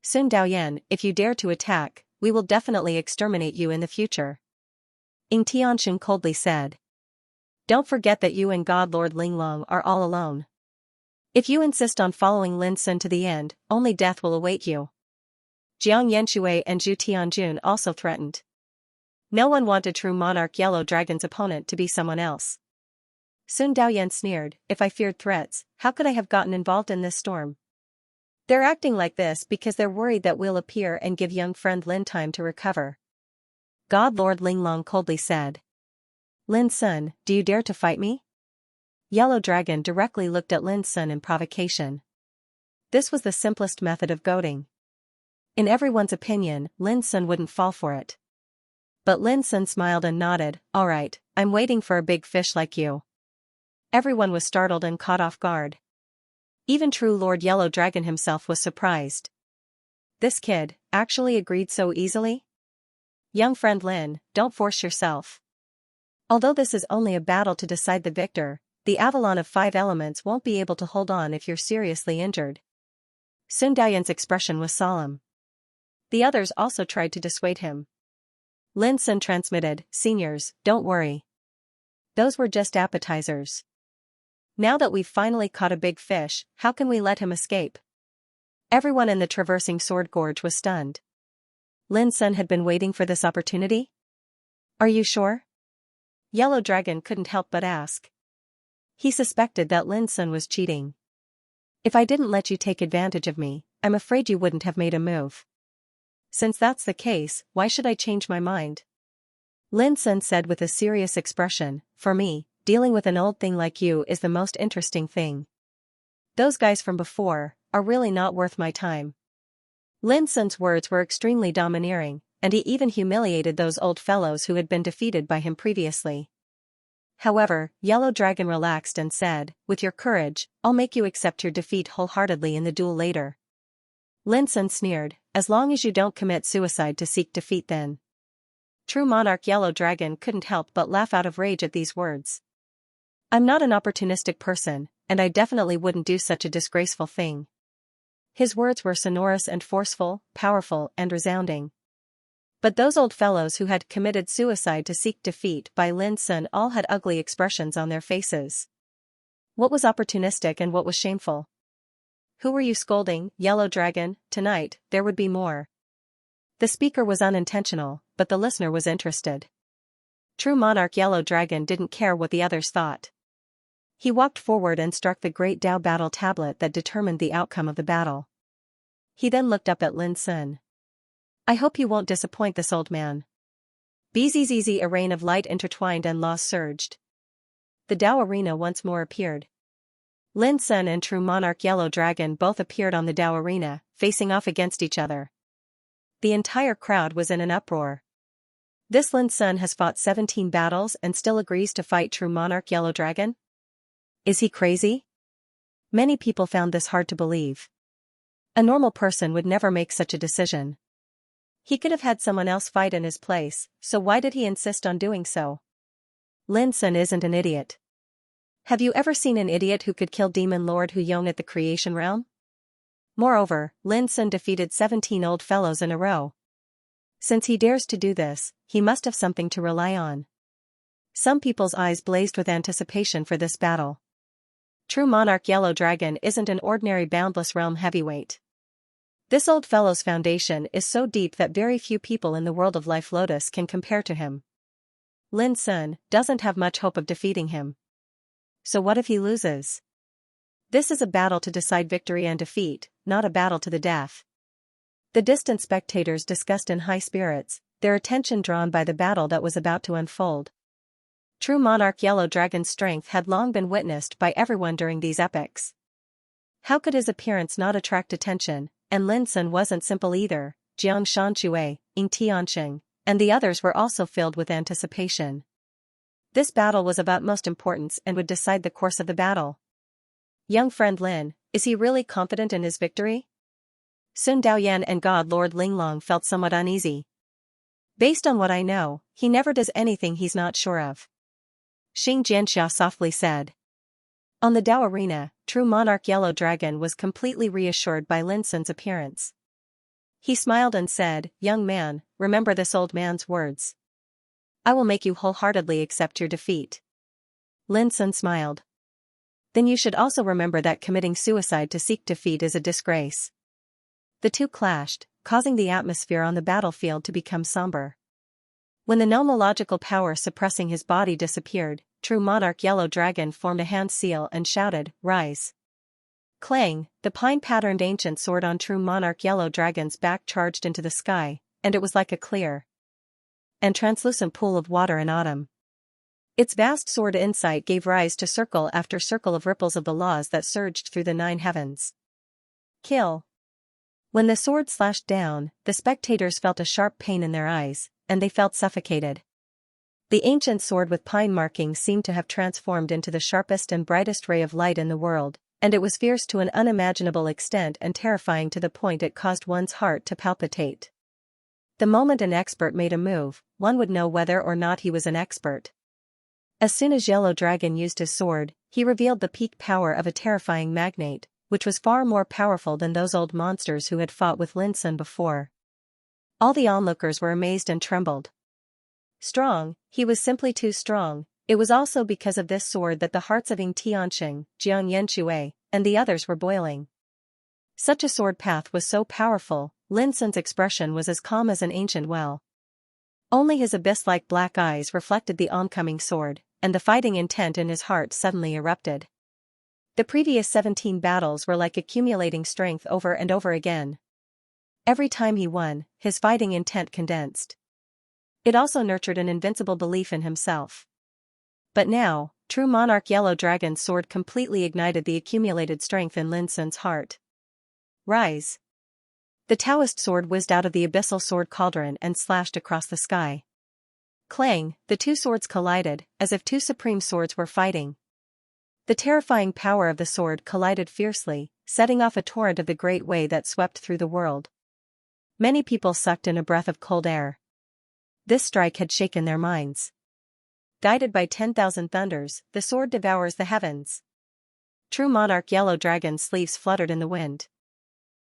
Sun Daoyan, if you dare to attack, we will definitely exterminate you in the future. Ying Tianxing coldly said. Don't forget that you and God Lord Linglong are all alone. If you insist on following Lin Sun to the end, only death will await you. Jiang Yanxue and Zhu Tianjun also threatened. No one wanted true monarch Yellow Dragon's opponent to be someone else. Sun Daoyan sneered, if I feared threats, how could I have gotten involved in this storm? They're acting like this because they're worried that we'll appear and give young friend Lin time to recover. God Lord Linglong coldly said. Lin Sun, do you dare to fight me? Yellow Dragon directly looked at Lin Sun in provocation. This was the simplest method of goading. In everyone's opinion, Lin Sun wouldn't fall for it. But Lin Sun smiled and nodded, all right, I'm waiting for a big fish like you. Everyone was startled and caught off guard. Even true Lord Yellow Dragon himself was surprised. This kid actually agreed so easily? Young friend Lin, don't force yourself. Although this is only a battle to decide the victor, the Avalon of 5 elements won't be able to hold on if you're seriously injured. Sun Daoyan's expression was solemn. The others also tried to dissuade him. Lin Sun transmitted, seniors, don't worry. Those were just appetizers. Now that we've finally caught a big fish, how can we let him escape? Everyone in the traversing Sword Gorge was stunned. Lin Sun had been waiting for this opportunity? Are you sure? Yellow Dragon couldn't help but ask. He suspected that Lin Sun was cheating. If I didn't let you take advantage of me, I'm afraid you wouldn't have made a move. Since that's the case, why should I change my mind? Lin Sun said with a serious expression, for me, dealing with an old thing like you is the most interesting thing. Those guys from before are really not worth my time. Lin Sun's words were extremely domineering, and he even humiliated those old fellows who had been defeated by him previously. However, Yellow Dragon relaxed and said, with your courage, I'll make you accept your defeat wholeheartedly in the duel later. Lin Sun sneered, as long as you don't commit suicide to seek defeat then. True monarch Yellow Dragon couldn't help but laugh out of rage at these words. I'm not an opportunistic person, and I definitely wouldn't do such a disgraceful thing. His words were sonorous and forceful, powerful and resounding. But those old fellows who had committed suicide to seek defeat by Lin Sun all had ugly expressions on their faces. What was opportunistic and what was shameful? Who were you scolding, Yellow Dragon? Tonight, there would be more. The speaker was unintentional, but the listener was interested. True monarch Yellow Dragon didn't care what the others thought. He walked forward and struck the great Dao battle tablet that determined the outcome of the battle. He then looked up at Lin Sun. I hope you won't disappoint this old man. Bzzz, a rain of light intertwined and laws surged. The Dao arena once more appeared. Lin Sun and true monarch Yellow Dragon both appeared on the Dao arena, facing off against each other. The entire crowd was in an uproar. This Lin Sun has fought 17 battles and still agrees to fight true monarch Yellow Dragon? Is he crazy? Many people found this hard to believe. A normal person would never make such a decision. He could have had someone else fight in his place, so why did he insist on doing so? Lin Sun isn't an idiot. Have you ever seen an idiot who could kill Demon Lord Hu Yong at the Creation Realm? Moreover, Lin Sun defeated 17 old fellows in a row. Since he dares to do this, he must have something to rely on. Some people's eyes blazed with anticipation for this battle. True monarch Yellow Dragon isn't an ordinary boundless realm heavyweight. This old fellow's foundation is so deep that very few people in the world of Life Lotus can compare to him. Lin Sun doesn't have much hope of defeating him. So what if he loses? This is a battle to decide victory and defeat, not a battle to the death. The distant spectators discussed in high spirits, their attention drawn by the battle that was about to unfold. True monarch Yellow Dragon's strength had long been witnessed by everyone during these epics. How could his appearance not attract attention? And Lin Sun wasn't simple either. Jiang Shanxue, Ying Tianqing, and the others were also filled with anticipation. This battle was of utmost importance and would decide the course of the battle. Young friend Lin, is he really confident in his victory? Sun Daoyan and God Lord Linglong felt somewhat uneasy. Based on what I know, he never does anything he's not sure of. Xianxia softly said. On the Dao arena, true monarch Yellow Dragon was completely reassured by Lin Sun's appearance. He smiled and said, "Young man, remember this old man's words. I will make you wholeheartedly accept your defeat." Lin Sun smiled. Then you should also remember that committing suicide to seek defeat is a disgrace. The two clashed, causing the atmosphere on the battlefield to become somber. When the nomological power suppressing his body disappeared, true monarch Yellow Dragon formed a hand seal and shouted, "Rise." Clang, the pine-patterned ancient sword on true monarch Yellow Dragon's back charged into the sky, and it was like a clear and translucent pool of water in autumn. Its vast sword insight gave rise to circle after circle of ripples of the laws that surged through the 9 heavens. Kill. When the sword slashed down, the spectators felt a sharp pain in their eyes, and they felt suffocated. The ancient sword with pine markings seemed to have transformed into the sharpest and brightest ray of light in the world, and it was fierce to an unimaginable extent and terrifying to the point it caused one's heart to palpitate. The moment an expert made a move, one would know whether or not he was an expert. As soon as Yellow Dragon used his sword, he revealed the peak power of a terrifying magnate, which was far more powerful than those old monsters who had fought with Lin Sun before. All the onlookers were amazed and trembled. Strong, he was simply too strong. It was also because of this sword that the hearts of Ying Tianqing, Jiang Yanxue, and the others were boiling. Such a sword path was so powerful, Lin Sun's expression was as calm as an ancient well. Only his abyss-like black eyes reflected the oncoming sword, and the fighting intent in his heart suddenly erupted. The previous 17 battles were like accumulating strength over and over again. Every time he won, his fighting intent condensed. It also nurtured an invincible belief in himself. But now, true monarch Yellow Dragon's sword completely ignited the accumulated strength in Lin Sun's heart. Rise. The Taoist sword whizzed out of the abyssal sword cauldron and slashed across the sky. Clang, the two swords collided, as if two supreme swords were fighting. The terrifying power of the sword collided fiercely, setting off a torrent of the great way that swept through the world. Many people sucked in a breath of cold air. This strike had shaken their minds. Guided by 10,000 thunders, the sword devours the heavens. True monarch Yellow Dragon's sleeves fluttered in the wind.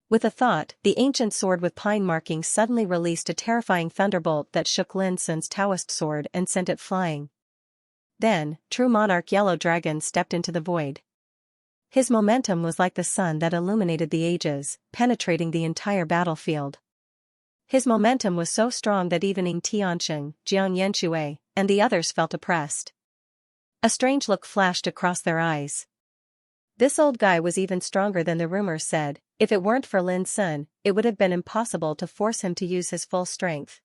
With a thought, the ancient sword with pine markings suddenly released a terrifying thunderbolt that shook Lin Sun's Taoist sword and sent it flying. Then, true monarch Yellow Dragon stepped into the void. His momentum was like the sun that illuminated the ages, penetrating the entire battlefield. His momentum was so strong that even Ying Tianqing, Jiang Yanxue, and the others felt oppressed. A strange look flashed across their eyes. This old guy was even stronger than the rumors said. If it weren't for Lin Sun, it would have been impossible to force him to use his full strength.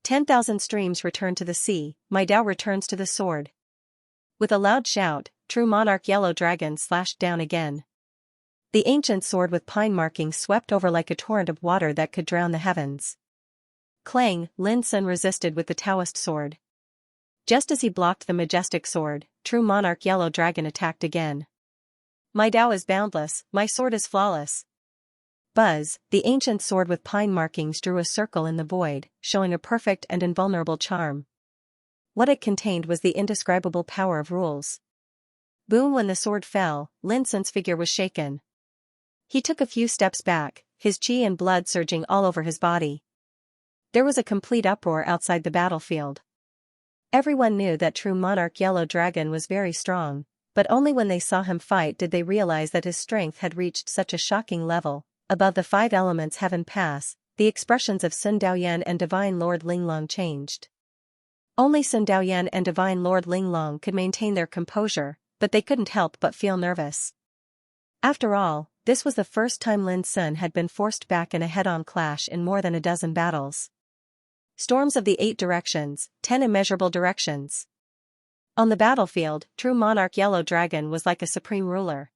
10,000 streams return to the sea, my Tao returns to the sword. With a loud shout, true monarch Yellow Dragon slashed down again. The ancient sword with pine markings swept over like a torrent of water that could drown the heavens. Clang, Lin Sun resisted with the Taoist sword. Just as he blocked the majestic sword, true monarch Yellow Dragon attacked again. My Tao is boundless, my sword is flawless. Buzz, the ancient sword with pine markings drew a circle in the void, showing a perfect and invulnerable charm. What it contained was the indescribable power of rules. Boom! When the sword fell, Lin Sun's figure was shaken. He took a few steps back, his chi and blood surging all over his body. There was a complete uproar outside the battlefield. Everyone knew that true monarch Yellow Dragon was very strong, but only when they saw him fight did they realize that his strength had reached such a shocking level. Above the 5 elements heaven pass, the expressions of Sun Daoyan and Divine Lord Linglong changed. Only Sun Daoyan and Divine Lord Linglong could maintain their composure, but they couldn't help but feel nervous. After all, This was the first time Lin Sun had been forced back in a head-on clash in more than a dozen battles. Storms of the 8 directions, 10 immeasurable directions. On the battlefield, true monarch Yellow Dragon was like a supreme ruler.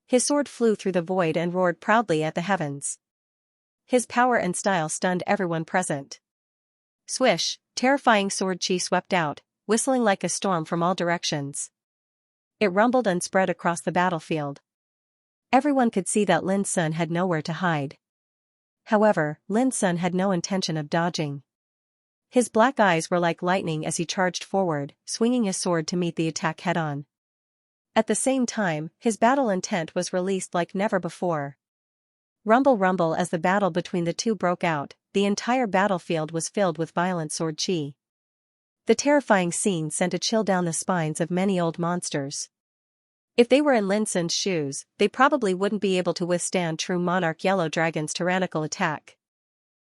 His sword flew through the void and roared proudly at the heavens. His power and style stunned everyone present. Swish, terrifying sword chi swept out, whistling like a storm from all directions. It rumbled and spread across the battlefield. Everyone could see that Lin Sun had nowhere to hide. However, Lin Sun had no intention of dodging. His black eyes were like lightning as he charged forward, swinging his sword to meet the attack head-on. At the same time, his battle intent was released like never before. Rumble rumble as the battle between the two broke out, the entire battlefield was filled with violent sword chi. The terrifying scene sent a chill down the spines of many old monsters. If they were in Lin Sun's shoes, they probably wouldn't be able to withstand true monarch Yellow Dragon's tyrannical attack.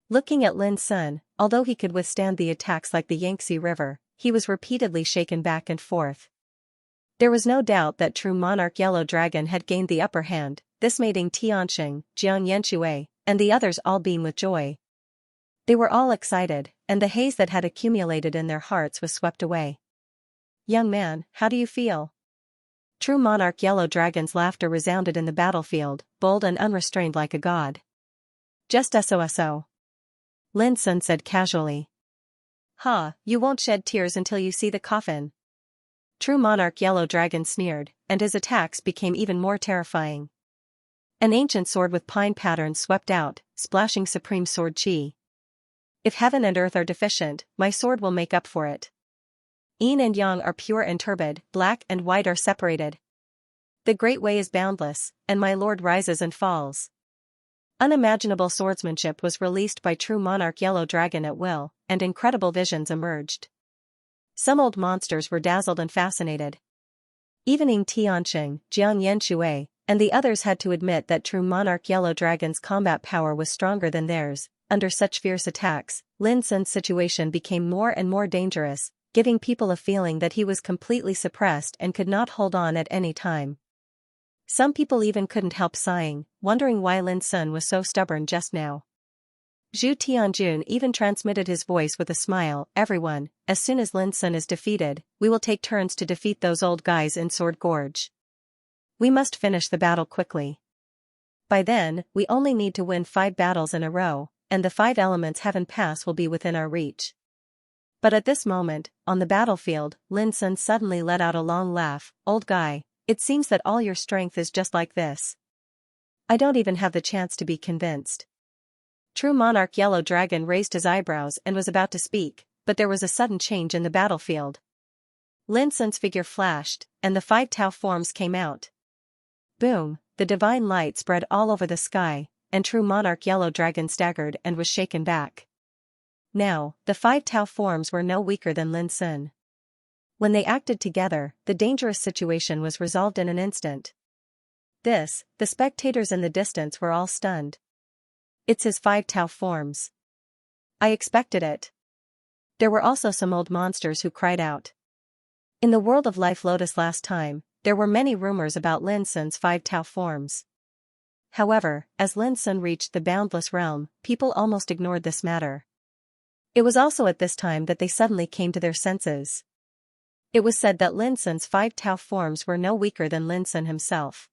Looking at Lin Sun, although he could withstand the attacks like the Yangtze River, he was repeatedly shaken back and forth. There was no doubt that true monarch Yellow Dragon had gained the upper hand, this mating Xianxia, Xianxia, and the others all beam with joy. They were all excited, and the haze that had accumulated in their hearts was swept away. "Young man, how do you feel?" True monarch Yellow Dragon's laughter resounded in the battlefield, bold and unrestrained like a god. "Just so. Lin Sun said casually. "Ha, you won't shed tears until you see the coffin." True monarch Yellow Dragon sneered, and his attacks became even more terrifying. An ancient sword with pine patterns swept out, splashing supreme sword chi. "If heaven and earth are deficient, my sword will make up for it. Yin and yang are pure and turbid, black and white are separated. The great way is boundless, and my lord rises and falls." Unimaginable swordsmanship was released by true monarch Yellow Dragon at will, and incredible visions emerged. Some old monsters were dazzled and fascinated. Even Ying Tianqing, Jiang Yanxue, and the others had to admit that true monarch Yellow Dragon's combat power was stronger than theirs. Under such fierce attacks, Lin Sun's situation became more and more dangerous, giving people a feeling that he was completely suppressed and could not hold on at any time. Some people even couldn't help sighing, wondering why Lin Sun was so stubborn just now. Zhu Tianjun even transmitted his voice with a smile. "Everyone, as soon as Lin Sun is defeated, we will take turns to defeat those old guys in Sword Gorge. We must finish the battle quickly. By then, we only need to win 5 battles in a row, and the 5 elements Heaven Pass will be within our reach." But at this moment, on the battlefield, Lin Sun suddenly let out a long laugh. "Old guy, it seems that all your strength is just like this. I don't even have the chance to be convinced." True monarch Yellow Dragon raised his eyebrows and was about to speak, but there was a sudden change in the battlefield. Lin Sun's figure flashed, and the 5 Tao forms came out. Boom, the divine light spread all over the sky, and true monarch Yellow Dragon staggered and was shaken back. Now, the 5 Tao forms were no weaker than Lin Sun. When they acted together, the dangerous situation was resolved in an instant. The spectators in the distance were all stunned. "It's his 5 Tao forms. I expected it." There were also some old monsters who cried out. In the world of Life Lotus last time, there were many rumors about Lin Sun's 5 Tao forms. However, as Lin Sun reached the boundless realm, people almost ignored this matter. It was also at this time that they suddenly came to their senses. It was said that Lin Sun's 5 Tao forms were no weaker than Lin Sun himself.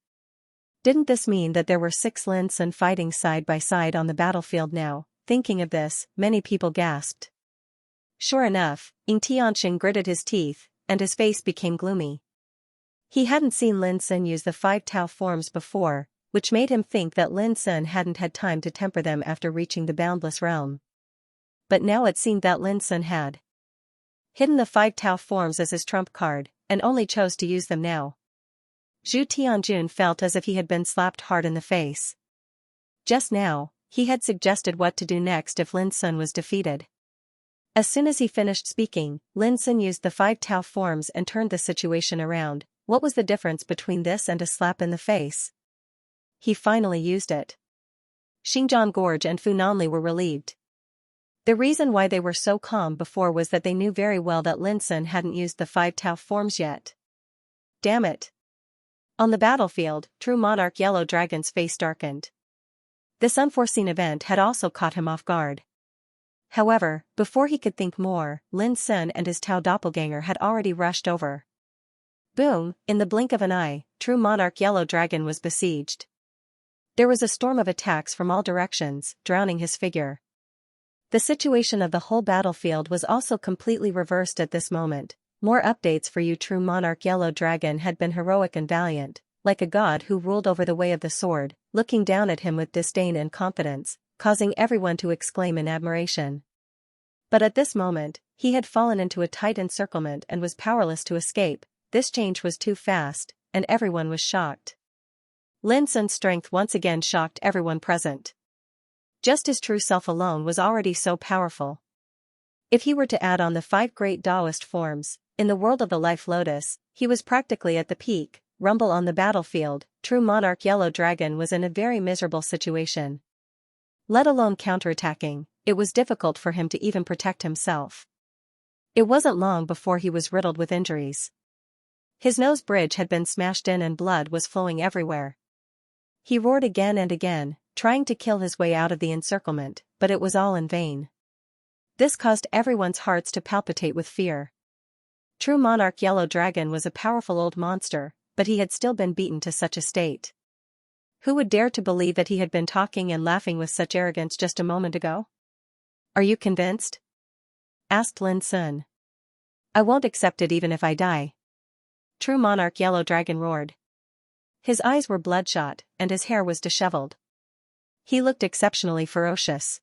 Didn't this mean that there were 6 Lin Sun fighting side by side on the battlefield now? Thinking of this, many people gasped. Sure enough, Ying Tianqing gritted his teeth, and his face became gloomy. He hadn't seen Lin Sun use the 5 Tao forms before, which made him think that Lin Sun hadn't had time to temper them after reaching the boundless realm. But now it seemed that Lin Sun had hidden the 5 Tao forms as his trump card, and only chose to use them now. Zhu Tianjun felt as if he had been slapped hard in the face. Just now, he had suggested what to do next if Lin Sun was defeated. As soon as he finished speaking, Lin Sun used the 5 Tao forms and turned the situation around. What was the difference between this and a slap in the face? He finally used it. Xinjiang Gorge and Funanli were relieved. The reason why they were so calm before was that they knew very well that Lin Sun hadn't used the 5 Tao forms yet. Damn it. On the battlefield, true monarch Yellow Dragon's face darkened. This unforeseen event had also caught him off guard. However, before he could think more, Lin Sun and his Tao doppelganger had already rushed over. Boom, in the blink of an eye, true monarch Yellow Dragon was besieged. There was a storm of attacks from all directions, drowning his figure. The situation of the whole battlefield was also completely reversed at this moment. More updates for you. True monarch Yellow Dragon had been heroic and valiant, like a god who ruled over the way of the sword, looking down at him with disdain and confidence, causing everyone to exclaim in admiration. But at this moment, he had fallen into a tight encirclement and was powerless to escape. This change was too fast, and everyone was shocked. Lin Sun's strength once again shocked everyone present. Just his true self alone was already so powerful. If he were to add on the 5 great Taoist forms, in the world of the Life Lotus, he was practically at the peak. Rumble on the battlefield, true monarch Yellow Dragon was in a very miserable situation. Let alone counterattacking, it was difficult for him to even protect himself. It wasn't long before he was riddled with injuries. His nose bridge had been smashed in and blood was flowing everywhere. He roared again and again, trying to kill his way out of the encirclement, but it was all in vain. This caused everyone's hearts to palpitate with fear. True monarch Yellow Dragon was a powerful old monster, but he had still been beaten to such a state. Who would dare to believe that he had been talking and laughing with such arrogance just a moment ago? Are you convinced? Asked Lin Sun. I won't accept it even if I die. True monarch Yellow Dragon roared. His eyes were bloodshot, and his hair was disheveled. He looked exceptionally ferocious.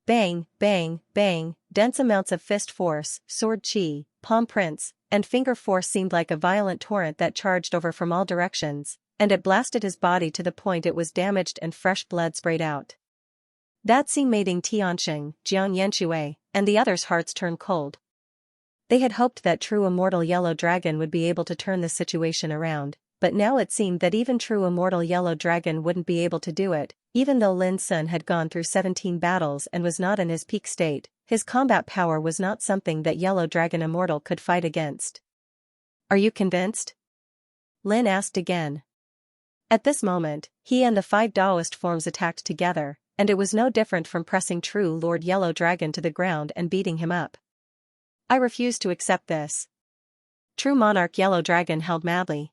Bang, bang, bang, dense amounts of fist force, sword chi, palm prints, and finger force seemed like a violent torrent that charged over from all directions, and it blasted his body to the point it was damaged and fresh blood sprayed out. That scene made Xianxia, Xianxia, and the others' hearts turn cold. They had hoped that true immortal Yellow Dragon would be able to turn the situation around, but now it seemed that even true immortal Yellow Dragon wouldn't be able to do it. Even though Lin Sun had gone through 17 battles and was not in his peak state, his combat power was not something that Yellow Dragon Immortal could fight against. Are you convinced? Lin asked again. At this moment, he and the 5 Taoist forms attacked together, and it was no different from pressing true Lord Yellow Dragon to the ground and beating him up. I refuse to accept this. True monarch Yellow Dragon held madly.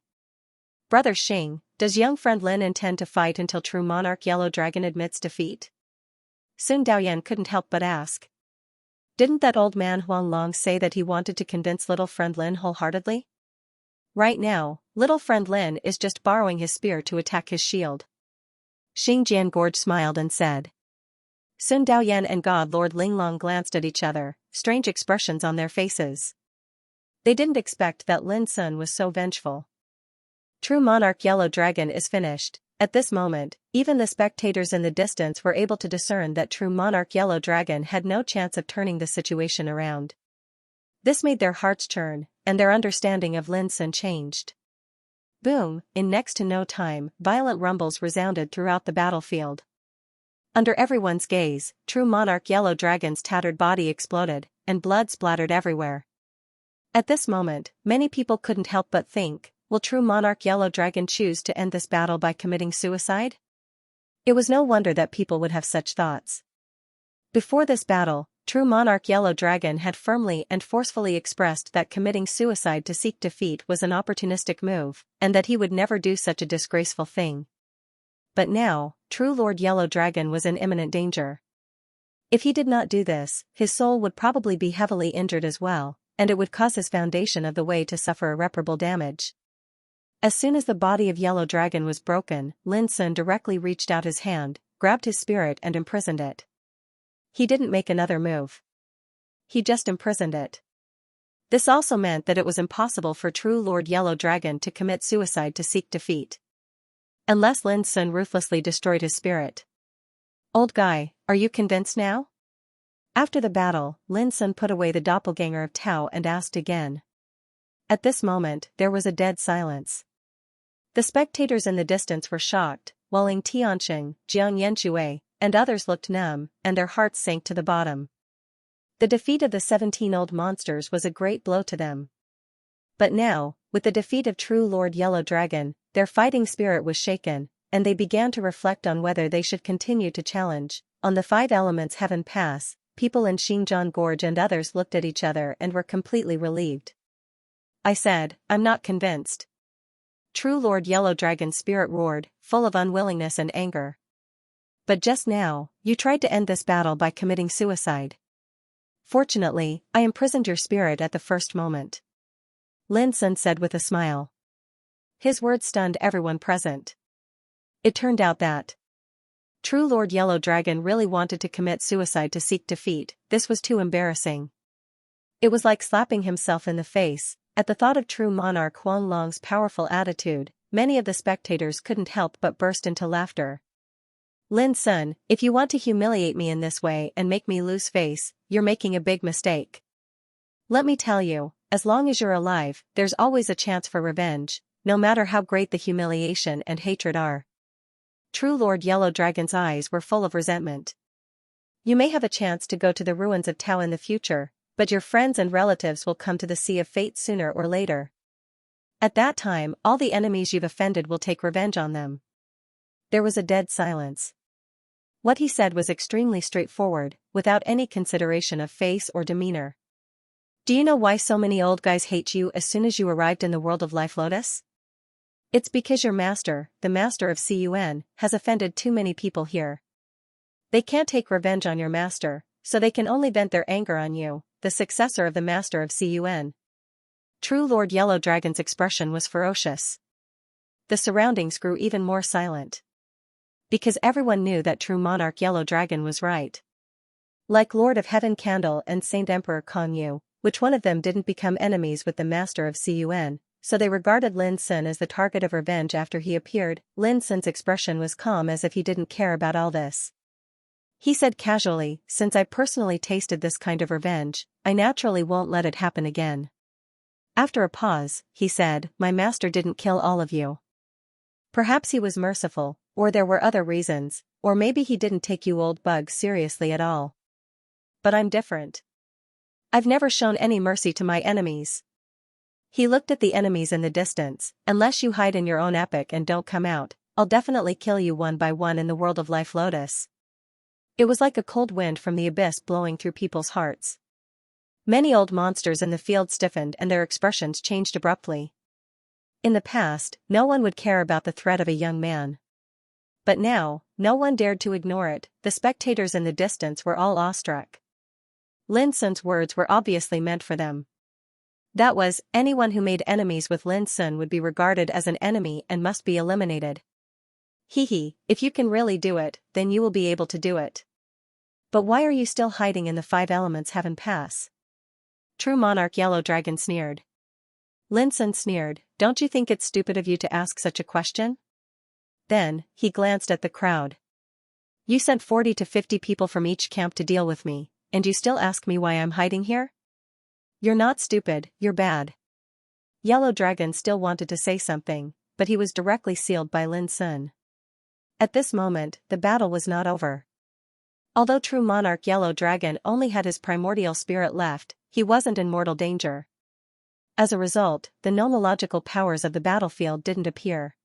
Brother Xing, does young friend Lin intend to fight until true monarch Yellow Dragon admits defeat? Sun Daoyan couldn't help but ask. Didn't that old man Huang Long say that he wanted to convince little friend Lin wholeheartedly? Right now, little friend Lin is just borrowing his spear to attack his shield. Xing Jiangorge smiled and said. Sun Daoyan and God Lord Linglong glanced at each other, strange expressions on their faces. They didn't expect that Lin Sun was so vengeful. True monarch Yellow Dragon is finished. At this moment, even the spectators in the distance were able to discern that true monarch Yellow Dragon had no chance of turning the situation around. This made their hearts churn, and their understanding of Lin Sun changed. Boom, in next to no time, violent rumbles resounded throughout the battlefield. Under everyone's gaze, true monarch Yellow Dragon's tattered body exploded, and blood splattered everywhere. At this moment, many people couldn't help but think, will true monarch Yellow Dragon choose to end this battle by committing suicide? It was no wonder that people would have such thoughts. Before this battle, true monarch Yellow Dragon had firmly and forcefully expressed that committing suicide to seek defeat was an opportunistic move, and that he would never do such a disgraceful thing. But now, true Lord Yellow Dragon was in imminent danger. If he did not do this, his soul would probably be heavily injured as well, and it would cause his foundation of the way to suffer irreparable damage. As soon as the body of Yellow Dragon was broken, Lin Sun directly reached out his hand, grabbed his spirit and imprisoned it. He didn't make another move. He just imprisoned it. This also meant that it was impossible for true Lord Yellow Dragon to commit suicide to seek defeat. Unless Lin Sun ruthlessly destroyed his spirit. Old guy, are you convinced now? After the battle, Lin Sun put away the doppelganger of Tao and asked again. At this moment, there was a dead silence. The spectators in the distance were shocked, while Xianxia, Jiang Yanxue, and others looked numb, and their hearts sank to the bottom. The defeat of the 17 old monsters was a great blow to them. But now, with the defeat of true Lord Yellow Dragon, their fighting spirit was shaken, and they began to reflect on whether they should continue to challenge. On the 5 Elements Heaven Pass, people in Xinjiang Gorge and others looked at each other and were completely relieved. I said, I'm not convinced. True Lord Yellow Dragon's spirit roared, full of unwillingness and anger. But just now, you tried to end this battle by committing suicide. Fortunately, I imprisoned your spirit at the first moment. Lin Sun said with a smile. His words stunned everyone present. It turned out that True Lord Yellow Dragon really wanted to commit suicide to seek defeat. This was too embarrassing. It was like slapping himself in the face. At the thought of True Monarch Huang Long's powerful attitude, many of the spectators couldn't help but burst into laughter. Lin Sun, if you want to humiliate me in this way and make me lose face, you're making a big mistake. Let me tell you, as long as you're alive, there's always a chance for revenge, no matter how great the humiliation and hatred are. True Lord Yellow Dragon's eyes were full of resentment. You may have a chance to go to the ruins of Tao in the future, but your friends and relatives will come to the Sea of Fate sooner or later. At that time, all the enemies you've offended will take revenge on them. There was a dead silence. What he said was extremely straightforward, without any consideration of face or demeanor. Do you know why so many old guys hate you as soon as you arrived in the world of Life Lotus? It's because your master, the master of Cun, has offended too many people here. They can't take revenge on your master, so they can only vent their anger on you, the successor of the master of Cun. True Lord Yellow Dragon's expression was ferocious. The surroundings grew even more silent. Because everyone knew that True Monarch Yellow Dragon was right. Like Lord of Heaven Candle and Saint Emperor Kong Yu, which one of them didn't become enemies with the master of Cun, so they regarded Lin Sun as the target of revenge after he appeared. Lin Sun's expression was calm as if he didn't care about all this. He said casually, since I personally tasted this kind of revenge, I naturally won't let it happen again. After a pause, he said, my master didn't kill all of you. Perhaps he was merciful, or there were other reasons, or maybe he didn't take you old bugs seriously at all. But I'm different. I've never shown any mercy to my enemies. He looked at the enemies in the distance. Unless you hide in your own epic and don't come out, I'll definitely kill you one by one in the world of Life Lotus. It was like a cold wind from the abyss blowing through people's hearts. Many old monsters in the field stiffened and their expressions changed abruptly. In the past, no one would care about the threat of a young man. But now, no one dared to ignore it. The spectators in the distance were all awestruck. Lin Sun's words were obviously meant for them. That was, anyone who made enemies with Lin Sun would be regarded as an enemy and must be eliminated. If you can really do it, then you will be able to do it. But why are you still hiding in the 5 Elements Heaven Pass? True Monarch Yellow Dragon sneered. Lin Sun sneered, don't you think it's stupid of you to ask such a question? Then, he glanced at the crowd. You sent 40 to 50 people from each camp to deal with me, and you still ask me why I'm hiding here? You're not stupid, you're bad. Yellow Dragon still wanted to say something, but he was directly sealed by Lin Sun. At this moment, the battle was not over. Although True Monarch Yellow Dragon only had his primordial spirit left, he wasn't in mortal danger. As a result, the nomological powers of the battlefield didn't appear.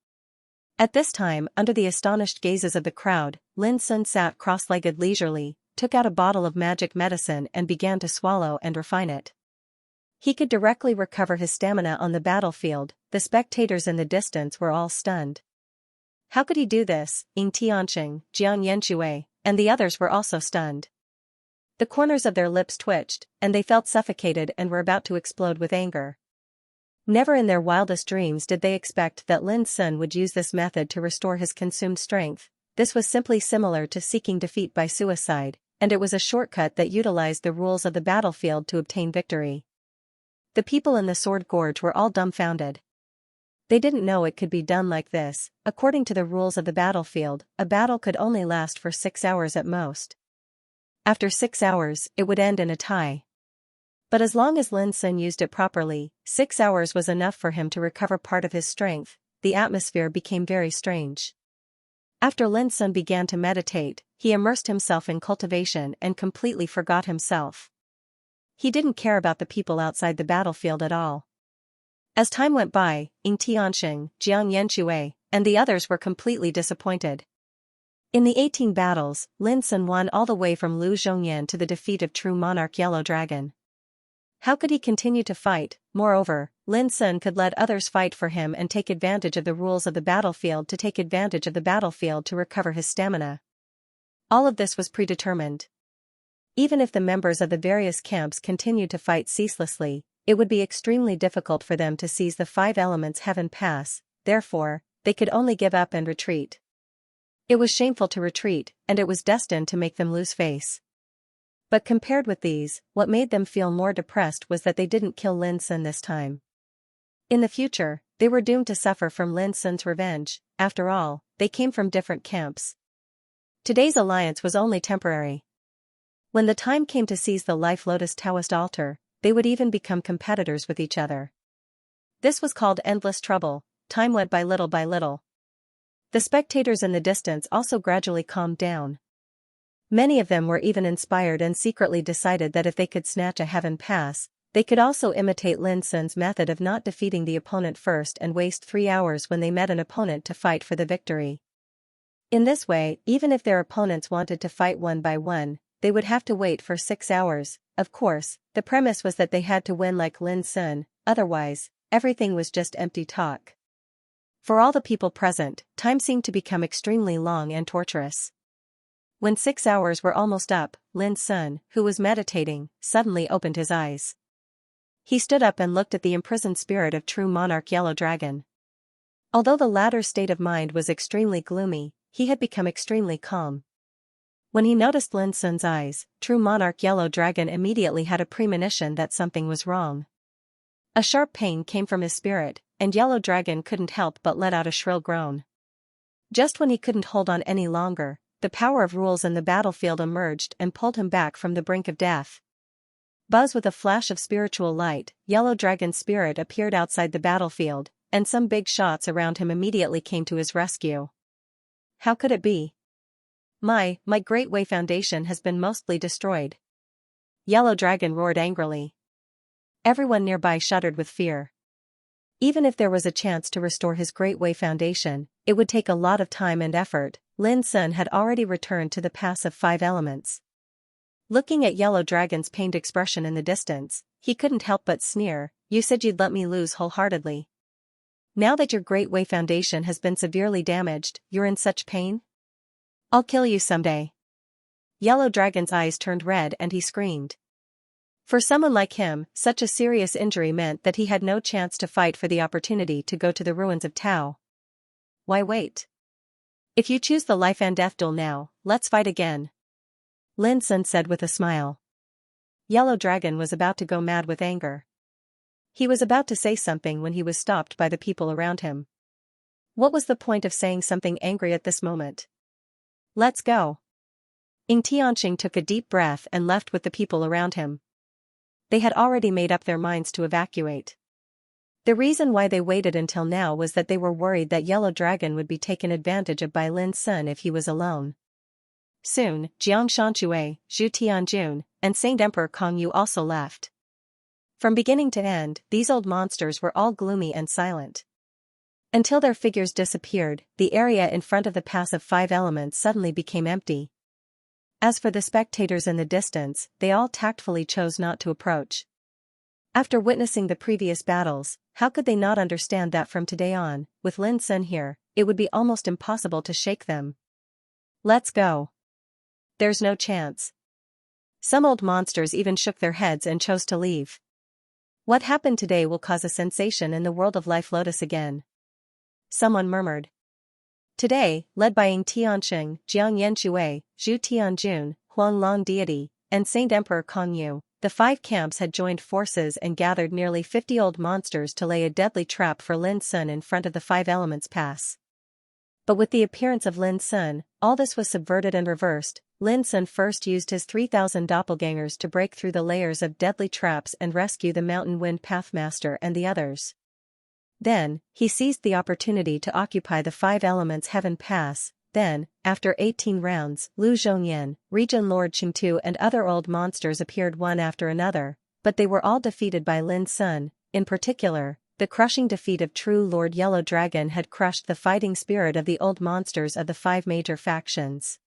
At this time, under the astonished gazes of the crowd, Lin Sun sat cross-legged leisurely, took out a bottle of magic medicine and began to swallow and refine it. He could directly recover his stamina on the battlefield. The spectators in the distance were all stunned. How could he do this? Ying Tianqing, Jiang Yanxue, and the others were also stunned. The corners of their lips twitched, and they felt suffocated and were about to explode with anger. Never in their wildest dreams did they expect that Lin Sun would use this method to restore his consumed strength. This was simply similar to seeking defeat by suicide, and it was a shortcut that utilized the rules of the battlefield to obtain victory. The people in the Sword Gorge were all dumbfounded. They didn't know it could be done like this. According to the rules of the battlefield, a battle could only last for 6 hours at most. After 6 hours, it would end in a tie. But as long as Lin Sun used it properly, 6 hours was enough for him to recover part of his strength. The atmosphere became very strange. After Lin Sun began to meditate, he immersed himself in cultivation and completely forgot himself. He didn't care about the people outside the battlefield at all. As time went by, Ying Tianxing, Jiang Yanxue, and the others were completely disappointed. In the 18 battles, Lin Sun won all the way from Lu Zhongyan to the defeat of true monarch Yellow Dragon. How could he continue to fight? Moreover, Lin Sun could let others fight for him and take advantage of the rules of the battlefield to recover his stamina. All of this was predetermined. Even if the members of the various camps continued to fight ceaselessly, it would be extremely difficult for them to seize the 5 elements heaven pass, therefore, they could only give up and retreat. It was shameful to retreat, and it was destined to make them lose face. But compared with these, what made them feel more depressed was that they didn't kill Lin Sun this time. In the future, they were doomed to suffer from Lin Sun's revenge. After all, they came from different camps. Today's alliance was only temporary. When the time came to seize the Life Lotus Taoist altar, they would even become competitors with each other. This was called endless trouble. Time went by little by little. The spectators in the distance also gradually calmed down. Many of them were even inspired and secretly decided that if they could snatch a heaven pass, they could also imitate Lin Sun's method of not defeating the opponent first and waste 3 hours when they met an opponent to fight for the victory. In this way, even if their opponents wanted to fight one by one, they would have to wait for 6 hours. Of course, the premise was that they had to win like Lin Sun, otherwise, everything was just empty talk. For all the people present, time seemed to become extremely long and torturous. When 6 hours were almost up, Lin Sun, who was meditating, suddenly opened his eyes. He stood up and looked at the imprisoned spirit of true monarch Yellow Dragon. Although the latter's state of mind was extremely gloomy, he had become extremely calm. When he noticed Lin Sun's eyes, true monarch Yellow Dragon immediately had a premonition that something was wrong. A sharp pain came from his spirit, and Yellow Dragon couldn't help but let out a shrill groan. Just when he couldn't hold on any longer, the power of rules in the battlefield emerged and pulled him back from the brink of death. Buzz with a flash of spiritual light, Yellow Dragon's spirit appeared outside the battlefield, and some big shots around him immediately came to his rescue. How could it be? My Great Way Foundation has been mostly destroyed. Yellow Dragon roared angrily. Everyone nearby shuddered with fear. Even if there was a chance to restore his Great Way Foundation, it would take a lot of time and effort. Lin Sun had already returned to the pass of 5 elements. Looking at Yellow Dragon's pained expression in the distance, he couldn't help but sneer. You said you'd let me lose wholeheartedly. Now that your Great Way Foundation has been severely damaged, you're in such pain? I'll kill you someday. Yellow Dragon's eyes turned red and he screamed. For someone like him, such a serious injury meant that he had no chance to fight for the opportunity to go to the ruins of Tao. Why wait? If you choose the life and death duel now, let's fight again. Lin Sun said with a smile. Yellow Dragon was about to go mad with anger. He was about to say something when he was stopped by the people around him. What was the point of saying something angry at this moment? Let's go. Ying Tianxing took a deep breath and left with the people around him. They had already made up their minds to evacuate. The reason why they waited until now was that they were worried that Yellow Dragon would be taken advantage of by Lin Sun if he was alone. Soon, Jiang Xianxue, Zhu Tianjun, and Saint Emperor Kongyu also left. From beginning to end, these old monsters were all gloomy and silent. Until their figures disappeared, the area in front of the pass of 5 elements suddenly became empty. As for the spectators in the distance, they all tactfully chose not to approach. After witnessing the previous battles, how could they not understand that from today on, with Lin Sun here, it would be almost impossible to shake them? Let's go. There's no chance. Some old monsters even shook their heads and chose to leave. What happened today will cause a sensation in the world of Life Lotus again. Someone murmured. Today, led by Ying Tianxing, Jiang Yanxue, Zhu Tianjun, Huang Long Deity, and Saint Emperor Kongyu, the 5 camps had joined forces and gathered nearly 50 old monsters to lay a deadly trap for Lin Sun in front of the 5 elements pass. But with the appearance of Lin Sun, all this was subverted and reversed. Lin Sun first used his 3,000 doppelgangers to break through the layers of deadly traps and rescue the Mountain Wind Pathmaster and the others. Then, he seized the opportunity to occupy the 5 elements heaven pass. Then, after 18 rounds, Lu Zhongyan, Region Lord Qingtu and other old monsters appeared one after another, but they were all defeated by Lin Sun. In particular, the crushing defeat of true Lord Yellow Dragon had crushed the fighting spirit of the old monsters of the 5 major factions.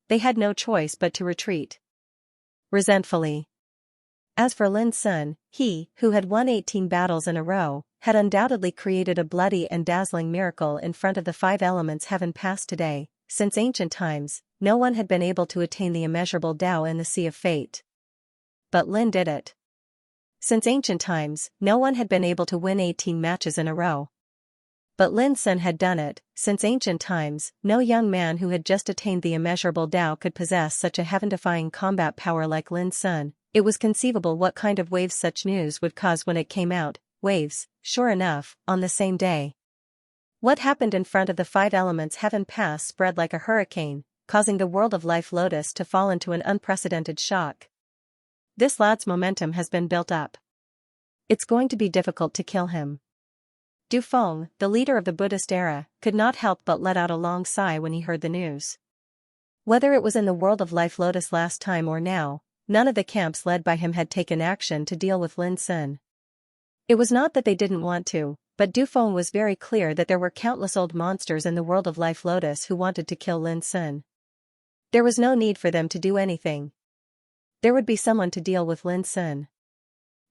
They had no choice but to retreat. Resentfully. As for Lin Sun, he, who had won 18 battles in a row, had undoubtedly created a bloody and dazzling miracle in front of the 5 elements heaven passed today. Since ancient times, no one had been able to attain the immeasurable Tao in the Sea of Fate. But Lin did it. Since ancient times, no one had been able to win 18 matches in a row. But Lin Sun had done it. Since ancient times, no young man who had just attained the immeasurable Tao could possess such a heaven-defying combat power like Lin Sun. It was conceivable what kind of waves such news would cause when it came out. Waves, sure enough, on the same day. What happened in front of the 5 elements heaven pass spread like a hurricane, causing the world of Life Lotus to fall into an unprecedented shock. This lad's momentum has been built up. It's going to be difficult to kill him. Du Feng, the leader of the Buddhist era, could not help but let out a long sigh when he heard the news. Whether it was in the world of Life Lotus last time or now, none of the camps led by him had taken action to deal with Lin Sun. It was not that they didn't want to, but Du Feng was very clear that there were countless old monsters in the world of Life Lotus who wanted to kill Lin Sun. There was no need for them to do anything. There would be someone to deal with Lin Sun.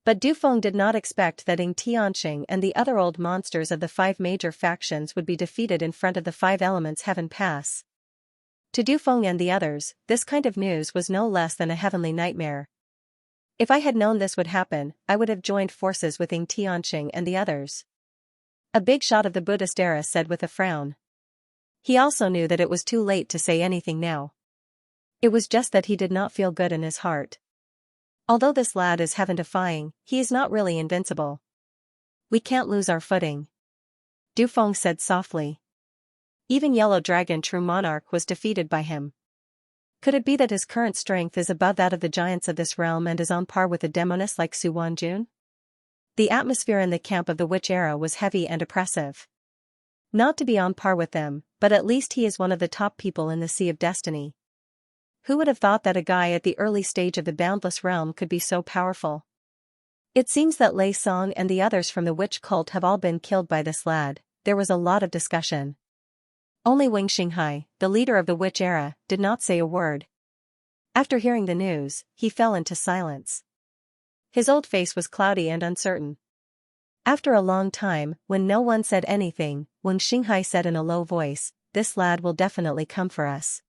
But Du Feng did not expect that Xianxia and the other old monsters of the 5 major factions would be defeated in front of the 5 elements heaven pass. To Du Feng and the others, this kind of news was no less than a heavenly nightmare. If I had known this would happen, I would have joined forces with Xianxia and the others. A big shot of the Buddhist era said with a frown. He also knew that it was too late to say anything now. It was just that he did not feel good in his heart. Although this lad is heaven-defying, he is not really invincible. We can't lose our footing. Du Feng said softly. Even Yellow Dragon True Monarch was defeated by him. Could it be that his current strength is above that of the giants of this realm and is on par with a demoness like Su Wanjun? The atmosphere in the camp of the witch era was heavy and oppressive. Not to be on par with them, but at least he is one of the top people in the Sea of Destiny. Who would have thought that a guy at the early stage of the boundless realm could be so powerful? It seems that Lei Song and the others from the witch cult have all been killed by this lad. There was a lot of discussion. Only Wang Xinghai, the leader of the witch era, did not say a word. After hearing the news, he fell into silence. His old face was cloudy and uncertain. After a long time, when no one said anything, Wang Xinghai said in a low voice, "This lad will definitely come for us.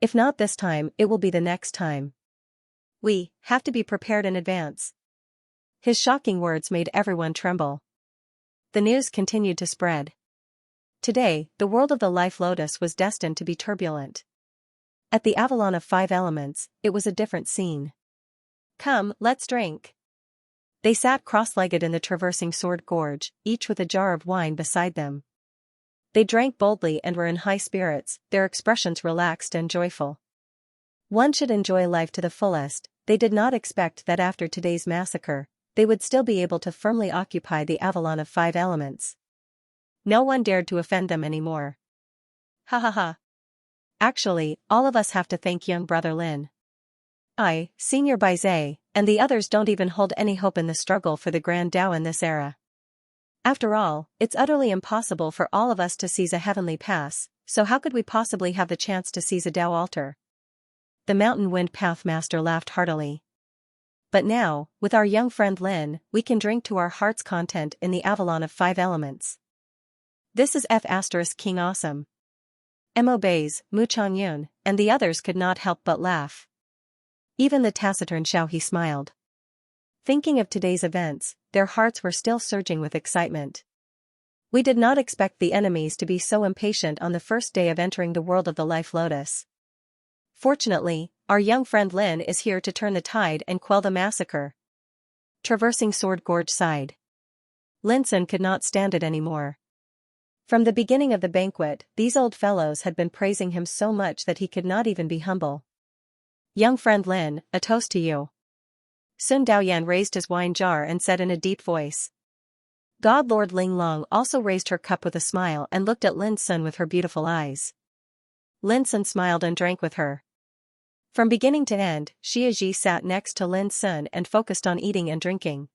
If not this time, it will be the next time. We have to be prepared in advance." His shocking words made everyone tremble. The news continued to spread. Today, the world of the Life Lotus was destined to be turbulent. At the Avalon of 5 elements, it was a different scene. "Come, let's drink." They sat cross-legged in the traversing sword gorge, each with a jar of wine beside them. They drank boldly and were in high spirits, their expressions relaxed and joyful. One should enjoy life to the fullest. They did not expect that after today's massacre, they would still be able to firmly occupy the Avalon of 5 elements. No one dared to offend them anymore. Ha ha ha. Actually, all of us have to thank young brother Lin. I, Senior Baizé, and the others don't even hold any hope in the struggle for the Grand Tao in this era. After all, it's utterly impossible for all of us to seize a heavenly pass, so how could we possibly have the chance to seize a Tao altar? The Mountain Wind Pathmaster laughed heartily. But now, with our young friend Lin, we can drink to our heart's content in the Avalon of 5 elements. This is King Awesome. Mo Bays, Mu Changyun, and the others could not help but laugh. Even the taciturn Xiaohe smiled. Thinking of today's events, their hearts were still surging with excitement. We did not expect the enemies to be so impatient on the first day of entering the world of the Life Lotus. Fortunately, our young friend Lin is here to turn the tide and quell the massacre. Traversing Sword Gorge sighed. Lin Sun could not stand it anymore. From the beginning of the banquet, these old fellows had been praising him so much that he could not even be humble. Young friend Lin, a toast to you. Sun Daoyan raised his wine jar and said in a deep voice. God Lord Ling Long also raised her cup with a smile and looked at Lin Sun with her beautiful eyes. Lin Sun smiled and drank with her. From beginning to end, Xia Ji sat next to Lin Sun and focused on eating and drinking.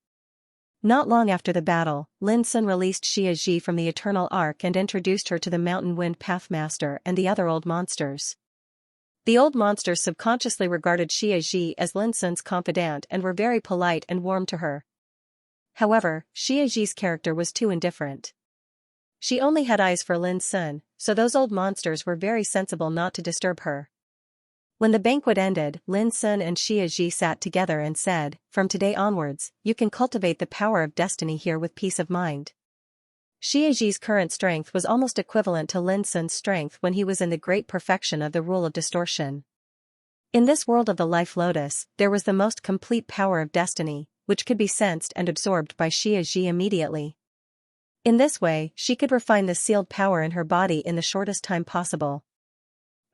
Not long after the battle, Lin Sun released Xianxia from the Eternal Arc and introduced her to the Mountain Wind Pathmaster and the other old monsters. The old monsters subconsciously regarded Xianxia as Lin Sun's confidant and were very polite and warm to her. However, Xianxia's character was too indifferent. She only had eyes for Lin Sun, so those old monsters were very sensible not to disturb her. When the banquet ended, Lin Sun and Xianxia sat together and said, "From today onwards, you can cultivate the power of destiny here with peace of mind." Xianxia's current strength was almost equivalent to Lin Sun's strength when he was in the great perfection of the rule of distortion. In this world of the Life Lotus, there was the most complete power of destiny, which could be sensed and absorbed by Xianxia immediately. In this way, she could refine the sealed power in her body in the shortest time possible.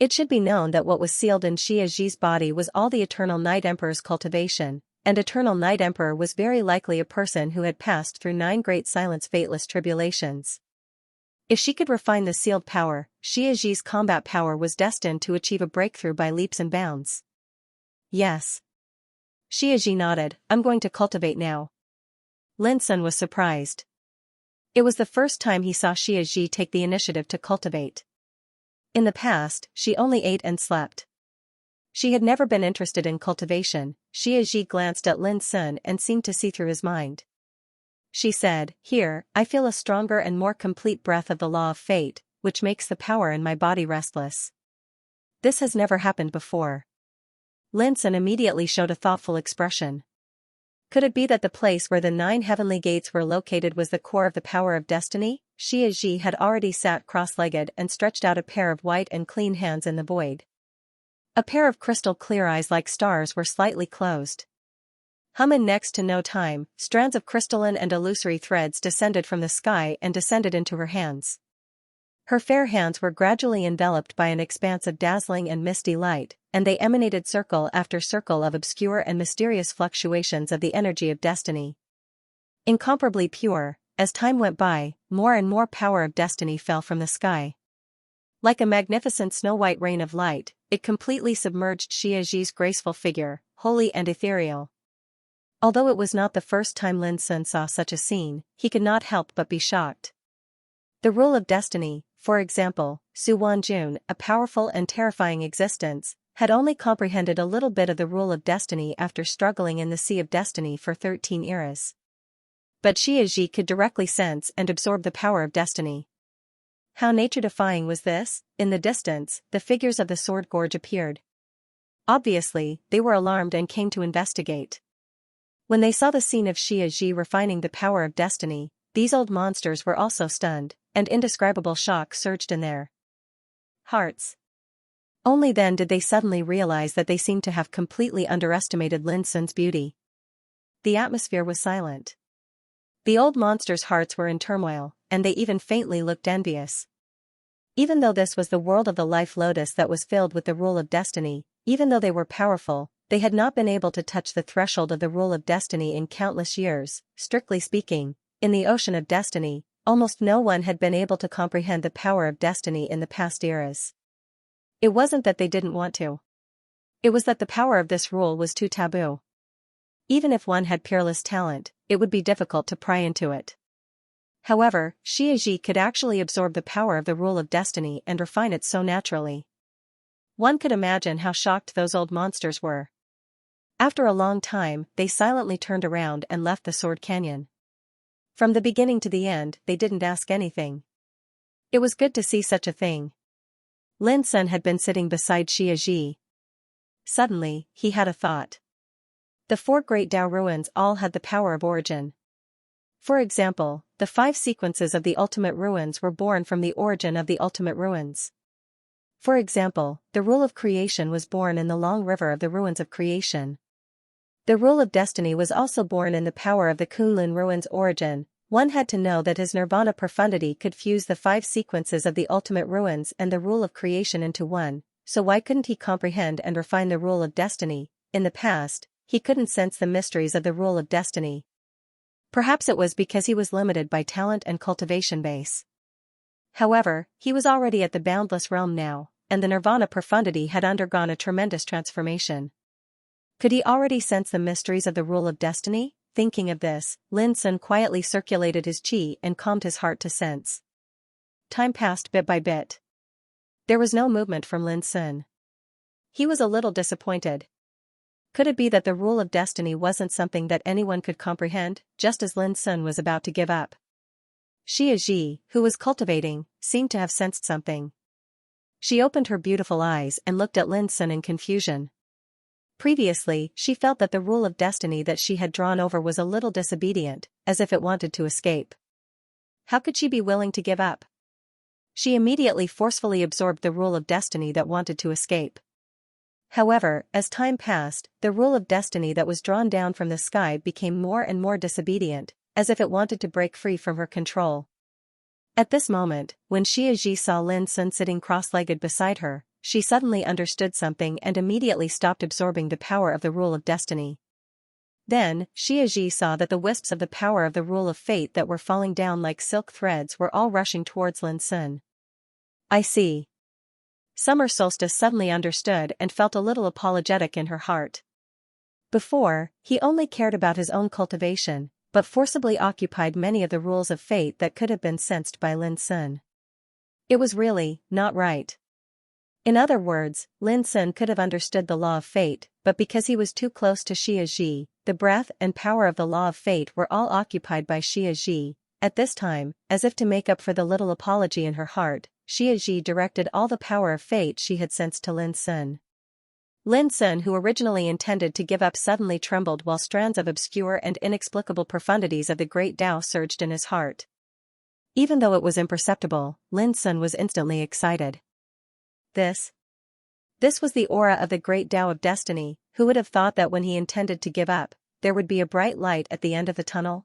It should be known that what was sealed in Xianxia's body was all the Eternal Night Emperor's cultivation, and Eternal Night Emperor was very likely a person who had passed through 9 great silence fateless tribulations. If she could refine the sealed power, Xianxia's combat power was destined to achieve a breakthrough by leaps and bounds. Yes. Xianxia nodded, "I'm going to cultivate now." Lin Sun was surprised. It was the first time he saw Xianxia take the initiative to cultivate. In the past, she only ate and slept. She had never been interested in cultivation. Xianxia glanced at Lin Sun and seemed to see through his mind. She said, "Here, I feel a stronger and more complete breath of the law of fate, which makes the power in my body restless. This has never happened before." Lin Sun immediately showed a thoughtful expression. Could it be that the place where the 9 heavenly gates were located was the core of the power of destiny? Xianxia had already sat cross-legged and stretched out a pair of white and clean hands in the void. A pair of crystal clear eyes like stars were slightly closed. In next to no time, strands of crystalline and illusory threads descended from the sky and descended into her hands. Her fair hands were gradually enveloped by an expanse of dazzling and misty light, and they emanated circle after circle of obscure and mysterious fluctuations of the energy of destiny. Incomparably pure, as time went by, more and more power of destiny fell from the sky. Like a magnificent snow-white rain of light, it completely submerged Xianxia's graceful figure, holy and ethereal. Although it was not the first time Lin Sun saw such a scene, he could not help but be shocked. The rule of destiny, for example, Su Wanjun, a powerful and terrifying existence, had only comprehended a little bit of the rule of destiny after struggling in the sea of destiny for 13 eras. But Xianxia could directly sense and absorb the power of destiny. How nature-defying was this? In the distance, the figures of the Sword Gorge appeared. Obviously, they were alarmed and came to investigate. When they saw the scene of Xianxia refining the power of destiny, these old monsters were also stunned, and indescribable shock surged in their hearts. Only then did they suddenly realize that they seemed to have completely underestimated Lin Sun's beauty. The atmosphere was silent. The old monsters' hearts were in turmoil, and they even faintly looked envious. Even though this was the world of the Life Lotus that was filled with the rule of destiny, even though they were powerful, they had not been able to touch the threshold of the rule of destiny in countless years. Strictly speaking, in the ocean of destiny, almost no one had been able to comprehend the power of destiny in the past eras. It wasn't that they didn't want to. It was that the power of this rule was too taboo. Even if one had peerless talent, it would be difficult to pry into it. However, Xianxia could actually absorb the power of the rule of destiny and refine it so naturally. One could imagine how shocked those old monsters were. After a long time, they silently turned around and left the Sword Canyon. From the beginning to the end, they didn't ask anything. It was good to see such a thing. Lin Sun had been sitting beside Xianxia. Suddenly, he had a thought. The 4 great Tao ruins all had the power of origin. For example, the 5 sequences of the ultimate ruins were born from the origin of the ultimate ruins. For example, the rule of creation was born in the long river of the ruins of creation. The rule of destiny was also born in the power of the Kunlun ruins origin. One had to know that his nirvana profundity could fuse the 5 sequences of the ultimate ruins and the rule of creation into one, so why couldn't he comprehend and refine the rule of destiny? In the past, he couldn't sense the mysteries of the rule of destiny. Perhaps it was because he was limited by talent and cultivation base. However, he was already at the boundless realm now, and the nirvana profundity had undergone a tremendous transformation. Could he already sense the mysteries of the rule of destiny? Thinking of this, Lin Sun quietly circulated his qi and calmed his heart to sense. Time passed bit by bit. There was no movement from Lin Sun. He was a little disappointed. Could it be that the rule of destiny wasn't something that anyone could comprehend, just as Lin Sun was about to give up? Xianxia, who was cultivating, seemed to have sensed something. She opened her beautiful eyes and looked at Lin Sun in confusion. Previously, she felt that the rule of destiny that she had drawn over was a little disobedient, as if it wanted to escape. How could she be willing to give up? She immediately forcefully absorbed the rule of destiny that wanted to escape. However, as time passed, the rule of destiny that was drawn down from the sky became more and more disobedient, as if it wanted to break free from her control. At this moment, when Xianxia saw Lin Sun sitting cross-legged beside her, she suddenly understood something and immediately stopped absorbing the power of the rule of destiny. Then, Xianxia saw that the wisps of the power of the rule of fate that were falling down like silk threads were all rushing towards Lin Sun. I see. Summer Solstice suddenly understood and felt a little apologetic in her heart. Before, he only cared about his own cultivation, but forcibly occupied many of the rules of fate that could have been sensed by Lin Sun. It was really not right. In other words, Lin Sun could have understood the law of fate, but because he was too close to Xianxia, the breath and power of the law of fate were all occupied by Xianxia. At this time, as if to make up for the little apology in her heart, Xianxia directed all the power of fate she had sensed to Lin Sun. Lin Sun, who originally intended to give up, suddenly trembled while strands of obscure and inexplicable profundities of the great Tao surged in his heart. Even though it was imperceptible, Lin Sun was instantly excited. This was the aura of the great Tao of destiny. Who would have thought that when he intended to give up, there would be a bright light at the end of the tunnel?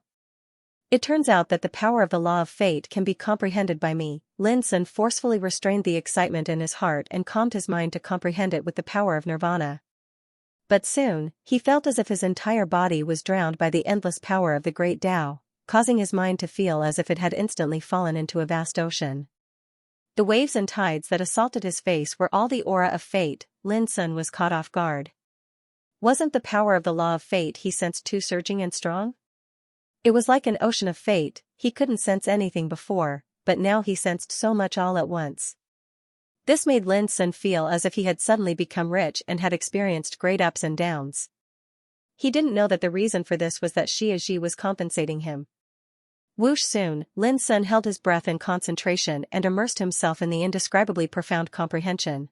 It turns out that the power of the law of fate can be comprehended by me. Lin Sun forcefully restrained the excitement in his heart and calmed his mind to comprehend it with the power of nirvana. But soon, he felt as if his entire body was drowned by the endless power of the great Tao, causing his mind to feel as if it had instantly fallen into a vast ocean. The waves and tides that assaulted his face were all the aura of fate. Lin Sun was caught off guard. Wasn't the power of the law of fate he sensed too surging and strong? It was like an ocean of fate. He couldn't sense anything before, but now he sensed so much all at once. This made Lin Sun feel as if he had suddenly become rich and had experienced great ups and downs. He didn't know that the reason for this was that Xianxia was compensating him. Whoosh! Soon, Lin Sun held his breath in concentration and immersed himself in the indescribably profound comprehension.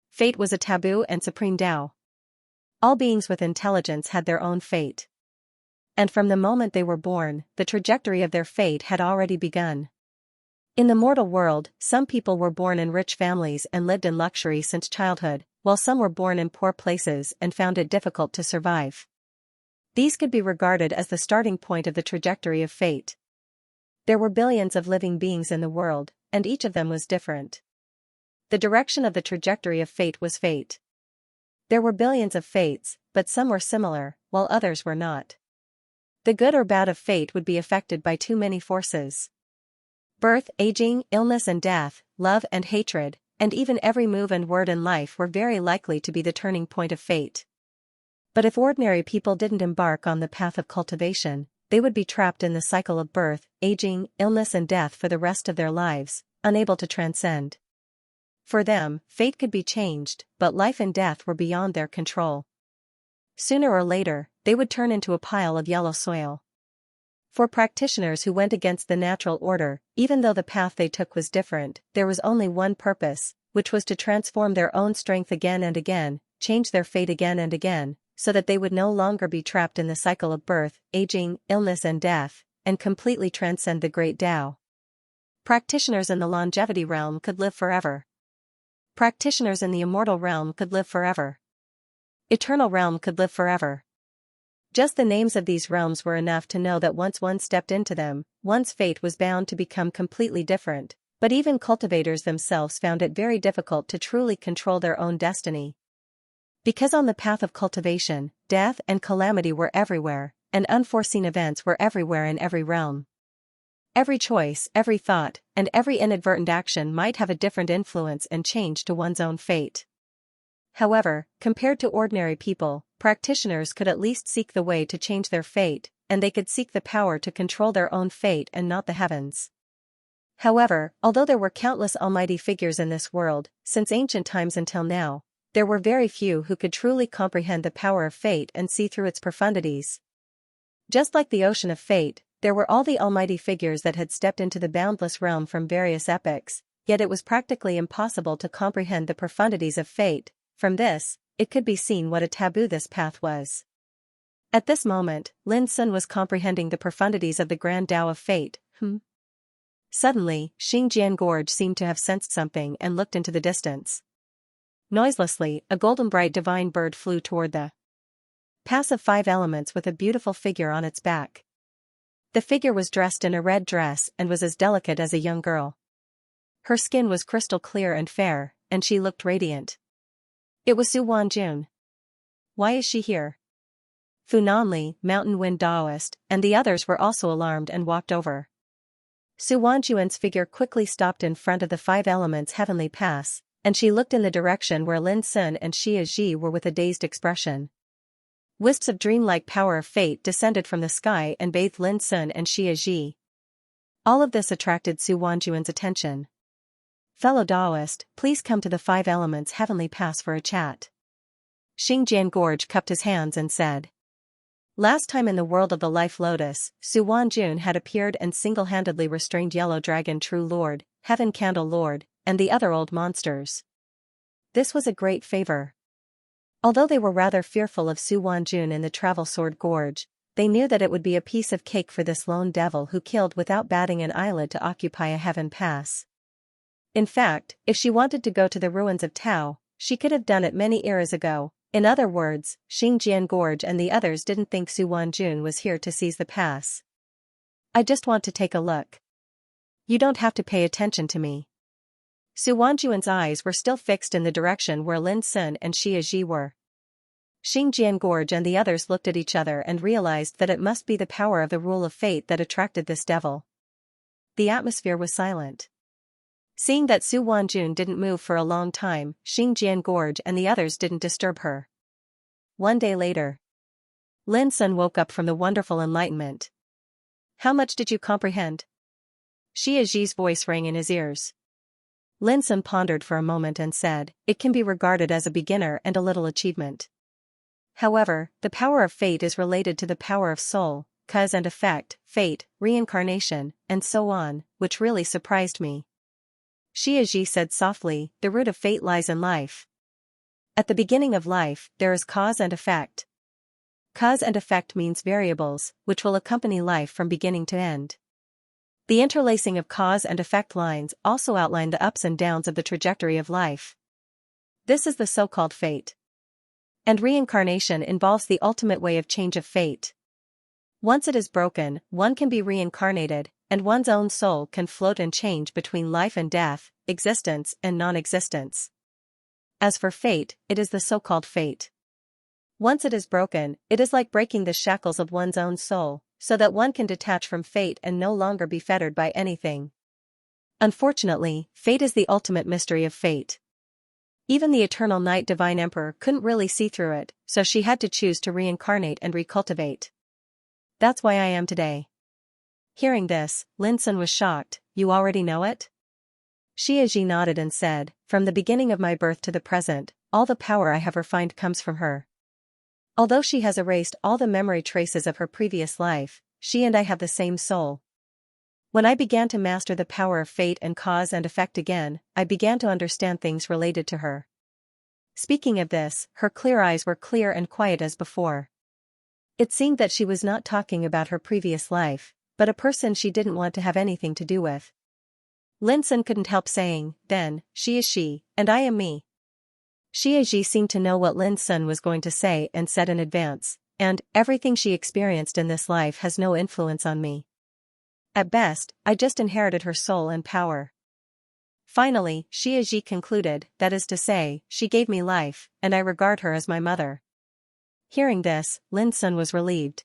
Fate was a taboo and supreme Tao. All beings with intelligence had their own fate. And from the moment they were born, the trajectory of their fate had already begun. In the mortal world, some people were born in rich families and lived in luxury since childhood, while some were born in poor places and found it difficult to survive. These could be regarded as the starting point of the trajectory of fate. There were billions of living beings in the world, and each of them was different. The direction of the trajectory of fate was fate. There were billions of fates, but some were similar, while others were not. The good or bad of fate would be affected by too many forces. Birth, aging, illness and death, love and hatred, and even every move and word in life were very likely to be the turning point of fate. But if ordinary people didn't embark on the path of cultivation, they would be trapped in the cycle of birth, aging, illness and death for the rest of their lives, unable to transcend. For them, fate could be changed, but life and death were beyond their control. Sooner or later, they would turn into a pile of yellow soil. For practitioners who went against the natural order, even though the path they took was different, there was only one purpose, which was to transform their own strength again and again, change their fate again and again, so that they would no longer be trapped in the cycle of birth, aging, illness and death, and completely transcend the great Tao. Practitioners in the longevity realm could live forever. Practitioners in the immortal realm could live forever. Eternal realm could live forever. Just the names of these realms were enough to know that once one stepped into them, one's fate was bound to become completely different, but even cultivators themselves found it very difficult to truly control their own destiny. Because on the path of cultivation, death and calamity were everywhere, and unforeseen events were everywhere in every realm. Every choice, every thought, and every inadvertent action might have a different influence and change to one's own fate. However, compared to ordinary people, practitioners could at least seek the way to change their fate, and they could seek the power to control their own fate and not the heavens. However, although there were countless almighty figures in this world, since ancient times until now, there were very few who could truly comprehend the power of fate and see through its profundities. Just like the ocean of fate, there were all the almighty figures that had stepped into the boundless realm from various epochs, yet it was practically impossible to comprehend the profundities of fate. From this, it could be seen what a taboo this path was. At this moment, Lin Sun was comprehending the profundities of the grand Tao of fate. Suddenly, Xingjian Gorge seemed to have sensed something and looked into the distance. Noiselessly, a golden bright divine bird flew toward the pass of 5 elements with a beautiful figure on its back. The figure was dressed in a red dress and was as delicate as a young girl. Her skin was crystal clear and fair, and she looked radiant. It was Su Wanjun. Why is she here? Fu Nanli, Mountain Wind Taoist, and the others were also alarmed and walked over. Su Wanjuan's figure quickly stopped in front of the 5 elements heavenly pass, and she looked in the direction where Lin Sun and Xia Ji were with a dazed expression. Wisps of dreamlike power of fate descended from the sky and bathed Lin Sun and Xia Ji. All of this attracted Su Wanjuan's attention. Fellow Taoist, please come to the 5 elements heavenly pass for a chat. Xingjian Gorge cupped his hands and said. Last time in the world of the Life Lotus, Su Wanjun had appeared and single-handedly restrained Yellow Dragon True Lord, Heaven Candle Lord, and the other old monsters. This was a great favor. Although they were rather fearful of Su Wanjun in the Travel Sword Gorge, they knew that it would be a piece of cake for this lone devil who killed without batting an eyelid to occupy a heaven pass. In fact, if she wanted to go to the ruins of Tao, she could have done it many eras ago. In other words, Xingjian Gorge and the others didn't think Su Wanjun was here to seize the pass. I just want to take a look. You don't have to pay attention to me. Su Wanjuan's eyes were still fixed in the direction where Lin Sun and Xia Ji were. Xingjian Gorge and the others looked at each other and realized that it must be the power of the rule of fate that attracted this devil. The atmosphere was silent. Seeing that Su Wanjun didn't move for a long time, Xingjian Gorge and the others didn't disturb her. One day later, Lin Sun woke up from the wonderful enlightenment. How much did you comprehend? Xia Ji's voice rang in his ears. Lin Sun pondered for a moment and said, it can be regarded as a beginner and a little achievement. However, the power of fate is related to the power of soul, cause and effect, fate, reincarnation, and so on, which really surprised me. Xia Ji said softly, the root of fate lies in life. At the beginning of life, there is cause and effect. Cause and effect means variables, which will accompany life from beginning to end. The interlacing of cause and effect lines also outline the ups and downs of the trajectory of life. This is the so-called fate. And reincarnation involves the ultimate way of change of fate. Once it is broken, one can be reincarnated, and one's own soul can float and change between life and death, existence and non-existence. As for fate, it is the so-called fate. Once it is broken, it is like breaking the shackles of one's own soul, so that one can detach from fate and no longer be fettered by anything. Unfortunately, fate is the ultimate mystery of fate. Even the eternal Night Divine Emperor couldn't really see through it, so she had to choose to reincarnate and recultivate. That's why I am today. Hearing this, Lin Sun was shocked. You already know it? Xia Ji nodded and said, from the beginning of my birth to the present, all the power I have refined comes from her. Although she has erased all the memory traces of her previous life, she and I have the same soul. When I began to master the power of fate and cause and effect again, I began to understand things related to her. Speaking of this, her clear eyes were clear and quiet as before. It seemed that she was not talking about her previous life, but a person she didn't want to have anything to do with. Lin Sun couldn't help saying, then, she is she, and I am me. Xia Ji seemed to know what Lin Sun was going to say and said in advance, and, everything she experienced in this life has no influence on me. At best, I just inherited her soul and power. Finally, Xia Ji concluded, that is to say, she gave me life, and I regard her as my mother. Hearing this, Lin Sun was relieved.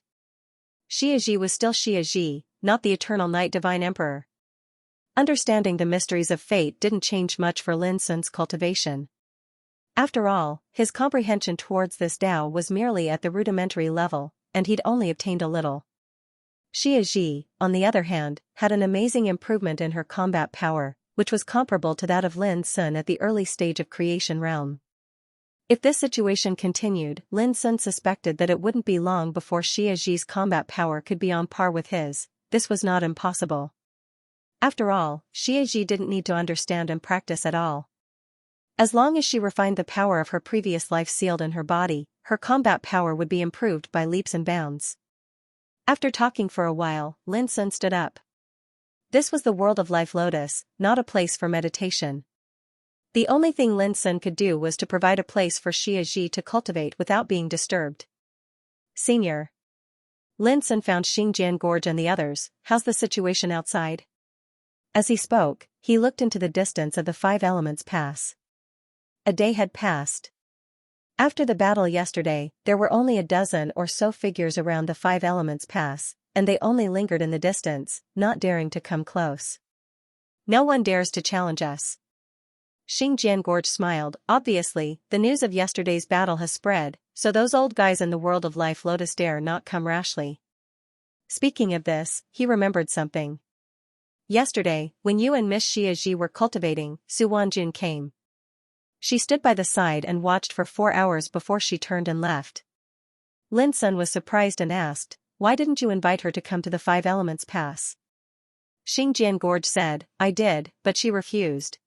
Xia Ji was still Xia Ji, not the eternal Night Divine Emperor. Understanding the mysteries of fate didn't change much for Lin Sun's cultivation. After all, his comprehension towards this Tao was merely at the rudimentary level, and he'd only obtained a little. Xianxia, on the other hand, had an amazing improvement in her combat power, which was comparable to that of Lin Sun at the early stage of creation realm. If this situation continued, Lin Sun suspected that it wouldn't be long before Xianxia's combat power could be on par with his. This was not impossible. After all, Xianxia didn't need to understand and practice at all. As long as she refined the power of her previous life sealed in her body, her combat power would be improved by leaps and bounds. After talking for a while, Lin Sun stood up. This was the world of Life Lotus, not a place for meditation. The only thing Lin Sun could do was to provide a place for Xianxia to cultivate without being disturbed. Senior. Lin Sun found Xingjian Gorge and the others. How's the situation outside? As he spoke, he looked into the distance of the Five Elements Pass. A day had passed. After the battle yesterday, there were only a dozen or so figures around the Five Elements Pass, and they only lingered in the distance, not daring to come close. No one dares to challenge us. Xingjian Gorge smiled. Obviously, the news of yesterday's battle has spread, so those old guys in the world of Life Lotus dare not come rashly. Speaking of this, he remembered something. Yesterday, when you and Miss Xianxia were cultivating, Su Wanjun came. She stood by the side and watched for 4 hours before she turned and left. Lin Sun was surprised and asked, "Why didn't you invite her to come to the Five Elements Pass?" Xingjian Gorge said, "I did, but she refused."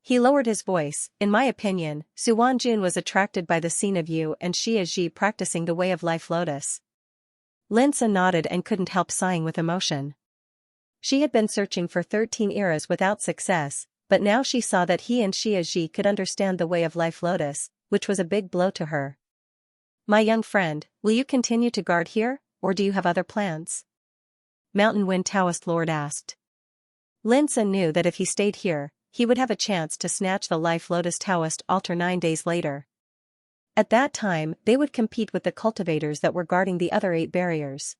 He lowered his voice. "In my opinion, Su Wanjun was attracted by the scene of you and Xianxia practicing the way of Life Lotus." Lin Sun nodded and couldn't help sighing with emotion. She had been searching for 13 eras without success, but now she saw that he and Xianxia could understand the way of Life Lotus, which was a big blow to her. "My young friend, will you continue to guard here, or do you have other plans?" Mountain Wind Taoist Lord asked. Lin Sun knew that if he stayed here, he would have a chance to snatch the Life Lotus Taoist altar 9 days later. At that time, they would compete with the cultivators that were guarding the other 8 barriers.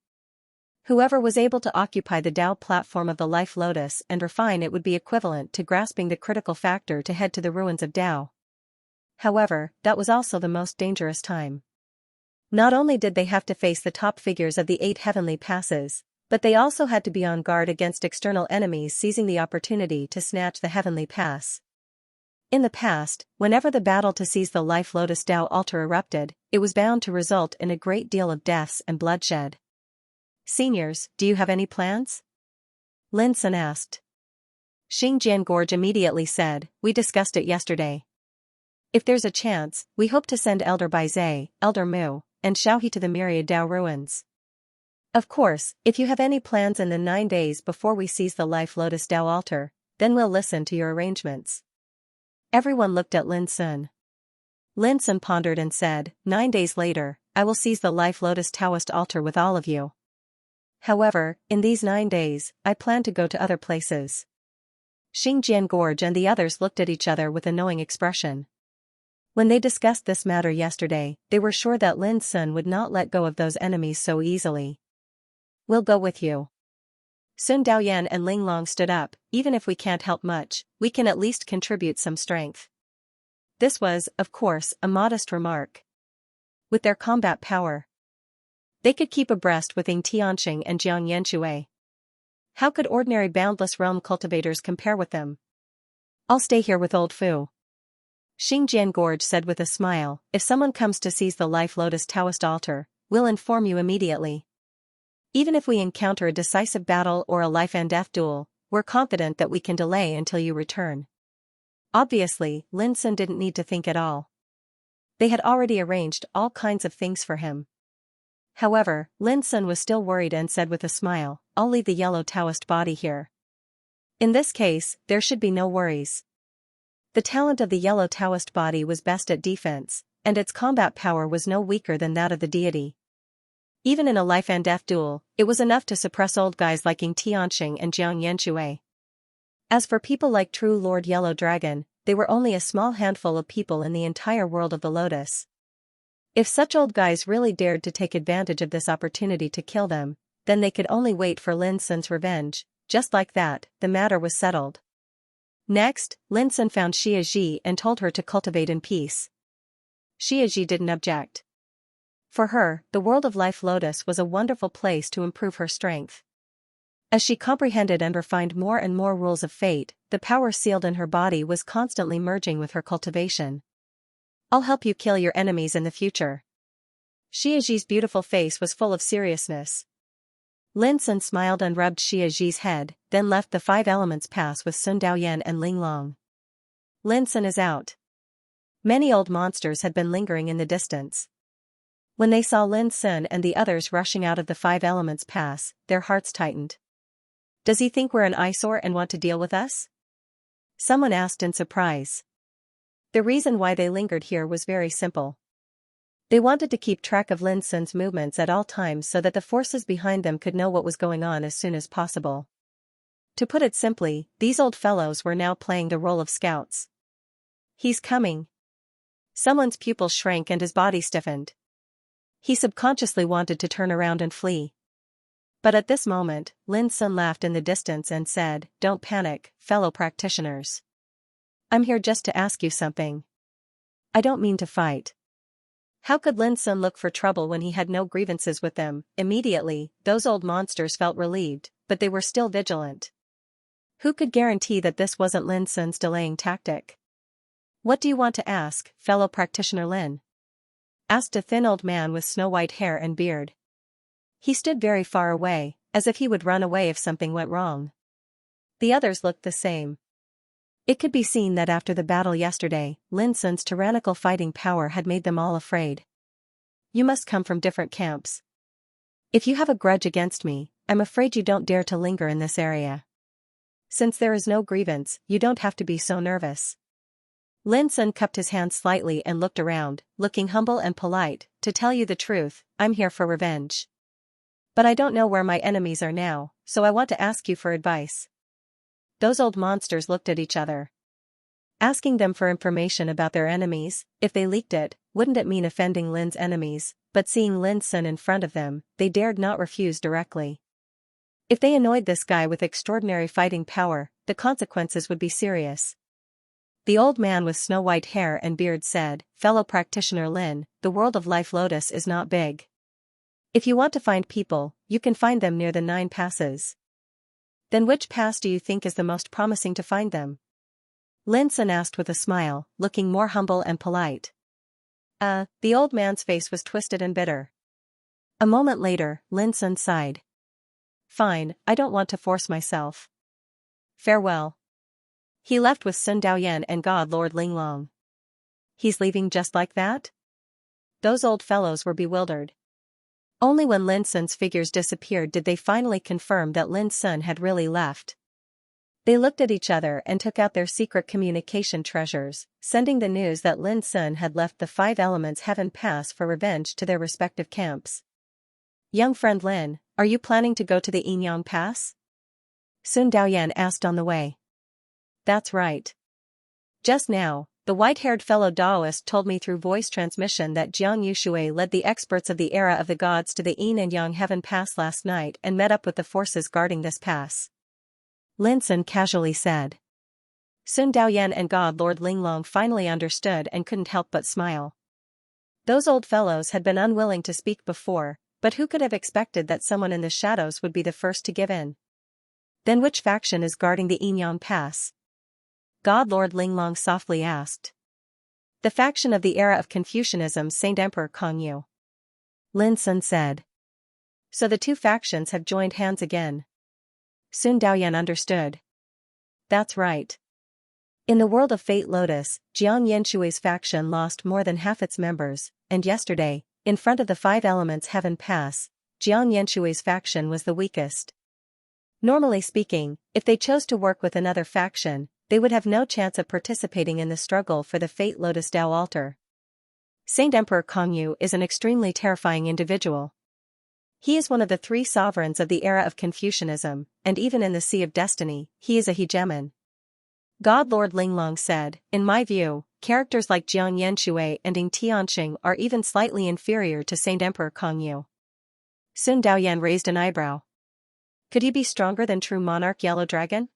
Whoever was able to occupy the Tao platform of the Life Lotus and refine it would be equivalent to grasping the critical factor to head to the ruins of Tao. However, that was also the most dangerous time. Not only did they have to face the top figures of the 8 heavenly passes, but they also had to be on guard against external enemies seizing the opportunity to snatch the heavenly pass. In the past, whenever the battle to seize the Life Lotus Tao altar erupted, it was bound to result in a great deal of deaths and bloodshed. "Seniors, do you have any plans?" Lin Sun asked. Xingjian Gorge immediately said, "We discussed it yesterday. If there's a chance, we hope to send Elder Baizhe, Elder Mu, and Xiaohe to the myriad Tao ruins. Of course, if you have any plans in the 9 days before we seize the Life Lotus Tao altar, then we'll listen to your arrangements." Everyone looked at Lin Sun. Lin Sun pondered and said, 9 days later, I will seize the Life Lotus Taoist altar with all of you. However, in these 9 days, I plan to go to other places. Xingjian Gorge and the others looked at each other with a knowing expression. When they discussed this matter yesterday, they were sure that Lin Sun would not let go of those enemies so easily. "We'll go with you." Sun Daoyan and Ling Long stood up. "Even if we can't help much, we can at least contribute some strength." This was, of course, a modest remark. With their combat power, they could keep abreast with Ying Tianxing and Jiang Yanxue. How could ordinary boundless realm cultivators compare with them? "I'll stay here with old Fu." Xingjian Gorge said with a smile, "If someone comes to seize the Life Lotus Taoist altar, we'll inform you immediately. Even if we encounter a decisive battle or a life and death duel, we're confident that we can delay until you return." Obviously, Lin Sun didn't need to think at all. They had already arranged all kinds of things for him. However, Lin Sun was still worried and said with a smile, "I'll leave the yellow Taoist body here." In this case, there should be no worries. The talent of the yellow Taoist body was best at defense, and its combat power was no weaker than that of the deity. Even in a life and death duel, it was enough to suppress old guys like Ying Tianxing and Jiang Yanxue. As for people like True Lord Yellow Dragon, they were only a small handful of people in the entire world of the Lotus. If such old guys really dared to take advantage of this opportunity to kill them, then they could only wait for Lin Sun's revenge. Just like that, the matter was settled. Next, Lin Sun found Xianxia and told her to cultivate in peace. Xianxia didn't object. For her, the world of Life Lotus was a wonderful place to improve her strength. As she comprehended and refined more and more rules of fate, the power sealed in her body was constantly merging with her cultivation. I'll help you kill your enemies in the future. Xiaxi's beautiful face was full of seriousness. Lin Sun smiled and rubbed Xiaxi's head, then left the 5 elements pass with Sun Daoyan and Ling Long. Lin Sun is out. Many old monsters had been lingering in the distance. When they saw Lin Sun and the others rushing out of the 5 elements pass, their hearts tightened. Does he think we're an eyesore and want to deal with us? Someone asked in surprise. The reason why they lingered here was very simple. They wanted to keep track of Lin Sun's movements at all times so that the forces behind them could know what was going on as soon as possible. To put it simply, these old fellows were now playing the role of scouts. He's coming. Someone's pupils shrank and his body stiffened. He subconsciously wanted to turn around and flee. But at this moment, Lin Sun laughed in the distance and said, "Don't panic, fellow practitioners. I'm here just to ask you something. I don't mean to fight." How could Lin Sun look for trouble when he had no grievances with them? Immediately, those old monsters felt relieved, but they were still vigilant. Who could guarantee that this wasn't Lin Sun's delaying tactic? "What do you want to ask, fellow practitioner Lin?" asked a thin old man with snow-white hair and beard. He stood very far away, as if he would run away if something went wrong. The others looked the same. It could be seen that after the battle yesterday, Lin Sun's tyrannical fighting power had made them all afraid. "You must come from different camps. If you have a grudge against me, I'm afraid you don't dare to linger in this area. Since there is no grievance, you don't have to be so nervous." Lin Sun cupped his hands slightly and looked around, looking humble and polite. "To tell you the truth, I'm here for revenge. But I don't know where my enemies are now, so I want to ask you for advice." Those old monsters looked at each other. Asking them for information about their enemies, if they leaked it, wouldn't it mean offending Lin's enemies? But seeing Lin Sun in front of them, they dared not refuse directly. If they annoyed this guy with extraordinary fighting power, the consequences would be serious. The old man with snow-white hair and beard said, "Fellow practitioner Lin, the world of Life Lotus is not big. If you want to find people, you can find them near the 9 passes. Then which pass do you think is the most promising to find them?" Lin Sun asked with a smile, looking more humble and polite. The old man's face was twisted and bitter. A moment later, Lin Sun sighed. "Fine, I don't want to force myself. Farewell." He left with Sun Daoyan and God Lord Ling Long. He's leaving just like that? Those old fellows were bewildered. Only when Lin Sun's figures disappeared did they finally confirm that Lin Sun had really left. They looked at each other and took out their secret communication treasures, sending the news that Lin Sun had left the 5 elements heaven pass for revenge to their respective camps. "Young friend Lin, are you planning to go to the Yinyang Pass?" Sun Daoyan asked on the way. "That's right. Just now, the white-haired fellow Daoist told me through voice transmission that Jiang Yushui led the experts of the era of the gods to the Yin and Yang Heaven Pass last night and met up with the forces guarding this pass," Lin Sun casually said. Sun Daoyan and God Lord Ling Long finally understood and couldn't help but smile. Those old fellows had been unwilling to speak before, but who could have expected that someone in the shadows would be the first to give in? "Then which faction is guarding the Yin Yang Pass?" God Lord Ling Long softly asked. "The faction of the era of Confucianism, Saint Emperor Kongyu," Lin Sun said. "So the 2 factions have joined hands again." Sun Daoyan understood. "That's right. In the world of Fate Lotus, Jiang Yanshui's faction lost more than half its members, and yesterday, in front of the 5 elements Heaven Pass, Jiang Yanshui's faction was the weakest. Normally speaking, if they chose to work with another faction, they would have no chance of participating in the struggle for the Fate Lotus Tao altar. Saint Emperor Kongyu is an extremely terrifying individual. He is one of the 3 sovereigns of the era of Confucianism, and even in the Sea of Destiny, he is a hegemon." God Lord Ling Long said, "In my view, characters like Jiang Yanshui and Ying Tianxing are even slightly inferior to Saint Emperor Kongyu." Sun Daoyan raised an eyebrow. "Could he be stronger than true monarch Yellow Dragon?"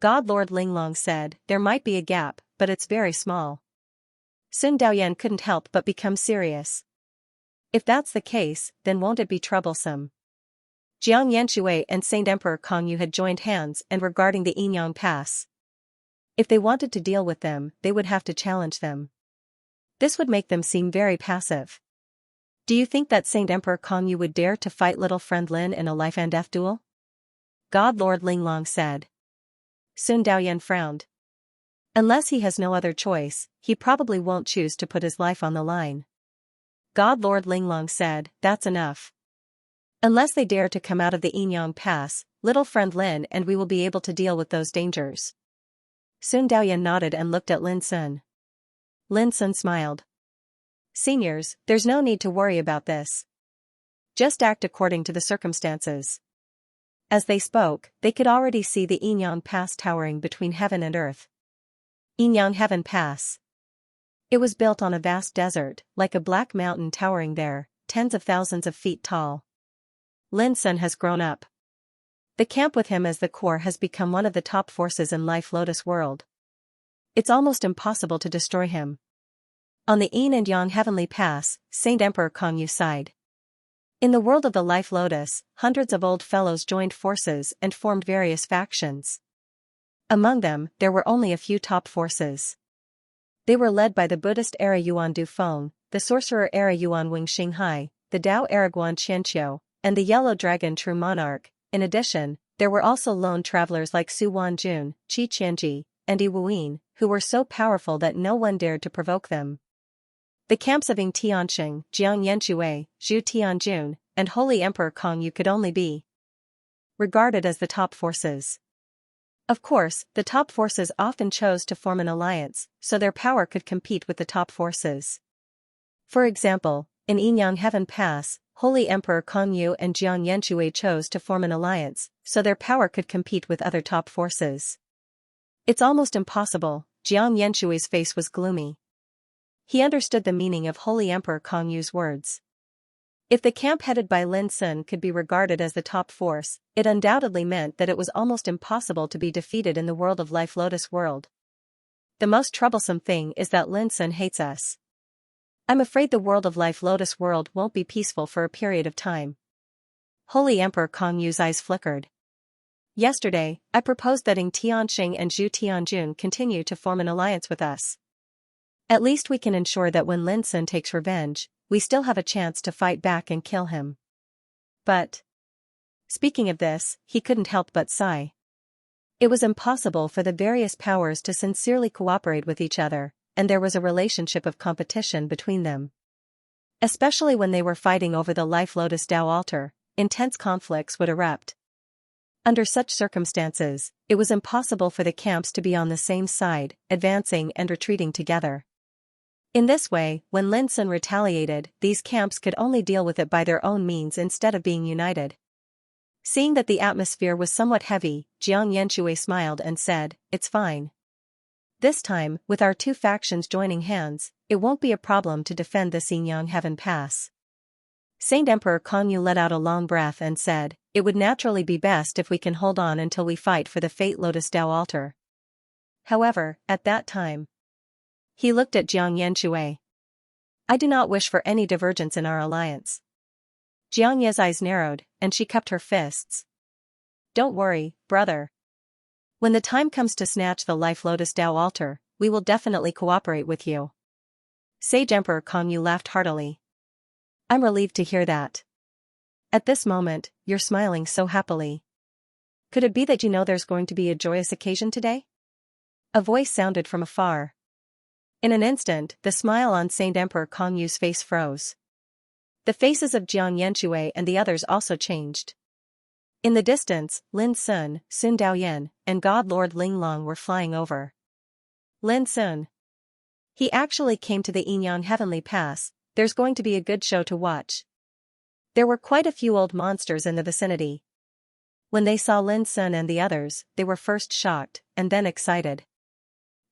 God Lord Linglong said, there might be a gap, but it's very small. Sun Daoyan couldn't help but become serious. If that's the case, then won't it be troublesome? Jiang Yanxue and Saint Emperor Kongyu had joined hands and were guarding the Yinyang Pass. If they wanted to deal with them, they would have to challenge them. This would make them seem very passive. Do you think that Saint Emperor Kongyu would dare to fight little friend Lin in a life and death duel? God Lord Linglong said. Sun Daoyan frowned. Unless he has no other choice, he probably won't choose to put his life on the line. God Lord Linglong said, that's enough. Unless they dare to come out of the Yinyang Pass, little friend Lin and we will be able to deal with those dangers. Sun Daoyan nodded and looked at Lin Sun. Lin Sun smiled. Seniors, there's no need to worry about this. Just act according to the circumstances. As they spoke, they could already see the Yinyang Pass towering between heaven and earth. Yinyang Heaven Pass. It was built on a vast desert, like a black mountain towering there, tens of thousands of feet tall. Lin Sun has grown up. The camp with him as the core has become one of the top forces in Life Lotus world. It's almost impossible to destroy him. On the Yin and Yang Heavenly Pass, Saint Emperor Kongyu sighed. In the world of the Life Lotus, hundreds of old fellows joined forces and formed various factions. Among them, there were only a few top forces. They were led by the Buddhist era Yuan Du Feng, the sorcerer era Yuan Wing Xinghai, the Tao era Guan Qianqiu, and the Yellow Dragon True Monarch. In addition, there were also lone travelers like Su Wanjun, Qi Qianji, and Yi Wuyin, who were so powerful that no one dared to provoke them. The camps of Ying Tianxing, Jiang Yanxue, Zhu Tianjun, and Holy Emperor Kongyu could only be regarded as the top forces. Of course, the top forces often chose to form an alliance, so their power could compete with the top forces. For example, in Yinyang Heaven Pass, Holy Emperor Kongyu and Jiang Yanxue chose to form an alliance, so their power could compete with other top forces. It's almost impossible. Jiang Yanshui's face was gloomy. He understood the meaning of Holy Emperor Kongyu's words. If the camp headed by Lin Sun could be regarded as the top force, it undoubtedly meant that it was almost impossible to be defeated in the world of Life Lotus world. The most troublesome thing is that Lin Sun hates us. I'm afraid the world of Life Lotus world won't be peaceful for a period of time. Holy Emperor Kongyu's eyes flickered. Yesterday, I proposed that Ying Tianxing and Zhu Tianjun continue to form an alliance with us. At least we can ensure that when Lin Sun takes revenge, we still have a chance to fight back and kill him. But speaking of this, he couldn't help but sigh. It was impossible for the various powers to sincerely cooperate with each other, and there was a relationship of competition between them. Especially when they were fighting over the Life Lotus Tao altar, intense conflicts would erupt. Under such circumstances, it was impossible for the camps to be on the same side, advancing and retreating together. In this way, when Lin Sun retaliated, these camps could only deal with it by their own means instead of being united. Seeing that the atmosphere was somewhat heavy, Jiang Yanxue smiled and said, "It's fine. This time, with our two factions joining hands, it won't be a problem to defend the Xianxia Heaven Pass." Saint Emperor Kongyu let out a long breath and said, "It would naturally be best if we can hold on until we fight for the Fate Lotus Tao altar." However, at that time, he looked at Jiang Yanxue. "I do not wish for any divergence in our alliance." Jiang Ye's eyes narrowed, and she cupped her fists. "Don't worry, brother. When the time comes to snatch the Life Lotus Tao altar, we will definitely cooperate with you." Sage Emperor Kongyu laughed heartily. "I'm relieved to hear that. At this moment, you're smiling so happily. Could it be that you know there's going to be a joyous occasion today?" A voice sounded from afar. In an instant, the smile on Saint Emperor Kongyu's face froze. The faces of Jiang Yanxue and the others also changed. In the distance, Lin Sun, Sun Daoyan, and God Lord Linglong were flying over. Lin Sun. He actually came to the Yinyang Heavenly Pass. There's going to be a good show to watch. There were quite a few old monsters in the vicinity. When they saw Lin Sun and the others, they were first shocked, and then excited.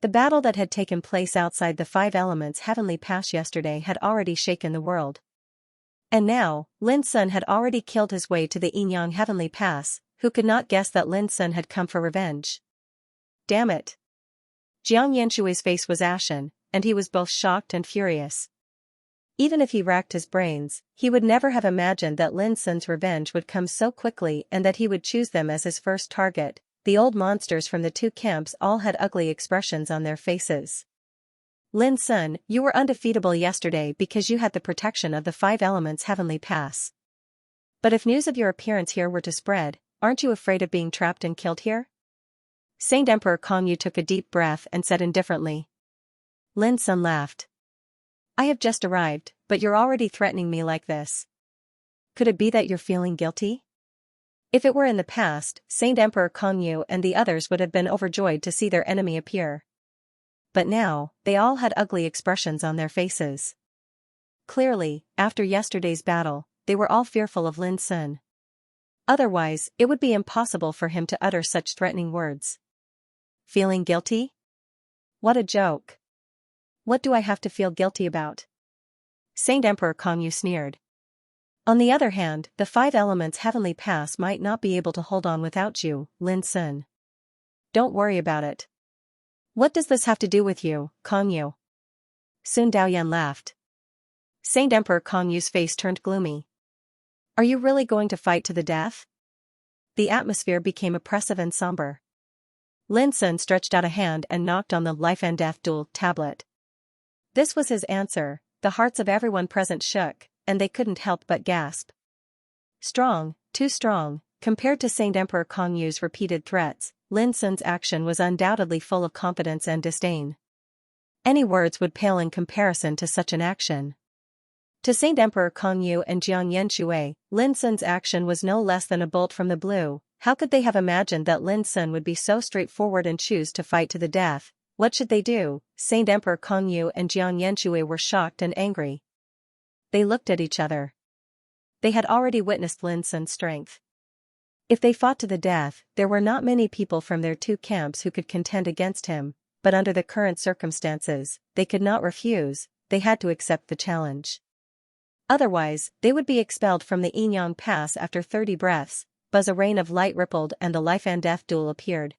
The battle that had taken place outside the Five Elements Heavenly Pass yesterday had already shaken the world. And now, Lin Sun had already killed his way to the Yinyang Heavenly Pass. Who could not guess that Lin Sun had come for revenge? Damn it. Jiang Yanshui's face was ashen, and he was both shocked and furious. Even if he racked his brains, he would never have imagined that Lin Sun's revenge would come so quickly and that he would choose them as his first target. The old monsters from the two camps all had ugly expressions on their faces. Lin Sun, you were undefeatable yesterday because you had the protection of the five elements heavenly pass. But if news of your appearance here were to spread, aren't you afraid of being trapped and killed here? Saint Emperor Kongyu took a deep breath and said indifferently. Lin Sun laughed. I have just arrived, but you're already threatening me like this. Could it be that you're feeling guilty? If it were in the past, Saint Emperor Kongyu and the others would have been overjoyed to see their enemy appear. But now, they all had ugly expressions on their faces. Clearly, after yesterday's battle, they were all fearful of Lin Sun. Otherwise, it would be impossible for him to utter such threatening words. Feeling guilty? What a joke. What do I have to feel guilty about? Saint Emperor Kongyu sneered. On the other hand, the five elements heavenly pass might not be able to hold on without you, Lin Sun. Don't worry about it. What does this have to do with you, Kongyu? Sun Daoyan laughed. Saint Emperor Kongyu's face turned gloomy. Are you really going to fight to the death? The atmosphere became oppressive and somber. Lin Sun stretched out a hand and knocked on the life and death duel tablet. This was his answer. The hearts of everyone present shook, and they couldn't help but gasp. Strong, too strong, compared to Saint Emperor Kongyu's repeated threats, Lin Sun's action was undoubtedly full of confidence and disdain. Any words would pale in comparison to such an action. To Saint Emperor Kongyu and Jiang Yanshui, Lin Sun's action was no less than a bolt from the blue. How could they have imagined that Lin Sun would be so straightforward and choose to fight to the death? What should they do? Saint Emperor Kongyu and Jiang Yanshui were shocked and angry. They looked at each other. They had already witnessed Lin Sun's strength. If they fought to the death, there were not many people from their two camps who could contend against him, but under the current circumstances, they could not refuse, they had to accept the challenge. Otherwise, they would be expelled from the Yinyang Pass after 30 breaths. Buzz a rain of light rippled and the life and death duel appeared.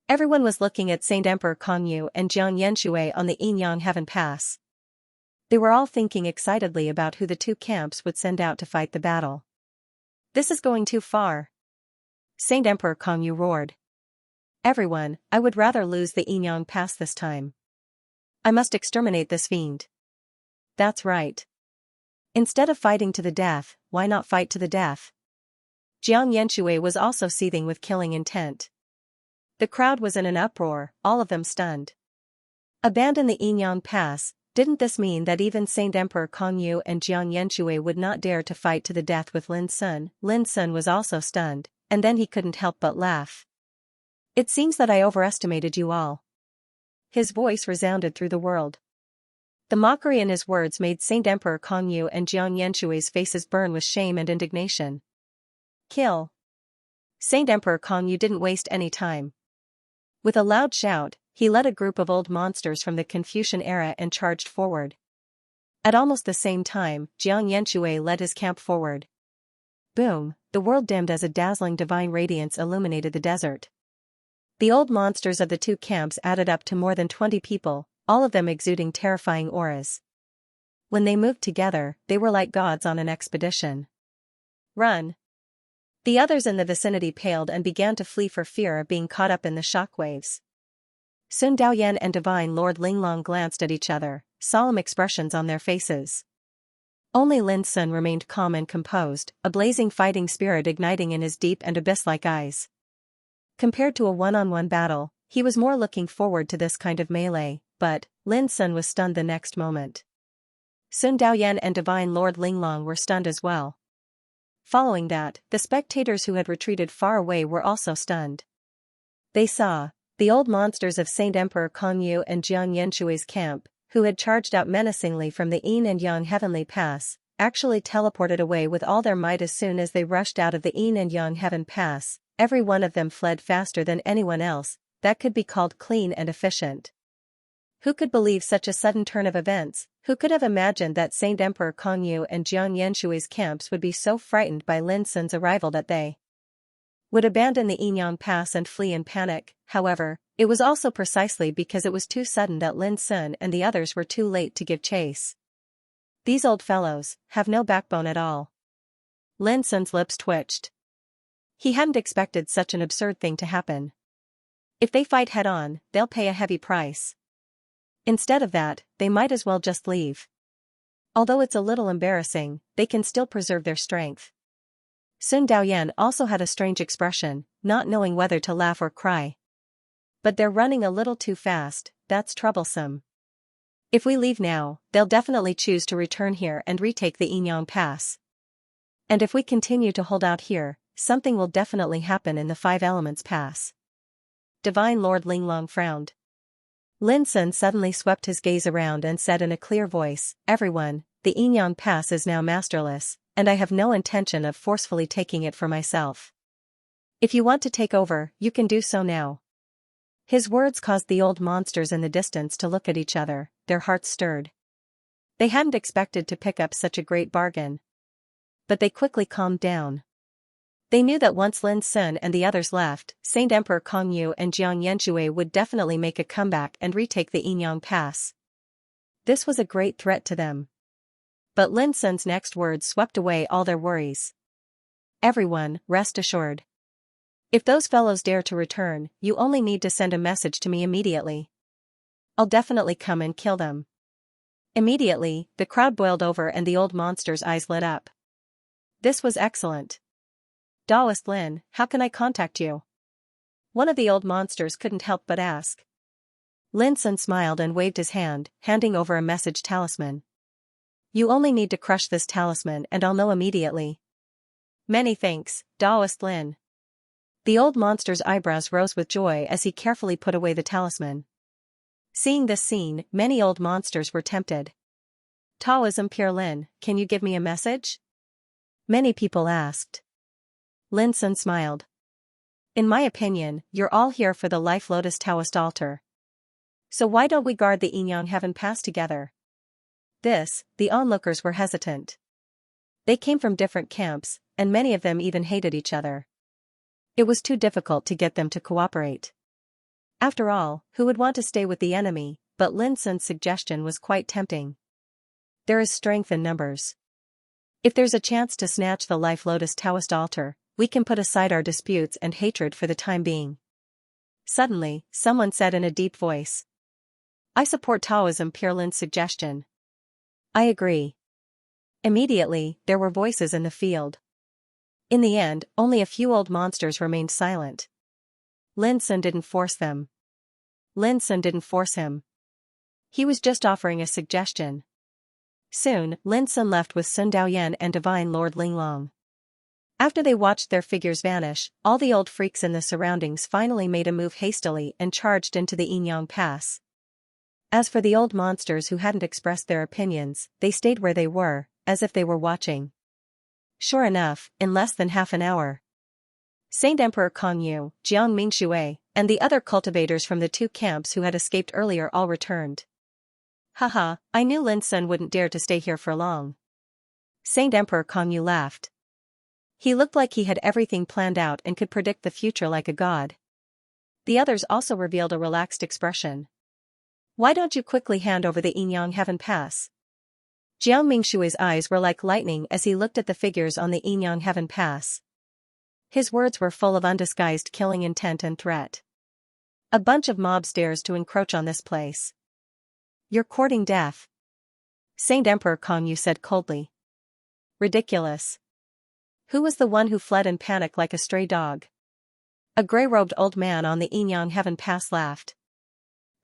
Everyone was looking at Saint Emperor Kongyu and Jiang Yanshui on the Yinyang Heaven Pass. They were all thinking excitedly about who the two camps would send out to fight the battle. This is going too far. Saint Emperor Kongyu roared. Everyone, I would rather lose the Yinyang Pass this time. I must exterminate this fiend. That's right. Instead of fighting to the death, why not fight to the death? Jiang Yanshui was also seething with killing intent. The crowd was in an uproar, all of them stunned. Abandon the Yinyang Pass. Didn't this mean that even Saint Emperor Kongyu and Jiang Yanshui would not dare to fight to the death with Lin Sun? Lin Sun was also stunned, and then he couldn't help but laugh. It seems that I overestimated you all. His voice resounded through the world. The mockery in his words made Saint Emperor Kongyu and Jiang Yanshui's faces burn with shame and indignation. Kill. Saint Emperor Kongyu didn't waste any time. With a loud shout, he led a group of old monsters from the Confucian era and charged forward. At almost the same time, Jiang Yanshui led his camp forward. Boom, the world dimmed as a dazzling divine radiance illuminated the desert. The old monsters of the two camps added up to more than 20 people, all of them exuding terrifying auras. When they moved together, they were like gods on an expedition. Run! The others in the vicinity paled and began to flee for fear of being caught up in the shockwaves. Sun Daoyan and Divine Lord Linglong glanced at each other, solemn expressions on their faces. Only Lin Sun remained calm and composed, a blazing fighting spirit igniting in his deep and abyss-like eyes. Compared to a one-on-one battle, he was more looking forward to this kind of melee, but Lin Sun was stunned the next moment. Sun Daoyan and Divine Lord Linglong were stunned as well. Following that, the spectators who had retreated far away were also stunned. They saw the old monsters of Saint Emperor Kongyu and Jiang Yanshui's camp, who had charged out menacingly from the Yin and Yang Heavenly Pass, actually teleported away with all their might as soon as they rushed out of the Yin and Yang Heaven Pass. Every one of them fled faster than anyone else. That could be called clean and efficient. Who could believe such a sudden turn of events? Who could have imagined that Saint Emperor Kongyu and Jiang Yanshui's camps would be so frightened by Lin Sun's arrival that they would abandon the Yinyang Pass and flee in panic? However, It was also precisely because it was too sudden that Lin Sun and the others were too late to give chase. These old fellows have no backbone at all. Lin Sun's lips twitched. He hadn't expected such an absurd thing to happen. If they fight head-on, they'll pay a heavy price. Instead of that, they might as well just leave. Although it's a little embarrassing, they can still preserve their strength. Sun Daoyan also had a strange expression, not knowing whether to laugh or cry. But they're running a little too fast, that's troublesome. If we leave now, they'll definitely choose to return here and retake the Yinyang Pass. And if we continue to hold out here, something will definitely happen in the Five Elements Pass. Divine Lord Linglong frowned. Lin Sun suddenly swept his gaze around and said in a clear voice, "Everyone, the Yinyang Pass is now masterless, and I have no intention of forcefully taking it for myself. If you want to take over, you can do so now." His words caused the old monsters in the distance to look at each other, their hearts stirred. They hadn't expected to pick up such a great bargain. But they quickly calmed down. They knew that once Lin Sun and the others left, Saint Emperor Kongyu and Jiang Yanxue would definitely make a comeback and retake the Yinyang Pass. This was a great threat to them. But Lin Sun's next words swept away all their worries. "Everyone, rest assured. If those fellows dare to return, you only need to send a message to me immediately. I'll definitely come and kill them." Immediately, the crowd boiled over and the old monster's eyes lit up. This was excellent. "Daoist Lin, how can I contact you?" One of the old monsters couldn't help but ask. Lin Sun smiled and waved his hand, handing over a message talisman. "You only need to crush this talisman and I'll know immediately." "Many thanks, Daoist Lin." The old monster's eyebrows rose with joy as he carefully put away the talisman. Seeing this scene, many old monsters were tempted. "Taoism Pure Lin, can you give me a message?" Many people asked. Lin Sun smiled. "In my opinion, you're all here for the Life Lotus Taoist altar. So why don't we guard the Yinyang Heaven Pass together?" The onlookers were hesitant. They came from different camps, and many of them even hated each other. It was too difficult to get them to cooperate. After all, who would want to stay with the enemy? But Lin Sun's suggestion was quite tempting. There is strength in numbers. If there's a chance to snatch the Life Lotus Taoist altar, we can put aside our disputes and hatred for the time being. Suddenly, someone said in a deep voice, "I support Taoism Pure Lin's suggestion." "I agree." Immediately, there were voices in the field. In the end, only a few old monsters remained silent. Lin Sun didn't force them. Lin Sun didn't force him. He was just offering a suggestion. Soon, Lin Sun left with Sun Daoyan and Divine Lord Linglong. After they watched their figures vanish, all the old freaks in the surroundings finally made a move hastily and charged into the Yinyang Pass. As for the old monsters who hadn't expressed their opinions, they stayed where they were, as if they were watching. Sure enough, in less than half an hour, Saint Emperor Kongyu, Jiang Mingxue, and the other cultivators from the two camps who had escaped earlier all returned. "Haha, I knew Lin Sun wouldn't dare to stay here for long." Saint Emperor Kongyu laughed. He looked like he had everything planned out and could predict the future like a god. The others also revealed a relaxed expression. "Why don't you quickly hand over the Yinyang Heaven Pass?" Jiang Mingshui's eyes were like lightning as he looked at the figures on the Yinyang Heaven Pass. His words were full of undisguised killing intent and threat. "A bunch of mobs dares to encroach on this place. You're courting death." Saint Emperor Kongyu said coldly. "Ridiculous. Who was the one who fled in panic like a stray dog?" A gray-robed old man on the Yinyang Heaven Pass laughed.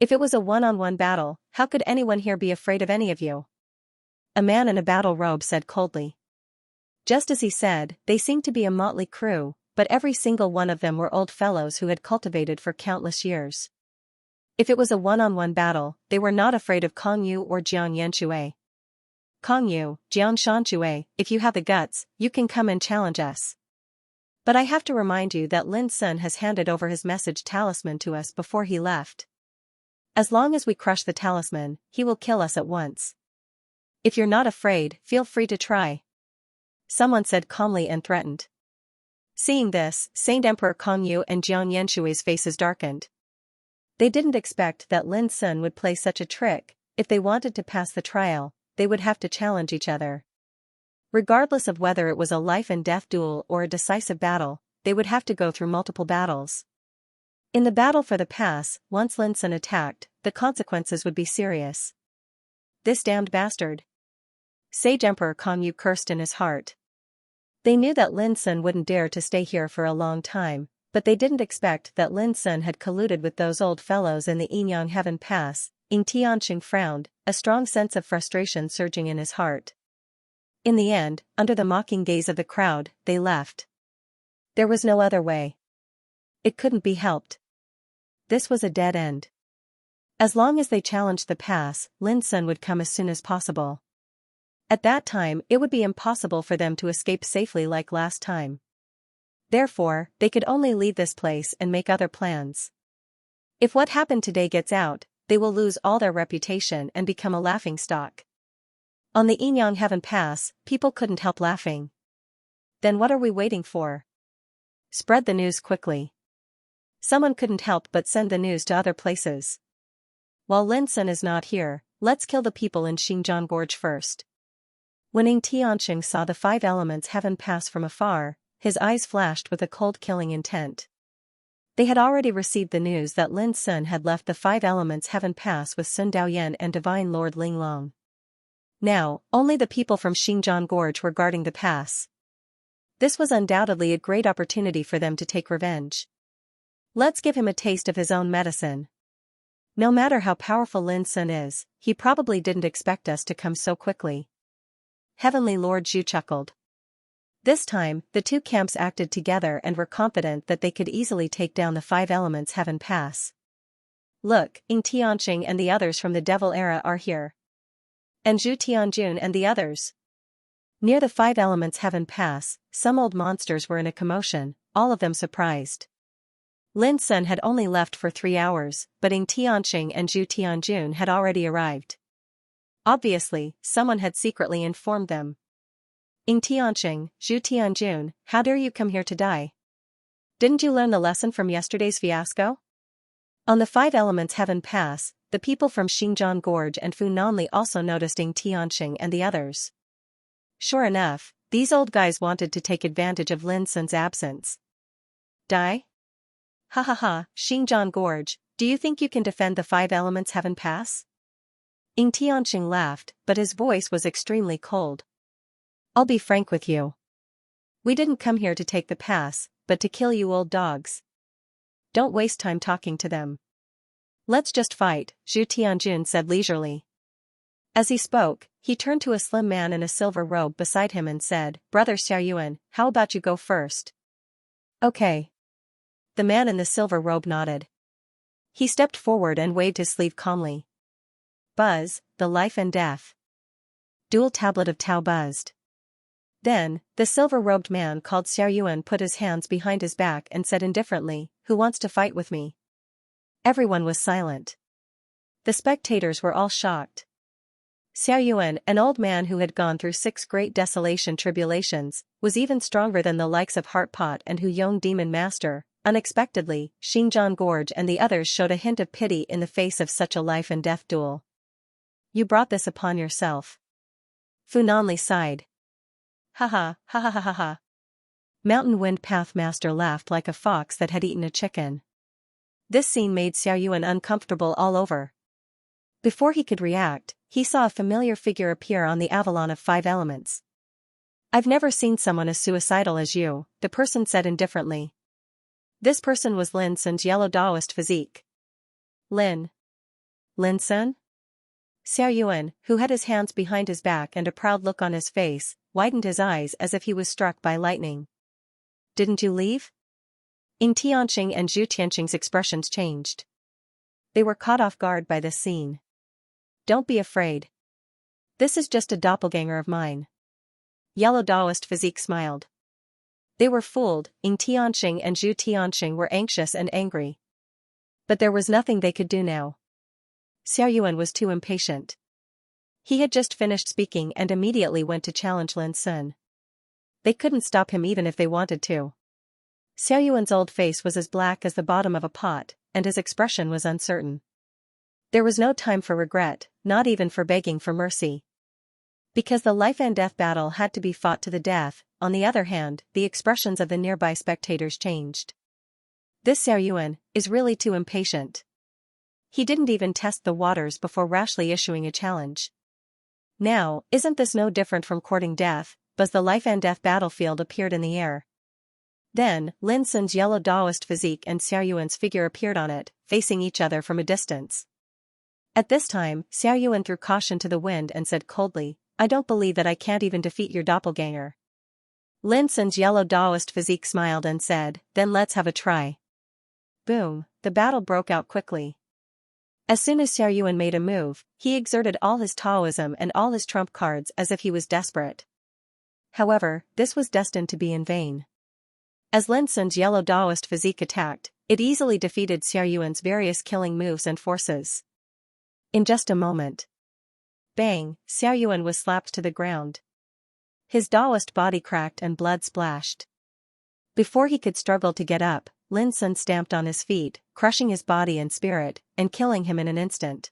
"If it was a one-on-one battle, how could anyone here be afraid of any of you?" A man in a battle robe said coldly. Just as he said, they seemed to be a motley crew, but every single one of them were old fellows who had cultivated for countless years. If it was a one-on-one battle, they were not afraid of Kongyu or Jiang Yanxue. "Kongyu, Jiang Shanxue, if you have the guts, you can come and challenge us. But I have to remind you that Lin Sun has handed over his message talisman to us before he left. As long as we crush the talisman, he will kill us at once. If you're not afraid, feel free to try." Someone said calmly and threatened. Seeing this, Saint Emperor Kongyu and Jiang Yanshui's faces darkened. They didn't expect that Lin Sun would play such a trick. If they wanted to pass the trial, they would have to challenge each other. Regardless of whether it was a life-and-death duel or a decisive battle, they would have to go through multiple battles. In the battle for the pass, once Lin Sun attacked, the consequences would be serious. This damned bastard. Sage Emperor Kong Yu cursed in his heart. They knew that Lin Sun wouldn't dare to stay here for a long time, but they didn't expect that Lin Sun had colluded with those old fellows in the Yinyang Heaven Pass. Ying Tianqing frowned, a strong sense of frustration surging in his heart. In the end, under the mocking gaze of the crowd, they left. There was no other way. It couldn't be helped. This was a dead end. As long as they challenged the pass, Lin Sun would come as soon as possible. At that time, it would be impossible for them to escape safely like last time. Therefore, they could only leave this place and make other plans. If what happened today gets out, they will lose all their reputation and become a laughingstock. On the Yinyang Heaven Pass, people couldn't help laughing. Then what are we waiting for? Spread the news quickly. Someone couldn't help but send the news to other places. While Lin Sun is not here, let's kill the people in Xinjiang Gorge first. When Ying Tianqing saw the 5 elements heaven pass from afar, his eyes flashed with a cold killing intent. They had already received the news that Lin Sun had left the 5 elements heaven pass with Sun Daoyan and Divine Lord Linglong. Now, only the people from Xinjiang Gorge were guarding the pass. This was undoubtedly a great opportunity for them to take revenge. Let's give him a taste of his own medicine. No matter how powerful Lin Sun is, he probably didn't expect us to come so quickly. Heavenly Lord Zhu chuckled. This time, the 2 camps acted together and were confident that they could easily take down the 5 elements heaven pass. Look, Ying Tianqing and the others from the Devil Era are here. And Zhu Tianjun and the others. Near the 5 elements heaven pass, some old monsters were in a commotion, all of them surprised. Lin Sun had only left for 3 hours, but Ying Tianqing and Zhu Tianjun had already arrived. Obviously, someone had secretly informed them. Ying Tianqing, Zhu Tianjun, how dare you come here to die? Didn't you learn the lesson from yesterday's fiasco? On the 5 elements heaven pass, the people from Xinjiang Gorge and Funanli also noticed Ying Tianqing and the others. Sure enough, these old guys wanted to take advantage of Lin Sun's absence. Die? Ha ha ha, Xinjiang Gorge, do you think you can defend the 5 elements heaven pass? Ying Tianqing laughed, but his voice was extremely cold. I'll be frank with you. We didn't come here to take the pass, but to kill you old dogs. Don't waste time talking to them. Let's just fight, Zhu Tianjun said leisurely. As he spoke, he turned to a slim man in a silver robe beside him and said, Brother Xiaoyuan, how about you go first? Okay. The man in the silver robe nodded. He stepped forward and waved his sleeve calmly. Buzz, the life and death. Dual tablet of Tao buzzed. Then, the silver-robed man called Xiaoyuan put his hands behind his back and said indifferently, Who wants to fight with me? Everyone was silent. The spectators were all shocked. Xiaoyuan, an old man who had gone through 6 great desolation tribulations, was even stronger than the likes of Heartpot and Hu Yong Demon Master. Unexpectedly, Xinjiang Gorge and the others showed a hint of pity in the face of such a life-and-death duel. You brought this upon yourself. Funanli sighed. Ha ha, ha ha ha ha ha. Mountain Wind Path Master laughed like a fox that had eaten a chicken. This scene made Xiaoyuan uncomfortable all over. Before he could react, he saw a familiar figure appear on the Avalon of 5 elements. I've never seen someone as suicidal as you, the person said indifferently. This person was Lin Sun's yellow Taoist physique. Lin Sun? Xiaoyuan, who had his hands behind his back and a proud look on his face, widened his eyes as if he was struck by lightning. Didn't you leave? Ying Tianqing and Zhu Tianqing's expressions changed. They were caught off guard by this scene. Don't be afraid. This is just a doppelganger of mine. Yellow Taoist physique smiled. They were fooled. Ying Tianqing and Zhu Tianqing were anxious and angry. But there was nothing they could do now. Xiaoyuan was too impatient. He had just finished speaking and immediately went to challenge Lin Sun. They couldn't stop him even if they wanted to. Xiaoyuan's old face was as black as the bottom of a pot, and his expression was uncertain. There was no time for regret, not even for begging for mercy. Because the life and death battle had to be fought to the death, on the other hand, the expressions of the nearby spectators changed. This Xiaoyuan is really too impatient. He didn't even test the waters before rashly issuing a challenge. Now, isn't this no different from courting death? But the life and death battlefield appeared in the air. Then, Lin Sun's yellow Daoist physique and Xiaoyuan's figure appeared on it, facing each other from a distance. At this time, Xiaoyuan threw caution to the wind and said coldly, "I don't believe that I can't even defeat your doppelganger." Lin Sun's yellow Daoist physique smiled and said, "Then let's have a try." Boom, the battle broke out quickly. As soon as Xiaoyuan made a move, he exerted all his Taoism and all his trump cards as if he was desperate. However, this was destined to be in vain. As Lin Sun's yellow Daoist physique attacked, it easily defeated Xiaoyuan's various killing moves and forces. In just a moment. Bang, Xiaoyuan was slapped to the ground. His Daoist body cracked and blood splashed. Before he could struggle to get up, Lin Sun stamped on his feet, crushing his body and spirit, and killing him in an instant.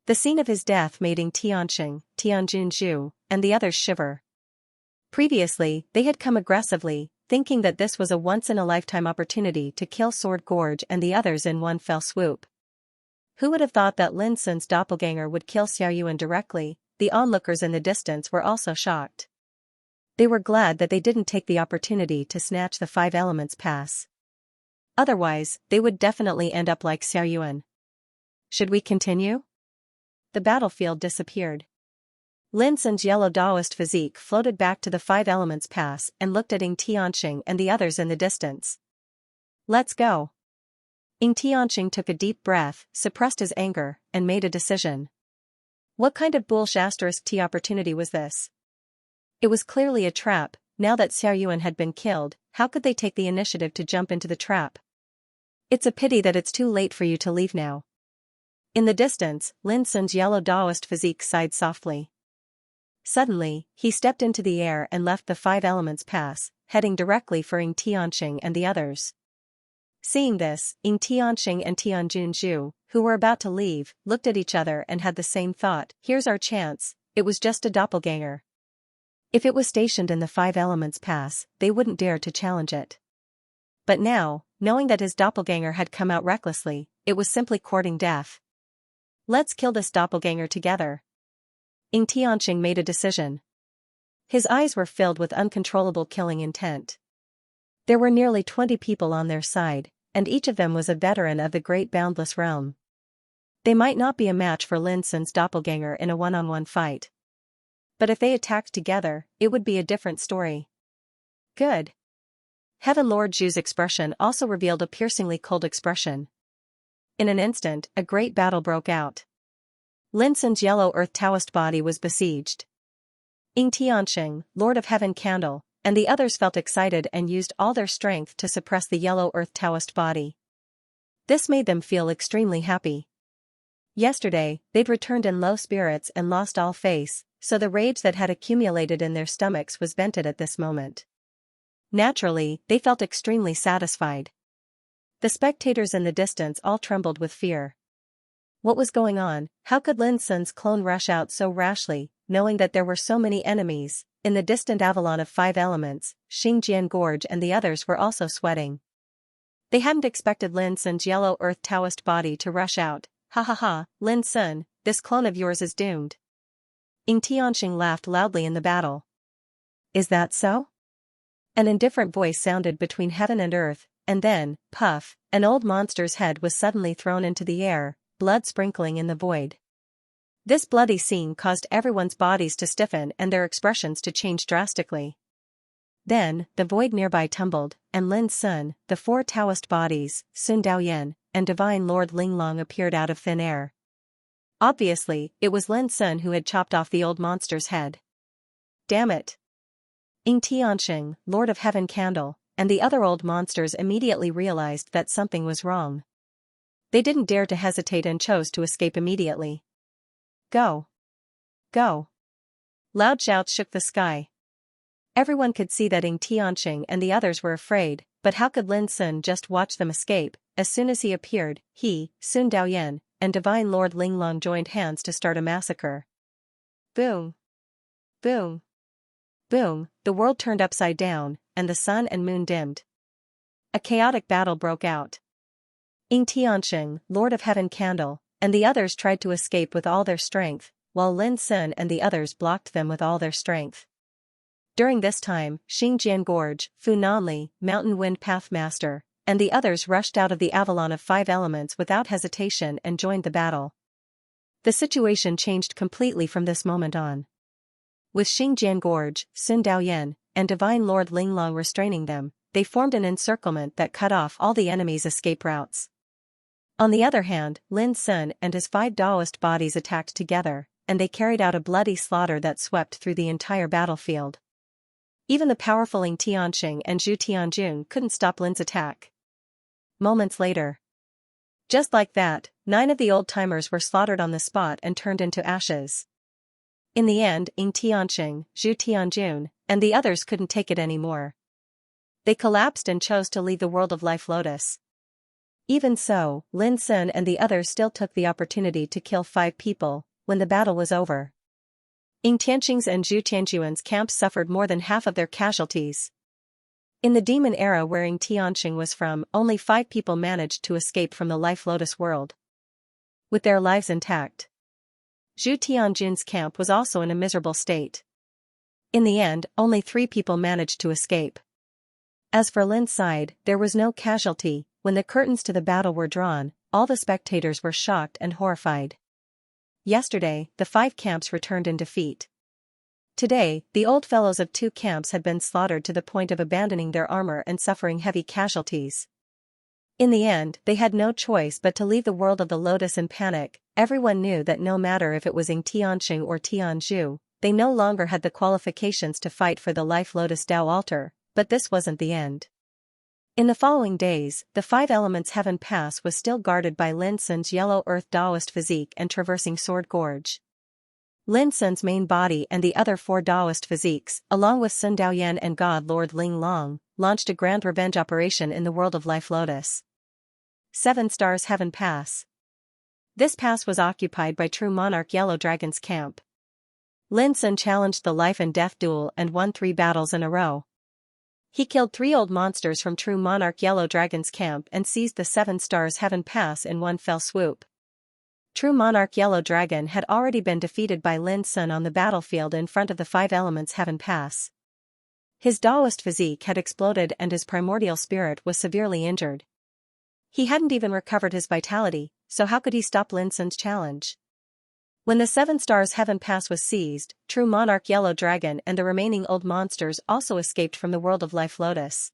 The scene of his death made Xianxia, Tianjinzhu, and the others shiver. Previously, they had come aggressively, thinking that this was a once-in-a-lifetime opportunity to kill Sword Gorge and the others in one fell swoop. Who would have thought that Lin Sun's doppelganger would kill Xiaoyuan directly? The onlookers in the distance were also shocked. They were glad that they didn't take the opportunity to snatch the 5 Elements Pass. Otherwise, they would definitely end up like Xiaoyuan. Should we continue? The battlefield disappeared. Lin Sun's yellow Daoist physique floated back to the 5 Elements Pass and looked at Tianxia and the others in the distance. "Let's go." Tianxia took a deep breath, suppressed his anger, and made a decision. What kind of bullshit opportunity was this? It was clearly a trap. Now that Xiaoyuan had been killed, how could they take the initiative to jump into the trap? It's a pity that it's too late for you to leave now. In the distance, Lin Sun's yellow Daoist physique sighed softly. Suddenly, he stepped into the air and left the 5 Elements Pass, heading directly for Tianxia and the others. Seeing this, Tianxia and Tianjinzhu, who were about to leave, looked at each other and had the same thought, "Here's our chance." It was just a doppelganger. If it was stationed in the 5 Elements Pass, they wouldn't dare to challenge it. But now, knowing that his doppelganger had come out recklessly, it was simply courting death. "Let's kill this doppelganger together." Tianxia made a decision. His eyes were filled with uncontrollable killing intent. There were nearly 20 people on their side, and each of them was a veteran of the great boundless realm. They might not be a match for Lin Sun's doppelganger in a one-on-one fight. But if they attacked together, it would be a different story. Good. Heaven Lord Zhu's expression also revealed a piercingly cold expression. In an instant, a great battle broke out. Lin Sun's yellow earth Taoist body was besieged. Tianxia, Lord of Heaven Candle, and the others felt excited and used all their strength to suppress the yellow earth Taoist body. This made them feel extremely happy. Yesterday, they'd returned in low spirits and lost all face, so the rage that had accumulated in their stomachs was vented at this moment. Naturally, they felt extremely satisfied. The spectators in the distance all trembled with fear. What was going on? How could Lin Sun's clone rush out so rashly, knowing that there were so many enemies? In the distant Avalon of 5 Elements, Xingjian Gorge and the others were also sweating. They hadn't expected Lin Sun's yellow earth Taoist body to rush out. "Ha ha ha, Lin Sun, this clone of yours is doomed." Tianxia laughed loudly in the battle. "Is that so?" An indifferent voice sounded between heaven and earth, and then, puff, an old monster's head was suddenly thrown into the air, blood sprinkling in the void. This bloody scene caused everyone's bodies to stiffen and their expressions to change drastically. Then, the void nearby tumbled, and Lin Sun, the 4 Taoist bodies, Sun Daoyan, and Divine Lord Linglong appeared out of thin air. Obviously, it was Lin Sun who had chopped off the old monster's head. Damn it! Tianxia, Lord of Heaven Candle, and the other old monsters immediately realized that something was wrong. They didn't dare to hesitate and chose to escape immediately. Go! Go! Loud shouts shook the sky. Everyone could see that Ying Tianxing and the others were afraid, but how could Lin Sun just watch them escape? As soon as he appeared, he, Sun Daoyan, and Divine Lord Linglong joined hands to start a massacre. Boom! Boom! Boom! The world turned upside down, and the sun and moon dimmed. A chaotic battle broke out. Ying Tianxing, Lord of Heaven Candle, and the others tried to escape with all their strength, while Lin Sun and the others blocked them with all their strength. During this time, Xingjian Gorge, Fu Nanli, Mountain Wind Pathmaster, and the others rushed out of the Avalon of 5 elements without hesitation and joined the battle. The situation changed completely from this moment on. With Xingjian Gorge, Sun Daoyan, and Divine Lord Linglong restraining them, they formed an encirclement that cut off all the enemy's escape routes. On the other hand, Lin Sun and his 5 Daoist bodies attacked together, and they carried out a bloody slaughter that swept through the entire battlefield. Even the powerful Ying Tianxing and Zhu Tianjun couldn't stop Lin's attack. Moments later. Just like that, 9 of the old-timers were slaughtered on the spot and turned into ashes. In the end, Ying Tianxing, Zhu Tianjun, and the others couldn't take it anymore. They collapsed and chose to leave the world of Life Lotus. Even so, Lin Sun and the others still took the opportunity to kill 5 people. When the battle was over, Ying Tianxing's and Zhu Tianjuan's camps suffered more than half of their casualties. In the demon era where Ying Tianxing was from, only 5 people managed to escape from the Life Lotus world with their lives intact. Zhu Tianjun's camp was also in a miserable state. In the end, only 3 people managed to escape. As for Lin's side, there was no casualty. When the curtains to the battle were drawn, all the spectators were shocked and horrified. Yesterday, the 5 camps returned in defeat. Today, the old fellows of 2 camps had been slaughtered to the point of abandoning their armor and suffering heavy casualties. In the end, they had no choice but to leave the world of the Lotus in panic. Everyone knew that no matter if it was Ying Tianxing or Tianzhu, they no longer had the qualifications to fight for the Life Lotus Tao altar, but this wasn't the end. In the following days, the 5 Elements Heaven Pass was still guarded by Lin Sun's Yellow Earth Daoist physique and traversing Sword Gorge. Lin Sun's main body and the other 4 Daoist physiques, along with Sun Daoyan and God Lord Linglong, launched a grand revenge operation in the world of Life Lotus. 7 Stars Heaven Pass. This pass was occupied by true monarch Yellow Dragon's camp. Lin Sun challenged the life and death duel and won 3 battles in a row. He killed 3 old monsters from true monarch Yellow Dragon's camp and seized the 7 Stars Heaven Pass in one fell swoop. True monarch Yellow Dragon had already been defeated by Lin Sun on the battlefield in front of the 5 Elements Heaven Pass. His Daoist physique had exploded and his primordial spirit was severely injured. He hadn't even recovered his vitality, so how could he stop Lin Sun's challenge? When the 7 Stars Heaven Pass was seized, true monarch Yellow Dragon and the remaining old monsters also escaped from the world of Life Lotus.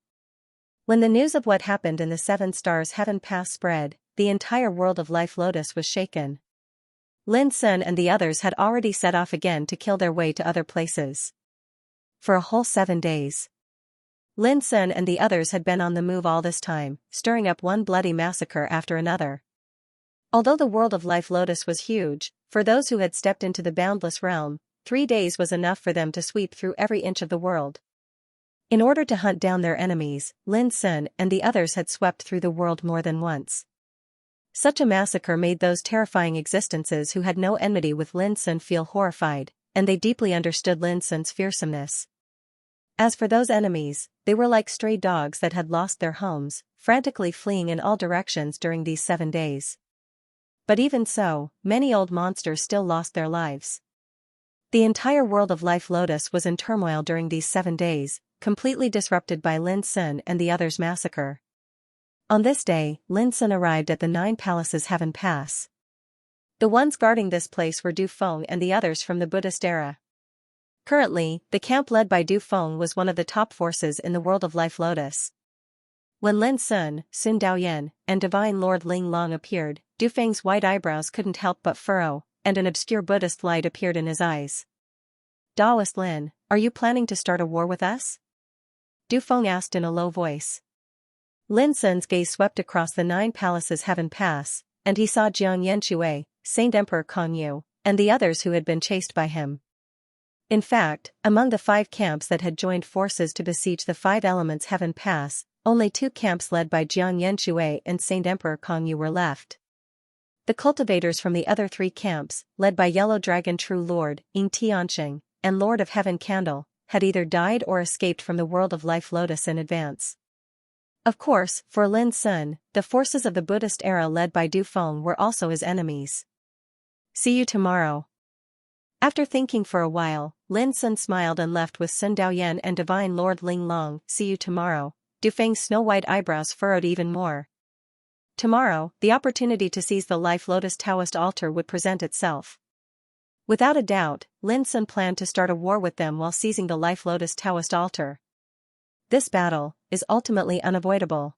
When the news of what happened in the 7 Stars Heaven Pass spread, the entire world of Life Lotus was shaken. Lin Sun and the others had already set off again to kill their way to other places. For a whole 7 days. Lin Sun and the others had been on the move all this time, stirring up one bloody massacre after another. Although the world of Life Lotus was huge, for those who had stepped into the boundless realm, 3 days was enough for them to sweep through every inch of the world. In order to hunt down their enemies, Lin Sun and the others had swept through the world more than once. Such a massacre made those terrifying existences who had no enmity with Lin Sun feel horrified, and they deeply understood Lin Sun's fearsomeness. As for those enemies, they were like stray dogs that had lost their homes, frantically fleeing in all directions during these 7 days. But even so, many old monsters still lost their lives. The entire world of Life Lotus was in turmoil during these 7 days, completely disrupted by Lin Sun and the others' massacre. On this day, Lin Sun arrived at the 9 Palaces Heaven Pass. The ones guarding this place were Du Feng and the others from the Buddhist era. Currently, the camp led by Du Feng was one of the top forces in the world of Life Lotus. When Lin Sun, Sun Daoyan, and Divine Lord Linglong appeared, Du Feng's white eyebrows couldn't help but furrow, and an obscure Buddhist light appeared in his eyes. Daoist Lin, are you planning to start a war with us? Du Feng asked in a low voice. Lin Sun's gaze swept across the 9 Palaces Heaven Pass, and he saw Jiang Yanxue, Saint Emperor Kong Yu, and the others who had been chased by him. In fact, among the 5 camps that had joined forces to besiege the 5 Elements Heaven Pass, only 2 camps led by Xianxia and Saint Emperor Kongyu were left. The cultivators from the other 3 camps, led by Yellow Dragon True Lord, Ying Tianxing, and Lord of Heaven Candle, had either died or escaped from the world of Life Lotus in advance. Of course, for Lin Sun, the forces of the Buddhist era led by Du Feng were also his enemies. See you tomorrow. After thinking for a while, Lin Sun smiled and left with Sun Daoyan and Divine Lord Ling Long. See you tomorrow. Du Feng's snow-white eyebrows furrowed even more. Tomorrow, the opportunity to seize the Life Lotus Taoist altar would present itself. Without a doubt, Lin Sun planned to start a war with them while seizing the Life Lotus Taoist altar. This battle is ultimately unavoidable.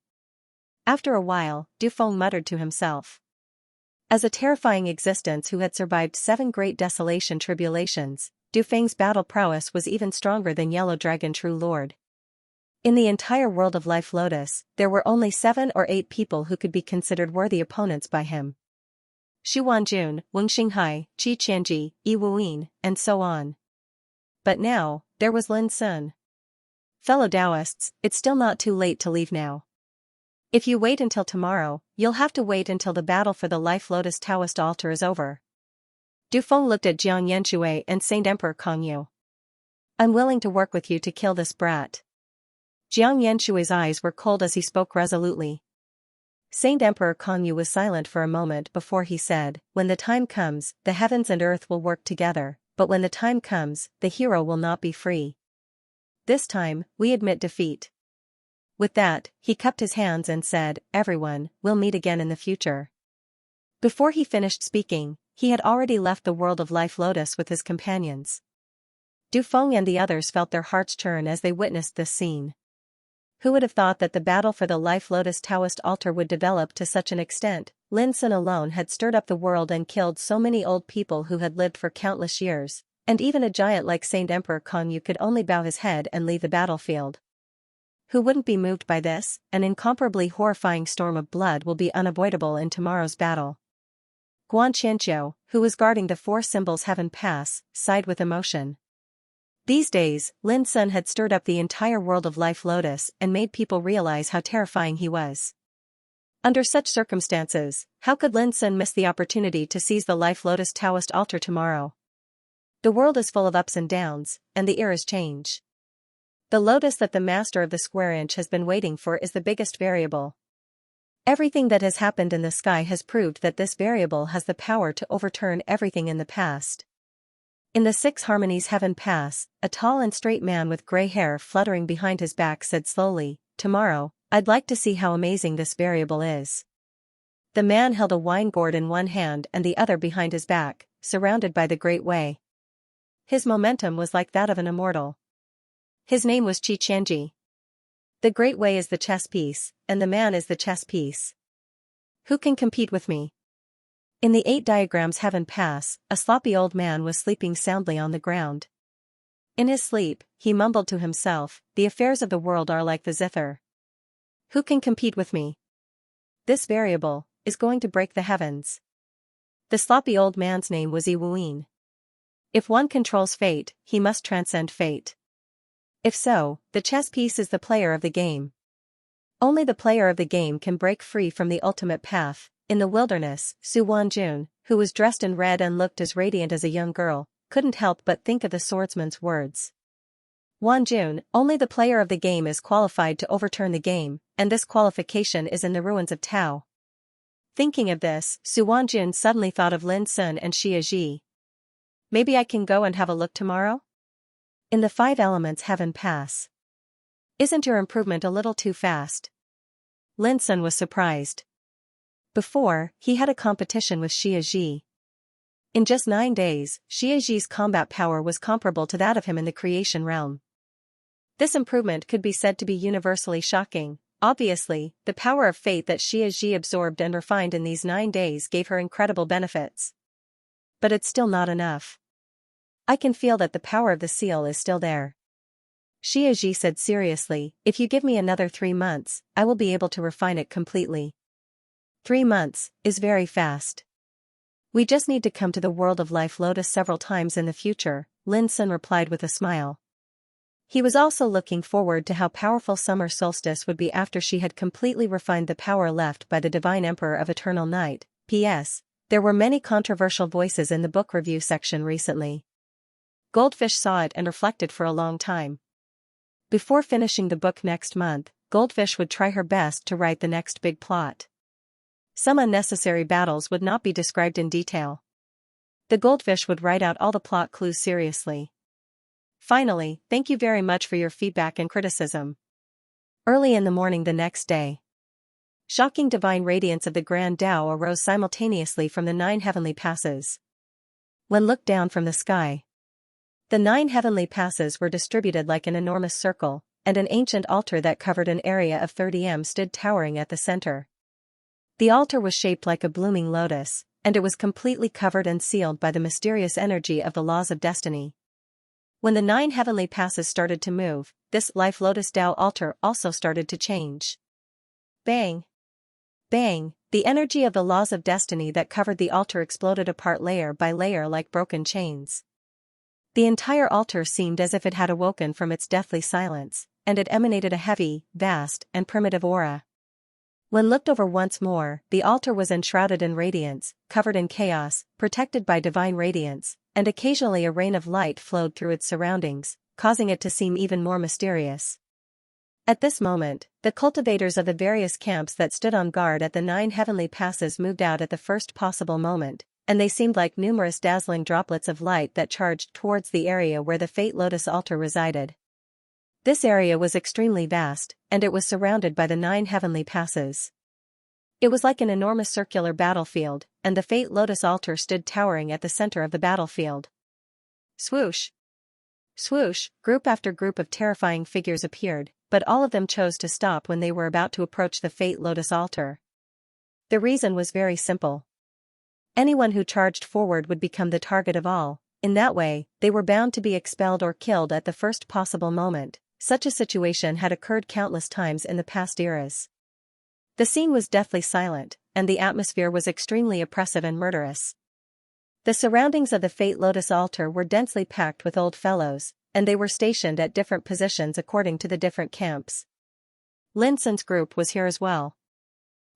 After a while, Du Feng muttered to himself. As a terrifying existence who had survived 7 great desolation tribulations, Du Feng's battle prowess was even stronger than Yellow Dragon True Lord. In the entire world of Life Lotus, there were only 7 or 8 people who could be considered worthy opponents by him. Xu Wanjun, Weng Xinghai, Qi Qianji, Yi Wuyin, and so on. But now, there was Lin Sun. Fellow Taoists, it's still not too late to leave now. If you wait until tomorrow, you'll have to wait until the battle for the Life Lotus Taoist altar is over. Du Feng looked at Jiang Yanxue and Saint Emperor Kongyu. I'm willing to work with you to kill this brat. Jiang Yanshui's eyes were cold as he spoke resolutely. Saint Emperor Kongyu was silent for a moment before he said, when the time comes, the heavens and earth will work together, but when the time comes, the hero will not be free. This time, we admit defeat. With that, he cupped his hands and said, everyone, we'll meet again in the future. Before he finished speaking, he had already left the world of Life Lotus with his companions. Du Feng and the others felt their hearts churn as they witnessed this scene. Who would have thought that the battle for the Life Lotus Taoist altar would develop to such an extent? Lin Sun alone had stirred up the world and killed so many old people who had lived for countless years, and even a giant like Saint Emperor Kongyu could only bow his head and leave the battlefield. Who wouldn't be moved by this? An incomparably horrifying storm of blood will be unavoidable in tomorrow's battle. Guan Qianqiu, who was guarding the 4 symbols Heaven Pass, sighed with emotion. These days, Lin Sun had stirred up the entire world of Life Lotus and made people realize how terrifying he was. Under such circumstances, how could Lin Sun miss the opportunity to seize the Life Lotus Taoist altar tomorrow? The world is full of ups and downs, and the eras change. The lotus that the master of the square inch has been waiting for is the biggest variable. Everything that has happened in the sky has proved that this variable has the power to overturn everything in the past. In the 6 Harmonies Heaven Pass, a tall and straight man with gray hair fluttering behind his back said slowly, tomorrow, I'd like to see how amazing this variable is. The man held a wine gourd in one hand and the other behind his back, surrounded by the Great Way. His momentum was like that of an immortal. His name was Qi Qianji. The Great Way is the chess piece, and the man is the chess piece. Who can compete with me? In the 8 diagrams Heaven Pass, a sloppy old man was sleeping soundly on the ground. In his sleep, he mumbled to himself, the affairs of the world are like the zither. Who can compete with me? This variable is going to break the heavens. The sloppy old man's name was Yi Wuyin. If one controls fate, he must transcend fate. If so, the chess piece is the player of the game. Only the player of the game can break free from the ultimate path. In the wilderness, Su Wanjun, who was dressed in red and looked as radiant as a young girl, couldn't help but think of the swordsman's words. Wanjun, only the player of the game is qualified to overturn the game, and this qualification is in the ruins of Tao. Thinking of this, Su Wanjun suddenly thought of Lin Sun and Xia Ji. Maybe I can go and have a look tomorrow? In the 5 Elements Heaven Pass. Isn't your improvement a little too fast? Lin Sun was surprised. Before, he had a competition with Xia Ji. In just 9 days, Xia Ji's combat power was comparable to that of him in the creation realm. This improvement could be said to be universally shocking. Obviously, the power of fate that Xia Ji absorbed and refined in these 9 days gave her incredible benefits. But it's still not enough. I can feel that the power of the seal is still there. Xia Ji said seriously, if you give me another 3 months, I will be able to refine it completely. 3 months is very fast. We just need to come to the world of Life Lotus several times in the future. Lin Sun replied with a smile. He was also looking forward to how powerful summer solstice would be after she had completely refined the power left by the Divine Emperor of Eternal Night. P.S. There were many controversial voices in the book review section recently. Goldfish saw it and reflected for a long time. Before finishing the book next month, Goldfish would try her best to write the next big plot. Some unnecessary battles would not be described in detail. The Goldfish would write out all the plot clues seriously. Finally, thank you very much for your feedback and criticism. Early in the morning the next day, shocking divine radiance of the Grand Tao arose simultaneously from the 9 heavenly passes. When looked down from the sky, the 9 heavenly passes were distributed like an enormous circle, and an ancient altar that covered an area of 30 m stood towering at the center. The altar was shaped like a blooming lotus, and it was completely covered and sealed by the mysterious energy of the laws of destiny. When the 9 heavenly passes started to move, this Life Lotus Tao altar also started to change. Bang! Bang! The energy of the laws of destiny that covered the altar exploded apart layer by layer like broken chains. The entire altar seemed as if it had awoken from its deathly silence, and it emanated a heavy, vast, and primitive aura. When looked over once more, the altar was enshrouded in radiance, covered in chaos, protected by divine radiance, and occasionally a rain of light flowed through its surroundings, causing it to seem even more mysterious. At this moment, the cultivators of the various camps that stood on guard at the 9 heavenly passes moved out at the first possible moment, and they seemed like numerous dazzling droplets of light that charged towards the area where the Fate Lotus altar resided. This area was extremely vast, and it was surrounded by the 9 heavenly passes. It was like an enormous circular battlefield, and the Fate Lotus altar stood towering at the center of the battlefield. Swoosh! Swoosh! Group after group of terrifying figures appeared, but all of them chose to stop when they were about to approach the Fate Lotus altar. The reason was very simple. Anyone who charged forward would become the target of all. In that way, they were bound to be expelled or killed at the first possible moment. Such a situation had occurred countless times in the past eras. The scene was deathly silent, and the atmosphere was extremely oppressive and murderous. The surroundings of the Fate Lotus altar were densely packed with old fellows, and they were stationed at different positions according to the different camps. Lin Sun's group was here as well.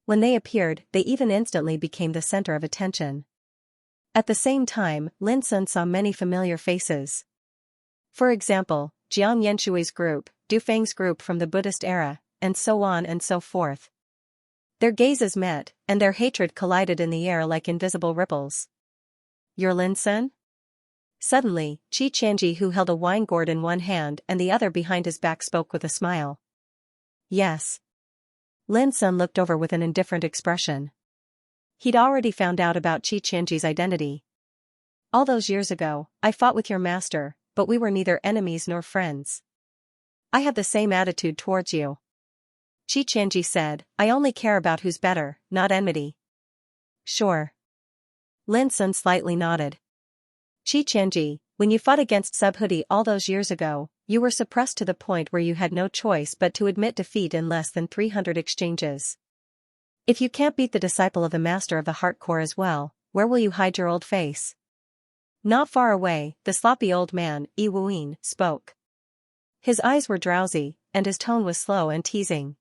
When they appeared, they even instantly became the center of attention. At the same time, Lin Sun saw many familiar faces. For example, Jiang Yanshui's group, Du Feng's group from the Buddhist era, and so on and so forth. Their gazes met, and their hatred collided in the air like invisible ripples. "You're Lin Sun?" Suddenly, Xianxia, who held a wine gourd in one hand and the other behind his back, spoke with a smile. "Yes." Lin Sun looked over with an indifferent expression. He'd already found out about Xianxia's identity. "All those years ago, I fought with your master, but we were neither enemies nor friends. I have the same attitude towards you." Xianxia said, "I only care about who's better, not enmity." "Sure." Lin Sun slightly nodded. "Xianxia, when you fought against Subhuti all those years ago, you were suppressed to the point where you had no choice but to admit defeat in less than 300 exchanges. If you can't beat the disciple of the master of the heart core as well, where will you hide your old face?" Not far away, the sloppy old man, Yi Wuyin, spoke. His eyes were drowsy, and his tone was slow and teasing.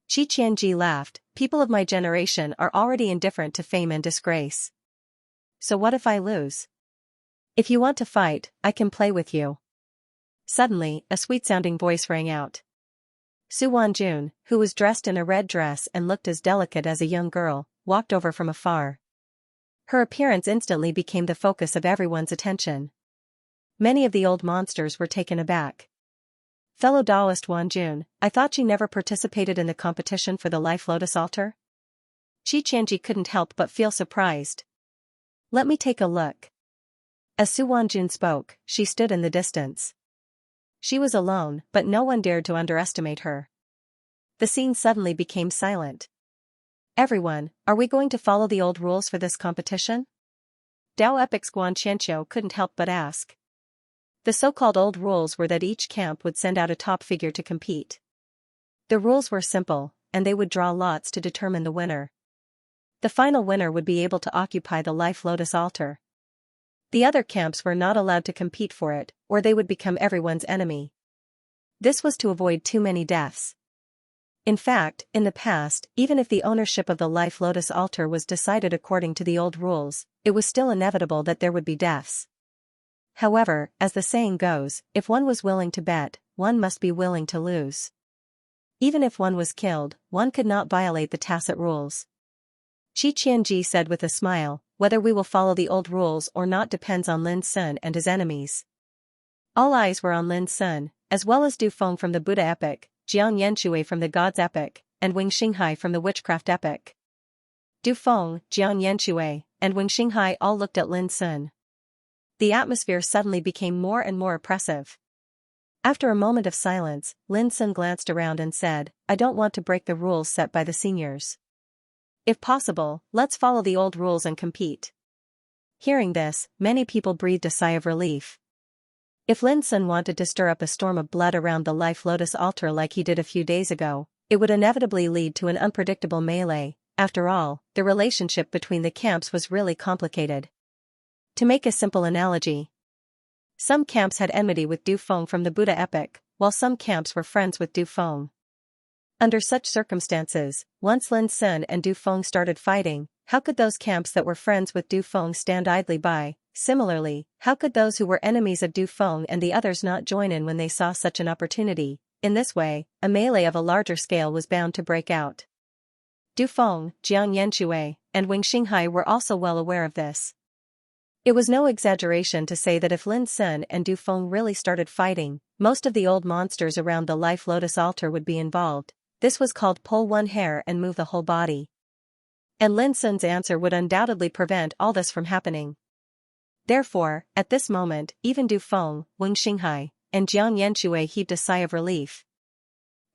Xianxia laughed. "People of my generation are already indifferent to fame and disgrace. So what if I lose? If you want to fight, I can play with you." Suddenly, a sweet-sounding voice rang out. Su Wanjun, who was dressed in a red dress and looked as delicate as a young girl, walked over from afar. Her appearance instantly became the focus of everyone's attention. Many of the old monsters were taken aback. "Fellow Taoist Wanjun, I thought you never participated in the competition for the Life Lotus altar?" Xianxia couldn't help but feel surprised. "Let me take a look." As Su Wanjun spoke, she stood in the distance. She was alone, but no one dared to underestimate her. The scene suddenly became silent. "Everyone, are we going to follow the old rules for this competition?" Dao Epic's Guan Qianqiu couldn't help but ask. The so-called old rules were that each camp would send out a top figure to compete. The rules were simple, and they would draw lots to determine the winner. The final winner would be able to occupy the Life Lotus altar. The other camps were not allowed to compete for it, or they would become everyone's enemy. This was to avoid too many deaths. In fact, in the past, even if the ownership of the Life Lotus altar was decided according to the old rules, it was still inevitable that there would be deaths. However, as the saying goes, if one was willing to bet, one must be willing to lose. Even if one was killed, one could not violate the tacit rules. Xianxia said with a smile, whether we will follow the old rules or not depends on Lin Sun and his enemies. All eyes were on Lin Sun, as well as Du Feng from the Buddha epic, Xianxia from the Gods epic, and Wing Xinghai from the Witchcraft epic. Du Feng, Xianxia, and Wing Xinghai all looked at Lin Sun. The atmosphere suddenly became more and more oppressive. After a moment of silence, Lin Sun glanced around and said, I don't want to break the rules set by the seniors. If possible, let's follow the old rules and compete. Hearing this, many people breathed a sigh of relief. If Lin Sun wanted to stir up a storm of blood around the Life Lotus altar like he did a few days ago, it would inevitably lead to an unpredictable melee. After all, the relationship between the camps was really complicated. To make a simple analogy, some camps had enmity with Du Feng from the Buddha epic, while some camps were friends with Du Feng. Under such circumstances, once Lin Sun and Du Feng started fighting, how could those camps that were friends with Du Feng stand idly by? Similarly, how could those who were enemies of Du Feng and the others not join in when they saw such an opportunity? In this way, a melee of a larger scale was bound to break out. Du Feng, Xianxia, and Wing Xinghai were also well aware of this. It was no exaggeration to say that if Lin Sun and Du Feng really started fighting, most of the old monsters around the Life Lotus altar would be involved. This was called pull one hair and move the whole body. And Lin Sun's answer would undoubtedly prevent all this from happening. Therefore, at this moment, even Du Feng, Wing Xinghai, and Xianxia heaved a sigh of relief.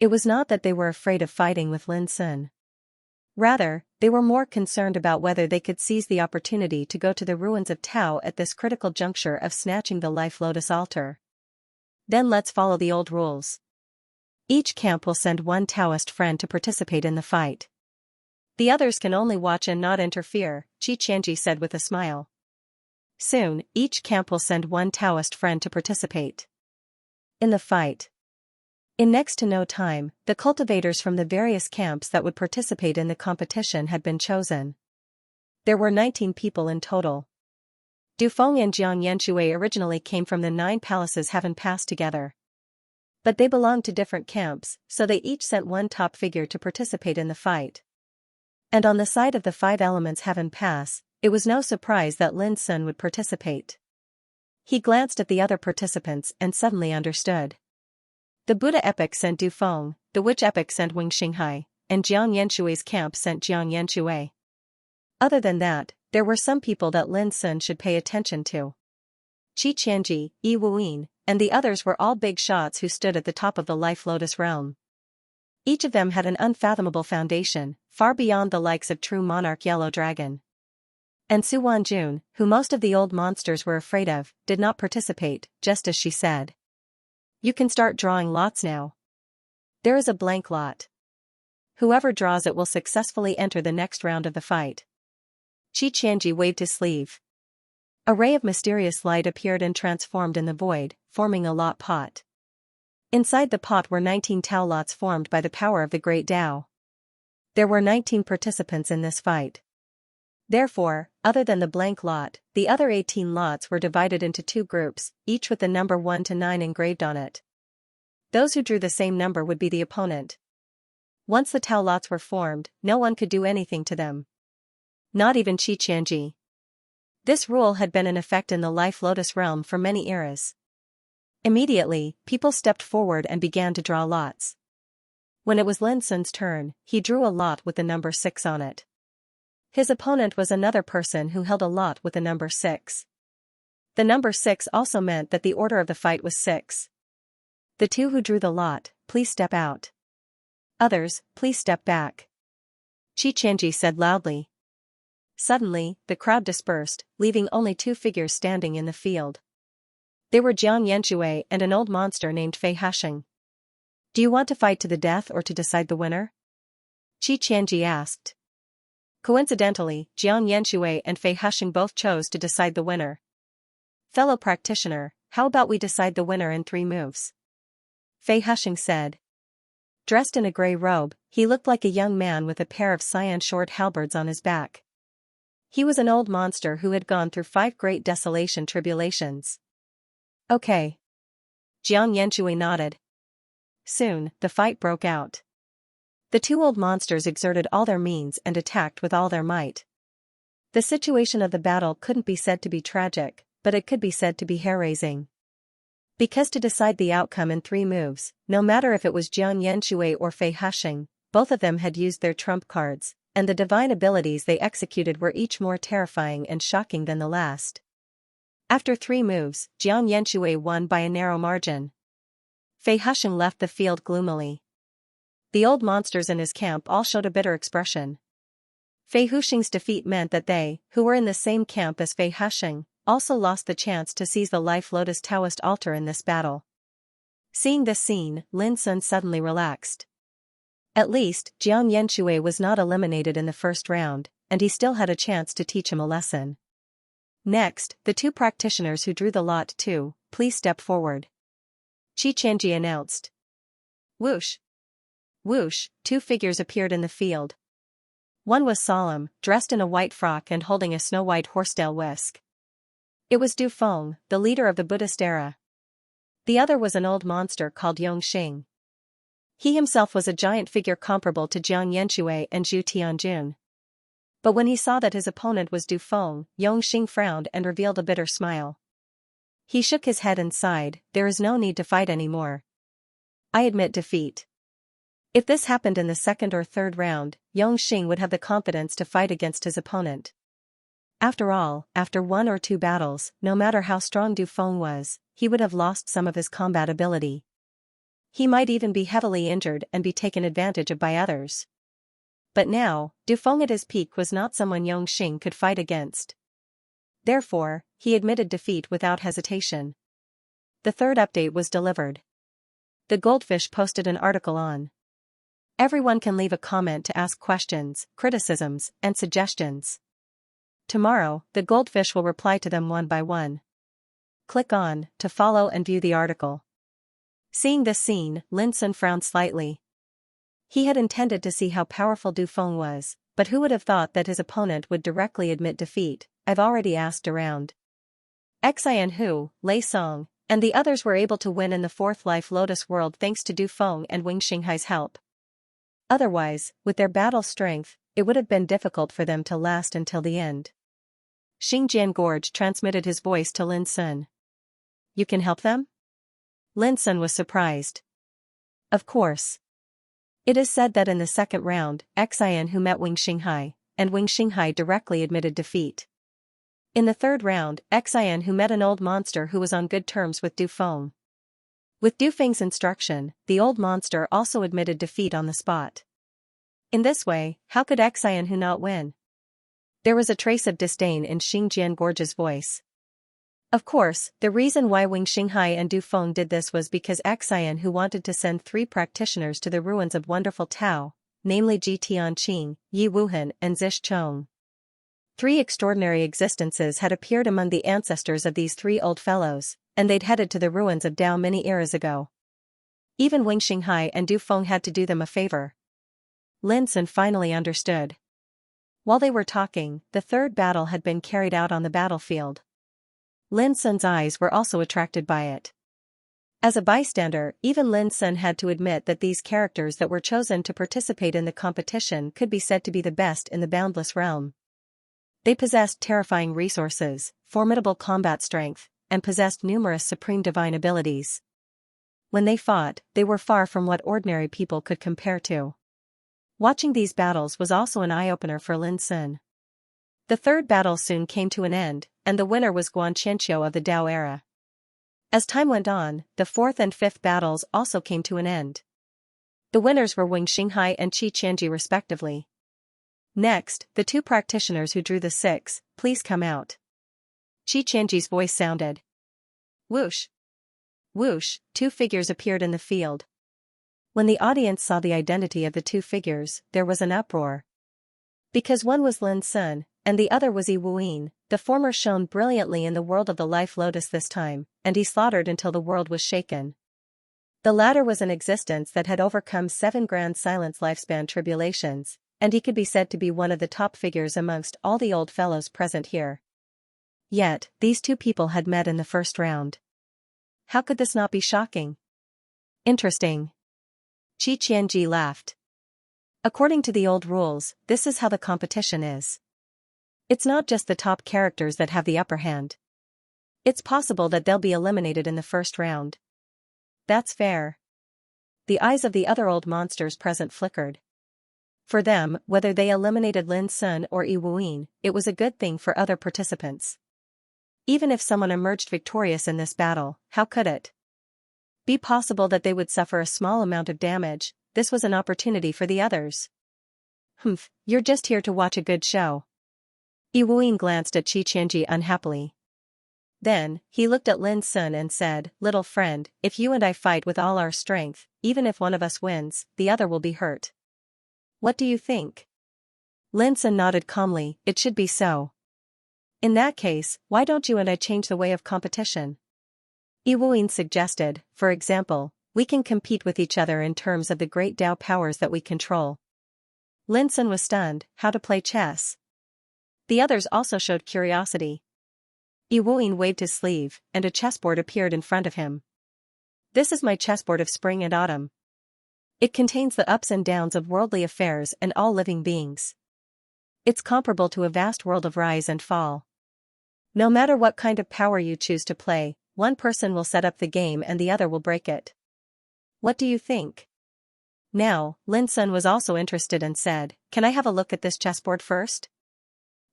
It was not that they were afraid of fighting with Lin Sun. Rather, they were more concerned about whether they could seize the opportunity to go to the ruins of Tao at this critical juncture of snatching the Life Lotus altar. Then let's follow the old rules. Each camp will send one Taoist friend to participate in the fight. The others can only watch and not interfere, Xianxia said with a smile. Soon, each camp will send one Taoist friend to participate in the fight. In next to no time, the cultivators from the various camps that would participate in the competition had been chosen. There were 19 people in total. Du Feng and Xianxia originally came from the 9 palaces Heaven Pass together. But they belonged to different camps, so they each sent one top figure to participate in the fight. And on the side of the 5 elements Heaven Pass, it was no surprise that Lin Sun would participate. He glanced at the other participants and suddenly understood. The Buddha epic sent Du Feng, the Witch epic sent Wing Xinghai, and Xianxia's camp sent Xianxia. Other than that, there were some people that Lin Sun should pay attention to. Xianxia, Yi Wuyin, and the others were all big shots who stood at the top of the Life Lotus realm. Each of them had an unfathomable foundation, far beyond the likes of true monarch Yellow Dragon. And Su Wanjun, who most of the old monsters were afraid of, did not participate, just as she said. You can start drawing lots now. There is a blank lot. Whoever draws it will successfully enter the next round of the fight. Xianxia waved his sleeve. A ray of mysterious light appeared and transformed in the void, forming a lot pot. Inside the pot were 19 Tao lots formed by the power of the Great Tao. There were 19 participants in this fight. Therefore, other than the blank lot, the other 18 lots were divided into 2 groups, each with the number 1 to 9 engraved on it. Those who drew the same number would be the opponent. Once the Tao lots were formed, no one could do anything to them. Not even Xianxia. This rule had been in effect in the Life Lotus realm for many eras. Immediately, people stepped forward and began to draw lots. When it was Lin Sun's turn, he drew a lot with the number 6 on it. His opponent was another person who held a lot with the number 6. The number 6 also meant that the order of the fight was 6. The 2 who drew the lot, please step out. Others, please step back. Xianxia said loudly. Suddenly, the crowd dispersed, leaving only 2 figures standing in the field. They were Xianxia and an old monster named Fei Hasheng. Do you want to fight to the death or to decide the winner? Xianxia asked. Coincidentally, Xianxia and Fei Hasheng both chose to decide the winner. Fellow practitioner, how about we decide the winner in 3 moves? Fei Husheng said. Dressed in a gray robe, he looked like a young man with a pair of cyan short halberds on his back. He was an old monster who had gone through 5 great desolation tribulations. Okay. Jiang Yanxue nodded. Soon, the fight broke out. The 2 old monsters exerted all their means and attacked with all their might. The situation of the battle couldn't be said to be tragic, but it could be said to be hair-raising. Because to decide the outcome in 3 moves, no matter if it was Jiang Yanxue or Fei Husheng, both of them had used their trump cards, and the divine abilities they executed were each more terrifying and shocking than the last. After 3 moves, Jiang Yanxue won by a narrow margin. Fei Husheng left the field gloomily. The old monsters in his camp all showed a bitter expression. Fei Husheng's defeat meant that they, who were in the same camp as Fei Husheng, also lost the chance to seize the Life Lotus Taoist altar in this battle. Seeing this scene, Lin Sun suddenly relaxed. At least, Jiang Yanxue was not eliminated in the first round, and he still had a chance to teach him a lesson. Next, the 2 practitioners who drew the lot too, please step forward. Xianxia announced. Whoosh! Whoosh, 2 figures appeared in the field. One was solemn, dressed in a white frock and holding a snow-white horsetail whisk. It was Du Feng, the leader of the Buddhist era. The other was an old monster called Yongxing. He himself was a giant figure comparable to Jiang Yanxue and Zhu Tianjun. But when he saw that his opponent was Du Feng, Yongxing frowned and revealed a bitter smile. He shook his head and sighed, there is no need to fight anymore. I admit defeat. If this happened in the 2nd or 3rd round, Yongxing would have the confidence to fight against his opponent. After all, after 1 or 2 battles, no matter how strong Du Feng was, he would have lost some of his combat ability. He might even be heavily injured and be taken advantage of by others. But now, Du Feng at his peak was not someone Yongxing could fight against. Therefore, he admitted defeat without hesitation. The 3rd update was delivered. The Goldfish posted an article on. Everyone can leave a comment to ask questions, criticisms, and suggestions. Tomorrow, the Goldfish will reply to them one by one. Click on to follow and view the article. Seeing this scene, Lin Sun frowned slightly. He had intended to see how powerful Du Feng was, but who would have thought that his opponent would directly admit defeat? I've already asked around. Xian Hu, Lei Song, and the others were able to win in the 4th Life Lotus world thanks to Du Feng and Wing Xinghai's help. Otherwise, with their battle strength, it would have been difficult for them to last until the end. Xingjian Gorge transmitted his voice to Lin Sun. You can help them? Lin Sun was surprised. Of course. It is said that in the 2nd round, Xian Hu met Wing Xinghai, and Wing Xinghai directly admitted defeat. In the 3rd round, Xian Hu met an old monster who was on good terms with Du Feng. With Du Feng's instruction, the old monster also admitted defeat on the spot. In this way, how could Xian Hu not win? There was a trace of disdain in Xingjian Gorge's voice. Of course, the reason why Wing Xinghai and Du Feng did this was because Xian Hu wanted to send 3 practitioners to the ruins of Wonderful Tao, namely Ji Tianqing, Yi Wuhan and Zish Chong. 3 extraordinary existences had appeared among the ancestors of these 3 old fellows, and they'd headed to the ruins of Tao many eras ago. Even Wing Xinghai and Du Feng had to do them a favor. Lin Sun finally understood. While they were talking, the 3rd battle had been carried out on the battlefield. Lin Sun's eyes were also attracted by it. As a bystander, even Lin Sun had to admit that these characters that were chosen to participate in the competition could be said to be the best in the boundless realm. They possessed terrifying resources, formidable combat strength, and possessed numerous supreme divine abilities. When they fought, they were far from what ordinary people could compare to. Watching these battles was also an eye-opener for Lin Sun. The 3rd battle soon came to an end, and the winner was Guan Qianqiu of the Tao era. As time went on, the 4th and 5th battles also came to an end. The winners were Wing Xinghai and Qi Qianji respectively. Next, the 2 practitioners who drew the 6, please come out. Qi Qianji's voice sounded. Whoosh! Whoosh, 2 figures appeared in the field. When the audience saw the identity of the 2 figures, there was an uproar. Because one was Lin Sun, and the other was Yi Wuyin. The former shone brilliantly in the world of the life lotus this time, and he slaughtered until the world was shaken. The latter was an existence that had overcome 7 grand silence lifespan tribulations, and he could be said to be one of the top figures amongst all the old fellows present here. Yet, these two people had met in the first round. How could this not be shocking? Interesting. Xianxia laughed. According to the old rules, this is how the competition is. It's not just the top characters that have the upper hand. It's possible that they'll be eliminated in the first round. That's fair. The eyes of the other old monsters present flickered. For them, whether they eliminated Lin Sun or Yi Wuyin, it was a good thing for other participants. Even if someone emerged victorious in this battle, how could it be possible that they would suffer a small amount of damage? This was an opportunity for the others. You're just here to watch a good show. Yi Wuyin glanced at Xianxia unhappily. Then, he looked at Lin Sun and said, "Little friend, if you and I fight with all our strength, even if one of us wins, the other will be hurt. What do you think?" Lin Sun nodded calmly. "It should be so. In that case, why don't you and I change the way of competition?" Yi Wuyin suggested. "For example, we can compete with each other in terms of the great Tao powers that we control." Lin Sun was stunned. How to play chess? The others also showed curiosity. Yi Wuyin waved his sleeve, and a chessboard appeared in front of him. "This is my chessboard of spring and autumn. It contains the ups and downs of worldly affairs and all living beings. It's comparable to a vast world of rise and fall. No matter what kind of power you choose to play, one person will set up the game and the other will break it. What do you think?" Now, Lin Sun was also interested and said, "Can I have a look at this chessboard first?"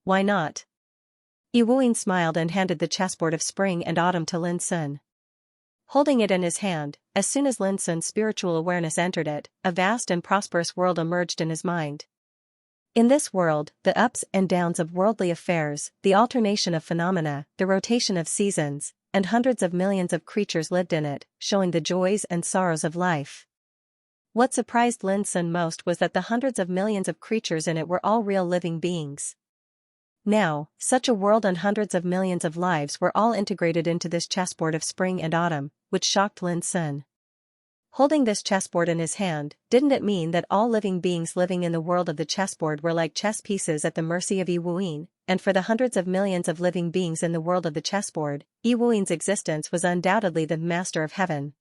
"Why not?" Yi Wuyin smiled and handed the chessboard of spring and autumn to Lin Sun. Holding it in his hand, as soon as Lin Sun's spiritual awareness entered it, a vast and prosperous world emerged in his mind. In this world, the ups and downs of worldly affairs, the alternation of phenomena, the rotation of seasons, and hundreds of millions of creatures lived in it, showing the joys and sorrows of life. What surprised Lin Sun most was that the hundreds of millions of creatures in it were all real living beings. Now, such a world and hundreds of millions of lives were all integrated into this chessboard of spring and autumn, which shocked Lin Sun. Holding this chessboard in his hand, didn't it mean that all living beings living in the world of the chessboard were like chess pieces at the mercy of Yi Wuyin, and for the hundreds of millions of living beings in the world of the chessboard, Yi Wuyin's existence was undoubtedly the master of heaven.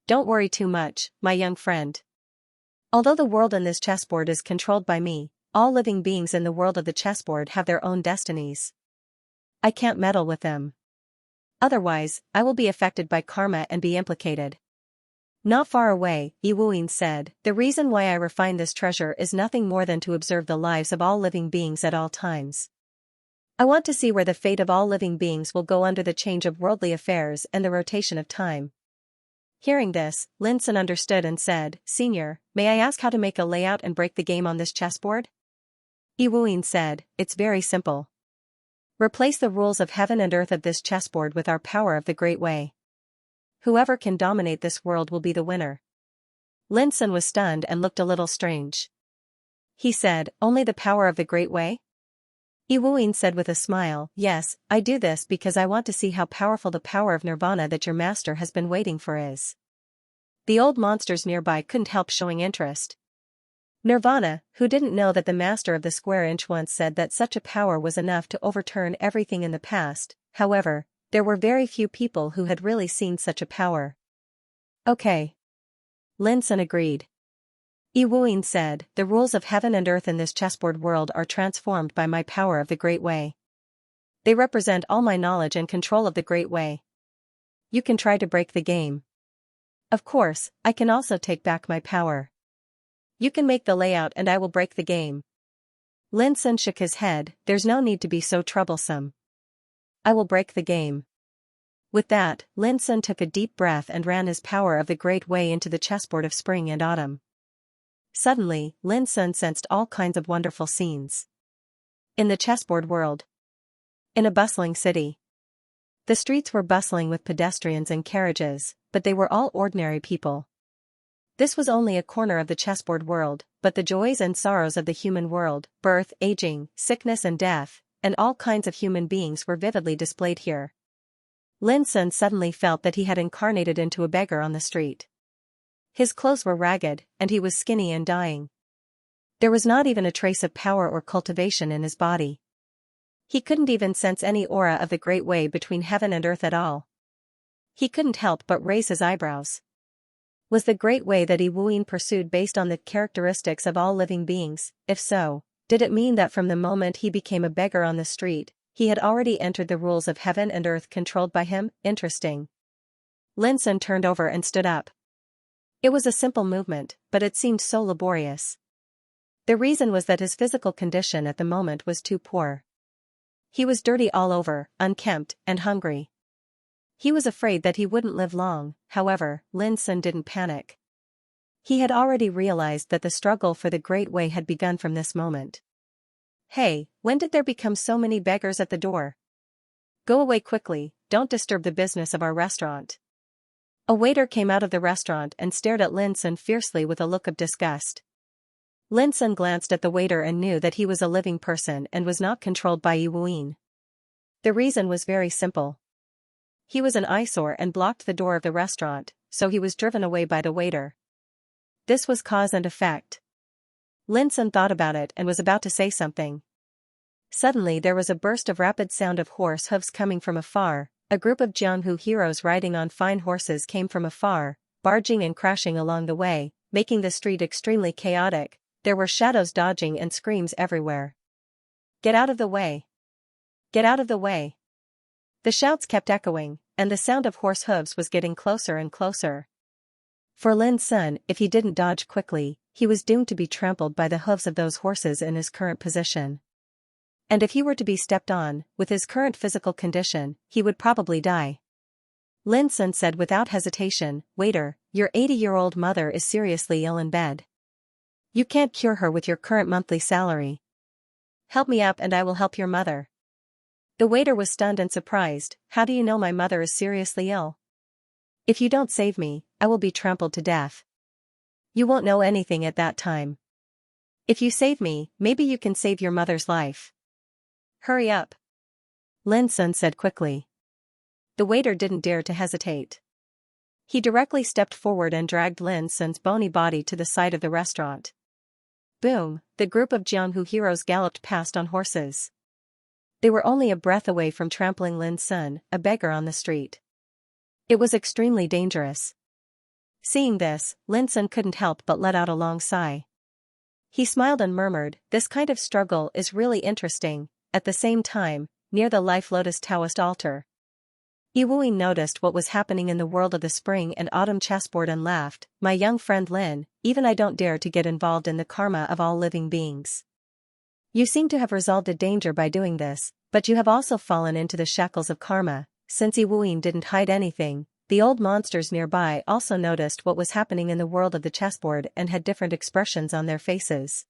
Don't worry too much, my young friend. Although the world in this chessboard is controlled by me, all living beings in the world of the chessboard have their own destinies. I can't meddle with them. Otherwise, I will be affected by karma and be implicated. Not far away, Yi Wuyin said, "The reason why I refine this treasure is nothing more than to observe the lives of all living beings at all times. I want to see where the fate of all living beings will go under the change of worldly affairs and the rotation of time." Hearing this, Lin Sun understood and said, "Senior, may I ask how to make a layout and break the game on this chessboard?" Yi Wuyin said, "It's very simple. Replace the rules of heaven and earth of this chessboard with our power of the Great Way. Whoever can dominate this world will be the winner." Lin Sun was stunned and looked a little strange. He said, "Only the power of the Great Way?" Yi Wuyin said with a smile, "Yes, I do this because I want to see how powerful the power of nirvana that your master has been waiting for is." The old monsters nearby couldn't help showing interest. Nirvana, who didn't know that the master of the square inch once said that such a power was enough to overturn everything in the past. However, there were very few people who had really seen such a power. "Okay." Lin Sun agreed. Yi Wuyin said, "The rules of heaven and earth in this chessboard world are transformed by my power of the Great Way. They represent all my knowledge and control of the Great Way. You can try to break the game. Of course, I can also take back my power. You can make the layout and I will break the game." Lin Sun shook his head, "There's no need to be so troublesome. I will break the game." With that, Lin Sun took a deep breath and ran his power of the Great Way into the chessboard of spring and autumn. Suddenly, Lin Sun sensed all kinds of wonderful scenes. In the chessboard world. In a bustling city. The streets were bustling with pedestrians and carriages, but they were all ordinary people. This was only a corner of the chessboard world, but the joys and sorrows of the human world, birth, aging, sickness and death, and all kinds of human beings were vividly displayed here. Lin Sun suddenly felt that he had incarnated into a beggar on the street. His clothes were ragged, and he was skinny and dying. There was not even a trace of power or cultivation in his body. He couldn't even sense any aura of the great way between heaven and earth at all. He couldn't help but raise his eyebrows. Was the great way that Yi Wuyin pursued based on the characteristics of all living beings? If so, did it mean that from the moment he became a beggar on the street, he had already entered the rules of heaven and earth controlled by him? Interesting. Lin Sun turned over and stood up. It was a simple movement, but it seemed so laborious. The reason was that his physical condition at the moment was too poor. He was dirty all over, unkempt, and hungry. He was afraid that he wouldn't live long. However, Lin Sun didn't panic. He had already realized that the struggle for the great way had begun from this moment. Hey, when did there become so many beggars at the door? Go away quickly, don't disturb the business of our restaurant. A waiter came out of the restaurant and stared at Lin Sun fiercely with a look of disgust. Lin Sun glanced at the waiter and knew that he was a living person and was not controlled by Yi Wuyin. The reason was very simple. He was an eyesore and blocked the door of the restaurant, so he was driven away by the waiter. This was cause and effect. Lin Sun thought about it and was about to say something. Suddenly there was a burst of rapid sound of horse hooves coming from afar. A group of Jianghu heroes riding on fine horses came from afar, barging and crashing along the way, making the street extremely chaotic. There were shadows dodging and screams everywhere. Get out of the way! Get out of the way! The shouts kept echoing, and the sound of horse hooves was getting closer and closer. For Lin Sun, if he didn't dodge quickly, he was doomed to be trampled by the hooves of those horses in his current position. And if he were to be stepped on, with his current physical condition, he would probably die. Lin Sun said without hesitation, "Waiter, your 80-year-old mother is seriously ill in bed. You can't cure her with your current monthly salary. Help me up and I will help your mother." The waiter was stunned and surprised. "How do you know my mother is seriously ill? If you don't save me, I will be trampled to death. You won't know anything at that time. If you save me, maybe you can save your mother's life. Hurry up," Lin Sun said quickly. The waiter didn't dare to hesitate. He directly stepped forward and dragged Lin Sun's bony body to the side of the restaurant. Boom, the group of Jianghu heroes galloped past on horses. They were only a breath away from trampling Lin Sun, a beggar on the street. It was extremely dangerous. Seeing this, Lin Sun couldn't help but let out a long sigh. He smiled and murmured, "This kind of struggle is really interesting." At the same time, near the Life Lotus Taoist altar, Yi Wuyin noticed what was happening in the world of the spring and autumn chessboard and laughed. "My young friend Lin, even I don't dare to get involved in the karma of all living beings. You seem to have resolved a danger by doing this, but you have also fallen into the shackles of karma." Since Yi Wuyin didn't hide anything, the old monsters nearby also noticed what was happening in the world of the chessboard and had different expressions on their faces.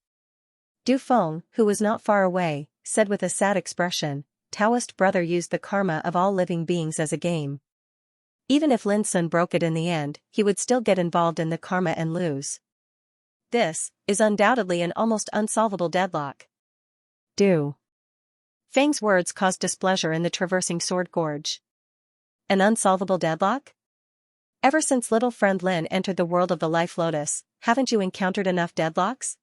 Du Feng, who was not far away, said with a sad expression, "Taoist brother used the karma of all living beings as a game. Even if Lin Sun broke it in the end, he would still get involved in the karma and lose. This is undoubtedly an almost unsolvable deadlock." Du Feng's words caused displeasure in the traversing sword gorge. An unsolvable deadlock? Ever since little friend Lin entered the world of the Life Lotus, haven't you encountered enough deadlocks?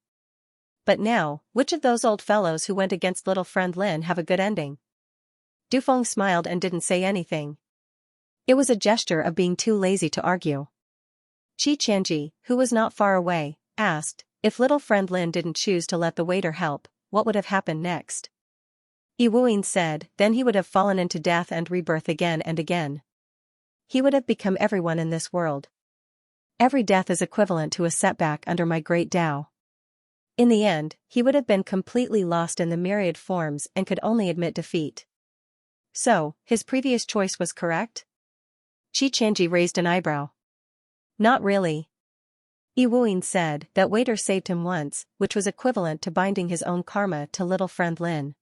But now, which of those old fellows who went against little friend Lin have a good ending? Du Feng smiled and didn't say anything. It was a gesture of being too lazy to argue. Xianxia, who was not far away, asked, "If little friend Lin didn't choose to let the waiter help, what would have happened next?" Yi Wuyin said, "Then he would have fallen into death and rebirth again and again. He would have become everyone in this world. Every death is equivalent to a setback under my great Tao. In the end, he would have been completely lost in the myriad forms and could only admit defeat." So, his previous choice was correct? Xianxia raised an eyebrow. "Not really." Yi Wuyin said, "That waiter saved him once, which was equivalent to binding his own karma to little friend Lin.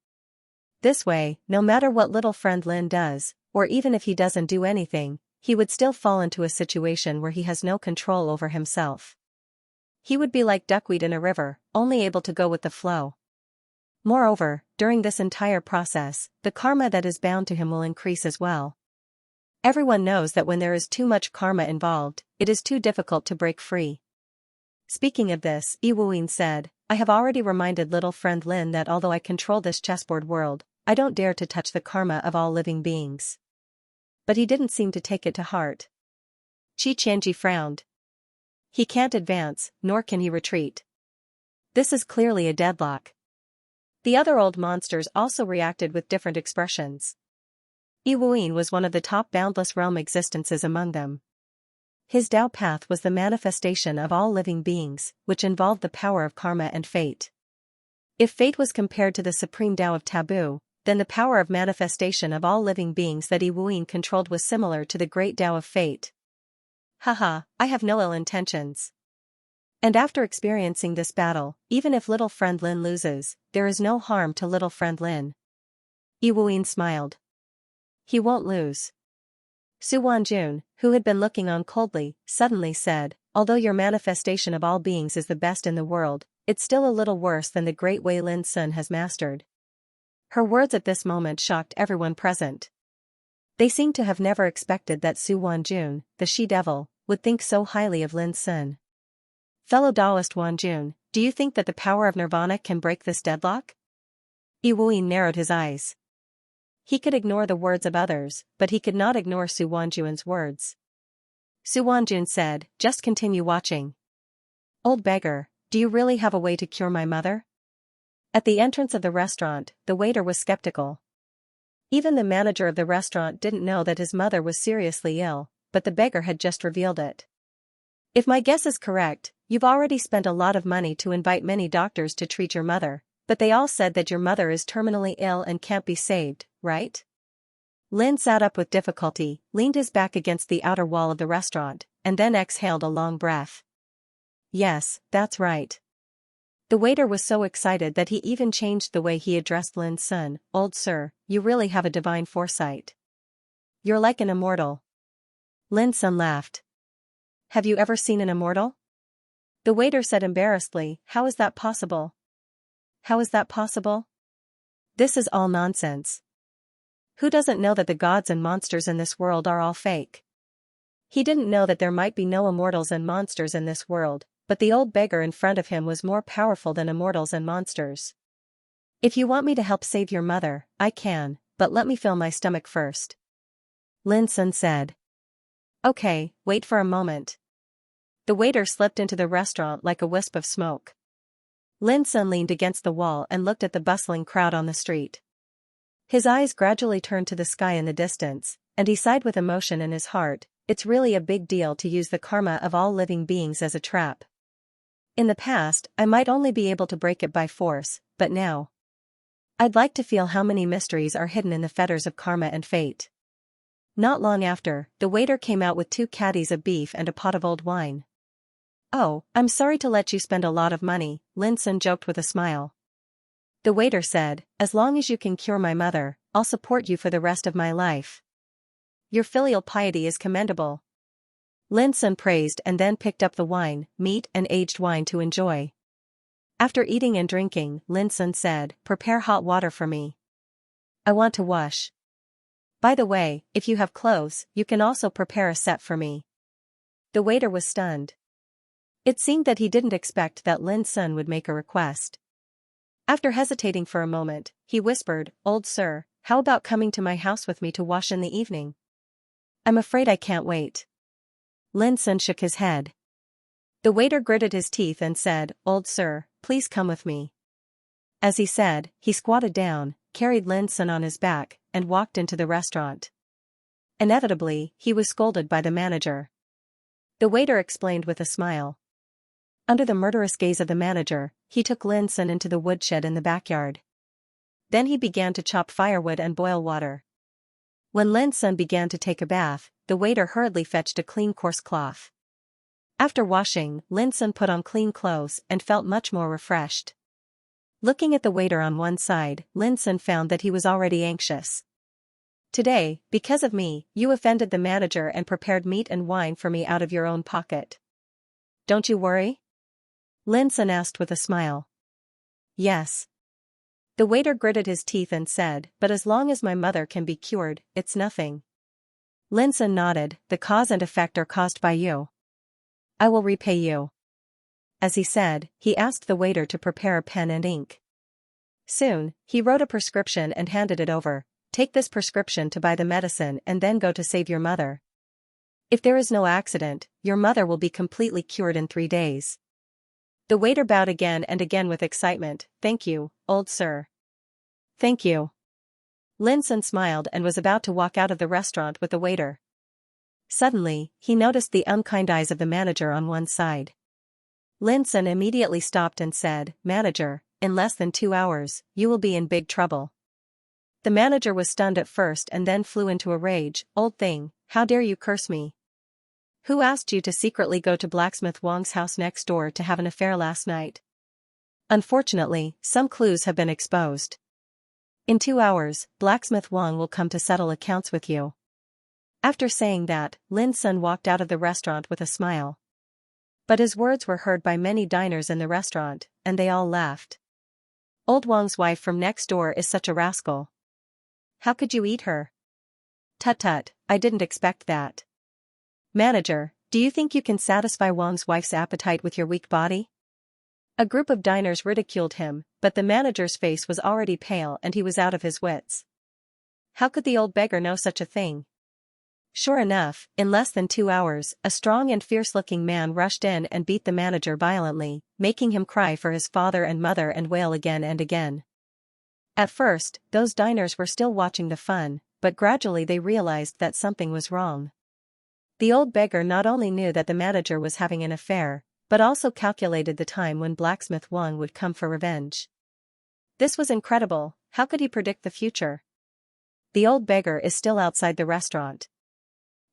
This way, no matter what little friend Lin does, or even if he doesn't do anything, he would still fall into a situation where he has no control over himself. He would be like duckweed in a river, only able to go with the flow. Moreover, during this entire process, the karma that is bound to him will increase as well. Everyone knows that when there is too much karma involved, it is too difficult to break free. Speaking of this, Yi Wuyin said, I have already reminded little friend Lin that although I control this chessboard world, I don't dare to touch the karma of all living beings. But he didn't seem to take it to heart. Xianxia frowned. He can't advance, nor can he retreat. This is clearly a deadlock. The other old monsters also reacted with different expressions. Yi Wuyin was one of the top boundless realm existences among them. His Tao path was the manifestation of all living beings, which involved the power of karma and fate. If fate was compared to the supreme Tao of taboo, then the power of manifestation of all living beings that Yi Wuyin controlled was similar to the great Tao of fate. Haha, I have no ill intentions. And after experiencing this battle, even if little friend Lin loses, there is no harm to little friend Lin. Yi Wuyin smiled. He won't lose. Su Wanjun, who had been looking on coldly, suddenly said, although your manifestation of all beings is the best in the world, it's still a little worse than the great Wei Lin Sun has mastered. Her words at this moment shocked everyone present. They seemed to have never expected that Su Wanjun, the she-devil, would think so highly of Lin Sun. Fellow Taoist Wanjun, do you think that the power of nirvana can break this deadlock? Yi Wuyin narrowed his eyes. He could ignore the words of others, but he could not ignore Su Wanjun's words. Su Wanjun said, just continue watching. Old beggar, do you really have a way to cure my mother? At the entrance of the restaurant, the waiter was skeptical. Even the manager of the restaurant didn't know that his mother was seriously ill, but the beggar had just revealed it. If my guess is correct, you've already spent a lot of money to invite many doctors to treat your mother, but they all said that your mother is terminally ill and can't be saved, right? Lin sat up with difficulty, leaned his back against the outer wall of the restaurant, and then exhaled a long breath. Yes, that's right. The waiter was so excited that he even changed the way he addressed Lin Sun. Old sir, you really have a divine foresight. You're like an immortal. Lin Sun laughed. Have you ever seen an immortal? The waiter said embarrassedly, how is that possible? How is that possible? This is all nonsense. Who doesn't know that the gods and monsters in this world are all fake? He didn't know that there might be no immortals and monsters in this world, but the old beggar in front of him was more powerful than immortals and monsters. If you want me to help save your mother, I can, but let me fill my stomach first. Lin Sun said. Okay, wait for a moment. The waiter slipped into the restaurant like a wisp of smoke. Lin Sun leaned against the wall and looked at the bustling crowd on the street. His eyes gradually turned to the sky in the distance, and he sighed with emotion in his heart. It's really a big deal to use the karma of all living beings as a trap. In the past, I might only be able to break it by force, but now, I'd like to feel how many mysteries are hidden in the fetters of karma and fate. Not long after, the waiter came out with 2 caddies of beef and a pot of old wine. Oh, I'm sorry to let you spend a lot of money, Lin Sun joked with a smile. The waiter said, as long as you can cure my mother, I'll support you for the rest of my life. Your filial piety is commendable. Lin Sun praised and then picked up the wine, meat and aged wine to enjoy. After eating and drinking, Lin Sun said, prepare hot water for me. I want to wash. By the way, if you have clothes, you can also prepare a set for me. The waiter was stunned. It seemed that he didn't expect that Lin Sun would make a request. After hesitating for a moment, he whispered, old sir, how about coming to my house with me to wash in the evening? I'm afraid I can't wait. Lin Sun shook his head. The waiter gritted his teeth and said, old sir, please come with me. As he said, he squatted down, carried Lin Sun on his back, and walked into the restaurant. Inevitably, he was scolded by the manager. The waiter explained with a smile. Under the murderous gaze of the manager, he took Lin Sun into the woodshed in the backyard. Then he began to chop firewood and boil water. When Lin Sun began to take a bath, the waiter hurriedly fetched a clean coarse cloth. After washing, Lin Sun put on clean clothes and felt much more refreshed. Looking at the waiter on one side, Lin Sun found that he was already anxious. Today, because of me, you offended the manager and prepared meat and wine for me out of your own pocket. Don't you worry? Lin Sun asked with a smile. Yes. The waiter gritted his teeth and said, but as long as my mother can be cured, it's nothing. Lin Sun nodded, the cause and effect are caused by you. I will repay you. As he said, he asked the waiter to prepare a pen and ink. Soon, he wrote a prescription and handed it over. Take this prescription to buy the medicine and then go to save your mother. If there is no accident, your mother will be completely cured in 3 days. The waiter bowed again and again with excitement. Thank you, old sir. Thank you. Lin Sun smiled and was about to walk out of the restaurant with the waiter. Suddenly, he noticed the unkind eyes of the manager on one side. Lin Sun immediately stopped and said, Manager, in less than 2 hours, you will be in big trouble. The manager was stunned at first and then flew into a rage. Old thing, how dare you curse me? Who asked you to secretly go to blacksmith Wang's house next door to have an affair last night? Unfortunately, some clues have been exposed. In 2 hours, blacksmith Wang will come to settle accounts with you. After saying that, Lin Sun walked out of the restaurant with a smile. But his words were heard by many diners in the restaurant, and they all laughed. Old Wang's wife from next door is such a rascal. How could you eat her? Tut tut, I didn't expect that. Manager, do you think you can satisfy Wang's wife's appetite with your weak body? A group of diners ridiculed him, but the manager's face was already pale and he was out of his wits. How could the old beggar know such a thing? Sure enough, in less than 2 hours, a strong and fierce-looking man rushed in and beat the manager violently, making him cry for his father and mother and wail again and again. At first, those diners were still watching the fun, but gradually they realized that something was wrong. The old beggar not only knew that the manager was having an affair, but also calculated the time when blacksmith Wang would come for revenge. This was incredible. How could he predict the future? The old beggar is still outside the restaurant.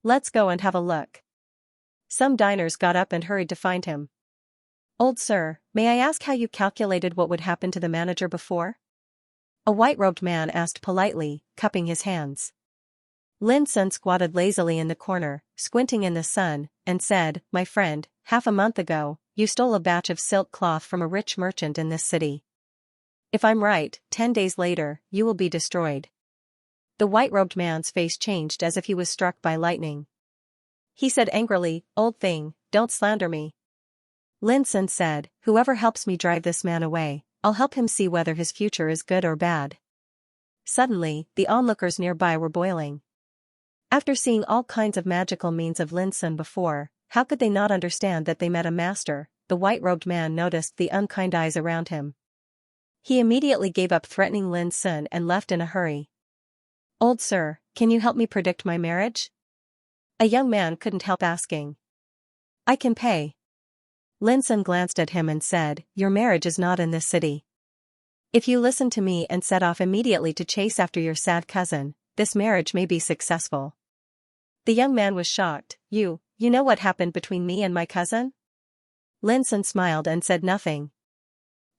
Let's go and have a look. Some diners got up and hurried to find him. Old sir, may I ask how you calculated what would happen to the manager before? A white-robed man asked politely, cupping his hands. Lin Sun squatted lazily in the corner, squinting in the sun, and said, My friend, half a month ago, you stole a batch of silk cloth from a rich merchant in this city. If I'm right, 10 days later, you will be destroyed. The white-robed man's face changed as if he was struck by lightning. He said angrily, Old thing, don't slander me. Lin Sun said, Whoever helps me drive this man away, I'll help him see whether his future is good or bad. Suddenly, the onlookers nearby were boiling. After seeing all kinds of magical means of Lin Sun before, how could they not understand that they met a master? The white-robed man noticed the unkind eyes around him. He immediately gave up threatening Lin Sun and left in a hurry. Old sir, can you help me predict my marriage? A young man couldn't help asking. I can pay. Lin Sun glanced at him and said, Your marriage is not in this city. If you listen to me and set off immediately to chase after your sad cousin, this marriage may be successful. The young man was shocked. You know what happened between me and my cousin? Lin Sun smiled and said nothing.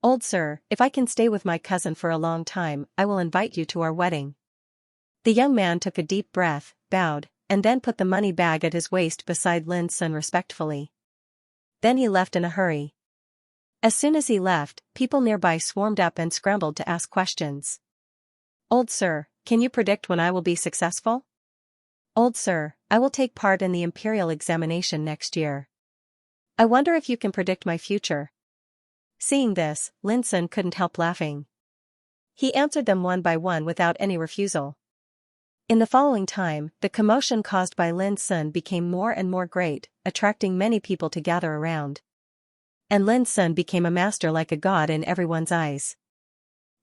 Old sir, if I can stay with my cousin for a long time, I will invite you to our wedding. The young man took a deep breath, bowed, and then put the money bag at his waist beside Lin Sun respectfully. Then he left in a hurry. As soon as he left, people nearby swarmed up and scrambled to ask questions. Old sir, can you predict when I will be successful? Old sir, I will take part in the imperial examination next year. I wonder if you can predict my future. Seeing this, Lin Sun couldn't help laughing. He answered them one by one without any refusal. In the following time, the commotion caused by Lin Sun became more and more great, attracting many people to gather around. And Lin Sun became a master like a god in everyone's eyes.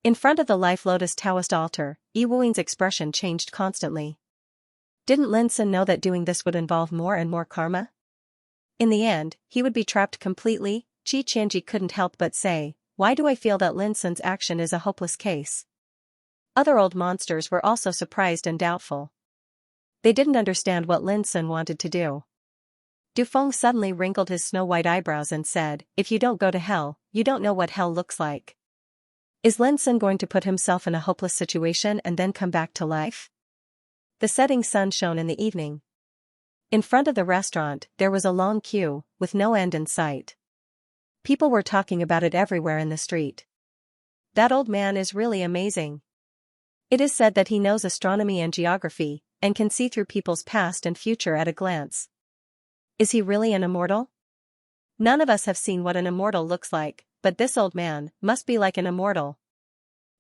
In front of the Life Lotus Taoist altar, Yi Wuing's expression changed constantly. Didn't Lin Sun know that doing this would involve more and more karma? In the end, he would be trapped completely. Qi Qianji couldn't help but say, Why do I feel that Lin Sun's action is a hopeless case? Other old monsters were also surprised and doubtful. They didn't understand what Lin Sun wanted to do. Dufeng suddenly wrinkled his snow-white eyebrows and said, If you don't go to hell, you don't know what hell looks like. Is Lin Sun going to put himself in a hopeless situation and then come back to life? The setting sun shone in the evening. In front of the restaurant, there was a long queue, with no end in sight. People were talking about it everywhere in the street. That old man is really amazing. It is said that he knows astronomy and geography, and can see through people's past and future at a glance. Is he really an immortal? None of us have seen what an immortal looks like, but this old man must be like an immortal.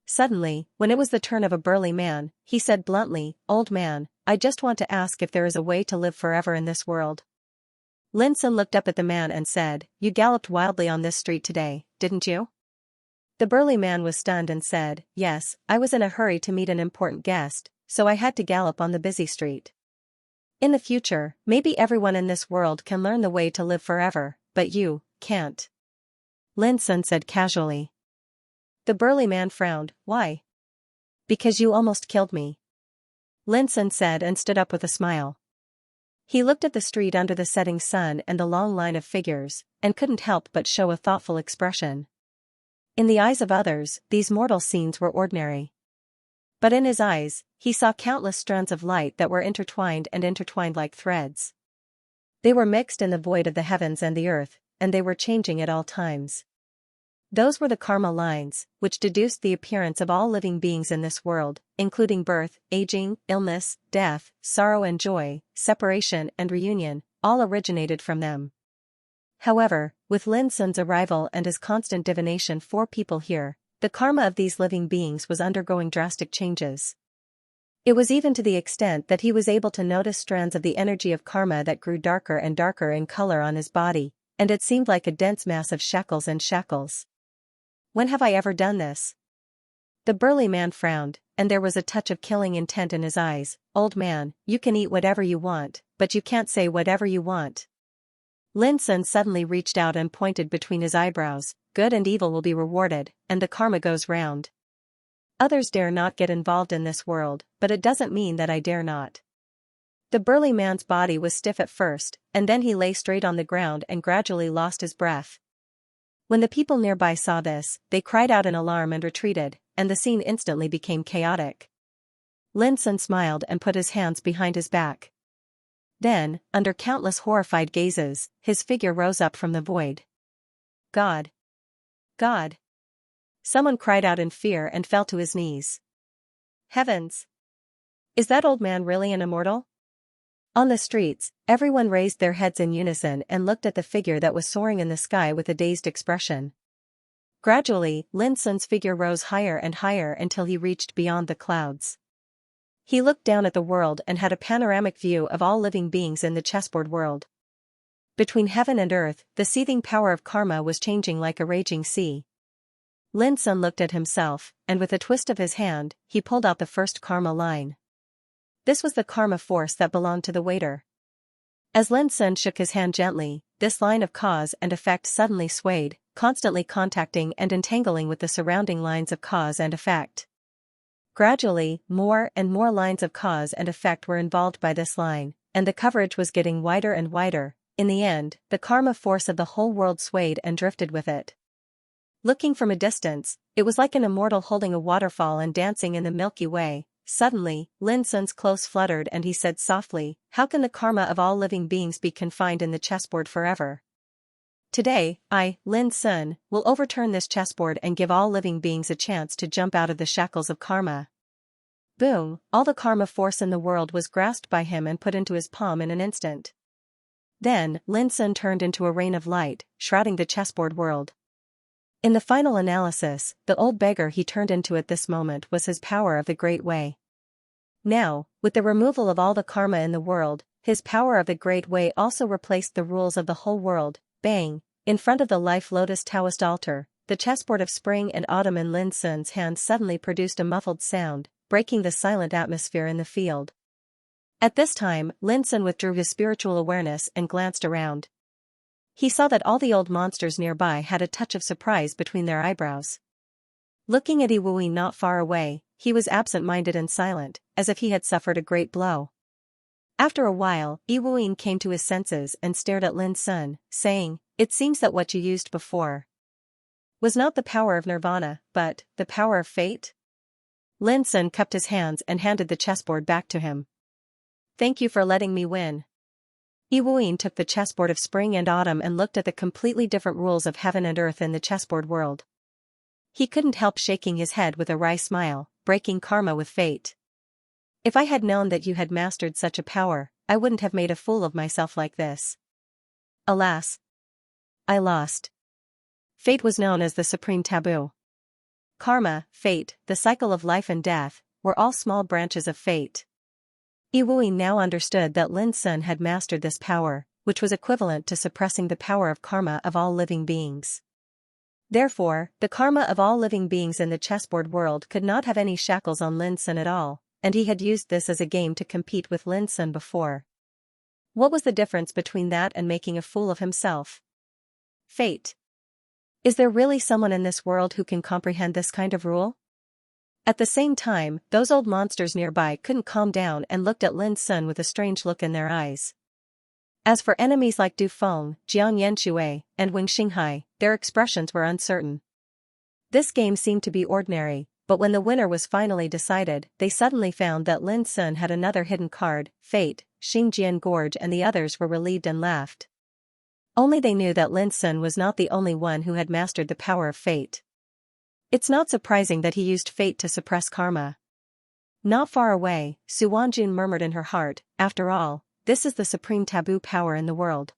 Suddenly, when it was the turn of a burly man, he said bluntly, "Old man, I just want to ask if there is a way to live forever in this world." Lin Sun looked up at the man and said, "You galloped wildly on this street today, didn't you?" The burly man was stunned and said, "Yes, I was in a hurry to meet an important guest, so I had to gallop on the busy street. In the future, maybe everyone in this world can learn the way to live forever, but you can't," Lin Sun said casually. The burly man frowned. "Why?" "Because you almost killed me," Lin Sun said and stood up with a smile. He looked at the street under the setting sun and the long line of figures, and couldn't help but show a thoughtful expression. In the eyes of others, these mortal scenes were ordinary. But in his eyes, he saw countless strands of light that were intertwined like threads. They were mixed in the void of the heavens and the earth, and they were changing at all times. Those were the karma lines, which deduced the appearance of all living beings in this world, including birth, aging, illness, death, sorrow and joy, separation and reunion, all originated from them. However, with Lin Sun's arrival and his constant divination for people here, the karma of these living beings was undergoing drastic changes. It was even to the extent that he was able to notice strands of the energy of karma that grew darker and darker in color on his body, and it seemed like a dense mass of shackles and shackles. "When have I ever done this?" The burly man frowned, and there was a touch of killing intent in his eyes. "Old man, you can eat whatever you want, but you can't say whatever you want." Lin Sun suddenly reached out and pointed between his eyebrows. "Good and evil will be rewarded, and the karma goes round. Others dare not get involved in this world, but it doesn't mean that I dare not." The burly man's body was stiff at first, and then he lay straight on the ground and gradually lost his breath. When the people nearby saw this, they cried out in alarm and retreated, and the scene instantly became chaotic. Lin Sun smiled and put his hands behind his back. Then, under countless horrified gazes, his figure rose up from the void. "God! God!" Someone cried out in fear and fell to his knees. "Heavens! Is that old man really an immortal?" On the streets, everyone raised their heads in unison and looked at the figure that was soaring in the sky with a dazed expression. Gradually, Lin Sun's figure rose higher and higher until he reached beyond the clouds. He looked down at the world and had a panoramic view of all living beings in the chessboard world. Between heaven and earth, the seething power of karma was changing like a raging sea. Lin Sun looked at himself, and with a twist of his hand, he pulled out the first karma line. This was the karma force that belonged to the waiter. As Lin Sun shook his hand gently, this line of cause and effect suddenly swayed, constantly contacting and entangling with the surrounding lines of cause and effect. Gradually, more and more lines of cause and effect were involved by this line, and the coverage was getting wider and wider. In the end, the karma force of the whole world swayed and drifted with it. Looking from a distance, it was like an immortal holding a waterfall and dancing in the Milky Way. Suddenly, Lin Sun's clothes fluttered and he said softly, "How can the karma of all living beings be confined in the chessboard forever? Today, I, Lin Sun, will overturn this chessboard and give all living beings a chance to jump out of the shackles of karma." Boom, all the karma force in the world was grasped by him and put into his palm in an instant. Then, Lin Sun turned into a rain of light, shrouding the chessboard world. In the final analysis, the old beggar he turned into at this moment was his power of the Great Way. Now, with the removal of all the karma in the world, his power of the Great Way also replaced the rules of the whole world. Bang! In front of the Life Lotus Taoist altar, the chessboard of spring and autumn in Lin Sun's hand suddenly produced a muffled sound, breaking the silent atmosphere in the field. At this time, Lin Sun withdrew his spiritual awareness and glanced around. He saw that all the old monsters nearby had a touch of surprise between their eyebrows. Looking at Iwui not far away, he was absent-minded and silent, as if he had suffered a great blow. After a while, Iwuin came to his senses and stared at Lin Sun, saying, "It seems that what you used before was not the power of nirvana, but the power of fate?" Lin Sun cupped his hands and handed the chessboard back to him. "Thank you for letting me win. Yi took the chessboard of spring and autumn and looked at the completely different rules of heaven and earth in the chessboard world. He couldn't help shaking his head with a wry smile, breaking karma with fate. If I had known that you had mastered such a power, I wouldn't have made a fool of myself like this. Alas. I lost. Fate was known as the supreme taboo. Karma, fate, the cycle of life and death, were all small branches of fate. Yi now understood that Lin Sun had mastered this power, which was equivalent to suppressing the power of karma of all living beings. Therefore, the karma of all living beings in the chessboard world could not have any shackles on Lin Sun at all, and he had used this as a game to compete with Lin Sun before. What was the difference between that and making a fool of himself? Fate. Is there really someone in this world who can comprehend this kind of rule? At the same time, those old monsters nearby couldn't calm down and looked at Lin Sun with a strange look in their eyes. As for enemies like Du Feng, Jiang Yanxue, and Wing Xinghai, their expressions were uncertain. This game seemed to be ordinary, but when the winner was finally decided, they suddenly found that Lin Sun had another hidden card, Fate, Xingjian Gorge, and the others were relieved and laughed. Only they knew that Lin Sun was not the only one who had mastered the power of fate. It's not surprising that he used fate to suppress karma. Not far away, Su Wanjun murmured in her heart, after all, this is the supreme taboo power in the world.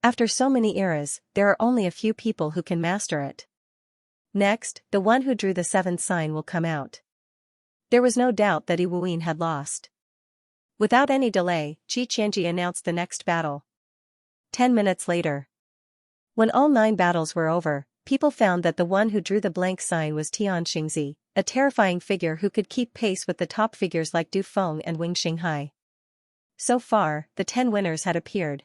After so many eras, there are only a few people who can master it. Next, the one who drew the seventh sign will come out. There was no doubt that Yi had lost. Without any delay, Xianxia announced the next battle. 10 minutes later. When all 9 battles were over, people found that the one who drew the blank sign was Tianxingzi, a terrifying figure who could keep pace with the top figures like Du Feng and Wing Xinghai. So far, the 10 winners had appeared.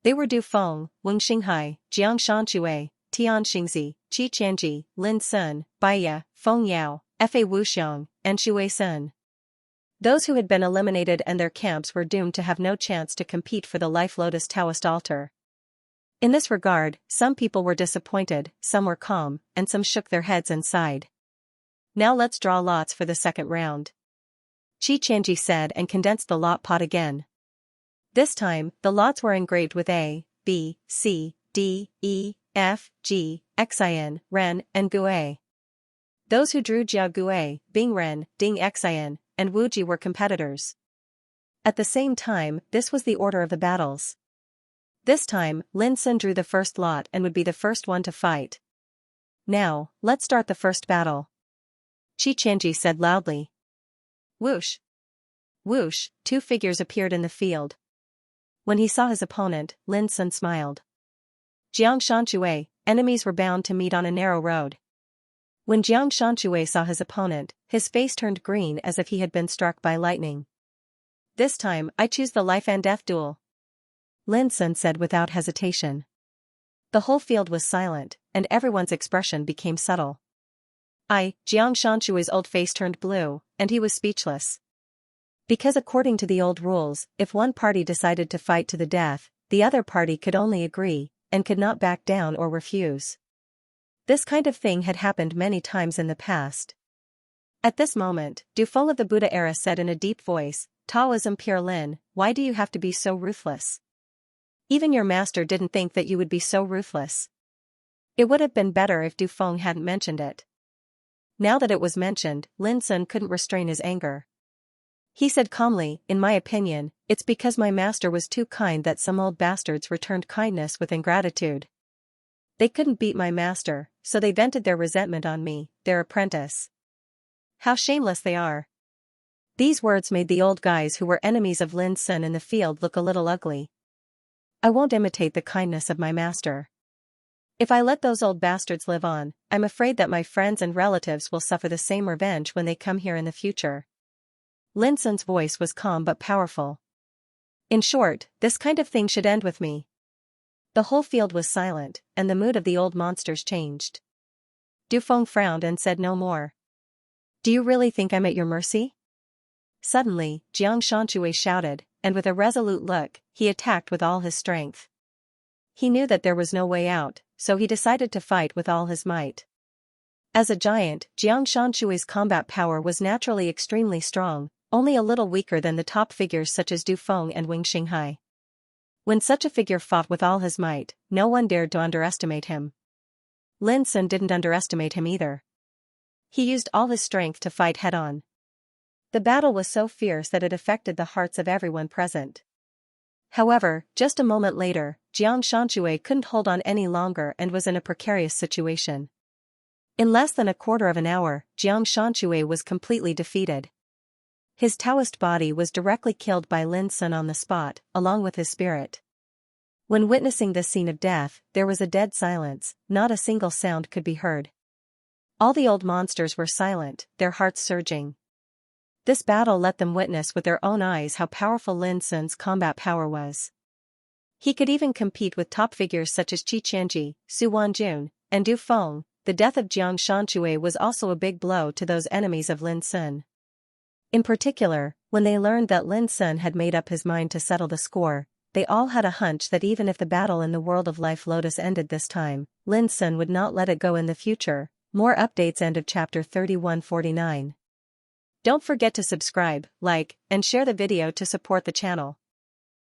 They were Du Feng, Wing Xinghai, Jiang Shanxue, Tianxingzi, Qiqianji, Lin Sun, Baiya, Feng Yao, Fa Wuxiang, and Shui Sun. Those who had been eliminated and their camps were doomed to have no chance to compete for the Life Lotus Taoist altar. In this regard, some people were disappointed, some were calm, and some shook their heads and sighed. Now let's draw lots for the second round. Qiqianji said and condensed the lot pot again. This time, the lots were engraved with A, B, C, D, E, F, G, Xin, Ren, and Gue. Those who drew Jia Gue, Bing Ren, Ding Xin, and Wu Ji were competitors. At the same time, this was the order of the battles. This time, Lin Sun drew the first lot and would be the first one to fight. Now, let's start the first battle. Qiqianji said loudly. Whoosh! Whoosh! 2 figures appeared in the field. When he saw his opponent, Lin Sun smiled. Jiang Shanxue, enemies were bound to meet on a narrow road. When Jiang Shanxue saw his opponent, his face turned green as if he had been struck by lightning. This time, I choose the life and death duel. Lin Sun said without hesitation. The whole field was silent, and everyone's expression became subtle. Jiang Shanxue's old face turned blue, and he was speechless. Because according to the old rules, if one party decided to fight to the death, the other party could only agree, and could not back down or refuse. This kind of thing had happened many times in the past. At this moment, Du Feng of the Buddha era said in a deep voice, Taoism Pure Lin, why do you have to be so ruthless? Even your master didn't think that you would be so ruthless. It would have been better if Du Feng hadn't mentioned it. Now that it was mentioned, Lin Sun couldn't restrain his anger. He said calmly, in my opinion, it's because my master was too kind that some old bastards returned kindness with ingratitude. They couldn't beat my master, so they vented their resentment on me, their apprentice. How shameless they are. These words made the old guys who were enemies of Lin Sun in the field look a little ugly. I won't imitate the kindness of my master. If I let those old bastards live on, I'm afraid that my friends and relatives will suffer the same revenge when they come here in the future. Lin Sun's voice was calm but powerful. In short, this kind of thing should end with me. The whole field was silent, and the mood of the old monsters changed. Du Feng frowned and said no more. Do you really think I'm at your mercy? Suddenly, Jiang Shanxue shouted, and with a resolute look, he attacked with all his strength. He knew that there was no way out, so he decided to fight with all his might. As a giant, Jiang Shanxue's combat power was naturally extremely strong, only a little weaker than the top figures such as Du Feng and Wing Xinghai. When such a figure fought with all his might, no one dared to underestimate him. Lin Sun didn't underestimate him either. He used all his strength to fight head-on. The battle was so fierce that it affected the hearts of everyone present. However, just a moment later, Xianxia couldn't hold on any longer and was in a precarious situation. In less than a quarter of an hour, Xianxia was completely defeated. His Taoist body was directly killed by Lin Sun on the spot, along with his spirit. When witnessing this scene of death, there was a dead silence, not a single sound could be heard. All the old monsters were silent, their hearts surging. This battle let them witness with their own eyes how powerful Lin Sun's combat power was. He could even compete with top figures such as Qi Qianji, Su Wanjun, and Du Feng. The death of Jiang Shanxue was also a big blow to those enemies of Lin Sun. In particular, when they learned that Lin Sun had made up his mind to settle the score, they all had a hunch that even if the battle in the World of Life Lotus ended this time, Lin Sun would not let it go in the future. More updates. End of chapter 3149. Don't forget to subscribe, like, and share the video to support the channel.